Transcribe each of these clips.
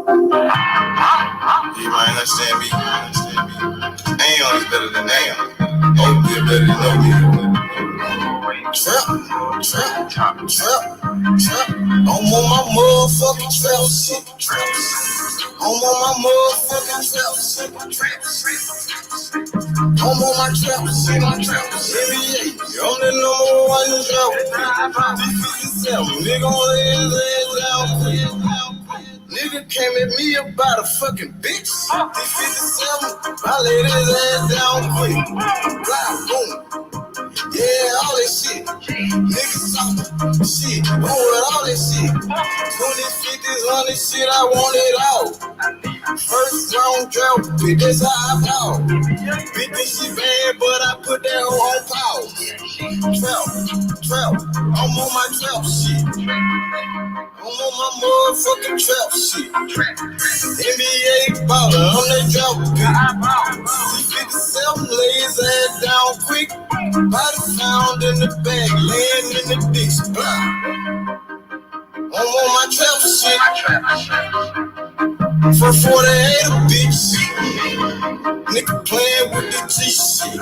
You might understand me. Aeon is better than Aeon. OB is better than OB. Trap. I'm on my motherfucking trap shit. I'm on my motherfucking trap shit. I'm on my trap shit. NBA, I'm the number one trap. D57, nigga on his ass down quick. Nigga came at me about a fucking bitch. D57, I laid his ass down quick. Blah, boom. Yeah, all that shit. Niggas talking shit. Going with all that shit. 20s, 50s, 100 shit, I want it all. First round draft pick, that's how I ball. Bitch, think she bad, but I put that hoe on pause. Trap. I'm on my trap shit. I'm on my motherfucking trap shit. NBA baller, I'm that drop pick. C57 lay his ass down quick. Body found in the bag, laying in the ditch. I'm on my trap shit. For 48 a bitch. Nigga playing with the G shit.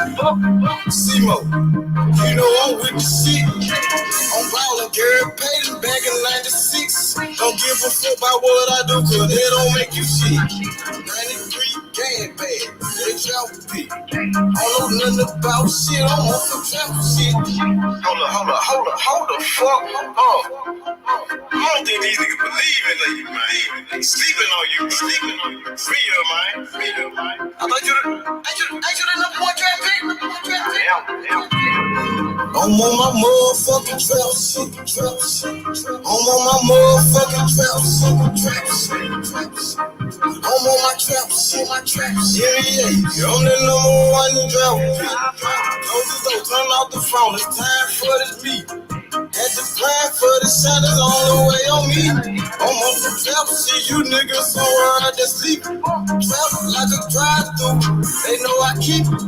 C-Mo, you know I'm with the shit. I'm ballin', Gary Payton back in 96. Don't give a fuck about what I do, cause they don't make you shit. 93 game bag, they drop pick. I don't know nothing about shit, I'm on some trap shit. Hold the fuck up. I don't think these niggas believe in you, man. They sleeping on you. Free up, man. I thought you the number one draft pick. I'm on my motherfucking trap shit. I'm on my motherfucking trap shit. I'm on my trap shit. Yeah. I'm the number one draft pick. Don't turn off the phone. It's time for this beat. Had to plan for the shot, that's all the way on me. I'm on some trap shit, you niggas somewhere out there sleeping. Trap like a drive-through, they know I keep it.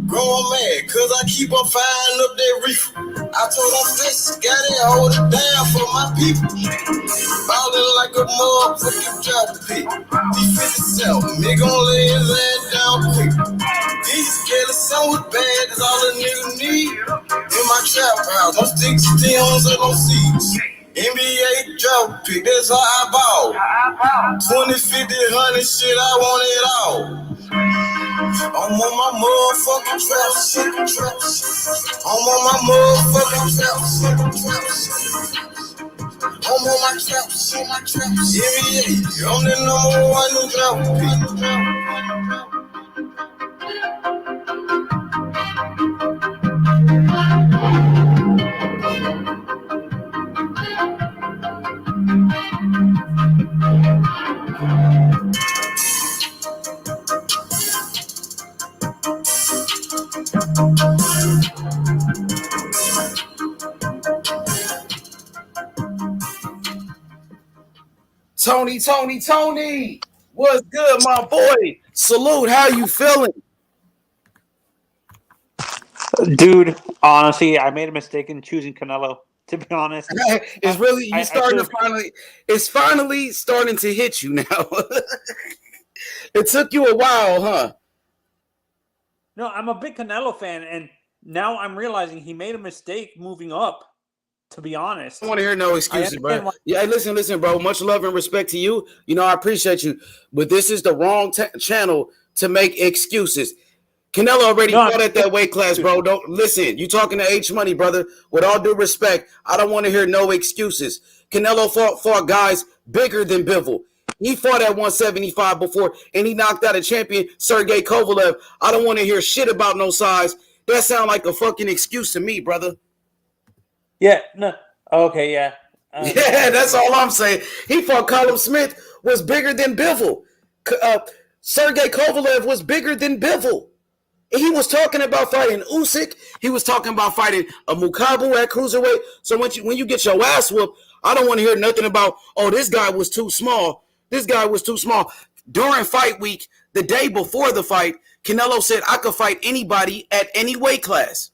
Growing mad, cause I keep on firing up that reefer. I told them fish, got it, hold it down for my people. Ballin' like a motherfucking trap pit. D57, nigga gon' lay his ass down quick. These scared of something bad, that's all a nigga need. In my trap house, no sticks, stems, or no seeds. NBA drop pick, that's how I ball. 20, 50, 100 shit, I want it all. I'm on my motherfucking trap shit. I'm on my motherfucking trap shit. I'm on my trap shit. NBA, I'm the number one drop pick. Tony, what's good, my boy? Salute, how you feeling? Dude, honestly, I made a mistake in choosing Canelo, to be honest. It's really it's finally starting to hit you now. It took you a while, huh? No, I'm a big Canelo fan, and now I'm realizing he made a mistake moving up. To be honest, I don't want to hear no excuses, bro. Yeah, listen, bro. Much love and respect to you. You know, I appreciate you, but this is the wrong channel to make excuses. Canelo already fought at that weight class, bro. Don't listen. You talking to H Money, brother. With all due respect, I don't want to hear no excuses. Canelo fought guys bigger than Bivol. He fought at 175 before, and he knocked out a champion, Sergey Kovalev. I don't want to hear shit about no size. That sound like a fucking excuse to me, brother. Yeah, no. Okay, yeah. Yeah, that's all I'm saying. He fought Callum Smith, was bigger than Bivol. Sergey Kovalev was bigger than Bivol. He was talking about fighting Usyk. He was talking about fighting a Mukabu at cruiserweight. So when you get your ass whooped, I don't want to hear nothing about, oh, this guy was too small. This guy was too small. During fight week, the day before the fight, Canelo said, I could fight anybody at any weight class.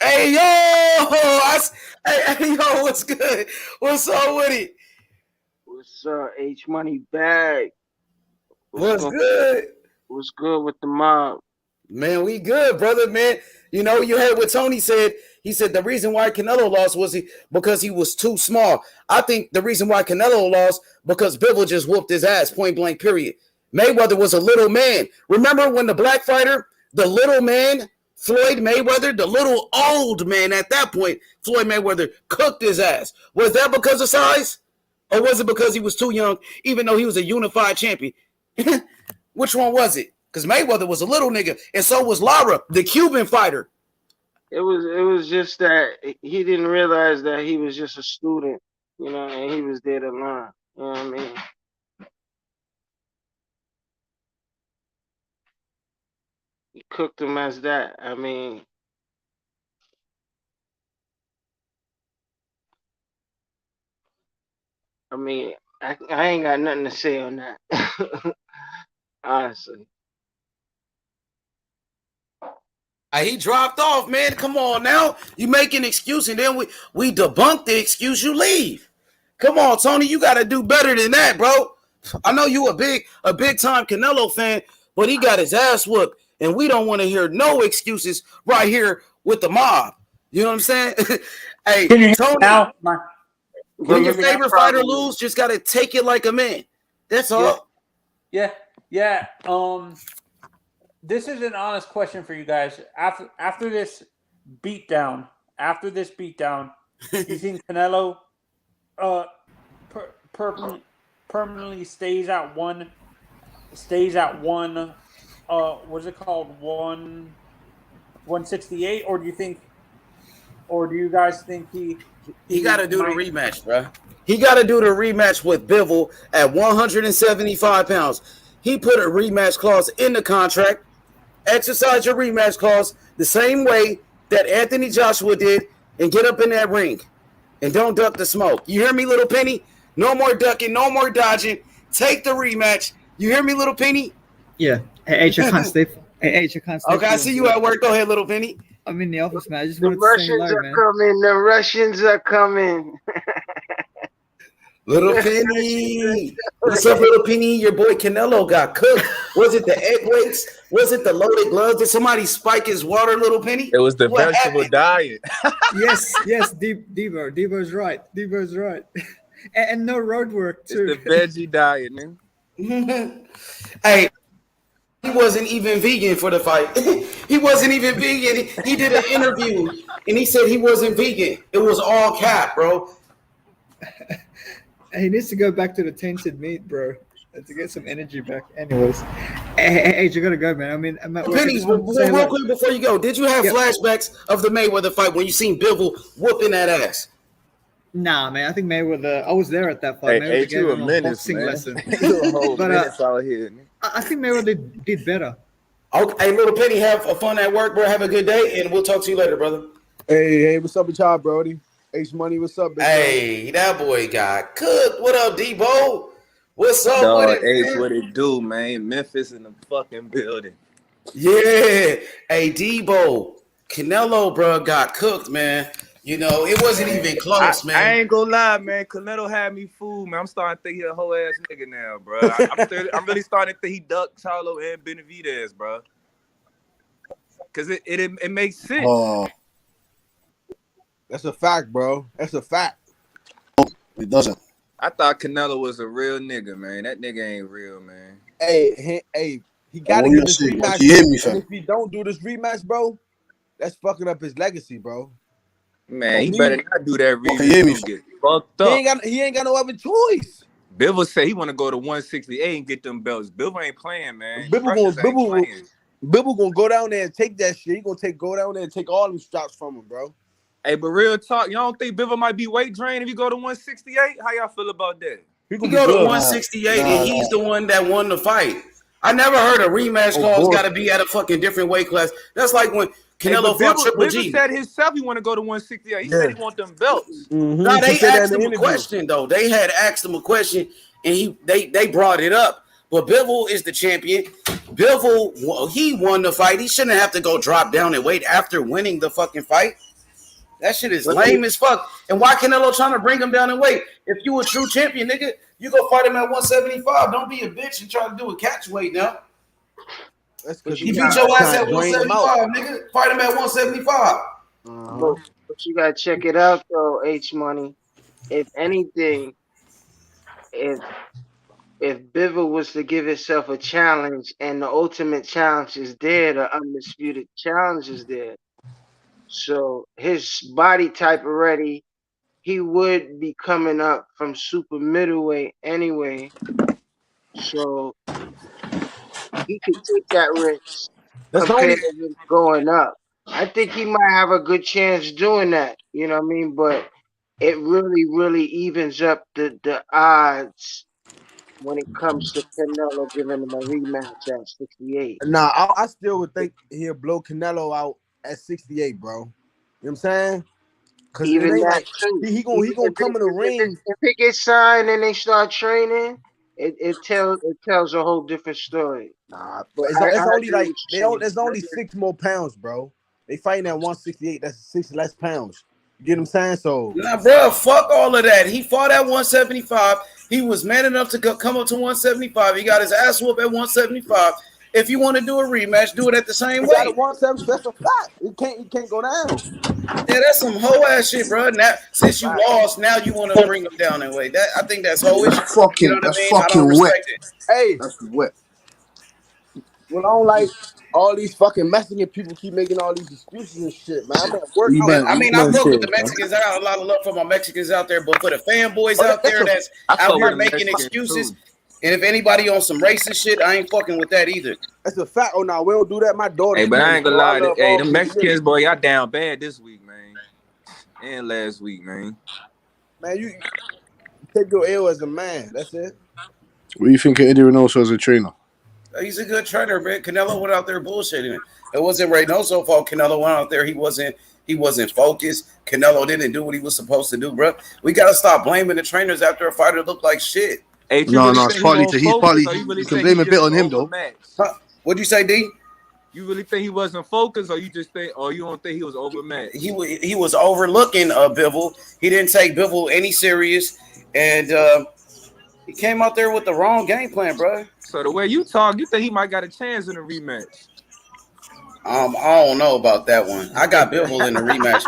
Hey, yo, what's good? What's up with it? What's H Money Bag? What's good? What's good with the mob? Man, we good, brother, man. You know, you heard what Tony said. He said the reason why Canelo lost was because he was too small. I think the reason why Canelo lost because Bivol just whooped his ass, point blank, period. Mayweather was a little man. Remember when the black fighter, the little man, Floyd Mayweather, the little old man at that point, Floyd Mayweather cooked his ass. Was that because of size? Or was it because he was too young, even though he was a unified champion? Which one was it? Because Mayweather was a little nigga, and so was Lara, the Cuban fighter. It was just that he didn't realize that he was just a student, you know, and he was there to learn. You know what I mean? He cooked him as that. I mean, I ain't got nothing to say on that. Honestly. He dropped off, man. Come on now. You make an excuse, and then we debunk the excuse, you leave. Come on, Tony. You got to do better than that, bro. I know you a big time Canelo fan, but he got his ass whooped, and we don't want to hear no excuses right here with the mob. You know what I'm saying? Hey, Tony, now? When your favorite fighter lose, just got to take it like a man. That's all. Yeah. This is an honest question for you guys. After this beatdown, you think Canelo permanently stays at one? What's it called? 168, or do you guys think he got to do the rematch, bro? He got to do the rematch with Bivol at 175 pounds. He put a rematch clause in the contract. Exercise your rematch clause the same way that Anthony Joshua did and get up in that ring. And don't duck the smoke. You hear me, Little Penny? No more ducking, no more dodging. Take the rematch. You hear me, Little Penny? Yeah. Hey, H, I can't stay. Hey, H, I can't stay. Okay, I see you at work. Go ahead, Little Penny. I'm in the office, man. I just wanted to say hello, man. The Russians are coming. Little Penny. What's up, Little Penny? Your boy Canelo got cooked. Was it the egg weights? Was it the loaded gloves? Did somebody spike his water, Little Penny? It was the vegetable diet. yes, Debo's right. And no road work, too. It's the veggie diet, man. Hey, he wasn't even vegan for the fight. He wasn't even vegan. He did an interview, and he said he wasn't vegan. It was all cap, bro. He needs to go back to the tainted meat, bro, to get some energy back. Anyways, hey, you gotta go, man. I mean, Penny, real quick before you go, did you have flashbacks of the Mayweather fight when you seen Bivol whooping that ass? Nah, man. I think Mayweather. I was there at that fight. Hey, Mayweather you a menace, man. Lesson. But out here, man. I think Mayweather did better. Okay, Little Penny, have fun at work, bro. Have a good day, and we'll talk to you later, brother. Hey, what's up with y'all, Brody? H Money, what's up, big Hey, that boy got cooked. What up, Debo? What's up with it, H, what it do, man? Memphis in the fucking building. Yeah. Hey, Debo, Canelo, bro, got cooked, man. You know, it wasn't even close, man. I ain't gonna lie, man. Canelo had me fooled, man. I'm starting to think he a whole ass nigga now, bro. I'm really starting to think he ducked Charlo and Benavidez, bro. Because it makes sense. That's a fact, bro. That's a fact. It doesn't. I thought Canelo was a real nigga, man. That nigga ain't real, man. Hey, he gotta get this rematch. If he don't do this rematch, bro, that's fucking up his legacy, bro. Man, he better not do that rematch. Get fucked up. He ain't got no other choice. Bivol say he want to go to 168 and get them belts. Bivol ain't playing, man. Bivol gonna go down there and take that shit. He gonna go down there and take all them straps from him, bro. Hey, but real talk, you don't think Bivol might be weight drained if you go to 168? How y'all feel about that? He go to 168 and he's the one that won the fight. I never heard a rematch clause got to be at a fucking different weight class. That's like when Canelo fought Triple G. Bivol said himself he want to go to 168. He said he want them belts. Mm-hmm. No, they asked him a question, though. They had asked him a question, and they brought it up. But Bivol is the champion. Bivol, he won the fight. He shouldn't have to go drop down and wait after winning the fucking fight. That shit is lame as fuck. And why Canelo trying to bring him down in weight? If you a true champion, nigga, you go fight him at 175. Don't be a bitch and try to do a catch weight now. That's because he beat your ass at 175, nigga. Fight him at 175. But you gotta check it out though, H Money. If anything, if Bivol was to give itself a challenge and the ultimate challenge is there, the undisputed challenge is there. So his body type already, he would be coming up from super middleweight anyway. So he could take that risk compared to him going up. I think he might have a good chance doing that. You know what I mean? But it really, really evens up the odds when it comes to Canelo giving him a rematch at 68. Nah, I still would think he'll blow Canelo out at 68, bro. You know what I'm saying? Because it ain't like he gonna come in the ring. If it gets signed and they start training, it tells a whole different story. Nah, but it's only like there's only 6 more pounds, bro. They fighting at 168. That's 6 less pounds. You get what I'm saying? So nah, bro, fuck all of that. He fought at 175. He was man enough to come up to 175. He got his ass whooped at 175. If you want to do a rematch, do it at the same way. At 170, that's a fact. He can't go down. Yeah, that's some hoe ass shit, bro. Now, since you lost, now you want to bring him down that way. I think that's hoe-ish. Fucking, you know that's fucking wet. Hey, that's wet. Well, I don't like all these fucking Mexican people keep making all these excuses and shit, man. I'm at work. I fuck with the Mexicans. I got a lot of love for my Mexicans out there, but for the fanboys out there that's out here making excuses, and if anybody on some racist shit, I ain't fucking with that either. That's a fact. Oh, no, we don't do that. My daughter. Hey, but I ain't gonna lie. Hey, the Mexicans, boy, y'all down bad this week, man. And last week, man. Man, you take your L as a man. That's it. What do you think of Eddie Reynoso as a trainer? He's a good trainer, man. Canelo went out there bullshitting. It wasn't Reynoso's fault. Canelo went out there. He wasn't focused. Canelo didn't do what he was supposed to do, bro. We gotta stop blaming the trainers after a fighter looked like shit. Hey, no, it's partly to he's partly. You can blame a bit on him though. Huh? What'd you say, D? You really think he wasn't focused, or you don't think he was overmatched? He was overlooking Bivol. He didn't take Bivol any serious, and he came out there with the wrong game plan, bro. So the way you talk, you think he might got a chance in a rematch? I don't know about that one. I got Bivol in the rematch.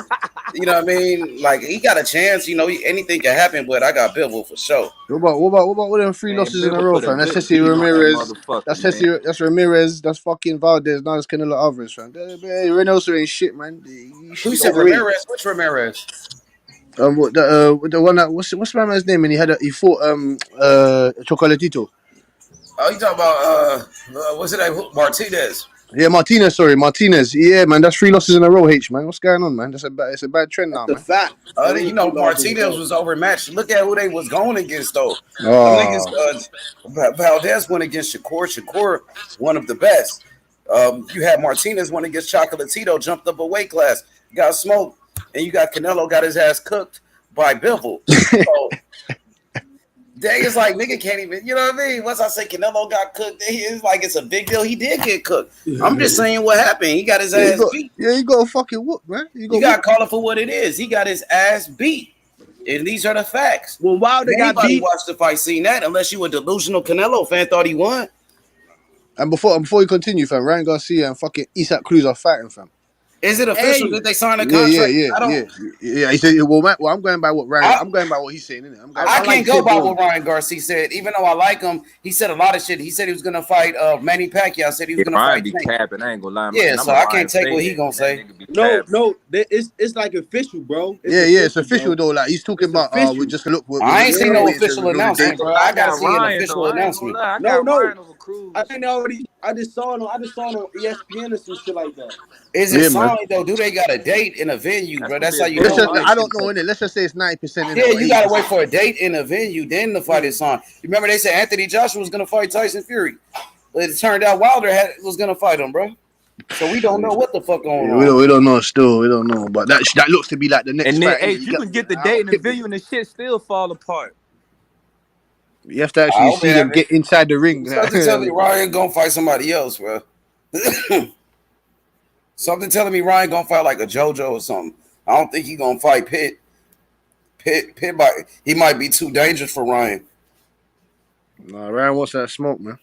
You know what I mean? Like he got a chance. You know, anything can happen, but I got Bivol for sure. What about them 3 losses in a row, fam? That's Jesse Ramirez. That's Ramirez. That's fucking Valdez. Now it's Canelo Alvarez, fam. Reynoso ain't shit, man. Who said Ramirez? Which Ramirez? The one that what's my man's name? And he fought Chocolatito. Oh, you talking about what's it? Martinez. Yeah, Martinez. Yeah, man, that's 3 losses in a row, H, man. What's going on, man? It's a bad trend now, man. Fact. You know, Martinez was overmatched. Look at who they was going against, though. Valdez went against Shakur. Shakur, one of the best. You had Martinez went against Chocolatito, jumped up a weight class, got smoked, and you got Canelo got his ass cooked by Bivol. So, Day is like, nigga can't even, you know what I mean? Once I say Canelo got cooked, it's like it's a big deal. He did get cooked. I'm just saying what happened. He got his ass beat. Yeah, he got a fucking whoop, man. You got to call it for what it is. He got his ass beat. And these are the facts. Well, while they got beat, watched the fight, seen that, unless you a delusional Canelo fan, thought he won. And before you continue, fam, Ryan Garcia and fucking Isaac Cruz are fighting, fam. Is it official that they signed a contract? Yeah. He said, well, I'm going by what Ryan. I'm going by what he's saying. Innit? I can't go by what Ryan Garcia said. Even though I like him, he said a lot of shit. He said he was gonna fight Manny Pacquiao. Said he was gonna fight. Be capping. I ain't gonna lie. Yeah, so I can't take what he gonna say. No, it's like official, bro. It's official though. Like he's talking about. We just look. I ain't seen no official announcement, bro. I gotta see an official announcement. No. I think they already. I just saw it on ESPN or some shit like that. Is it signed though? Do they got a date in a venue, bro? That's how you know. I don't know. Innit? Let's just say it's 90%. Yeah, you gotta wait for a date in a venue, then the fight is signed. Remember they said Anthony Joshua was gonna fight Tyson Fury, but it turned out Wilder was gonna fight him, bro. So we don't know what the fuck going on. We don't know still. We don't know, but that looks to be like the next. And then, fight. hey, you can get the date in the venue and the shit still fall apart. You have to actually see them get inside the ring. Something telling me Ryan gonna fight somebody else, bro. Something telling me Ryan gonna fight like a JoJo or something. I don't think he's gonna fight Pitt. Pitt he might be too dangerous for Ryan. Nah, Ryan wants that smoke, man.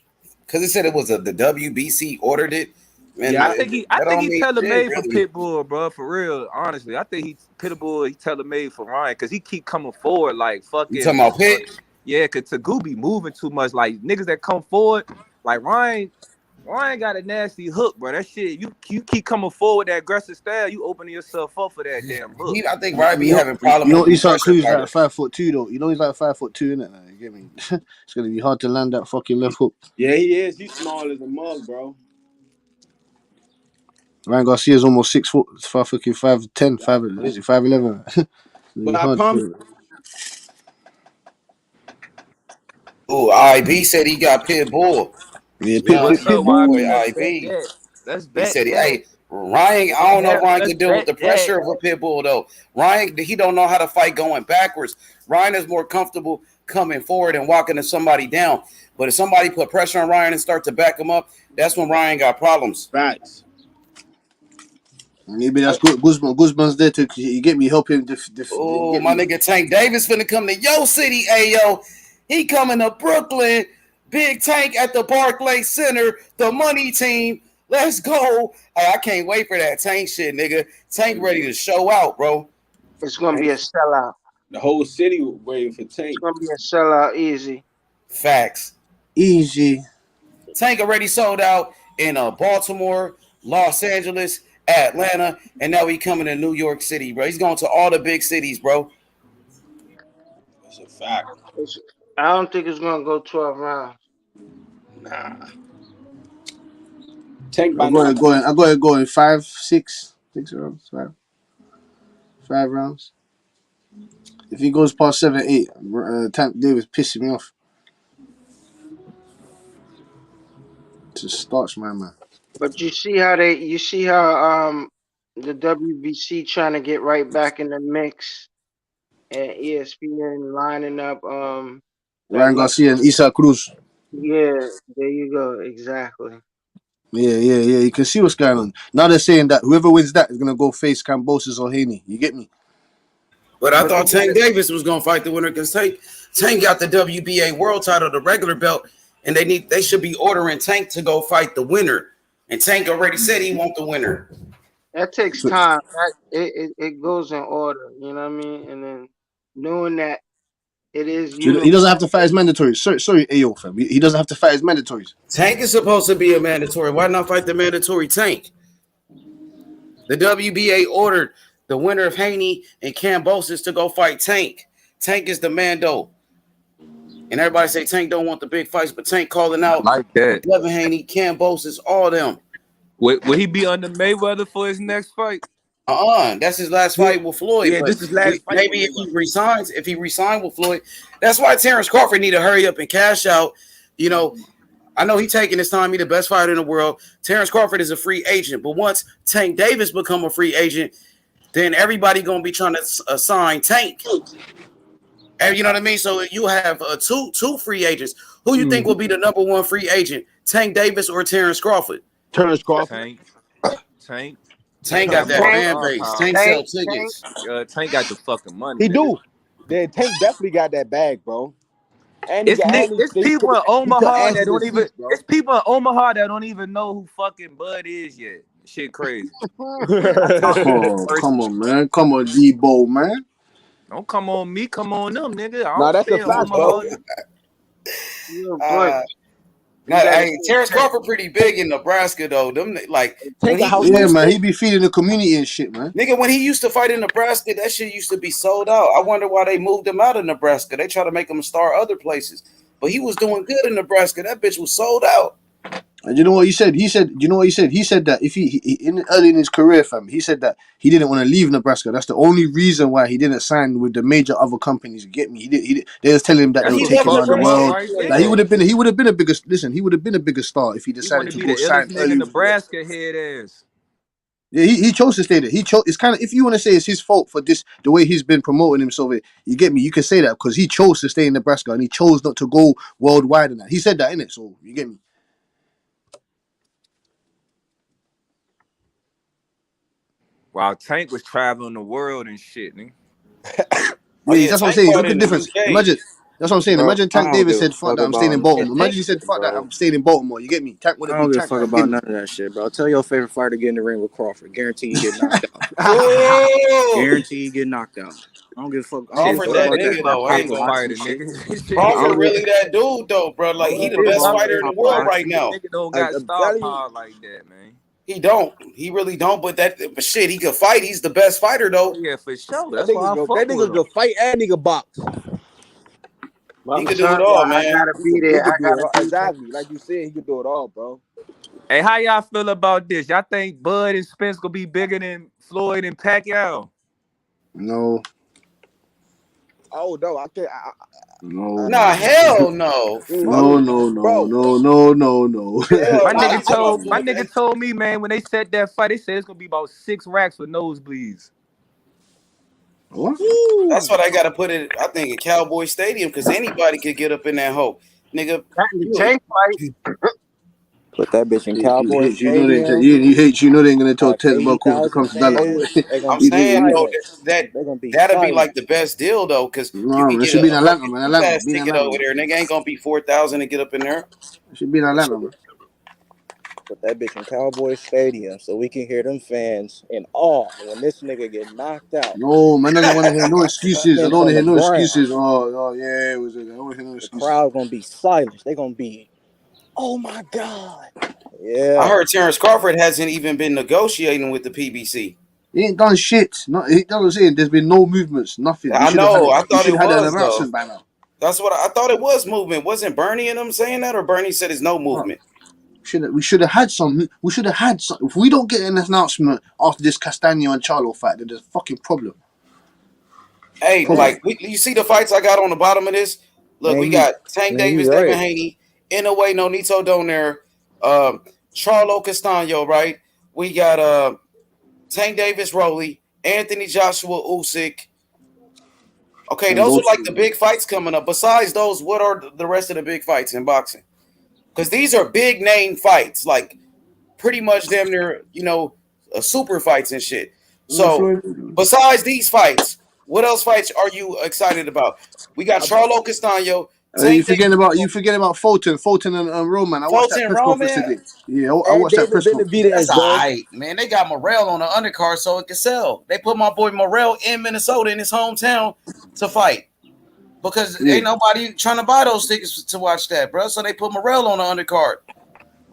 Because he said it was the WBC ordered it. Man, Yeah, I think he tailor made for really. Pitbull, bro. For real, honestly, I think Pitbull he tailor made for Ryan because he keep coming forward like fucking. You talking about Pitt? Yeah, because Tagoo be moving too much. Like niggas that come forward, like Ryan got a nasty hook, bro. That shit, you keep coming forward that aggressive style, you opening yourself up for that damn hook. I think Ryan be having problems. You know, Isak Cruz like 5'2" though. You know he's like 5'2", innit? You get me? It's gonna be hard to land that fucking left hook. Yeah, he is. He's small as a mug, bro. Ryan Garcia's almost 6 foot, 5'10", 5'11". But I promise. Oh, IB said he got Pitbull. Yeah, IB. Let's He bet. said, "Hey, Ryan. I don't know if Ryan could deal with the pressure of a Pitbull though. Ryan, he don't know how to fight going backwards. Ryan is more comfortable coming forward and walking to somebody down. But if somebody put pressure on Ryan and start to back him up, that's when Ryan got problems." Facts. Maybe that's good. Guzman's there to you get me, help him. Oh, my nigga Tank Davis finna come to your city, ayo. He coming to Brooklyn. Big Tank at the Barclays Center. The money team. Let's go. Hey, I can't wait for that Tank shit, nigga. Tank ready to show out, bro. It's gonna be a sellout. The whole city waiting for Tank. It's gonna be a sellout, easy. Facts. Easy. Tank already sold out in Baltimore, Los Angeles, Atlanta, and now he coming to New York City, bro. He's going to all the big cities, bro. That's a fact. I don't think it's gonna go 12 rounds. Nah. Tank I'm going to go in 5, 6 rounds. 5 rounds. If he goes past 7, 8, Tank Davis pissing me off. Just starts, man. But you see how the WBC trying to get right back in the mix, and ESPN lining up Ryan Garcia and Isak Cruz. Yeah, there you go. Exactly. Yeah. You can see what's going on. Now they're saying that whoever wins that is gonna go face Kambosos or Haney. You get me? But I thought Tank Davis was gonna fight the winner because Tank got the WBA world title, the regular belt, and they should be ordering Tank to go fight the winner. And Tank already said he want the winner. That takes time. It goes in order. You know what I mean? And then knowing that it is. He doesn't have to fight his mandatories. Sorry, Ayo fam. He doesn't have to fight his mandatories. Tank is supposed to be a mandatory. Why not fight the mandatory Tank? The WBA ordered the winner of Haney and Kambosos to go fight Tank. Tank is the mando. And everybody say Tank don't want the big fights, but Tank calling out like that. Devin Haney, Kambosos, all them. Will he be under Mayweather for his next fight? That's his last fight with Floyd. Yeah, this is last fight. Maybe if he resigns with Floyd, that's why Terrence Crawford need to hurry up and cash out. You know, I know he's taking his time. He's the best fighter in the world. Terrence Crawford is a free agent, but once Tank Davis become a free agent, then everybody gonna be trying to sign Tank. And you know what I mean? So you have two free agents. Who you think will be the number one free agent? Tank Davis or Terrence Crawford? Terrence Crawford. Tank got that fan base. Tank sell tickets. Tank got the fucking money. He do. Tank definitely got that bag, bro. And it's people in Omaha that don't even. It's people in Omaha that don't even know who fucking Bud is yet. Shit crazy. Come on, man. Come on, Debo, man. Don't come on me. Come on them, nigga. No, that's a fact, bro. Terrence Crawford pretty big in Nebraska though. Them like man, he be feeding the community and shit, man. Nigga, when he used to fight in Nebraska, that shit used to be sold out. I wonder why they moved him out of Nebraska. They try to make him a star other places, but he was doing good in Nebraska. That bitch was sold out. And you know what he said? He said that if he early in his career, fam, he said that he didn't want to leave Nebraska. That's the only reason why he didn't sign with the major other companies. You get me? They was telling him that they would take him around the world. Like he would have been a bigger. Listen, he would have been a bigger star if he decided to go sign early. Nebraska head ass. Yeah, he chose to stay there. He chose. It's kind of, if you want to say it's his fault for this, the way he's been promoting himself. You get me? You can say that because he chose to stay in Nebraska and he chose not to go worldwide and that. He said that, innit? So you get me? While Tank was traveling the world and shit, nigga. Yeah, that's what I'm saying. Look at the in the difference. UK. Imagine. That's what I'm saying. Bro, Imagine I Tank don't Davis give a said, "Fuck fuck that, I'm staying in about Baltimore." Imagine he said, attention, "Fuck that, bro. I'm staying in Baltimore." You get me? Tank would I have don't been give a Tank. fuck Get about me? none of that shit, bro. Tell your favorite fighter to get in the ring with Crawford. Guarantee you get knocked out. Oh, Guarantee you get knocked out. I don't give a fuck. I don't give Shit, a Crawford fuck that Bud about is that. nigga my though. I ain't favorite gonna. fighter, Shit. nigga. I Crawford don't give really that dude though, bro. Like he Bud the is best my fighter in the favorite world fighter. right now. Nigga don't got I'm star telling you, power like that, man. He don't. He really don't. But shit, he could fight. He's the best fighter Oh though. yeah, for sure. that That's why nigga I go. fuck That with nigga him. could fight and nigga box. He I'm could do it telling you, all, I man. gotta be there. He I could do it gotta all. be there. Exactly, like you said, he could do it all, bro. Hey, how y'all feel about this? Y'all think Bud and Spence gonna be bigger than Floyd and Pacquiao? No, Oh no, I can't. no, Nah, no, hell no. Fuck no, No, no, no, bro. no, no, no, no. hell My nah. nigga You talking about told my Floyd nigga told me, man, when they set that fight, they said it's gonna be about 6 racks for nosebleeds. What? That's Woo. what I gotta put it. I think at Cowboy Stadium because anybody could get up in that hole, nigga. That in the You, tank fight. Put that bitch in Cowboy You know they, Stadium. you hate, you know they ain't gonna tell Have Ted about Cooper to 80,000 come to Dallas. Oh, fans. They're gonna I'm be saying though silent. that They're gonna be that'd be silent. like the best deal though because you no, could man, it get should be in a Atlanta, fucking man. cheap Atlanta, ass be in ticket Atlanta, over man. there. Nigga ain't gonna be 4,000 to get up in there. It should be in Atlanta, man. Put that bitch in Cowboy Stadium so we can hear them fans in awe when this nigga get knocked out. No, man doesn't want to hear no excuses. I Spence don't want on to the hear no ground. excuses. Oh, yeah, it was. I don't want to hear no The excuses. crowd gonna be silent. They gonna be, oh my god. I Yeah. heard Terrence Crawford hasn't even been negotiating with the PBC. He ain't done shit. Not, that's what I'm saying. There's been no movements, nothing. We I should have had know. it. I We thought should it have had an was though. announcement by now. That's what I thought it was movement. Wasn't Bernie and them saying that, or Bernie said it's no movement? We should have had some. We should have had some. If we don't get an announcement after this Castano and Charlo fight, then there's a fucking problem. Hey, Man, like you see the fights I got on the bottom of this. Look, we got Tank you Davis, Devin right. Haney, Inoue No Nito Donaire, Charlo Castano, right? We got Tank Davis, Rolly, Anthony Joshua Usyk. Okay, those are like the big fights coming up. Besides those, what are the rest of the big fights in boxing? Because these are big name fights, like pretty much damn near, super fights and shit. So besides these fights, what else fights are you excited about? We got Charlo Castano, You Tank forgetting Davis, about Fulton and Roman. I watched that Fulton, press conference Roman. today. Yeah, I and watched that David press conference. That's Benavidez, all bro. right, man. They got Morrell on the undercard so it can sell. They put my boy Morrell in Minnesota in his hometown to fight. Because Yeah. ain't nobody trying to buy those tickets to watch that, bro. So they put Morrell on the undercard.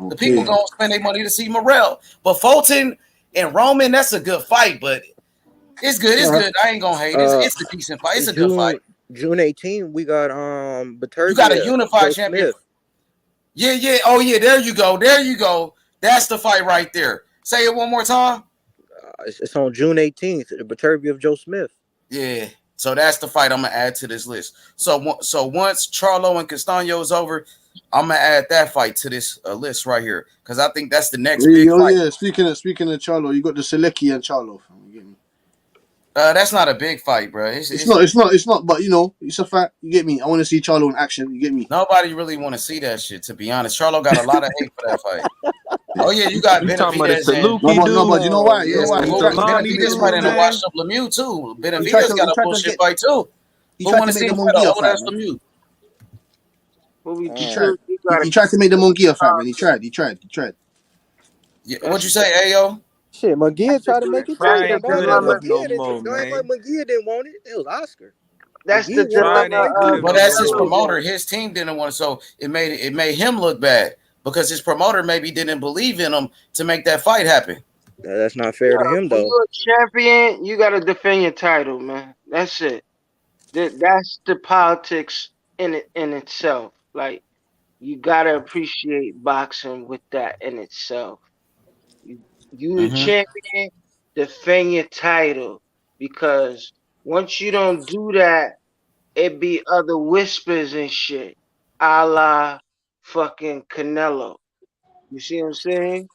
The people Okay. gonna spend their money to see Morrell. But Fulton and Roman, that's a good fight, but it's good. It's good. I ain't gonna hate. It's a decent fight. It's a good fight. June 18th, we got You got a Beterbiev, unified Joe champion. Smith. Yeah. Oh yeah, there you go. There you go. That's the fight right there. Say it one more time. It's on June 18th. Beterbiev, Joe Smith. Yeah. So that's the fight I'm gonna add to this list. So once Charlo and Castano is over, I'm gonna add that fight to this list right here because I think that's the next big fight. Yeah. Speaking of Charlo, you got the Selecki and Charlo. You get me? That's not a big fight, bro. It's not. But it's a fact. You get me? I want to see Charlo in action. You get me? Nobody really want to see that shit. To be honest, Charlo got a lot of hate for that fight. Oh yeah, you got You talking about the Benavidez and Saluki dude? But you know why? yes, Salami Benavidez dude, fighting a man. washed up Lemieux too. He Benavidez got a bullshit fight too. He Who tried want to to make see the him fight an Munguia old fight, ass man. Lemieux? What we He do? tried. He tried to make the Munguia fight, man. He tried. Yeah, what you say, Ayo? Shit, McGee tried to make it too. Try That's the ain't Don't act good like enough dilemma. no McGee more, didn't. Don't act like man. McGee didn't want it. It was Oscar. That's the McGee wanted Try that dilemma ain't fight good too. of Well, enough that's no his more. promoter. His team didn't want to, so it made him look bad because his promoter maybe didn't believe in him to make that fight happen. That's not fair to him, When though. you're a champion, you gotta defend your title, man. That's it. That's the politics in itself. Like you gotta appreciate boxing with that in itself. You the Mm-hmm. champion, defend your title because once you don't do that, it be other whispers and shit, a la fucking Canelo. You see what I'm saying?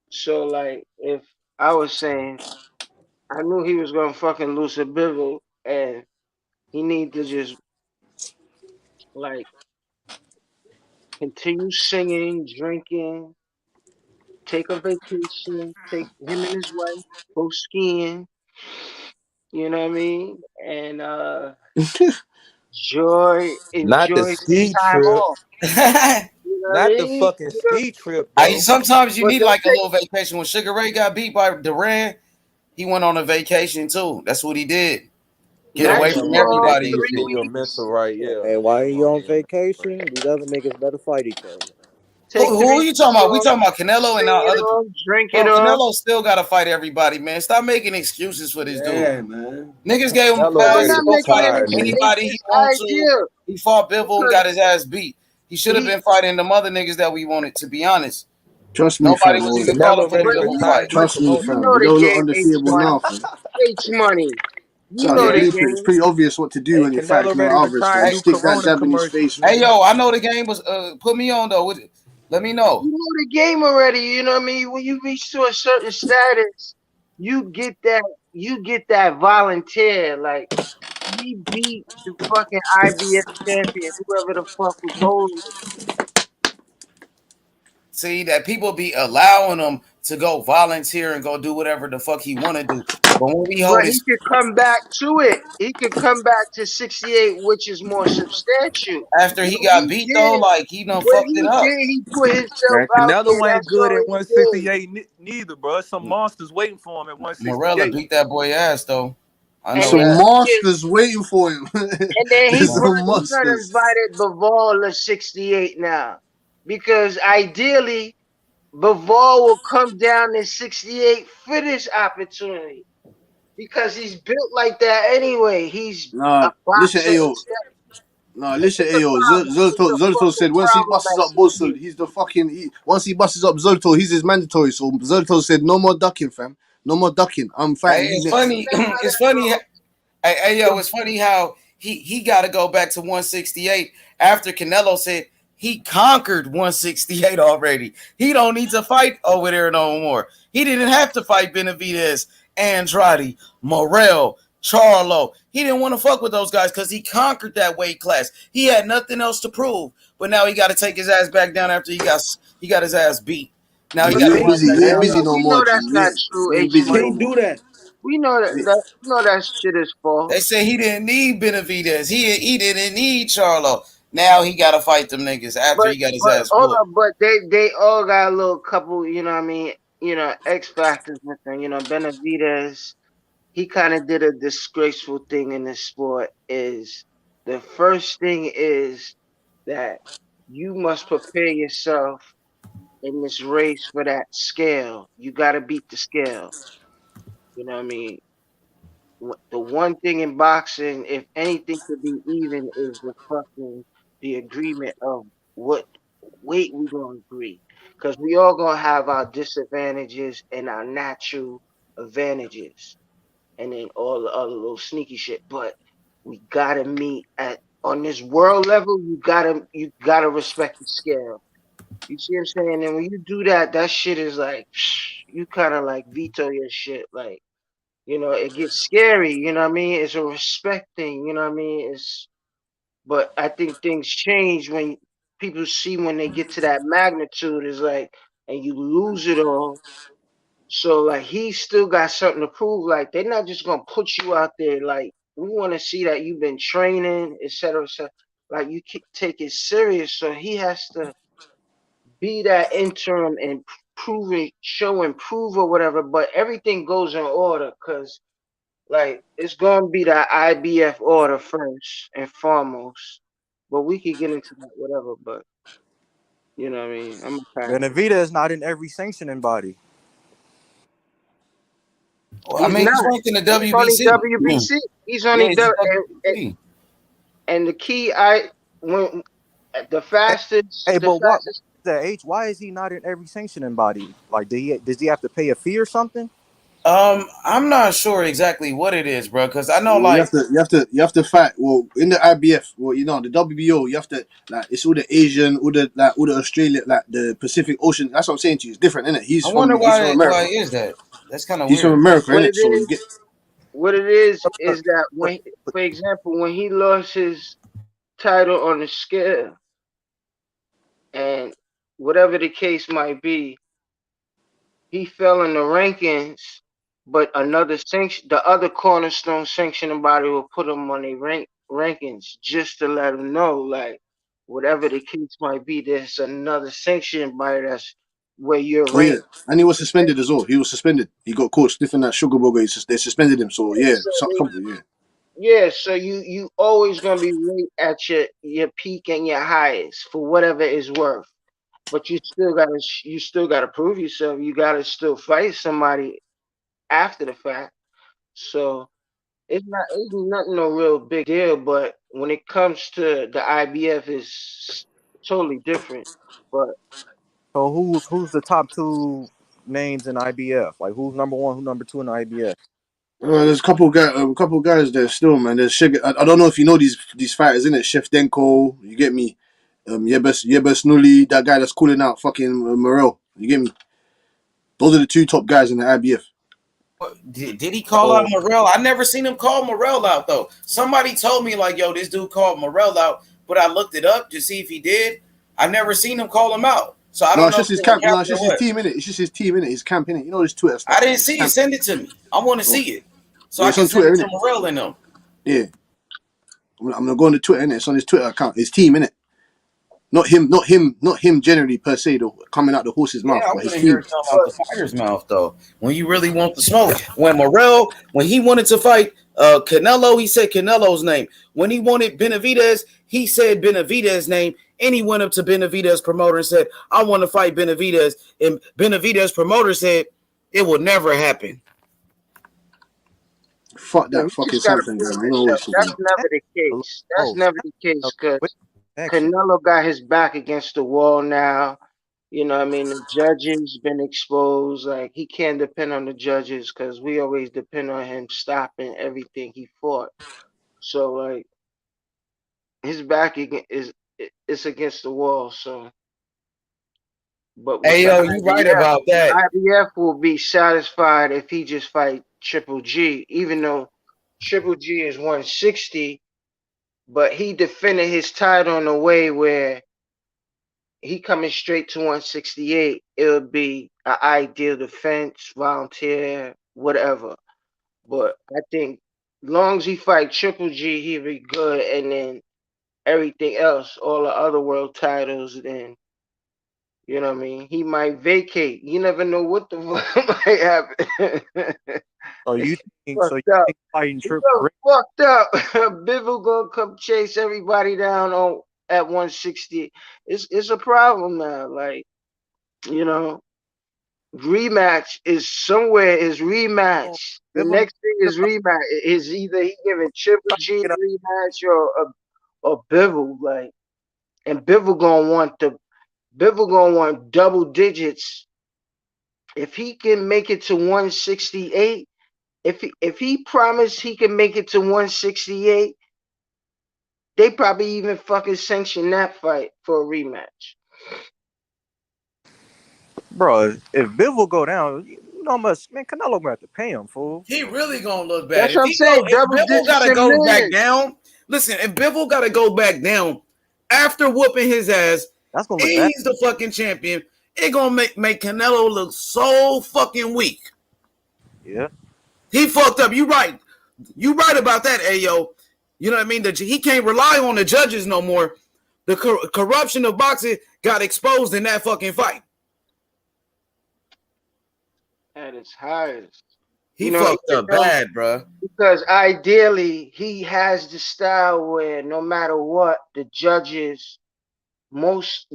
So like, if I was saying, I knew he was gonna fucking lose a Bivol, and he need to just like continue singing, drinking, take a vacation, take him and his wife, go skiing. You know what I mean? And Not the enjoy some ski time trip. off. You know what I Not the mean? fucking ski trip, I though. sometimes you But need don't like a take little vacation. When Sugar Ray got beat by Duran, he went on a vacation too. That's what he did. Get Yeah, away ain't nothing from wrong with that everybody. nigga You 3 getting feel me? your mental right. Yeah. And why are Ain't you wrong on with that. vacation? These other niggas better fight each other. take Who 3 are you talking about? We off, talking about Canelo and stay now it other off, people. drink it Bro, off. Canelo still gotta fight everybody, man. Stop making excuses for this dude. Yeah, man. Niggas gave him a No, Canelo I'm pass ready to not to go making fight retire, any. nigga. It's anybody he his want to. idea He fought Bivol and because got his ass beat. He should have he, been fighting them other niggas that we wanted, to be honest. Trust me, Nobody fam. was Well, even calling Canelo for the ready but to Bivol retire. fight. New trust me, you promotion. fam. know You the don't look game, H undefeatable money, now, fam. H money. You So know it's the Yeah. blueprint. It's game. pretty obvious what to do Hey, when you fight Canelo Canelo ready to Alvarez, retire. fam. New Stick that Corona jab in his commercials, face, fam. Hey nigga. yo, I know the game was put me on though. Let me know. You know the game already. You know what I mean. When you reach to a certain status, you get that. You get that volunteer. Like he beat the fucking IBF champion, whoever the fuck was holding it. See that people be allowing him to go volunteer and go do whatever the fuck he want to do. But when we But hold he his could come back to it. He could come back to 68, which is more substantial. after he got beat though, like he done What fucked it he up. did, he put himself Man, out there. Canelo ain't That's good all at he did. 168 neither, bro. Some monsters waiting for him at Morella 168. beat that boy ass though. I And know then Some that. monsters waiting for him. and then There's some he done monsters. invited Bivol to 68 now. Because ideally, Bivol will come down to 68 for this opportunity. Because he's built like that anyway. He's Nah, a listen, boxer Ayo. himself. Nah, This listen, is the Ayo. problem. This is the Zolto fucking said once he problem busts at up Bosul, 68. he's the fucking. Once he busts up Zolto, he's his mandatory. So Zolto said no more ducking, fam. No more ducking. I'm Hey, fighting you it's next. funny. It's funny. Hey, yo, it's funny how he got to go back to 168 after Canelo said he conquered 168 already. He don't need to fight over there no more. He didn't have to fight Benavidez, Andrade, Morel, Charlo. He didn't want to fuck with those guys because he conquered that weight class. He had nothing else to prove. But now he got to take his ass back down after he got his ass beat. Now he But got you to ain't fight busy. back You ain't down busy there. no We more, know G. that's not true, You ain't H You busy money. no can't more. do that. We know that shit is false. They say he didn't need Benavidez. He didn't need Charlo. Now he got to fight them niggas after he got his But ass hold whooped. on, but they all got a little couple, you know what I mean, X factors with them. Benavidez, he kind of did a disgraceful thing in this sport. Is the first thing is that you must prepare yourself in this race for that scale. You got to beat the scale. You know what I mean? The one thing in boxing, if anything could be even, is the agreement of what weight we gonna agree. Because we all gonna have our disadvantages and our natural advantages, and then all the other little sneaky shit. But we gotta meet at on this world level. You gotta respect the scale. You see what I'm saying? And when you do that, that shit is like you kind of like veto your shit, like. It gets scary, you know what I mean? It's a respect thing, you know what I mean? But I think things change when people see when they get to that magnitude is like, and you lose it all. So like he still got something to prove. Like they're not just gonna put you out there. Like we want to see that you've been training, et cetera, et cetera. Like you take it serious. So he has to be that interim and prove it, show and prove or whatever. But everything goes in order because like it's gonna be the IBF order first and foremost, but we could get into that whatever. But you know what I mean. I'm a pass. Benavida is not in every sanctioning body. Well, I He's mean, not. he's ranked in the He's only WBC. WBC. He's Yeah, only he's in and, WBC. and the key I when the fastest Hey, the but what fastest. the H? Why is he not in every sanctioning body? Like, does he have to pay a fee or something? I'm not sure exactly what it is, bro, because I know Well, like you have to fight. Well, in the IBF, well, the WBO, you have to like it's all the Asian, all the Australia, like the Pacific Ocean. That's what I'm saying to you. It's different, isn't it? I wonder He's from why America. is that? That's kind of He's from weird. America, What innit? it So you is, get what it is Look, that look, when, for example, when he lost his title on the scale and whatever the case might be, he fell in the rankings, but another sanction, the other cornerstone sanctioning body will put him on a rankings just to let him know, like, whatever the case might be, there's another sanction body that's where you're Oh yeah, ranked. and he was suspended as well. He was suspended. He got caught sniffing that sugar burger. They suspended him. So yeah, So yeah. yeah, so you always gonna be right at your peak and your highest for whatever it's worth. But you still gotta prove yourself. You gotta still fight somebody after the fact. So it's nothing no real big deal. But when it comes to the IBF, it's totally different. But So who's the top two names in IBF? Like who's number one, who's number two in IBF? There's a couple guys there still, man. There's Sugar. I don't know if you know these fighters in it. Chef Denko, you get me. Yebes Nuli, that guy that's calling out fucking Morel. You get me. Those are the two top guys in the IBF. Did he call out Morel? I never seen him call Morel out though. Somebody told me like, yo, this dude called Morel out, but I looked it up to see if he did. I never seen him call him out. So I don't know. It's just his camp. No, it's just his team in it. It's just his team in it. His camp in it. You know this Twitter stuff. I didn't see it. Send it to me. I want to see it. So Yeah, I can send Twitter, it to Morel and them. Yeah. I'm gonna go on the Twitter, innit? It's on his Twitter account. His team, innit? Not him generally per se, though, coming out the horse's mouth, but his team. Hear something out the fighter's mouth though. When you really want the smoke. When Morel, when he wanted to fight Canelo, he said Canelo's name. When he wanted Benavidez, he said Benavidez's name, and he went up to Benavidez's promoter and said, I want to fight Benavidez. And Benavidez's promoter said, it will never happen. Fuck that fucking something, guy. That's never the case. That's never the case because Canelo got his back against the wall now. You know what I mean? The judges been exposed. Like, he can't depend on the judges because we always depend on him stopping everything he fought. So, like, his back is against the wall. So, but hey, yo, you right about that. IBF will be satisfied if he just fight Triple G, even though Triple G is 160, but he defended his title in a way where he coming straight to 168. It would be an ideal defense, volunteer, whatever. But I think long as he fight Triple G, he'll be good. And then everything else, all the other world titles, then you know what I mean? He might vacate. You never know what the fuck might happen. Oh, you think fighting Triple G? Fucked up. Bivol gonna come chase everybody down at 160. It's a problem now. Like, you know, rematch is somewhere is rematch. The next thing is rematch. Is either he giving Triple G a rematch or Bivol, like, and Bivol gonna want double digits. If he can make it to 168, if he promised he can make it to 168, they probably even fucking sanction that fight for a rematch. Bro, if Bivol go down, you know how much, man, Canelo gonna have to pay him, fool. He really gonna look bad. That's what I'm saying. If Bivol gotta go back down, listen, if Bivol gotta go back down after whooping his ass, that's gonna look he's the fucking champion. It gonna make Canelo look so fucking weak. Yeah. He fucked up. You right. You right about that, Ayo. You know what I mean? He can't rely on the judges no more. The corruption of boxing got exposed in that fucking fight. At its highest. He fucked up bad, bro. Because ideally, he has the style where no matter what, the judges most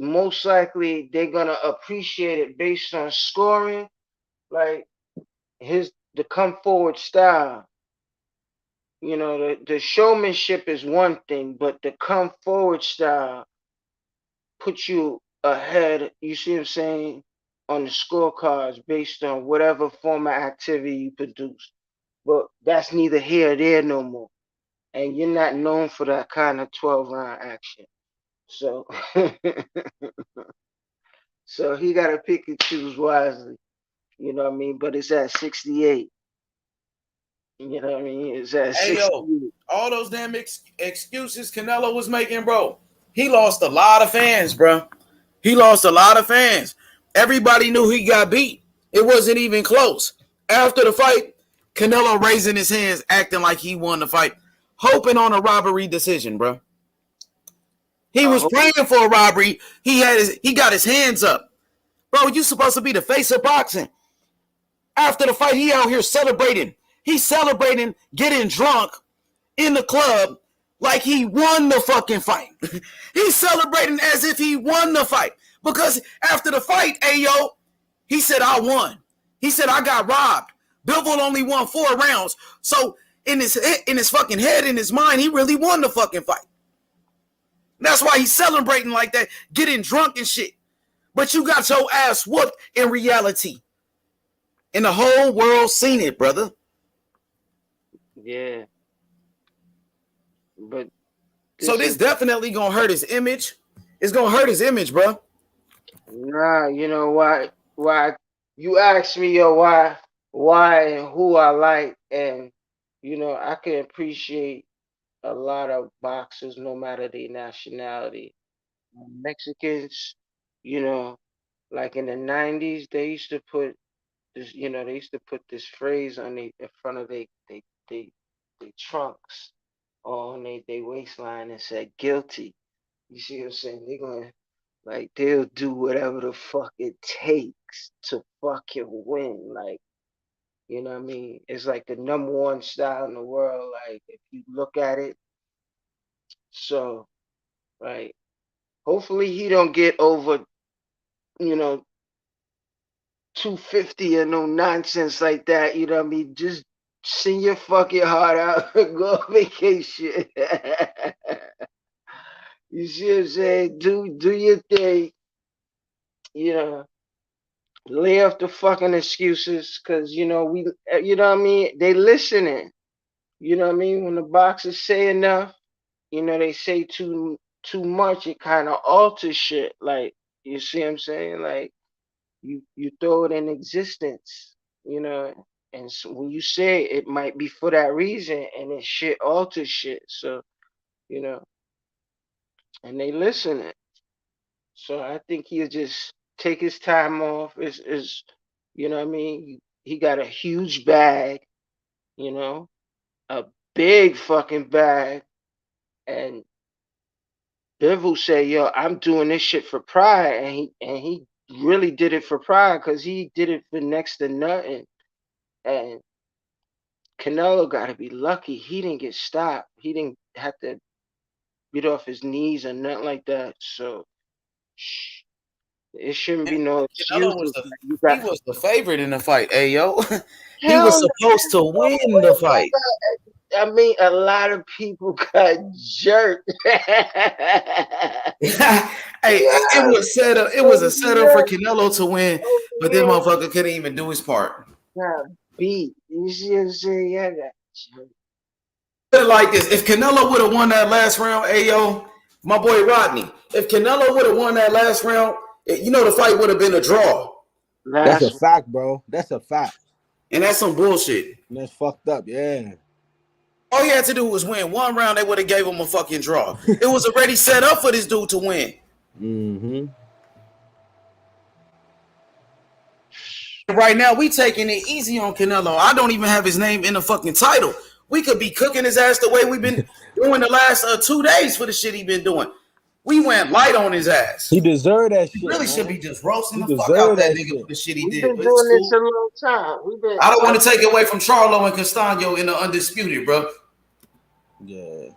likely they're gonna appreciate it based on scoring, like the come forward style. You know, the showmanship is one thing, but the come forward style puts you ahead, you see what I'm saying, on the scorecards based on whatever form of activity you produce. But that's neither here or there no more. And you're not known for that kind of 12-round action. So so he got to pick and choose wisely. You know what I mean? But it's at 68. You know what I mean? It's at 68. Yo, all those damn excuses Canelo was making, bro. He lost a lot of fans, bro. He lost a lot of fans. Everybody knew he got beat. It wasn't even close. After the fight, Canelo raising his hands, acting like he won the fight, hoping on a robbery decision, bro. He was praying for a robbery. He got his hands up. Bro, you supposed to be the face of boxing. After the fight, he out here celebrating. He's celebrating getting drunk in the club like he won the fucking fight. He's celebrating as if he won the fight. Because after the fight, ayo, he said, I won. He said, I got robbed. Bivol only won 4 rounds. So in his fucking head, in his mind, he really won the fucking fight. That's why he's celebrating like that, getting drunk and shit. But you got your ass whooped in reality. And the whole world seen it, brother. Yeah. But this definitely gonna hurt his image. It's gonna hurt his image, bro. Nah, you know why? Why you asked me, yo, why and who I like, and you know, I can appreciate a lot of boxers, no matter their nationality. Mexicans, you know, like in the 90s, they used to put this, you know, they used to put this phrase on in front of they trunks or on they waistline and said guilty. You see what I'm saying? They're gonna like they'll do whatever the fuck it takes to fucking win. Like, you know what I mean? It's like the #1 style in the world, like if you look at it. So, right. Hopefully he don't get over, you know, 250 or no nonsense like that. You know what I mean? Just sing your fucking heart out and go on vacation. You see what I'm saying? Do your thing. You know, lay off the fucking excuses, cause you know you know what I mean. They listening. You know what I mean? When the boxers say enough, you know they say too much. It kind of alters shit. Like, you see what I'm saying? Like you throw it in existence. You know, and so when you say it might be for that reason, and it shit alters shit. So you know, and they listening. So I think he'll just take his time off. Is you know what I mean? He got a huge bag, you know, a big fucking bag. And Bivol say, yo, I'm doing this shit for pride. And he really did it for pride, because he did it for next to nothing. And Canelo got to be lucky he didn't get stopped. He didn't have to get off his knees or nothing like that. So it shouldn't be no excuse. He was the favorite in the fight, ayo. He was supposed to win the fight. I mean, a lot of people got jerked. Hey, it was set up. It was a setup for Canelo to win, but this motherfucker couldn't even do his part. Got beat. You see what I'm saying? Yeah, like this. If Canelo would have won that last round, ayo, my boy Rodney. If Canelo would have won that last round, you know the fight would have been a draw. That's a fact, bro. That's a fact. And that's some bullshit. That's fucked up, yeah. All he had to do was win one round. They would have gave him a fucking draw. It was already set up for this dude to win. Mm-hmm. Right now, we taking it easy on Canelo. I don't even have his name in the fucking title. We could be cooking his ass the way we've been doing the last 2 days for the shit he been doing. We went light on his ass. He deserved that shit. He really should be just roasting the fuck out that nigga for the shit he did. We've been doing this a long time. I don't want to take away from Charlo and Castano in the undisputed, bro. Yeah.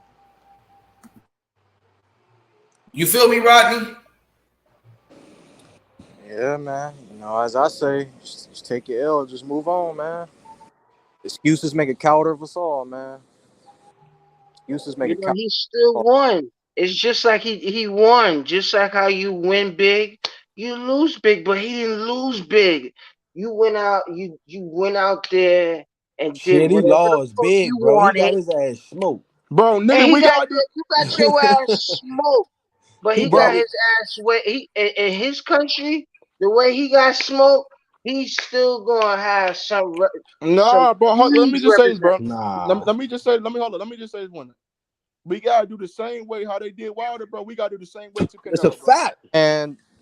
You feel me, Rodney? Yeah, man. You know, as I say, just take your L, just move on, man. Excuses make a coward of us all, man. Excuses make a coward. He still won. It's just like he won. Just like how you win big, you lose big, but he didn't lose big. You went out, you went out there and shit, he lost big, bro. He got his ass smoked. Bro, nigga, you got your ass smoked. But he got his ass wet. In his country, the way he got smoked, he's still gonna have some. Nah, bro. Let me just say this, bro. Nah. Let me just say this one. We gotta do the same way how they did Wilder, bro. We gotta do the same way to Canelo. It's a fact. And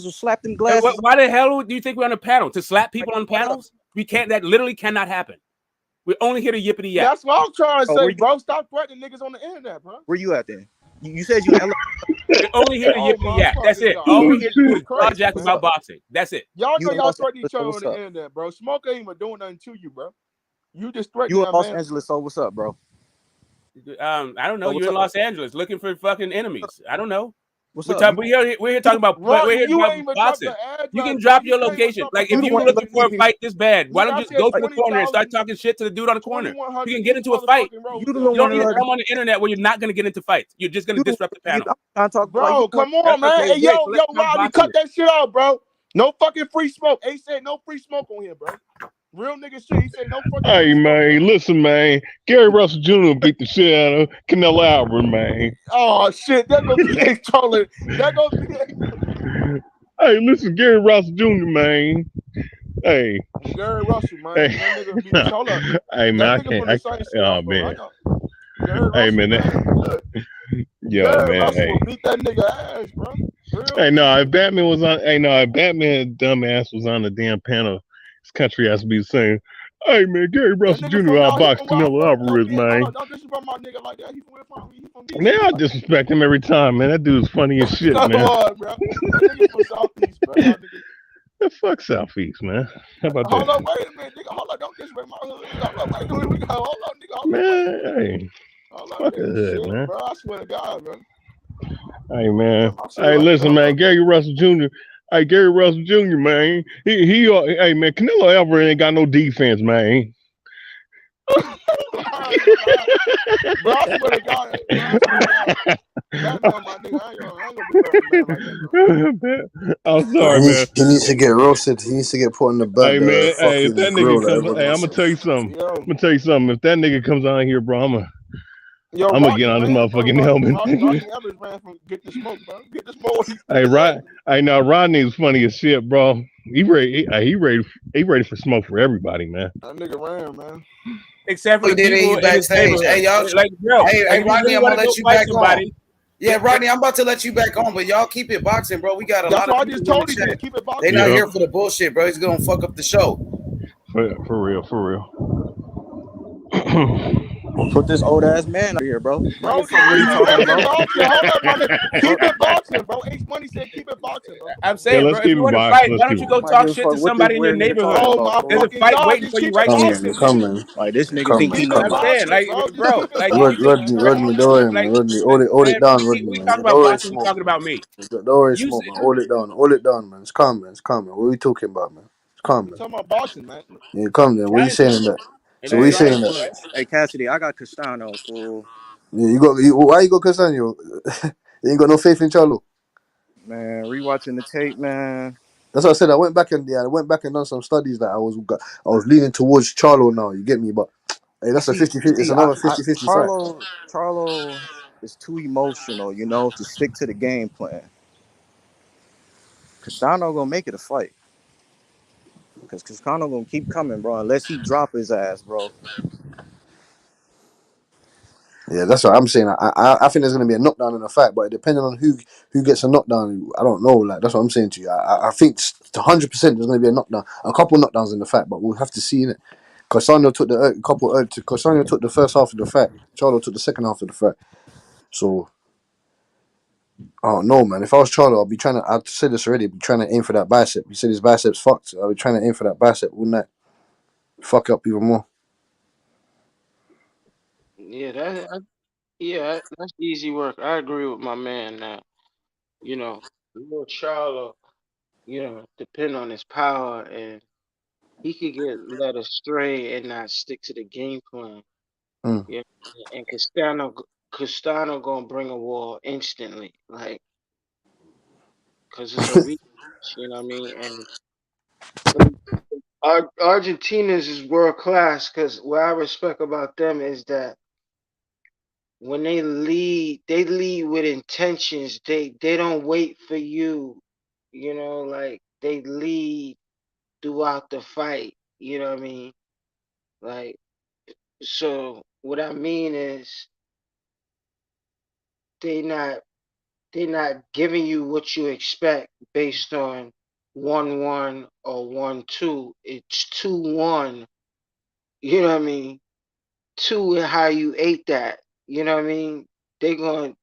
niggas will slap them glasses. Why the hell do you think we're on a panel? To slap people on panels? We can't. That literally cannot happen. We're only here to yippity yap. That's what I'm trying to say, bro. Stop threatening niggas on the internet, bro. Where you at then? You said you in LA. We're only here to yippity yap. That's it. All we here to do is project about boxing. That's it. Y'all know y'all threaten each other on the internet, bro. Smoke ain't even doing nothing to you, bro. You just threatening you in Los man. Angeles, so what's up, bro? I don't know. You're in Los Angeles looking for fucking enemies. I don't know. We're here talking about Rodney, we're here you about ain't even dropped boxing. the address, You can bro. drop You your can't even location. drop the Like You if the you're one fucking that looking for a let me. fight this bad, why We don't you out just there go to the corner and 20,000, start talking shit to the dude on the corner? You 2,100 can get these into a fight. motherfucking You roads the up. You one don't that need to let come on the internet where you're not going to get into fights. You're just going to you the disrupt the nigga. panel. I'm trying to talk about you. Bro, The one come on, man. Okay, Hey, great. So yo, let's talk Rodney, boxing. cut that shit out, bro. No fucking free smoke. Ace said no free smoke on here, bro. Real nigga shit. He said no fucking Hey free smoke, man, bro. listen man. Gary Russell Jr. beat the shit out of Canelo Alvarez, man. Oh shit, that gonna be Ace trolling. That gonna be Hey, listen, Gary Russell Jr. man. Hey, Gary Russell, man. hey, That nigga be hold up. hey man, That I nigga can't. from the same city Oh I'm from. I man, know. Gary hey Russell, man, man. Look, yo Gary man, Russell hey, will beat that nigga ass, bro. Real hey, no, nigga if shit. Batman was on, hey, no, if Batman dumbass was on the damn panel, his country has to be saying, hey man, Gary That Russell nigga Jr. from he outboxed from where I'm Canelo from. Don't Alvarez, be hold man. up, don't disrespect my nigga like that. He from where from? He from Man, DC, I like disrespect him every time, man. That dude's funny as shit, come man. on, bro. That nigga from Southeast, bro. Y'all niggas. The fuck Southeast, man. How about Hold up, that, wait a minute, nigga. Hold up, don't disrespect my hood, nigga. Hold up, wait a minute. Hold up, nigga. Hold up, wait a man? minute. Hey, Hold up, fuck a nigga. hood, Shit, man. bro. I swear to God, bro. Hey man, My shit hey right there. listen Hold man, up. Gary Russell Jr. Hey Gary Russell Jr. man, hey man, Canelo Alvarez ain't got no defense, man. I ain't gonna lie. Bro, I swear to God, bro, I swear to God. Batman, my nigga. I ain't gonna do nothing bad like that, bro. I'm Nah, sorry, man. he needs to get roasted. He needs to get put on Hey the man, hey, if fucking that grill nigga that comes, everyone hey, I'm else gonna tell says. you something. Yo, I'm gonna tell you something. If that nigga comes on here, bro, yo, I'm gonna get Rodney on this ran, bro. motherfucking helmet. Rodney Evans ran from Get the Smoke, bro. Get the Smoke. He Hey, beat his ass. Hey, now Rodney's funny as shit, bro. He ready for smoke for everybody, man. That nigga ran, man. Except for He the did it. He people in his backstage. neighborhood. Hey, y'all. Like, bro, Hey, like if you Rodney, really I'm want gonna to go let you fight back on. somebody, Yeah, Rodney, I'm about to let you back on, but y'all keep it boxing, bro. We got a That's lot of what I people just in the told you to chat. keep it They boxing, not Yeah, bro. here for the bullshit, bro. He's gonna fuck up the show. for real, for real. Put this old ass man out here, bro. Let me Bro, fuck just what he keep it talking fucking about. boxing. Hold up, my nigga. Hold Keep it boxing, bro. H Money said keep it boxing, bro. Come I'm on, bro. Yeah, saying, bro, let's if keep you it want to boxing. fight, Let's why don't keep you it go boxing. Nobody talk give a shit to fuck what this somebody in your weird nigga talking neighborhood? Oh about, my There's fool. a fucking fight God, waiting just for you keep it right Come next man, to boxing, you. come bro. man, Like this nigga come think man, he Keep know it come I'm man. saying, boxing, like, bro. Just bro, keep it like you boxing, just man. like Rodney, don't worry, man. like Rodney, hold man, it down, we, Rodney, we man. talking Don't about worry, boxing, you smoke, talking man. about me. Don't worry, You smoke, man. Hold it down, man. It's calm, man. It's calm, man. What are we talking about, man? It's calm, We man. talking about boxing, man. Yeah, calm then. What are you trying to, saying that? and So what are you you Hey, trying saying to, that? right? hey Cassidy, I got Castano, fool. Yeah, why you got Castano? You ain't got no faith in Charlo. Man, rewatching the tape, man. That's what I said. I went back and done some studies that I was leaning towards Charlo now. You get me? But hey, You that's a see, 50-50. It's another 50-50 fight. Charlo is too emotional, to stick to the game plan. Castano gonna make it a fight. Because Castano gonna keep coming, bro, unless he drop his ass, bro. Yeah, that's what I'm saying. I think there's gonna be a knockdown in the fight, but depending on who gets a knockdown, I don't know. Like that's what I'm saying to you. I think 100% there's gonna be a knockdown, a couple knockdowns in the fight, but we'll have to see in it. Castano took Castano took the first half of the fight. Charlo took the second half of the fight. So I don't know, man. If I was Charlo, I'd be trying to. I'd said this already. I'd be trying to aim for that bicep. He said his biceps fucked. I'd be trying to aim for that bicep. Wouldn't that fuck up even more? Yeah, that's easy work. I agree with my man now. You know, Lil Charlo, depend on his power and he could get led astray and not stick to the game plan. Mm. Yeah, and Castano gonna bring a wall instantly, like, cause it's a rematch. You know what I mean? And Argentina's is world class. Cause what I respect about them is that when they lead with intentions. They don't wait for you. Like they lead throughout the fight. You know what I mean? Like, so what I mean is they not they not giving you what you expect based on 1-1 or 1-2. It's 2-1. You know what I mean? Two is how you ate that. You know what I mean? They gonna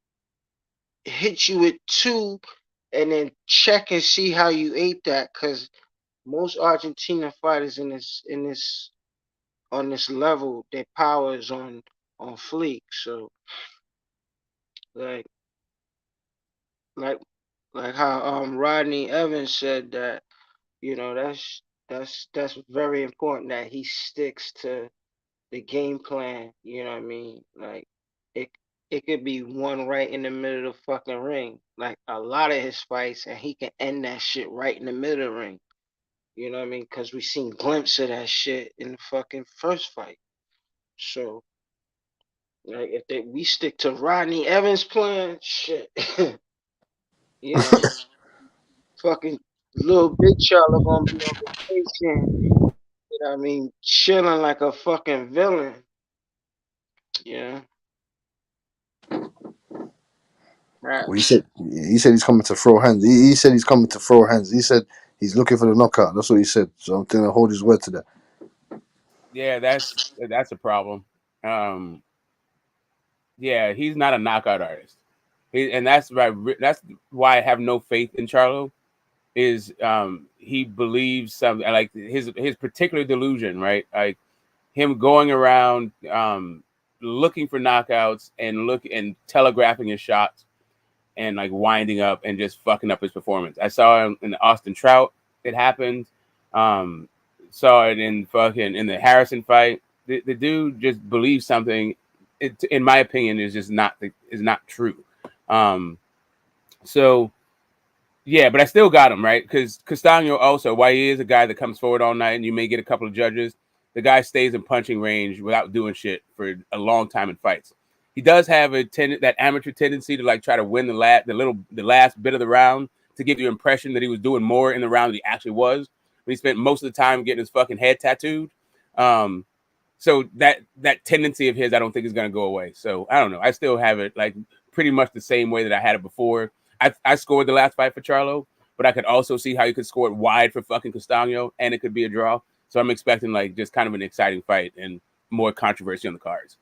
hit you with two and then check and see how you ate that. Cause most Argentina fighters in this on this level, their power is on fleek. So like like how Rodney Evans said that, that's very important that he sticks to the game plan. You know what I mean? Like it it could be one right in the middle of the fucking ring, like a lot of his fights, and he can end that shit right in the middle of the ring. You know what I mean? Because we seen glimpses of that shit in the fucking first fight. So, like, if we stick to Rodney Evans' plan, shit, you know, fucking little Big Charlo gonna be on vacation. You know what I mean? Chilling like a fucking villain. Yeah. Right. Well, he said he's coming to throw hands. He said he's coming to throw hands. He said he's looking for the knockout. That's what he said. So I'm gonna hold his word to that. Yeah, that's a problem. Yeah, he's not a knockout artist. And that's why I have no faith in Charlo. Is he believes something like his particular delusion, right? Like him going around looking for knockouts and telegraphing his shots and like winding up and just fucking up his performance. I saw him in the Austin Trout. It happened. Saw it in the Harrison fight. The dude just believes something. It, in my opinion, is just not true. So yeah, but I still got him right because Castano also, while he is a guy that comes forward all night and you may get a couple of judges, the guy stays in punching range without doing shit for a long time in fights. He does have that amateur tendency to like try to win the last bit of the round to give you an impression that he was doing more in the round than he actually was. But he spent most of the time getting his fucking head tattooed. So that tendency of his, I don't think is going to go away. So I don't know. I still have it like pretty much the same way that I had it before. I scored the last fight for Charlo, but I could also see how you could score it wide for fucking Castano, and it could be a draw. So I'm expecting like just kind of an exciting fight and more controversy on the cards.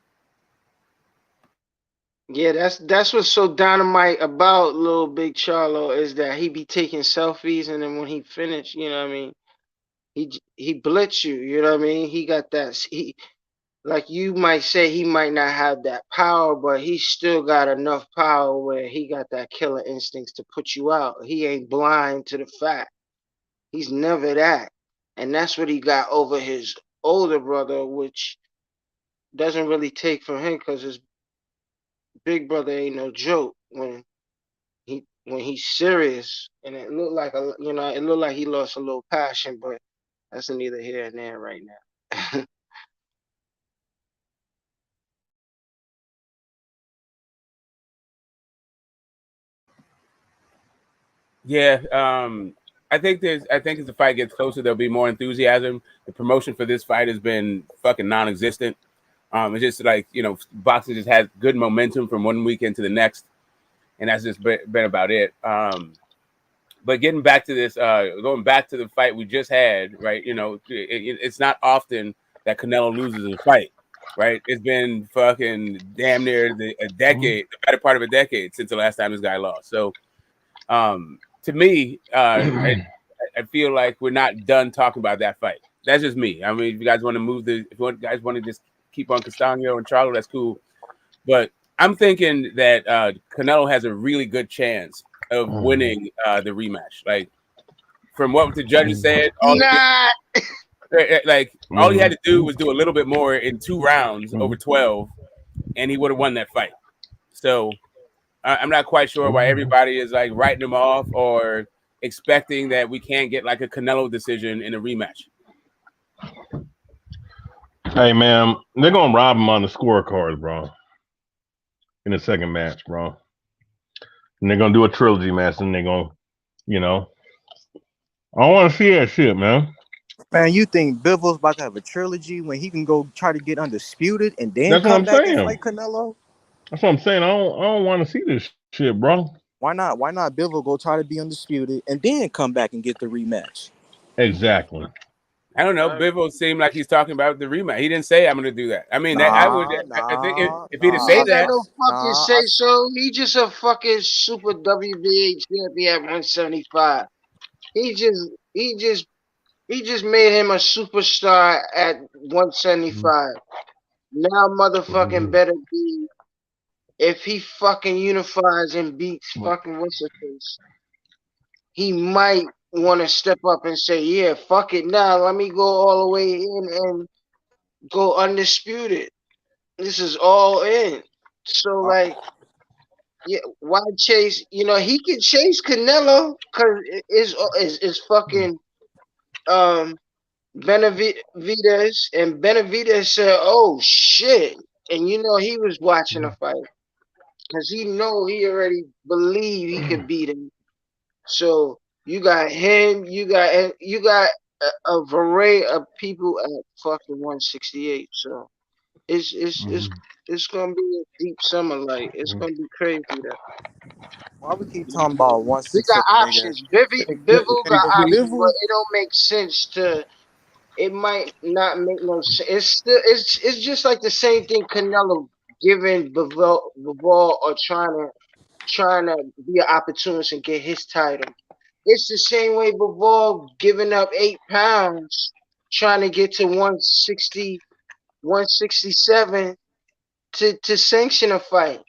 Yeah, that's what's so dynamite about little Big Charlo is that he be taking selfies, and then when he finished, you know what I mean, he blitz you. You know what I mean? He got that. Like you might say, he might not have that power, but he still got enough power where he got that killer instincts to put you out. He ain't blind to the fact. He's never that. And that's what he got over his older brother, which doesn't really take from him because his big brother ain't no joke when he's serious. And it looked like it looked like he lost a little passion, but that's neither here and there right now. Yeah, I think as the fight gets closer, there'll be more enthusiasm. The promotion for this fight has been fucking non-existent. It's just like boxing just has good momentum from one weekend to the next, and that's just been about it. But getting back to this, going back to the fight we just had, right? It's not often that Canelo loses a fight, right? It's been fucking damn near a decade, the better part of a decade since the last time this guy lost. So, to me, I feel like we're not done talking about that fight. That's just me. I mean, if you guys want to guys want to just keep on Castano and Charlo, that's cool. But I'm thinking that Canelo has a really good chance of winning the rematch. Like from what the judges said, all he had to do was do a little bit more in 2 rounds over 12, and he would have won that fight. So I'm not quite sure why everybody is like writing him off or expecting that we can't get like a Canelo decision in a rematch. Hey man, they're gonna rob him on the scorecards, bro. In the second match, bro. And they're gonna do a trilogy match, and they're gonna, I don't want to see that shit, man. Man, you think Bivens about to have a trilogy when he can go try to get undisputed and then That's come what I'm back saying. and fight Canelo? That's what I'm saying. I don't want to see this shit, bro. Why not? Why not Bivens go try to be undisputed and then come back and get the rematch? Exactly. I don't know. Bivens seemed like he's talking about the rematch. He didn't say I'm going to do that. I mean, I think if he'd say that, no fucking say so. He just a fucking super WBA champion at 175. He just made him a superstar at 175. Now motherfucking better be if he fucking unifies and beats fucking what's his face, he might want to step up and say, yeah, fuck it now. Let me go all the way in and go undisputed. This is all in. So like, yeah, why chase? You know, he can chase Canelo because it's fucking Benavidez, and Benavidez said, "Oh shit," and you know he was watching the fight because he already believed he could beat him. So you got him, you got a variety of people at fucking 168. So it's gonna be a deep summer. Like it's gonna be crazy. That Why we keep talking about we got 168, nigga? options. Bivol got options, but Bivol, it don't make sense to. It might not make no sense. It's still it's just like the same thing Canelo giving Bivol or trying to be an opportunist and get his title. It's the same way Bivol giving up 8 pounds, trying to get to 160, 167 to sanction a fight.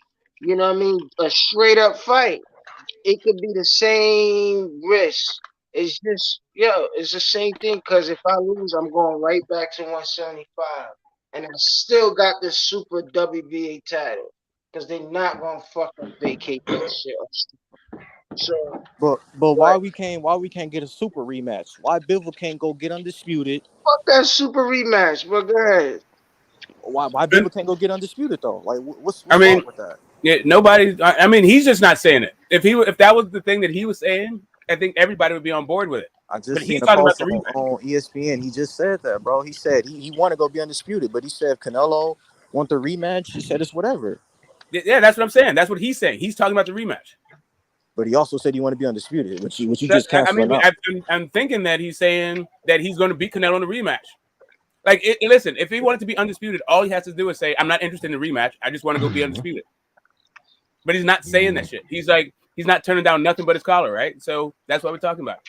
You know what I mean? A straight up fight. It could be the same risk. It's just, it's the same thing. Because if I lose, I'm going right back to 175. And I still got the super WBA title. Because they're not going to fucking vacate that shit. So, but why we can't get a super rematch? Why Bivol can't go get undisputed? Fuck that super rematch, but go ahead. Why Bivol can't go get undisputed though? Like what's I mean, wrong with that? Yeah, nobody. I mean, he's just not saying it. If that was the thing that he was saying, I think everybody would be on board with it. I just but seen he's a talking about post the rematch on ESPN. He just said that, bro. He said he want to go be undisputed, but he said if Canelo want the rematch, he said it's whatever. Yeah, that's what I'm saying. That's what he's saying. He's talking about the rematch. But he also said he want to be undisputed, which you just canceling out. I'm thinking that he's saying that he's going to beat Canelo in the rematch. Like, listen, if he wanted to be undisputed, all he has to do is say, "I'm not interested in the rematch. I just want to go be undisputed." But he's not saying that shit. He's like, he's not turning down nothing but his collar, right? So that's what we're talking about.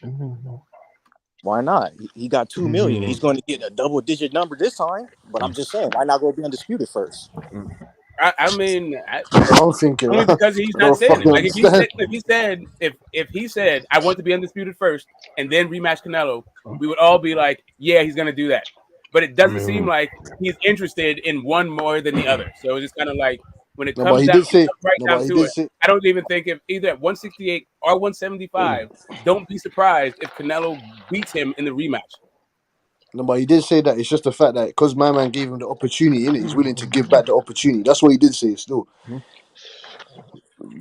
Why not? He got 2 million. He's going to get a double-digit number this time. But I'm just saying, why not go be undisputed first? I mean, I'm thinking only because he's I not don't saying it. fucking Like understand. if he said I want to be undisputed first and then rematch Canelo, we would all be like, yeah, he's gonna do that. But it doesn't seem like he's interested in one more than the other. So it's just kind of like when it No, but comes he down did say. right No, down but he to did it, say. I don't even think if either at 168 or 175, don't be surprised if Canelo beats him in the rematch. No, but he did say that it's just the fact that because my man gave him the opportunity, innit? He's willing to give back the opportunity. That's what he did say. Still,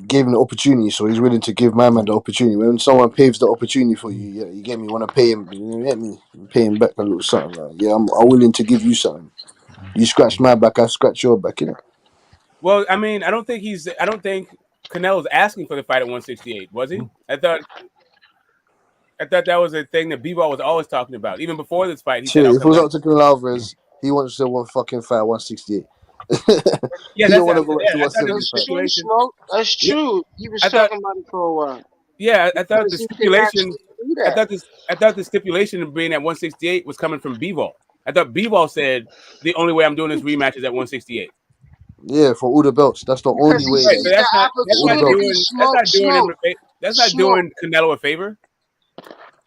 gave him the opportunity, so he's willing to give my man the opportunity. When someone paves the opportunity for you, yeah, you get me. Want to pay him? You get me? Pay him back a little something. Like, yeah, I'm willing to give you something. You scratch my back, I scratch your back, innit? Well, I mean, I don't think Canelo's asking for the fight at 168, was he? I thought that was a thing that B-Ball was always talking about. Even before this fight, he said, Chill. "I'll If it come was down." up to Canelo Alvarez, he wants to one fucking fight 168. Yeah, He don't that's want to go back to I thought there's a That's 175. true, stipulation. Smoke. That's Yeah, true. He was I thought. talking about it for a while. Yeah, I thought the Because he can stipulation. actually do that. I thought the stipulation of being at 168 was coming from B-Ball. I thought B-Ball said the only way I'm doing this rematch is at 168. Yeah, for all the belts. That's the Because only he way Right, that but sees the for all the opportunity, belts. that's not doing Canelo a favor.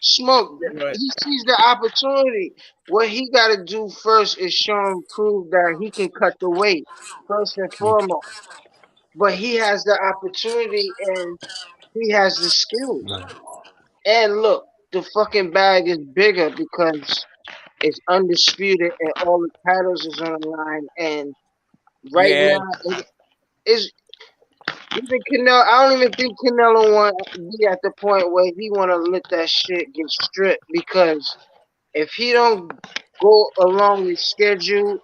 Smoke. Yeah, right. He sees the opportunity. What he got to do first is show him, prove that he can cut the weight, first and foremost. But he has the opportunity and he has the skills. And look, the fucking bag is bigger because it's undisputed and all the titles is on the line. And right Yeah, now, it's even Canelo. I don't even think Canelo want to be at the point where he want to let that shit get stripped because if he don't go along with schedule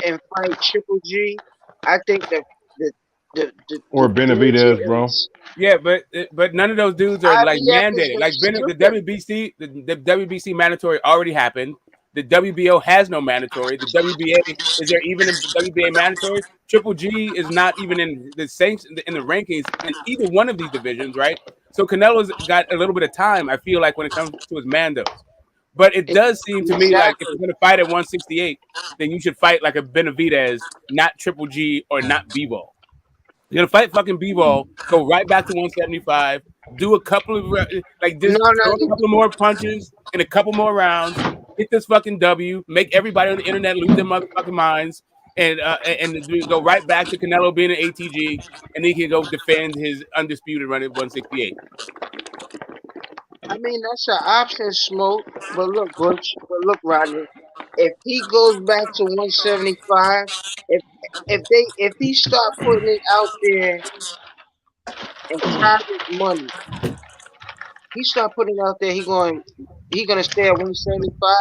and fight Triple G, I think the Or the division Benavidez, bro. is. yeah, but none of those dudes are like IBF is mandated. gonna Like the strip him. WBC, the WBC mandatory already happened. The WBO has no mandatory. The WBA is there even a WBA mandatory? Triple G is not even in the sanctions in the rankings in either one of these divisions, right? So Canelo's got a little bit of time. I feel like when it comes to his mandos, but it does seem to me like if Exactly. you're going to fight at 168, then you should fight like a Benavidez, not Triple G or not B-Ball. You're gonna fight fucking B-Ball, go right back to 175, do a couple of just throw a couple more punches in a couple more rounds, hit this fucking W, make everybody on the internet lose their motherfucking minds, and go right back to Canelo being an ATG, and he can go defend his undisputed run at 168. I mean, that's an option, Smoke. But look, Butch. But look, Rodney. If he goes back to 175, if he start putting it out there and private money, he start putting it out there, he gonna stay at 175.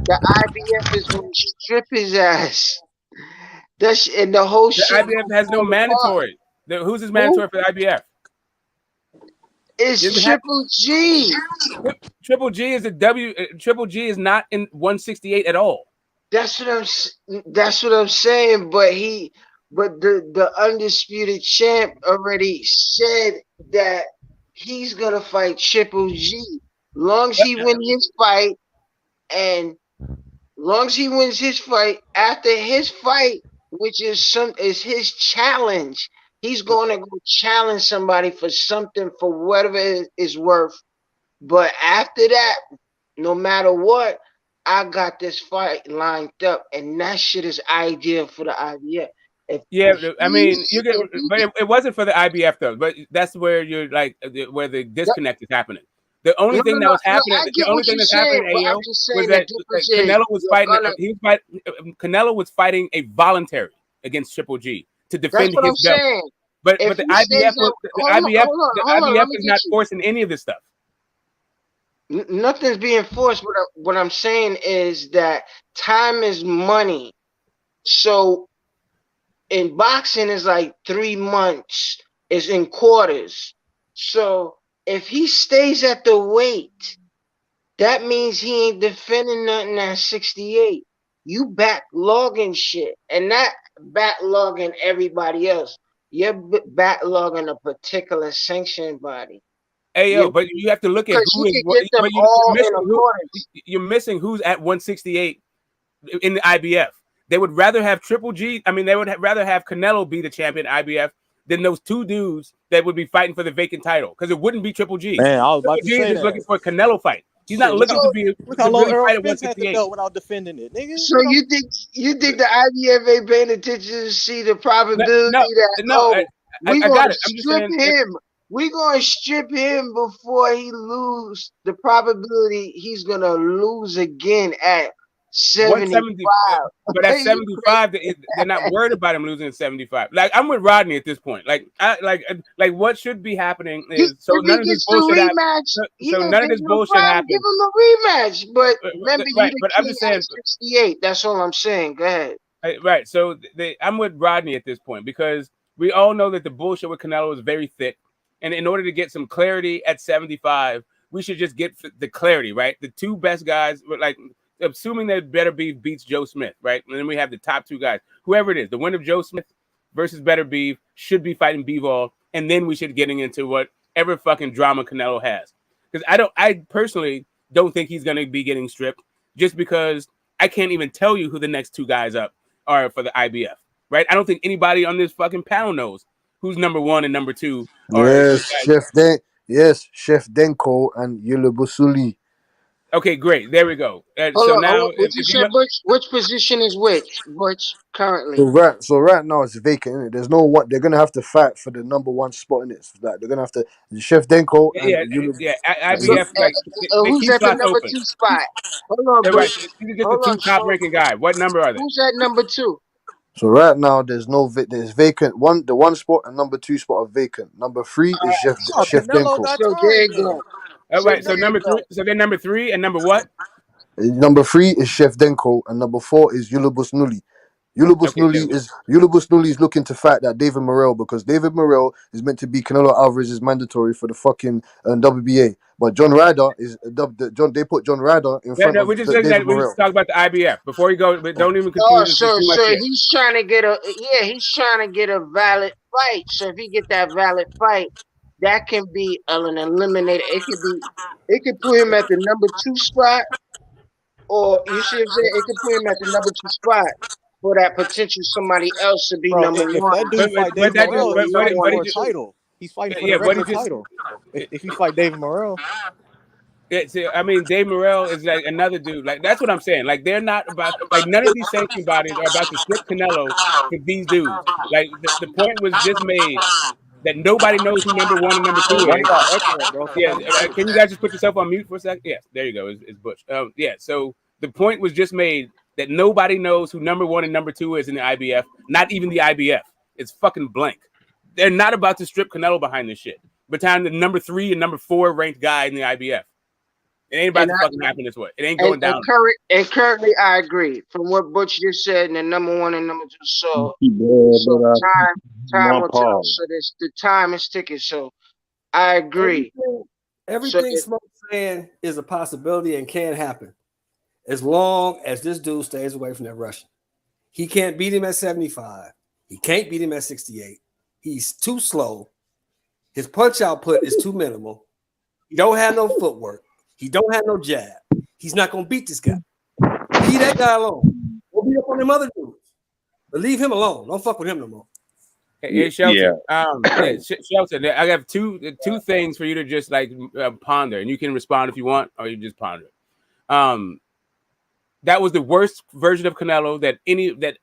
The IBF is gonna strip his ass. And the whole shit. The IBF has no mandatory. Who's his mandatory for the IBF? It's Triple G. Triple G is a W. Triple G is not in 168 at all. That's what I'm saying. But the undisputed champ already said that he's gonna fight Triple G. Long as he wins his fight, and long as he wins his fight, after his fight, which is his challenge, he's going to go challenge somebody for something, for whatever it is worth. But after that, no matter what, I got this fight lined up, and that shit is ideal for the IBF. I mean, but it wasn't for the IBF though. But that's where you're where the disconnect is happening. The only thing that was happening, the only thing that's happening, Ayo, was that Canelo was fighting. Canelo was fighting a voluntary against Triple G to defend his belt. But the IBF is not forcing any of this stuff. Nothing's being forced. What I'm saying is that time is money. So in boxing, is like 3 months. It's in quarters. So if he stays at the weight, that means he ain't defending nothing at 68. You backlogging shit, and not backlogging everybody else. You're backlogging a particular sanctioned body. Hey, but you have to look at who is. You're missing who's at 168 in the IBF. They would rather have Triple G. I mean, they would rather have Canelo be the champion IBF than those two dudes that would be fighting for the vacant title, because it wouldn't be Triple G. Man, I was about to say Triple G is looking for a Canelo fight. He's not looking to be. Look how long Earl Spence had the belt without defending it, nigga. So you think the IBF ain't paying attention to see the probability we're gonna strip him? We're gonna strip him before he lose. The probability he's gonna lose again at 75. But at 75, they're not worried about him losing at 75. Like, I'm with Rodney at this point. Like what should be happening is none of this bullshit happens. So none of this bullshit happens. Give him a rematch. But remember, I'm just saying 68. That's all I'm saying. Go ahead. Right. So I'm with Rodney at this point, because we all know that the bullshit with Canelo is very thick. And in order to get some clarity at 75, we should just get the clarity, right? The two best guys, assuming that Better Beef beats Joe Smith, right? And then we have the top two guys. Whoever it is, the winner of Joe Smith versus Better Beef should be fighting Bivol, and then we should getting into whatever fucking drama Canelo has. Because I personally don't think he's going to be getting stripped, just because I can't even tell you who the next two guys up are for the IBF, right? I don't think anybody on this fucking panel knows who's number one and number two. Chef Denko and Yulubusuli. Okay, great. There we go. Which position is which currently? So right now it's vacant, isn't it? There's no one. They're gonna have to fight for the number one spot in it. Like, they're gonna have to Chef Denko. IBF. Who's at the number 2 spot? Hold on, right. You get the two top ranking guy. What number are they? Who's at number 2? So right now there's vacant. The one spot and number 2 spot are vacant. Number 3 is Chef Denko. So there you go. All right, so number 3. So then number 3 and number what? Number 3 is Chef Denko, and number 4 is Yulubus Nuli. Yulubus Nuli is looking to fight that David Morrell, because David Morrell is meant to be Canelo Alvarez's mandatory for the fucking WBA. But John Ryder is they put John Ryder in front of David Morrell. We just talk about the IBF before you go. But don't even confuse so he's trying to get a valid fight. So if he get that valid fight, that can be an eliminator. It could put him at the number 2 spot, or you see what I'm saying? It could put him at the number 2 spot. for that potential somebody else to be Bro, number if one. that dude fight David Morrell, he's fighting for a title. He's fighting for the regular title. If he fight David Morrell. I mean, Dave Morrell is like another dude. Like that's what I'm saying. Like they're not about like none of these sanctioning bodies are about to strip Canelo for these dudes. Like the point was just made that nobody knows who number 1 and number 2 One is. got echoing, bro. Yeah, can you guys just put yourself on mute for a second? Yes, there you go. It's Butch. Yeah. So the point was just made that nobody knows who number 1 and number 2 is in the IBF. Not even the IBF. It's fucking blank. They're not about to strip Canelo behind this shit. Behind the number 3 and number 4 ranked guy in the IBF. It ain't about to fucking happen this way. It ain't going down. And currently, I agree. From what Butch just said, and the number 1 and number 2. So time will tell. So the time is ticking. So I agree. Everything Smoke's saying is a possibility and can happen, as long as this dude stays away from that Russian. He can't beat him at 75. He can't beat him at 68. He's too slow. His punch output is too minimal. He don't have no footwork. He don't have no jab. He's not going to beat this guy. Leave that guy alone. Go beat up on them other dudes. But leave him alone. Don't fuck with him no more. Hey, Shelton. Shelton, I have two things for you to just like ponder, and you can respond if you want, or you just ponder. That was the worst version of Canelo that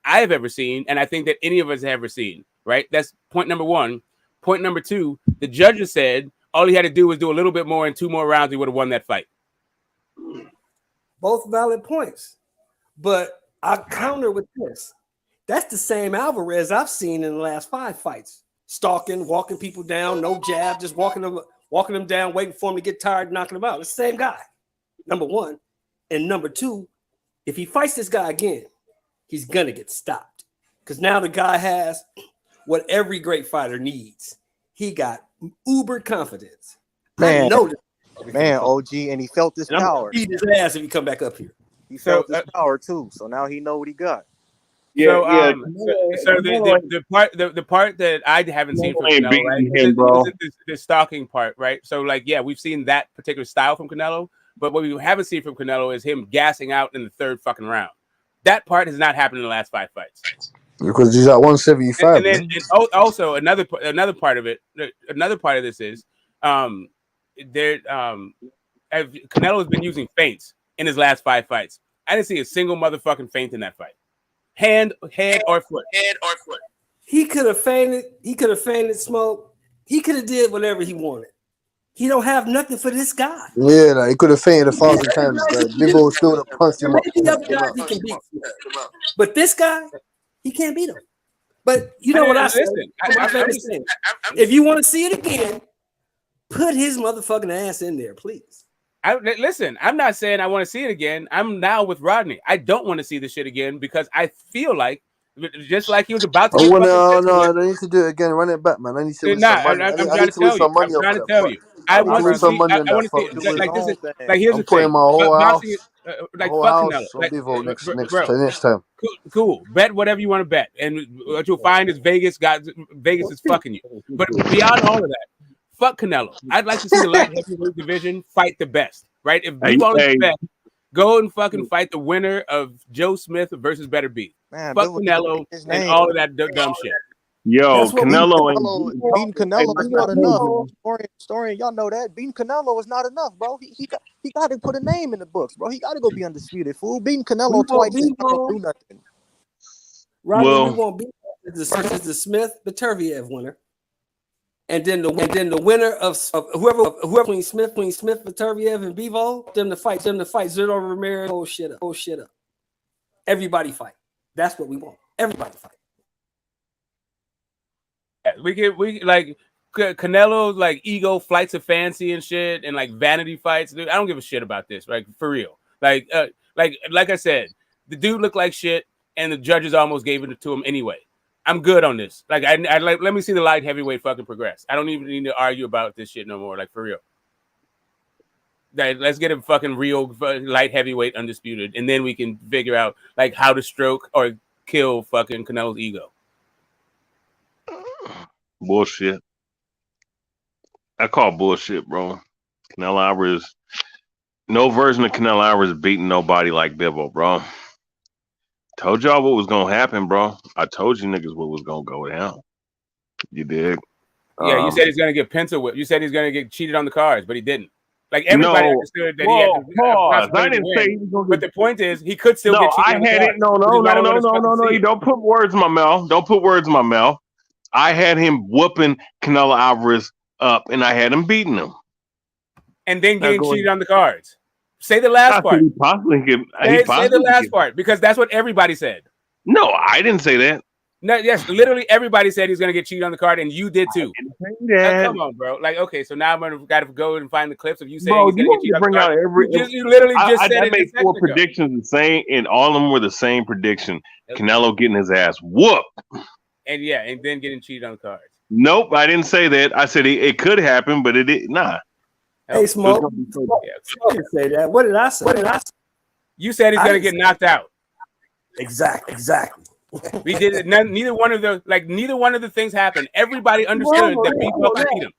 I have ever seen, and I think that any of us have ever seen. Right? That's point number 1. Point number 2, the judges said all he had to do was do a little bit more in 2 more rounds, he would have won that fight. Both valid points. But I counter with this. That's the same Alvarez I've seen in the last 5 fights. Stalking, walking people down, no jab, just walking them down, waiting for him to get tired, knocking them out. It's the same guy, number 1. And number 2, if he fights this guy again, he's going to get stopped. Because now the guy has what every great fighter needs. He got uber confidence. Man, I know this. Man, OG, and he felt this power. Beat his ass if he come back up here. He felt this power too. So now he know what he got. So the part that I haven't seen from Canelo, right? The stalking part, right? So like, yeah, we've seen that particular style from Canelo, but what we haven't seen from Canelo is him gassing out in the 3rd fucking round. That part has not happened in the last 5 fights. Because he's at 175. And then also another part of it, another part of this is Canelo has been using feints in his last 5 fights. I didn't see a single motherfucking feint in that fight. Head or foot. He could have feinted. He could have feinted Smoke. He could have did whatever he wanted. He don't have nothing for this guy. Yeah, like, he could have fainted 1,000 times. Big old still would have punched him up. Maybe the other guys he can beat. But this guy, he can't beat him. But you know what I said? If you want to see it again, put his motherfucking ass in there, please. Listen, I'm not saying I want to see it again. I'm now with Rodney. I don't want to see this shit again because I feel like, just like he was about to. No, I need to do it again. Run it back, man. I need to win some money. I'm trying to tell you. I want to see. I want to see. Like this is like here's the thing. My whole house, like fuck Canelo. Like, next time. Cool. Bet whatever you want to bet, and what you'll find is Vegas is fucking you. But beyond all of that, fuck Canelo. I'd like to see the light heavyweight division fight the best. Right? If you want to bet, go and fucking fight the winner of Joe Smith versus Better Beat. Fuck Canelo and all of that dumb shit. Yo, Canelo beating Canelo is not enough. Story, y'all know that beating Canelo is not enough, bro. He got to put a name in the books, bro. He got to go be undisputed. Fool, beating Canelo twice is not gonna do nothing. Right, we won't beat the Smith Beterbiev winner, and then the winner of whoever between Smith Beterbiev and Bivol, them to fight Rolando Romero. Oh shit up. Everybody fight. That's what we want. Everybody fight. We like Canelo's like ego flights of fancy and shit and like vanity fights. Dude, I don't give a shit about this, right? For real. Like I said, the dude looked like shit and the judges almost gave it to him anyway. I'm good on this. Like I like let me see the light heavyweight fucking progress. I don't even need to argue about this shit no more. Like for real. Like, let's get a fucking real light heavyweight undisputed, and then we can figure out like how to stroke or kill fucking Canelo's ego. Bullshit. I call bullshit, bro. Canelo Alvarez, no version of Canelo Alvarez beating nobody like Bivol, bro. Told y'all what was gonna happen, bro. I told you niggas what was gonna go down. You dig? Yeah, you said he's gonna get pencil whipped. You said he's gonna get cheated on the cards, but he didn't. Like everybody understood that he had to pause. I didn't say he was gonna but the point is he could still get cheated on the cards. No. You don't put words in my mouth. Don't put words in my mouth. I had him whooping Canelo Alvarez up, and I had him beating him. And then getting cheated on the cards. Say the last part. Say the last part, because that's what everybody said. No, I didn't say that. No, yes, literally everybody said he's gonna get cheated on the card, and you did too. Come on, bro. Like, okay, so now I'm gonna gotta go and find the clips of you saying he's gonna get cheated on the card. You literally just said I it. made 4 predictions the same, and all of them were the same prediction. Canelo getting his ass whooped. And yeah, and then getting cheated on the cards. Nope, I didn't say that. I said it could happen, but it didn't. Nah. Hey, Smoke. I didn't say that. What did I say? You said he's gonna get knocked out. Exactly. We did it. Neither one of the things happened. Everybody understood that B-Ball could beat him.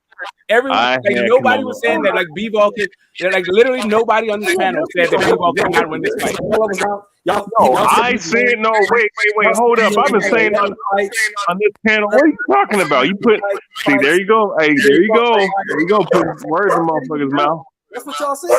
Nobody was saying that B-Ball could. Like literally nobody on this panel said that B-Ball could not win this fight. I said no. Wait. Hold up. I've been saying on this panel. What are you talking about? You put. See, there you go. Hey, there you go. There you go. Put words in motherfuckers' mouth. That's what y'all said.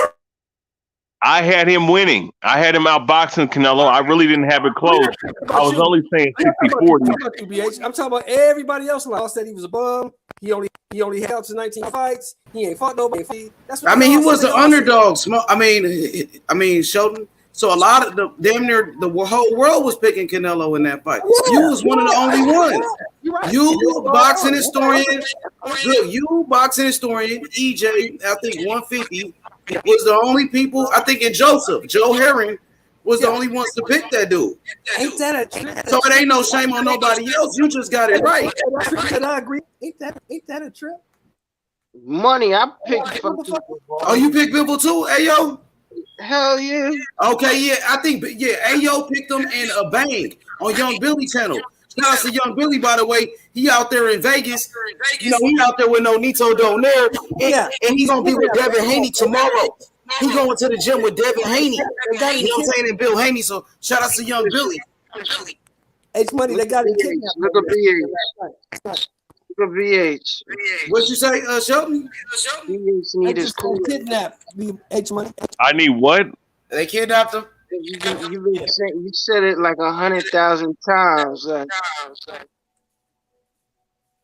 I had him winning. I had him outboxing Canelo. I really didn't have it close. I was only saying 60-40. I'm talking about everybody else. I said he was a bum. He only held to 19 fights. He ain't fought nobody. That's what he was an underdog. I mean, Sheldon. So a lot of the whole world was picking Canelo in that fight. You was one of the only ones. You boxing historian. Look, you boxing historian. EJ, I think 150 was the only people. I think in Joe Herring was the only ones to pick that dude. Ain't that a trip? So it ain't no shame on nobody else. You just got it right. I agree. Ain't that a trip? Money, I picked. Oh, you picked Bivol too, Ayo? Hell yeah. Okay, yeah, I think Ayo picked him in a bang on Young Billy channel. Shout out to Young Billy, by the way. He out there in Vegas. You know, he out there with no Nito Donaire. And he's gonna be with Devin Haney tomorrow. He's going to the gym with Devin Haney. You know what I'm saying? And Bill Haney. So shout out to Young Billy. H Money, they got it kidnapped. Look at BH. Look at VH. What'd you say, Shelton? VH need his kidnapped. H Money. I need what? They kidnapped him. You said it like 100,000 times.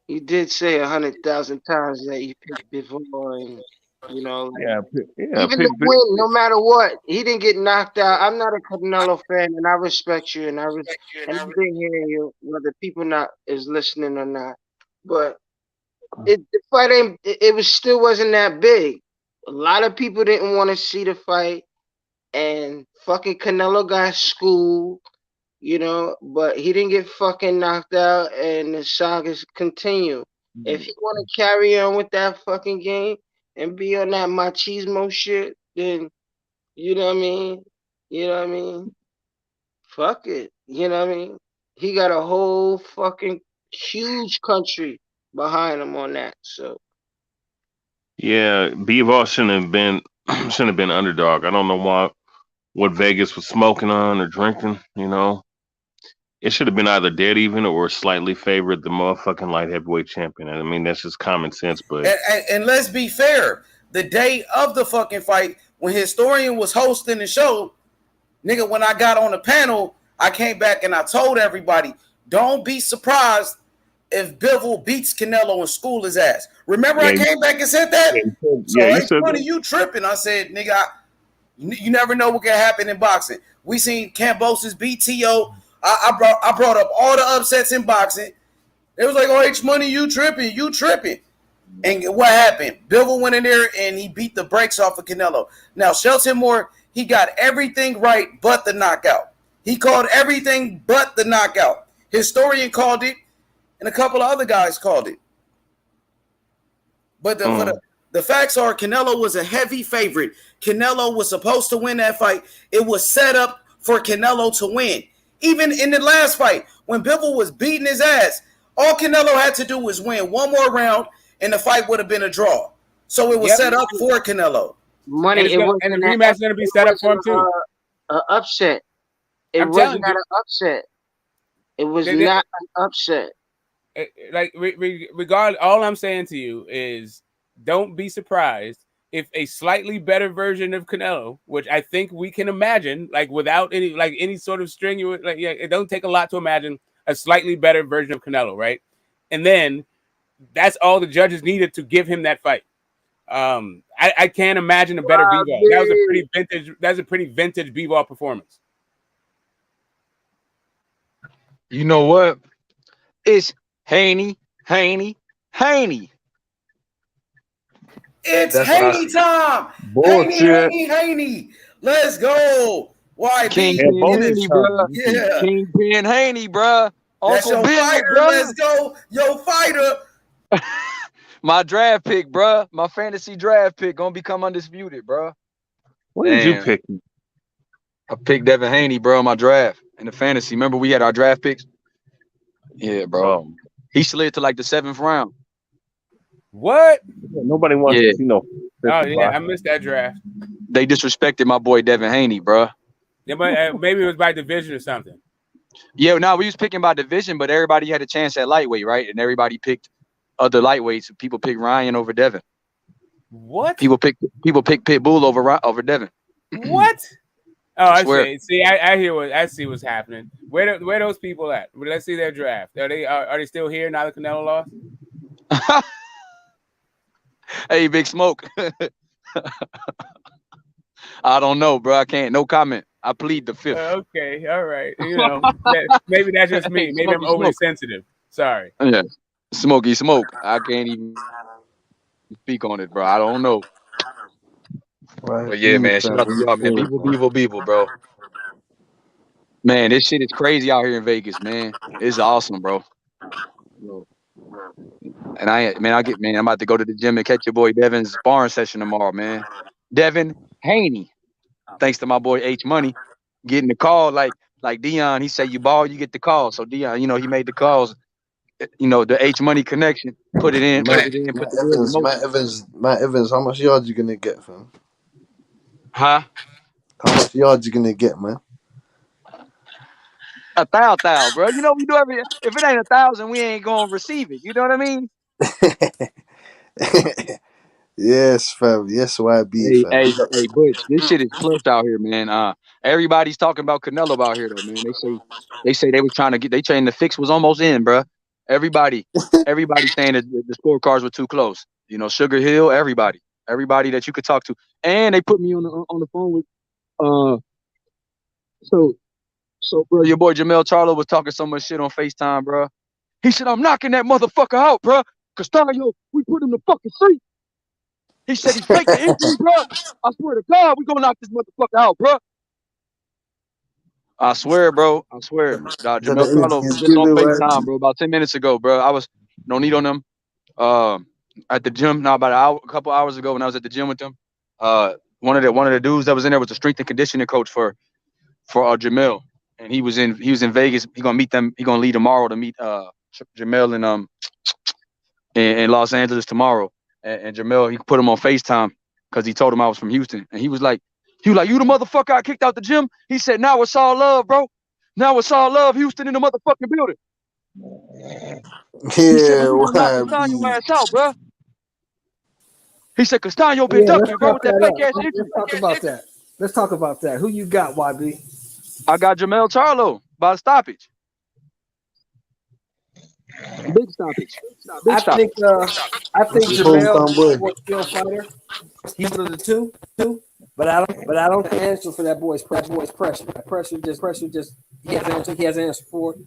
You did say 100,000 times that you picked before, and you know, even the win, no matter what, he didn't get knocked out. I'm not a Canelo fan, and I respect you, and I've been hearing you, whether people not is listening or not. But the fight it still wasn't that big. A lot of people didn't want to see the fight, and fucking Canelo got schooled, you know, but he didn't get fucking knocked out, and the sagas continue. If you want to carry on with that fucking game and be on that machismo shit, then you know what I mean? Fuck it. You know what I mean? He got a whole fucking huge country behind him on that. So yeah, Bivol shouldn't have been underdog. I don't know what Vegas was smoking on or drinking, you know. It should have been either dead even or slightly favored the motherfucking light heavyweight champion. I mean, that's just common sense. But and let's be fair, the day of the fucking fight, when Historian was hosting the show, nigga, when I got on the panel, I came back and I told everybody, don't be surprised if Bivol beats Canelo and school his ass. Remember, I came back and said that? It's funny, you tripping. I said, nigga, you never know what can happen in boxing. We seen Kambosos beat T.O. I brought up all the upsets in boxing. It was like, oh, H Money, you tripping. And what happened? Bivol went in there and he beat the brakes off of Canelo. Now, Shelton Moore, he got everything right but the knockout. He called everything but the knockout. Historian called it, and a couple of other guys called it. But the facts are Canelo was a heavy favorite. Canelo was supposed to win that fight. It was set up for Canelo to win. Even in the last fight, when Bivol was beating his ass, all Canelo had to do was win one more round, and the fight would have been a draw. So it was set up for Canelo. Money, and the rematch is going to be set up for him too. Upset. It I'm was telling not you, an upset. It was they, not an upset. like regard. All I'm saying to you is, don't be surprised if a slightly better version of Canelo, which I think we can imagine, like without any sort of strenuous, like it don't take a lot to imagine a slightly better version of Canelo, right? And then that's all the judges needed to give him that fight. I can't imagine a better B-ball. That was a pretty vintage. That's a pretty vintage B-ball performance. You know what? It's Haney. It's That's what I Haney see. time. Bullshit. Haney. Let's go. YB. Kingpin Haney, bro. Yeah. Kingpin Haney, bro. That's Uncle your Billy, fighter. bro. Let's go. Yo, fighter. My draft pick, bro. My fantasy draft pick gonna become undisputed, bro. What did you pick? I picked Devin Haney, bro, in my draft in the fantasy. Remember we had our draft picks? Yeah, bro. Oh. He slid to like the 7th round. What? Nobody wants to see no. Oh yeah, I missed that draft. They disrespected my boy Devin Haney, bro. Yeah, but maybe it was by division or something. Yeah, no, we was picking by division, but everybody had a chance at lightweight, right? And everybody picked other lightweights. People picked Ryan over Devin. What? People pick Pitbull over Devin. What? Oh, I swear. see. See, I see what's happening. Where those people at? Let's see their draft. Are they still here now that Canelo lost? Hey, Big Smoke. I don't know, bro. I can't. No comment. I plead the 5th. Okay, all right. You know, maybe that's just me. Maybe I'm overly sensitive. Sorry. Yeah, Smokey Smoke. I can't even speak on it, bro. I don't know. But yeah, man. Shout out to y'all, man. Beeble, bro. Man, this shit is crazy out here in Vegas, man. It's awesome, bro. And I'm about to go to the gym and catch your boy Devin's sparring session tomorrow, man. Devin Haney. Thanks to my boy H Money getting the call like Dion. He said you ball, you get the call. So Dion, he made the calls. The H Money connection. Put it in. Matt Evans, how much yards you gonna get, fam? Huh? How much yards you gonna get, man? 1,000, bro. You know we do if it ain't 1,000, we ain't gonna receive it. You know what I mean? Yes, fam. Yes, YB, fam. Hey, Butch, this shit is plush out here, man. Everybody's talking about Canelo out here, though, man. They say they was trying to the fix was almost in, bro. Everybody saying that the scorecards were too close. Sugar Hill, everybody that you could talk to, and they put me on the phone with So, bro, your boy Jermell Charlo was talking so much shit on FaceTime, bro. He said, I'm knocking that motherfucker out, bro. Castano, we put him to fucking sleep. He said he faked the injury, bro. I swear to God, we gonna knock this motherfucker out, bro. I swear, bro. I swear. Jermell Charlo was just on FaceTime, bro, about 10 minutes ago, bro. I was no need on them at the gym now a couple hours ago when I was at the gym with them. One of the dudes that was in there was the strength and conditioning coach for Jermell. And he was in Vegas. He gonna meet them. He gonna leave tomorrow to meet Jermell in Los Angeles tomorrow. And Jermell, he put him on FaceTime because he told him I was from Houston. And he was like, you the motherfucker I kicked out the gym? He said, now it's all love, bro. Now it's all love. Houston in the motherfucking building. Yeah, he said, knock Castano ass out, bro. He said, Castano been ducking, bro, with that fake ass injury. Let's talk about that. Who you got, YB? I got Jermell Charlo by stoppage. Big stoppage. I think Jermell is a more skilled fighter. He's one of the two. But I don't have an answer for that boy's pressure. That pressure just he has an answer for it.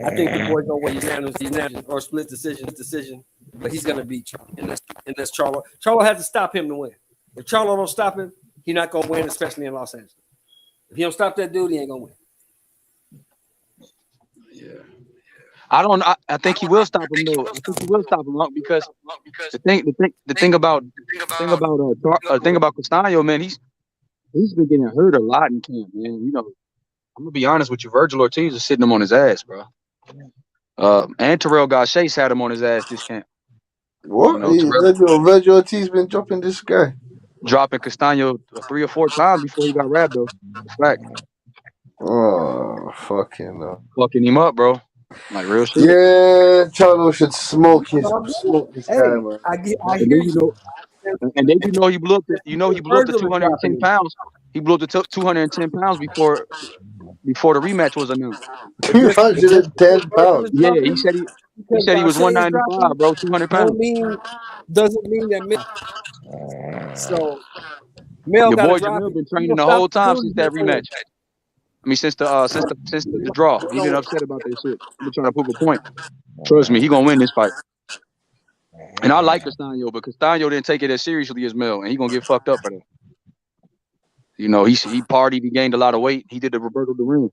I think the boy gonna win unanimous or split decision. But he's gonna beat you. And that's Charlo. Charlo has to stop him to win. If Charlo don't stop him, he's not gonna win, especially in Los Angeles. If he don't stop that dude, he ain't gonna win. Yeah. I think he will stop him though. I think he will stop him because the thing about Castano, man, he's been getting hurt a lot in camp, man. I'm gonna be honest with you, Virgil Ortiz is sitting him on his ass, bro. And Terrell Gachase had him on his ass this camp. What? Virgil Ortiz been dropping this guy. Dropping Castano 3 or 4 times before he got wrapped though. That's fact. Oh, fucking no. Fucking him up, bro. Like real shit. Yeah, Charlo should smoke this Hey, guy, man. I And hear then you. and then he blew up to 210 pounds. He blew up to 210 pounds before the rematch was announced. 210 pounds. Yeah, he said he was 195, bro, 200 pounds. Doesn't mean that. So Mel Your got to boy drop Jermell it. been You training gonna the stop whole time doing since that rematch. I mean, since the draw. He been upset about that shit. He been trying to prove a point. Trust me, he gonna win this fight. And I like Castano, but Castano didn't take it as seriously as Mel, and he gonna get fucked up for that. You know, he partied, he gained a lot of weight. He did the Roberto Duran.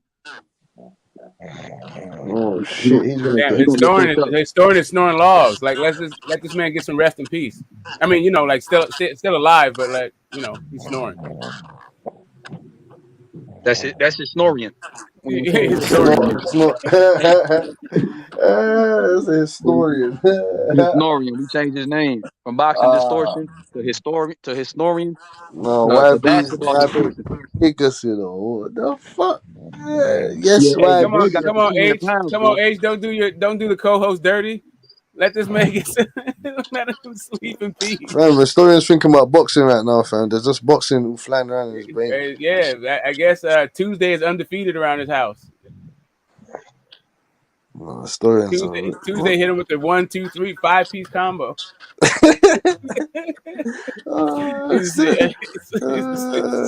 Oh shit, he's gonna Damn, get. historian is snoring logs. Like, let this man get some rest in peace. I mean, you know, like still alive, but like, you know, he's snoring. That's it. That's his snoring. He's snoring. That's his snoring. Historian. We changed his name from boxing distortion to historian No, to YB's basketball distortion. niggas, you know. What the fuck? Yes, Yeah, hey, YB. Come on, 200 H. pounds, Come bro. on, H. Don't do the co-host dirty. Let this man get let him sleep in peace. Fam, historians thinking about boxing right now, fam. There's just boxing flying around in his brain. Yeah, I guess Tuesday is undefeated around his house. No, historians. Tuesday hit him with the 1, 2, 3, 5-piece combo. He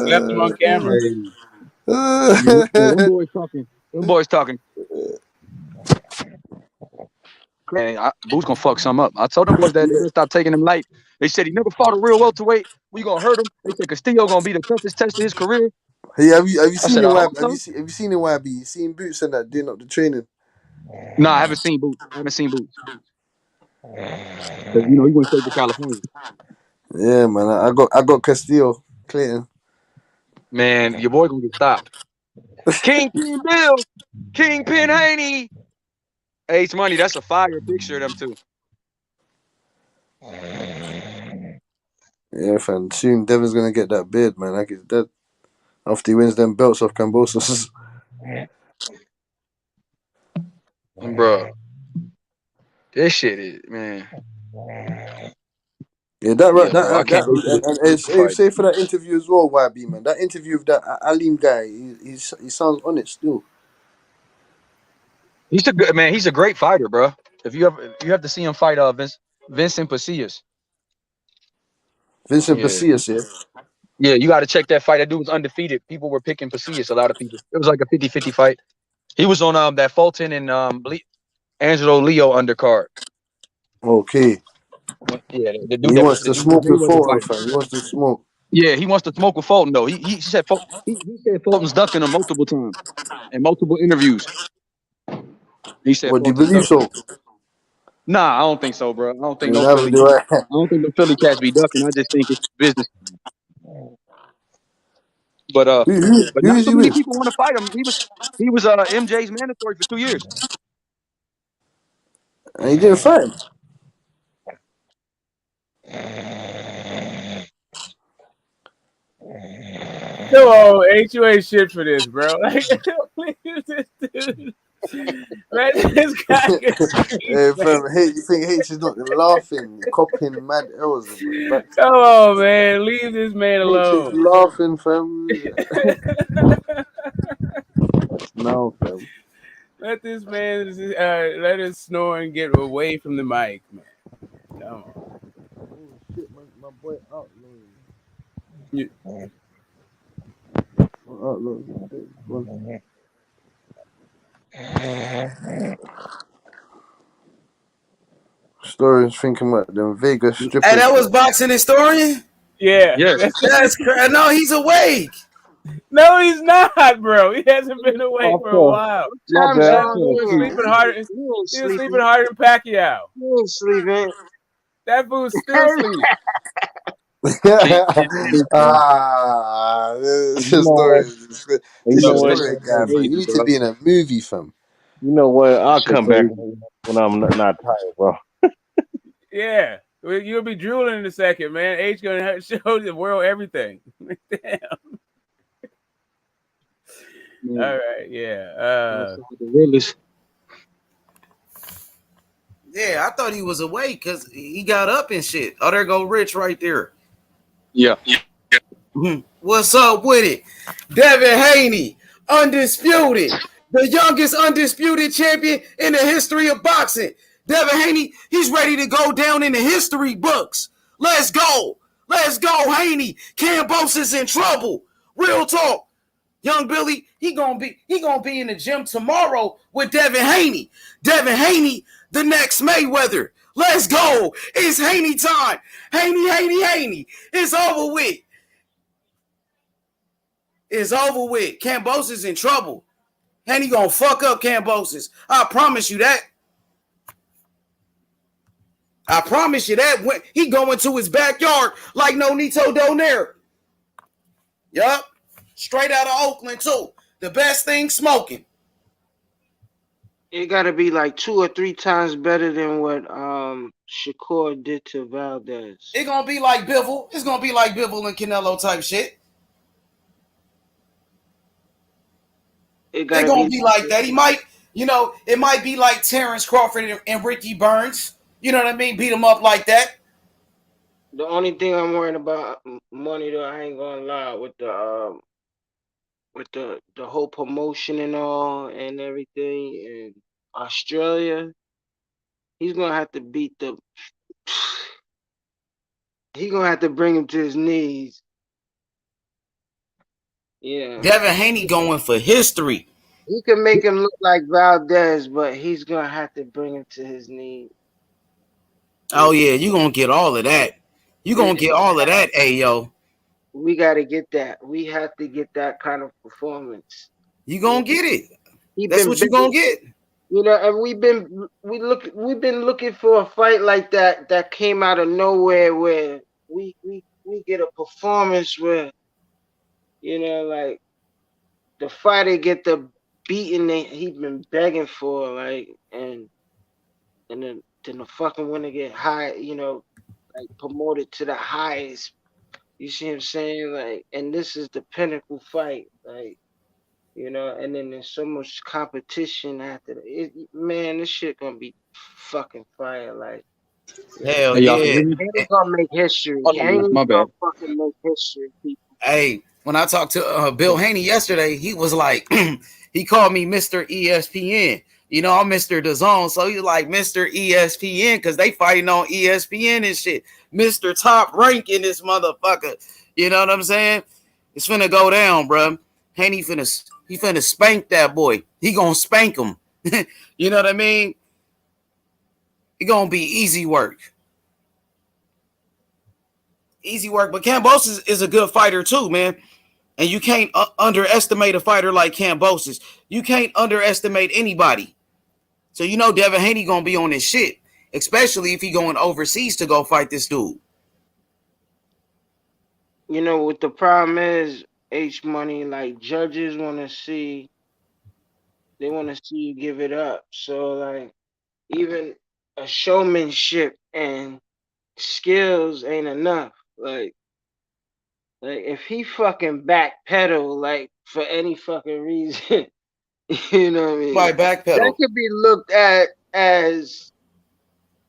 slept him on camera. Them boys talking. Them boys talking. Man, Boo's gonna fuck some up. I told them boys that they better stop taking him light. They said he never fought a real welterweight. We gonna hurt him. They said Castillo gonna be the toughest test of his career. Hey, have you I seen said, the I YB? hope so. Have you seen the YB? You seen Boots and that doing up the training? No, I haven't seen Boots. Cause you know he went straight to California. Yeah, man. I got Castillo Clayton. Man, your boy gonna get stopped. Kingpin Bill, Kingpin Haney. H Money, that's a fire picture of them two. Yeah, fam. Soon Devin's gonna get that beard, man. Like it's dead. After he wins them belts off Kambosos. Bro, this shit is, man. Yeah, that right. Yeah, bro, I can't wait for And say for that interview as well, YB man. That interview with that Alim guy, he sounds on it still. He's a good man. He's a great fighter, bro. If you have to see him fight Vincent Pasillas. Vincent Pasillas, yeah. Yeah, you got to check that fight. That dude was undefeated. People were picking Pasillas. A lot of people. It was like a 50-50 fight. He was on that Fulton and Angelo Leo undercard. Okay. Yeah, the dude He that wants to smoke with Fulton, fam. He wants to smoke. Yeah, he wants to smoke with Fulton though. He said he said Fulton's ducking him multiple times in multiple interviews. He said, "What do you believe so?" Nah, I don't think so, bro. I don't think You no never Philly. do it. I don't think the Philly cats be ducking. I just think it's business. But who not is so he many with? people want to fight him. He was MJ's mandatory for 2 years. And he didn't fight him. Come on, H, you ain't shit for this, bro. Like, leave this dude. Let this guy get Hey, fam, you think H is not laughing, copying mad errors? Come on, man. Leave this man H is alone. laughing, fam. No, fam. Let this man let his snoring get away from the mic, man. Come on. Oh shit, my boy Outlaw. Stories thinking about them Vegas strippers. Hey, that was boxing historian? Yeah. That's crazy. No, he's awake. No, he's not, bro. He hasn't been awake for a while. He was Sleeping harder. He was sleeping harder than Pacquiao. He ain't sleeping. That fool's still asleep. This story is good. This know is what? story guy, man. You need to be in a movie, fam. You know what? I'll come back when I'm not tired, bro. Yeah. You'll be drooling in a second, man. H gonna show the world everything. Damn. All right, yeah. Yeah, I thought he was awake because he got up and shit. Oh, there go Rich right there. Yeah. What's up with it? Devin Haney, undisputed, the youngest undisputed champion in the history of boxing. Devin Haney, he's ready to go down in the history books. Let's go. Let's go, Haney. Kambosos in trouble. Real talk. Young Billy, he gonna be in the gym tomorrow with Devin Haney. Devin Haney, the next Mayweather. Let's go. It's Haney time. Haney. It's over with. It's over with. Kambosos in trouble. Haney gonna fuck up Kambosos. I promise you that. I promise you that. When he go into his backyard like no Nito Donaire. Yup. Straight out of Oakland too. The best thing smoking. It gotta be like 2 or 3 times better than what Shakur did to Valdez. It's gonna be like Bivol. It's gonna be like Bivol and Canelo type shit. It's gonna be like that. He might, it might be like Terrence Crawford and Ricky Burns. You know what I mean? Beat him up like that. The only thing I'm worried about, money though, I ain't gonna lie, with the whole promotion and all and everything in Australia, he's gonna have to he's gonna have to bring him to his knees. Yeah. Devin Haney going for history. He can make him look like Valdez, but he's gonna have to bring him to his knees. Oh yeah, you gonna get all of that. You gonna get all of that, Ayo. We gotta get that. We have to get that kind of performance. You gonna get it. That's what you gonna get. And we've been looking for a fight like that came out of nowhere, where we get a performance where, like the fighter get the beating that he been begging for, like, and then the fucking winner get high, like promoted to the highest. You see what I'm saying? Like, and this is the pinnacle fight, like, and then there's so much competition after that. Man, this shit gonna be fucking fire, like. Hell yeah. They're gonna make history. My bad. Fucking make history, people. Hey, when I talked to Bill Haney yesterday, he was like, he called me Mr. ESPN. I'm Mr. DAZN, so he's like Mr. ESPN because they fighting on ESPN and shit. Mr. Top Rank in this motherfucker. You know what I'm saying? It's finna go down, bro. Haney finna spank that boy. He gonna spank him. You know what I mean? It gonna be easy work. Easy work, but Kambosos is a good fighter too, man. And you can't underestimate a fighter like Kambosos. You can't underestimate anybody. So Devin Haney gonna be on this shit, especially if he going overseas to go fight this dude. What the problem is, H Money, like judges want to see you give it up. So like, even a showmanship and skills ain't enough. Like if he fucking backpedal, like, for any fucking reason, you know what I mean? By backpedal, that could be looked at as,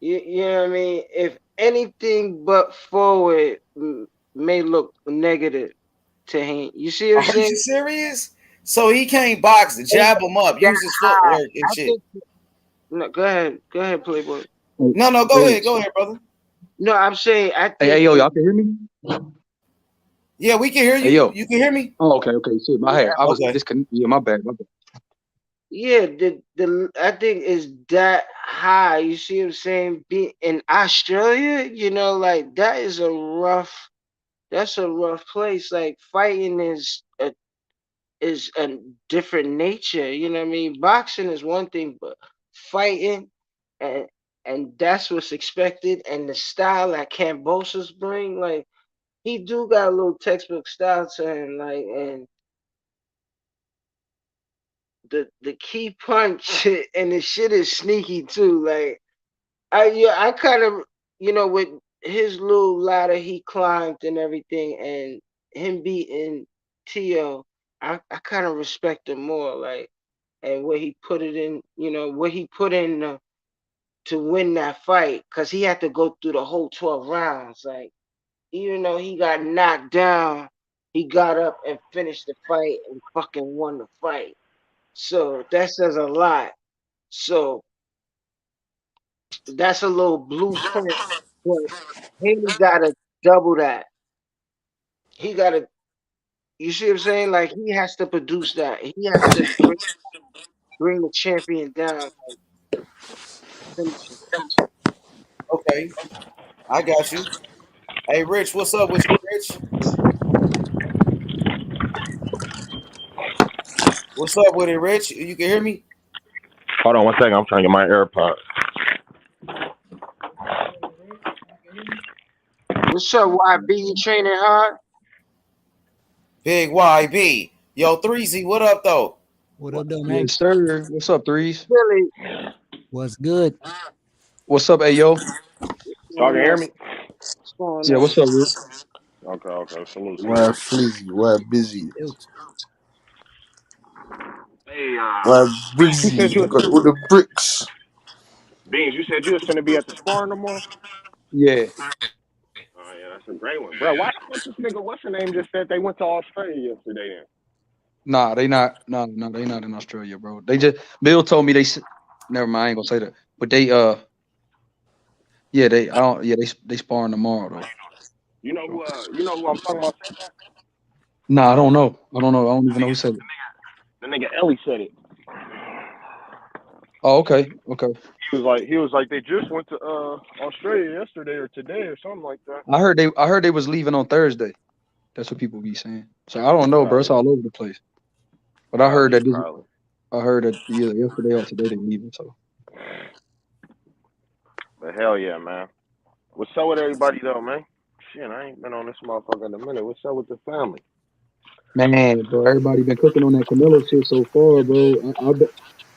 you know what I mean? If anything but forward may look negative to him. You see what I'm saying? Are you serious? So he can't box, jab him up, use his footwork and shit. No, go ahead, Playboy. No, go ahead, brother. No, I'm saying, I think. Hey, yo, y'all can hear me? Yeah, we can hear you. Hey, yo. You can hear me? Oh, okay. Shit, I was disconnected. Yeah, my bad. Yeah, I think is that high. You see what I'm saying? Be in Australia, like that's a rough place. Like, fighting is a different nature. You know what I mean? Boxing is one thing, but fighting and that's what's expected. And the style that Kambosos bring, like, he do got a little textbook style to him, like, and the key punch and the shit is sneaky too. Like, I kind of, with his little ladder he climbed and everything, and him beating Tio, I kind of respect him more, like, and what he put it in, what he put in to win that fight, because he had to go through the whole 12 rounds. Like, even though he got knocked down, he got up and finished the fight and fucking won the fight. So that says a lot. So that's a little blueprint, but Haney gotta double that. He gotta, you see what I'm saying? Like, he has to produce that. He has to bring the champion down. Like, finish him. Okay, I got you. Hey, Rich, what's up with you, Rich? What's up with it, Rich? You can hear me? Hold on one second. I'm trying to get my AirPods. What's up, YB? You training hard? Big YB. Yo, 3Z, what up, though? What up, though, man? Yes, sir. What's up, Threes? Billy. What's good? What's up, Ayo? Y'all can hear me? What's going Yeah, on? what's up, Rich? Okay. Salute. We're flizzy, we're busy. Hey, We're you said busy. you We got all the bricks. Beans. You said you was finna be at the sparring tomorrow. Yeah. Oh yeah, that's a great one, bro. Why the fuck this nigga? What's her name? Just said they went to Australia yesterday. Then. Nah, they not. No, they not in Australia, bro. They just Bill told me never mind. I ain't gonna say that. But they yeah, they I don't yeah they sparring tomorrow though. You know who? You know who I'm talking about? Said that? Nah, I don't know. I don't even know who said it. The nigga Ellie said it. Oh, okay. He was like they just went to Australia yesterday or today or something like that. I heard they was leaving on Thursday. That's what people be saying. So I don't know, bro. It's all over the place. But I heard that either yesterday or today they leaving. So. But hell yeah, man. What's up with everybody though, man? Shit, I ain't been on this motherfucker in a minute. What's up with the family? Man, bro, everybody been cooking on that Canelo shit so far, bro.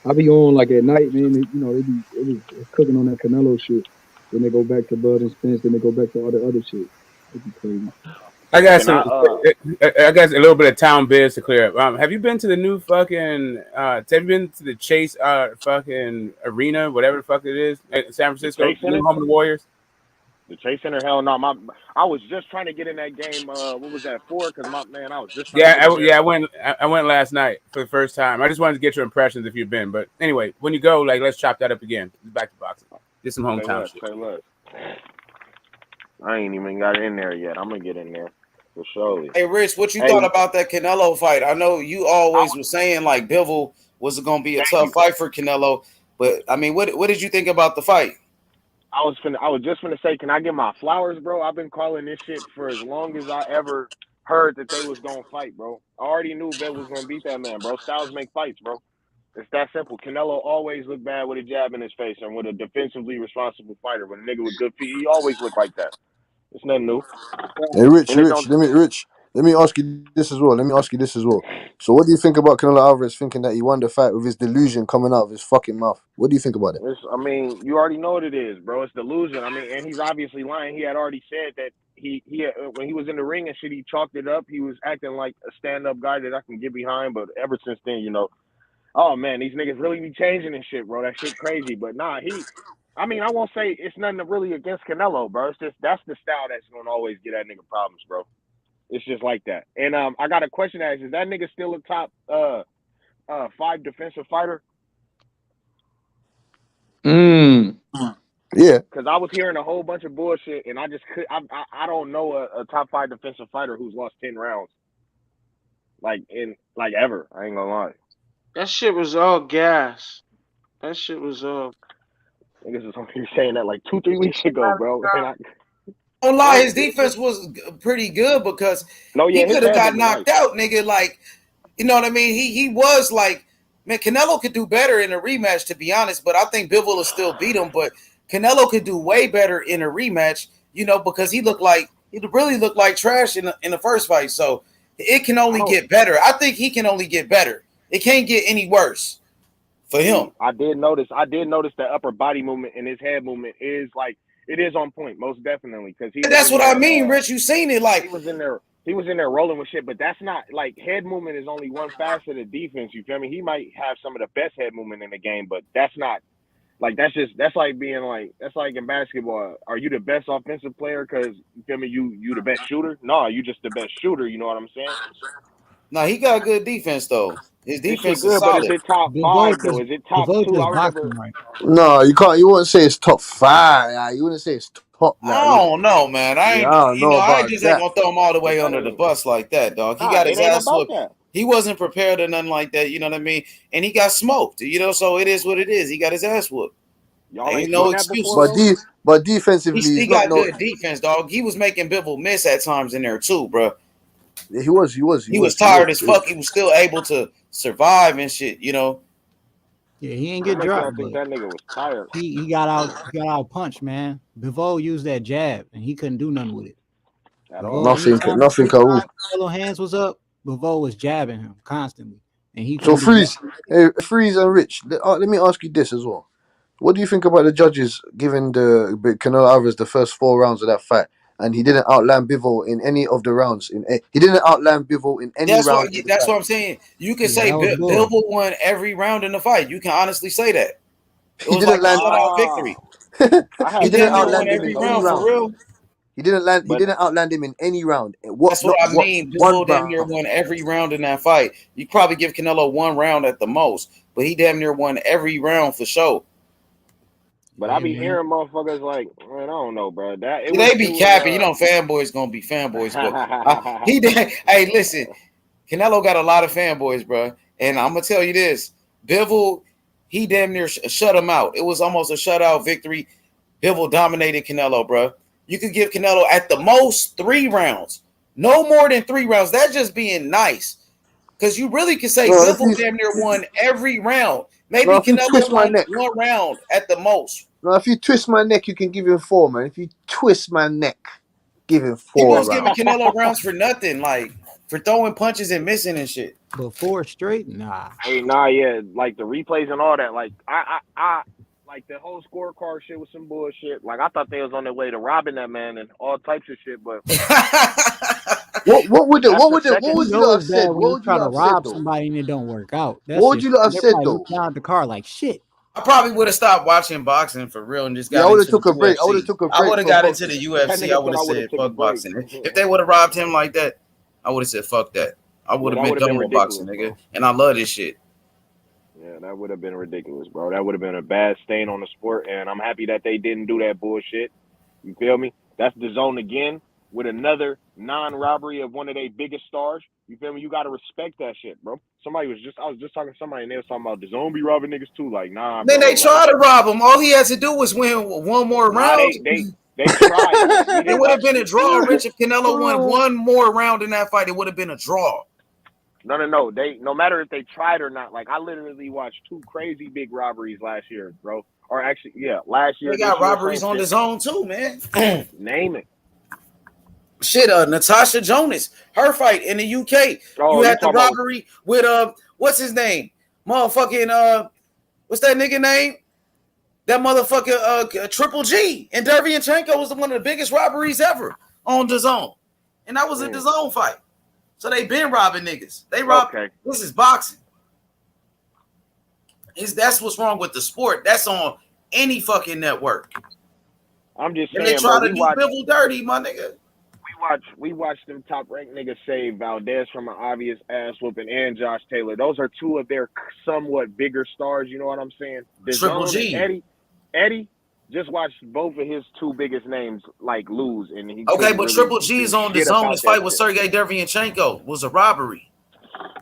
I be on like at night, man. They be cooking on that Canelo shit. Then they go back to Bud and Spence. Then they go back to all the other shit. It'd be crazy. I got a little bit of town biz to clear up. Have you been to the new fucking? Have you been to the Chase fucking arena, whatever the fuck it is, in San Francisco, new home of the Warriors? The Chase Center, hell no. I was just trying to get in that game. What was that for? Because I was just trying to get in there. I went last night for the first time. I just wanted to get your impressions if you've been. But anyway, when you go, like, let's chop that up again. Back to boxing. Get some hometown shit. Say less. I ain't even got in there yet. I'm gonna get in there for sure. Hey, Rich, what you thought about that Canelo fight? I know you always were saying like Bivol was going to be a tough fight for Canelo, but I mean, what did you think about the fight? I was just gonna say, can I get my flowers, bro? I've been calling this shit for as long as I ever heard that they was gonna fight, bro. I already knew Bev was gonna beat that man, bro. Styles make fights, bro. It's that simple. Canelo always looked bad with a jab in his face and with a defensively responsible fighter. When a nigga with good feet, he always looked like that. It's nothing new. Hey, Rich, let me ask you this as well. So what do you think about Canelo Alvarez thinking that he won the fight with his delusion coming out of his fucking mouth? What do you think about it? I mean, you already know what it is, bro. It's delusion. I mean, and he's obviously lying. He had already said that he when he was in the ring and shit, he chalked it up. He was acting like a stand-up guy that I can get behind. But ever since then, oh man, these niggas really be changing and shit, bro. That shit crazy. But nah, I mean, I won't say it's nothing really against Canelo, bro. It's just that's the style that's gonna always get that nigga problems, bro. It's just like that. And I got a question to ask: is that nigga still a top 5 defensive fighter? Yeah. Because I was hearing a whole bunch of bullshit, and I just could. I don't know a top 5 defensive fighter who's lost 10 rounds, ever. I ain't gonna lie. That shit was all gas. That shit was all. Niggas was only saying that like 2-3 weeks ago, bro. Don't lie, his defense was pretty good because he could have got knocked out, nigga. Like, you know what I mean? He was like, man, Canelo could do better in a rematch, to be honest. But I think Bivol will still beat him. But Canelo could do way better in a rematch, because he really looked like trash in the first fight. So it can only get better. I think he can only get better. It can't get any worse for him. I did notice the upper body movement and his head movement is like it is on point, most definitely. Because that's what I mean, Rich. You seen it, like he was in there. He was in there rolling with shit, but that's not like head movement is only one facet of defense. You feel me? He might have some of the best head movement in the game, but that's not like that's like being like that's like in basketball. Are you the best offensive player because you feel me? You the best shooter? No, you just the best shooter. You know what I'm saying? No, he got good defense though. His This shit defense is good, but is solid. it top five though? Is it top two? I remember. No, you can't. You wouldn't say it's top 5. You wouldn't say it's top. I don't know, man. I Yeah, I don't know I about just ain't that. gonna throw him all the way under the bus like that, dog. He got his it ain't ass about whooped. that. He wasn't prepared or nothing like that. You know what I mean? And he got smoked. You know, so it is what it is. He got his ass whooped. Y'all Ain't ain't no seen that excuse. before, But defensively, He he's not got no. good defense, dog. He was making Bivol miss at times in there too, bro. He was. He was tired as fuck. He was still able to survive and shit. You know. Yeah, he ain't What get makes y'all dropped, think but that nigga was tired? he got out punched, man. Bivol used that jab and he couldn't do nothing with it. At Bivol, all. Nothing at all. Canelo hands was up, Bivol was jabbing him constantly, and he So couldn't do Freeze and Rich. Let me ask you this as well. What do you think about the judges giving the Canelo Alvarez the first 4 rounds of that fight, and he didn't outland Bivol in any of the rounds? He didn't outland Bivol in any round. That's what I'm saying. You can say that was Bivol won every round in the fight. You can honestly say that. It He was didn't like a land. shutout victory. He didn't damn near won outland him every in any round for round. real. He didn't land. He But didn't outland him in any round. That's what I mean. One Bivol damn near round. won every round in that fight. You probably give Canelo 1 round at the most, but he damn near won every round for sure. But I be hearing motherfuckers like, man, I don't know, bro. They be capping. You know, fanboys gonna be fanboys, but he did. Hey, listen, Canelo got a lot of fanboys, bro, and I'm gonna tell you this: Bivol, he damn near shut him out. It was almost a shutout victory. Bivol dominated Canelo, bro. You could give Canelo at the most 3 rounds, no more than 3 rounds. That's just being nice, because you really could say Bivol damn near won every round. Maybe Canelo won 1 round at the most. No, if you twist my neck, you can give him 4, man. If you twist my neck, give him 4 He was rounds. giving Canelo rounds for nothing, like for throwing punches and missing and shit. But 4 straight, nah. Hey, nah, yeah, like the replays and all that. Like I like the whole scorecard shit was some bullshit. Like I thought they was on their way to robbing that man and all types of shit. But what would you have said? When you try to rob somebody and it don't work out. What would you have said though? Out the car like shit. I probably would have stopped watching boxing for real and just got I would have into took a break. I would have took a break. I would have got into the UFC. I would have said fuck boxing. If they would have robbed him like that, I would have said fuck that. I would have been done with boxing, nigga. And I love this shit. Yeah, that would have been ridiculous, bro. That would have been a bad stain on the sport, and I'm happy that they didn't do that bullshit. You feel me? That's the zone again with another non-robbery of one of their biggest stars. You feel me? You got to respect that shit, bro. I was just talking to somebody, and they was talking about the zone be robbing niggas too. Like, nah, Then bro. they tried to rob him. All he had to do was win 1 more round. They tried. It would have been a draw, Rich. If Canelo won 1 more round in that fight, it would have been a draw. No. No matter if they tried or not. Like I literally watched 2 crazy big robberies last year, bro. Or actually, yeah, last year. They got robberies on the zone too, man. Name it. Shit, Natasha Jonas, her fight in the UK. Oh, you had the robbery with what's his name? Motherfucking what's that nigga name? That motherfucker Triple G. And Derevyanchenko was one of the biggest robberies ever on the zone. And that was a DAZN fight. So they been robbing niggas. They rob. Okay. This is boxing. That's what's wrong with the sport. That's on any fucking network. I'm just saying. And they try to do Bivol dirty, my nigga. We watched them top ranked niggas save Valdez from an obvious ass whooping and Josh Taylor. Those are 2 of their somewhat bigger stars. You know what I'm saying? Triple G. Eddie just watched both of his 2 biggest names like lose, and he but really Triple G is on the zone. His fight with Sergey Derevyanchenko was a robbery.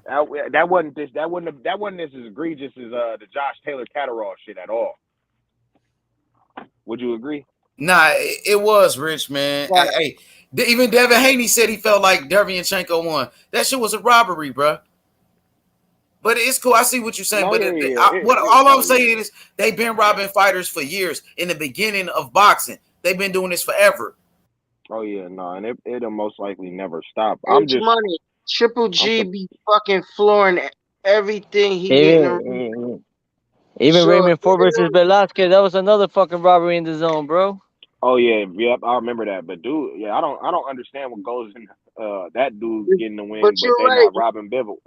That wasn't as egregious as the Josh Taylor Catterall shit at all. Would you agree? Nah, it was Rich, man. Right. Hey, even Devin Haney said he felt like Derevyanchenko won. That shit was a robbery, bro. But it's cool. I see what you're saying. All I'm saying is they've been robbing fighters for years. In the beginning of boxing, they've been doing this forever. Oh yeah, no, and it'll most likely never stop. Money. Triple G be fucking flooring everything he getting. Even Raymond Ford versus Velasquez, that was another fucking robbery in the zone, bro. Oh yeah, yep, I remember that. But dude, yeah, I don't understand what goes that dude getting the win, But but you're they right. not robbing Bivol.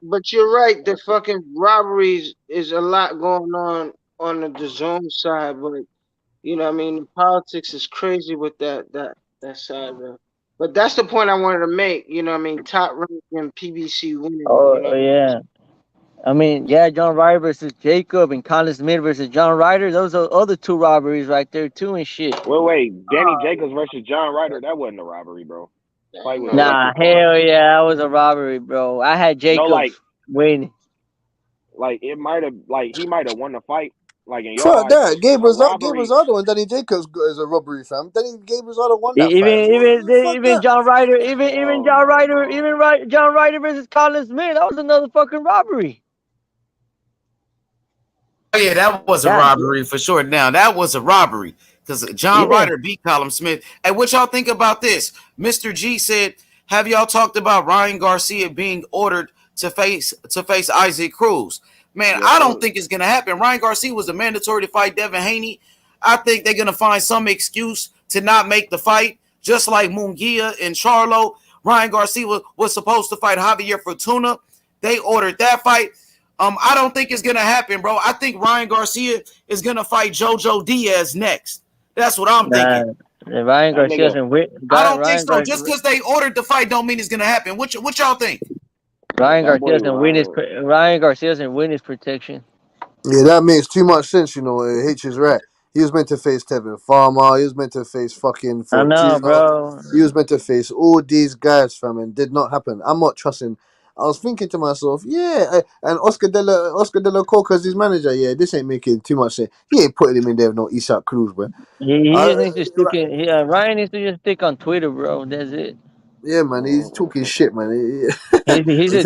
But you're right. The fucking robberies is a lot going on the zone side, but you know, what I mean, the politics is crazy with that side of it. But that's the point I wanted to make. You know, what I mean, top rank and PBC winning. You know, Oh yeah. I mean, yeah, John Ryder versus Jacob and Colin Smith versus John Ryder. Those are other two robberies right there too and shit. Wait, Danny Jacobs versus John Ryder. That wasn't a robbery, bro. Fight was Nah, electrified. hell yeah, that was a robbery, bro. I had Jacob win. Like it might have, like he might have won the fight. Like in your Fuck eyes, that. Gabe a robbery. Rosado and Danny Jacobs is a robbery, fam. Gabe Rosado won that fight. Even John Ryder, even Oh John my Ryder, God. John Ryder versus Colin Smith. That was another fucking robbery. Oh yeah, that was a robbery for sure. Now that was a robbery because John Ryder beat Colin Smith. Hey, what y'all think about this? Mr. G said, "Have y'all talked about Ryan Garcia being ordered to face Isaac Cruz?" Man, I don't think it's gonna happen. Ryan Garcia was a mandatory to fight Devin Haney. I think they're gonna find some excuse to not make the fight, just like Munguia and Charlo. Ryan Garcia was supposed to fight Javier Fortuna. They ordered that fight. I don't think it's gonna happen, bro. I think Ryan Garcia is gonna fight Jojo Diaz next. That's what I'm thinking. Ryan Garcia's in win. I don't think so. Just because they ordered the fight, don't mean it's gonna happen. What y'all think? Ryan Garcia's in witness protection. Yeah, that makes too much sense, you know. H is right. He was meant to face Tevin Farmer. He was meant to face fucking I know, Fortuna. bro. He was meant to face all these guys, fam, and did not happen. I'm not trusting. I was thinking to myself, and Oscar de la Coca is his manager. Yeah, this ain't making too much sense. He ain't putting him in there with no Isaac Cruz, bro. He just needs to stick in. Ryan needs to just stick on Twitter, bro. That's it. Yeah, man, he's talking shit, man. He's a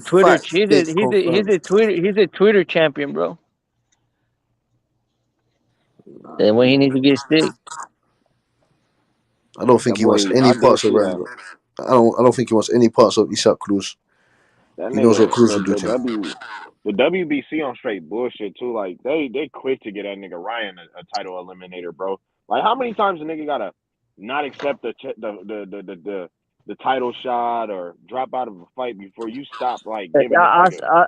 Twitter. He's a Twitter champion, bro. That's when he needs to get stick. I don't think he wants any parts of Ryan. I don't think he wants any parts of Isaac Cruz. That He knows what nigga, Cruz will do to him. the WBC on straight bullshit too. Like they quit to get that nigga Ryan a title eliminator, bro. Like how many times a nigga gotta not accept the title shot or drop out of a fight before you stop like giving this nigga.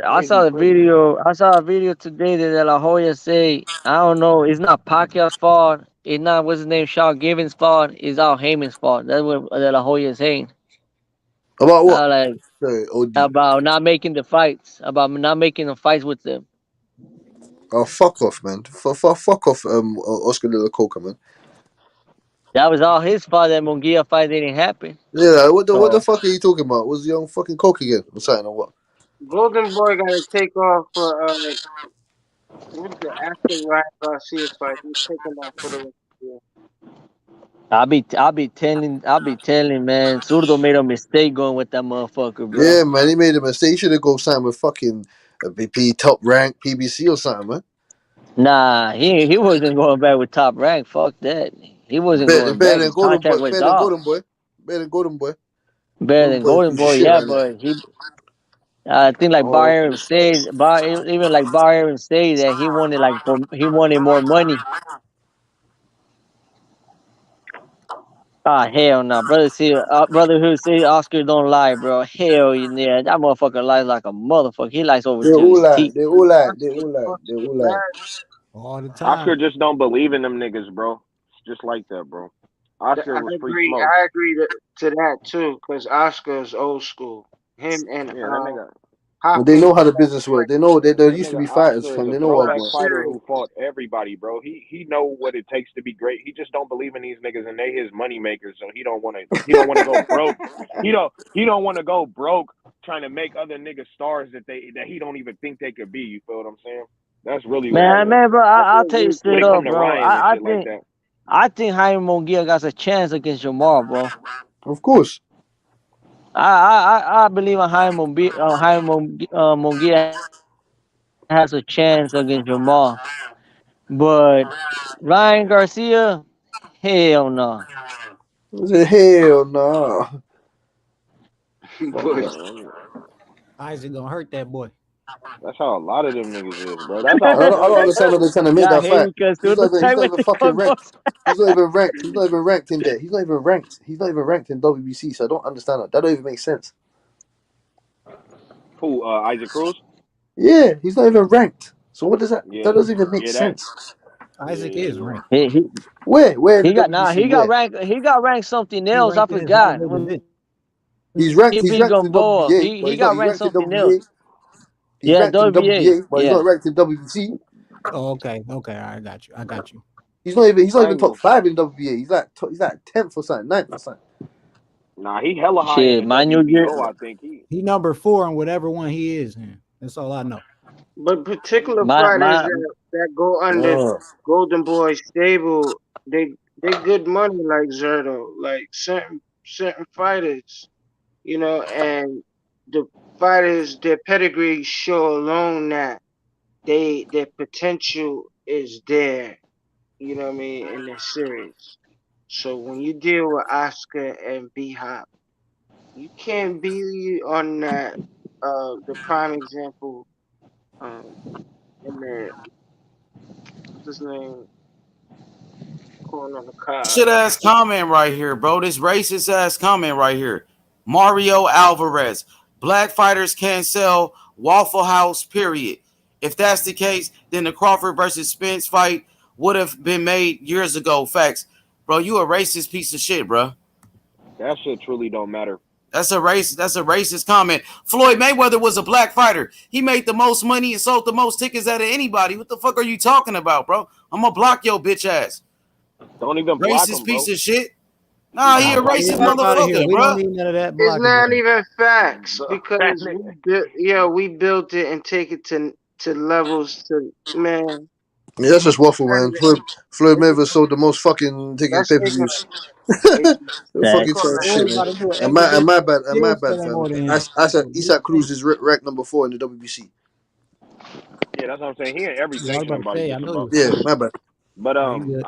I saw the video. I saw a video today that De La Hoya say, I don't know, it's not Pacquiao's fault. It's not what's his name, Sean Gibbons' fault. It's all Heyman's fault. That's what De La Hoya is saying. About what? About not making the fights. About not making the fights with them. Oh, fuck off, man. Fuck off, Oscar de la Coca, man. That was all his fault that Munguia fight didn't happen. Yeah, what the fuck are you talking about? Was young fucking Coke again or something or what? Golden Boy got to take off for what's the after Ryan Garcia fight? He's taking off for the rest of the year. I'll be telling, man. Zurdo made a mistake going with that motherfucker, bro. Yeah, man, he made a mistake. He should have go sign with fucking BP top rank PBC or something, man. Nah, he wasn't going back with top rank. Fuck that. He wasn't going back. His contract was off. Better than Golden Boy. Better than Golden Boy, yeah, but he. I think like Bar Aaron said, even like Bar Aaron said that he wanted more money. Ah, hell no, brother who say Oscar don't lie, bro. Hell yeah, that motherfucker lies like a motherfucker. He lies over to his teeth. They all lie. All the time. Oscar just don't believe in them niggas, bro. It's just like that, bro. Oscar was free smoke. I agree to that too, because Oscar is old school. Him and that nigga. They know how the business works. They know there used to be fighters from. They know what going. Fighter who fought everybody, bro. He know what it takes to be great. He just don't believe in these niggas, and they his money makers. So he don't want to. He don't want to go broke. He don't want to go broke trying to make other niggas stars that he don't even think they could be. You feel what I'm saying? That's really man, bro. I'll tell you straight up, bro. I think Jaime Munguia got a chance against Jamal, bro. Of course. I believe Jaime Munguia has a chance against Jamal, but Ryan Garcia, hell no. Hell no. Isaac gonna hurt that boy. That's how a lot of them niggas is, bro. That's I how don't Floyd understand is. how they're trying to make Y'all that hate fight. me because He's the not time even with the fucking ranked. Kambosos. He's not even ranked. He's not even ranked in there. He's not even ranked. He's not even ranked in WBC. So I don't understand that. That don't even make sense. Who? Isaac Cruz? Yeah, he's not even ranked. So what does that? That Yeah, doesn't even make yeah, that. sense. Isaac Yeah, is you're right. ranked. Where in He the got nah. WBC? Where? He got ranked something He else. I ranked in his high forgot. division. He's He ranked. He's beat ranked in Gamboa. WBA, but He he's not. got He's ranked ranked in something else. WBA. He's Yeah, ranked in WBA. WBA, but he's Yeah. not ranked in WBC. Oh, okay. I got you. I got you. He's not even. He's not I even ain't top gonna. 5 in WBA. He's like 10th or something, 9th or something. Nah, he hella high in Shit, the my New Year. WBO. I think he. He number 4 on whatever one he is in. That's all I know. But particular fighters My that go under oh. Golden Boy stable, they good money like Zerto, like certain fighters, and the fighters their pedigree show alone that their potential is there, you know what I mean, in their series. So when you deal with Oscar and B Hop, you can't be on that the prime example in the what's his name going on the card. Shit ass comment right here, bro. This racist ass comment right here. Mario Alvarez. Black fighters can't sell Waffle House, period. If that's the case, then the Crawford versus Spence fight would have been made years ago. Facts. Bro, you a racist piece of shit, bro. That shit truly don't matter. That's a racist comment. Floyd Mayweather was a black fighter. He made the most money and sold the most tickets out of anybody. What the fuck are you talking about, bro? I'm gonna block your bitch ass. Don't even block Racist him, piece bro. of shit. Do Nah, he not a block racist that Yeah, up nigga. out of here. motherfucker, We don't bro. need none of that. It's Block his not ass. even facts That because nigga. we built it and take it to levels to man. Yeah, that's just waffle, man. Floyd It's, Mayweather sold the most fucking tickets that's pay per ignorant. views. It's, Fucking call chat that Or shit, he man. about to do an And exhibition. my Still bad, selling fam. more than him. Isaac Cruz is ranked number 4 in the WBC. Yeah, that's what I'm saying. He in every Yeah, I was sanctioning about to body say. I picture, know he bro. was Yeah, saying. my bad. But No, he good.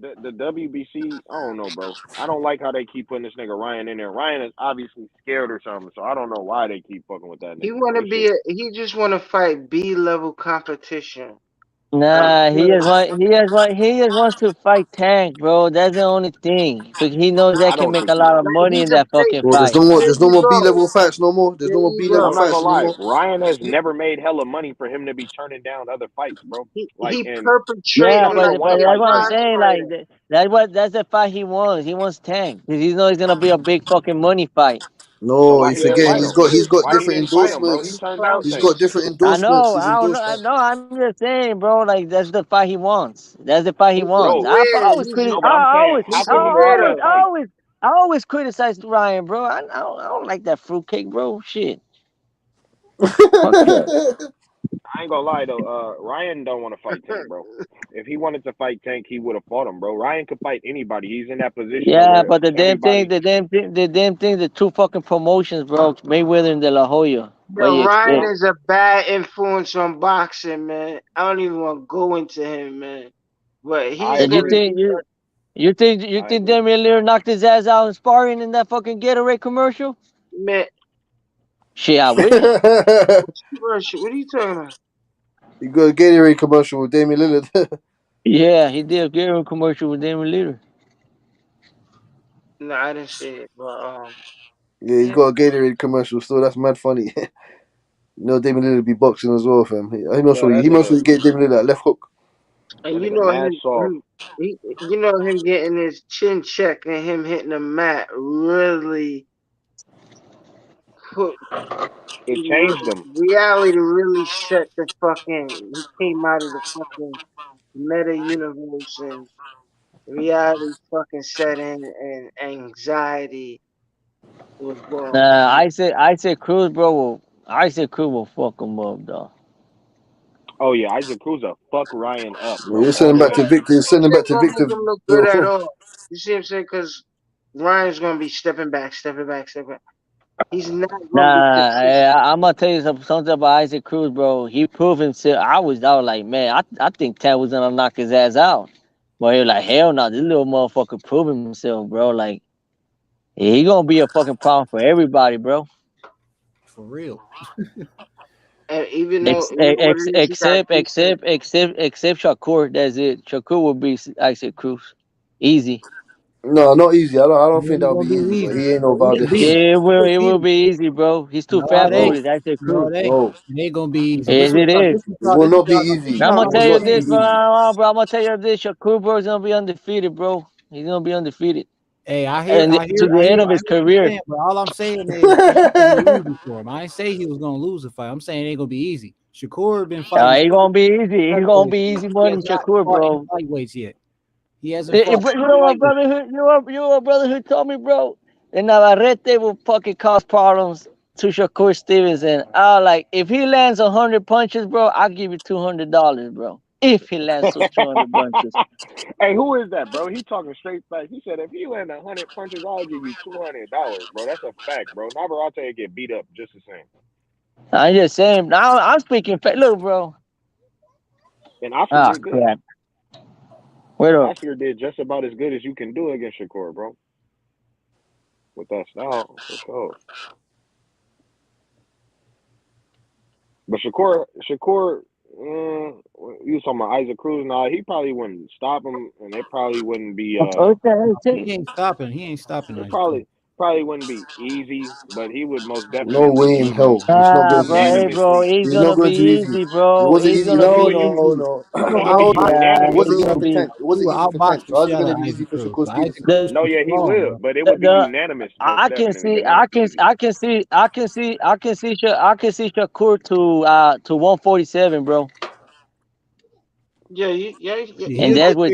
the WBC, I don't know, bro. I don't like how they keep putting this nigga Ryan in there. Ryan is obviously scared or something, so I don't know why they keep fucking with that he nigga, bro. want to This be shit. he just want to fight B level competition. Nah, Because he just wants to fight Tank, bro. That's the only thing. But he knows that I can don't make think a he lot is. of like money he's in a that fucking Well, fight. there there's no you more B go. level fights no more. There's There no more you B level I'm go. not fights gonna no lie. more. Ryan has never made hella money for him to be turning down other fights, bro. Like, He and he Yeah, perpetrating don't but even like want but to he a that's fight what I'm Tank. saying. prize Like that's the fight he wants. He wants Tank because he knows it's gonna be a big fucking money fight. So No, why you he ain't forgetting fight he's him? got Why he different ain't fight him, bro? He endorsements. turned down He's Tank. got different I know. endorsements. He's I don't know. endorsed by No, I'm just saying, bro. Like that's the fight he wants. That's the fight he He's wants. No, I square. always He's no, but I'm saying, how can he want that square. fight? I always criticize Ryan, bro. I don't like that fruitcake, bro. Shit. Fuck yeah. I ain't gonna lie though. Ryan don't want to fight Tank, bro. If he wanted to fight Tank, he would have fought him, bro. Ryan could fight anybody. He's in that position to Yeah, where but everybody. the damn thing, the two fucking promotions, bro. Mayweather and De La Hoya. What do Yo, you Ryan expect? No, is a bad influence on boxing, man. I don't even want to go into him, man. But I he's Did you gonna agree. think be you I think agree. Damian Lillard knocked his ass out in sparring in that fucking Gatorade commercial? man. Shit, I wish. it. What are you talking about? You got a Gatorade commercial with Damian Lillard. Yeah, he did a Gatorade commercial with Damian Lillard. No, I didn't say it, but Yeah, he's yeah. got a Gatorade commercial still. That's mad funny. Damian Lillard be boxing as well, fam. He must Yo, really, that he must nigga, really get Damian Lillard that left hook. And that you nigga know mad soft. you know him getting his chin checked and him hitting the mat really put It changed him. reality really set the fucking. He came out of the fucking meta universe and reality fucking set in and anxiety was going. I said Cruz, bro. I said Cruz will fuck him up, dog. Oh yeah, Isaac Cruz will fuck Ryan up, Yeah, bro, you're all sending the back way. to Victor. You're sending This back ain't to gonna Victor. make him look good at Bro. all. You see what I'm saying? Because Ryan's gonna be stepping back, stepping back, stepping back. He's not gonna be consistent. I'm gonna tell you something about Isaac Cruz, bro. He proved himself. I was like, man, I think Ted was gonna knock his ass out, but he was like, hell no, this little motherfucker proved himself, bro. Like he gonna be a fucking problem for everybody, bro. For real. And even though what it is, he got Except Shakur. That's it. Shakur will be Isaac Cruz. Easy. No, not easy. I don't It think ain't that'll gonna be be easy, but easy. he ain't no It ain't Valdez. easy. It will be easy, bro. He's too No, fat it ain't. for it. Isaac No, Cruz. it ain't. No, It ain't gonna be easy. Yes, it is. it will not be easy. I'm It gonna will tell you not be this, bro. easy. I'm gonna tell you this. Shakur, bro, is gonna be undefeated, bro. He's gonna be undefeated, Hey, and to the I end hear of his what you're career. saying, but all I'm saying is it ain't gonna be easy for him. I ain't say he was gonna lose the fight. I'm saying it ain't gonna be easy. Shakur been fighting. It's gonna be easy. It's gonna be easy He more has than not Shakur, fought in bro. lightweights yet. He hasn't fought. But you know what, brother? You know what, brother? Who told me, bro? And Navarrete will fucking cause problems to Shakur Stevenson. Like, if he lands 100 punches, bro, I'll give you $200, bro. If he lands those 200 punches. Hey, who is that, bro? He talking straight facts. He said if you land 100 punches, I'll give you $200, bro. That's a fact, bro. Navarrete get beat up just the same. I'm just saying. Now I'm speaking. Look, bro. And Oscar did good. Crap. Wait up. Oscar did just about as good as you can do against Shakur, bro. With that style, for sure. But Shakur, you was talking about Isaac Cruz. Nah, he probably wouldn't stop him, and it probably wouldn't be. He ain't stopping. He ain't stopping. It probably wouldn't be easy, but he would most No definitely way in beat him hell. It's not going to be Bro, hey, easy. bro, unanimously. he's It's not gonna be going to be easy. easy, It bro. wasn't He's easy. gonna No, be no, easy. no. It How would be old? It He's wasn't unanimous. easy gonna for be. Tank. It wasn't easy for Tank. So how's it going to be easy for Shakur Stevenson? No, yeah, he will, but it would be unanimous, most I can definitely, see, but not easy. Shakur to 147, bro. Yeah, And that's what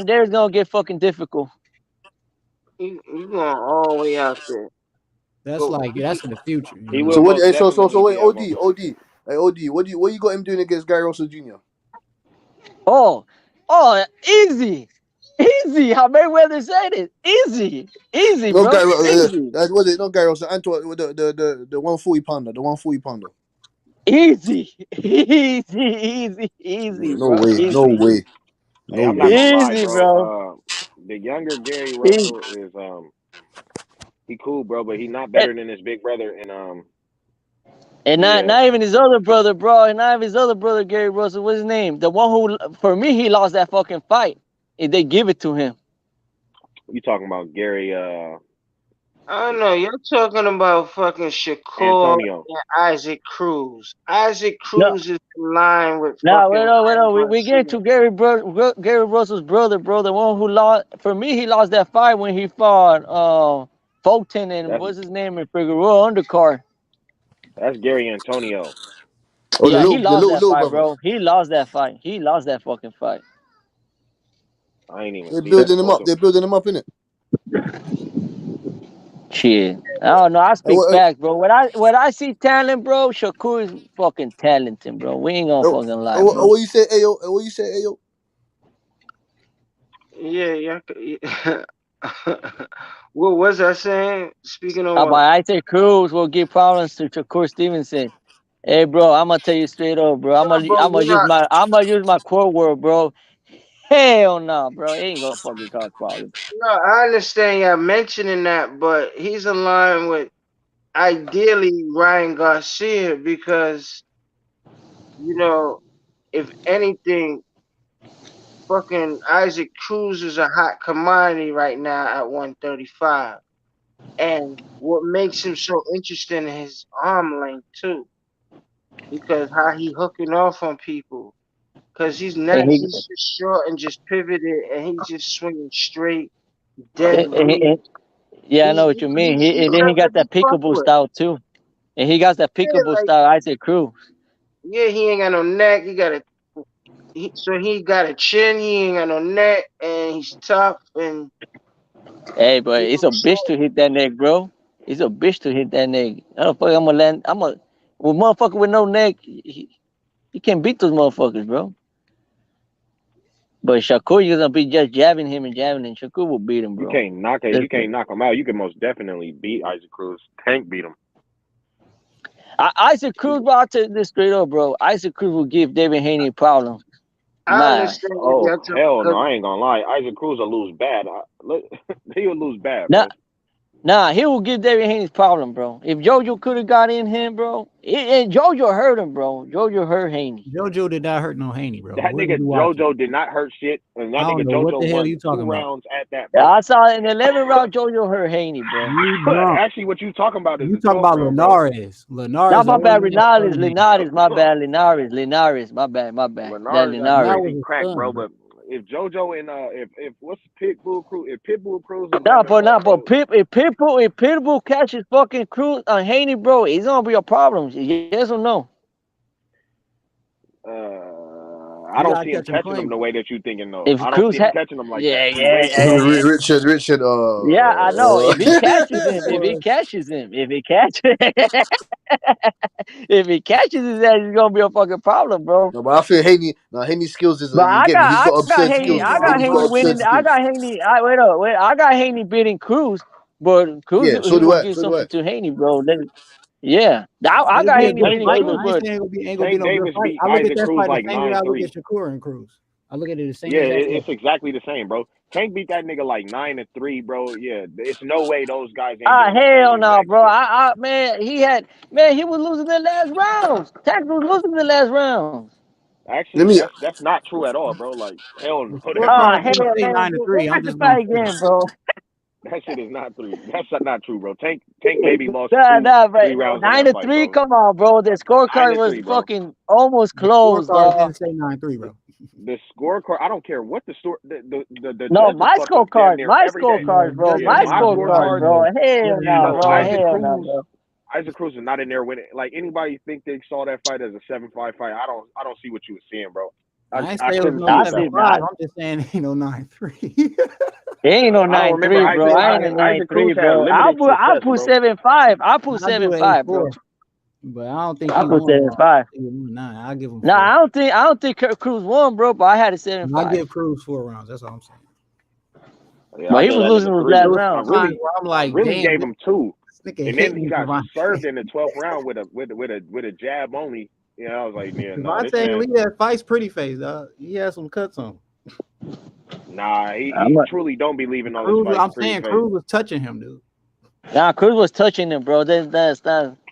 there's gonna get fucking difficult. You going all the way out there. That's in the future. He So will what? most So definitely wait, be at OD. Hey, OD. What you got him doing against Gary Russell Jr.? Oh, easy. How Mayweather said it. Easy, No, bro. Gary. Easy. That was it. No, Gary Russell. Antoine, the 140 pounder. The 140 pounder. Easy, No bro. way. No Easy. way. Hey, No I'm not way. gonna lie, Easy, bro. bro. The younger Gary Easy. Russell is he cool, bro, but he not And, better than his big brother. And not yeah, not even his other brother, bro. And not even his other brother, Gary Russell. What's his name? The one who, for me, he lost that fucking fight. If they give it to him. you talking about Gary I don't know. You're talking about fucking Shakur Antonio. and Isaac Cruz. Isaac No, Cruz is in line with no, fucking wait up. Ryan We get Garcia. to Gary Russell's brother, bro. The one who lost. For me, he lost that fight when he fought Fulton and That's what's his name in Figueroa undercard. Gary Antonio. Oh, Yeah, he the lost that little fight, brother. bro. He lost that fight. He lost that fucking fight. I ain't even They're see that building him up. Fulton. They're building him up, innit? Shit. I don't know. I Hey, speak facts, bro. When I see talent, bro, Shakur is fucking talented, bro. We ain't gonna fucking lie, bro. what you say, Ayo? What you say, Ayo? Yeah. What was I saying? Speaking of But what? Isaac Cruz will give problems to Shakur Stevenson. Hey, bro, I'm gonna tell you straight up, bro. I'm No, but gonna use my quote word, bro. Hell no, bro. He ain't gonna fucking cause problems. I understand y'all mentioning that, but he's in line with ideally Ryan Garcia because if anything, fucking Isaac Cruz is a hot commodity right now at 135. And what makes him so interesting is his arm length too, because how he hooking off on people. Cause he's And just short and just pivoted, and he's just swinging straight, dead he, weight. yeah, I know what you mean. And He's then he something to got be that fucked pickable with. style too. And he got that Yeah, pickable like style, Isaac Cruz. yeah, he ain't got no neck. So he got a chin. He ain't got no neck, and he's tough and Hey, but it's a so bitch to hit that neck, bro. It's a bitch to hit that neck. I don't fuck. I'm gonna land. With motherfucker with no neck. He can't beat those motherfuckers, bro. But Shakur, you're gonna be just jabbing him and jabbing, and Shakur will beat him, You bro. can't knock it. You can't knock him out. You can most definitely beat Isaac Cruz. Tank beat him. Isaac Cruz, bro, I'll tell you this straight up, bro. Isaac Cruz will give Devin Haney a problem. I My. understand what Oh y'all talking hell no! because I ain't gonna lie. Isaac Cruz will lose bad. He'll lose bad, Now, bro. Nah, he will give Devin Haney's problem, bro. If JoJo could have got in him, bro, and JoJo hurt him, bro. JoJo hurt Haney. JoJo did not hurt no Haney, bro. That nigga JoJo did not hurt shit, and that I don't nigga know what the JoJo hell won you 2 talking about. rounds at that. Yeah, Bro. I saw in the 11th round JoJo hurt Haney, bro. Actually, what you talking about is You the talking 12th about round, Linares? Not my bad, Linares, my bad, Linares, my bad. Linares, he cracked, bro. But if JoJo and if what's Pitbull Cruz? If Pitbull Cruz and Nah, Devin but if Pitbull catches fucking Cruz on Haney, bro, it's gonna be a problem. Yes or no? I don't see him catching them the way that you thinking though. If I don't Cruz see him catching them like that. Richard. Yeah, I know. If he catches him, if he catches his ass, it's gonna be a fucking problem, bro. No, but I feel Haney's skills is But he's got absurd Haney. skills. I got Haney winning. I got Haney. I got Haney beating Cruz, but Cruz Yeah, so he do will I. give So do I. something to Haney, bro. Yeah, I got Haney beating Cruz, but ain't gonna be no good fight. I look at that fight the same way I look at Shakur and Cruz. I look at it the same. Yeah, it's exactly the same, bro. Tank beat that nigga like 9-3, bro. Yeah, it's no way those guys ain't. Hell no, bro. Man, he was losing the last rounds. Tank was losing the last rounds. Actually, that's not true at all, bro. Like hell no. Hell, man. Watch the fight again, bro. That shit is not 3. That's not true, bro. Tank maybe lost 3 rounds. 9-3. Come on, bro. The scorecard was fucking almost closed, dog. Didn't say 9-3, bro. The scorecard, I don't care what the store. No, my scorecard, bro. My scorecard, bro. Hell no, bro. Isaac Cruz is not in there winning. Like anybody think they saw that fight as a 7-5 fight? I don't see what you were seeing, bro. I I'm just saying, ain't no 9-3. Ain't no 9-3, bro. I ain't no 9-3, bro. I put 7-5. I put 7-5, bro. But I don't think I put 7-5. I'll give him. Nah, I don't think Cruz won, bro. But I had a 7-5. I give Cruz 4 rounds. That's all I'm saying. But he was losing those last rounds. I'm like, really damn, gave him 2, and then he got Devontae. served in the 12th round with a jab only. You know, I was like, yeah, no. Devontae Lee had fights pretty face, dog. He had some cuts on. Nah, he truly don't be leaving on his fights. I'm saying Cruz was touching him, dude. Nah, Cruz was touching him, bro. That's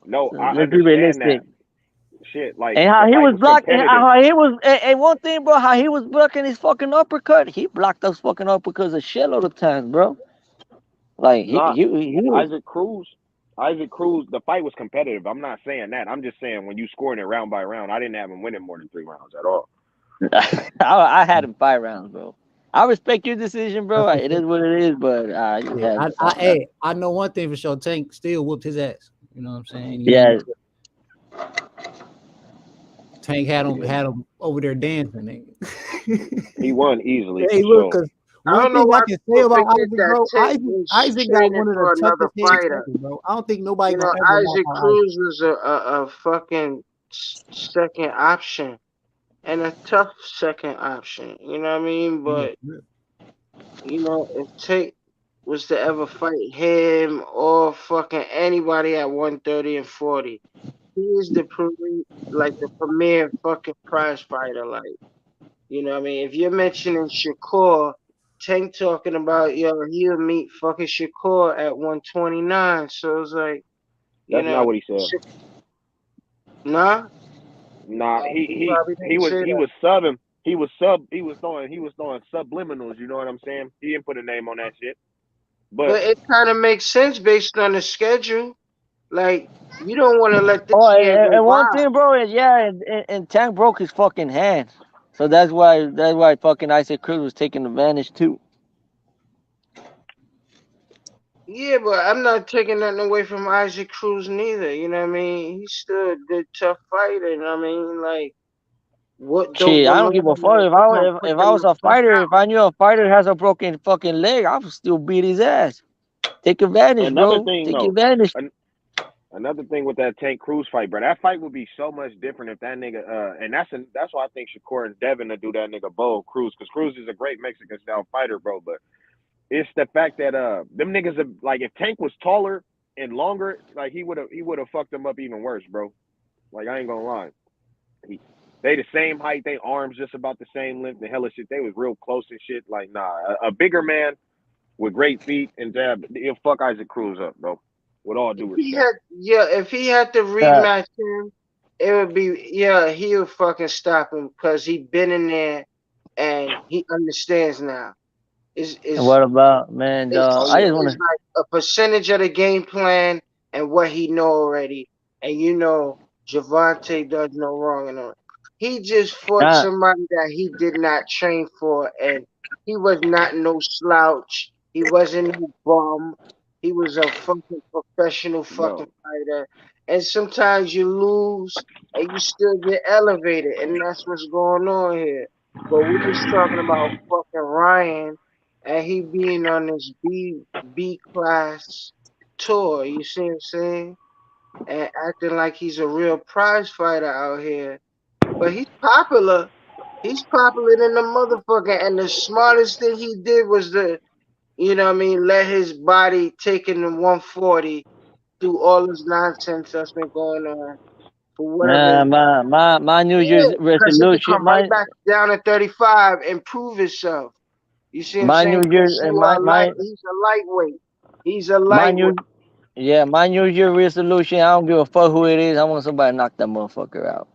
no. I let's be realistic. Shit, like and how he was blocking, how he was, and one thing, bro, how he was blocking his fucking uppercut. He blocked those fucking uppercuts a shitload of times, bro. Like he Isaac Cruz, the fight was competitive. I'm not saying that. I'm just saying when you scoring it round by round, I didn't have him winning more than 3 rounds at all. I had him 5 rounds, bro. I respect your decision, bro. It is what it is, but I know one thing for sure. Tank still whooped his ass. You know what I'm saying? Yeah. Tank had him over there dancing. He won easily. Hey, look, because I don't know what I can say about Isaac, bro. Isaac got one of the toughest fighter, bro. I don't think nobody. Isaac Cruz was a fucking second option, and a tough second option. You know what I mean? But if Tank was to ever fight him or fucking anybody at 130 and 40, he is the premier fucking prize fighter. Like, you know what I mean? If you're mentioning Shakur, Tank talking about, he'll meet fucking Shakur at 129. So it's like, that's not what he said. Nah, he was subbing. He was throwing subliminals. You know what I'm saying? He didn't put a name on that shit. But it kind of makes sense based on the schedule. Like, you don't want to let this. And one thing, bro, is and Tank broke his fucking hand, so that's why fucking Isaac Cruz was taking advantage too. Yeah, but I'm not taking nothing away from Isaac Cruz neither. You know what I mean? He's still a good, tough fighter. You know what I mean? Like, what? Shit, I don't give a fuck. If I was a fighter, if I knew a fighter has a broken fucking leg, I would still beat his ass. Take advantage, bro. Take advantage. Another thing with that Tank Cruz fight, bro, that fight would be so much different if that nigga, and that's why I think Shakur and Devin to do that nigga bold Cruz, because Cruz is a great Mexican style fighter, bro. But it's the fact that them niggas are, like, if Tank was taller and longer, like he would have fucked them up even worse, bro. Like, I ain't gonna lie. They the same height, they arms just about the same length, and hella shit. They was real close and shit. Like, nah, a bigger man with great feet and jab, he'll fuck Isaac Cruz up, bro. With all due respect. If he had to rematch him, it would be he would fucking stop him because he been in there and he understands now. And what about, man? I just want It's to. like a percentage of the game plan and what he know already, and Gervonta does no wrong in it. He just fought somebody that he did not train for, and he was not no slouch. He wasn't no bum. He was a fucking professional fucking fighter. And sometimes you lose and you still get elevated, and that's what's going on here. But we're just talking about fucking Ryan and he being on this B class tour, you see what I'm saying? And acting like he's a real prize fighter out here. But he's popular. He's popular than the motherfucker. And the smartest thing he did was let his body take in the 140 through all this nonsense that's been going on. For whatever. My New Year's Because he could resolution, come right back down to 35 and prove himself. You see what I'm my saying? New Year's, He's a lightweight. He's a my lightweight. my New Year resolution. I don't give a fuck who it is. I want somebody to knock that motherfucker out.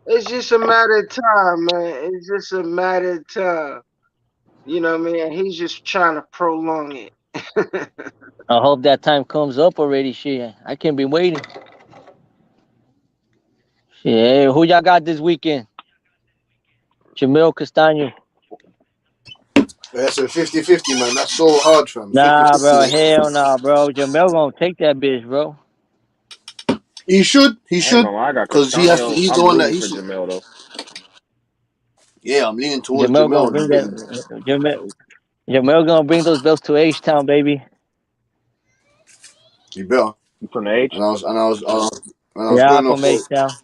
It's just a matter of time, man. It's just a matter of time. You know what I mean? He's just trying to prolong it. I hope that time comes up already. Shit, I can't be waiting. Shit, hey, who y'all got this weekend? Jermell Castano. That's a 50-50, man. That's so hard, fam. Nah, bro. 50-50. Hell nah, bro. Jermell gonna take that bitch, bro. He should. He I ain't should. gonna lie, I got Because he has to. Castano. He's the I'm one that rooting he for should. Jermell though. Yeah, I'm leaning towards Jermell gonna Jermell. bring that. Jermell gonna bring those belts to H-Town, baby. You better. You from the H? And I was Yeah, going off from what H-Town.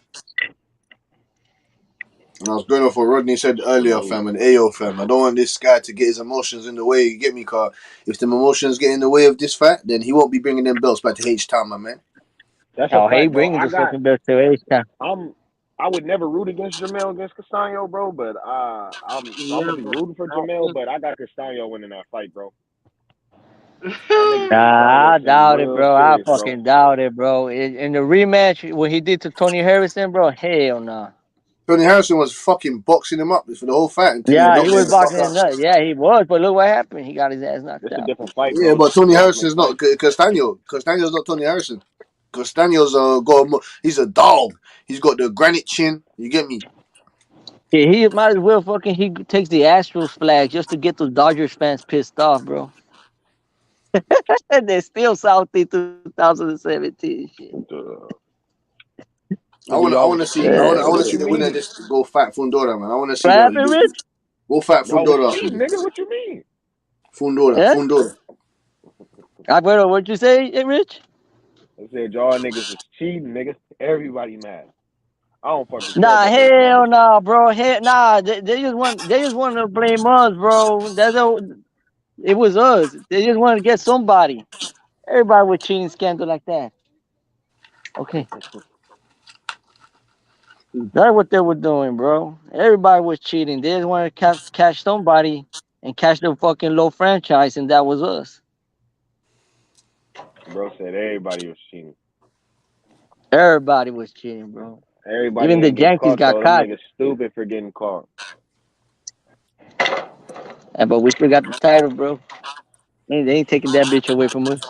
Rodney said earlier, fam, and Ayo, fam. I don't want this guy to get his emotions in the way. You get me, car? If the emotions get in the way of this fight, then he won't be bringing them belts back to H-Town, my man. That's a Oh, he fact, bro. bringing those fucking belts to H-Town. I would never root against Jermell against Castano, bro. But I'm gonna be rooting for Jermell. But I got Castano winning that fight, bro. That nigga Castano Nah, I seemed doubt it, real bro. I serious, bro. fucking doubt it, bro. In the rematch, what he did to Tony Harrison, bro, hell nah. Tony Harrison was fucking boxing him up for the whole fight until he Yeah, he knocked him was the fuck boxing out. him nuts. Yeah, he was. But look what happened. He got his ass knocked It's a out. different fight, Yeah, bro. but Tony The Harrison's ultimate not fight. Castano. Castano's not Tony Harrison. Castano's he's a dog. He's got the granite chin. You get me? Yeah, he might as well fucking he takes the Astros flag just to get those Dodgers fans pissed off, bro. And they're still salty 2017 shit. I want to see What the you winner mean? just go fight Fundora, man. I want to see What what happened, Rich? go fight No, what you Fundora. mean, nigga? What you mean? Yeah? Fundora. Alberto, what'd you say, Rich? I said y'all niggas is cheating, nigga. Everybody mad. I don't fucking care Nah, about those hell numbers. nah, bro. Hell nah. They just want to blame us, bro. It was us. They just wanted to get somebody. Everybody was cheating scandal like that. Okay. That's what they were doing, bro. Everybody was cheating. They just wanted to catch somebody and catch the fucking low franchise, and that was us. Bro said everybody was cheating. Everybody was cheating, bro. Everybody Even the ain't get Yankees caught got though. Them caught. niggas stupid for getting caught. Yeah, but we still got the title, bro. They ain't taking that bitch away from us.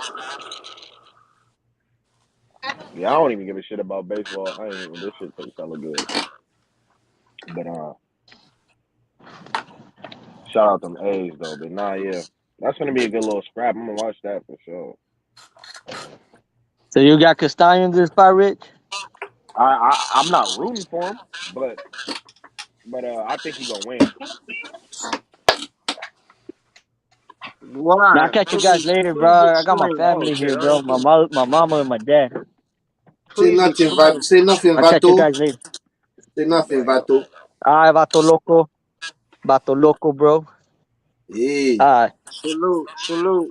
Yeah, I don't even give a shit about baseball. I ain't. This shit tastes hella good. But shout out them A's though. But nah, yeah, that's gonna be a good little scrap. I'm gonna watch that for sure. So you got Castano in this fight, Rich? I'm not rooting for him, but I think he gonna win. Now, Why? I'll catch you guys Please, later, bro. please I got my explain. Oh family shit! here, All right, bro. cool. My mama and my dad. Please explain. Say nothing, I'll catch you Vato. guys later. Say nothing, Vato. All right, Vato Loco. Vato Loco, bro. Hey, All right. Salute,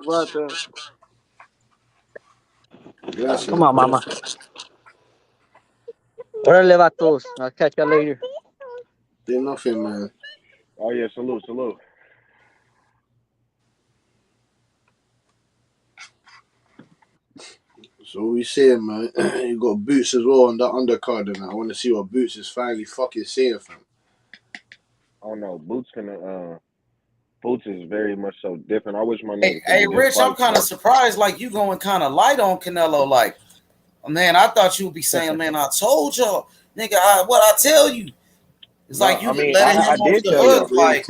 Walter. Come gracias, on, bro. mama. Órale, vatos. I'll catch you later. Say nothing, man. Oh yeah, salute. So what we saying, man? You got Boots as well on that undercard, and I want to see what Boots is finally fucking saying, fam. Oh no, Boots is very much so different. I wish my Hey, nigga could just Rich, I'm fight, kind of bro. surprised. Like you going kind of light on Canelo. Like, man, I thought you would be saying, man, I told y'all, nigga, what I tell you. It's No, like you I mean letting him I off did the tell hook. y'all. Like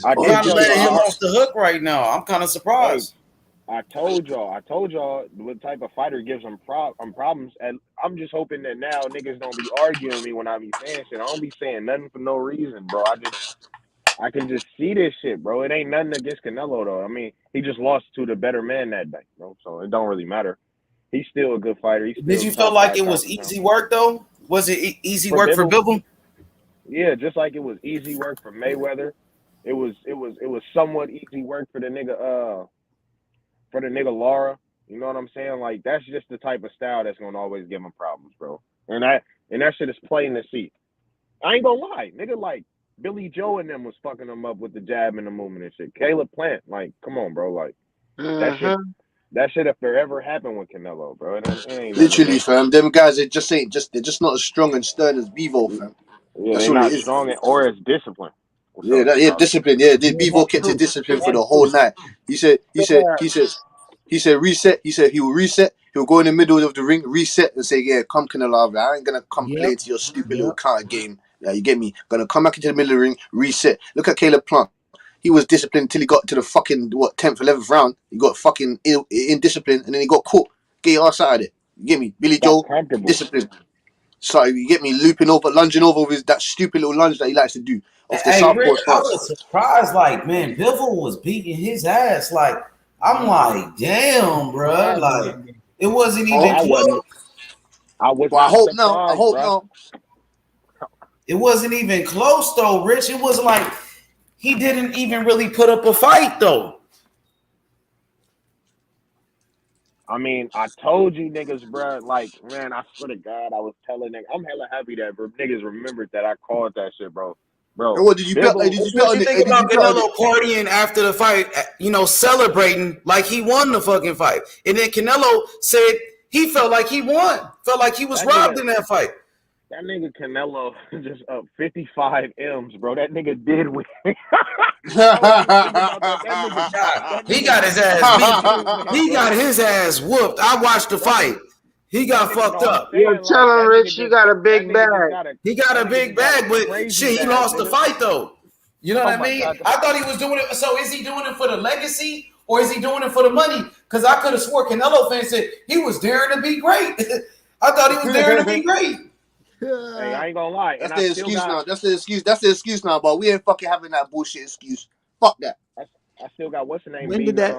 I you did kind of tell letting him y'all. off the hook right now. I'm kind of Hey, surprised. I told y'all what type of fighter gives them problems, and I'm just hoping that now niggas don't be arguing me when I be saying shit. I don't be saying nothing for no reason, bro. I can just see this shit, bro. It ain't nothing against Canelo though. I mean, he just lost to the better man that day, bro. So it don't really matter. He's still a good fighter. He's Did still you feel top like five it pound was for pound. easy work though? Was it easy For work for Bivol, Bivol? yeah, just like it was easy work for Mayweather. It was somewhat easy work for the nigga Lara. You know what I'm saying? Like that's just the type of style that's gonna always give him problems, bro. And that shit is plain to see. I ain't gonna lie, nigga. Like Billy Joe and them was fucking him up with the jab and the movement and shit. Caleb Plant, like, come on, bro. Like that shit. That shit if there ever happened with Canelo, bro. It ain't nothing Literally, against him. fam. Them guys, they're just not as strong and stern as Bevo, fam. Yeah, That's they all it not is. strong or as disciplined. What's Yeah, up, yeah, Charlie? discipline. Yeah, Bevo kept his discipline for the whole night. He said, reset. He said he will reset. He'll go in the middle of the ring, reset, and say, "Yeah, come Canelo, I ain't gonna come play into your stupid little counter game. Yeah, you get me? Gonna come back into the middle of the ring, reset. Look at Caleb Plant. He was disciplined until he got to the fucking 10th, 11th round. He got fucking indisciplined, and then he got caught. Get your ass out of there. You get me? Billy Got Joe, comfortable. discipline. So you get me lunging over with that stupid little lunge that he likes to do off the Hey, southpaw Rich, I stance. was surprised. Like, man, Bivol was beating his ass. Like, I'm like, damn, bro. Like, it wasn't even I close. was But I not hope surprised, bro. It wasn't even close, though, Rich. It wasn't like he didn't even really put up a fight, though. I mean, I told you niggas, bro. Like, man, I swear to God, I was telling niggas. I'm hella happy that niggas remembered that I called that shit, bro. And what did you bet? Bivol, Did you bet What on you it? think Did you about bet on it? Canelo partying after the fight, celebrating like he won the fucking fight? And then Canelo said he felt like he won, felt like he was robbed in that fight. That nigga Canelo just up 55 M's, bro. That nigga did win. He got his ass beat. He got his ass whooped. I watched the fight. He got fucked up. Yo, tell him, Rich, you got a big bag. He got a big bag, but shit, he lost the fight though. You know what I mean? God. I thought he was doing it. So is he doing it for the legacy or is he doing it for the money? Because I could have swore Canelo fans said he was daring to be great. I thought he was daring to be great. Hey, I ain't gonna lie. That's the excuse now. That's the excuse now. But we ain't fucking having that bullshit excuse. Fuck that. I still got what's the name When beating did that?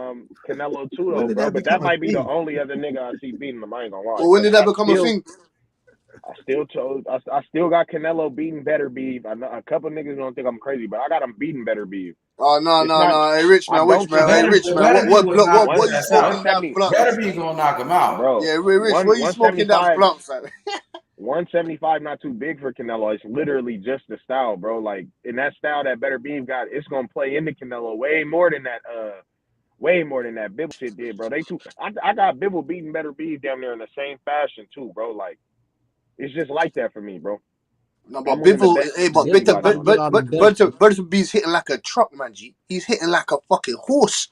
Canelo too When though, did bro. that But that become a might be the thing? only other nigga I see beating him. I ain't gonna lie. Well, when did that become a thing? I still got Canelo beating Better Beef. I know a couple niggas don't think I'm crazy, but I got him beating Better Beef. Oh no. Hey, Rich man. What you smoking that blunt? Better be gonna knock him out, bro. Yeah, Rich. What you smoking that blunt, fam? 175 not too big for Canelo. It's literally just the style, bro. Like in that style that Better Beef got, it's gonna play into Canelo way more than that Bibble shit did, bro. I got Bibble beating Better Beef down there in the same fashion too, bro. Like it's just like that for me, bro. No, but Bivol, Better Beef's hitting like a truck, man. G. He's hitting like a fucking horse.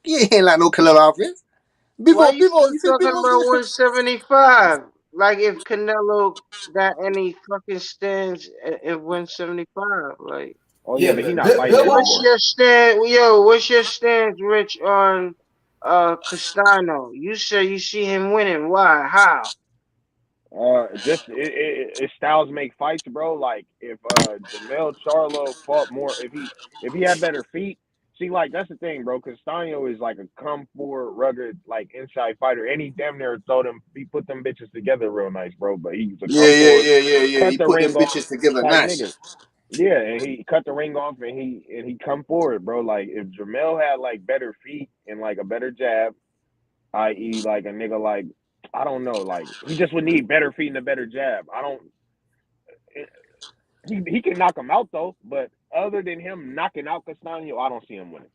He ain't hitting like no Canelo Alvarez. Why you Bivol, keep you think talking Bivol's about gonna 175? Like if Canelo got any fucking stands at 175, like. Oh yeah, but he not fighting anymore. What's your stand? Yo, what's your stance, Rich, on Castano? You say you see him winning. Why? How? Just it styles make fights, bro. Like if Jermell Charlo fought more, if he had better feet. See, like that's the thing, bro. Castano is like a come forward, rugged, like inside fighter. And he damn near he put them bitches together real nice, bro. But he's a come forward, Yeah. cut He the put them ring off bitches together type nice. nigga. Yeah, and he cut the ring off and he come forward, bro. Like if Jermell had like better feet and like a better jab, i.e. like a nigga like I don't know, like he just would need better feet and a better jab. He can knock him out though, but other than him knocking out Castano, I don't see him winning.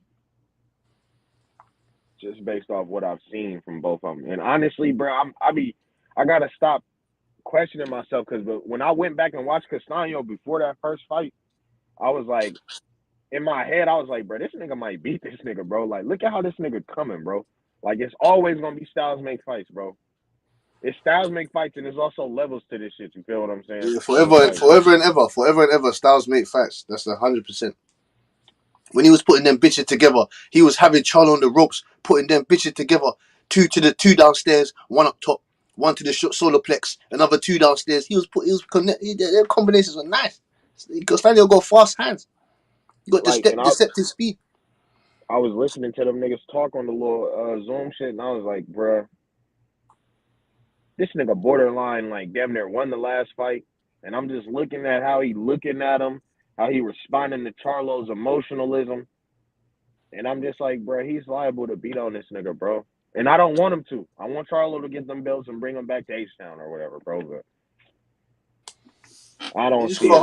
just based off what I've seen from both of them. And honestly, bro, I gotta stop questioning myself because when I went back and watched Castano before that first fight, I was like, in my head, I was like, bro, this nigga might beat this nigga, bro. Like, look at how this nigga coming, bro. Like, it's always gonna be styles make fights, bro. It's styles make fights, and there's also levels to this shit. You feel what I'm saying? Yeah, forever and ever, styles make fights. That's 100%. When he was putting them bitches together, he was having Charlo on the ropes, putting them bitches together. Two downstairs, one up top, one to the solar plex, another two downstairs. Their combinations were nice. Castano got fast hands. He got deceptive speed. I was listening to them niggas talk on the little Zoom shit, and I was like, bruh, this nigga borderline, like, damn near won the last fight. And I'm just looking at how he looking at him, how he responding to Charlo's emotionalism. And I'm just like, bro, he's liable to beat on this nigga, bro. And I don't want him to. I want Charlo to get them belts and bring him back to H-Town or whatever, bro. But I don't see it, bro.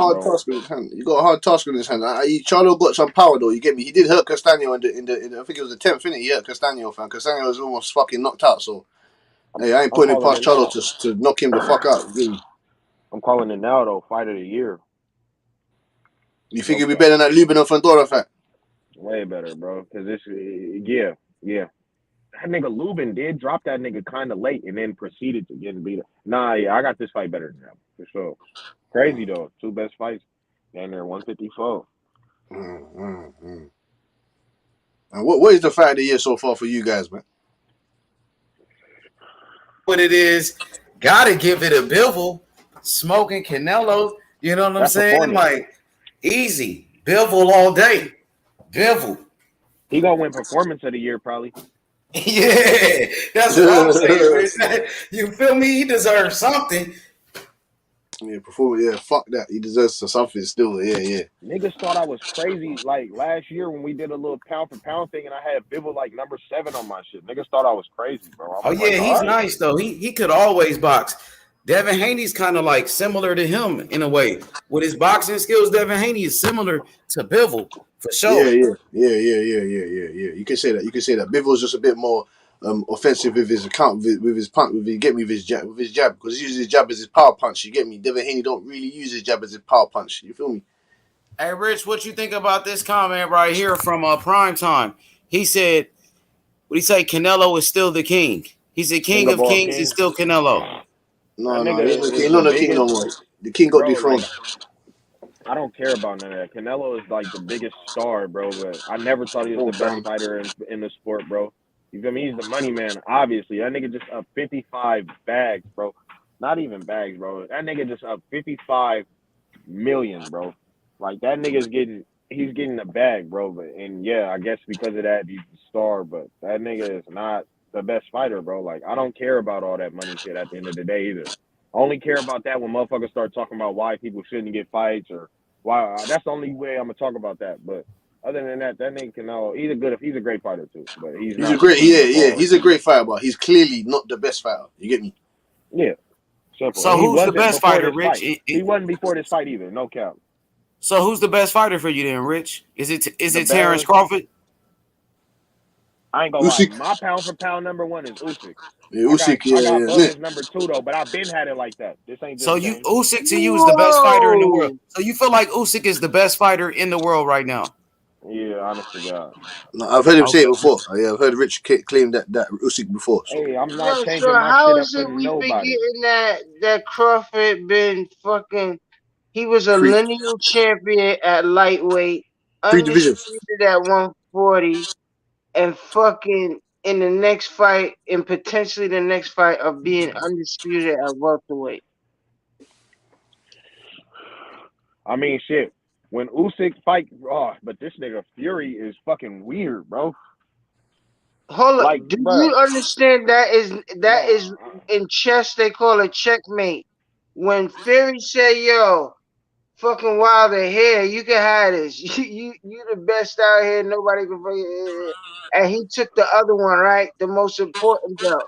You got a hard task on his hand. Charlo got some power, though. You get me? He did hurt Castano in the I think it was the 10th, innit? He hurt Castano, fam. Castano was almost fucking knocked out, so... Hey, I ain't putting it past Charlo to knock him the fuck out. I'm calling it now, though. Fight of the year. You think it'll be better than that Lubin Fandora fight? Way better, bro. Because this, yeah. That nigga Lubin did drop that nigga kind of late and then proceeded to get beat up. Nah, yeah, I got this fight better than that, for sure. Crazy, though. Two best fights. And they're 154. And what is the fight of the year so far for you guys, man? What it is, gotta give it a Bivol. Smoking Canelo, you know what I'm saying? Like, easy. Bivol all day. Bivol. He gonna win performance of the year, probably. Yeah, that's what I'm saying. You feel me? He deserves something. Yeah, fuck that. He deserves something still. Yeah. Niggas thought I was crazy like last year when we did a little pound for pound thing and I had Bivol like number 7 on my shit. Niggas thought I was crazy, bro. He's nice though. He could always box. Devin Haney's kind of like similar to him in a way. With his boxing skills, Devin Haney is similar to Bivol for sure. Yeah. You can say that. Bivol's just a bit more offensive with his with his punch, with his jab, because he uses his jab as his power punch. You get me? Devin Haney don't really use his jab as his power punch. You feel me? Hey, Rich, what you think about this comment right here from Prime Time? He said, "What he say? Canelo is still the king." He said, "King of kings is still Canelo." No, he's not the king no more. The king got dethroned. I don't care about none of that. Canelo is like the biggest star, bro. But I never thought he was the best fighter in the sport, bro. You feel me? He's the money man, obviously. That nigga just up 55 bags, bro. Not even bags, bro. That nigga just up 55 million, bro. Like that nigga's he's getting the bag, bro. And yeah, I guess because of that, he's the star. But that nigga is not the best fighter, bro. Like I don't care about all that money shit at the end of the day either. I only care about that when motherfuckers start talking about why people shouldn't get fights or why. That's the only way I'm gonna talk about that. But other than that nigga Canelo, he's a great fighter too. But he's not a great, he's a great fighter, but he's clearly not the best fighter. You get me? Yeah. Simple. So who's the best fighter, Rich? He wasn't before this fight either. No cap. So who's the best fighter for you then, Rich? Is it Terrence Crawford? I ain't gonna lie. My pound for pound number 1 is Usyk. Yeah, Usyk, I got Buzz number 2 though, but I've been had it like that. This ain't. So Usyk to you is the best fighter in the world. So you feel like Usyk is the best fighter in the world right now? Yeah, honestly, God. No, I've heard him say it before. Yeah, I've heard Rich claim that Usyk before. So. Hey, I'm not changing my shit up for nobody. How is it we getting that Crawford been fucking? He was a lineal champion at lightweight, undisputed at 140, and fucking in the next fight, and potentially the next fight of being undisputed at welterweight. I mean, shit. When Usyk fight, but this nigga Fury is fucking weird, bro. Hold up, like, do you understand that is in chess they call it checkmate? When Fury say, "Yo, fucking Wilder here, you can have this. You the best out here. Nobody can fight you." And he took the other one, right? The most important belt.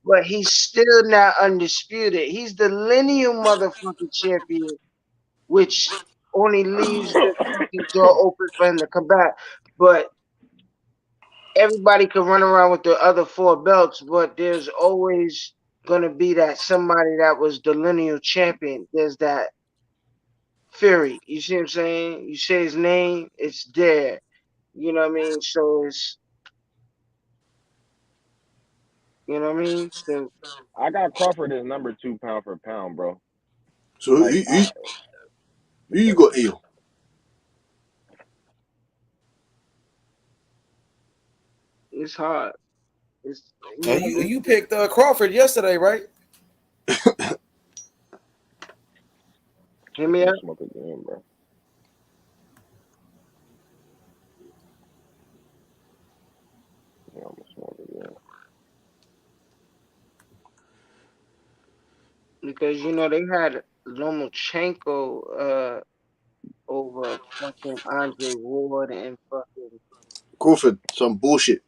But he's still not undisputed. He's the lineal motherfucking champion, which only leaves the fucking door open for him to come back. But everybody could run around with the other 4 belts, but there's always gonna be that somebody that was the lineal champion. There's that Fury. You see what I'm saying? You say his name, it's there. You know what I mean? So it's, you know what I mean? So I got Crawford as number 2 pound for pound, bro. So Like, who you got, Eel? it's hard. It's You picked Crawford yesterday, right? Hear me out. Smoke again, bro. Yeah, I'm gonna smoke again. Because they had Lomachenko over fucking Andre Ward and fucking Crawford, some bullshit.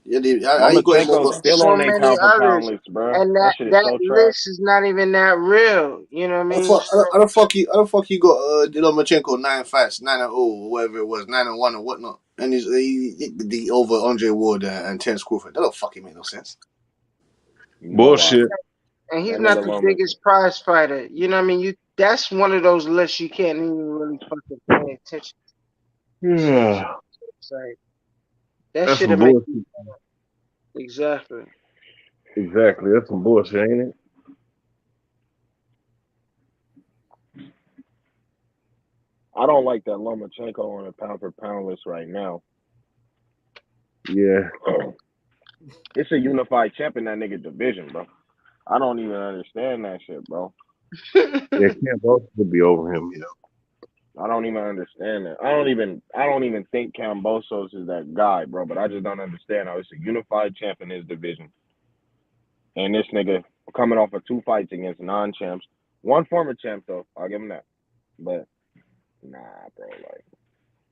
Yeah, he got him Lomachenko's over. still so on their many pound for pound others. list, bro. And That that shit is that so trash. list is not even that real. You know what I mean? How the fuck he got Lomachenko 9 fights, 9-0 or whatever it was, 9-1 or whatnot, and he over Andre Ward and Terence Crawford. That don't fucking make no sense. You know why? Bullshit. And he's That not nigga the Lomachenko. biggest prize fighter. You know what I mean? That's one of those lists you can't even really fucking pay attention to. Yeah. It's like that That's should some have made bullshit. exactly. Exactly. That's some bullshit, ain't it? I don't like that Lomachenko on a pound for pound list right now. Yeah. It's a unified champ in that nigga division, bro. I don't even understand that shit, bro. Yeah, Kambosos would be over him, you know. I don't even understand that. I don't even think Kambosos is that guy, bro. But I just don't understand how it's a unified champ in his division, and this nigga coming off of 2 fights against non-champs, 1 former champ though. I'll give him that. But nah, bro. Like,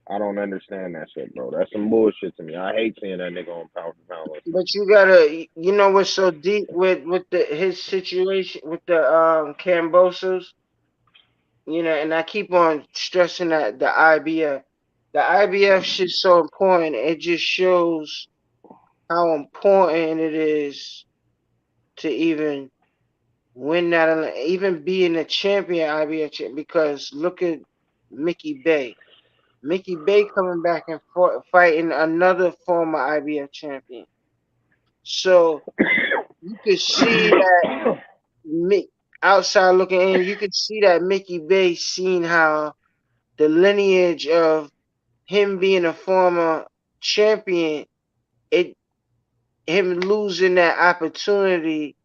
I don't understand that shit, bro. That's some bullshit to me. I hate seeing that nigga on pound for pound list. But you gotta, what's so deep with his situation with the Kambosos, and I keep on stressing that the IBF shit's so important. It just shows how important it is to even win that, even being a champion IBF champ. Because look at Mickey Bay. Mickey Bay coming back and fighting another former IBF champion. So you could see that outside looking in, you could see that Mickey Bay seen how the lineage of him being a former champion, him losing that opportunity,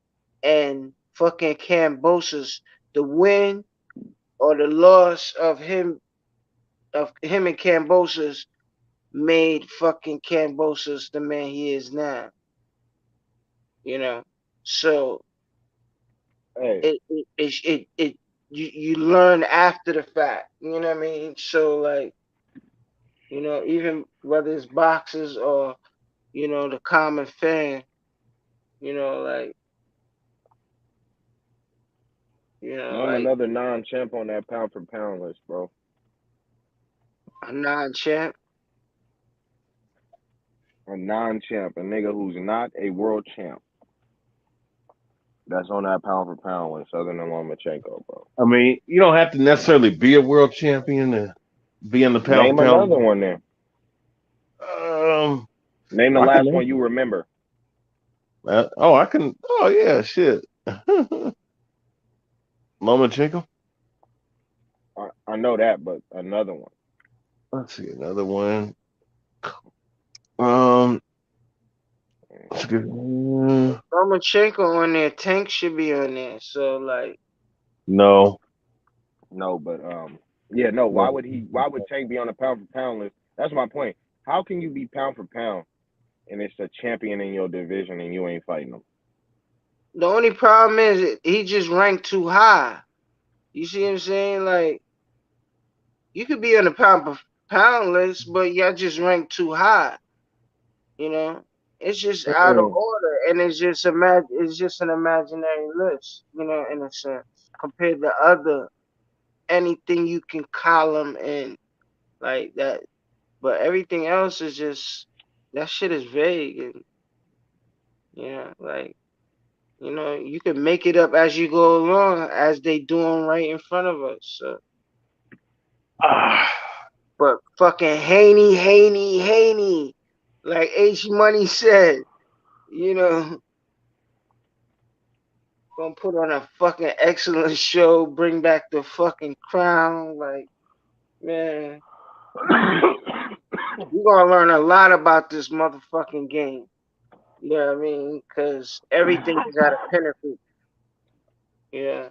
and fucking Kambosos, the win or the loss of him and Kambosos made fucking Kambosos the man he is now. So Hey, you learn after the fact. You know what I mean? So like, even whether it's boxers or the common fan, like, name like another non-champ on that pound for pound list, bro. a non-champ. A non-champ, a nigga who's not a world champ. That's on that pound for pound list, other than Lomachenko, bro. I mean, you don't have to necessarily be a world champion to be in the pound Name for pound. another one then. Name the I last can one you remember. I can. Oh yeah, shit. Lomachenko. I know that, but another one. Let's see another one. Lomachenko on there. Tank should be on there. So like, No. No, but yeah, no. Why would Tank be on the pound for pound list? That's my point. How can you be pound for pound and it's a champion in your division and you ain't fighting him? the only problem is he just ranked too high. You see what I'm saying? Like, you could be on the pound per pound list, but y'all just ranked too high. It's just out of order, and it's just an imaginary list. In a sense, compared to other anything you can column in like that, but everything else is just that shit is vague, and like you can make it up as you go along, as they doing right in front of us. So. But fucking Haney, like H Money said, gonna put on a fucking excellent show, bring back the fucking crown, like, man. We're gonna learn a lot about this motherfucking game. You know what I mean? Because everything is at a pinnacle. Yeah.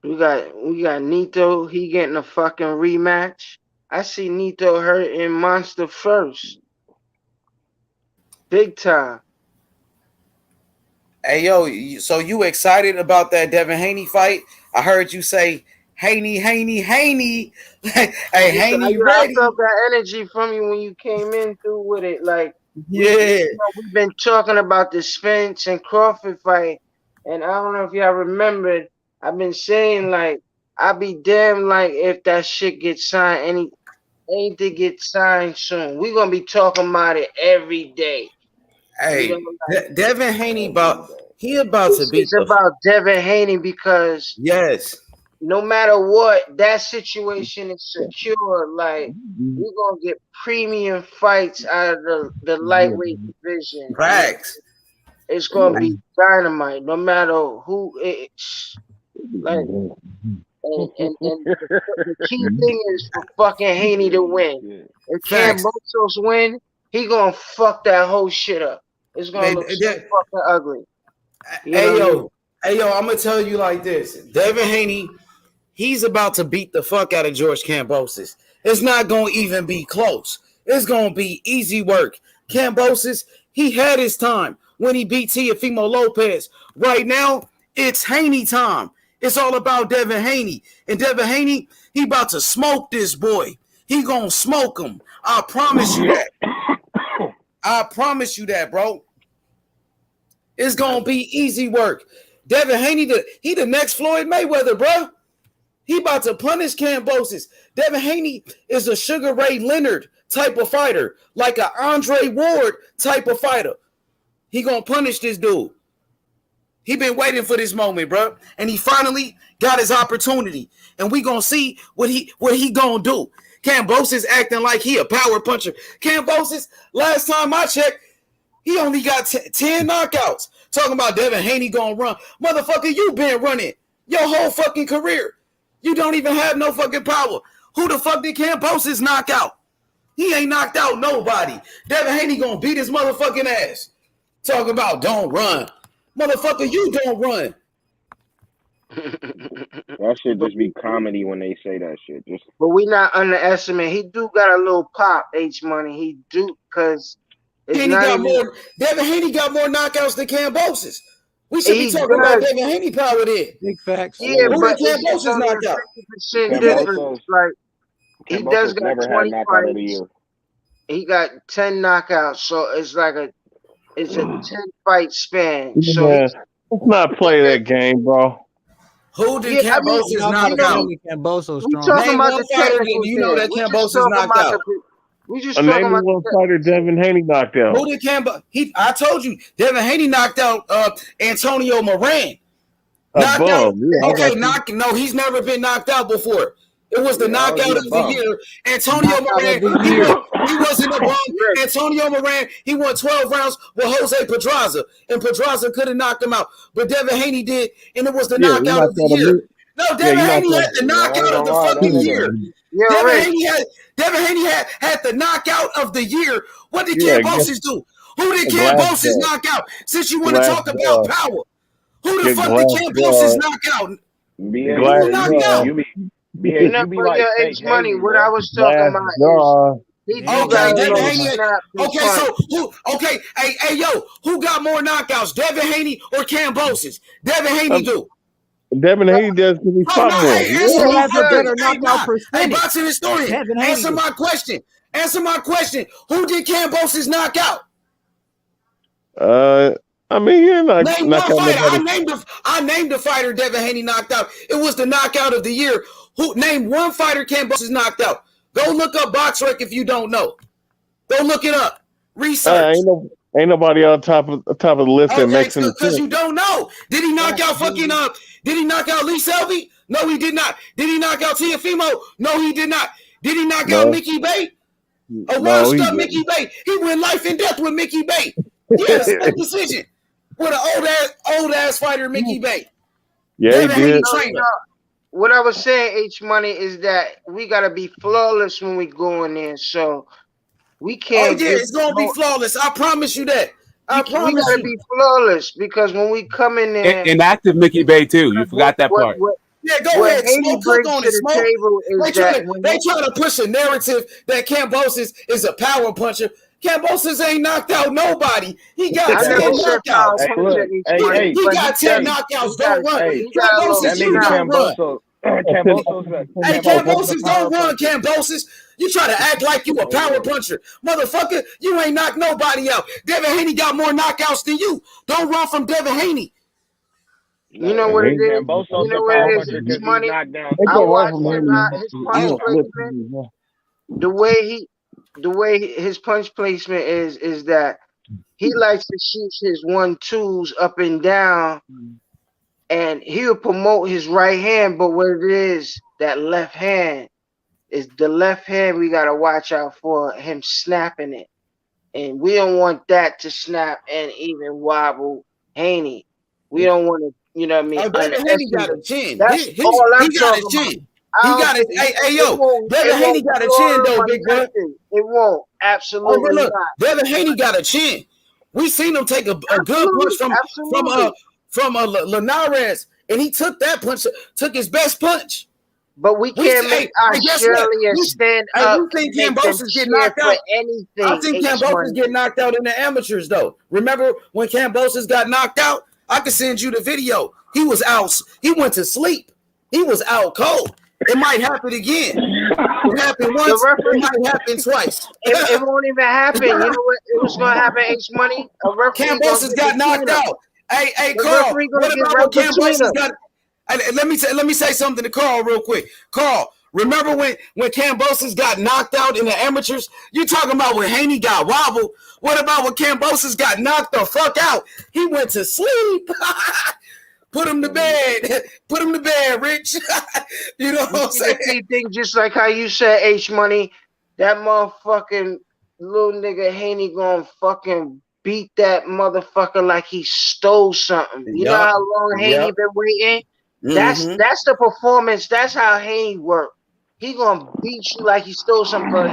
We got Nito. He getting a fucking rematch. I see Nito hurt in Monster first. Big time. Hey, yo, so you excited about that Devin Haney fight? I heard you say, Haney. Hey, Haney ready. I felt that energy from you when you came in through with it. Like, yeah. We've been talking about the Spence and Crawford fight. And I don't know if y'all remembered, I've been saying, like, I'll be damned, like, if that shit gets signed, anything gets signed soon. We're going to be talking about it every day. Hey, Devin Haney about to beat. It's about Devin Haney because no matter what, that situation is secure. Like, we're gonna get premium fights out of the lightweight division. Facts. It's gonna be dynamite, no matter who it's. Like, and the key thing is for fucking Haney to win. If Kambosos win, he gonna fuck that whole shit up. It's gonna look so fucking ugly. Hey yo, I'm gonna tell you like this: Devin Haney, he's about to beat the fuck out of George Kambosos. It's not gonna even be close. It's gonna be easy work. Kambosos, he had his time when he beat Teofimo Lopez. Right now, it's Haney time. It's all about Devin Haney, and Devin Haney, he about to smoke this boy. He gonna smoke him. I promise you that. I promise you that, bro. It's gonna be easy work. Devin Haney, he the next Floyd Mayweather, bro. He about to punish Kambosos. Devin Haney is a Sugar Ray Leonard type of fighter, like an Andre Ward type of fighter. He gonna punish this dude. He been waiting for this moment, bro, and he finally got his opportunity. And we gonna see what he gonna do. Kambosos acting like he a power puncher. Kambosos, last time I checked, he only got 10 knockouts. Talking about Devin Haney gonna run. Motherfucker, you been running your whole fucking career. You don't even have no fucking power. Who the fuck did Kambosos knock out? He ain't knocked out nobody. Devin Haney gonna beat his motherfucking ass. Talking about don't run. Motherfucker, you don't run. That should just be comedy when they say that shit. But we not underestimate. He do got a little pop, H Money. He do, because Devin Haney got more knockouts than Kambosos. We should be talking about Devin Haney power there. Big facts. Yeah, who but did Kambosos knock out? 50% difference. Like, he does got 20 fights. He got 10 knockouts, so it's like it's a 10-fight span. So let's not play that game, bro. Who did Kambosos knock out? Kambosos strong. Talking about the fighter, you know that Kambosos knocked out. We just talking about one fighter Devin Haney knocked out. Who did I told you, Devin Haney knocked out Antonio Moran. No, he's never been knocked out before. It was the knockout of the year. Antonio Moran, he wasn't a bum. Antonio Moran, he won 12 rounds with Jose Pedraza, and Pedraza couldn't knock him out. But Devin Haney did, and it was the knockout of the year. No, Devin Haney had the knockout of the fucking year. Devin Haney had the knockout of the year. What did Kambosos do? Who did Kambosos knock out? Since you want to talk about power, who the fuck did Kambosos knock out? Who knocked out? H Money. What I was talking about is Devin Haney. Okay, so who? Okay, hey, yo, who got more knockouts, Devin Haney or Kambosos? Devin Haney do. Devin Haney does because he's Hey, boxing historian, answer my question. Answer my question. Who did Kambosos knock out? I mean, you're not. Name one fighter. I named the fighter Devin Haney knocked out. It was the knockout of the year. Name one fighter Kambosos knocked out. Go look up BoxRec if you don't know. Go look it up. Research. Ain't nobody on top of the list that makes any because sense. you don't know. Did he knock out fucking Did he knock out Lee Selby? No, he did not. Did he knock out Teofimo? No, he did not. Did he knock out Mickey Bate? A washed up Mickey Bate. He went life and death with Mickey Bate. Yes, a decision with an old ass fighter, Mickey Bate. Yeah, he did. What I was saying, H Money, is that we gotta be flawless when we go in there. So we can't. Oh yeah, it's gonna be flawless. I promise you that. I promise we gotta be flawless because when we come in there, inactive Mickey Bay too. You forgot that part. Yeah, go ahead. Smoke, cook on it, Smoke. They try to push a narrative that Kambosos is a power puncher. Kambosos ain't knocked out nobody. He got 10 knockouts. He got 10 knockouts. Don't run. Kambosos, you don't run. Hey, Kambosos, don't run, Kambosos. You try to act like you a power puncher. Motherfucker, you ain't knocked nobody out. Devin Haney got more knockouts than you. Don't run from Devin Haney. You know what it is? You know what it is? It's money. I watched his punch placement. The way his punch placement is that he likes to shoot his 1-2s up and down, and he'll promote his right hand. But what it is, that left hand is the left hand. We gotta watch out for him snapping it, and we don't want that to snap and even wobble Haney. We don't want to. You know what I mean? Devin Haney got a chin. That's all I'm talking about. He got it. Hey, yo, Devin Haney got a chin though, big boy. It won't. Absolutely not. Devin Haney got a chin. We seen him take a good punch from Linares, and he took that punch, took his best punch. But we can't make Australia stand up. We think Kambosos get knocked out. I think Kambosos get knocked out in the amateurs though. Remember when Kambosos got knocked out? I could send you the video. He was out. He went to sleep. He was out cold. It might happen again. It happened once. It might happen twice. It won't even happen. You know what? It was going to happen. H Money. Kambosos got knocked out. Hey, Carl. What about what Kambosos got? Let me say something to Carl real quick. Carl, remember when Kambosos got knocked out in the amateurs? You talking about when Haney got wobbled? What about when Kambosos got knocked the fuck out? He went to sleep. Put him to bed. Put him to bed, Rich. You know what I'm saying? The thing, just like how you said, H Money, that motherfucking little nigga Haney gonna fucking beat that motherfucker like he stole something. You know how long Haney been waiting? Mm-hmm. That's the performance. That's how Haney work. He gonna beat you like he stole something. But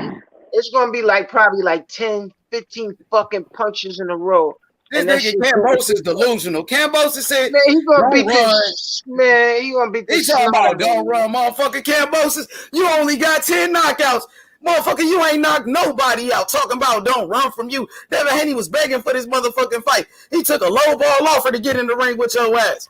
it's gonna be like probably like 10, 15 fucking punches in a row. This nigga Kambosos is delusional. Kambosos said, "Man, he gonna beat this. Man, he gonna beat this." He talking about don't run, motherfucker. Kambosos, you only got 10 knockouts, motherfucker. You ain't knocked nobody out. Talking about don't run from you. Devin Haney was begging for this motherfucking fight. He took a low ball offer to get in the ring with your ass.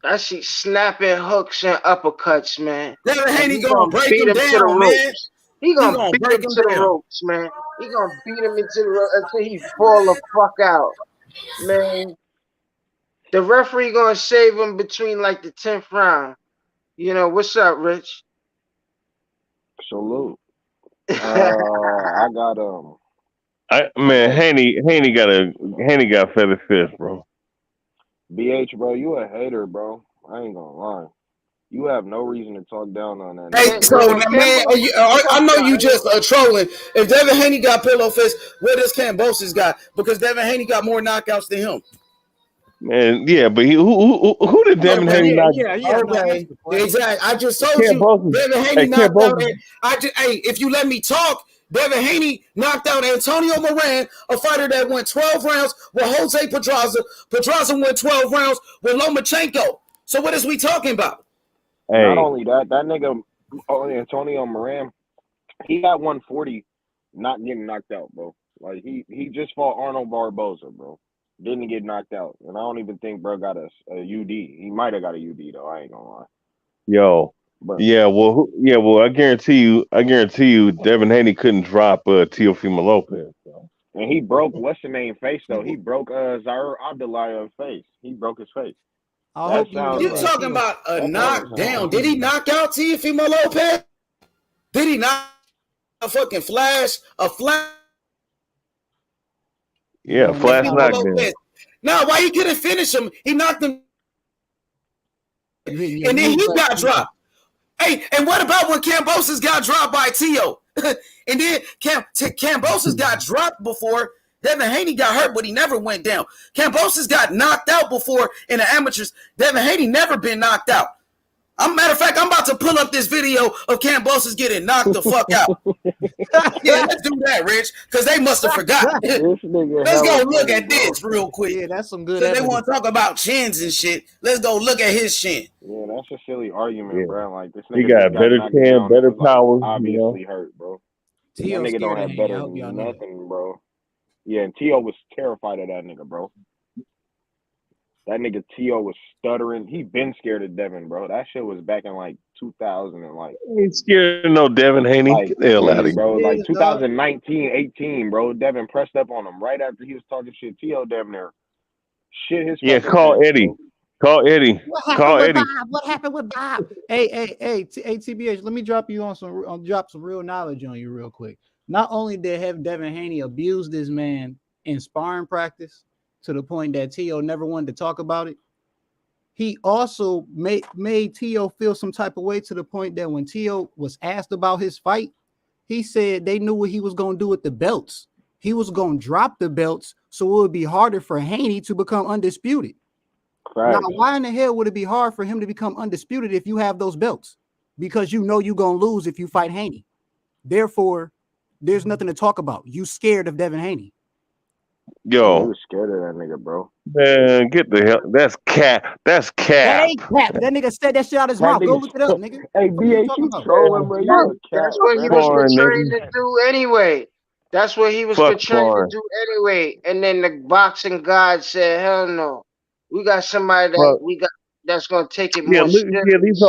That shit snapping hooks and uppercuts, man. Devin Haney gonna break him down, man. He gonna beat him to the ropes, man. He gonna beat him into the ropes until he fall the fuck out, man. The referee gonna save him between like the 10th round. You know what's up, Rich? Salute. I got Haney got feather fist, bro. BH, bro, you a hater, bro. I ain't gonna lie. You have no reason to talk down on that. Hey, so man, I know you just trolling. If Devin Haney got pillow fist, what does Kambosos got? Because Devin Haney got more knockouts than him. Man, yeah, but who did Devin Haney knock? Okay, exactly. I just told you, Devin Haney knocked out. If you let me talk, Devin Haney knocked out Antonio Moran, a fighter that went 12 rounds with Jose Pedraza. Pedraza went 12 rounds with Lomachenko. So what is we talking about? Hey. Not only that nigga Antonio Moran, he got 140 not getting knocked out, bro. Like he just fought Arnold Barboza, bro. Didn't get knocked out. And I don't even think bro got a UD. He might have got a UD though, I ain't gonna lie. Yo. But, I guarantee you Devin Haney couldn't drop Teofimo Lopez. So. And he broke what's the name face though? He broke Zaire Abdullahi's face. He broke his face. I hope you talking about a knockdown. Did he knock out Teofimo Lopez? Did he knock a fucking flash? Yeah, flash knockdown. No, why he couldn't finish him? He knocked him. And then he got dropped. Hey, and what about when Kambosos got dropped by Tio? And then Kambosos got dropped before. Devin Haney got hurt, but he never went down. Kambosos got knocked out before in the amateurs. Devin Haney never been knocked out. Matter of fact, I'm about to pull up this video of Kambosos getting knocked the fuck out. Yeah, let's do that, Rich, because they must have forgot. Let's go look at this real quick. Yeah, that's some good. They want to talk about chins and shit. Let's go look at his chin. Yeah, that's a silly argument, bro. Like this nigga He got better chin, better power. Obviously hurt, bro. That nigga don't have better than nothing, bro. Yeah, and T.O. was terrified of that nigga, bro. That nigga T.O. was stuttering. He been scared of Devin, bro. That shit was back in like 2000 and like. He ain't scared of no Devin Haney. Like, Get the hell out of here, bro. Like 2019, 18, bro. Devin pressed up on him right after he was talking shit. T.O. damn near shit his. Yeah, call Eddie. Bro. Call Eddie. Call Eddie. What happened with Bob? Hey, TBH. Let me drop you on drop some real knowledge on you real quick. Not only did have Devin Haney abuse this man in sparring practice to the point that T.O. never wanted to talk about it, he also made T.O. feel some type of way to the point that when T.O. was asked about his fight, he said they knew what he was going to do with the belts. He was going to drop the belts so it would be harder for Haney to become undisputed. Right. Now, why in the hell would it be hard for him to become undisputed if you have those belts? Because you know you're going to lose if you fight Haney. Therefore, there's nothing to talk about. You scared of Devin Haney. Yo. You was scared of that nigga, bro. Man, get the hell. That's cap. That's cap. That ain't cap. That nigga said that shit out his mouth. Go look it up, nigga. Hey, BH, you trolling, bro. That's what he was portraying to do anyway. That's what he was portraying to do anyway. And then the boxing god said, hell no. We got somebody that that's gonna take it more serious. Yeah, these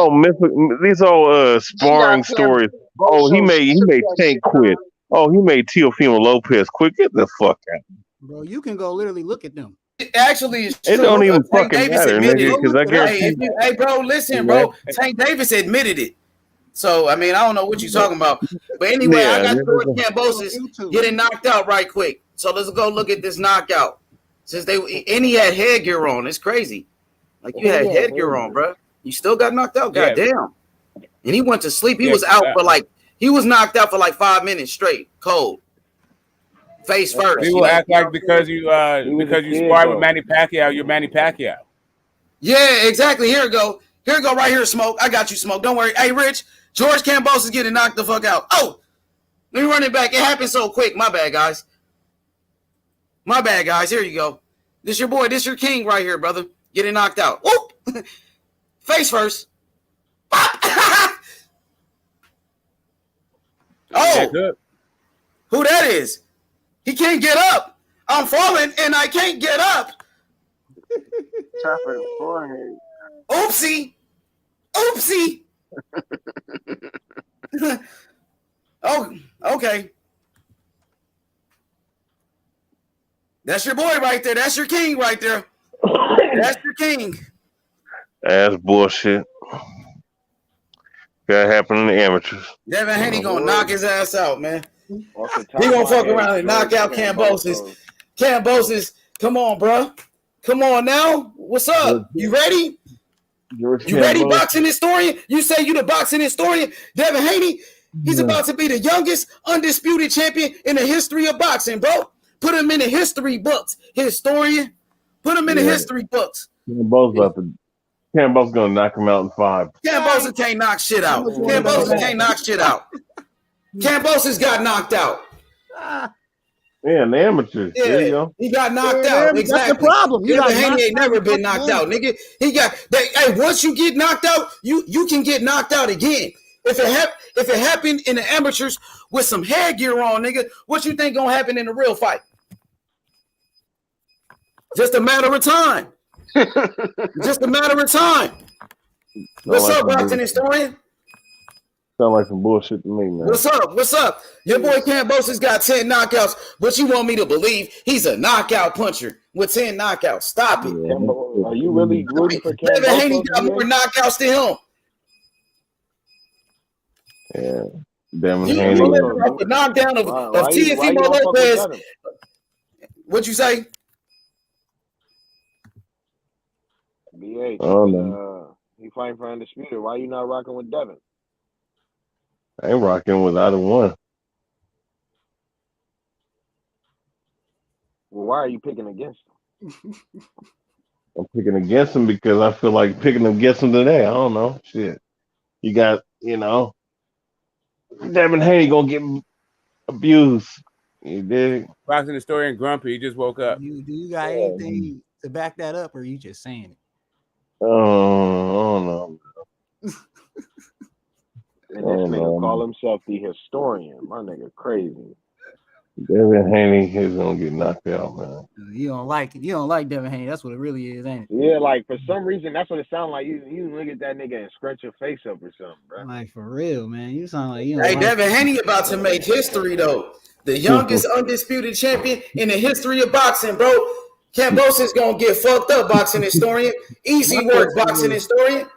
all sparring stories. Oh, he made Tank quit. Oh, he made Teofimo Lopez quit. Get the fuck out. Bro, you can go literally look at them. Actually, it's true. It don't even fucking matter, nigga, because I guarantee hey, bro, listen, bro. Tank Davis admitted it. So, I mean, I don't know what you're talking about. But anyway, I got George Kambosos getting knocked out right quick. So let's go look at this knockout. Since he had headgear on. It's crazy. Like you had headgear on, bro. You still got knocked out. Goddamn. And he went to sleep. He was out for he was knocked out for like 5 minutes straight, cold. Face first. People act like because you sparred with Manny Pacquiao, you're Manny Pacquiao. Yeah, exactly. Here we go. Right here, Smoke. I got you, Smoke. Don't worry. Hey, Rich, George Kambosos is getting knocked the fuck out. Oh, let me run it back. It happened so quick. My bad, guys. Here you go. This your boy. This your king right here, brother. Getting knocked out. Whoop. Face first. Oh, who that is? He can't get up. I'm falling and I can't get up. Top of the forehead. Oopsie. Oh, okay. That's your boy right there. That's your king right there. That's your king. That's bullshit. That happened in the amateurs. Devin Haney gonna knock his ass out, man. He gonna fuck around and knock out Kambosos. Kambosos, come on, bro. Come on now. What's up? You ready? You ready, boxing historian? You say you the boxing historian? Devin Haney, he's about to be the youngest undisputed champion in the history of boxing, bro. Put him in the history books, historian. Put him in the history books. Kambosos gonna knock him out in 5. Kambosos can't knock shit out. Kambosos got knocked out. Yeah, in the amateurs. Yeah, there you go. He got knocked out. Exactly. That's the problem. Devin Haney ain't never been knocked out, nigga. Hey, once you get knocked out, you can get knocked out again. If it happened in the amateurs with some headgear on, nigga, what you think gonna happen in the real fight? Just a matter of time. What's up, boxing historian? sound like some bullshit to me, man. What's up? What's up? Your boy Kambosos got 10 knockouts, but you want me to believe he's a knockout puncher with 10 knockouts. Stop it. Are you really rooting for Kambosos? Devin Haney got more knockouts than him. Yeah. Devin You Haney. remember the knockdown of Teofimo Lopez. What'd you say? BH, Oh, no. he fighting for undisputed. Why you not rocking with Devin? I ain't rocking with either one. Well, why are you picking against him? I'm picking against him because I feel like picking against him today. I don't know. Shit. You got, Devin Haney gonna get abused. You dig? Boxing historian Grumpy, he just woke up. Do you got anything to back that up, or are you just saying it? Oh, no. And this nigga call himself the historian. My nigga crazy. Devin Haney is gonna get knocked out, man. You don't like it. You don't like Devin Haney. That's what it really is, ain't it? Yeah, like for some reason that's what it sounds like. You look at that nigga and scratch your face up or something, bro. Like for real, man. You sound like you don't Hey, like Devin Haney about to make history though. The youngest undisputed champion in the history of boxing, bro. Kambosos gonna get fucked up, boxing historian. Easy work, boxing historian.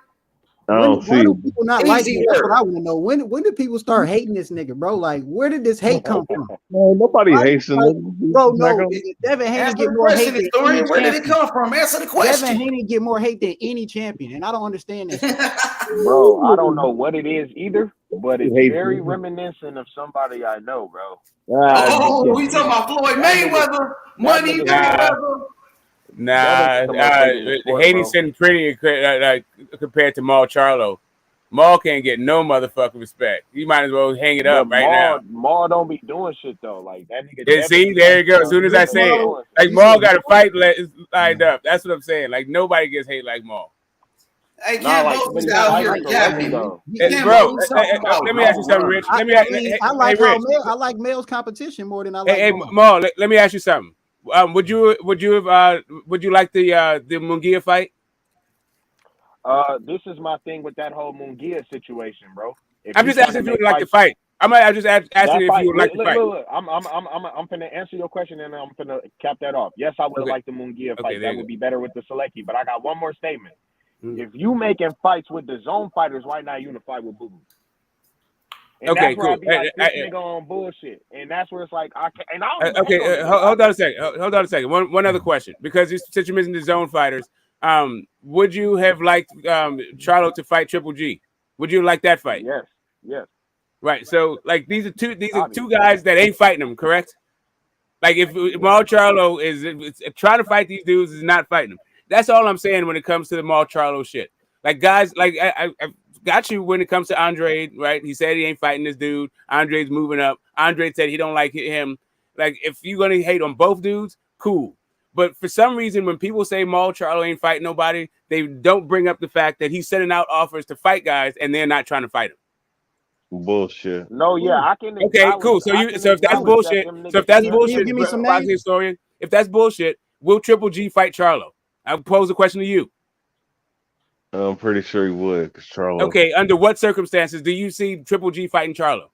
Why do people not like him? That's what I want to know. When did people start hating this nigga, bro? Like, where did this hate come from? No, nobody hates him. Bro, no. Devin Haney get more hate than any historian. Where did it champion. come from? Answer the question. Devin Haney get more hate than any champion, and I don't understand that. Bro, I don't know what it is either, but it's very reminiscent of somebody I know, bro. Oh, we talking about Floyd Mayweather, Money Mayweather. Haney's sitting pretty compared to Maul Charlo. Maul can't get no motherfucking respect. You might as well hang it up now. Maul don't be doing shit though. Like that nigga. See, there you go. As soon as I say it, like Maul got a fight lined up. That's what I'm saying. Like nobody gets hate like Maul. Hey, Kambosos out here yapping. Bro, let me ask you something, Rich. I like Mel's competition more than I like. Hey, Maul, let me ask you something. Would you like the Munguia fight? This is my thing with that whole Munguia situation, bro. I'm just asking if you would like to fight. I'm just asking if you would like to fight. Look, I'm finna answer your question and I'm finna cap that off. Yes, I would have liked the Munguia fight. That would be better with the Selecki. But I got one more statement. If you making fights with the zone fighters right now, you in a fight with Boo Boo. And that's where I be like, this nigga on bullshit. And that's where it's like, hold on a second. One other question. Because since you mentioned the zone fighters, would you have liked Charlo to fight Triple G? Would you like that fight? Yes. Right. So, like, these are two guys that ain't fighting them, correct? Like, if Maul Charlo is trying to fight these dudes, is not fighting them. That's all I'm saying when it comes to the Maul Charlo shit. Like, guys, like, I got you when it comes to Andre, right? He said he ain't fighting this dude. Andre's moving up. Andre said he don't like him. Like, if you're going to hate on both dudes, cool. But for some reason, when people say Maul Charlo ain't fighting nobody, they don't bring up the fact that he's sending out offers to fight guys and they're not trying to fight him. Bullshit. No, yeah, I can. Okay, cool. So if that's bullshit, give me some names. Historian, if that's bullshit, will Triple G fight Charlo? I'll pose a question to you. I'm pretty sure he would, because Charlo. Okay, under what circumstances do you see Triple G fighting Charlo?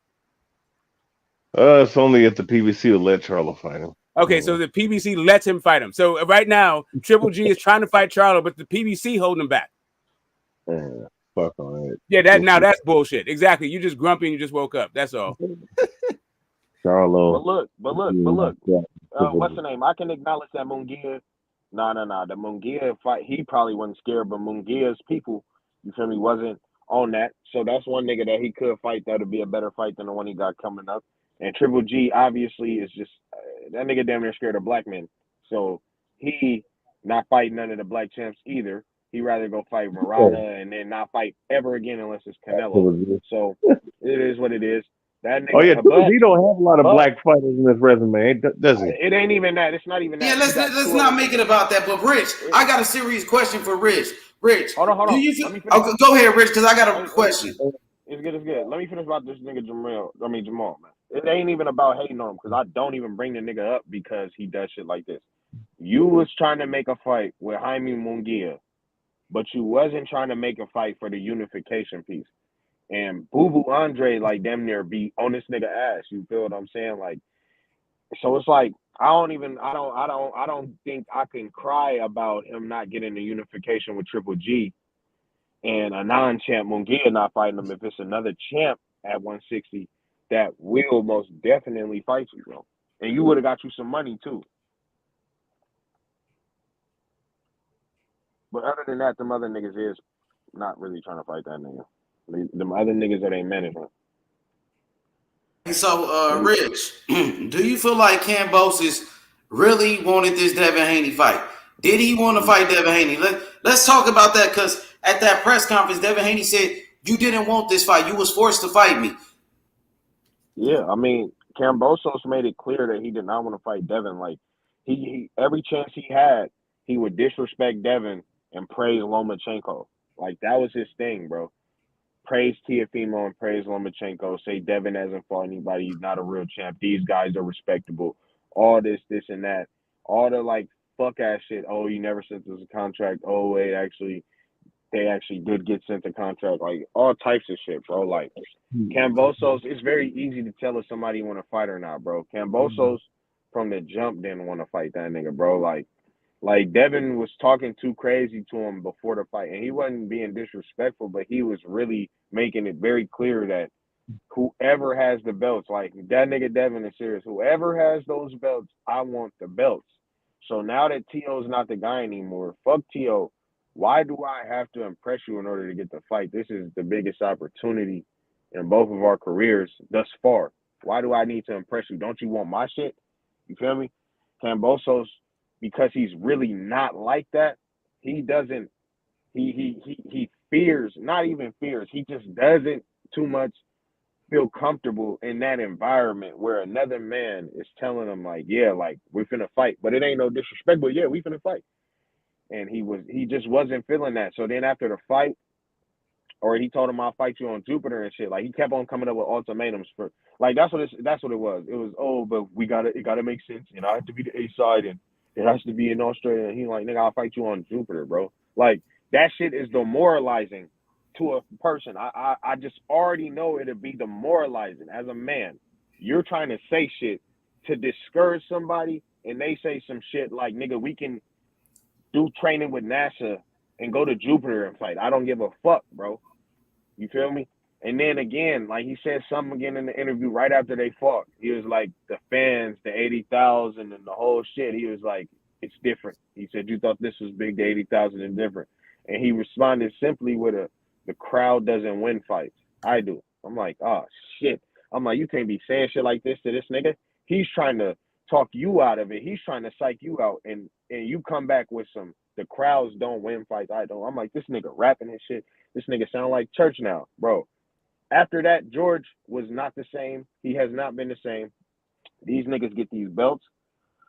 It's only if the PBC will let Charlo fight him. Okay, so the PBC lets him fight him. So right now, Triple G is trying to fight Charlo, but the PBC holding him back. Yeah, fuck on it. Yeah, that's bullshit. Exactly. You just grumpy and you just woke up. That's all. Charlo. But look. What's the name? I can acknowledge that Munguia. No. The Munguia fight, he probably wasn't scared, but Munguia's people, you feel me, wasn't on that. So that's one nigga that he could fight. That would be a better fight than the one he got coming up. And Triple G obviously is just that nigga damn near scared of black men. So he not fighting none of the black champs either. He rather go fight Murata and then not fight ever again unless it's Canelo. So it is what it is. That nigga, Triple G don't have a lot of black fighters in his resume, does he? It ain't even that. It's not even that. Yeah, let's not make it about that. But Rich, I got a serious question for Rich. Rich, hold on. Go ahead, Rich, because I got a question. It's good. Let me finish about this nigga Jamal, man. It ain't even about hating on him because I don't even bring the nigga up because he does shit like this. You was trying to make a fight with Jaime Munguia, but you wasn't trying to make a fight for the unification piece. And Boo Boo Andre like damn near be on this nigga ass. You feel what I'm saying? Like, so it's like I don't think I can cry about him not getting the unification with Triple G and a non-champ Munguia not fighting him if it's another champ at 160 that will most definitely fight you, bro. And you would have got you some money too. But other than that, them other niggas is not really trying to fight that nigga. Them other niggas that ain't management. So, Rich, do you feel like Kambosos really wanted this Devin Haney fight? Did he want to fight Devin Haney? Let's talk about that, because at that press conference, Devin Haney said, you didn't want this fight. You was forced to fight me. Yeah, I mean, Kambosos made it clear that he did not want to fight Devin. Like, he every chance he had, he would disrespect Devin and praise Lomachenko. Like, that was his thing, bro. Praise Teofimo and praise Lomachenko. Say Devin hasn't fought anybody. He's not a real champ. These guys are respectable. All this, and that. All the, like, fuck-ass shit. Oh, you never sent us a contract. Oh, wait, they actually did get sent a contract. Like, all types of shit, bro. Like, Kambosos, it's very easy to tell if somebody want to fight or not, bro. Kambosos, from the jump, didn't want to fight that nigga, bro. Like Devin was talking too crazy to him before the fight, and he wasn't being disrespectful, but he was really making it very clear that whoever has the belts, like that nigga Devin is serious. Whoever has those belts, I want the belts. So now that T.O.'s not the guy anymore, fuck T.O. Why do I have to impress you in order to get the fight? This is the biggest opportunity in both of our careers thus far. Why do I need to impress you? Don't you want my shit? You feel me? Kambosos, because he's really not like that, he doesn't, he fears, not even fears, he just doesn't too much feel comfortable in that environment where another man is telling him like, yeah, like we're finna fight, but it ain't no disrespect, but yeah, we finna fight. And he just wasn't feeling that. So then after the fight, or he told him I'll fight you on Jupiter and shit. Like he kept on coming up with ultimatums for like that's what it was. It was, oh, but it gotta make sense. And I have to be the A side and it has to be in Australia. And he like, nigga, I'll fight you on Jupiter, bro. Like that shit is demoralizing to a person. I just already know it'll be demoralizing as a man. You're trying to say shit to discourage somebody and they say some shit like, nigga, we can do training with NASA and go to Jupiter and fight. I don't give a fuck, bro. You feel me? And then again, like he said something again in the interview right after they fought. He was like, the fans, the 80,000 and the whole shit. He was like, it's different. He said, you thought this was big, the 80,000 is different. And he responded simply with the crowd doesn't win fights. I do. I'm like, oh, shit. I'm like, you can't be saying shit like this to this nigga. He's trying to talk you out of it. He's trying to psych you out. And you come back with some, the crowds don't win fights. I don't. I'm like, this nigga rapping and shit. This nigga sound like church now, bro. After that, George was not the same. He has not been the same. These niggas get these belts.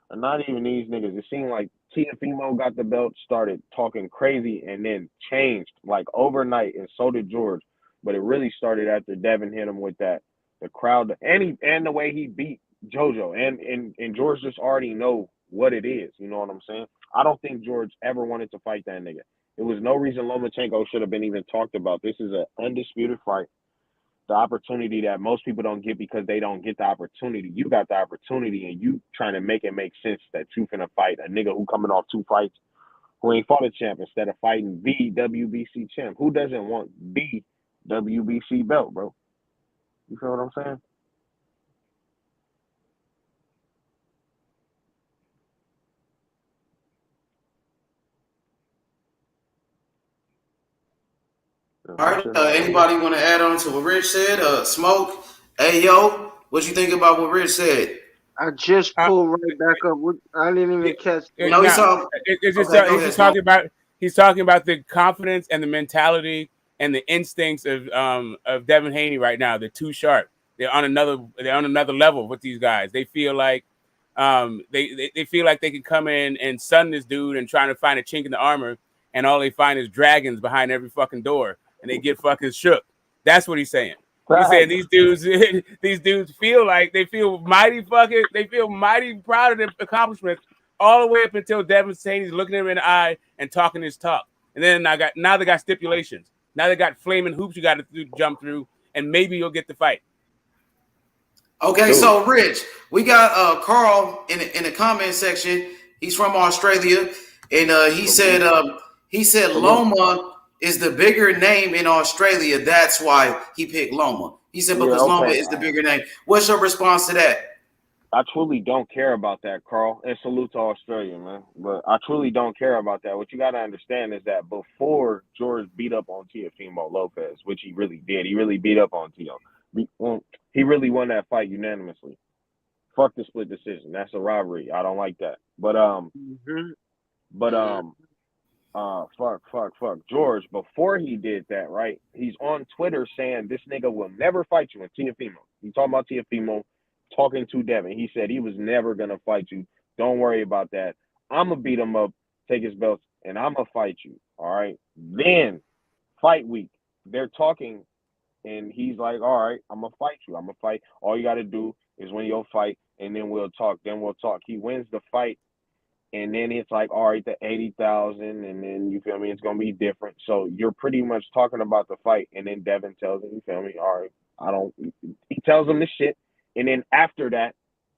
And not even these niggas. It seemed like Teofimo got the belt, started talking crazy, and then changed like overnight, and so did George. But it really started after Devin hit him with that. The crowd, and the way he beat JoJo. And George just already know what it is. You know what I'm saying? I don't think George ever wanted to fight that nigga. There was no reason Lomachenko should have been even talked about. This is an undisputed fight. The opportunity that most people don't get because they don't get the opportunity. You got the opportunity and you trying to make it make sense that you finna fight a nigga who coming off 2 fights who ain't fought a champ instead of fighting the WBC champ. Who doesn't want the WBC belt, bro? You feel what I'm saying? All right. Anybody want to add on to what Rich said? Smoke. Hey, yo, what you think about what Rich said? I just pulled right back up. I didn't even catch. No, he's talking. He's talking about the confidence and the mentality and the instincts of Devin Haney right now. They're too sharp. They're on another level with these guys. They feel like they feel like they can come in and stun this dude and trying to find a chink in the armor, and all they find is dragons behind every fucking door, and they get fucking shook. That's what he's saying. He's saying these dudes feel mighty proud of their accomplishments all the way up until Devin Haney's looking him in the eye and talking his talk. And then now they got stipulations. Now they got flaming hoops you got to jump through and maybe you'll get the fight. Okay, so Rich, we got Carl in the comment section. He's from Australia, and he said Loma is the bigger name in Australia. That's why he picked Loma. He said because Loma is the bigger name. What's your response to that? I truly don't care about that, Carl. And salute to Australia, man. But I truly don't care about that. What you got to understand is that before George beat up on Teofimo Lopez, which he really did, he really beat up on Teo. He really won that fight unanimously. Fuck the split decision. That's a robbery. I don't like that. But fuck. George, before he did that, right? He's on Twitter saying this nigga will never fight you in Teofimo. He talking about Teofimo talking to Devin. He said he was never gonna fight you. Don't worry about that. I'ma beat him up, take his belts, and I'ma fight you. All right. Then fight week, they're talking, and he's like, all right, I'm gonna fight you. I'm gonna fight. All you gotta do is win your fight, and then we'll talk. He wins the fight, and then it's like, all right, the 80,000, and then you feel me, it's gonna be different. So you're pretty much talking about the fight, and then Devin tells him, you feel me, all right, he tells him the shit. And then after that,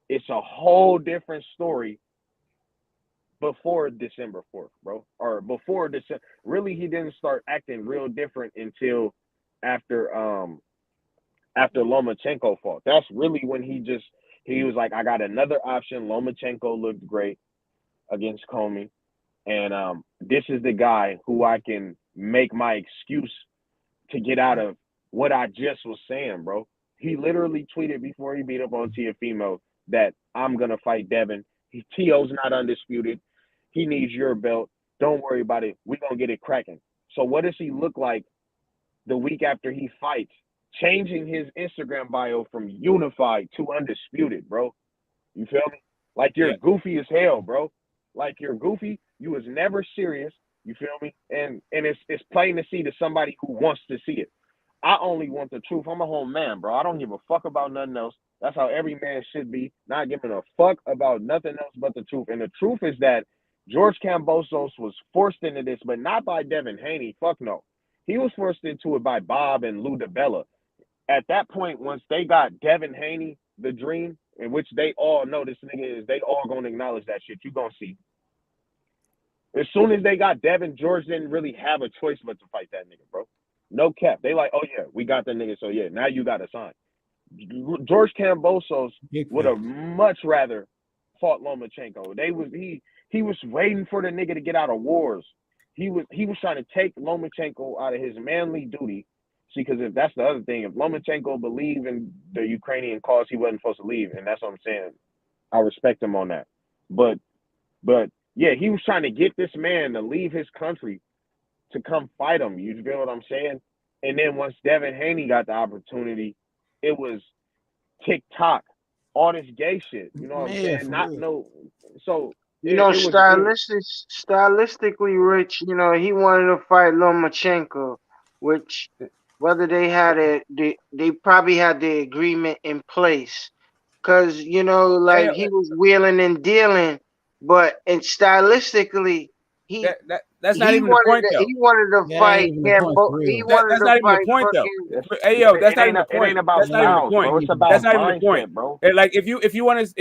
it's a whole different story before December 4th, bro. Or before December. Really, he didn't start acting real different until after Lomachenko fought. That's really when he was like, I got another option. Lomachenko looked great against Comey. And this is the guy who I can make my excuse to get out of what I just was saying, bro. He literally tweeted before he beat up on Teofimo that I'm going to fight Devin. Teo's not undisputed. He needs your belt. Don't worry about it. We're going to get it cracking. So what does he look like the week after he fights? Changing his Instagram bio from unified to undisputed, bro. You feel me? Like you're goofy as hell, bro. Like you're goofy. You was never serious. You feel me? And it's plain to see to somebody who wants to see it. I only want the truth. I'm a home man, bro. I don't give a fuck about nothing else. That's how every man should be. Not giving a fuck about nothing else but the truth. And the truth is that George Kambosos was forced into this, but not by Devin Haney. Fuck no. He was forced into it by Bob and Lou DiBella. At that point, once they got Devin Haney, the dream, in which they all know this nigga is, they all gonna acknowledge that shit. You gonna see. As soon as they got Devin, George didn't really have a choice but to fight that nigga, bro. No cap. They like, oh yeah, we got that nigga, so yeah, now you got to sign. George Kambosos would have much rather fought Lomachenko. He was waiting for the nigga to get out of wars. He was trying to take Lomachenko out of his manly duty. See, because if that's the other thing, if Lomachenko believed in the Ukrainian cause, he wasn't supposed to leave, and that's what I'm saying. I respect him on that. But yeah, he was trying to get this man to leave his country to come fight him. You feel what I'm saying? And then once Devin Haney got the opportunity, it was TikTok, all this gay shit. You know what I'm saying? Stylistically, Rich, you know, he wanted to fight Lomachenko, which whether they had they probably had the agreement in place. Cause, you know, like he was wheeling and dealing, and stylistically, that's not even the point, though. He wanted to fight That's not even the point, though. Hey, yo, that's not even the point. That's not even the point. That's not even the point, bro. Like if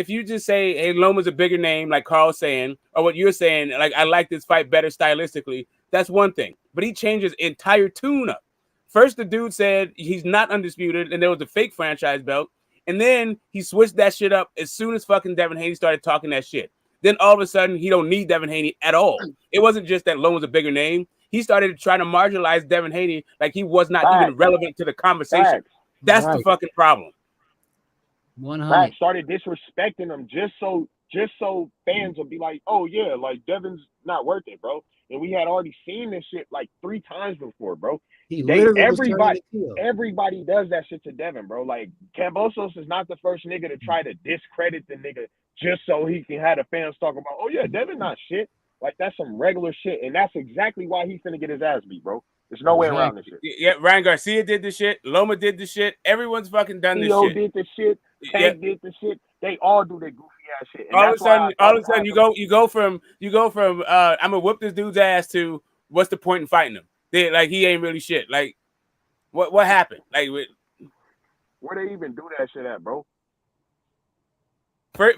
you just say, hey, Loma's a bigger name, like Carl's saying, or what you're saying, like I like this fight better stylistically. That's one thing. But he changed his entire tune up. First, the dude said he's not undisputed, and there was a fake franchise belt, and then he switched that shit up as soon as fucking Devin Haney started talking that shit. Then all of a sudden, he don't need Devin Haney at all. It wasn't just that Loma's a bigger name. He started trying to marginalize Devin Haney like he was not even relevant to the conversation. That's the fucking problem. 100. Started disrespecting him just so fans would be like, oh yeah, like Devin's not worth it, bro. And we had already seen this shit like 3 times before, bro. Everybody does that shit to Devin, bro. Like Kambosos is not the first nigga to try to discredit the nigga just so he can have the fans talk about, oh yeah, Devin not shit. Like that's some regular shit, and that's exactly why he's finna get his ass beat, bro. There's no way around this shit. Yeah, Ryan Garcia did this shit. Loma did this shit. Everyone's fucking done this Theo shit. did the shit. Tank did the shit. They all do their goofy ass shit. And all of a sudden, you go from I'm gonna whoop this dude's ass to what's the point in fighting him? Like he ain't really shit. Like what happened? Like Where they even do that shit at, bro?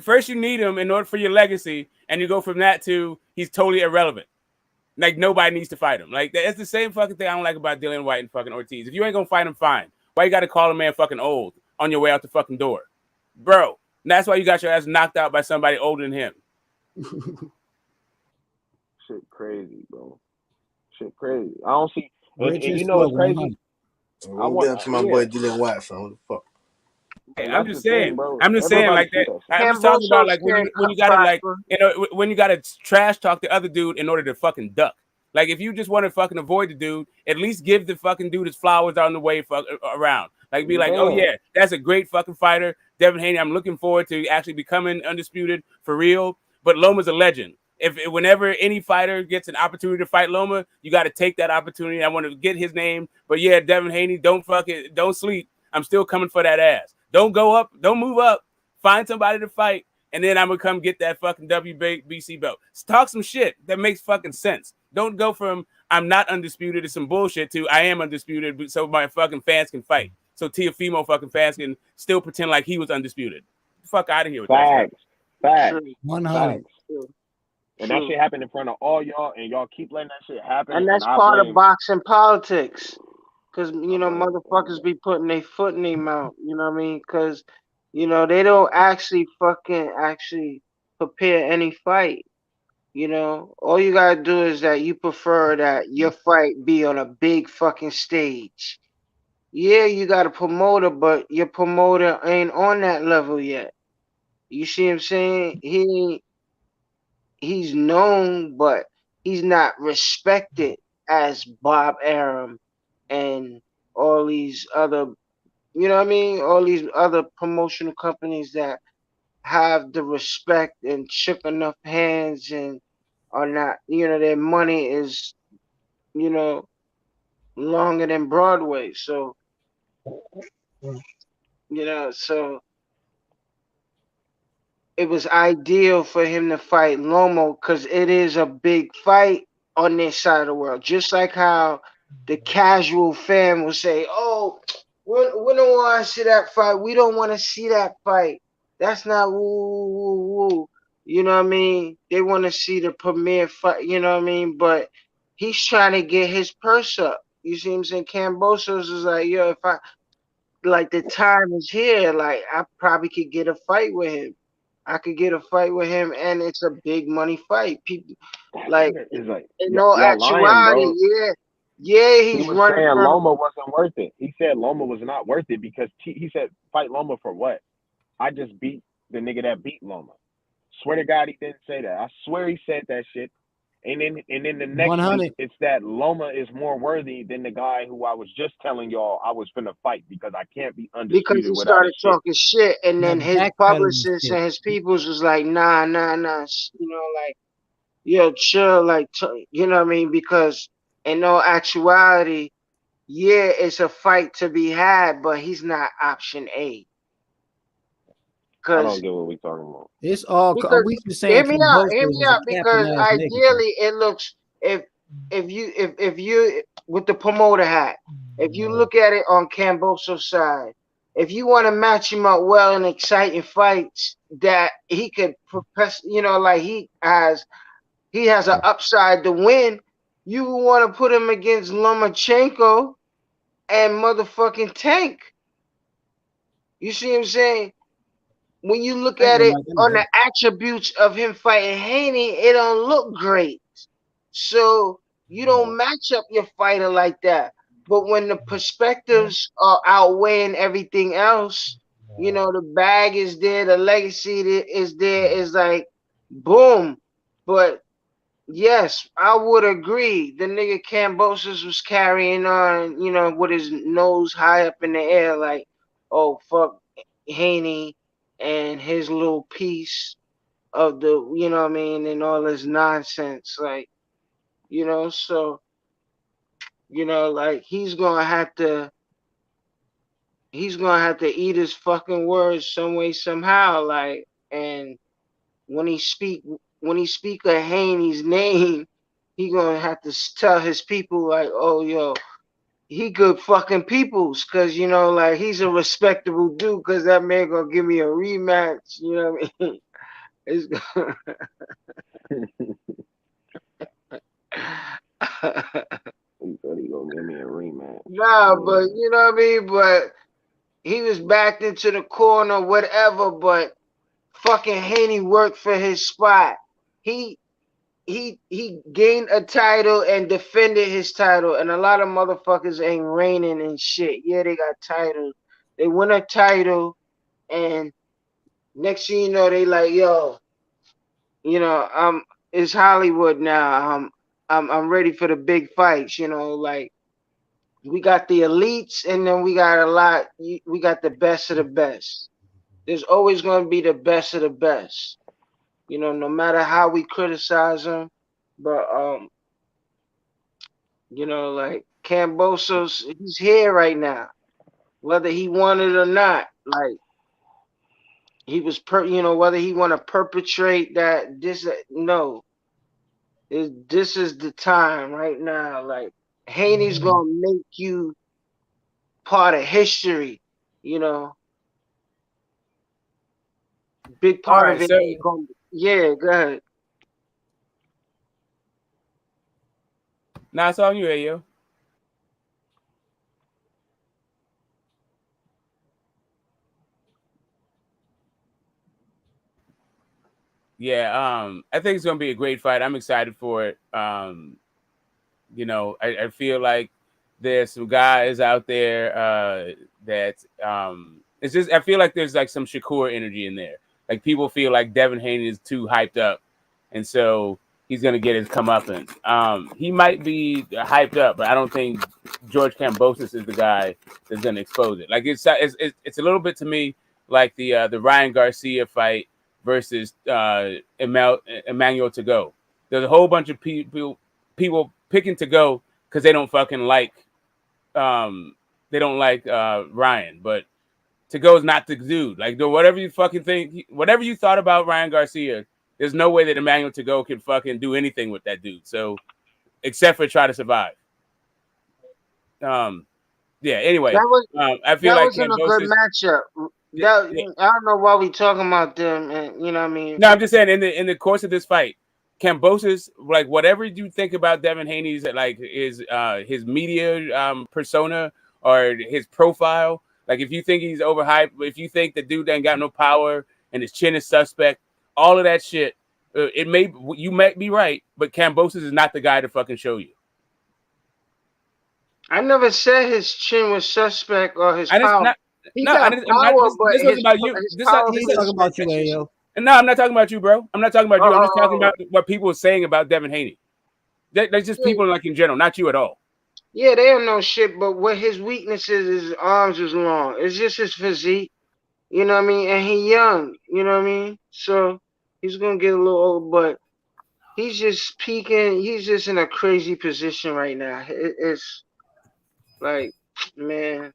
First, you need him in order for your legacy, and you go from that to he's totally irrelevant. Like, nobody needs to fight him. Like, that's the same fucking thing I don't like about Dillian White and fucking Ortiz. If you ain't gonna fight him, fine. Why you gotta call a man fucking old on your way out the fucking door? Bro, and that's why you got your ass knocked out by somebody older than him. Shit crazy, bro. Shit crazy. I don't see. And Richest you know what's crazy? 100. I want down to my boy Dylan White, fam. What the fuck? Hey, And I'm that's just the thing, saying. bro. I'm just saying, Everybody like see that. that shit. I'm just talking about Kambosos like when can't you gotta like prosper. when you gotta trash talk the other dude in order to fucking duck. Like, if you just want to fucking avoid the dude, at least give the fucking dude his flowers on the way around. Like, be like, oh Yeah. yeah, that's a great fucking fighter, Devin Haney. I'm looking forward to actually becoming undisputed for real. But Loma's a legend. If whenever any fighter gets an opportunity to fight Loma, you got to take that opportunity. I want to get his name. But yeah, Devin Haney, don't sleep. I'm still coming for that ass. Don't go up. Don't move up. Find somebody to fight. And then I'm going to come get that fucking WBC belt. Talk some shit that makes fucking sense. Don't go from I'm not undisputed to some bullshit to I am undisputed so my fucking fans can fight. So Teofimo fucking fans can still pretend like he was undisputed. Fuck out of here with that shit. Facts. 100. And that shit happened in front of all y'all, and y'all keep letting that shit happen. And that's I part of blame. boxing politics. Because, motherfuckers be putting their foot in their mouth. You know what I mean? Because, they don't actually prepare any fight. All you gotta do is that you prefer that your fight be on a big fucking stage. Yeah, you got a promoter, but your promoter ain't on that level yet. You see what I'm saying? He's known, but he's not respected as Bob Arum and all these other, all these other promotional companies that have the respect and shook enough hands and are not, their money is, longer than Broadway. So, so it was ideal for him to fight Lomo because it is a big fight on this side of the world. Just like how the casual fan will say, oh, we don't want to see that fight. We don't want to see that fight. That's not woo, woo, woo, woo. You know what I mean? They want to see the premiere fight, you know what I mean? But he's trying to get his purse up. You see what I'm saying? Kambosos is like, yo, if the time is here, like, I probably could get a fight with him. I could get a fight with him, and it's a big money fight. People, like, It's like, in all y'all lying, actuality, bro. yeah, He he's was running saying from. Loma wasn't worth it. He said Loma was not worth it because he said fight Loma for what? I just beat the nigga that beat Loma. Swear to God, he didn't say that. I swear he said that shit. And then the next 100. week, it's that Loma is more worthy than the guy who I was just telling y'all I was finna fight because I can't be Because undisputed he without his started shit. talking shit, and then That his backpedaling publicists shit. and his peoples was like, nah, like, yo, chill, like, you know what I mean? Because in all actuality, yeah, it's a fight to be had, but he's not option A. I don't Because get what we talking about. It's all. Because We just saying hear me out, Kambosos is a capping because ass nigga. ideally it looks if you with the promoter hat, if you look at it on Kambosos' side, if you want to match him up well in exciting fights that he could profess, like he has an upside to win, you want to put him against Lomachenko and motherfucking Tank. You see what I'm saying? When you look I ain't at gonna it like them on the hurt. attributes of him fighting Haney, it don't look great. So you don't match up your fighter like that. But when the perspectives are outweighing everything else, the bag is there, the legacy is there, is like boom. But yes, I would agree. The nigga Kambosos was carrying on, with his nose high up in the air, like, oh fuck Haney and his little piece of the, you know what I mean, and all this nonsense. Like, so, like he's gonna have to eat his fucking words some way, somehow. Like, and when he speak of Haney's name, he gonna have to tell his people like, oh yo, he good fucking peoples, cause you know, like he's a respectable dude, cause that man gonna give me a rematch. You know what I mean? It's He said he gonna give me a rematch. nah, but you know what I mean. But he was backed into the corner, whatever. But fucking Haney worked for his spot. He gained a title and defended his title, and a lot of motherfuckers ain't reigning and shit. Yeah, they got titles. They win a title, and next thing you know, they like, yo, you know, it's Hollywood now. I'm ready for the big fights. You know, like we got the elites, and then we got we got the best of the best. There's always going to be the best of the best. You know, no matter how we criticize them, but you know, like Kambosos, he's here right now, whether he wanted or not. Like he was, you know, whether he want to perpetrate that. No, this is the time right now. Like Haney's gonna make you part of history. You know, big part of it. Yeah, go ahead. Nah, it's on you, Ayo. Yeah, I think it's gonna be a great fight. I'm excited for it. You know, I feel like there's some guys out there that it's just I feel like there's like some Shakur energy in there. Like people feel like Devin Haney is too hyped up, and so he's gonna get his comeuppance. He might be hyped up, but I don't think George Kambosos is the guy that's gonna expose it. Like it's a little bit to me like the Ryan Garcia fight versus Emmanuel to go. There's a whole bunch of people picking to go because they don't fucking like Ryan, but to go is not the dude. Like whatever you fucking think, whatever you thought about Ryan Garcia, there's no way that Emmanuel to go can fucking do anything with that dude. So except for try to survive. Yeah. Anyway, I feel like wasn't a good matchup. I don't know why we talking about them, and you know what I mean. No, I'm just saying in the course of this fight, Kambosos, like whatever you think about Devin Haney's like his media persona or his profile, like if you think he's overhyped, if you think the dude ain't got no power and his chin is suspect, all of that shit, you might be right, but Kambosos is not the guy to fucking show you. I never said his chin was suspect or his power. He got power, but this was about you. This talking about you, Ayo. No, I'm not talking about you, bro. I'm not talking about you. I'm just talking about what people are saying about Devin Haney. That's just people like in general, not you at all. Yeah, they don't know shit, but what his weakness is his arms is long. It's just his physique. You know what I mean? And he young, you know what I mean? So he's gonna get a little old, but he's just peaking. He's just in a crazy position right now. It's like, man.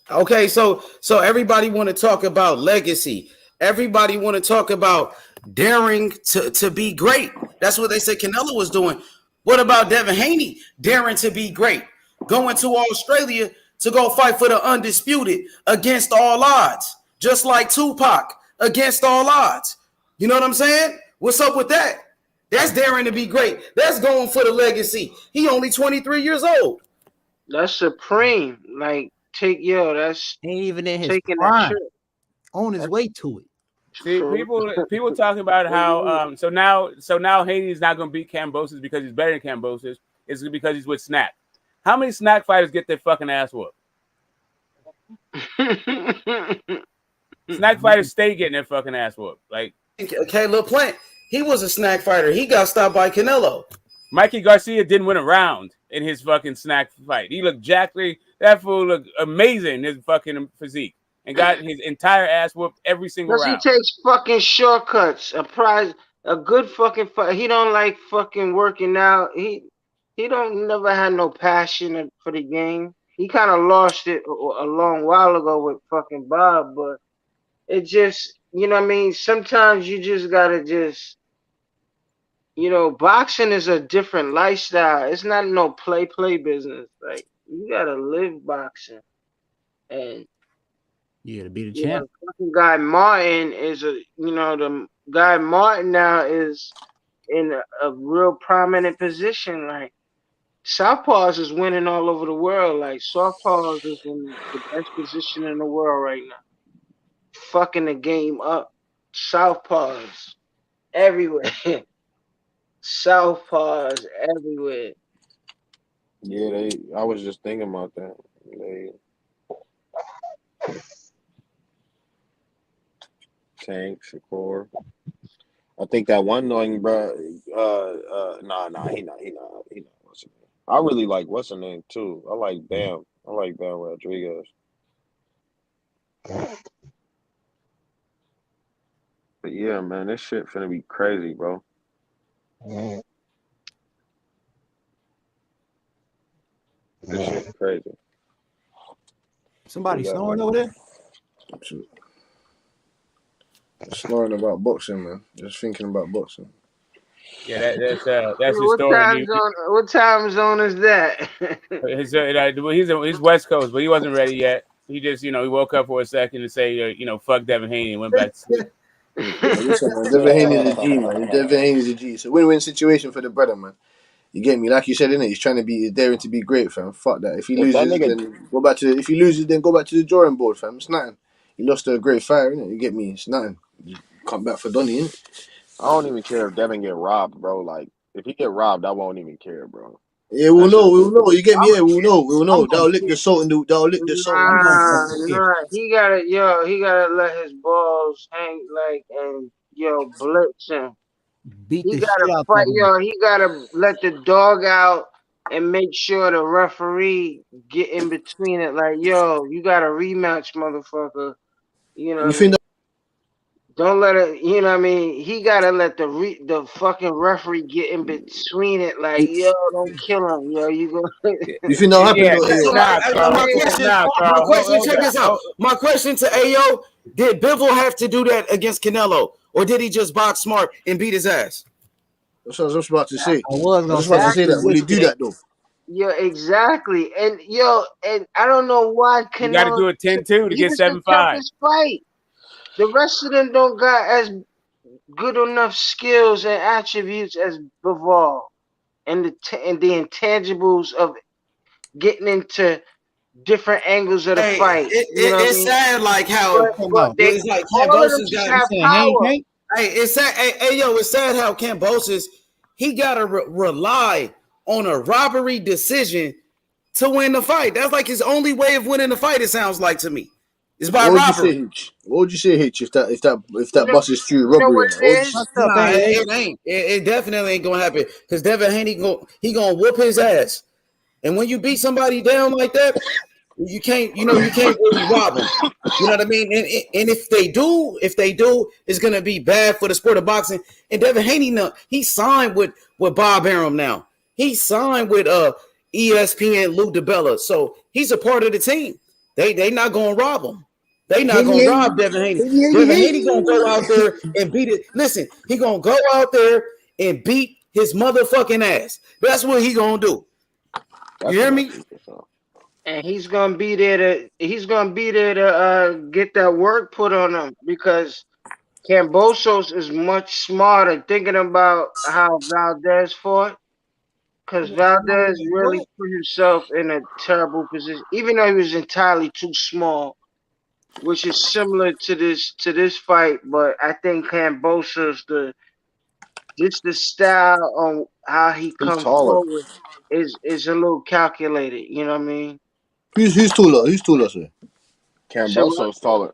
Okay, so everybody want to talk about legacy. Everybody want to talk about daring to be great. That's what they said Canelo was doing. What about Devin Haney daring to be great? Going to Australia to go fight for the undisputed against all odds, just like Tupac against all odds. You know what I'm saying? What's up with that? That's daring to be great. That's going for the legacy. He only 23 years old. That's supreme. Like, that's ain't even in his prime. On his way to it. See, people talking about how so now Haney's not going to beat Kambosos because he's better than Kambosos. It's because he's with Snack. How many Snack fighters get their fucking ass whooped? Snack fighters stay getting their fucking ass whooped. Like Caleb Plant, he was a Snack fighter. He got stopped by Canelo. Mikey Garcia didn't win a round in his fucking Snack fight. He looked jackly. That fool looked amazing, his fucking physique. And got his entire ass whooped every single round. He takes fucking shortcuts. A good fucking fight. He don't like fucking working out. He don't never had no passion for the game. He kind of lost it a long while ago with fucking Bob, but it just, you know what I mean? Sometimes you just gotta just you know, boxing is a different lifestyle. It's not no play business. Like you gotta live boxing, and Yeah, to be the you know, champ. fucking guy Martin is the guy Martin now is in a real prominent position. Like Southpaws is winning all over the world. Like Southpaws is in the best position in the world right now, fucking the game up. Southpaws everywhere. Southpaws everywhere. Yeah, I was just thinking about that. Tank Shakur. I think that one knowing, bro. Nah, he not. What's his name? I really like what's her name too. I like Bam Rodriguez. But yeah, man, this shit finna be crazy, bro. This shit crazy. Somebody snoring over there? Snoring about boxing, man. Just thinking about boxing. Yeah, that's his What story. time zone is that? He's West Coast, but he wasn't ready yet. He just, he woke up for a second to say, fuck Devin Haney and went back to sleep. Listen, man, Devin Haney's a G, man. Devin Haney's a G. It's a win-win situation for the brother, man. You get me? Like you said, innit? He's trying to be daring to be great, fam. Fuck that. If he loses, then go back to the drawing board, fam. It's nothing. He lost to a great fighter, innit? You get me? It's nothing. You come back for Donny, innit? I don't even care if Devin get robbed, bro. Like, if he get robbed, I won't even care, bro. Yeah, we'll know. You get me? Yeah, we'll know. That'll lick the salt in the. Nah. He gotta let his balls hang, like, and blitz him. Beat He the gotta shit out fight, that he gotta let the dog out and make sure the referee get in between it. Like, you got a rematch, motherfucker. You know You what I think mean? Don't let it. You know what I mean? He gotta let the fucking referee get in between it. Like, don't kill him. You go. You think that'll happen though? So my question. Check this out. My question to Ayo: did Bivol have to do that against Canelo, or did he just box smart and beat his ass? That's what I was about to say. I was about to say that. Will he do that though? Yeah, exactly. And I don't know why Canelo. You got to do a 10-2 to get 7-5. Toughest fight. The rest of them don't got as good enough skills and attributes as Bivol, and the intangibles of getting into different angles of the fight. It's sad, like how it's like Kambosos got power. Hey, it's sad. Hey, it's sad how Kambosos he got to rely on a robbery decision to win the fight. That's like his only way of winning the fight. It sounds like to me. It's by robbery. What would you say, Hitch? If that bus is through robbery, it ain't. It definitely ain't gonna happen because Devin Haney gonna whoop his ass. And when you beat somebody down like that, you can't really rob them. You know what I mean? And if they do, it's gonna be bad for the sport of boxing. And Devin Haney, he signed with Bob Arum now. He signed with ESPN Lou DiBella, so he's a part of the team. They not gonna rob him. They not gonna rob Devin Haney. Devin Haney gonna go out there and beat it. Listen, he gonna go out there and beat his motherfucking ass. That's what he gonna do. You hear me? And he's gonna be there to get that work put on him, because Kambosos is much smarter thinking about how Valdez fought. Because Valdez really put himself in a terrible position, even though he was entirely too small, which is similar to this fight. But I think Kambosos, the style on how he comes forward is a little calculated. You know what I mean? Who's taller? Who's taller, sir? Kambosos taller.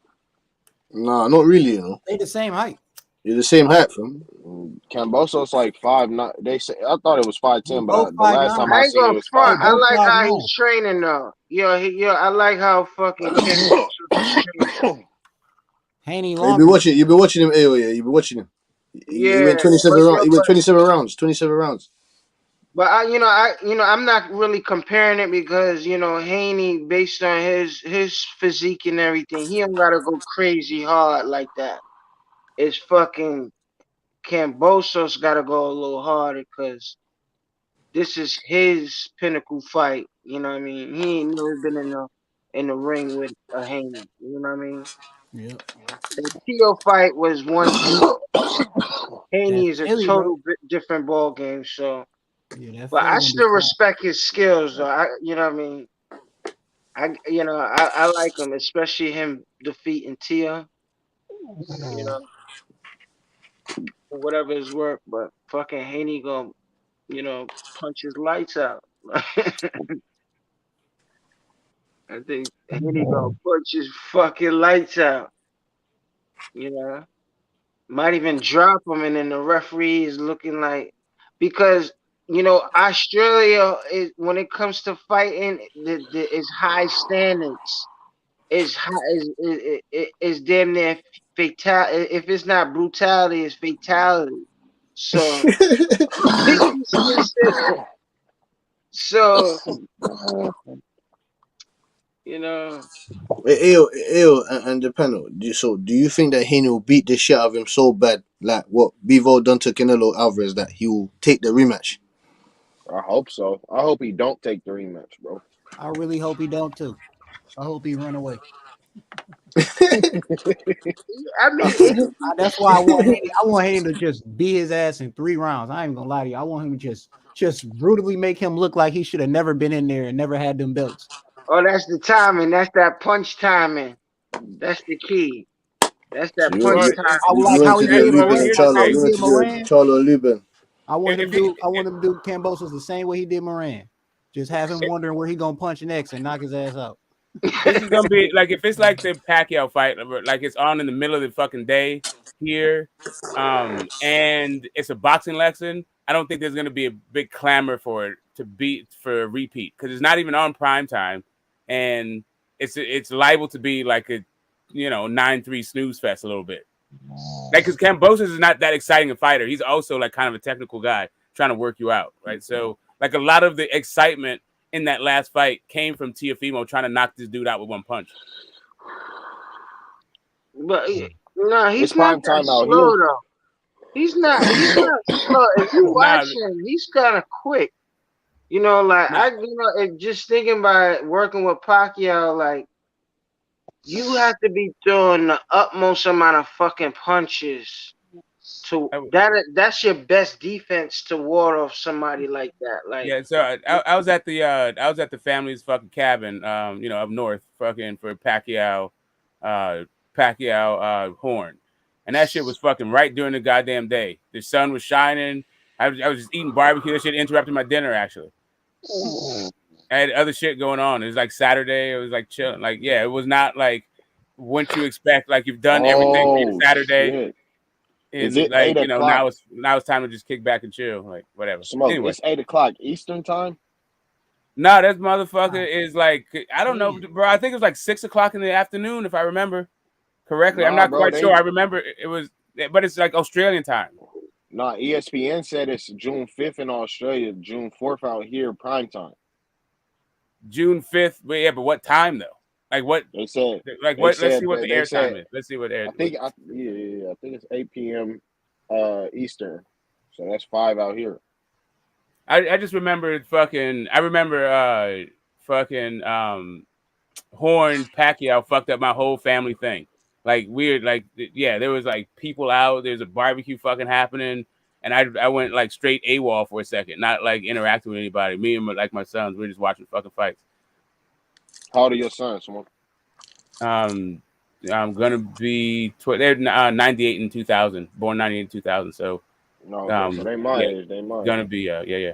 Nah, not really. They the same height. You're the same height, fam. Kambosos like 5'9". They say I thought it was 5'10", but the last time I seen it was 5'9". I like how he's training though. I like how fucking Haney long. You've been watching him. You've been watching him. He went 27 rounds. He went 27 rounds. 27 rounds. But I'm not really comparing it because Haney, based on his physique and everything, he don't gotta go crazy hard like that. It's fucking Kambosos got to go a little harder because this is his pinnacle fight. You know what I mean? He ain't never been in the ring with a Haney. You know what I mean? Yep. The Tio fight was 1-2. Haney That's is a Philly, bro. total different ball game. So, Yeah, that but Philly I gonna be still tough. respect his skills. Though. You know what I mean? I like him, especially him defeating Tia. You know, for whatever it's worth. But fucking Haney gonna, punch his lights out. I think Haney gonna punch his fucking lights out. You know, might even drop him, and then the referee is looking like because Australia is when it comes to fighting, is high standards. Is high is damn near fatal. If it's not brutality, it's fatality. So, so you know. Ew, and Dependo. So, do you think that Haney will beat the shit out of him so bad, like what Bivol done to Canelo Alvarez, that he will take the rematch? I hope so. I hope he don't take the rematch, bro. I really hope he don't too. I hope he run away. I mean, That's why I want Haney. I want Haney to just beat his ass in 3 rounds. I ain't gonna lie to you. I want him to just brutally make him look like he should have never been in there and never had them belts. oh, that's the timing. That's that punch timing. That's the key. That's So that you punch want I you, like you how want to he do a did Lubin Moran. and Like how Charlo? he You want did to do a Moran. Charlo and Lubin? I want him to do Kambosos the same way he did Moran. Just have him wondering where he gonna punch next and knock his ass out. This is gonna be like if it's like the Pacquiao fight, like it's on in the middle of the fucking day here, and it's a boxing lesson. I don't think there's gonna be a big clamor for it for a repeat because it's not even on prime time, and it's liable to be like a 9-3 snooze fest a little bit. Like because Kambosos is not that exciting a fighter. He's also like kind of a technical guy trying to work you out, right? So like a lot of the excitement in that last fight came from Teofimo trying to knock this dude out with one punch. But no, It's he's not prime that time out slow here. though. He's not slow. If you watch him, he's kind of quick. Just thinking about working with Pacquiao, like you have to be throwing the utmost amount of fucking punches to that's your best defense to ward off somebody like that. Like yeah, so I was at the family's fucking cabin, up north, fucking for Pacquiao horn, and that shit was fucking right during the goddamn day. The sun was shining. I was just eating barbecue. That shit interrupted my dinner actually. I had other shit going on. It was like Saturday. It was like chilling. Like it was not like what you expect. Like you've done everything for your Saturday. Shit. And Is it like 8 o'clock? now it's time to just kick back and chill, like whatever. Smoke. Anyway, It's 8 o'clock Eastern time. No, that motherfucker is like I don't know, bro. I think it was like 6 o'clock in the afternoon, if I remember correctly. I'm not bro, quite sure. I remember it was, but it's like Australian time. Nah, ESPN said it's June 5th in Australia, June 4th out here, prime time. June 5th, but what time though? Like what they said? Like what? Let's see what the air time is. Let's see what air. I think it's 8 p.m. Eastern, so that's 5 out here. I just remembered fucking. I remember Horn Pacquiao fucked up my whole family thing. Like weird, like there was like people out. There's a barbecue fucking happening, and I went like straight AWOL for a second, not like interacting with anybody. Me and my sons, we were just watching fucking fights. How old are your sons? I'm gonna be they're 98 and 2000, born 98 and 2000. So no, so they my age. They my gonna be yeah.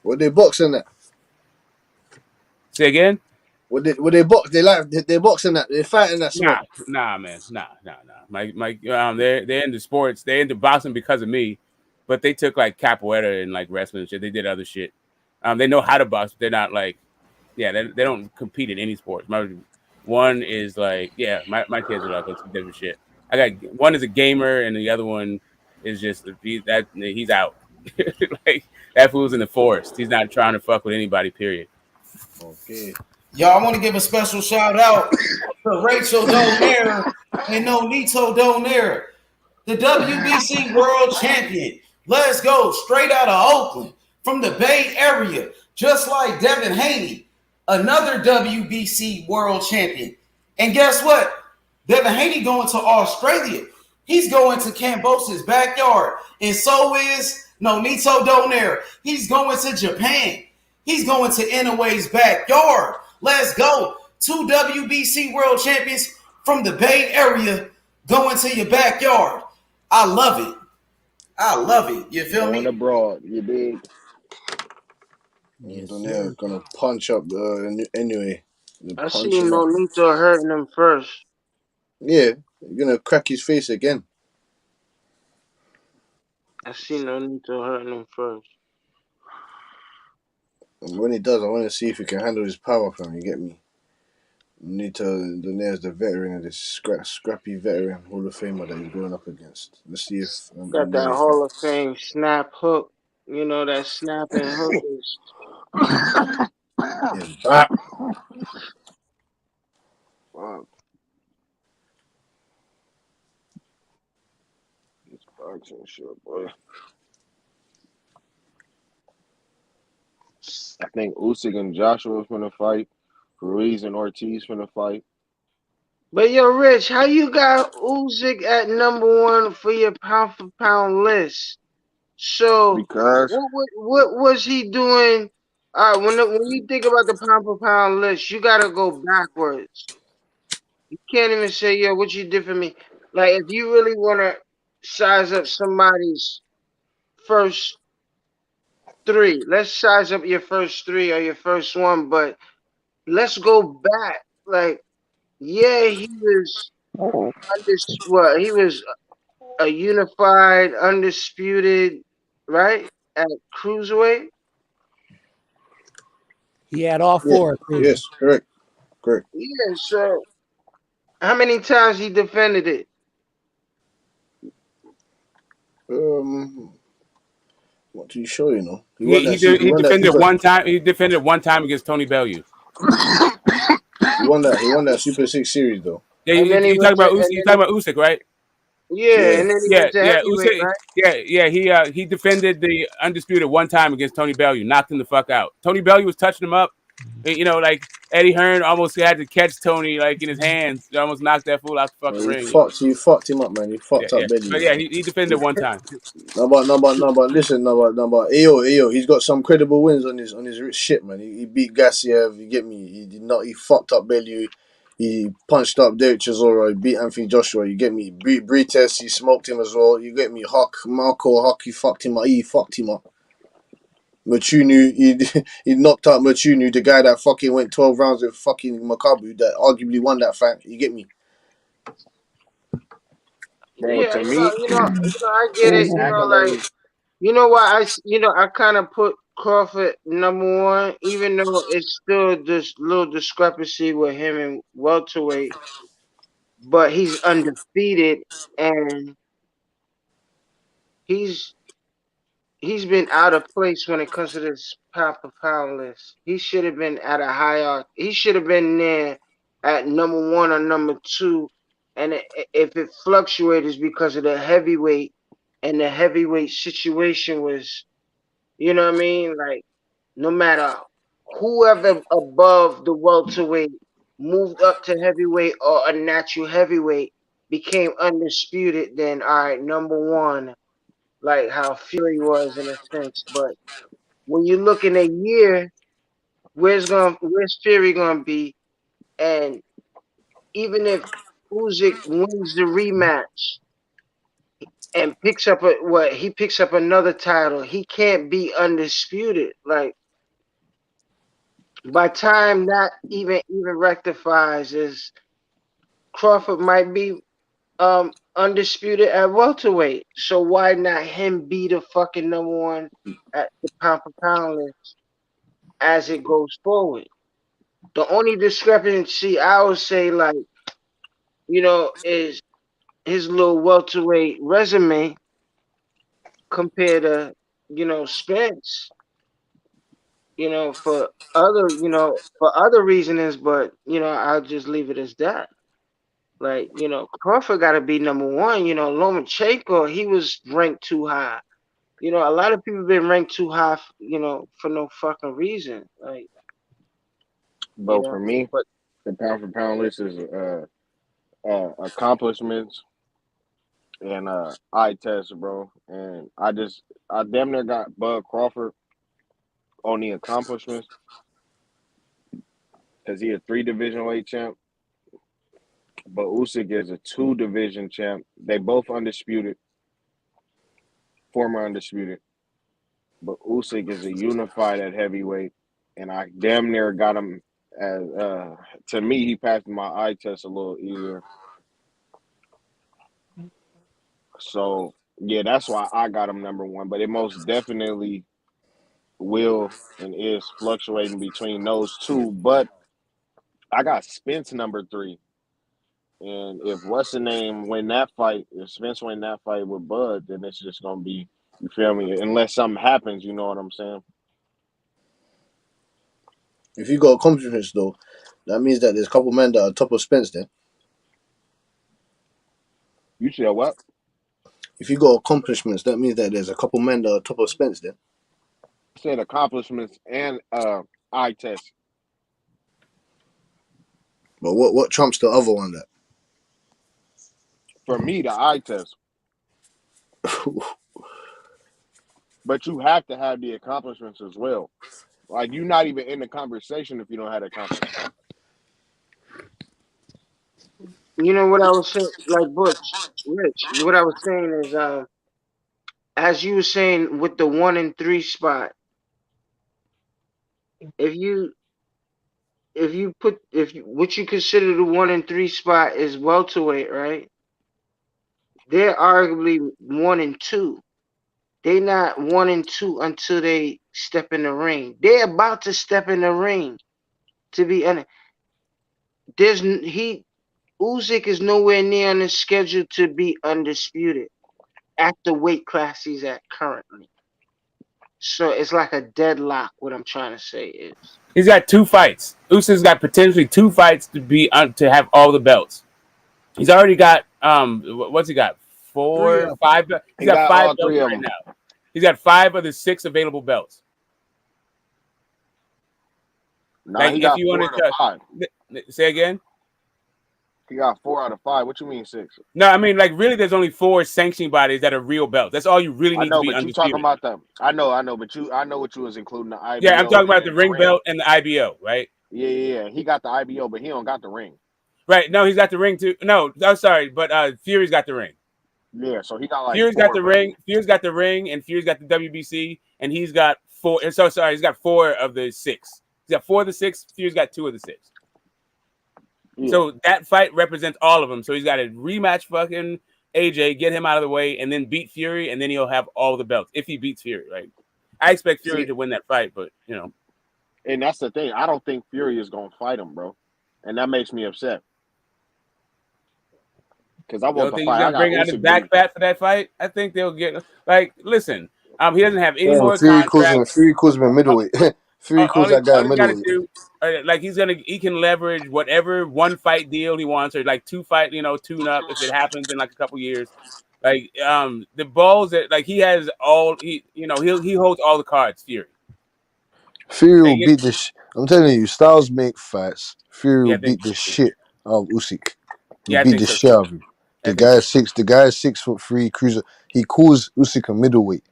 Were they boxing that? Say again. Were they box? They boxing that? They fighting that smoke? Nah, man. Nah. They're into sports. They're into boxing because of me, but they took like capoeira and like wrestling and shit. They did other shit. They know how to box, but they're not like, they don't compete in any sports. One is like, my kids are like some different shit. I got one is a gamer and the other one is just he's out. Like that fool's in the forest. He's not trying to fuck with anybody. Period. Okay. Y'all, I want to give a special shout out to Rachel Donaire and Nonito Donaire, the WBC World Champion. Let's go, straight out of Oakland, from the Bay Area, just like Devin Haney, another WBC World Champion. And guess what? Devin Haney going to Australia. He's going to Kambosos' backyard. And so is Nonito Donaire. He's going to Japan. He's going to Inoue's backyard. Let's go. 2 WBC World Champions from the Bay Area going to your backyard. I love it. I love it. You feel me? Going abroad, you dig? Yes, they're gonna punch up anyway. I seen Nonito hurting him first. Yeah, you're gonna crack his face again. I seen Nonito hurting him first. And when he does, I want to see if he can handle his power from. You get me? Nonito Donaire's the veteran of this scrappy veteran Hall of Famer that he's going up against. Let's see if got that Hall of Fame snap hook. You know that snapping hook is. Fuck. This boxing shit, boy. I think Usyk and Joshua's gonna fight. Ruiz and Ortiz finna fight. But yo, Rich, how you got Usyk at #1 for your pound for pound list? So because what was he doing? When you think about the pound for pound list, you gotta go backwards. You can't even say, yo, what you did for me. Like if you really wanna size up somebody's first 3, let's size up your first 3 or your first one, but let's go back. Like, yeah, he was he was a unified, undisputed, right? At cruiserweight. He had all 4. Yes, correct. Yeah, so how many times he defended it? Not too sure, you know. He defended one time. He defended one time against Tony Bellew. He won that Super 6 series though. Yeah, you talking about Usyk? You talking about Usyk, right? Yeah, and then he went to heavyweight, right? He defended the undisputed one time against Tony Bellew, knocked him the fuck out. Tony Bellew was touching him up. You know, like Eddie Hearn almost had to catch Tony like in his hands. He almost knocked that fool out the fucking ring. You fucked him up, man. You fucked up Bellew. But yeah, he defended one time. No, but listen, Ayo, he's got some credible wins on his shit, man. He beat Gassiev, you get me? He fucked up Bellew. He punched up Derek Chisora, he beat Anthony Joshua, you get me? Brites, he smoked him as well, you get me? Marco Hawk, he fucked him up. Machunu, he knocked out Machunu, the guy that fucking went 12 rounds with fucking Makabu, that arguably won that fight, you get me? Bro, yeah, to me, I get it. You know why I kind of put Crawford #1, even though it's still this little discrepancy with him and welterweight, but he's undefeated and he's been out of place when it comes to this pound for pound list. He should have been at a higher. He should have been there at #1 or #2, and if it fluctuates because of the heavyweight, and the heavyweight situation was, you know what I mean? Like, no matter whoever above the welterweight moved up to heavyweight or a natural heavyweight became undisputed, then all right, #1, like how Fury was in a sense. But when you look in a year, where's Fury gonna be? And even if Usyk wins the rematch and picks up another title, he can't be undisputed. Like, by time that even rectifies, is Crawford might be undisputed at welterweight. So why not him be the fucking #1 at the pound for pound list as it goes forward? The only discrepancy I would say, like, is his little welterweight resume compared to, Spence. for other reasons, but I'll just leave it as that. Like, Crawford got to be number one. Lomachenko, he was ranked too high. A lot of people been ranked too high, for no fucking reason. Like, But for me, the pound for pound list is accomplishments and eye test, bro. And I damn near got Bud Crawford on the accomplishments because he a 3 division weight champ. But Usyk is a 2 division champ. They both undisputed, former undisputed. But Usyk is a unified at heavyweight, and I damn near got him as to me, he passed my eye test a little easier. So yeah, that's why I got him number one. But it most definitely will and is fluctuating between those two. But I got Spence number 3. And if what's the name win that fight, if Spence win that fight with Bud, then it's just gonna be, you feel me? Unless something happens, you know what I'm saying? If you got accomplishments though, that means that there's a couple men that are top of Spence then. You said what? If you got accomplishments, that means that there's a couple men that are top of Spence then. I said accomplishments and eye test. But what trumps the other one that? For me, the eye test. But you have to have the accomplishments as well. Like, you're not even in the conversation if you don't have accomplishments. You know what I was saying, like Rich. What I was saying is, as you were saying with the 1 and 3 spot, if you what you consider the 1 and 3 spot is welterweight, right? They're arguably 1 and 2. They're not 1 and 2 until they step in the ring. They're about to step in the ring. To be honest, Usyk is nowhere near on the schedule to be undisputed at the weight class he's at currently. So it's like a deadlock. What I'm trying to say is he's got 2 fights. Usyk's got potentially 2 fights to be to have all the belts. He's already got what's he got? 4, 5. He's got 5 belts right now. He's got 5 of the 6 available belts. Nah, like, he got if you 4 want out of 5. Say again. He got 4 out of 5. What you mean 6? No, I mean, like, really, there's only 4 sanctioning bodies that are real belts. That's all you really need to be but undisputed. you talking about them. I know, but I know what you was including the IBO. Yeah, I'm talking about the ring belt and the IBO, right? Yeah. He got the IBO, but he don't got the ring. Right. No, he's got the ring too. No, I'm sorry, but Fury's got the ring. Yeah, so he got like Fury's 4, got the ring. Fury's got the ring, and Fury's got the WBC, and he's got 4. And so sorry, he's got 4 of the 6. He's got 4 of the 6. Fury's got 2 of the 6. Yeah. So that fight represents all of them. So he's got to rematch fucking AJ, get him out of the way, and then beat Fury, and then he'll have all the belts if he beats Fury. Right? I expect Fury to win that fight, but And that's the thing. I don't think Fury is gonna fight him, bro, and that makes me upset. Because I want the fight. He's gonna bring out his back fat for that fight. I think they'll get listen. He doesn't have any more contract. Fury calls him a middleweight. Fury calls that guy a middleweight. He can leverage whatever 1 fight deal he wants, or like 2 fight, tune up if it happens in like a couple years. Like the balls that he has all he holds all the cards. Fury will beat the. I'm telling you, Styles make fights. Fury will beat the shit out of Usyk. He beat the shit out of him. The guy is 6'3" cruiser. He calls Usyk a middleweight.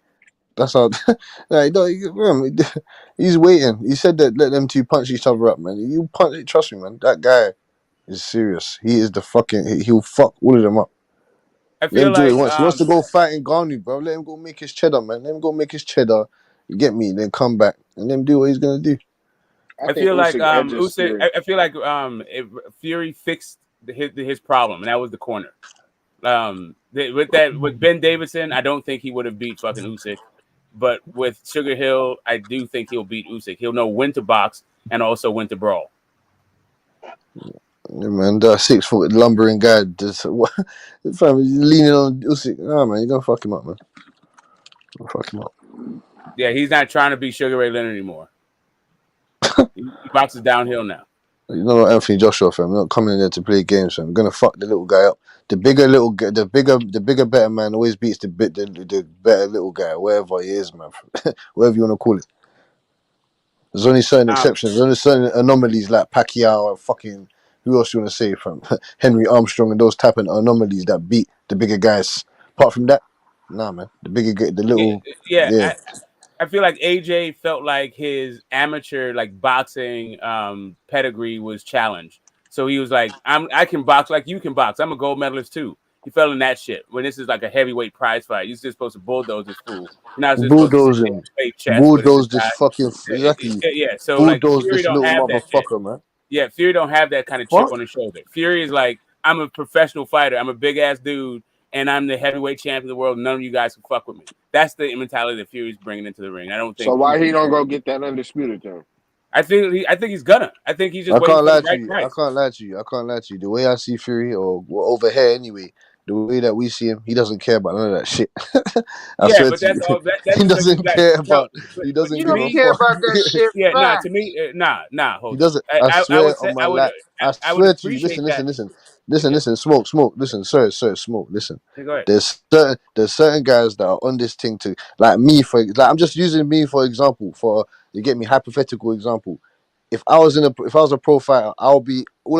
That's how. He's waiting. He said that let them 2 punch each other up, man. You punch. Trust me, man. That guy is serious. He is the fucking. He'll fuck all of them up. I feel let him do it once. He wants to go fight in Ghana, bro. Let him go make his cheddar, man. Let him go make his cheddar. You get me? Then come back and then do what he's gonna do. I feel like Usyk. I feel like Fury fixed his problem, and that was the corner. With Ben Davison, I don't think he would have beat fucking Usyk, but with Sugar Hill, I do think he'll beat Usyk. He'll know when to box and also when to brawl. Yeah, man, that 6 foot lumbering guy just leaning on Usyk. Nah, man, you're gonna fuck him up, man. Yeah, he's not trying to be Sugar Ray Leonard anymore. He boxes downhill now. You know what, Anthony Joshua, fam. I'm not coming in there to play games, fam. I'm gonna fuck the little guy up. The bigger, better man always beats the better little guy, wherever he is, man. Whatever you wanna call it. There's only certain exceptions. There's only certain anomalies like Pacquiao and fucking who else you wanna say from Henry Armstrong and those type of anomalies that beat the bigger guys. Apart from that, nah, man. The bigger, the little, yeah. I feel like AJ felt like his amateur like boxing pedigree was challenged. So he was like, I can box like you can box. I'm a gold medalist too. He fell in that shit. When this is like a heavyweight prize fight, you're just supposed to bulldoze this fool. You're not just supposed to sit bulldozing, there and chest bulldoze this fucking exactly. yeah. So like Bulldoze Fury this don't little have that shit. motherfucker, man. Yeah, Fury don't have that kind of chip on his shoulder. Fury is like, I'm a professional fighter. I'm a big ass dude, and I'm the heavyweight champion of the world. None of you guys can fuck with me. That's the mentality that Fury's bringing into the ring. I don't think. So why he don't go get that undisputed then? I think he's gonna. I think he's just. I can't lie to right you. price. I can't lie to you. I can't lie to you. The way I see Fury, or over here anyway, the way that we see him, he doesn't care about none of that shit. I swear to you, he doesn't care about. He doesn't give a care fuck. about that shit. Yeah, nah. To me, nah. Hold He doesn't. I swear on my life. I I would swear to you. appreciate Listen. Smoke. Listen, sir. Smoke. Listen. Yeah, go ahead. There's certain guys that are on this thing to like me I'm just using me for example. For you get me hypothetical example. If I was a pro fighter, all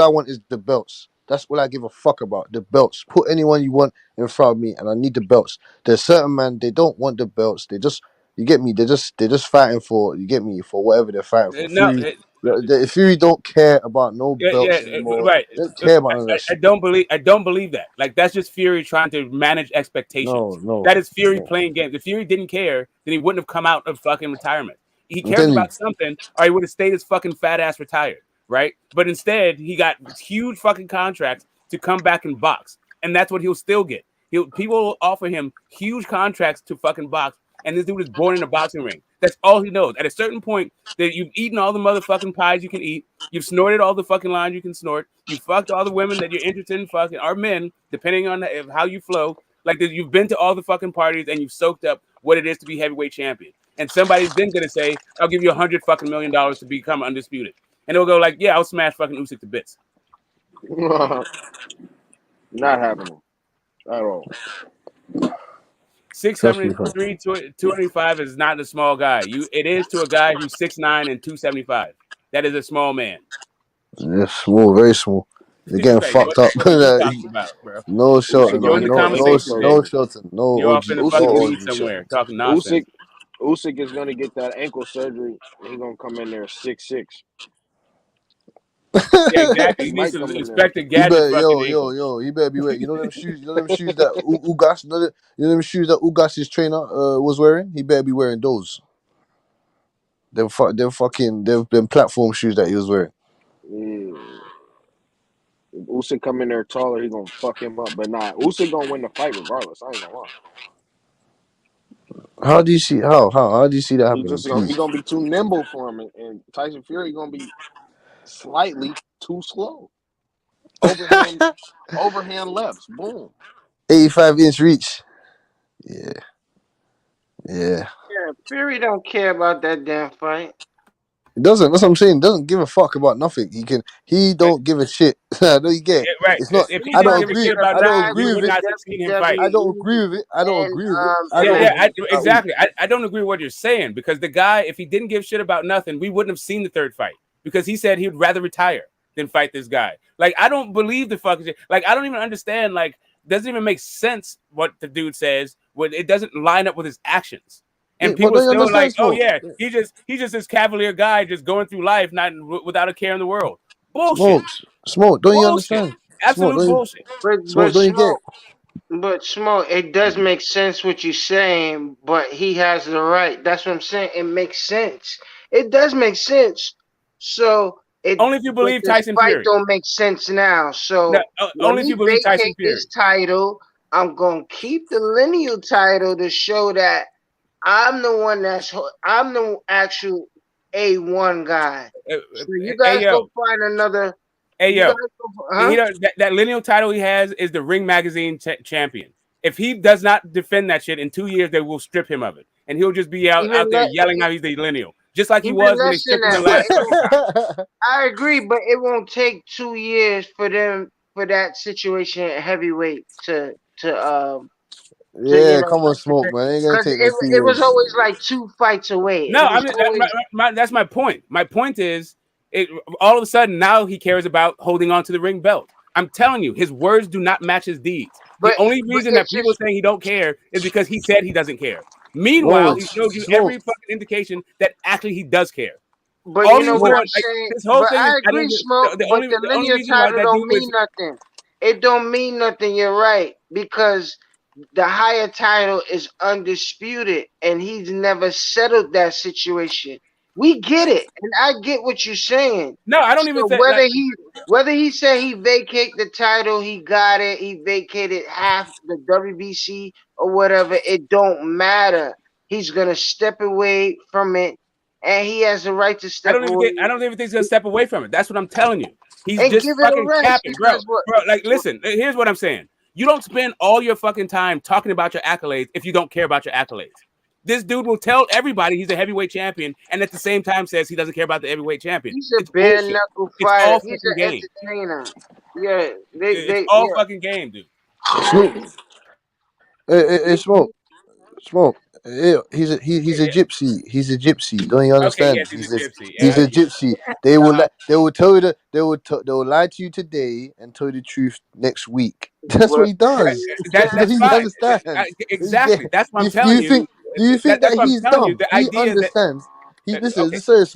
I want is the belts. That's all I give a fuck about. The belts. Put anyone you want in front of me, and I need the belts. There's certain man, they don't want the belts. They just, you get me. They're just fighting for, you get me, for whatever they're fighting for. Fury don't care about no belts anymore. Right. They don't care about none of that I shit. don't believe that. Like that's just Fury trying to manage expectations. No. That is Fury playing games. If Fury didn't care, then he wouldn't have come out of fucking retirement. He cares about something, or he would have stayed his fucking fat ass retired, right? But instead, he got huge fucking contracts to come back and box, and that's what he'll still get. People will offer him huge contracts to fucking box, and this dude is born in a boxing ring. That's all he knows. At a certain point, that you've eaten all the motherfucking pies you can eat, you've snorted all the fucking lines you can snort, you fucked all the women that you're interested in fucking, or men, depending on how you flow. Like you've been to all the fucking parties and you've soaked up what it is to be heavyweight champion. And somebody's then gonna say, "I'll give you $100 fucking million to become undisputed," and they'll go like, "Yeah, I'll smash fucking Usyk to bits." Not happening at all. 603, 285 is not a small guy. It is to a guy who's 6'9" and 275. That is a small man. Yeah, small, very small. They're getting fucked up. No Shelton, no Shelton, no You're OG, off in the no fucking OG weed somewhere talking nonsense. Usyk is gonna get that ankle surgery. He's gonna come in there 6'6". Yeah, exactly. He needs to respect the gadget. Yo, he better be wearing. You know them shoes. You know them shoes that Ugas. You know them shoes that Ugas's trainer was wearing. He better be wearing those. Them platform shoes that he was wearing. Yeah. If Usyk come in there taller, he gonna fuck him up. But nah, Usyk gonna win the fight regardless. I ain't gonna lie. How do you see how do you see that happening? He gonna be too nimble for him, and Tyson Fury gonna be slightly too slow. Overhand lefts, boom. 85-inch reach. Yeah. Yeah, Fury don't care about that damn fight. It doesn't. That's what I'm saying. Doesn't give a fuck about nothing. He don't give a shit. I know you get. Yeah, right. It's not. I don't agree. I don't agree with it. I don't agree with it. Exactly. I don't agree with what you're saying, because the guy, if he didn't give shit about nothing, we wouldn't have seen the third fight, because he said he'd rather retire than fight this guy. Like, I don't believe the fucking shit. Like, I don't even understand. Like, doesn't even make sense what the dude says. When it doesn't line up with his actions. And people still like, oh yeah, he's just this cavalier guy just going through life without a care in the world. Bullshit. Smoke. Don't you understand? Absolute bullshit. But Smoke, it does make sense what you're saying, but he has the right. That's what I'm saying. It makes sense. It does make sense. So only if you believe Tyson Fury. Fury Don't make sense now. So only if you believe Tyson Fury. His title, I'm gonna keep the lineal title to show that I'm the actual A1 guy. So you guys go find another. Hey yo, that lineal title he has is the Ring Magazine champion. If he does not defend that shit in 2 years, they will strip him of it, and he'll just be out there yelling how he's the lineal. just like he was when they stripped him the last time. I agree, but it won't take 2 years for that situation at heavyweight to Yeah, come on, smoke, man. Ain't gonna because take no it was 2 years. always like 2 fights away. No, It I was mean always, that's my point. My point is, all of a sudden now he cares about holding on to the ring belt. I'm telling you, his words do not match his deeds. The only reason that people are saying he don't care is because he said he doesn't care. Meanwhile, No, he showed you smoke. every fucking indication that actually he does care. but All you he know was what doing, I'm like saying. this whole But thing is, I I don't. agree, Smoke. But the The only linear reason why title that don't dude was mean nothing. It don't mean nothing. You're right, because the higher title is undisputed, and he's never settled that situation. We get it, and I get what you're saying. no, I don't even So say like. whether he said he vacate the title, he got it. He vacated half the WBC or whatever. It don't matter. He's gonna step away from it, and he has the right to I step don't even away think he's gonna step away from it. That's what I'm telling you. He's and just give it a fucking rest capping, bro. because what? Bro, like, listen. Here's what I'm saying. You don't spend all your fucking time talking about your accolades if you don't care about your accolades. This dude will tell everybody he's a heavyweight champion, and at the same time says he doesn't care about the heavyweight champion. He's a It's bare bullshit. knuckle It's fighter. all He's fucking an game. entertainer. Yeah, It's they all yeah. fucking game, dude. Smoke. Hey, smoke. Yeah, he's a gypsy. He's a gypsy. Don't you Okay, understand? yes, he's a gypsy. He's a gypsy. They will tell you that they will lie to you today and tell you the truth next week. That's what he does. That's He fine. understands. Exactly. That's what I'm If you telling you. think, do you think That's that what I'm he's telling you. dumb? The He idea is that understands. He listen. okay. Serious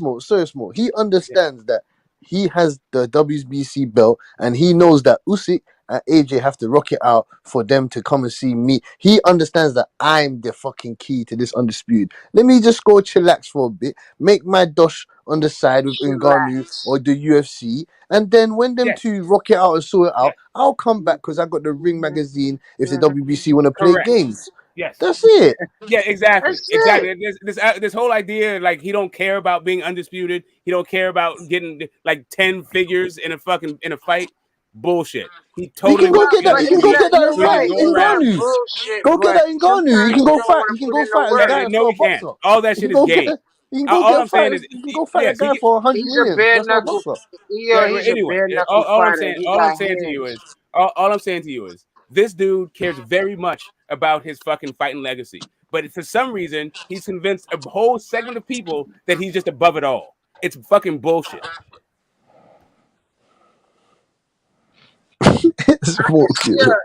smoke. He understands that he has the WBC belt, and he knows that Usyk and AJ have to rock it out for them to come and see me. He understands that I'm the fucking key to this undisputed. Let me just go chillax for a bit, make my dosh on the side with Ngannou or the UFC, and then when them two rock it out and sort it out, I'll come back because I got the Ring magazine if the WBC want to play Correct. games. Yes. That's it. Yeah, exactly. That's Exactly. This whole idea, like he don't care about being undisputed. He don't care about getting like 10 figures in a fight. Bullshit. He He totally can go wants to get be that. He can it's go undisputed not. get that You're so he can right. fight go It's not around. Ngannou. bullshit, Go get but that Ngannou. He sometimes can you go don't fight. want He to can put go in the fight a work. guy No, for a he can't. boxer. All that He shit can is go get. game. He can go All get a I'm saying fight. is, He can go fight a yes, guy for 100 He's a million. bare That's for a knuckle. boxer. Yeah, but he's a anyway, bare knuckle fighter. He all I'm got saying to you hands. is, all I'm saying to you is, this dude cares very much about his fucking fighting legacy. But for some reason, he's convinced a whole segment of people that he's just above it all. It's fucking bullshit. Yeah.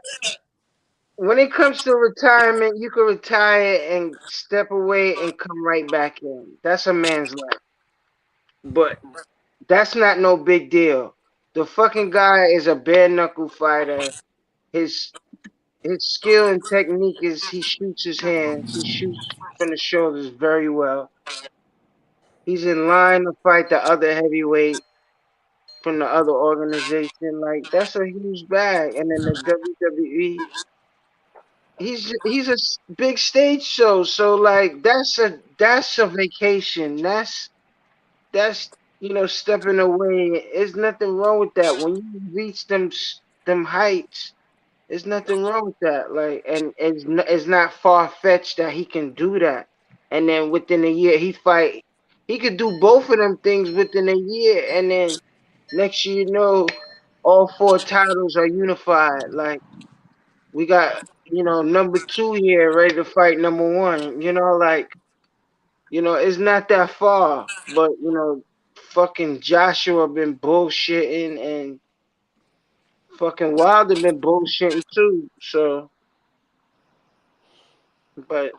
When it comes to retirement, you can retire and step away and come right back in. That's a man's life. But that's not no big deal. The fucking guy is a bare knuckle fighter. His his skill and technique is he shoots his hands. He shoots from the shoulders very well. He's in line to fight the other heavyweight from the other organization. Like that's a huge bag. And then the WWE, he's a big stage show. So like that's a vacation. That's stepping away. There's nothing wrong with that. When you reach them heights, there's nothing wrong with that. Like, and it's not far fetched that he can do that. And then within a year, he could do both of them things within a year, and then next year, all 4 titles are unified. Like we got, number 2 here ready to fight number 1. Like it's not that far, but fucking Joshua been bullshitting and fucking Wilder been bullshitting too. So, but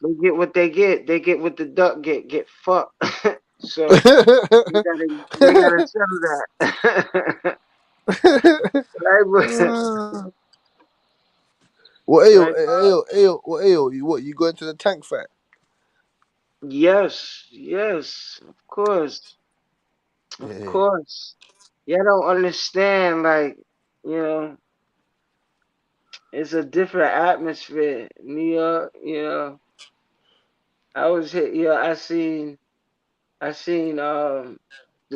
they get what they get. They get what the duck get fucked. So they gotta settle that. Right, but, Well, right. what you going to the tank fight? Yes, of course, of Yeah. course. Y'all don't understand, like, you know, it's a different atmosphere. New York, I was hit. I seen the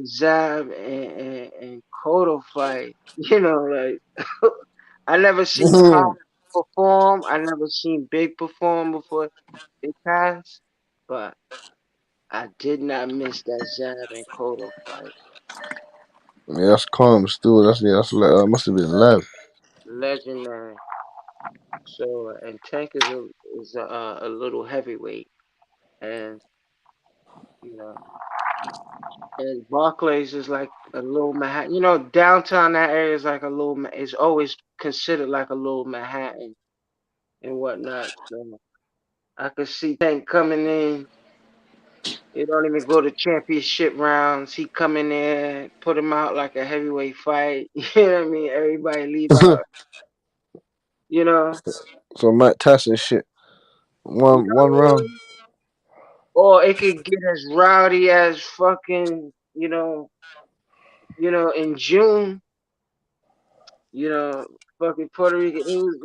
Zab and Cotto fight. Like I never seen Pop perform. I never seen Big perform before they passed. But I did not miss that Zab and Cotto fight. Yeah, that's calm still. That's must have been live. Legendary. So and Tank is a little heavyweight, and you know, and Barclays is like a little Manhattan. You know, downtown that area is like a little. It's always considered like a little Manhattan and whatnot. So I could see Tank coming in. He don't even go to championship rounds. He come in there, put him out like a heavyweight fight. You know what I mean? Everybody leave out. You know. So Mike Tyson shit. One round. Or it could get as rowdy as fucking, in June, fucking Puerto Rican. It was,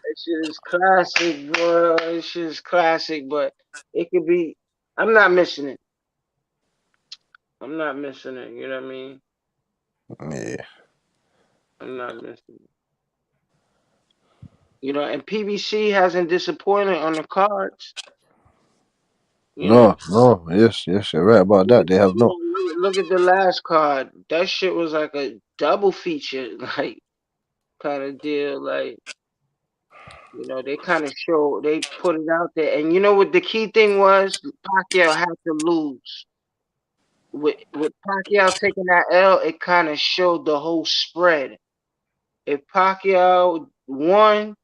that shit is classic, bro. That shit is classic, but it could be. I'm not missing it. I'm not missing it. You know what I mean? Yeah. I'm not missing it. And PBC hasn't disappointed on the cards. No. Yes, you're right about that. They have not. Look at the last card. That shit was like a double feature, like kind of deal. Like, they kind of they put it out there. And you know what the key thing was? Pacquiao had to lose. With Pacquiao taking that L, it kind of showed the whole spread. If Pacquiao won,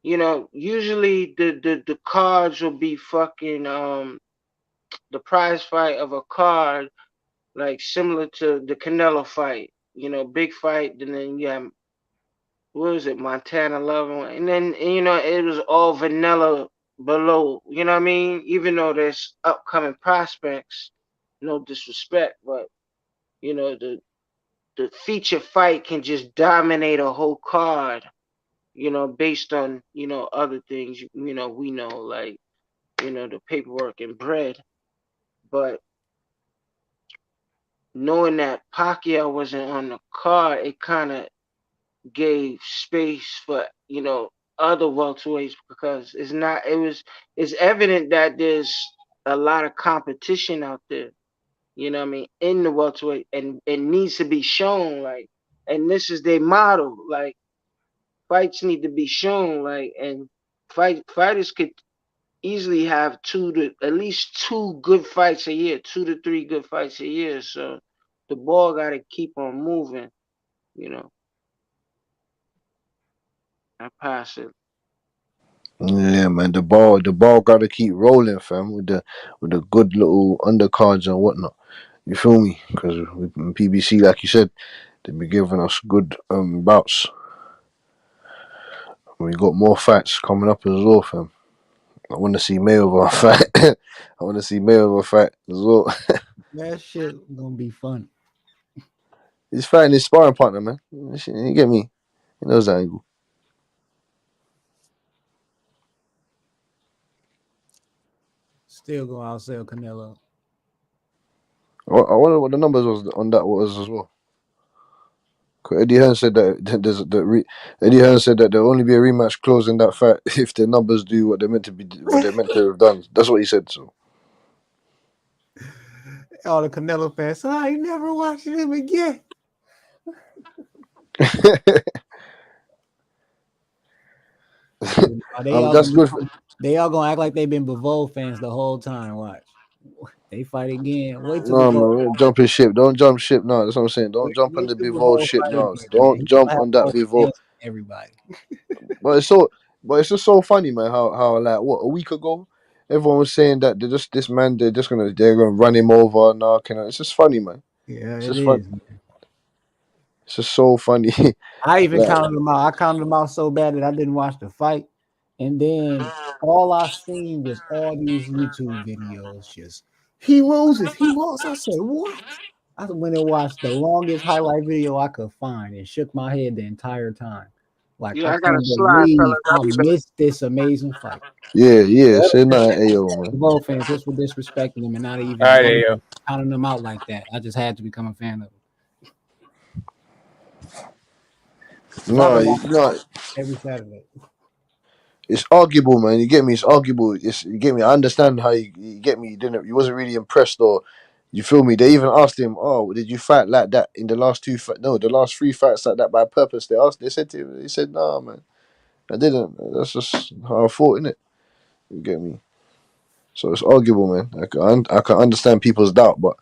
usually the cards will be fucking the prize fight of a card, like similar to the Canelo fight, big fight, and then you have, what was it, Montana Love, and then it was all vanilla below, you know what I mean? Even though there's upcoming prospects, no disrespect, but the feature fight can just dominate a whole card, based on other things, we know, like the paperwork and bread, but knowing that Pacquiao wasn't on the card, it kind of gave space for other welterweights, because it's evident that there's a lot of competition out there, you know what I mean, in the welterweight, and it needs to be shown, like, and this is their model, like, fights need to be shown, like, and fighters could easily have at least 2 good fights a year, 2 to 3 good fights a year, so the ball got to keep on moving, I pass it. Yeah, man. The ball got to keep rolling, fam. With the good little undercards and whatnot. You feel me? Because with PBC, like you said, they be giving us good bouts. We got more fights coming up as well, fam. I want to see Mayweather fight. I want to see Mayweather fight as well. That shit gonna be fun. He's fighting his sparring partner, man. You get me? He knows that angle. Still gonna outsell Canelo. I wonder what the numbers on that was as well. Eddie Hearn said that Eddie Hearn said that there'll only be a rematch closing that fight if the numbers do what they're meant to have done. That's what he said. So all the Canelo fans, I ain't never watching him again. They all gonna act like they've been Bivol fans the whole time. Watch. They fight again. Wait till man, jumping ship. Don't jump ship. No, that's what I'm saying. Don't jump on the Bivol ship. No, don't jump on that Bivol. Everybody. But it's just so funny, man. How like what, a week ago, everyone was saying that they're gonna run him over. No, it's just funny, man. Yeah, it's it just is. funny. It's just so funny. I even counted them out. I counted them out so bad that I didn't watch the fight, and then all I seen was all these YouTube videos. Just he loses, he lost. I said, what? I went and watched the longest highlight video I could find and shook my head the entire time. Like, I can't believe I missed this amazing fight. Yeah. Say nothing, Ayo, man. Both fans, just for disrespecting them and not even counting them out like that. I just had to become a fan of them. No, every Saturday. It's arguable, man. You get me? It's arguable. You get me? I understand how you get me. You wasn't really impressed, or you feel me? They even asked him, "Oh, did you fight like that in the last the last 3 fights like that by purpose?" They said to him, he said, "Nah, man, I didn't. That's just how I fought, innit? You get me? So it's arguable, man. I can understand people's doubt, but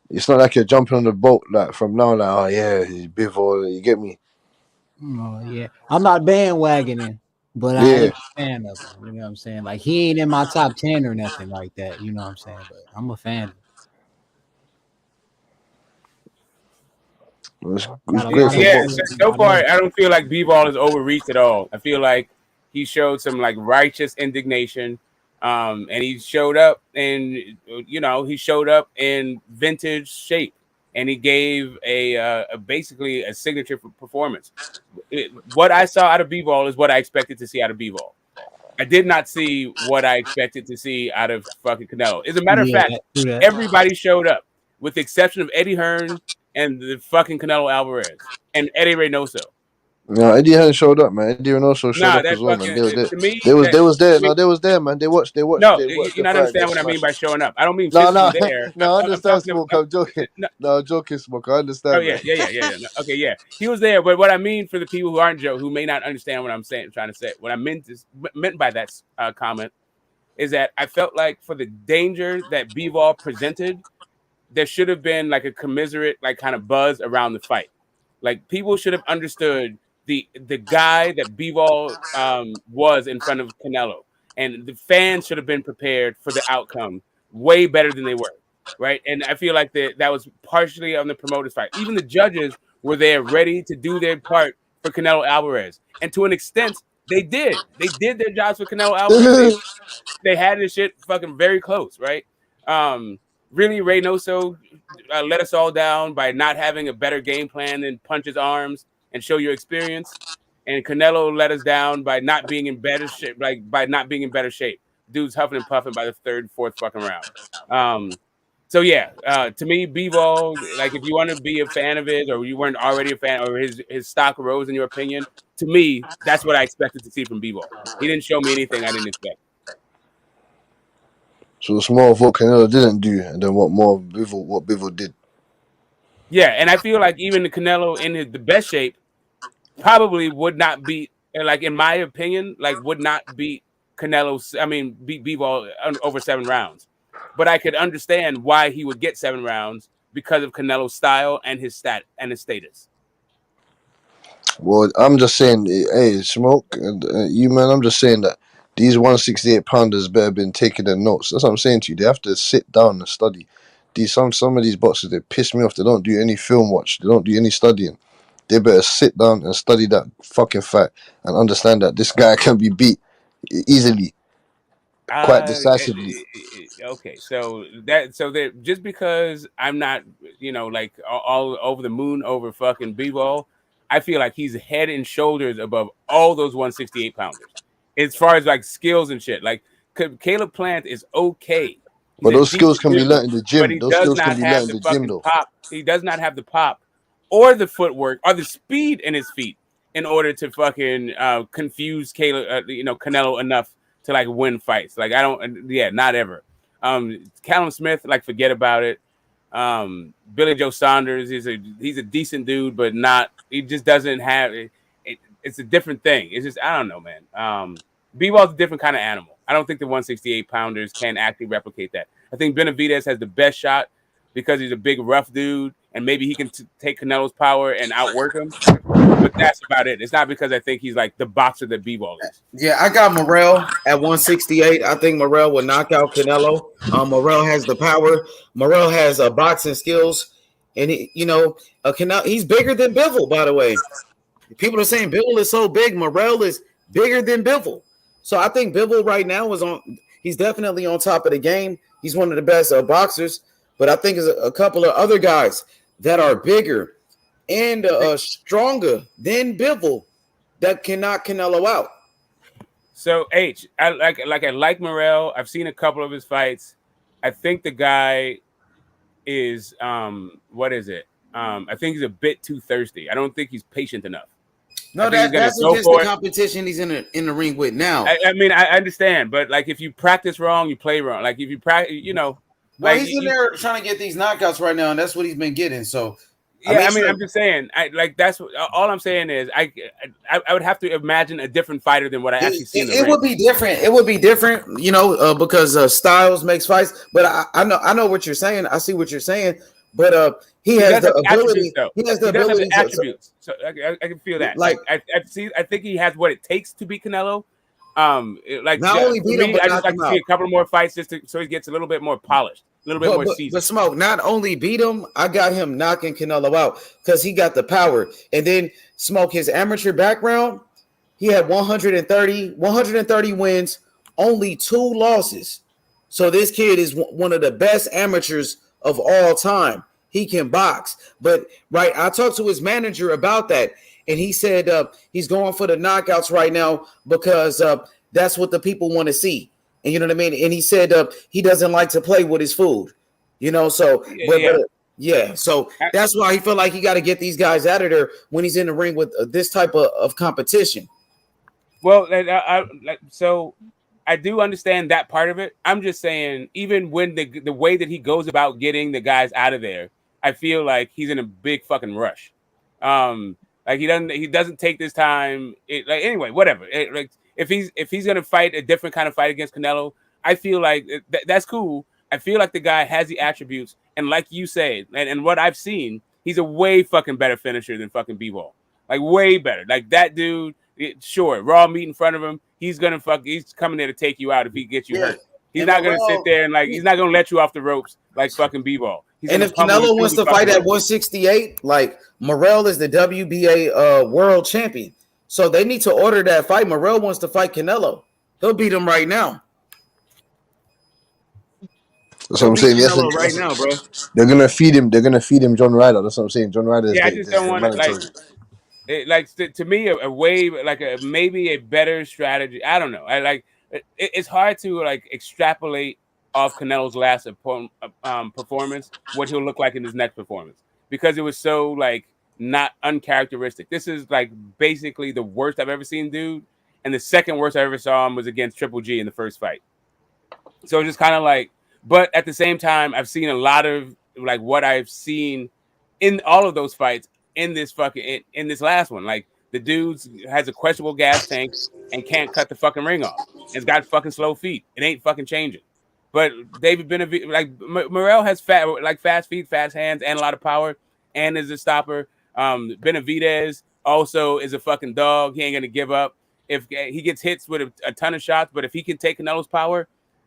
it's not like you're jumping on the boat like from now, like, oh yeah, he's Bivol. You get me? Oh yeah, I'm not bandwagoning, but I am Yeah. a fan of him. You know what I'm saying? Like he ain't in my top 10 or nothing like that. You know what I'm saying? But I'm a fan. It's Got a great lot for of Yeah, boxing. so far I don't feel like B-Ball is overreached at all. I feel like he showed some like righteous indignation, and he showed up and he showed up in vintage shape, and he gave a basically a signature performance. What I saw out of B-Ball is what I expected to see out of B-Ball. I did not see what I expected to see out of fucking Canelo. As a matter of Yeah, fact, true that. everybody showed up, with the exception of Eddie Hearn and the fucking Canelo Alvarez and Eddie Reynoso. No, Eddie hadn't showed up, man. Eddie also showed Nah, up that as well, man. fucking They to me they was that they was there. to me, No, they was there, man. no, They watched you're the not fight. They understanding what I mean smashed. by showing up. I don't mean No, physically no, there. no. I I'm understand, talking Smoke. about. I'm joking. No, I'm joking, Smoke. I Oh understand, yeah, man. yeah. Okay, yeah. He was there, but what I mean for the people who aren't Joe, who may not understand what I'm saying, trying to say, what I meant by that comment is that I felt like for the danger that Bivol presented, there should have been like a commiserate, like kind of buzz around the fight. Like people should have understood the guy that Bivol was in front of Canelo, and the fans should have been prepared for the outcome way better than they were. Right, and I feel like that was partially on the promoter's fight. Even the judges were there, ready to do their part for Canelo Alvarez, and to an extent, they did. They did their jobs for Canelo Alvarez. They had this shit fucking very close, right? Really, Reynoso let us all down by not having a better game plan than punch his arms and show your experience. And Canelo let us down by not being in better shape, Dude's huffing and puffing by the third, fourth fucking round. So yeah, to me, Bivol, like if you want to be a fan of his, or you weren't already a fan, or his stock rose in your opinion, to me, that's what I expected to see from Bivol. He didn't show me anything I didn't expect. So it's more of what Canelo didn't do, and then what Bivol did. Yeah, and I feel like even the Canelo in the best shape probably would not beat, like in my opinion, like would not beat Canelo. I mean, beat Bivol over 7 rounds. But I could understand why he would get 7 rounds because of Canelo's style and his status. Well, I'm just saying, hey, Smoke, you man, I'm just saying that these 168 pounders better been taking their notes. That's what I'm saying to you. They have to sit down and study. Some of these boxers, they piss me off. They don't do any film watch. They don't do any studying. They better sit down and study that fucking fight and understand that this guy can be beat easily, quite decisively. Okay, so that just because I'm not, like all over the moon over fucking Bivol, I feel like he's head and shoulders above all those 168 pounders as far as like skills and shit. Like Caleb Plant is okay. He's But a those skills decent can be dude, learned in the but gym. he Those does skills can not be have learned the in the gym, fucking though. pop. He does not have the pop or the footwork or the speed in his feet in order to fucking confuse Canelo enough to like win fights. Like I don't, not ever. Callum Smith, like forget about it. Billy Joe Saunders, he's a decent dude, but he just doesn't have it. It's a different thing. It's just I don't know, man. Bivol is a different kind of animal. I don't think the 168 pounders can actually replicate that. I think Benavidez has the best shot because he's a big rough dude, and maybe he can take Canelo's power and outwork him. But that's about it. It's not because I think he's like the boxer that Bivol is. Yeah, I got Morrell at 168. I think Morrell will knock out Canelo. Morrell has the power. Morrell has boxing skills, and Canelo. He's bigger than Bivol, by the way. People are saying Bivol is so big. Morrell is bigger than Bivol. So I think Bivol right now he's definitely on top of the game. He's one of the best boxers. But I think there's a couple of other guys that are bigger and stronger than Bivol that can knock Canelo out. So I like Morrell. I've seen a couple of his fights. I think the guy is what is it? I think he's a bit too thirsty. I don't think he's patient enough. No, that's against the competition he's in the ring with now. I mean, I understand, but like if you practice wrong, you play wrong. Like if you practice, you know, well, like he's in there trying to get these knockouts right now, and that's what he's been getting. So yeah, I mean, I'm just saying, that's what, all I'm saying is I would have to imagine a different fighter than what I actually see in the ring. It would be different. It would be different, you know, because styles makes fights. But I know what you're saying. I see what you're saying. But he has the ability. He has the ability. He has the attributes. So I can feel that. Like I think he has what it takes to beat Canelo. Like not only beat him, but I just like to see a couple more fights just so he gets a little bit more polished, a little bit more seasoned. But Smoke, not only beat him, I got him knocking Canelo out because he got the power. And then Smoke, his amateur background, he had 130 wins, only 2 losses. So this kid is one of the best amateurs of all time. He can box. But right, I talked to his manager about that. And he said he's going for the knockouts right now because that's what the people want to see. And you know what I mean? And he said he doesn't like to play with his food, you know? So, so that's why he felt like he got to get these guys out of there when he's in the ring with this type of competition. Well, so I do understand that part of it. I'm just saying, even when the way that he goes about getting the guys out of there, I feel like he's in a big fucking rush. Like he doesn't take this time. Anyway, whatever. Like if he's gonna fight a different kind of fight against Canelo, I feel like that's cool. I feel like the guy has the attributes, and like you said, and what I've seen, he's a way fucking better finisher than fucking B-Ball. Like way better. Like that dude. Sure, raw meat in front of him. He's coming there to take you out if he gets you hurt. He's not gonna sit there and he's not gonna let you off the ropes like fucking B-Ball. And if Canelo wants to fight at 168, like Morrell is the WBA world champion. So they need to order that fight. Morrell wants to fight Canelo. He'll beat him right now. That's what I'm saying. Yes, right now, bro. They're gonna feed him. They're gonna feed him John Ryder. That's what I'm saying. John Ryder. I just don't want to to me a way maybe a better strategy. I don't know. It's hard to extrapolate off Canelo's last performance what he'll look like in his next performance because it was so not uncharacteristic. This is basically the worst I've ever seen dude, and the second worst I ever saw him was against Triple G in the first fight. So it's just kind of but at the same time, I've seen a lot of what I've seen in all of those fights in this in this last one. The dude has a questionable gas tank and can't cut the fucking ring off. It's got fucking slow feet. It ain't fucking changing. But David Benavidez, Morrell has fast feet, fast hands, and a lot of power, and is a stopper. Benavidez also is a fucking dog. He ain't gonna give up. If he gets hits with a ton of shots, but if he can take Canelo's power,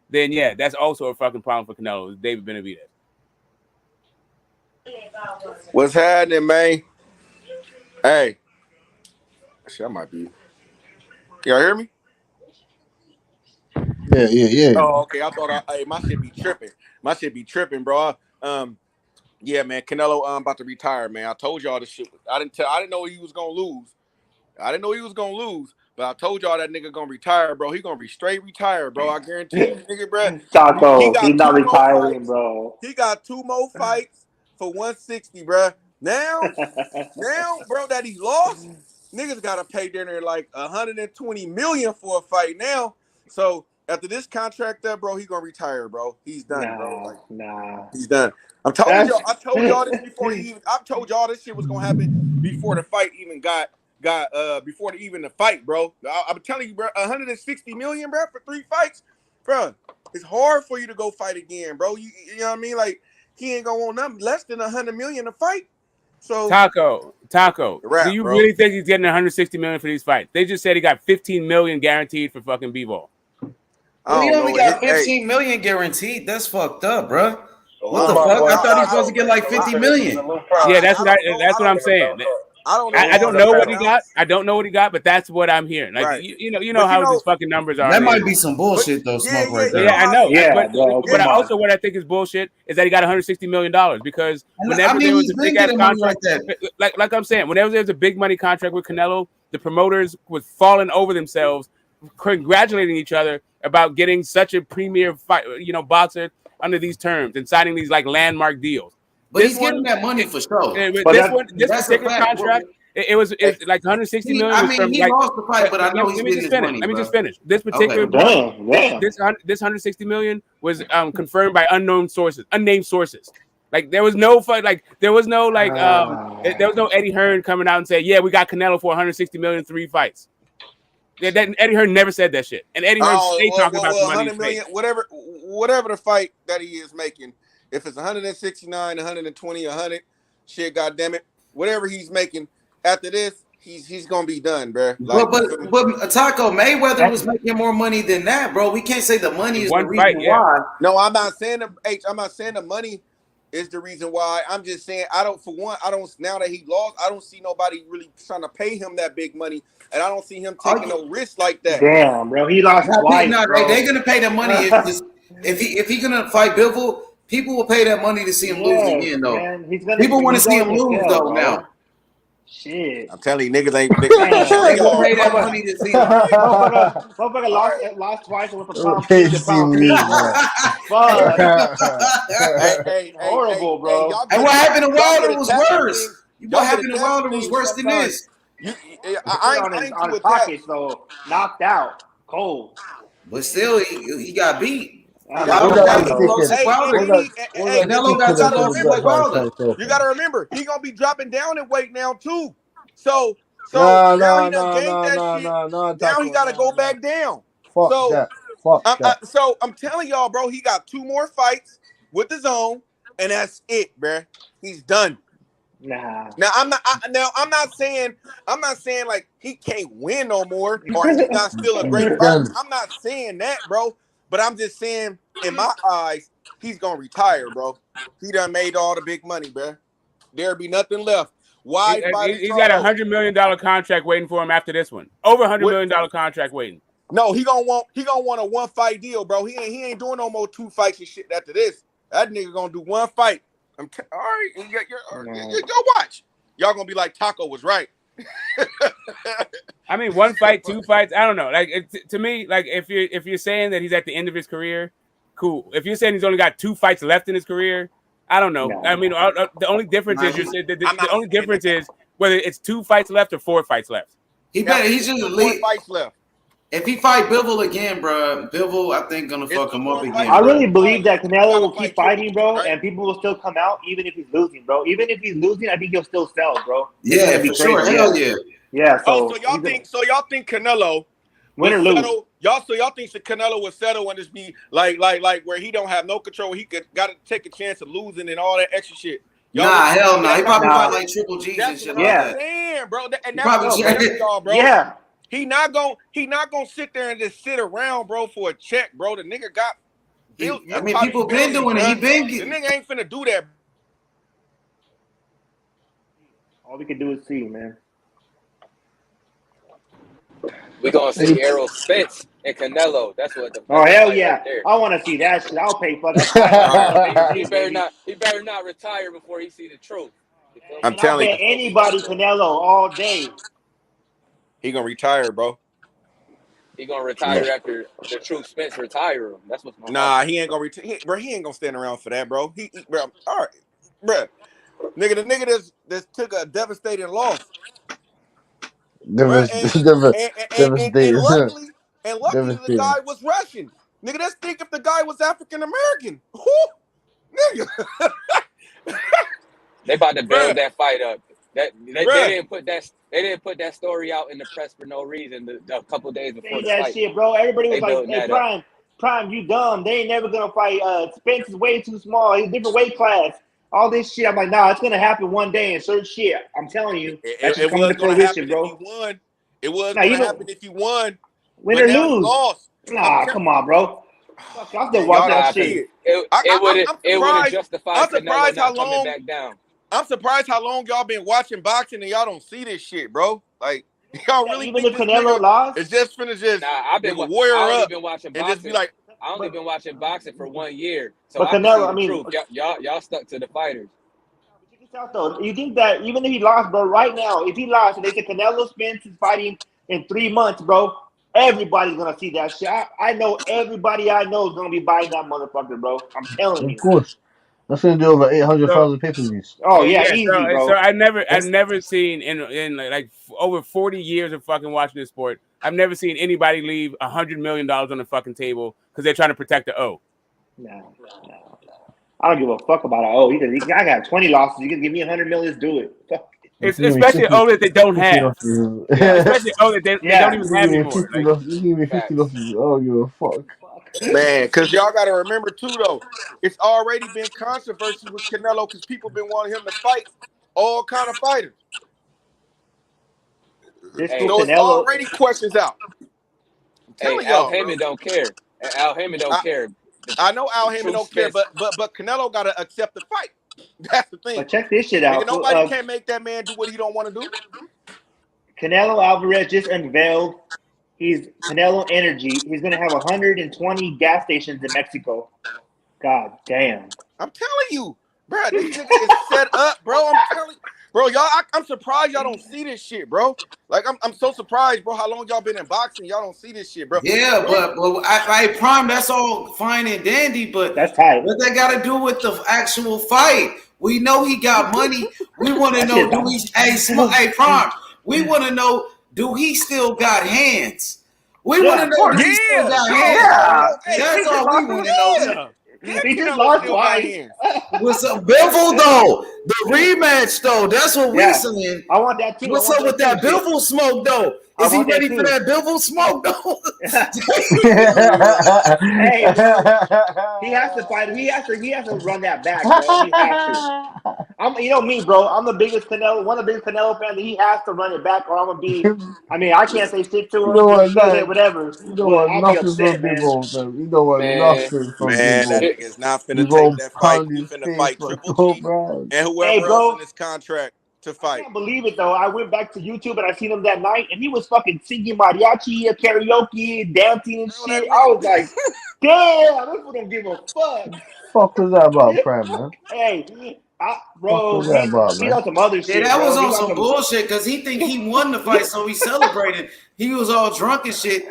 then yeah, that's also a fucking problem for Canelo. Is David Benavidez. What's happening, man? Hey, shit, I might be. Y'all hear me? Yeah. Oh, okay. I thought my shit be tripping. My shit be tripping, bro. Yeah, man. Canelo about to retire, man. I told y'all this shit. I didn't know he was gonna lose. But I told y'all that nigga gonna retire, bro. He gonna be straight retire, bro. I guarantee you, nigga, bro. Taco, he's not retiring, bro. He got 2 more fights for 160, bro. Now, bro, that he lost, niggas gotta pay dinner $120 million for a fight now. So after this contract up, bro, he gonna retire, bro. He's done, bro. He's done. I told y'all this before I told y'all this shit was gonna happen before the fight even got before the fight, bro. I'm telling you, bro, 160 million, bro, for 3 fights, bro. It's hard for you to go fight again, bro. You know what I mean? He ain't gonna want nothing less than 100 million to fight. So Taco, do you really think he's getting 160 million for these fights? They just said he got 15 million guaranteed for fucking B-Ball. He only got 15 million guaranteed. That's fucked up, bro. What the fuck? I thought he was supposed to get 50 million. Yeah, that's what I'm saying. I don't know what he got. I don't know what he got, but that's what I'm hearing. You know how these fucking numbers are. That might be some bullshit though, Smoke right there. Yeah, I know. Yeah, but also what I think is bullshit is that he got 160 million because whenever there was a big ass contract, like I'm saying, whenever there's a big money contract with Canelo, the promoters was falling over themselves, congratulating each other about getting such a premier fight, boxer under these terms and signing these landmark deals. But he's getting that money for sure. This particular contract It was like 160 million. I was mean, from, he like, lost the fight, but I know he's let me getting just his finish. money. Let me bro. just finish. This particular Okay. this 160 million was confirmed by unnamed sources. Like there was no fight. Like there was no there was no Eddie Hearn coming out and say, yeah, we got Canelo for 160 million, 3 fights. Eddie Hearn never said that shit, and Eddie Hearn stayed talking about the money. 100 million, whatever the fight that he is making. If it's 169, 120, 100, shit, goddamn it, whatever he's making after this, he's gonna be done, bro. Like, but Taco Mayweather was making more money than that, bro. We can't say the money is the reason why. No, I'm not saying I'm not saying the money is the reason why. I'm just saying I don't. Now that he lost, I don't see nobody really trying to pay him that big money, and I don't see him taking no risk like that. Damn, bro, he lost twice. Bro. They're gonna pay the money if he gonna fight Bivol. People will pay that money to see him lose again, though. Man, People want to see him lose, though. Now, shit. I'm telling you, niggas ain't. They gonna pay that money to see him. Motherfucker lost twice with the pound meat. Fuck. Hey, horrible, bro. And what happened to Wilder was worse. What happened to Wilder was worse than this. I ain't on his pocket, so knocked out, cold. But still, he got beat. You gotta remember, he gonna be dropping down in weight now too. So now he done gained that shit. Now he gotta go back down. So I'm telling y'all, bro, he got 2 more fights with the zone, and that's it, bro. He's done. Nah. Now I'm not saying like he can't win no more or he's not still a great fighter. I'm not saying that, bro. But I'm just saying, in my eyes, he's gonna retire, bro. He done made all the big money, bro. There'll be nothing left. Why? He's got $100 million contract waiting for him after this one. Over $100 million contract waiting. No, he gonna want a 1-fight deal, bro. He ain't doing no more 2 fights and shit after this. That nigga gonna do 1 fight. All right, y'all watch. Y'all gonna be like Taco was right. I mean, 1 fight, 2 fights. I don't know. Like to me, like if you're saying that he's at the end of his career, cool. If you're saying he's only got 2 fights left in his career, I don't know. No. I mean, the only difference is the only difference is whether it's 2 fights left or 4 fights left. He's just 4 fights left. If he fight Bivol again, bro, Bivol I think gonna fuck him up again. I really believe that Canelo will keep fighting, bro, and people will still come out even if he's losing, bro. Even if he's losing, I think he'll still sell, bro. Yeah, for sure. Hell yeah. Yeah. So y'all think Canelo win or lose? Y'all think Canelo would settle and just be like where he don't have no control. He got to take a chance of losing and all that extra shit. Hell no. He probably fight like Triple G's and shit like that. Damn, bro. And that's y'all, bro. Yeah. He not gonna sit there and just sit around, bro, for a check, bro. The nigga got built. I mean, people been doing it. He been the nigga ain't finna do that. All we can do is see, man. We gonna see Errol Spence and Canelo. That's what the. Oh hell yeah! Right, I want to see that shit. I'll pay for that. He better not retire before he see the truth. I'm telling you, anybody Canelo all day. He gonna retire, bro. He gonna retire after the truth Spence retire him. That's what's he ain't gonna retire, bro. He ain't gonna stand around for that, bro. Bro, all right, bro. The nigga that took a devastating loss. Devastating. And luckily the guy was Russian. Nigga, let's think if the guy was African American. Nigga. They about to build that fight up. They didn't put that story out in the press for no reason. A couple days before the fight. Shit, bro. Everybody was like, "Hey, Prime, you dumb. They ain't never gonna fight. Spence is way too small. He's a different weight class. All this shit." I'm like, "Nah, it's gonna happen one day." And certain shit, I'm telling you, that's just coming to fruition, bro. It was gonna happen if you won. Win or lose. Lost. Nah, come on, bro. I'll still watch that shit. It would have justified Canelo not coming back down. I'm surprised how long y'all been watching boxing and y'all don't see this shit, bro. Like, y'all really even if Canelo lost, it's just finna just I've been warrior up been watching and boxing. just be like, I only been watching boxing for 1 year, so but Canelo, I mean, y'all stuck to the fighters. Check this out though. You think that even if he lost, bro, right now, if he lost and they said Canelo Spence is fighting in 3 months, bro, everybody's gonna see that shit. I know everybody I know is gonna be buying that motherfucker, bro. I'm telling you. Of course. That's gonna do over 800,000 pay-per-views. Oh yeah, easy, bro. So I've never seen in like over 40 years of fucking watching this sport, I've never seen anybody leave $100 million on the fucking table because they're trying to protect the O. No. I don't give a fuck about an O. I got 20 losses. You can give me 100 million, do it. Fuck. It's especially O that they don't have. Yeah, especially O that they don't even have anymore. You give me 50 losses. Oh, you a fuck. Man, because y'all got to remember too, though, it's already been controversy with Canelo because people been wanting him to fight all kind of fighters. So it's already questions out. I'm telling y'all, Al Heyman don't care. Al Heyman don't care. I know Al Heyman don't care, but Canelo got to accept the fight. That's the thing. But check this shit out. Nobody can make that man do what he don't want to do. Canelo Alvarez just unveiled he's Canelo Energy. He's going to have 120 gas stations in Mexico. God damn. I'm telling you, bro, this nigga is set up, bro. I'm telling you. Bro, y'all, I'm surprised y'all don't see this shit, bro. Like, I'm so surprised, bro, how long y'all been in boxing. Y'all don't see this shit, bro. Yeah, but I Prime, that's all fine and dandy, but that's tight. What they got to do with the actual fight? We know he got money. We want to know, do he, hey, Prime, we want to know, do he still got hands? We want to know, do he still got hands? That's all we want to know. He just lost twice. What's up, Bivol though? The rematch though. That's what we're saying. I want that too. What's up with that Bivol smoke though? Is he ready for that Bivol smoke though? Hey, bro, he has to fight. He has to run that back, bro. He has to. You know me, bro. I'm the biggest Canelo, one of the biggest Canelo fans. He has to run it back, or I'm gonna be. I mean, I can't say shit to him. Whatever. You don't want nothing from people, man. You don't want nothing from people. That nigga is not finna take that fight. He's finna fight Triple G and whoever else in this contract to fight. I can't believe it though. I went back to YouTube and I seen him that night, and he was fucking singing mariachi, karaoke, dancing and shit. I was like, damn, this one don't give a fuck. Fuck was that about, Prime, man? Hey, bro, Fuck was that about, he's man? on some other shit. Yeah, that was bro. on some bullshit because he think he won the fight, so he celebrated. He was all drunk and shit.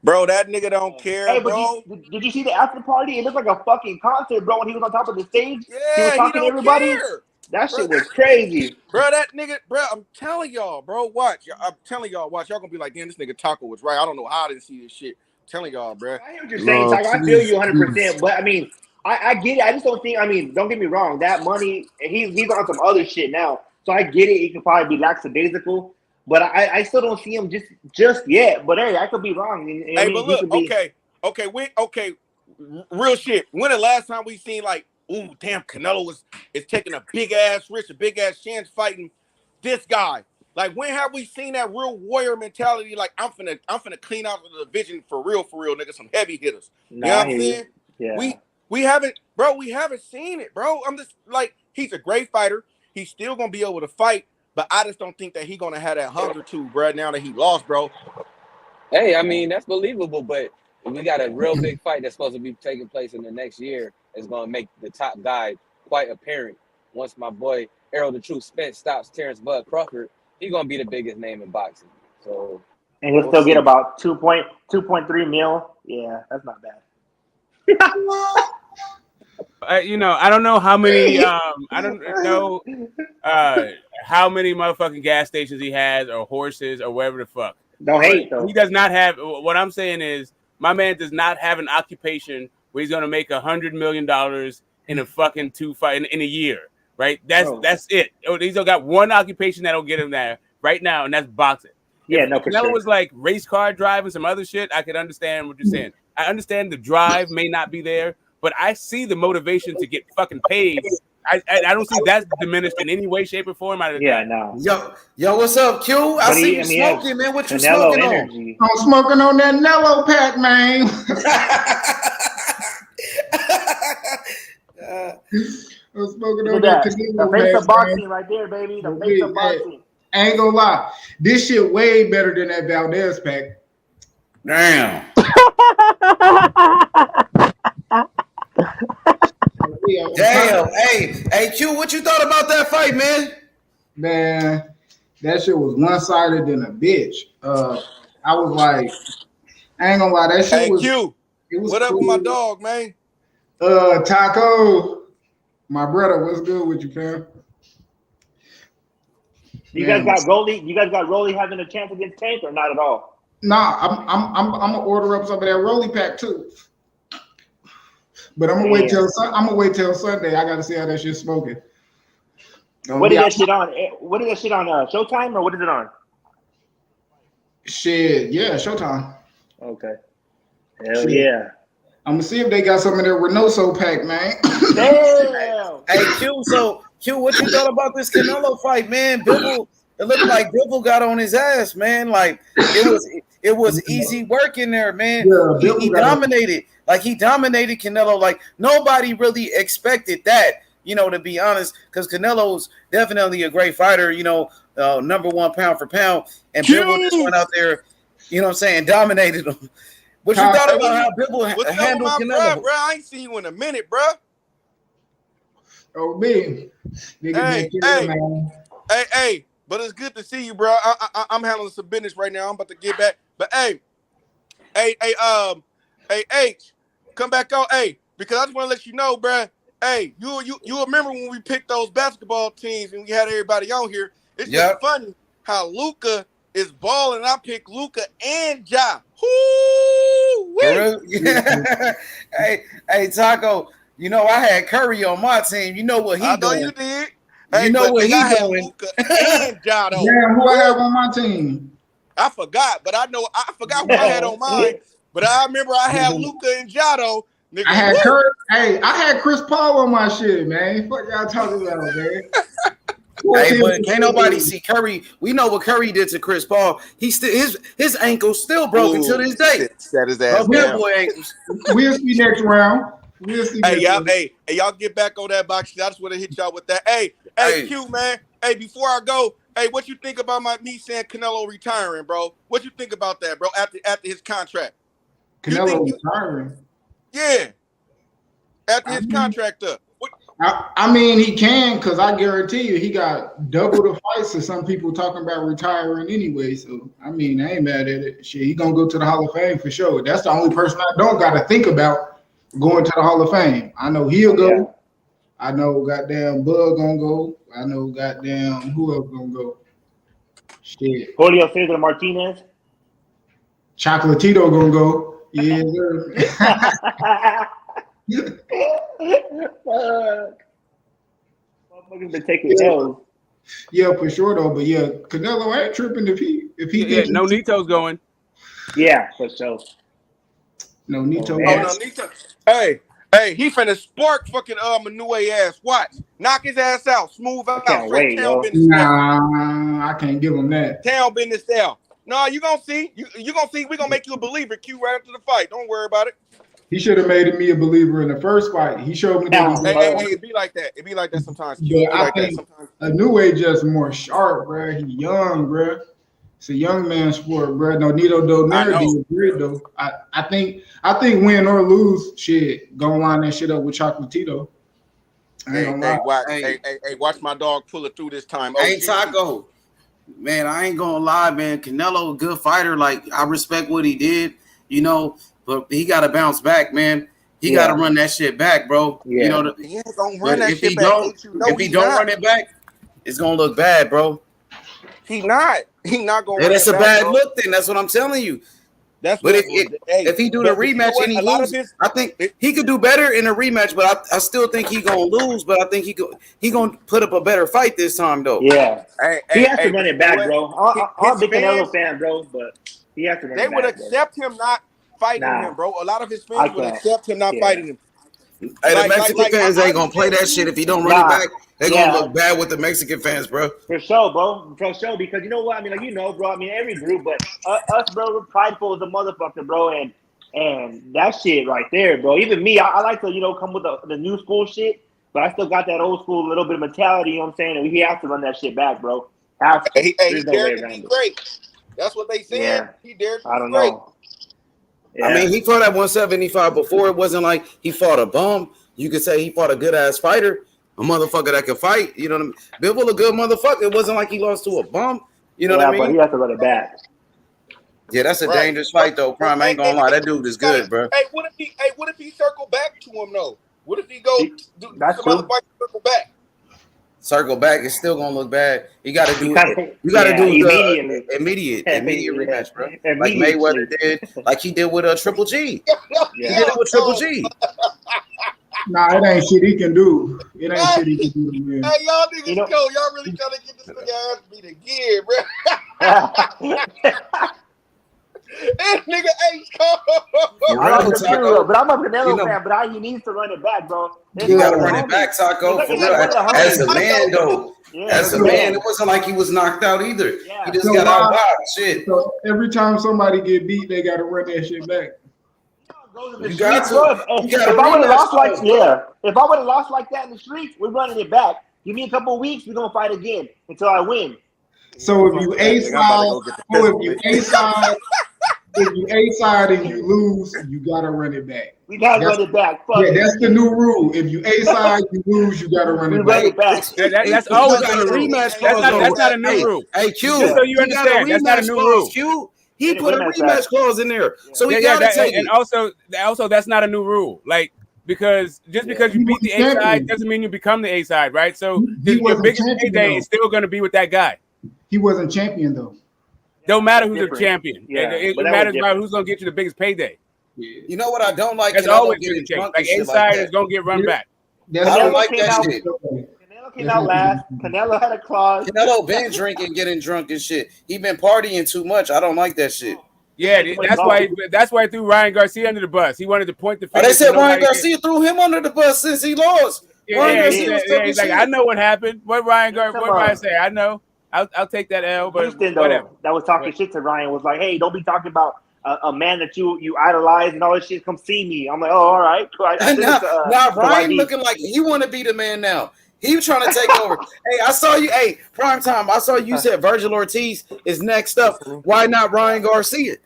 Bro, that nigga don't care, hey, but bro. Did you see the after party? It looked like a fucking concert, bro, when he was on top of the stage. Yeah, he was talking to everybody. Care. That shit was crazy. Bro, that nigga, bro, I'm telling y'all, bro, watch. I'm telling y'all, watch. Y'all gonna be like, damn, this nigga Taco was right. I don't know how I didn't see this shit. I'm telling y'all, bro. I hear what you're saying, Taco. I feel you 100%. But, I mean, I get it. I just don't think, I mean, don't get me wrong. That money, he's on some other shit now. So I get it. He could probably be lackadaisical. But I still don't see him just yet. But, hey, I could be wrong. Hey, but look, okay, real shit. When the last time we seen, like, ooh, damn, Canelo is taking a big-ass risk, a big-ass chance fighting this guy. Like, when have we seen that real warrior mentality? Like, I'm finna clean out the division for real, nigga. Some heavy hitters. You know what I'm saying? Yeah. We haven't seen it, bro. I'm just like, he's a great fighter. He's still gonna be able to fight, but I just don't think that he's gonna have that hunger too, bro. Now that he lost, bro. Hey, I mean, that's believable, but we got a real big fight that's supposed to be taking place in the next year. It's gonna make the top guy quite apparent. Once my boy Errol the Truth Spence stops Terrence Bud Crawford, he's gonna be the biggest name in boxing. So, and he'll still get about 2.3 mil. Yeah, that's not bad. I don't know how many. I don't know how many motherfucking gas stations he has, or horses, or whatever the fuck. Don't hate though. He does not have. What I'm saying is, my man does not have an occupation where he's gonna make $100 million in a fucking two fight in a year. Right? That's it. He's got one occupation that'll get him there right now, and that's boxing. Yeah, if no, for Canelo sure. was like race car driving, some other shit, I could understand what you're saying. I understand the drive may not be there, but I see the motivation to get fucking paid. I don't see that diminished in any way, shape, or form. Yeah, no. Yo, what's up, Q? I see you smoking, man. What you Canelo smoking energy. on? I'm smoking on that Nello pack, man. I'm smoking on that The face of boxing right there, baby. The face of boxing. I ain't gonna lie. This shit way better than that Valdez pack. Damn. Damn. Hey, Q, what you thought about that fight, man? Man, that shit was one-sided than a bitch. I was like, I ain't gonna lie, that shit was. Q, It was what up cool. with my dog, man? Taco, my brother, what's good with you, fam? You guys got Rolly having a chance against Tank or not at all? Nah, I'm gonna order up some of that Rolly pack too. But I'm gonna wait till Sunday. I gotta see how that shit's smoking. What is that shit on? What is that shit on? Showtime or what is it on? Shit, yeah, Showtime. Okay. Hell yeah. I'm gonna see if they got some of their Reynoso pack, man. Damn. Hey, Q, what you thought about this Canelo fight, man? Bivol, it looked like Bivol got on his ass, man. Like it was easy work in there, man. Yeah, he dominated. Like he dominated Canelo. Like nobody really expected that, you know, to be honest, because Canelo's definitely a great fighter, you know, number one pound for pound. And Bivol just went out there, you know what I'm saying, dominated him. What you thought about how Bivol handled Canelo? Bro, I ain't seen you in a minute, bro. Oh, man. Hey, but it's good to see you, bro. I'm handling some business right now. I'm about to get back. But hey, H, come back out, because I just want to let you know, bro. Hey, you remember when we picked those basketball teams and we had everybody on here? It's just funny how Luka is balling. I picked Luka and Ja. Hey, Taco. You know I had Curry on my team. You know what he doing? I know you did. You know what he doing? Luka and Ja, though. Yeah, who I have on my team? I forgot, but I forgot who I had on mine. But I remember I had Luka and Ja, though. Nigga, I had Curry. Hey, I had Chris Paul on my shit, man. Fuck y'all talking about, man. Hey, but can't nobody see Curry. We know what Curry did to Chris Paul. He still his ankle's still broken to this day. Set his ass down. Boy ankles. We'll see next round. Hey, y'all get back on that box. I just want to hit y'all with that. Hey, Q, man. Hey, before I go, hey, what you think about me saying Canelo retiring, bro? What you think about that, bro? After his contract, Canelo retiring. Yeah, after his contract up. I mean, he can, because I guarantee you he got double the fights of some people talking about retiring anyway. So, I mean, I ain't mad at it. Shit, he going to go to the Hall of Fame for sure. That's the only person I don't got to think about going to the Hall of Fame. I know he'll go. Yeah. I know goddamn Bud going to go. I know goddamn who else going to go. Shit. Julio Cesar Martinez. Chocolatito going to go. Yeah, Motherfuckers been taking L's. Yeah, for sure though. But yeah, Canelo ain't tripping if he no Nito's going. Yeah, for sure. No Nito. No Nito. Hey, he finna spark fucking Manue ass. Watch. Knock his ass out. Smooth out. Straight town business. Nah, I can't give him that. Town business style. No, you gonna see. You gonna see. We gonna make you a believer, Q, right after the fight. Don't worry about it. He should have made me a believer in the first fight. He showed me that. Hey, it be like that. It be like that sometimes. Q. I think Manue just more sharp, bro. He young, bro. It's a young man sport, bro. No Nito Donaire did great though. I think win or lose, shit, gonna line that shit up with Chocolatito. Watch my dog pull it through this time. Hey, Taco. Man, I ain't gonna lie, man. Canelo, a good fighter. Like, I respect what he did, you know, but he got to bounce back, man. He got to run that shit back, bro. Yeah. You know, he ain't gonna run that shit back. If he don't run it back, it's gonna look bad, bro. He not gonna. That's a bad look. Then that's what I'm telling you. But if he do the rematch and he loses, I think he could do better in a rematch. But I still think he gonna lose. But I think he gonna put up a better fight this time, though. Yeah, he has to run it back, bro. I'm a big Canelo fan, bro, but he has to run it back. They would accept him not fighting him, bro. A lot of his fans would accept him not fighting him. Hey, the Mexican fans ain't gonna play that shit if he don't run it back. They're gonna look bad with the Mexican fans, bro. For sure, bro. For sure, because you know what? I mean, like, you know, bro. I mean, every group, but us, bro, we're prideful as a motherfucker, bro. And that shit right there, bro. Even me, I like to, you know, come with the new school shit, but I still got that old school little bit of mentality, you know what I'm saying? And he has to run that shit back, bro. He dared to be great. That's what they said. Yeah. He dared to be great. I don't know. Yeah. I mean, he fought at 175 before. It wasn't like he fought a bum. You could say he fought a good ass fighter, a motherfucker that can fight. You know what I mean? Bivol a good motherfucker. It wasn't like he lost to a bum. You know what I mean? But he has to run it back. Yeah, that's a dangerous fight though. Prime, I ain't gonna lie, that dude is good, bro. Hey, what if he circle back to him though? What if he go do some other fight, circle back? Circle back, it's still gonna look bad. You got to do it. You got to do the immediate rematch, bro. Like Mayweather did, like he did with Triple G. He did it with Triple G. Nah, it ain't shit he can do. It ain't shit he can do to win. Hey, y'all niggas go. Y'all really trying to get this nigga ass beat again, bro. This nigga H but I'm a Canelo fan, but he needs to run it back, bro. You gotta run it back, Taco. For real. As a man, though. As a man, it wasn't like he was knocked out either. He just got out shit. So every time somebody get beat, they gotta run that shit back. You got to. If I would have lost if I would have lost like that in the streets, we're running it back. Give me a couple of weeks, we're gonna fight again until I win. So if you A side and you lose, you gotta run it back. We gotta run it back. That's the new rule. If you A side, you lose, you gotta run it back. That's always a rematch. That's not a new rule. Hey, Q, just so you understand, that's not a new rule. Q, he put a rematch clause in there, so he gotta take it. And also, that's not a new rule. Like, because just because you beat the A side doesn't mean you become the A side, right? So your biggest payday is still going to be with that guy. He wasn't champion though. Don't matter who's a champion. Yeah, it matters about who's going to get you the biggest payday. You know what I don't like? That's always been the case. Like A side is going to get run back. I don't like that shit. Canelo came out last. Canelo had a clause. Canelo been drinking, getting drunk and shit. He been partying too much. I don't like that shit. Yeah, that's why he threw Ryan Garcia under the bus. He wanted to point the finger. They said Ryan Garcia threw him under the bus since he lost. He's like, I know what happened. What Ryan say? I know. I'll take that L, but Houston, whatever. That was talking shit to Ryan was like, hey, don't be talking about a man that you idolize and all this shit. Come see me. I'm like, oh, all right. Now Ryan looking like he want to be the man now. He was trying to take over. Hey, I saw you. Hey, prime time. I saw you said Virgil Ortiz is next up. Why not Ryan Garcia?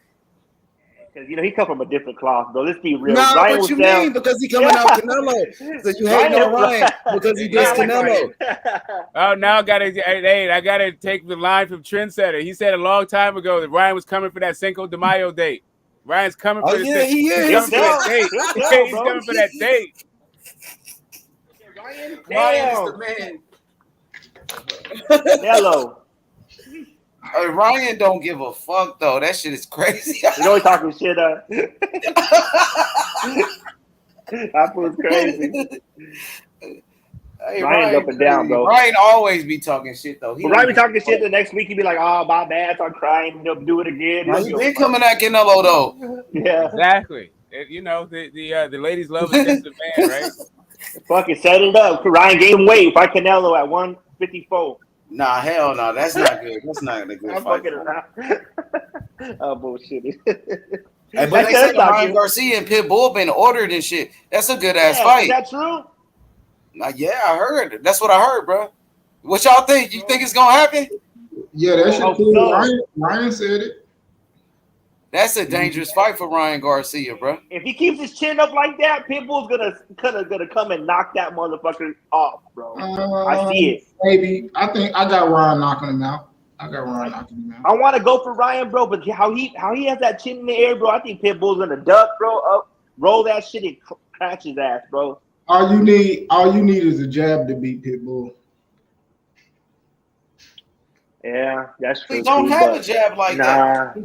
Because he come from a different cloth, though. Let's be real. Nah, what you mean? Because he coming out Canelo. So you hating on Ryan because he did Canelo. Oh, now I gotta take the line from Trendsetter. He said a long time ago that Ryan was coming for that Cinco de Mayo date. Ryan's coming for he is. He's coming for that date. Ryan is the man. Hello. Ryan don't give a fuck though. That shit is crazy. You know he talking shit. That was crazy. Hey, Ryan's up and down, bro. Ryan always be talking shit though. Ryan be talking shit. The next week he'd be like, "Oh, my bad. Start crying. He'll do it again." He been coming at Canelo though. Yeah, exactly. The ladies love a sensitive man, right? Fucking set it up. Ryan gave him weight. Fight Canelo at 154. Nah, hell no. That's not good. That's not a good I'm fight. fucking around. Oh, bullshit. Hey, but they said Ryan Garcia and Pitbull been ordered and shit. That's a good ass fight. Is that true? Yeah, I heard. That's what I heard, bro. What y'all think? You think it's gonna happen? Yeah, that shit cool. Ryan said it. That's a dangerous fight for Ryan Garcia, bro. If he keeps his chin up like that, Pitbull's gonna come and knock that motherfucker off, bro. I see it. Maybe. I think I got Ryan knocking him out. I want to go for Ryan, bro, but how he has that chin in the air, bro. I think Pitbull's gonna duck, bro, up, roll that shit and catch his ass, bro. All you need is a jab to beat Pitbull. Yeah, that's true. He don't have a jab like that.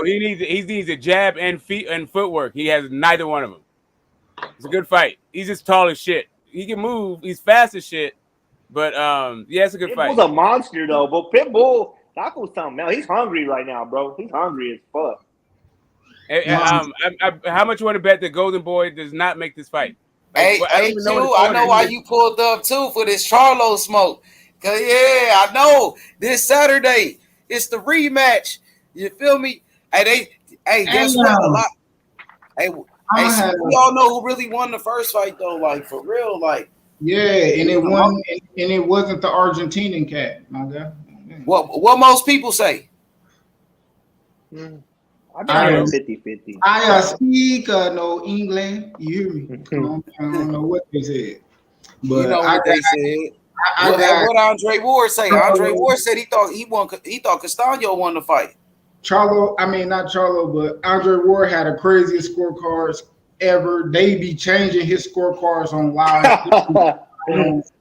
He needs a jab and feet and footwork. He has neither one of them. It's a good fight. He's just tall as shit. He can move. He's fast as shit. But it's a good fight. Pitbull's a monster though. But Pitbull, Taco's something else. He's hungry right now, bro. He's hungry as fuck. How much you want to bet that Golden Boy does not make this fight? Hey, I know why you pulled up too for this Charlo smoke. Cause I know this Saturday it's the rematch. You feel me? Guess what? So we all know who really won the first fight though. Like for real, like. Yeah, and it won, and it wasn't the Argentinian cat, my guy. What most people say? I 50-50. I speak no English. You hear me? I don't know what they said, but you know what they said. What Andre Ward say? Andre Ward said he thought Castano won the fight. Charlo, I mean not Charlo, but Andre Ward had the craziest scorecards ever. They be changing his scorecards on live.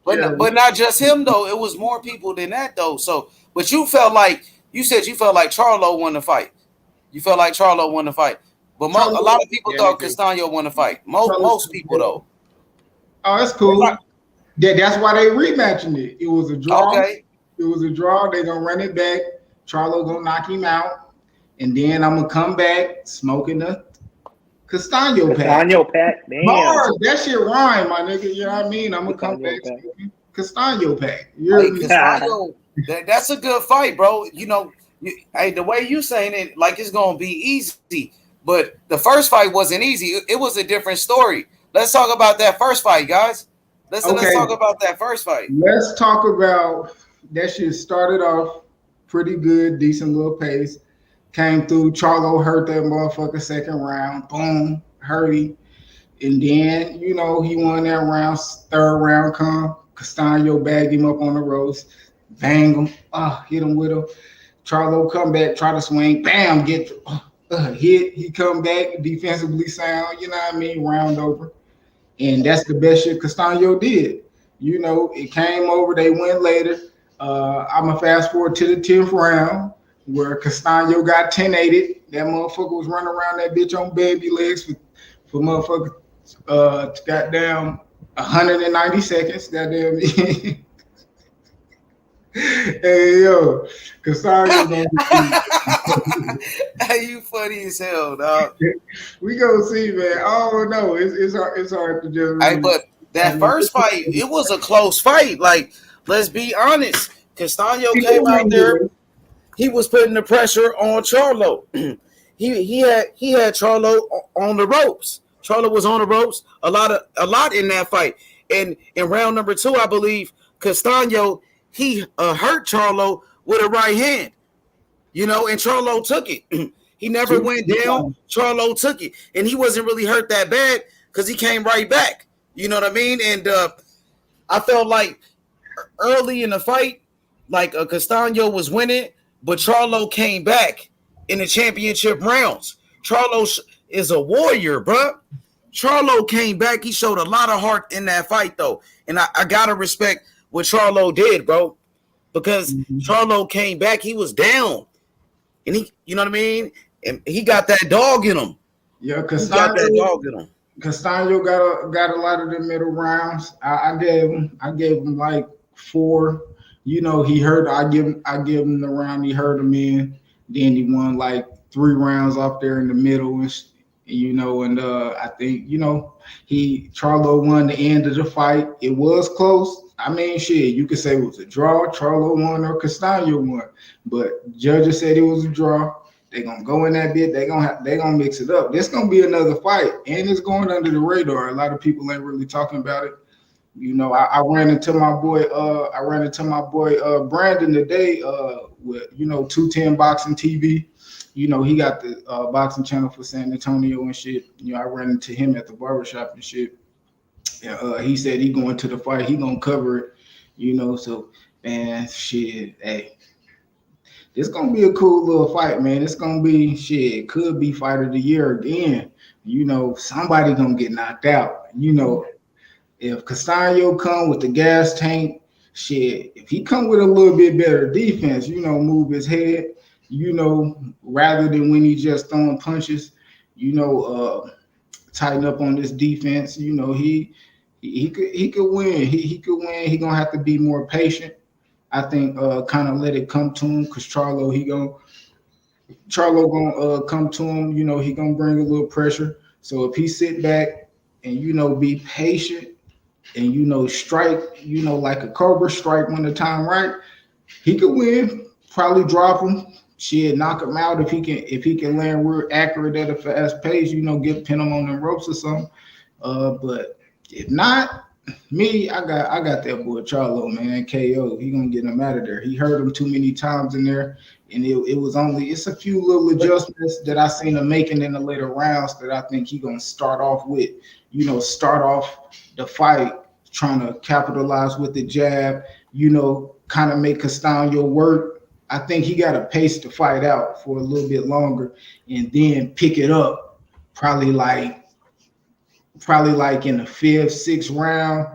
But not just him though. It was more people than that though. So, but you said you felt like Charlo won the fight. You felt like Charlo won the fight. But a lot of people thought Castano won the fight. Most people though. Oh, that's cool. That's why they rematching it. It was a draw. Okay. It was a draw. They gonna run it back. Charlo gonna knock him out, and then I'm gonna come back smoking the Castano pack. Damn. Bars, that shit rhyme, my nigga. You know what I mean? I'm gonna come back smoking Castano pack. Castano, that's a good fight, bro. You know, the way you saying it, like it's gonna be easy, but the first fight wasn't easy. It was a different story. Let's talk about that first fight, guys. Let's talk about that first fight. Let's talk about that shit. Started off pretty good, decent little pace. Came through. Charlo hurt that motherfucker second round. Boom, hurt him. And then, he won that round. Third round come. Castano bagged him up on the ropes. Bang him. Hit him with him. Charlo come back, try to swing. Bam, get hit. He come back, defensively sound. You know what I mean? Round over. And that's the best shit Castano did. It came over. They went later. I'm going to fast forward to the 10th round where Castano got 10-8'd. That motherfucker was running around that bitch on baby legs for motherfucker goddamn 190 seconds. Goddamn. Hey, yo. Castano. Hey, you funny as hell, dog. We gonna see, man. Oh no, it's hard to just. Hey, but that first fight, it was a close fight. Like, let's be honest. Castano came out there. He was putting the pressure on Charlo. he had Charlo on the ropes. Charlo was on the ropes a lot in that fight. And in round number 2, I believe Castano he hurt Charlo with a right hand. And Charlo took it. He never went down. Charlo took it. And he wasn't really hurt that bad because he came right back. You know what I mean? And I felt like early in the fight, like Castano was winning, but Charlo came back in the championship rounds. Charlo is a warrior, bro. Charlo came back. He showed a lot of heart in that fight, though. And I got to respect what Charlo did, bro, because Charlo came back. He was down. And you know what I mean? And he got that dog in him. Yeah, Castano got a lot of the middle rounds. I gave him like 4. He hurt. I give him the round he hurt him in. Then he won like 3 rounds off there in the middle, and I think Charlo won the end of the fight. It was close. I mean, shit, you could say it was a draw. Charlo won or Castano won, but judges said it was a draw. They're gonna go in that bit. They're gonna mix it up. This gonna be another fight, and it's going under the radar. A lot of people ain't really talking about it. I ran into my boy. Brandon today. With 210 Boxing TV. He got the boxing channel for San Antonio and shit. I ran into him at the barbershop and shit. He said he going to the fight. He gonna cover it. So man, shit. Hey, this gonna be a cool little fight, man. It's gonna be shit. Could be fight of the year again. Somebody gonna get knocked out. If Castano come with the gas tank, shit. If he come with a little bit better defense, move his head, rather than when he just throwing punches, tighten up on this defense. He could win. He could win. He gonna have to be more patient. I think kind of let it come to him because Charlo gonna come to him. He gonna bring a little pressure. So if he sit back and be patient and strike, like a cobra, strike when the time right, he could win. Probably drop him. Shit, knock him out if he can land real accurate at a fast pace. Get pin him on the ropes or something. But if not, I got that boy Charlo, man. KO. He gonna get him out of there. He hurt him too many times in there, and it's a few little adjustments that I seen him making in the later rounds that I think he gonna start off with. Start off the fight trying to capitalize with the jab. Kind of make Castano work I think he got to pace the fight out for a little bit longer and then pick it up probably like in the 5th, 6th round,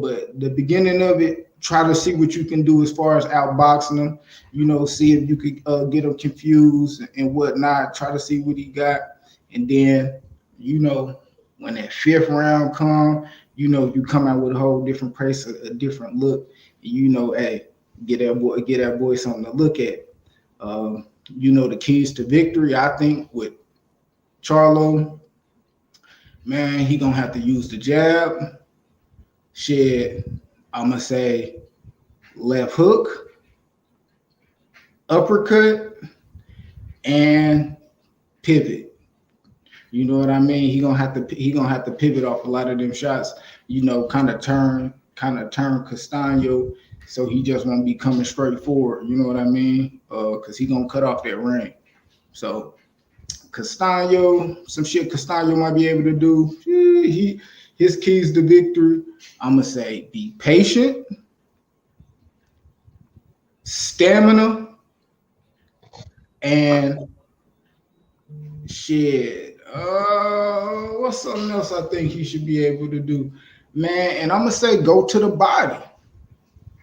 but the beginning of it, try to see what you can do as far as outboxing him, see if you could get him confused and whatnot, try to see what he got. And then, when that 5th round come, you come out with a whole different pace, a different look, hey, get that boy something to look at. The keys to victory, I think, with Charlo, man, he gonna have to use the jab. Shit, I'm gonna say left hook, uppercut, and pivot. You know what I mean? He gonna have to pivot off a lot of them shots. Kind of turn Castano, so he just won't be coming straight forward. You know what I mean? Because he gonna cut off that ring. So Castano, some shit Castano might be able to do. His keys to victory, I'm gonna say be patient, stamina, and shit. What's something else I think he should be able to do, man? And I'm gonna say go to the body.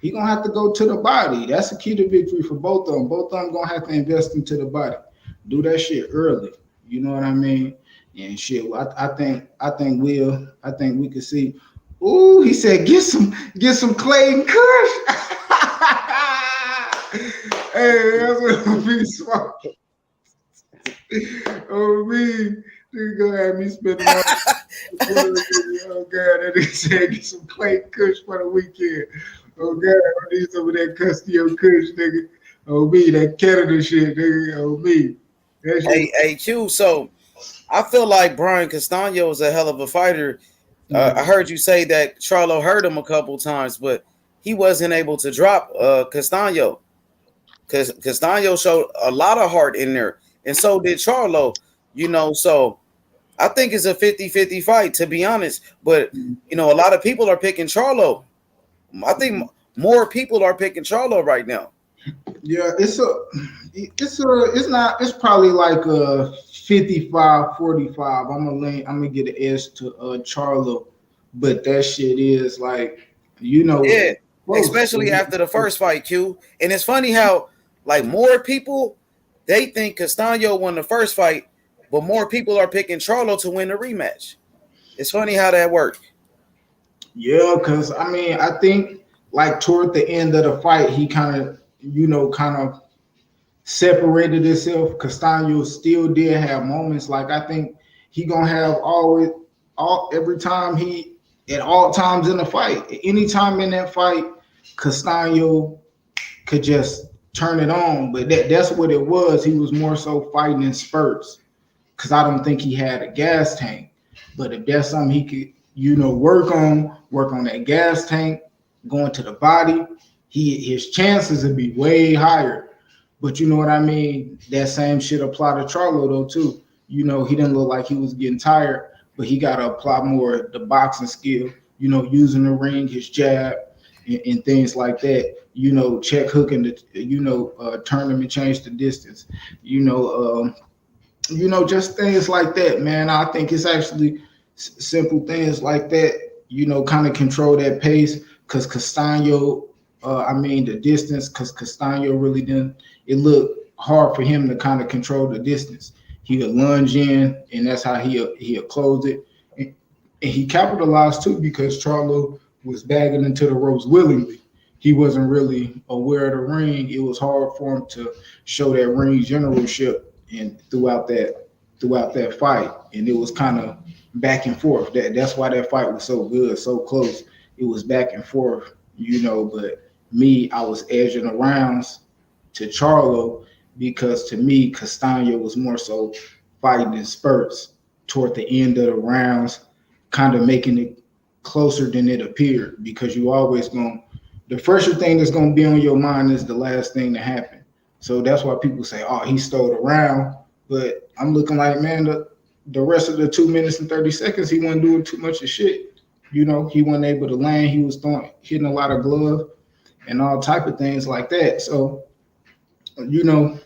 He gonna have to go to the body. That's the key to victory for both of them. Both of them gonna have to invest into the body. Do that shit early. You know what I mean? And shit, I think we could see. Ooh, he said get some Clayton Kush. Hey, that's what be smart. Oh me, nigga gonna have me spending all. Oh god, that nigga said get some Clayton Kush for the weekend. Oh god, I need some of that Castano Kush, nigga. Oh me, that Canada shit, nigga. Oh me. Hey, Q. So I feel like Brian Castano is a hell of a fighter. I heard you say that Charlo hurt him a couple times, but he wasn't able to drop Castano. Because Castano showed a lot of heart in there, and so did Charlo. So I think it's a 50-50 fight, to be honest. But a lot of people are picking Charlo. I think more people are picking Charlo right now. Yeah, it's probably like a 55-45. I'm gonna get an edge to Charlo, but that shit is like, yeah, especially after the first fight, Q. And it's funny how like more people, they think Castano won the first fight, but more people are picking Charlo to win the rematch. It's funny how that worked. Yeah, because I think like toward the end of the fight, he kind of separated himself. Castano still did have moments. Like I think he gonna have every time at all times in the fight, anytime in that fight, Castano could just turn it on. But that's what it was. He was more so fighting in spurts because I don't think he had a gas tank. But if that's something he could, work on that gas tank, going to the body, his chances would be way higher. But you know what I mean? That same shit apply to Charlo though too. He didn't look like he was getting tired, but he got to apply more the boxing skill, using the ring, his jab, and things like that. Check hooking, turn him and change the distance. Just things like that, man. I think it's actually simple things like that. Kind of control that pace because Castano. The distance, because Castano really didn't. It looked hard for him to kind of control the distance. He would lunge in, and that's how he'll close it. And he capitalized too because Charlo was bagging into the ropes willingly. He wasn't really aware of the ring. It was hard for him to show that ring generalship and throughout that fight. And it was kind of back and forth. That's why that fight was so good, so close. It was back and forth, but me, I was edging around to Charlo because to me, Castano was more so fighting in spurts toward the end of the rounds, kind of making it closer than it appeared because you always the first thing that's going to be on your mind is the last thing to happen. So that's why people say, oh, he stole the round. But I'm looking like, man, the rest of the 2 minutes and 30 seconds, he wasn't doing too much of shit. He wasn't able to land. He was hitting a lot of glove and all type of things like that. So you know,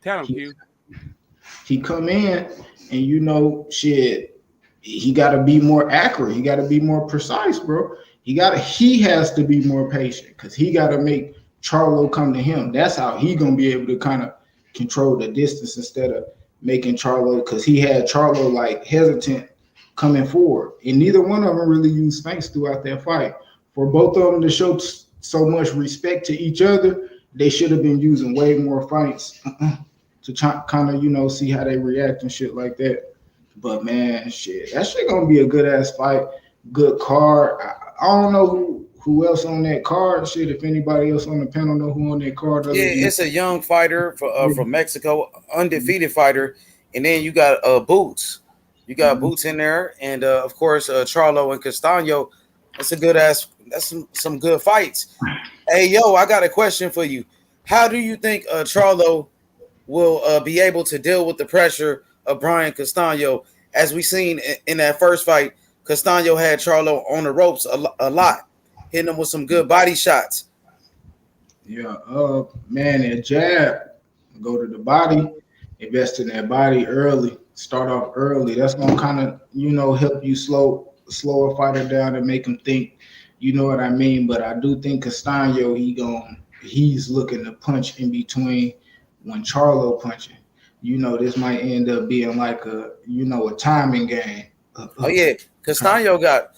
Tell him, Q. he come in and shit, he got to be more accurate. He got to be more precise, bro. He has to be more patient because he got to make Charlo come to him. That's how he gonna be able to kind of control the distance instead of making Charlo, because he had Charlo like hesitant coming forward, and neither one of them really used Sphinx throughout that fight. For both of them to show so much respect to each other, they should have been using way more fights to kind of see how they react and shit like that. But man, shit, that shit gonna be a good ass fight, good card. I don't know who else on that card. Shit, if anybody else on the panel know who on that card. Yeah, it's a young fighter from Mexico, undefeated fighter, and then you got Boots. You got Boots in there, and of course Charlo and Castano. That's a good ass. That's some good fights. Hey, yo, I got a question for you. How do you think Charlo will be able to deal with the pressure of Brian Castano? As we seen in that first fight, Castano had Charlo on the ropes a lot, hitting him with some good body shots. Yeah, man, that jab, go to the body, invest in that body early, start off early. That's gonna kind of help you slow a fighter down and make him think. You know what I mean? But I do think Castano, he's looking to punch in between when Charlo punching. This might end up being like a timing game. Oh yeah, Castano got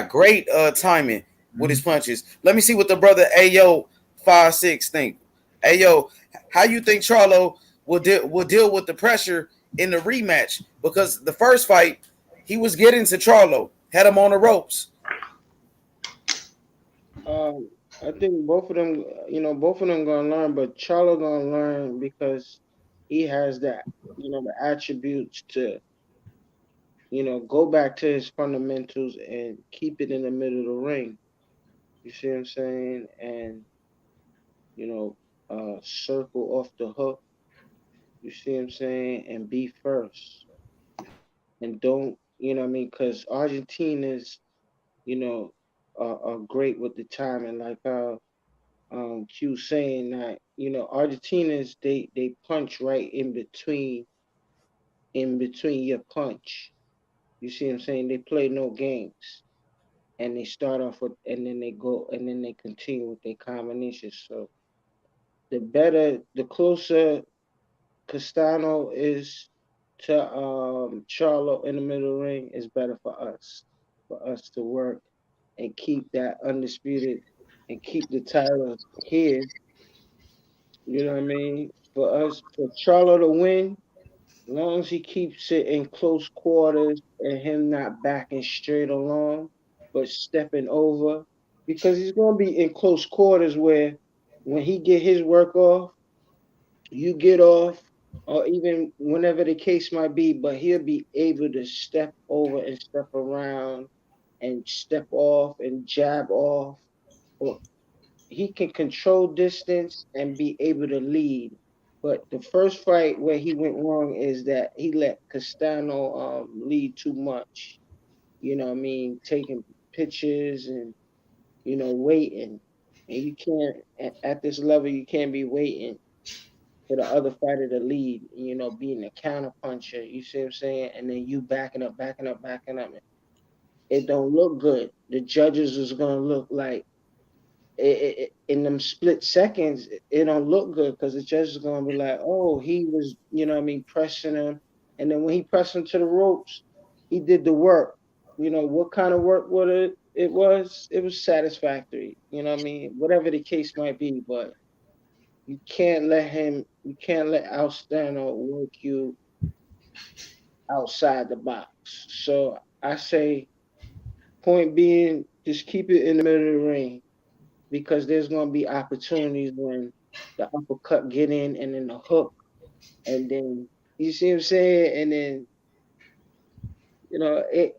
great timing with his punches. Let me see what the brother Ayo 5'6" think. Ayo, how you think Charlo will deal with the pressure in the rematch? Because the first fight he was getting to Charlo, had him on the ropes. I think both of them gonna learn, but Charlo gonna learn because he has that, the attributes to, go back to his fundamentals and keep it in the middle of the ring. You see what I'm saying? And circle off the hook. You see what I'm saying? And be first. And don't, what I mean? Because Argentina's, are great with the timing, like how Q saying that, Argentina's they punch right in between your punch. You see what I'm saying? They play no games. And they start off with, and then they go, and then they continue with their combinations. So the closer Castano is to Charlo in the middle ring, is better for us to work and keep that undisputed and keep the title here. You know what I mean? For Charlo to win, as long as he keeps it in close quarters and him not backing straight along, but stepping over, because he's gonna be in close quarters where when he get his work off, you get off, or even whenever the case might be, but he'll be able to step over and step around and step off and jab off, or he can control distance and be able to lead. But the first fight where he went wrong is that he let Castano lead too much. You know what I mean? Taking pictures and, waiting. And you can't, at this level, you can't be waiting for the other fighter to lead, being a counter puncher. You see what I'm saying? And then you backing up, backing up, backing up. It don't look good. The judges is going to look like, in them split seconds, it don't look good because the judge is gonna be like, oh, he was, pressing him, and then when he pressed him to the ropes, he did the work. What kind of work would it was? It was satisfactory. Whatever the case might be, but you can't let Alstano work you outside the box. So I say, point being, just keep it in the middle of the ring, because there's going to be opportunities when the uppercut get in and then the hook, and then you see what I'm saying, and then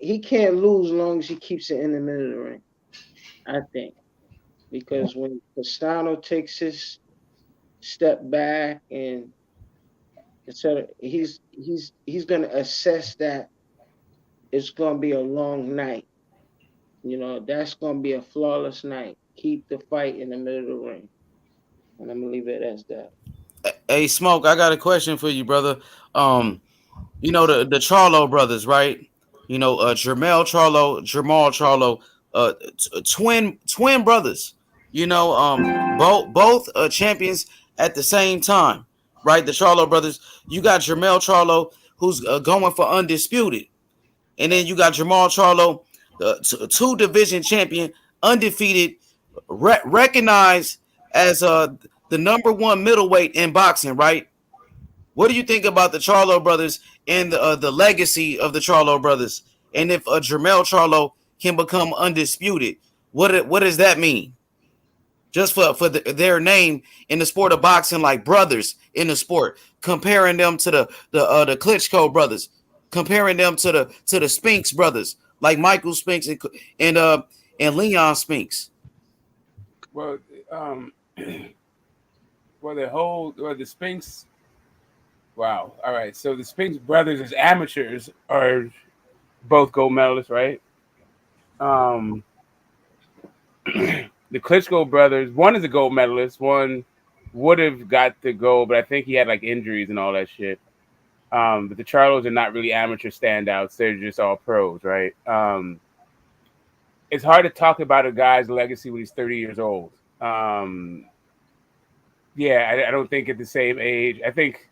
he can't lose as long as he keeps it in the middle of the ring, I think, because when Castano takes his step back and etc., he's going to assess that it's going to be a long night. That's going to be a flawless night. Keep the fight in the middle of the ring, and I'm gonna leave it as that. Hey, Smoke, I got a question for you, brother. You know the Charlo brothers, right? You know, Jermell Charlo, twin brothers. You know, both champions at the same time, right? The Charlo brothers. You got Jermell Charlo, who's going for undisputed, and then you got Jermell Charlo, two division champion, undefeated, recognized as the number one middleweight in boxing, right? What do you think about the Charlo brothers and the legacy of the Charlo brothers? And if Jermell Charlo can become undisputed, what does that mean? Just for their name in the sport of boxing, like brothers in the sport, comparing them to the Klitschko brothers, comparing them to the Spinks brothers, like Michael Spinks and Leon Spinks. Well, the Spinks. Wow. All right. So the Spinks brothers as amateurs are both gold medalists, right? The Klitschko brothers, one is a gold medalist, one would have got the gold, but I think he had like injuries and all that shit. But the Charlos are not really amateur standouts; they're just all pros, right? It's hard to talk about a guy's legacy when he's 30 years old. I don't think at the same age. I think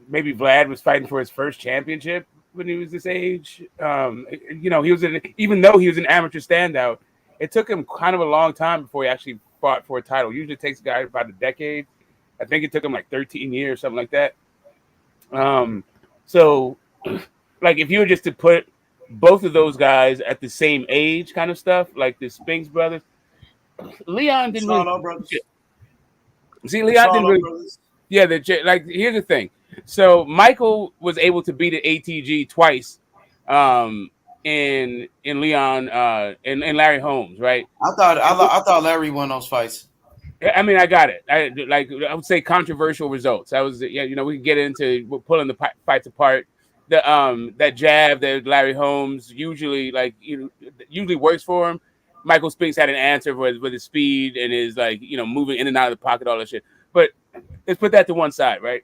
maybe Vlad was fighting for his first championship when he was this age. He was even though he was an amateur standout, it took him kind of a long time before he actually fought for a title. Usually it takes a guy about a decade. I think it took him like 13 years, something like that. So like if you were just to put both of those guys at the same age kind of stuff, like the Spinks brothers, Leon didn't really brothers. See, Leon didn't really brothers. Yeah, like here's the thing. So Michael was able to beat an ATG twice in Leon in Larry Holmes, right? I thought Larry won those fights. I mean, I got it. I would say controversial results. I was we could get into pulling the fights apart. That jab that Larry Holmes usually works for him. Michael Spinks had an answer with his speed and his moving in and out of the pocket, all that shit. But let's put that to one side, right?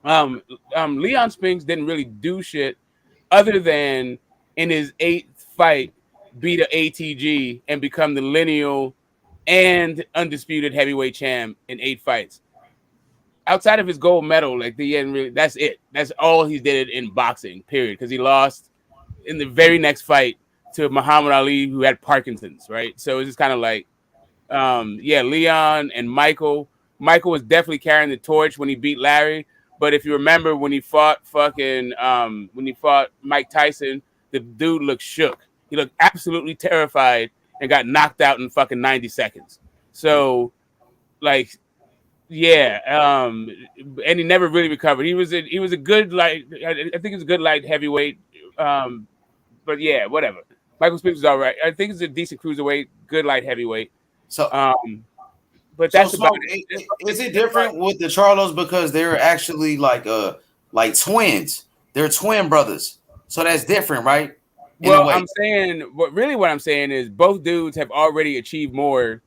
Leon Spinks didn't really do shit other than in his 8th fight beat an ATG and become the lineal and undisputed heavyweight champ in 8 fights. Outside of his gold medal, that's it. That's all he did in boxing, period. Because he lost in the very next fight to Muhammad Ali, who had Parkinson's, right? So it's just kind of like, Leon and Michael. Michael was definitely carrying the torch when he beat Larry. But if you remember when he fought Mike Tyson, the dude looked shook. He looked absolutely terrified and got knocked out in fucking 90 seconds. So, and he never really recovered. He was a good light. I think he was a good light heavyweight. But yeah, whatever. Michael Spinks was all right. I think he's a decent cruiserweight, good light heavyweight. So, but that's about it. Is it different with the Charlos because they're actually like twins? They're twin brothers, so that's different, right? Well, what I'm saying is both dudes have already achieved more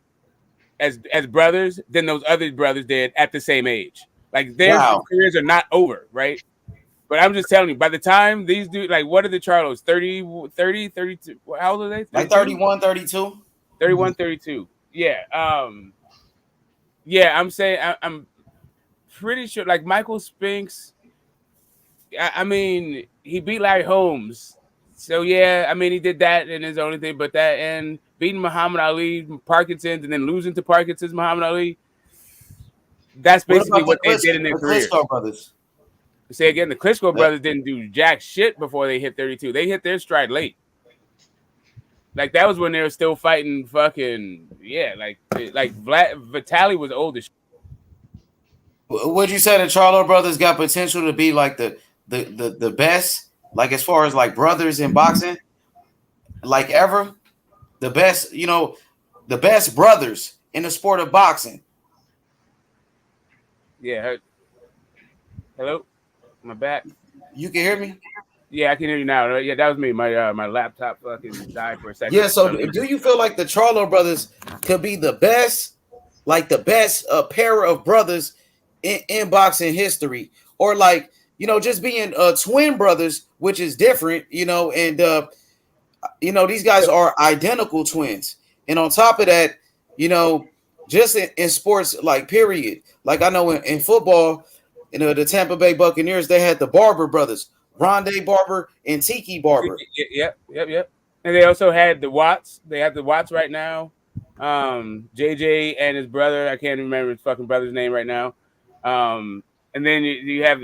as brothers than those other brothers did at the same age. Like their careers are not over, right? But I'm just telling you, by the time these dudes, what are the Charlos? 30, 32? How old are they? 32? Like 31, 32? 31, 32. Yeah. I'm saying I'm pretty sure, like Michael Spinks, I mean, he beat Larry Holmes. So, he did that in his only thing. But that and beating Muhammad Ali, Parkinson's, and then losing to Parkinson's, Muhammad Ali, that's basically what they did in their career. Klitschko brothers. Say again, the Klitschko brothers didn't do jack shit before they hit 32. They hit their stride late. Like that was when they were still fighting fucking Vitaly was old as shit. Would you say the Charlo brothers got potential to be like the best, like as far as like brothers in boxing, like ever? The best, the best brothers in the sport of boxing. Yeah. Hello? Am I back? You can hear me? Yeah, I can hear you now. Yeah, that was me. My laptop fucking died for a second. Yeah, so do you feel like the Charlo brothers could be the best like the best pair of brothers in boxing history, or like, you know, just being twin brothers, which is different, you know, and you know, these guys are identical twins. And on top of that, you know, just in sports, like period, like I know in football, you know, the Tampa Bay Buccaneers, they had the Barber brothers, Rondé Barber and Tiki Barber. Yep. And they also had the Watts. They have the Watts right now. JJ and his brother. I can't remember his fucking brother's name right now. And then you have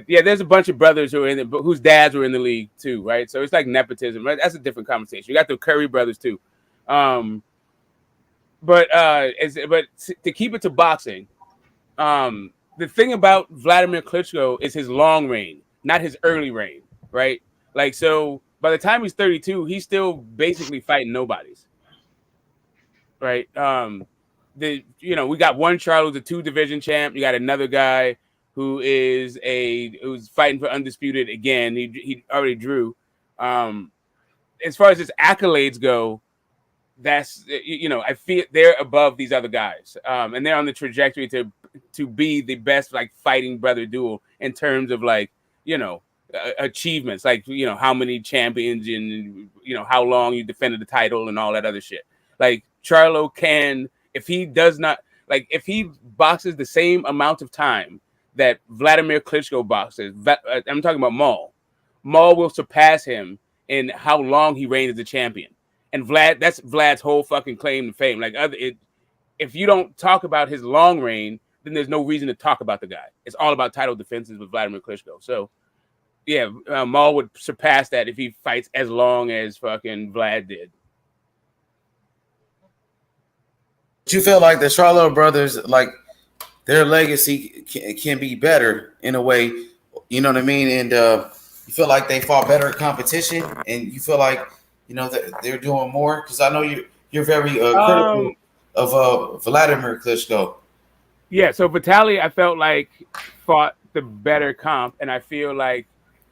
there's a bunch of brothers who are in the, whose dads were in the league too, right? So it's like nepotism, right? That's a different conversation. You got the Curry brothers too. But to keep it to boxing, the thing about Vladimir Klitschko is his long reign, not his early reign, right? Like, so by the time he's 32, he's still basically fighting nobodies, right? We got one Charlo, the 2 division champ. You got another guy who's fighting for undisputed again. He already drew. As far as his accolades go, that's, you know, I feel they're above these other guys, and they're on the trajectory to be the best like fighting brother duo in terms of like, you know, achievements, like, you know, how many champions and, you know, how long you defended the title and all that other shit. Like Charlo can, if he boxes the same amount of time that Vladimir Klitschko boxes, I'm talking about Maul will surpass him in how long he reigns as a champion. And that's Vlad's whole fucking claim to fame. Like, if you don't talk about his long reign, then there's no reason to talk about the guy. It's all about title defenses with Vladimir Klitschko. So, yeah, Maul would surpass that if he fights as long as fucking Vlad did. Do you feel like the Charlo brothers, like their legacy can be better in a way? You know what I mean? And you feel like they fought better at competition, and you feel like, you know, they're doing more? Because I know you're very critical of Vladimir Klitschko. Yeah, so Vitaly, I felt like fought the better comp, and I feel like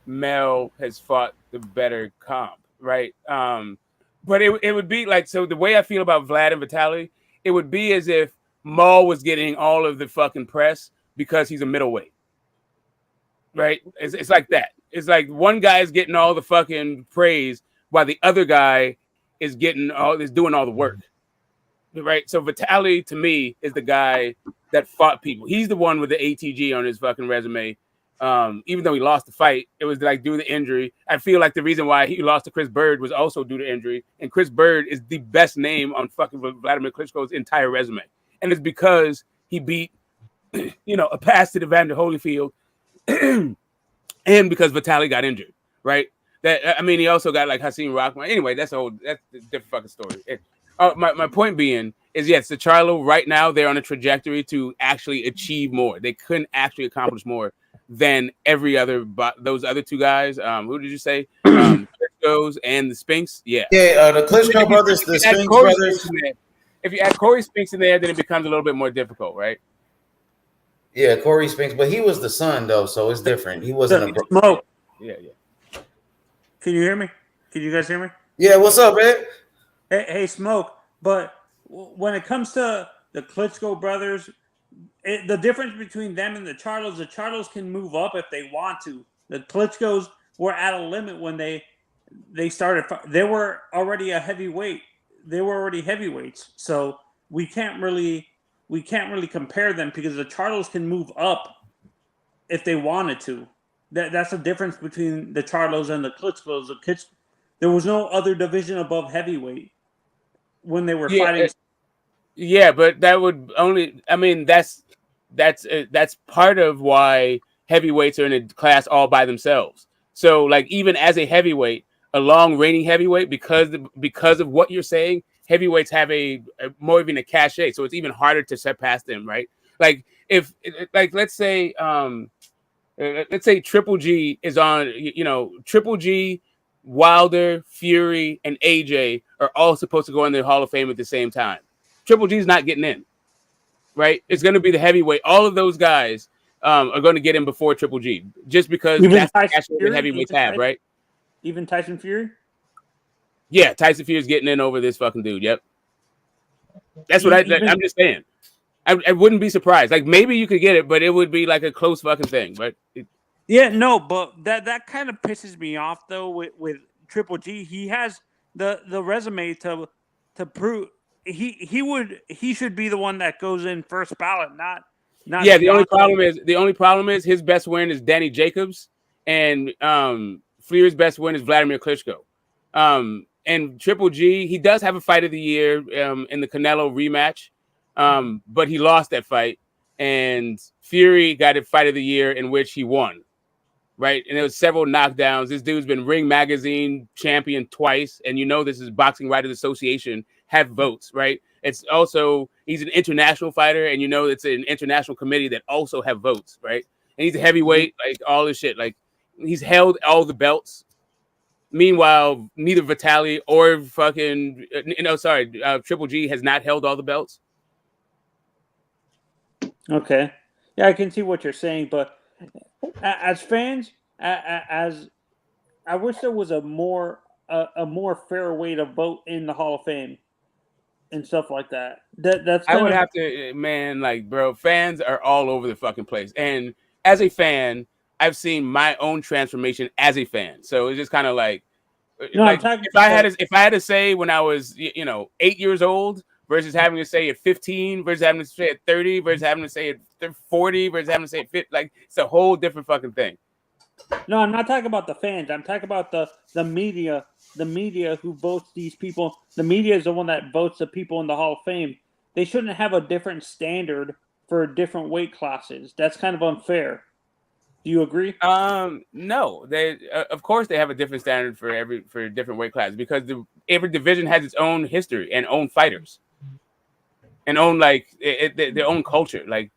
Mel has fought the better comp, right? But it would be like, so the way I feel about Vlad and Vitaly, it would be as if Maul was getting all of the fucking press because he's a middleweight, right? It's like that. It's like one guy is getting all the fucking praise while the other guy is doing all the work, right? So Vitaly, to me, is the guy that fought people. He's the one with the ATG on his fucking resume. Even though he lost the fight, it was like due to injury. I feel like the reason why he lost to Chris Bird was also due to injury. And Chris Bird is the best name on fucking Vladimir Klitschko's entire resume. And it's because he beat, you know, a pass to Evander Holyfield and because Vitaly got injured, right? That, I mean, he also got like Hasim Rahman. Anyway, that's a different fucking story. My point being is, yes, the Charlo right now, they're on a trajectory to actually achieve more. They couldn't actually accomplish more than those other 2 guys. Who did you say? Klitschko's and the Spinks. Yeah. Yeah, the Klitschko brothers, the Spinks brothers. If you add Corey Spinks in there, then it becomes a little bit more difficult, right? Yeah, Corey Spinks, but he was the son though, so it's different. He wasn't a Smoke. Yeah. Can you hear me? Can you guys hear me? Yeah, what's up, man? Hey, Smoke. But when it comes to the Klitschko brothers, the difference between them and the Charlos can move up if they want to. The Klitschkos were at a limit when they started. They were already a heavyweight. They were already heavyweights. So we can't really compare them because the Charlos can move up if they wanted to. That's the difference between the Charlos and the Klitschkos. There was no other division above heavyweight when they were fighting. Yeah, but that would only, I mean, that's part of why heavyweights are in a class all by themselves. So like, even as a heavyweight, a long reigning heavyweight, because of what you're saying, heavyweights have a more even a cachet. So it's even harder to surpass them, right? Like let's say Triple G is on, you know, Triple G, Wilder, Fury, and AJ are all supposed to go in the Hall of Fame at the same time. Triple G's not getting in, right? It's going to be the heavyweight. All of those guys are going to get in before Triple G, just because that's the cachet that heavyweights have, right? Even Tyson Fury? Yeah, Tyson Fury's getting in over this fucking dude. Yep. That's what I'm just saying. I wouldn't be surprised. Like maybe you could get it, but it would be like a close fucking thing. But yeah, no, but that kind of pisses me off though. With Triple G, he has the resume to prove he should be the one that goes in first ballot, not yeah. The Deontay. only problem is his best win is Danny Jacobs, and Fury's best win is Vladimir Klitschko. And Triple G, he does have a fight of the year in the Canelo rematch, but he lost that fight. And Fury got a fight of the year in which he won, right? And there was several knockdowns. This dude's been Ring Magazine champion twice, and you know this is Boxing Writers Association have votes, right? It's also he's an international fighter, and you know it's an international committee that also have votes, right? And he's a heavyweight, like all this shit, like he's held all the belts. Meanwhile, neither Vitaly or fucking Triple G has not held all the belts. Okay, yeah, I can see what you're saying, but as fans, as I wish there was a more fair way to vote in the Hall of Fame and stuff like that. That's I would have to, man, like, bro, fans are all over the fucking place, and as a fan, I've seen my own transformation as a fan. So it's just kind of like, if I had to say when I was 8 years old versus having to say at 15 versus having to say at 30 versus having to say at 40 versus having to say at 50, like it's a whole different fucking thing. No, I'm not talking about the fans. I'm talking about the media. The media who votes these people. The media is the one that votes the people in the Hall of Fame. They shouldn't have a different standard for different weight classes. That's kind of unfair. Do you agree? No. They of course they have a different standard for different weight classes because every division has its own history and own fighters and own their own culture. Like,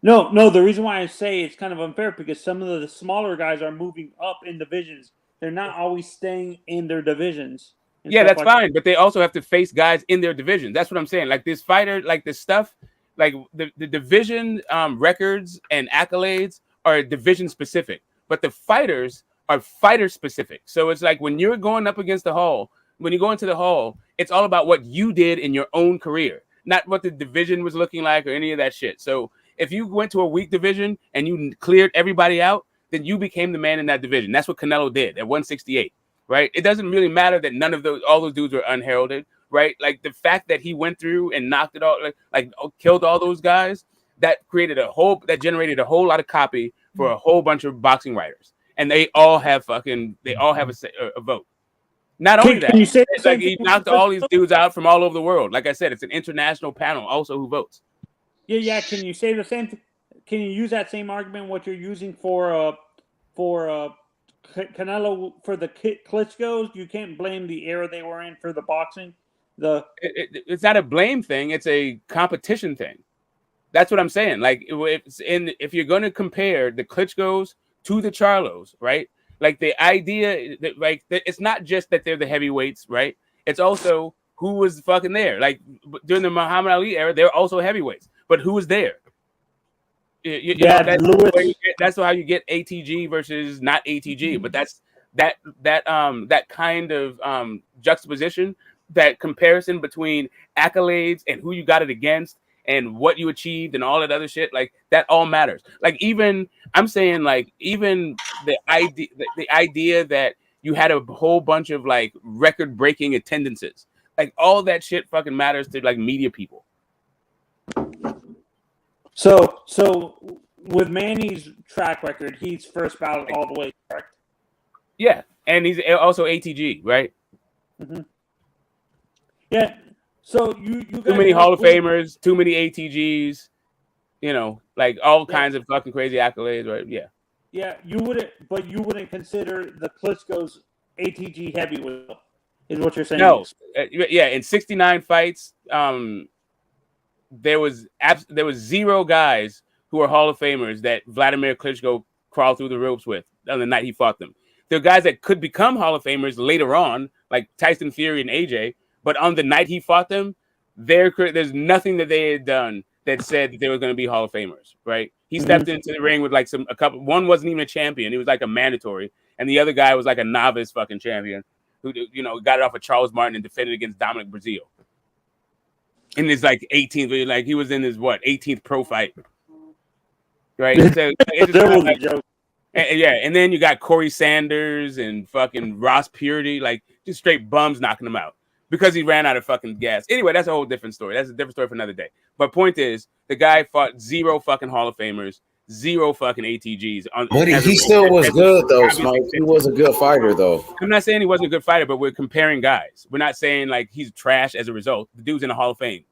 no. The reason why I say it's kind of unfair because some of the smaller guys are moving up in divisions. They're not always staying in their divisions. Yeah, that's fine, but they also have to face guys in their division. That's what I'm saying. Like this fighter, like this stuff, like the division records and accolades are division specific, but the fighters are fighter specific. So it's like when you're going up against the hall, when you go into the hall, it's all about what you did in your own career, not what the division was looking like or any of that shit. So if you went to a weak division and you cleared everybody out, then you became the man in that division. That's what Canelo did at 168, right? It doesn't really matter that all those dudes were unheralded, right? Like the fact that he went through and knocked it all, like killed all those guys, that generated a whole lot of copy for a whole bunch of boxing writers, and they all have a vote. Not only that, it's like he knocked all these dudes out from all over the world. Like I said, it's an international panel also who votes. Yeah. Can you say the same? Can you use that same argument what you're using for Canelo for the Klitschko's? You can't blame the era they were in for the boxing. It's not a blame thing; it's a competition thing. That's what I'm saying. Like, if you're going to compare the Klitschko's to the Charlos, right? Like the idea that it's not just that they're the heavyweights, right? It's also who was fucking there. Like during the Muhammad Ali era, they're also heavyweights, but who was there? That's how you get ATG versus not ATG. But that's that kind of juxtaposition, that comparison between accolades and who you got it against and what you achieved and all that other shit, like that all matters. Like even I'm saying, like even the idea that you had a whole bunch of like record-breaking attendances, like all that shit fucking matters to like media people. So with Manny's track record, he's first ballot all the way, correct? Yeah, and he's also ATG, right? Mm-hmm. Yeah. So you too many Hall of Famers, too many ATGs, like all kinds of fucking crazy accolades, right? Yeah. Yeah, you wouldn't consider the Klitschko's ATG heavyweight, is what you're saying? No. Yeah, in 69 fights, there was 0 guys who were Hall of Famers that Vladimir Klitschko crawled through the ropes with on the night he fought them. There are guys that could become Hall of Famers later on, like Tyson Fury and AJ. But on the night he fought them, there's nothing that they had done that said that they were going to be Hall of Famers, right? He stepped into the ring with like a couple. One wasn't even a champion; he was like a mandatory, and the other guy was like a novice fucking champion who got it off of Charles Martin and defended against Dominic Breazeale. in his like 18th, like he was in his 18th pro fight, right? So it's just like, and then you got Corey Sanders and fucking Ross Purity, like just straight bums knocking him out because he ran out of fucking gas. Anyway, that's a whole different story. That's a different story for another day. But point is, the guy fought 0 fucking Hall of Famers, 0 fucking ATGs. But he still was good though, Smoke. He was a good fighter though. I'm not saying he wasn't a good fighter, but we're comparing guys. We're not saying like he's trash as a result. The dude's in the Hall of Fame.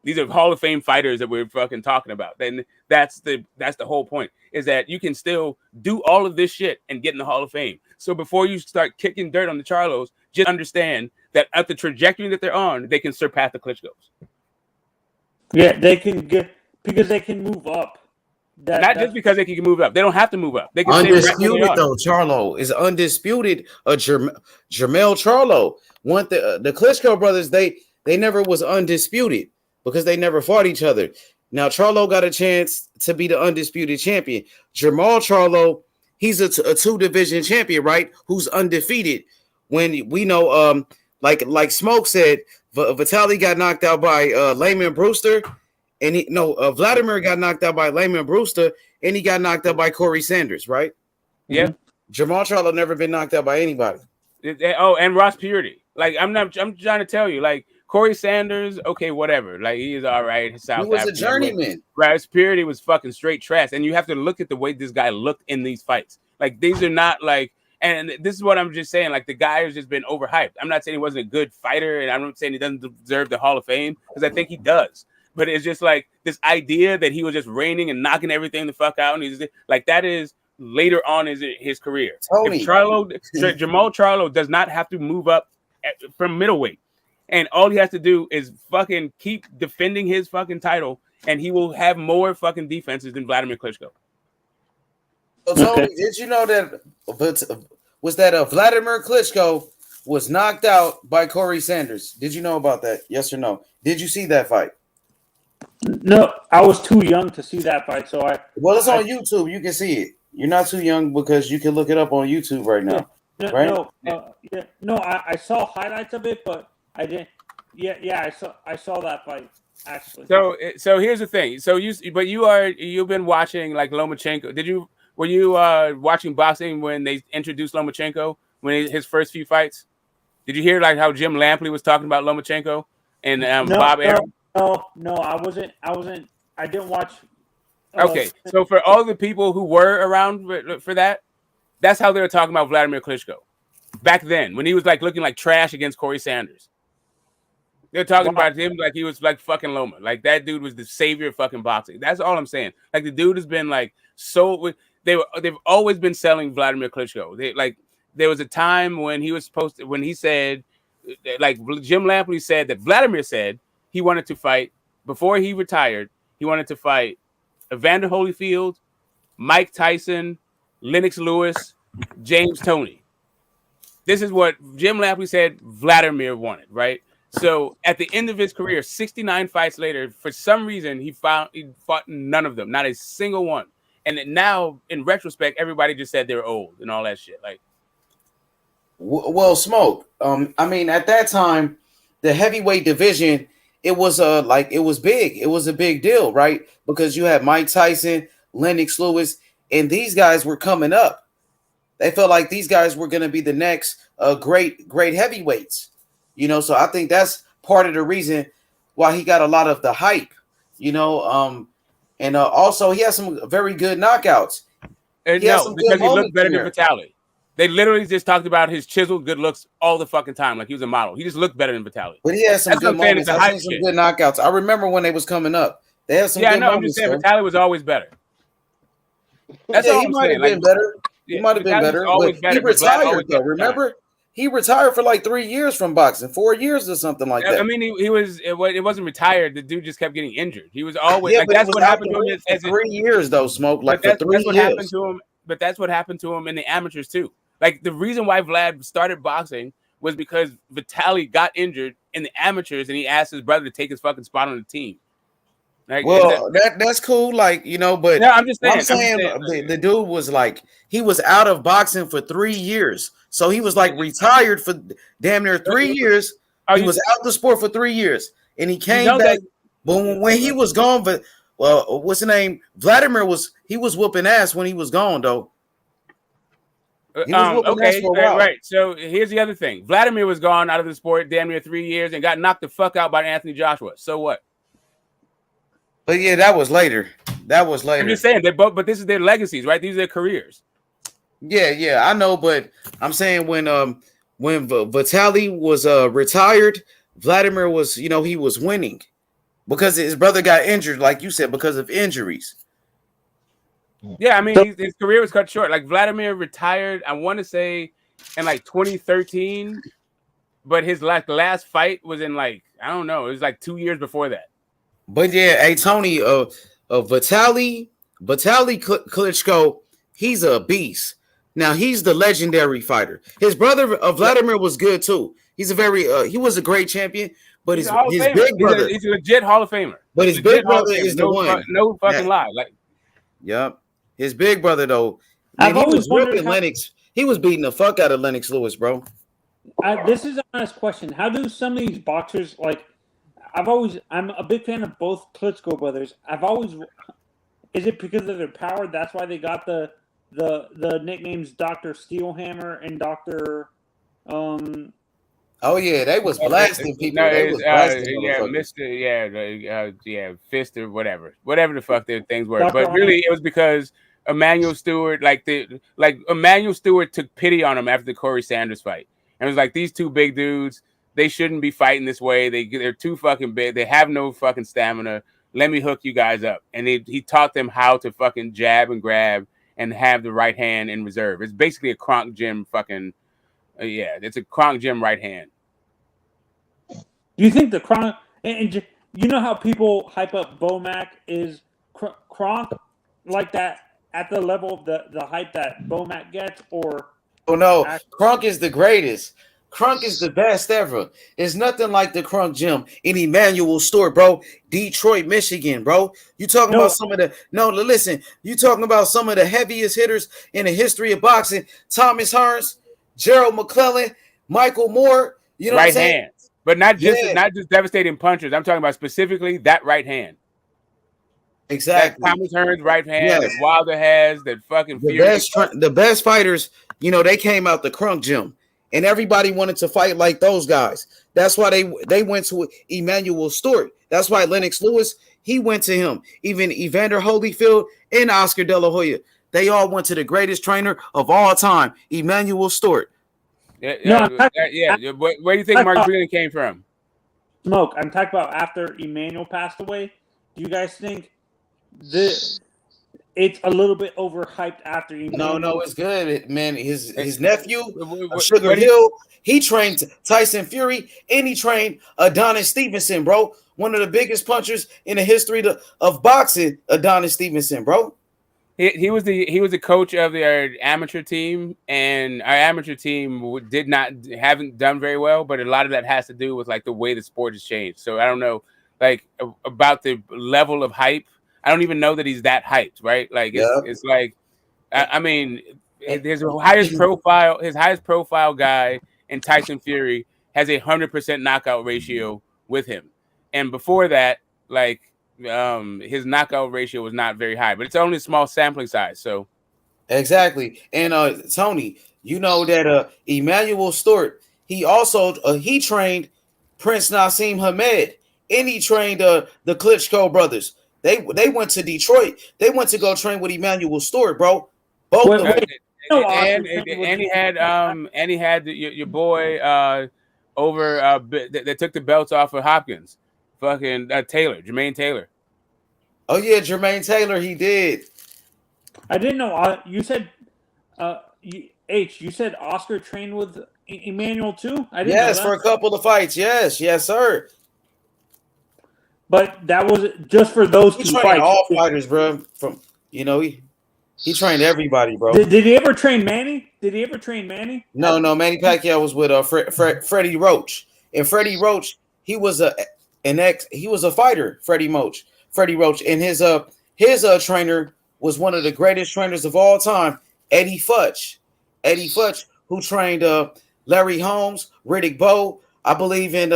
These are Hall of Fame fighters that we're fucking talking about. Then that's the whole point, is that you can still do all of this shit and get in the Hall of Fame. So before you start kicking dirt on the Charlos, just understand that at the trajectory that they're on, they can surpass the Klitschko's. Yeah, they can get because they can move up. Not just because they can move up. They don't have to move up. They can undisputed though. Charlo is undisputed. Jermell Charlo. The Klitschko brothers. They never was undisputed because they never fought each other. Now Charlo got a chance to be the undisputed champion. Jermell Charlo, he's a 2-division champion, right? Who's undefeated. When we know, like Smoke said, Vitaly got knocked out by Layman Brewster. And Vladimir got knocked out by Layman Brewster, and he got knocked out by Corey Sanders, right? Yeah. Jermell Charlo never been knocked out by anybody. And Ross Purity. Like I'm trying to tell you, like Corey Sanders, okay, whatever. Like he is all right. South he was African, a journeyman. Ross Purity was fucking straight trash, and you have to look at the way this guy looked in these fights. Like these are not like. And this is what I'm just saying. Like the guy has just been overhyped. I'm not saying he wasn't a good fighter, and I'm not saying he doesn't deserve the Hall of Fame because I think he does. But it's just like this idea that he was just reigning and knocking everything the fuck out, and he's like that is later on in his career. If Jermell Charlo does not have to move up from middleweight, and all he has to do is fucking keep defending his fucking title, and he will have more fucking defenses than Vladimir Klitschko. So Tony, did you know that Vladimir Klitschko was knocked out by Corey Sanders? Did you know about that? Yes or no? Did you see that fight? No, I was too young to see that fight. So it's on YouTube. You can see it. You're not too young because you can look it up on YouTube right now. I saw highlights of it, but I didn't. Yeah, I saw that fight actually. So here's the thing. So you've been watching like Lomachenko. Were you watching boxing when they introduced Lomachenko his first few fights? Did you hear like how Jim Lampley was talking about Lomachenko and Bob Arum? No, I wasn't. I didn't watch. Okay, so for all the people who were around for that, that's how they were talking about Vladimir Klitschko back then when he was like looking like trash against Corey Sanders. They're talking about him like he was like fucking Loma, like that dude was the savior of fucking boxing. That's all I'm saying. Like the dude has been like so. They've always been selling Vladimir Klitschko. There was a time when he said, like Jim Lampley said that Vladimir said. He wanted to fight before he retired. He wanted to fight Evander Holyfield, Mike Tyson, Lennox Lewis, James Toney. This is what Jim Lampley said Vladimir wanted, right? So at the end of his career, 69 fights later, for some reason, he fought none of them, not a single one. And now, in retrospect, everybody just said they're old and all that shit. Like, well, Smoke. I mean, at that time, the heavyweight division. It was big. It was a big deal, right? Because you had Mike Tyson, Lennox Lewis, and these guys were coming up. They felt like these guys were going to be the next great heavyweights, So I think that's part of the reason why he got a lot of the hype, And also he has some very good knockouts. Because he looked better than Vitaly. They literally just talked about his chiseled good looks all the fucking time, like he was a model. He just looked better than Vitaly. But he had some good moments. I seen some good knockouts. I remember when they was coming up. They had some. Yeah, good no, I'm just saying Vitaly was always better. That's all he I'm might saying. have been better. He might have been better. But he retired though. Remember, he retired for like 3 years from boxing, 4 years or something like that. I mean, it wasn't retired. The dude just kept getting injured. He was always that's what happened to him. For 3 years though, Smoke. Like for 3 years. Happened to him. But that's what happened to him in the amateurs too. Like the reason why Vlad started boxing was because Vitaly got injured in the amateurs, and he asked his brother to take his fucking spot on the team. Like, well, that's cool, but no, I'm just saying, the dude was like he was out of boxing for 3 years, so he was like retired for damn near 3 years. He was out the sport for 3 years, and he came back. But when he was gone, but what's the name? Vladimir was whooping ass when he was gone though. He was whooping ass for a while. Right. So here's the other thing: Vladimir was gone out of the sport damn near 3 years and got knocked the fuck out by Anthony Joshua. So what? But yeah, that was later. I'm just saying but this is their legacies, right? These are their careers. Yeah, I know, but I'm saying when Vitaly was retired, Vladimir was, he was winning because his brother got injured, like you said, because of injuries. Yeah, I mean, his career was cut short. Like Vladimir retired, I want to say in like 2013, but his last fight was in like, I don't know, it was like 2 years before that. But yeah, hey Tony, Vitaly Klitschko, he's a beast. Now he's the legendary fighter. His brother Vladimir was good too. He's he was a great champion. But his big brother, he's a legit Hall of Famer. But his big brother is the one. No fucking lie. Like, yep. His big brother though, man, he was whooping Lennox. He was beating the fuck out of Lennox Lewis, bro. This is an honest question. How do some of these boxers like? I'm a big fan of both Klitschko brothers. Is it because of their power? That's why they got the nicknames Dr. Steelhammer and Dr. Oh yeah, they was blasting people. Mr. Fist or whatever the fuck their things were. But really, it was because Emmanuel Stewart, Emmanuel Stewart took pity on him after the Corey Sanders fight, and it was like these two big dudes. They shouldn't be fighting this way. They're too fucking big. They have no fucking stamina. Let me hook you guys up. And he taught them how to fucking jab and grab and have the right hand in reserve. It's basically a Kronk Gym fucking, it's a Kronk Gym right hand. Do you think the Kronk, and you know how people hype up Bomac, is Kronk like that at the level of the hype that Bomac gets, or? Oh no, Kronk is the greatest. Kronk is the best ever. It's nothing like the Kronk Gym in Emmanuel Stewart, bro. Detroit, Michigan, bro. You talking about some of the listen. You talking about some of the heaviest hitters in the history of boxing. Thomas Hearns, Gerald McClellan, Michael Moore. You know right what I'm saying? hands, but not just devastating punches. I'm talking about specifically that right hand. Exactly. That Thomas Hearns right hand that Wilder has. That fucking the best fighters. They came out the Kronk Gym. And everybody wanted to fight like those guys. That's why they went to Emmanuel Stewart. That's why Lennox Lewis, he went to him. Even Evander Holyfield and Oscar De La Hoya. They all went to the greatest trainer of all time, Emmanuel Stewart. Where do you think Mark Breland came from? Smoke. I'm talking about after Emmanuel passed away. Do you guys think it's a little bit overhyped after Emmanuel? No, it's good, man. His nephew, Sugar Hill, he trained Tyson Fury, and he trained Adonis Stevenson, bro. One of the biggest punchers in the history of boxing, Adonis Stevenson, bro. He was the coach of our amateur team, and our amateur team haven't done very well. But a lot of that has to do with like the way the sport has changed. So I don't know, like about the level of hype. I don't even know that he's that hyped, right? Like it's like, I mean, his highest profile guy in Tyson Fury has 100% knockout ratio with him, and before that, like his knockout ratio was not very high, but it's only a small sampling size. So exactly, and Tony, you know that Emmanuel Stewart, he also he trained Prince Nassim Hamed, and he trained the Klitschko brothers. They went to Detroit. They went to go train with Emmanuel Stewart, bro. Both of them. And he had your boy over that took the belts off of Hopkins, fucking Jermaine Taylor. Oh yeah, Jermaine Taylor, he did. I didn't know. You said you said Oscar trained with Emmanuel too. I didn't know that. For a couple of fights. Yes, sir. But that was just for those two fights. All fighters, bro. He trained everybody, bro. Did he ever train Manny? No. Manny Pacquiao was with Freddie Roach, and Freddie Roach, he was a fighter. Freddie Roach, and his trainer was one of the greatest trainers of all time, Eddie Futch, who trained Larry Holmes, Riddick Bowe, I believe in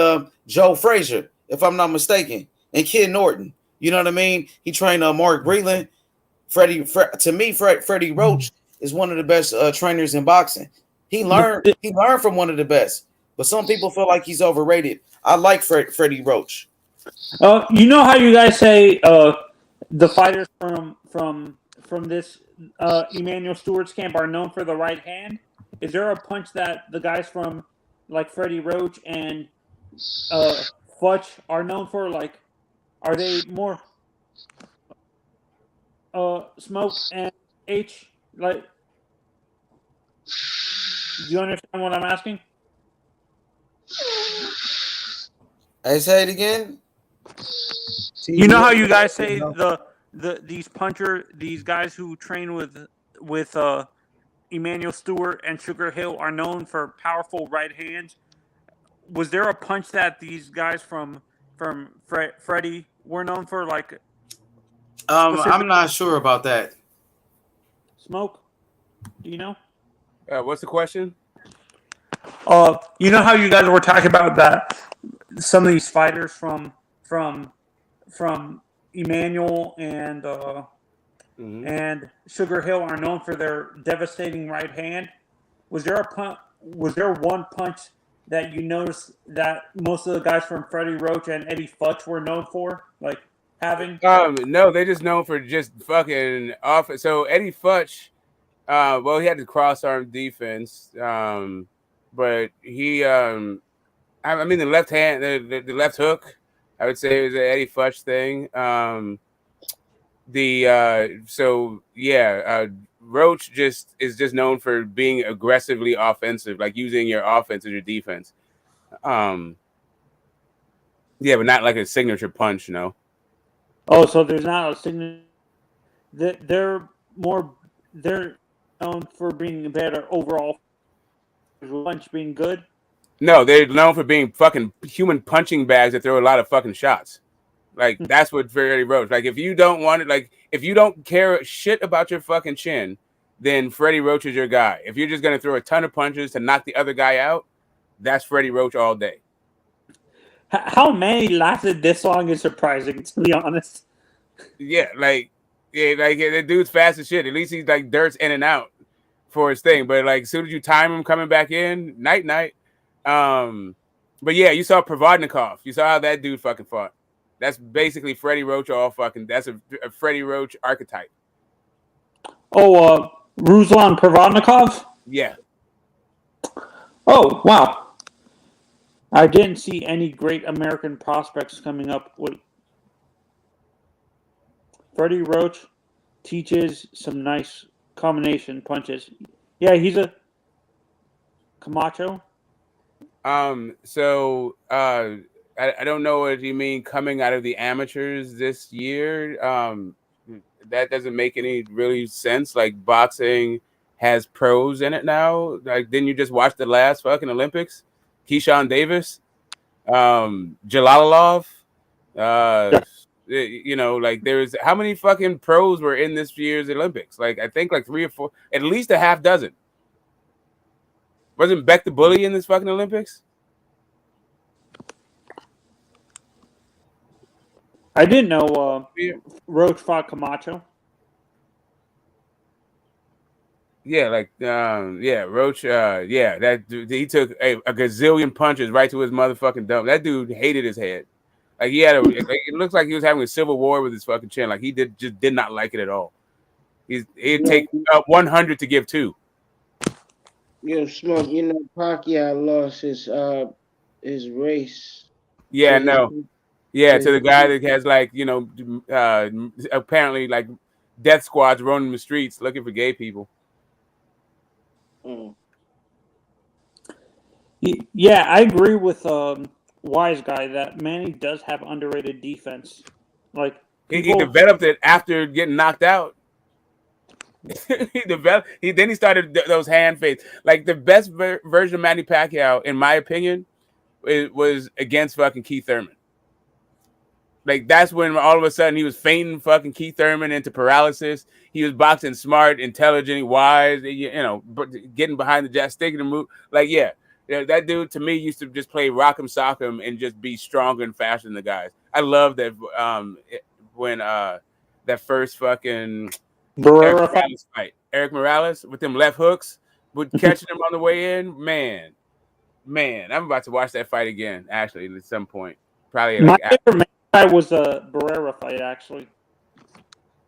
Joe Frazier. if I'm not mistaken, and Kid Norton. You know what I mean? He trained Mark Breland. To me, Freddie Roach is one of the best trainers in boxing. He learned from one of the best, but some people feel like he's overrated. I like Freddie Roach. You know how you guys say the fighters from this Emmanuel Stewart's camp are known for the right hand? Is there a punch that the guys from like Freddie Roach and Futch are known for? Like, are they more Smoke and H? Like, do you understand what I'm asking? I say it again. You know how you guys say these guys who train with Emmanuel Stewart and Sugar Hill are known for powerful right hands. Was there a punch that these guys from Freddie were known for? Like, I'm not sure about that. Smoke, do you know? What's the question? You know how you guys were talking about that some of these fighters from Emmanuel and Sugar Hill are known for their devastating right hand. Was there one punch that you noticed that most of the guys from Freddie Roach and Eddie Futch were known for, like having? No, they're just known for just fucking off. So Eddie Futch, well, he had the cross arm defense, but he, I mean, the left hand, the left hook, I would say it was an Eddie Futch thing. Roach is just known for being aggressively offensive, like using your offense as your defense. But not like a signature punch, no. Oh, so there's not a signature. They're known for being better overall. Punch being good. No, they're known for being fucking human punching bags that throw a lot of fucking shots. Like, that's what Freddie Roach. Like, if you don't want it, like, if you don't care shit about your fucking chin, then Freddie Roach is your guy. If you're just gonna throw a ton of punches to knock the other guy out, that's Freddie Roach all day. How many lasted this long is surprising, to be honest. Yeah, the dude's fast as shit. At least he's like dirts in and out for his thing. But like, as soon as you time him coming back in, night. But yeah, you saw Provodnikov. You saw how that dude fucking fought. That's basically Freddie Roach all fucking. That's a Freddie Roach archetype. Oh, Ruslan Provodnikov? Yeah. Oh, wow. I didn't see any great American prospects coming up with. Freddie Roach teaches some nice combination punches. Yeah, he's a Camacho. I don't know what you mean coming out of the amateurs this year. That doesn't make any really sense. Like, boxing has pros in it now. Like, didn't you just watch the last fucking Olympics? Keyshawn Davis, Jalalov, like there's how many fucking pros were in this year's Olympics? Like, I think like 3 or 4, at least a half dozen. Wasn't Beck the Bully in this fucking Olympics? I didn't know Roach fought Camacho. Yeah, Roach. That dude, he took a gazillion punches right to his motherfucking dome. That dude hated his head. Like, he had it looks like he was having a civil war with his fucking chin. Like, he just did not like it at all. He'd take 100 to give 2. Smoke. Pacquiao lost his race. Yeah, no. Yeah, to the guy that has apparently like death squads roaming the streets looking for gay people. Yeah, I agree with Wise Guy that Manny does have underrated defense. Like, he developed it after getting knocked out. He started those hand fades. Like, the best version of Manny Pacquiao, in my opinion, it was against fucking Keith Thurman. Like, that's when all of a sudden he was feigning fucking Keith Thurman into paralysis. He was boxing smart, intelligent, wise, getting behind the jab, sticking the move. Like, yeah, Yeah, that dude to me used to just play rock'em sock'em and just be stronger and faster than the guys. I love that when that first fucking Barrera fight. Eric Morales with them left hooks, with catching him on the way in. Man, I'm about to watch that fight again. Actually, at some point, probably My like favorite fight was the Barrera fight. Actually,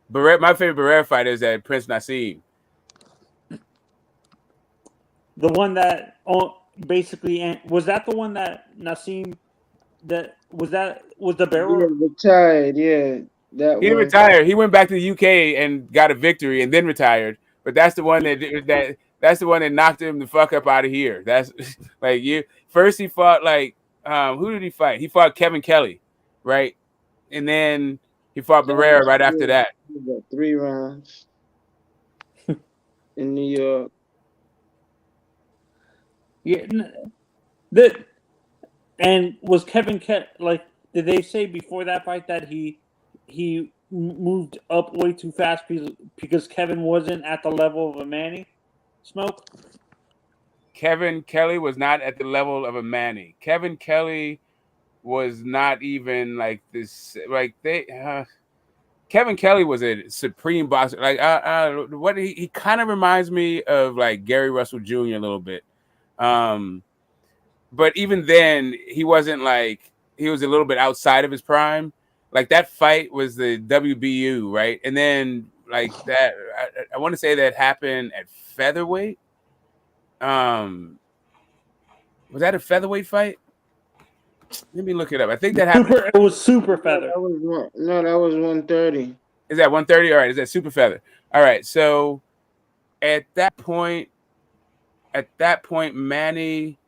my favorite Barrera fight is that Prince Nassim. the one that basically was that the one that Nassim was the Barrera retired. Yeah, that He one. retired. He went back to the UK and got a victory and then retired. But that's the one that's the one that knocked him the fuck up out of here. That's like you. First he fought who did he fight? He fought Kevin Kelly, right? And then he fought Barrera right after that. He got 3 rounds in New York. Yeah, and was Kevin did they say before that fight that he moved up way too fast because Kevin wasn't at the level of a Manny? Smoke? Kevin Kelly was not at the level of a Manny. Kevin Kelly was not even like this. Kevin Kelly was a supreme boxer. What he kind of reminds me of like Gary Russell Jr. a little bit. But even then, he wasn't he was a little bit outside of his prime. Like that fight was the WBU, right? And then I want to say that happened at featherweight. Was that a featherweight fight? Let me look it up. I think that happened. It was super feather. That was 130. Is that 130? All right. Is that super feather? All right. So at that point, Manny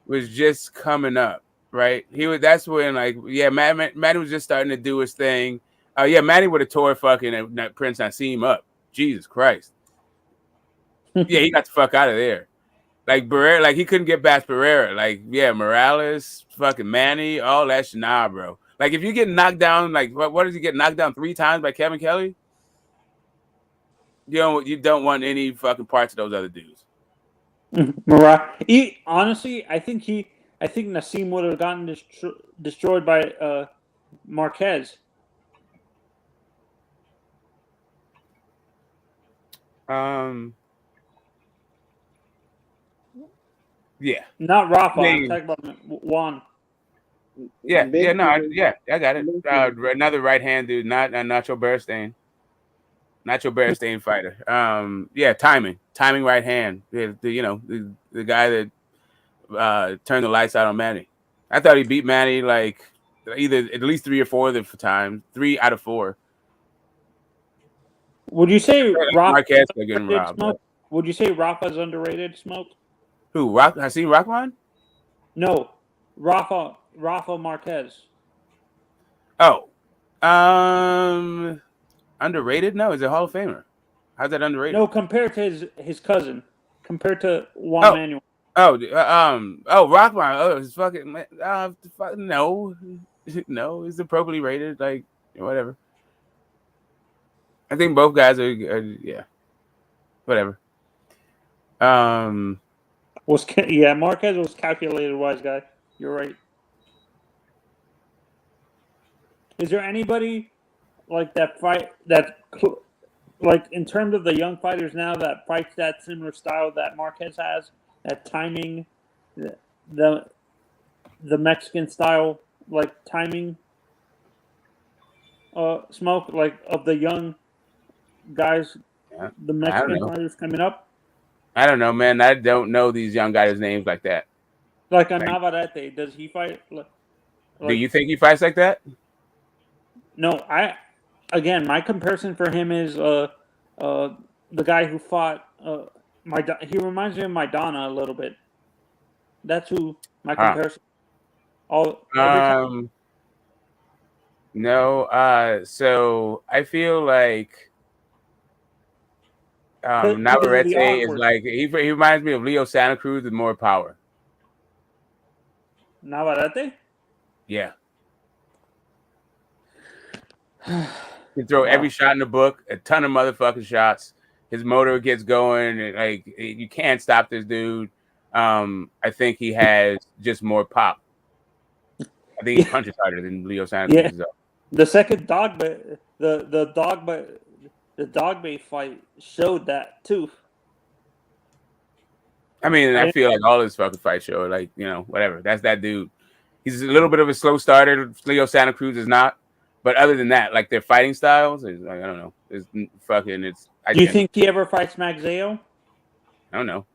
was just coming up, right? That's when Manny was just starting to do his thing. Manny would have tore fucking Prince Nassim up. Jesus Christ. Yeah, he got the fuck out of there. Like Barrera, he couldn't get past Barrera. Morales, fucking Manny, all that shit. Nah, bro. Like if you get knocked down, what does he get knocked down 3 times by Kevin Kelly? You don't want any fucking parts of those other dudes. Honestly, I think Nassim would have gotten destroyed by Marquez. Yeah. Not Rafa. I'm talking about Juan. I got it. Another right hand dude, not Nacho Beristain. Nacho Beristain fighter. Timing right hand. The guy that turned the lights out on Manny. I thought he beat Manny either at least 3 or 4 of the times. 3 out of 4. Would you say Marquez getting robbed? Would you say Rafa's underrated? Smoke? Who? Hasim Rahman? No, Rafa Marquez. Oh, underrated? No, he's a Hall of Famer. How's that underrated? No, compared to his cousin, compared to Juan Manuel. Rahman. Oh, he's fucking no, he's appropriately rated. Whatever. I think both guys are whatever. Marquez was calculated wise guy. You're right. Is there anybody that fight that in terms of the young fighters now that fights that similar style that Marquez has, that timing, the Mexican style timing, Smoke of the young guys, the Mexican fighters coming up? I don't know, man. I don't know these young guys' names like that. Like a Navarrete, does he fight? Do you think he fights like that? No, my comparison for him is the guy who fought he reminds me of Maidana a little bit. That's who my comparison. No. So I feel like Navarrete is he reminds me of Leo Santa Cruz with more power. Navarrete? Yeah. He throw every shot in the book, a ton of motherfucking shots. His motor gets going, and you can't stop this dude. I think he has just more pop. I think he punches harder than Leo Santa Cruz is up. The second the Dogma fight showed that too. I mean, I feel like all his fucking fights show, like, you know, whatever. That's that dude. He's a little bit of a slow starter. Leo Santa Cruz is not. But other than that, like their fighting styles, is like, I don't know. It's fucking. It's. Do you think he ever fights Magzeo? I don't know.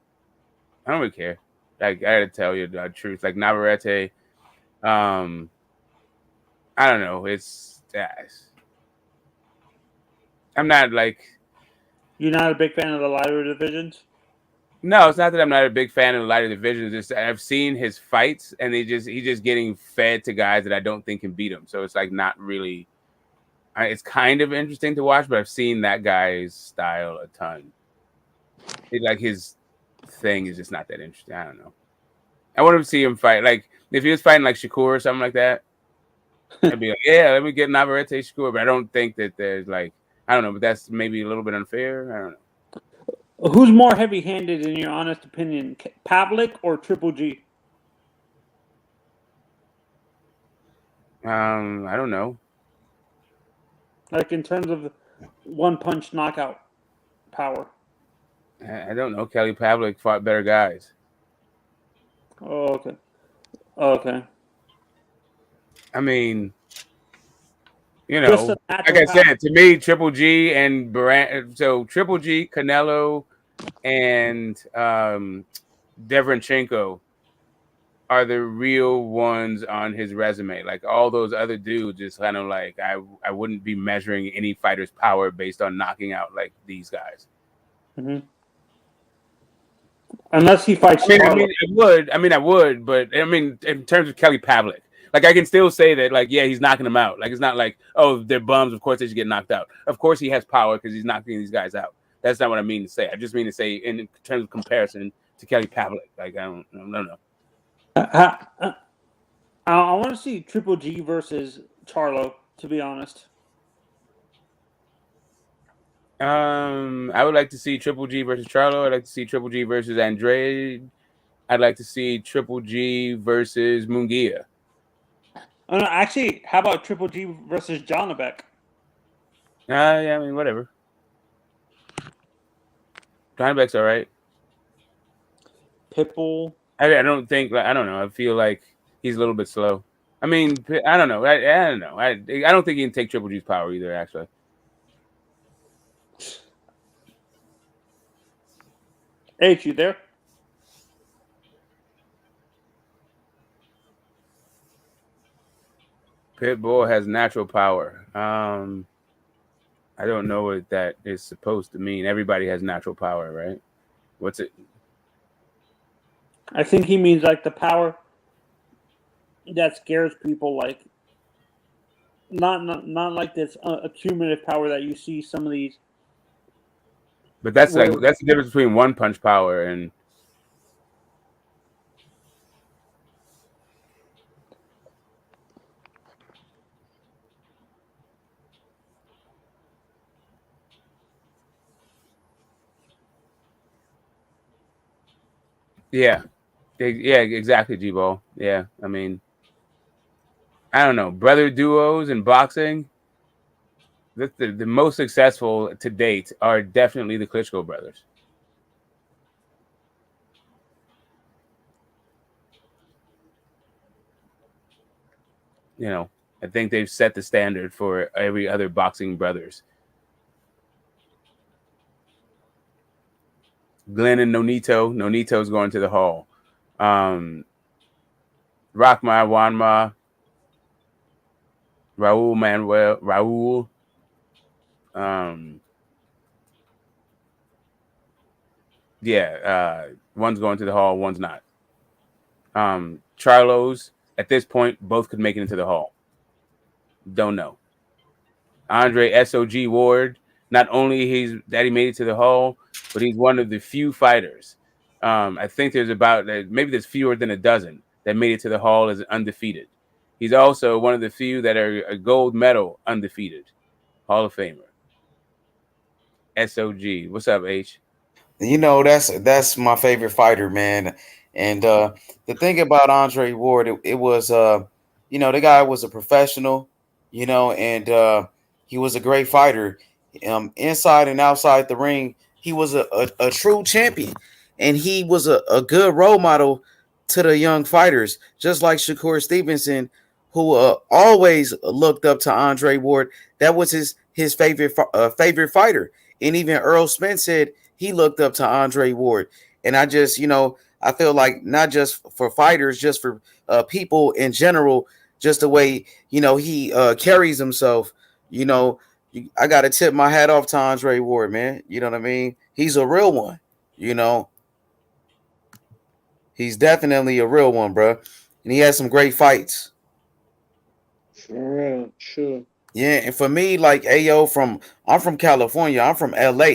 I don't really care. Like, I gotta tell you the truth. Like Navarrete, I don't know. It's. I'm not like. You're not a big fan of the lighter divisions? No, it's not that I'm not a big fan of the lighter divisions. It's just I've seen his fights, and he's just getting fed to guys that I don't think can beat him. So it's like not really. It's kind of interesting to watch, but I've seen that guy's style a ton. Like his thing is just not that interesting. I don't know. I want to see him fight. Like if he was fighting like Shakur or something like that, I'd be like, yeah, let me get Navarrete Shakur. But I don't think that there's like, I don't know, but that's maybe a little bit unfair. I don't know. Who's more heavy-handed in your honest opinion, Pavlik or Triple G? I don't know. Like in terms of one-punch knockout power. I don't know. Kelly Pavlik fought better guys. Oh, okay. Okay. I mean, you know, like I said, to me, Triple G and so Triple G, Canelo, and Derevyanchenko are the real ones on his resume. Like all those other dudes, just kind of like I wouldn't be measuring any fighter's power based on knocking out like these guys. Mm-hmm. Unless he fights. I would, but I mean, in terms of Kelly Pavlik, like I can still say that, like, yeah, he's knocking them out. Like it's not like, oh, they're bums. Of course they should get knocked out. Of course he has power because he's knocking these guys out. That's not what I mean to say. I just mean to say in terms of comparison to Kelly Pavlik. Like I don't know. I want to see Triple G versus Charlo. To be honest. I would like to see Triple G versus Charlo. I'd like to see Triple G versus Andrade. I'd like to see Triple G versus Munguia. Oh, no, actually, how about Triple G versus Jonabek? Yeah, I mean, whatever. Jonabek's all right. Pitbull. I don't think. I don't know. I feel like he's a little bit slow. I mean, I don't know. I don't know. I don't think he can take Triple G's power either. Actually. H, you there? Pitbull has natural power. I don't know what that is supposed to mean. Everybody has natural power, right? What's it? I think he means like the power that scares people, like not like this accumulative power that you see some of these. But that's like that's the difference between one punch power and. Yeah, exactly, G-Ball. Yeah, I mean, I don't know. Brother duos in boxing, the most successful to date are definitely the Klitschko brothers. You know, I think they've set the standard for every other boxing brothers. Glenn and Nonito. Nonito's going to the Hall. Rockma, Wanma, Raul Manuel, Raul. One's going to the Hall, one's not. Charlos, at this point, both could make it into the Hall. Don't know. Andre SOG Ward, not only he made it to the Hall, but he's one of the few fighters. I think there's maybe there's fewer than a dozen that made it to the Hall as undefeated. He's also one of the few that are a gold medal undefeated Hall of Famer. SOG, what's up, H? You know, that's my favorite fighter, man. And the thing about Andre Ward, it was, you know, the guy was a professional, you know, and he was a great fighter. Inside and outside the ring, he was a true champion, and he was a good role model to the young fighters, just like Shakur Stevenson, who always looked up to Andre Ward. That was his favorite fighter, and even Earl Spence said he looked up to Andre Ward. And I just, you know, I feel like not just for fighters, just for people in general, just the way, you know, he carries himself. You know, I got to tip my hat off to Andre Ward, man. You know what I mean? He's a real one. You know, he's definitely a real one, bro. And he has some great fights. For real, sure. Yeah, and for me, like, Ayo, I'm from California. I'm from LA.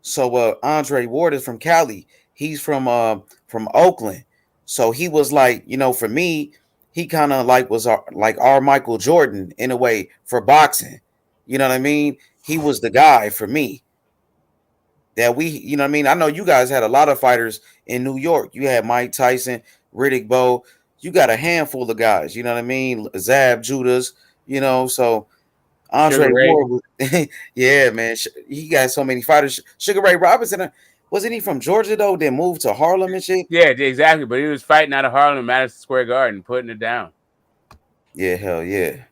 So Andre Ward is from Cali. He's from Oakland. So he was like, you know, for me, he kind of like was like our Michael Jordan in a way for boxing. You know what I mean? He was the guy for me. That we, you know what I mean? I know you guys had a lot of fighters in New York. You had Mike Tyson, Riddick Bowe. You got a handful of guys, you know what I mean? Zab Judas, you know, so Andre Sugar Ray. Ward, yeah, man, he got so many fighters. Sugar Ray Robinson, wasn't he from Georgia though? Then moved to Harlem and shit. Yeah, exactly. But he was fighting out of Harlem, Madison Square Garden, putting it down. Yeah, hell yeah.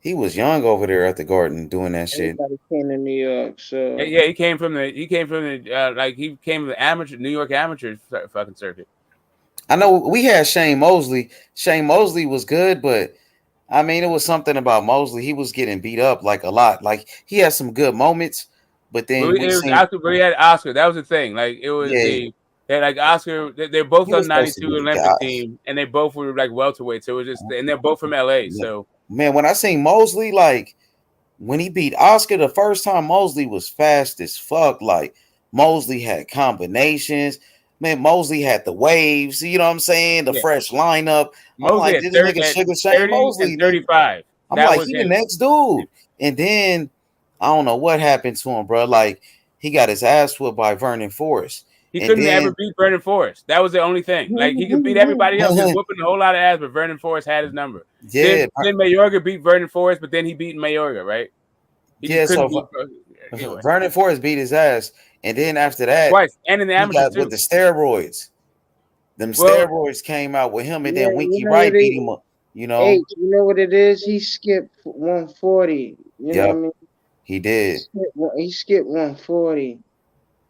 He was young over there at the Garden doing that shit. Everybody came to New York, so Yeah, he came from the amateur New York amateur fucking circuit. I know we had Shane Mosley. Shane Mosley was good, but I mean, it was something about Mosley. He was getting beat up like a lot. Like he had some good moments, but then He had Oscar. That was the thing. Like it was they had like Oscar. They're both on '92 Olympic team, and they both were like welterweight. So it was just, and they're both from LA. So man, when I seen Mosley, like when he beat Oscar the first time, Mosley was fast as fuck. Like Mosley had combinations. Man, Mosley had the waves. You know what I'm saying? The fresh lineup. I'm like, this nigga Sugar Shane Mosley, 35. I'm like, he the next dude. And then I don't know what happened to him, bro. Like he got his ass whooped by Vernon Forrest. He couldn't ever beat Vernon Forrest. That was the only thing. Like he could beat everybody else. He was whooping a whole lot of ass, but Vernon Forrest had his number. Yeah. Then Mayorga beat Vernon Forrest, but then he beat Mayorga, right? Vernon Forrest beat his ass. And then after that, twice, and in the amateurs with the steroids. Them steroids came out with him, and then Winky Wright beat him up. You know, hey, you know what it is? He skipped 140. You know what I mean? He did. He skipped 140.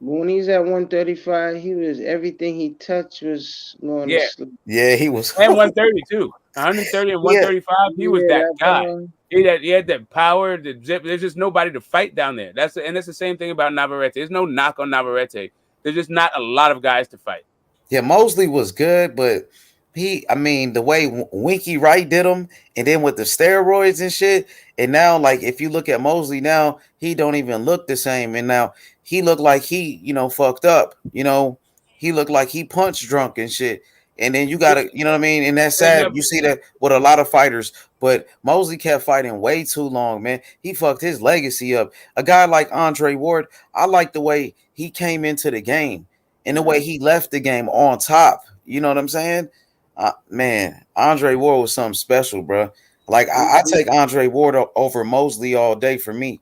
But when he's at 135, he was everything he touched was going to sleep. Yeah, he was. And 130 too. 130 and 135. He was that guy. He had that power. There's just nobody to fight down there. That's the same thing about Navarrete. There's no knock on Navarrete. There's just not a lot of guys to fight. Yeah, Mosley was good, but the way Winky Wright did him, and then with the steroids and shit, and now like if you look at Mosley now, he don't even look the same, and now he looked like he, fucked up. He looked like he punch drunk and shit. And then you gotta, you know what I mean? And that's sad. You see that with a lot of fighters, but Mosley kept fighting way too long, man. He fucked his legacy up. A guy like Andre Ward, I like the way he came into the game and the way he left the game on top. You know what I'm saying? Man, Andre Ward was something special, bro. Like I take Andre Ward over Mosley all day for me.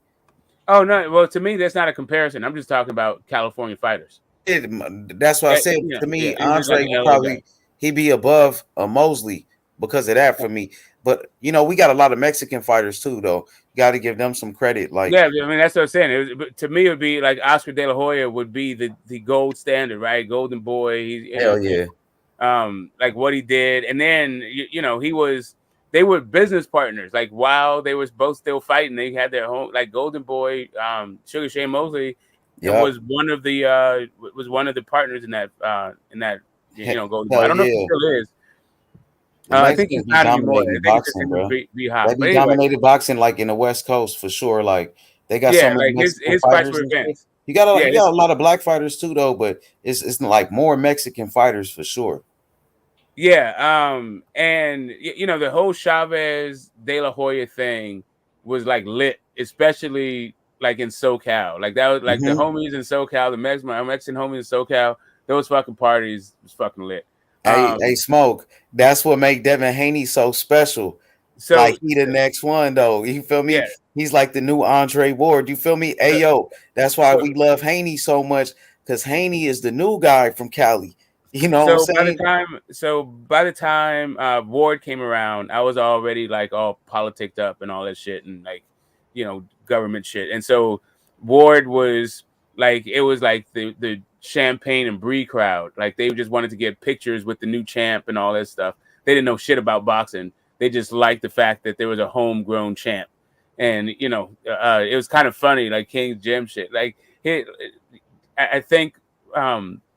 Oh no, well to me that's not a comparison. I'm just talking about California fighters. That's what I said. To me, Andre would probably he'd be above Mosley because of that for me. But we got a lot of Mexican fighters too, though. You got to give them some credit. Like, yeah, I mean that's what I'm saying. To me, it would be like Oscar De La Hoya would be the gold standard, right? Golden boy. Hell yeah. Like what he did, and then they were business partners. Like while they was both still fighting, they had their home. Like Golden Boy, Sugar Shane Mosley was one of the partners in that Golden Boy. I don't know if he still is. I think he's not anymore. I think boxing, bro. Be hot. They dominated boxing like in the West Coast for sure. Like they got so many his fights were events. You got a lot of black fighters too, though, but it's like more Mexican fighters for sure. Yeah, and the whole Chavez De La Hoya thing was like lit, especially like in SoCal. Like that was like the homies in SoCal, the Mexican homies in SoCal. those fucking parties was fucking lit. Hey, Smoke. That's what make Devin Haney so special. So like he the next one though. You feel me? Yeah. He's like the new Andre Ward. You feel me? Hey yo, that's why we love Haney so much because Haney is the new guy from Cali. You know what I'm saying? By the time Ward came around, I was already like all politicked up and all that shit and like, you know, government shit. And so Ward was like, it was like the champagne and brie crowd. Like they just wanted to get pictures with the new champ and all that stuff. They didn't know shit about boxing. They just liked the fact that there was a homegrown champ. And, you know, it was kind of funny, like King's Gym shit. Like I think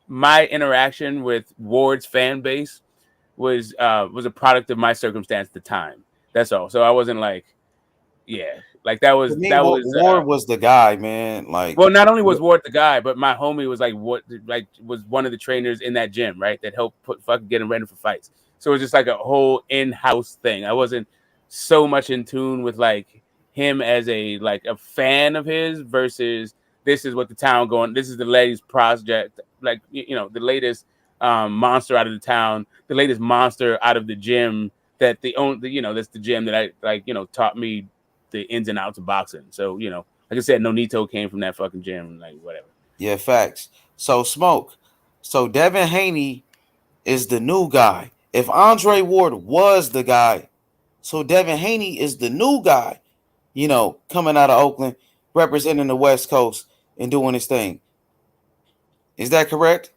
my interaction with Ward's fan base was a product of my circumstance at the time. That's all. So I wasn't like, yeah, like that was Ward was the guy, man. Like, well, not only was Ward the guy, but my homie was like was one of the trainers in that gym, right? That helped fucking get him ready for fights. So it was just like a whole in-house thing. I wasn't so much in tune with like him as a fan of his versus this is what the town going. This is the latest project, like you know, the latest monster out of the town, the latest monster out of the gym. That that's the gym that I taught me the ins and outs of boxing. So like I said, Nonito came from that fucking gym, like whatever. Yeah, facts. So Smoke. So Devin Haney is the new guy. If Andre Ward was the guy, so Devin Haney is the new guy. Coming out of Oakland, representing the West Coast and doing his thing. Is that correct?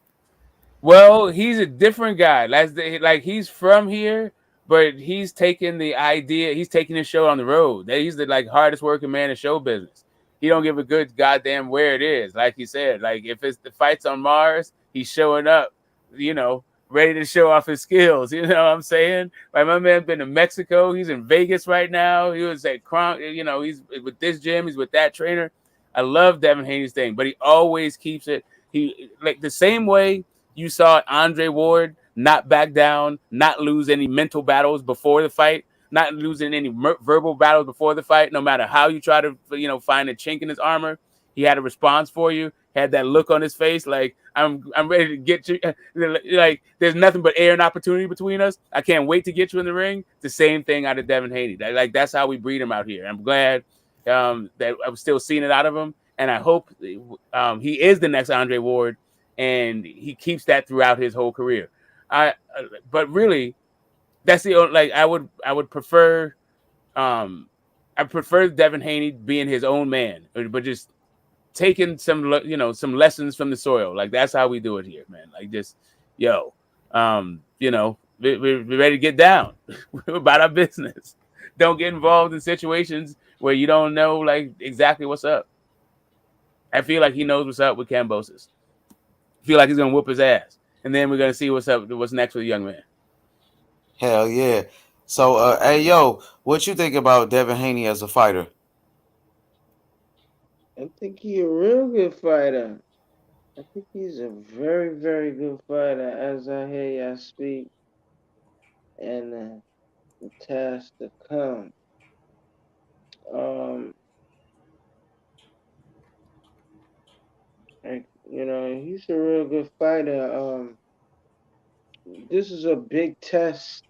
Well, he's a different guy. Like he's from here, but he's taking the idea. He's taking his show on the road. He's the hardest working man in show business. He don't give a good goddamn where it is. Like he said, like if it's the fights on Mars, he's showing up. Ready to show off his skills. You know what I'm saying? Like my man been to Mexico. He's in Vegas right now. He was at Kronk. He's with this gym. He's with that trainer. I love Devin Haney's thing, but he always keeps it. He like the same way you saw Andre Ward not back down, not lose any mental battles before the fight, not losing any verbal battles before the fight. No matter how you try to find a chink in his armor, he had a response for you. Had that look on his face, like I'm ready to get you. Like there's nothing but air and opportunity between us. I can't wait to get you in the ring. The same thing out of Devin Haney. Like that's how we breed him out here. I'm glad that I'm still seeing it out of him, and I hope he is the next Andre Ward, and he keeps that throughout his whole career. But really, that's the only, I would prefer. I prefer Devin Haney being his own man, but just taking some lessons from the soil. Like that's how we do it here, man. Like just, we're ready to get down. We're about our business. Don't get involved in situations where you don't know like exactly what's up. I feel like he knows what's up with Kambosos. I feel like he's gonna whoop his ass, and then we're gonna see what's next with the young man. Hell yeah. So, hey yo, what you think about Devin Haney as a fighter? I think he's a real good fighter. I think he's a very, very good fighter as I hear y'all speak. And the task to come. He's a real good fighter. This is a big test,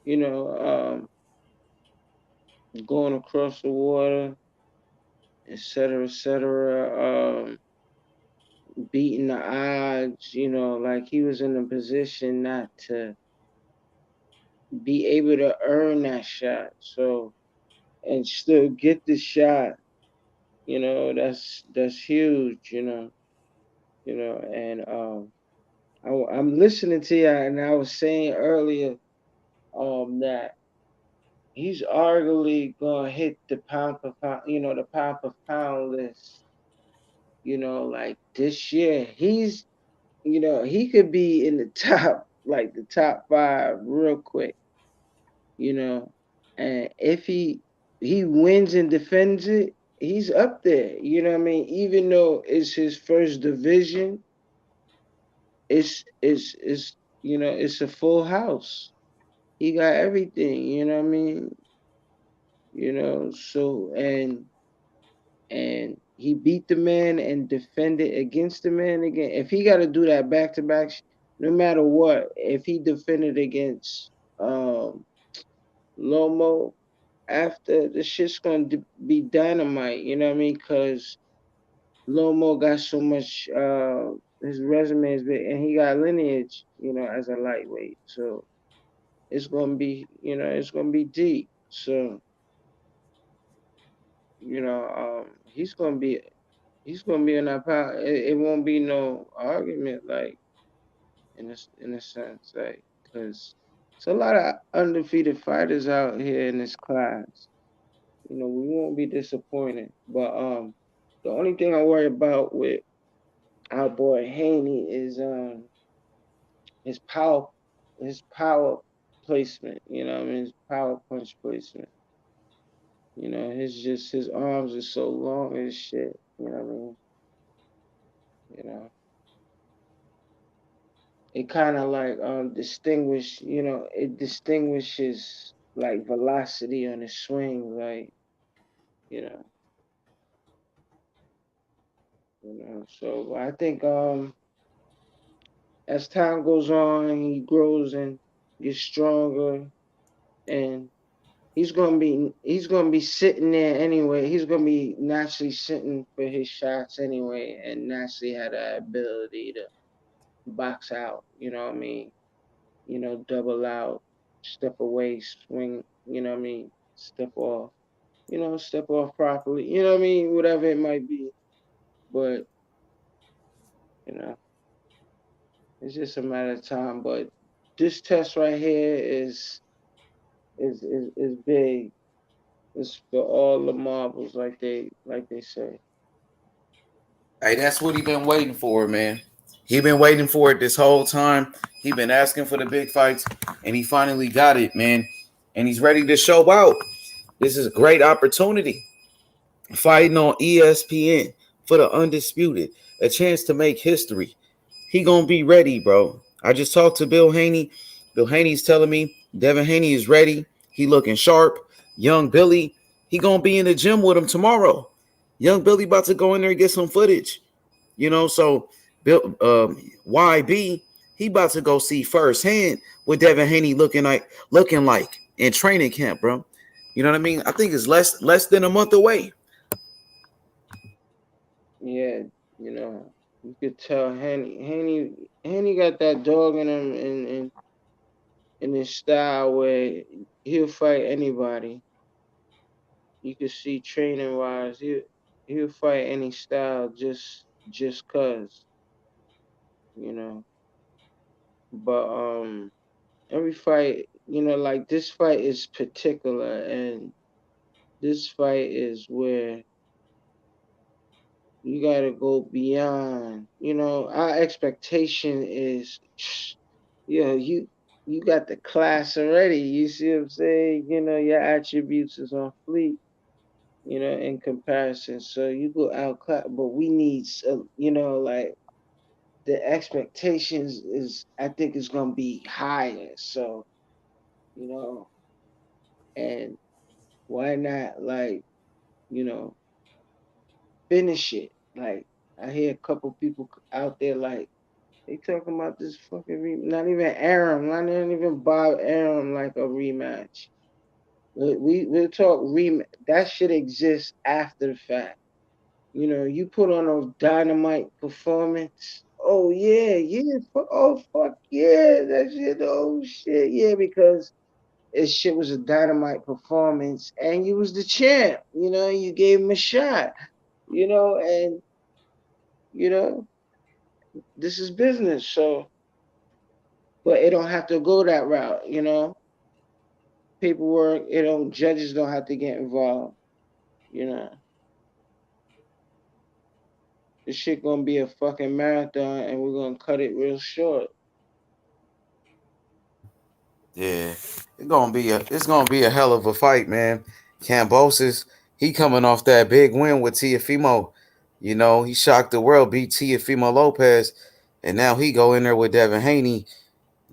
going across the water, et cetera, beating the odds, like he was in a position not to be able to earn that shot. So, and still get the shot, that's huge, and I'm listening to you, and I was saying earlier, that he's arguably gonna hit the pound per pound, the pound per pound list, like this year. He's, he could be in the top, like the top 5 real quick, and if he wins and defends it, he's up there, you know what I mean? Even though it's his first division, it's it's a full house. He got everything, you know what I mean? So and he beat the man and defended against the man again. If he got to do that back to back, no matter what, if he defended against Lomo, after the shit's gonna be dynamite. You know what I mean? Because Lomo got so much. His resume is big, and he got lineage. You know, as a lightweight, so it's gonna be. You know, it's gonna be deep. So you know, he's gonna be. He's gonna be in that power. It won't be no argument, like in a sense, like because it's a lot of undefeated fighters out here in this class. You know, we won't be disappointed. But the only thing I worry about with our boy Haney is his power his power placement, you know what I mean? His power punch placement. You know, his arms are so long and shit, you know what I mean? You know. It kinda like it distinguishes like velocity on his swing, like, you know. So I think as time goes on, he grows and gets stronger, and he's gonna be sitting there anyway. He's gonna be naturally sitting for his shots anyway, and naturally have the ability to box out. You know what I mean? You know, double out, step away, swing. You know what I mean? Step off. You know, step off properly. You know what I mean? Whatever it might be, but you know, it's just a matter of time. But this test right here is big. It's for all the marbles, like they say. Hey, that's what he been waiting for, man. He been waiting for it this whole time. He been asking for the big fights, and he finally got it, man. And he's ready to show out. This is a great opportunity. Fighting on ESPN for the undisputed, a chance to make history. He gonna be ready, bro. I just talked to Bill Haney. Bill Haney's telling me Devin Haney is ready. He looking sharp. Young Billy, he gonna be in the gym with him tomorrow. Young Billy about to go in there and get some footage. You know, so Bill YB, he about to go see firsthand what Devin Haney looking like in training camp, bro. You know what I mean? I think it's less than a month away. Yeah, you know, you could tell Haney got that dog in him in his style where he'll fight anybody. You could see training wise, he'll fight any style just cause, you know. But every fight, you know, like this fight is particular, and this fight is where you gotta go beyond. You know, our expectation is, you know, you got the class already. You see what I'm saying? You know, your attributes is on fleek. You know, in comparison, so you go outclass, but we need, you know, like the expectations is, I think, is gonna be higher. So, you know, and why not, like, you know, finish it? Like, I hear a couple people out there like they talking about this fucking not even Aram, not even Bob Aram like a rematch. We'll talk rematch. That should exist after the fact. You know, you put on a dynamite performance. Oh yeah, yeah. Oh fuck yeah, that shit. Oh shit, yeah, because it shit was a dynamite performance, and you was the champ. You know, you gave him a shot. You know, and you know, this is business. So, but it don't have to go that route. You know, paperwork. It don't. Judges don't have to get involved. You know, this shit gonna be a fucking marathon, and we're gonna cut it real short. Yeah, it's gonna be a hell of a fight, man. Kambosos, he coming off that big win with Teofimo. You know, he shocked the world, beat Teofimo Lopez, and now he go in there with Devin Haney.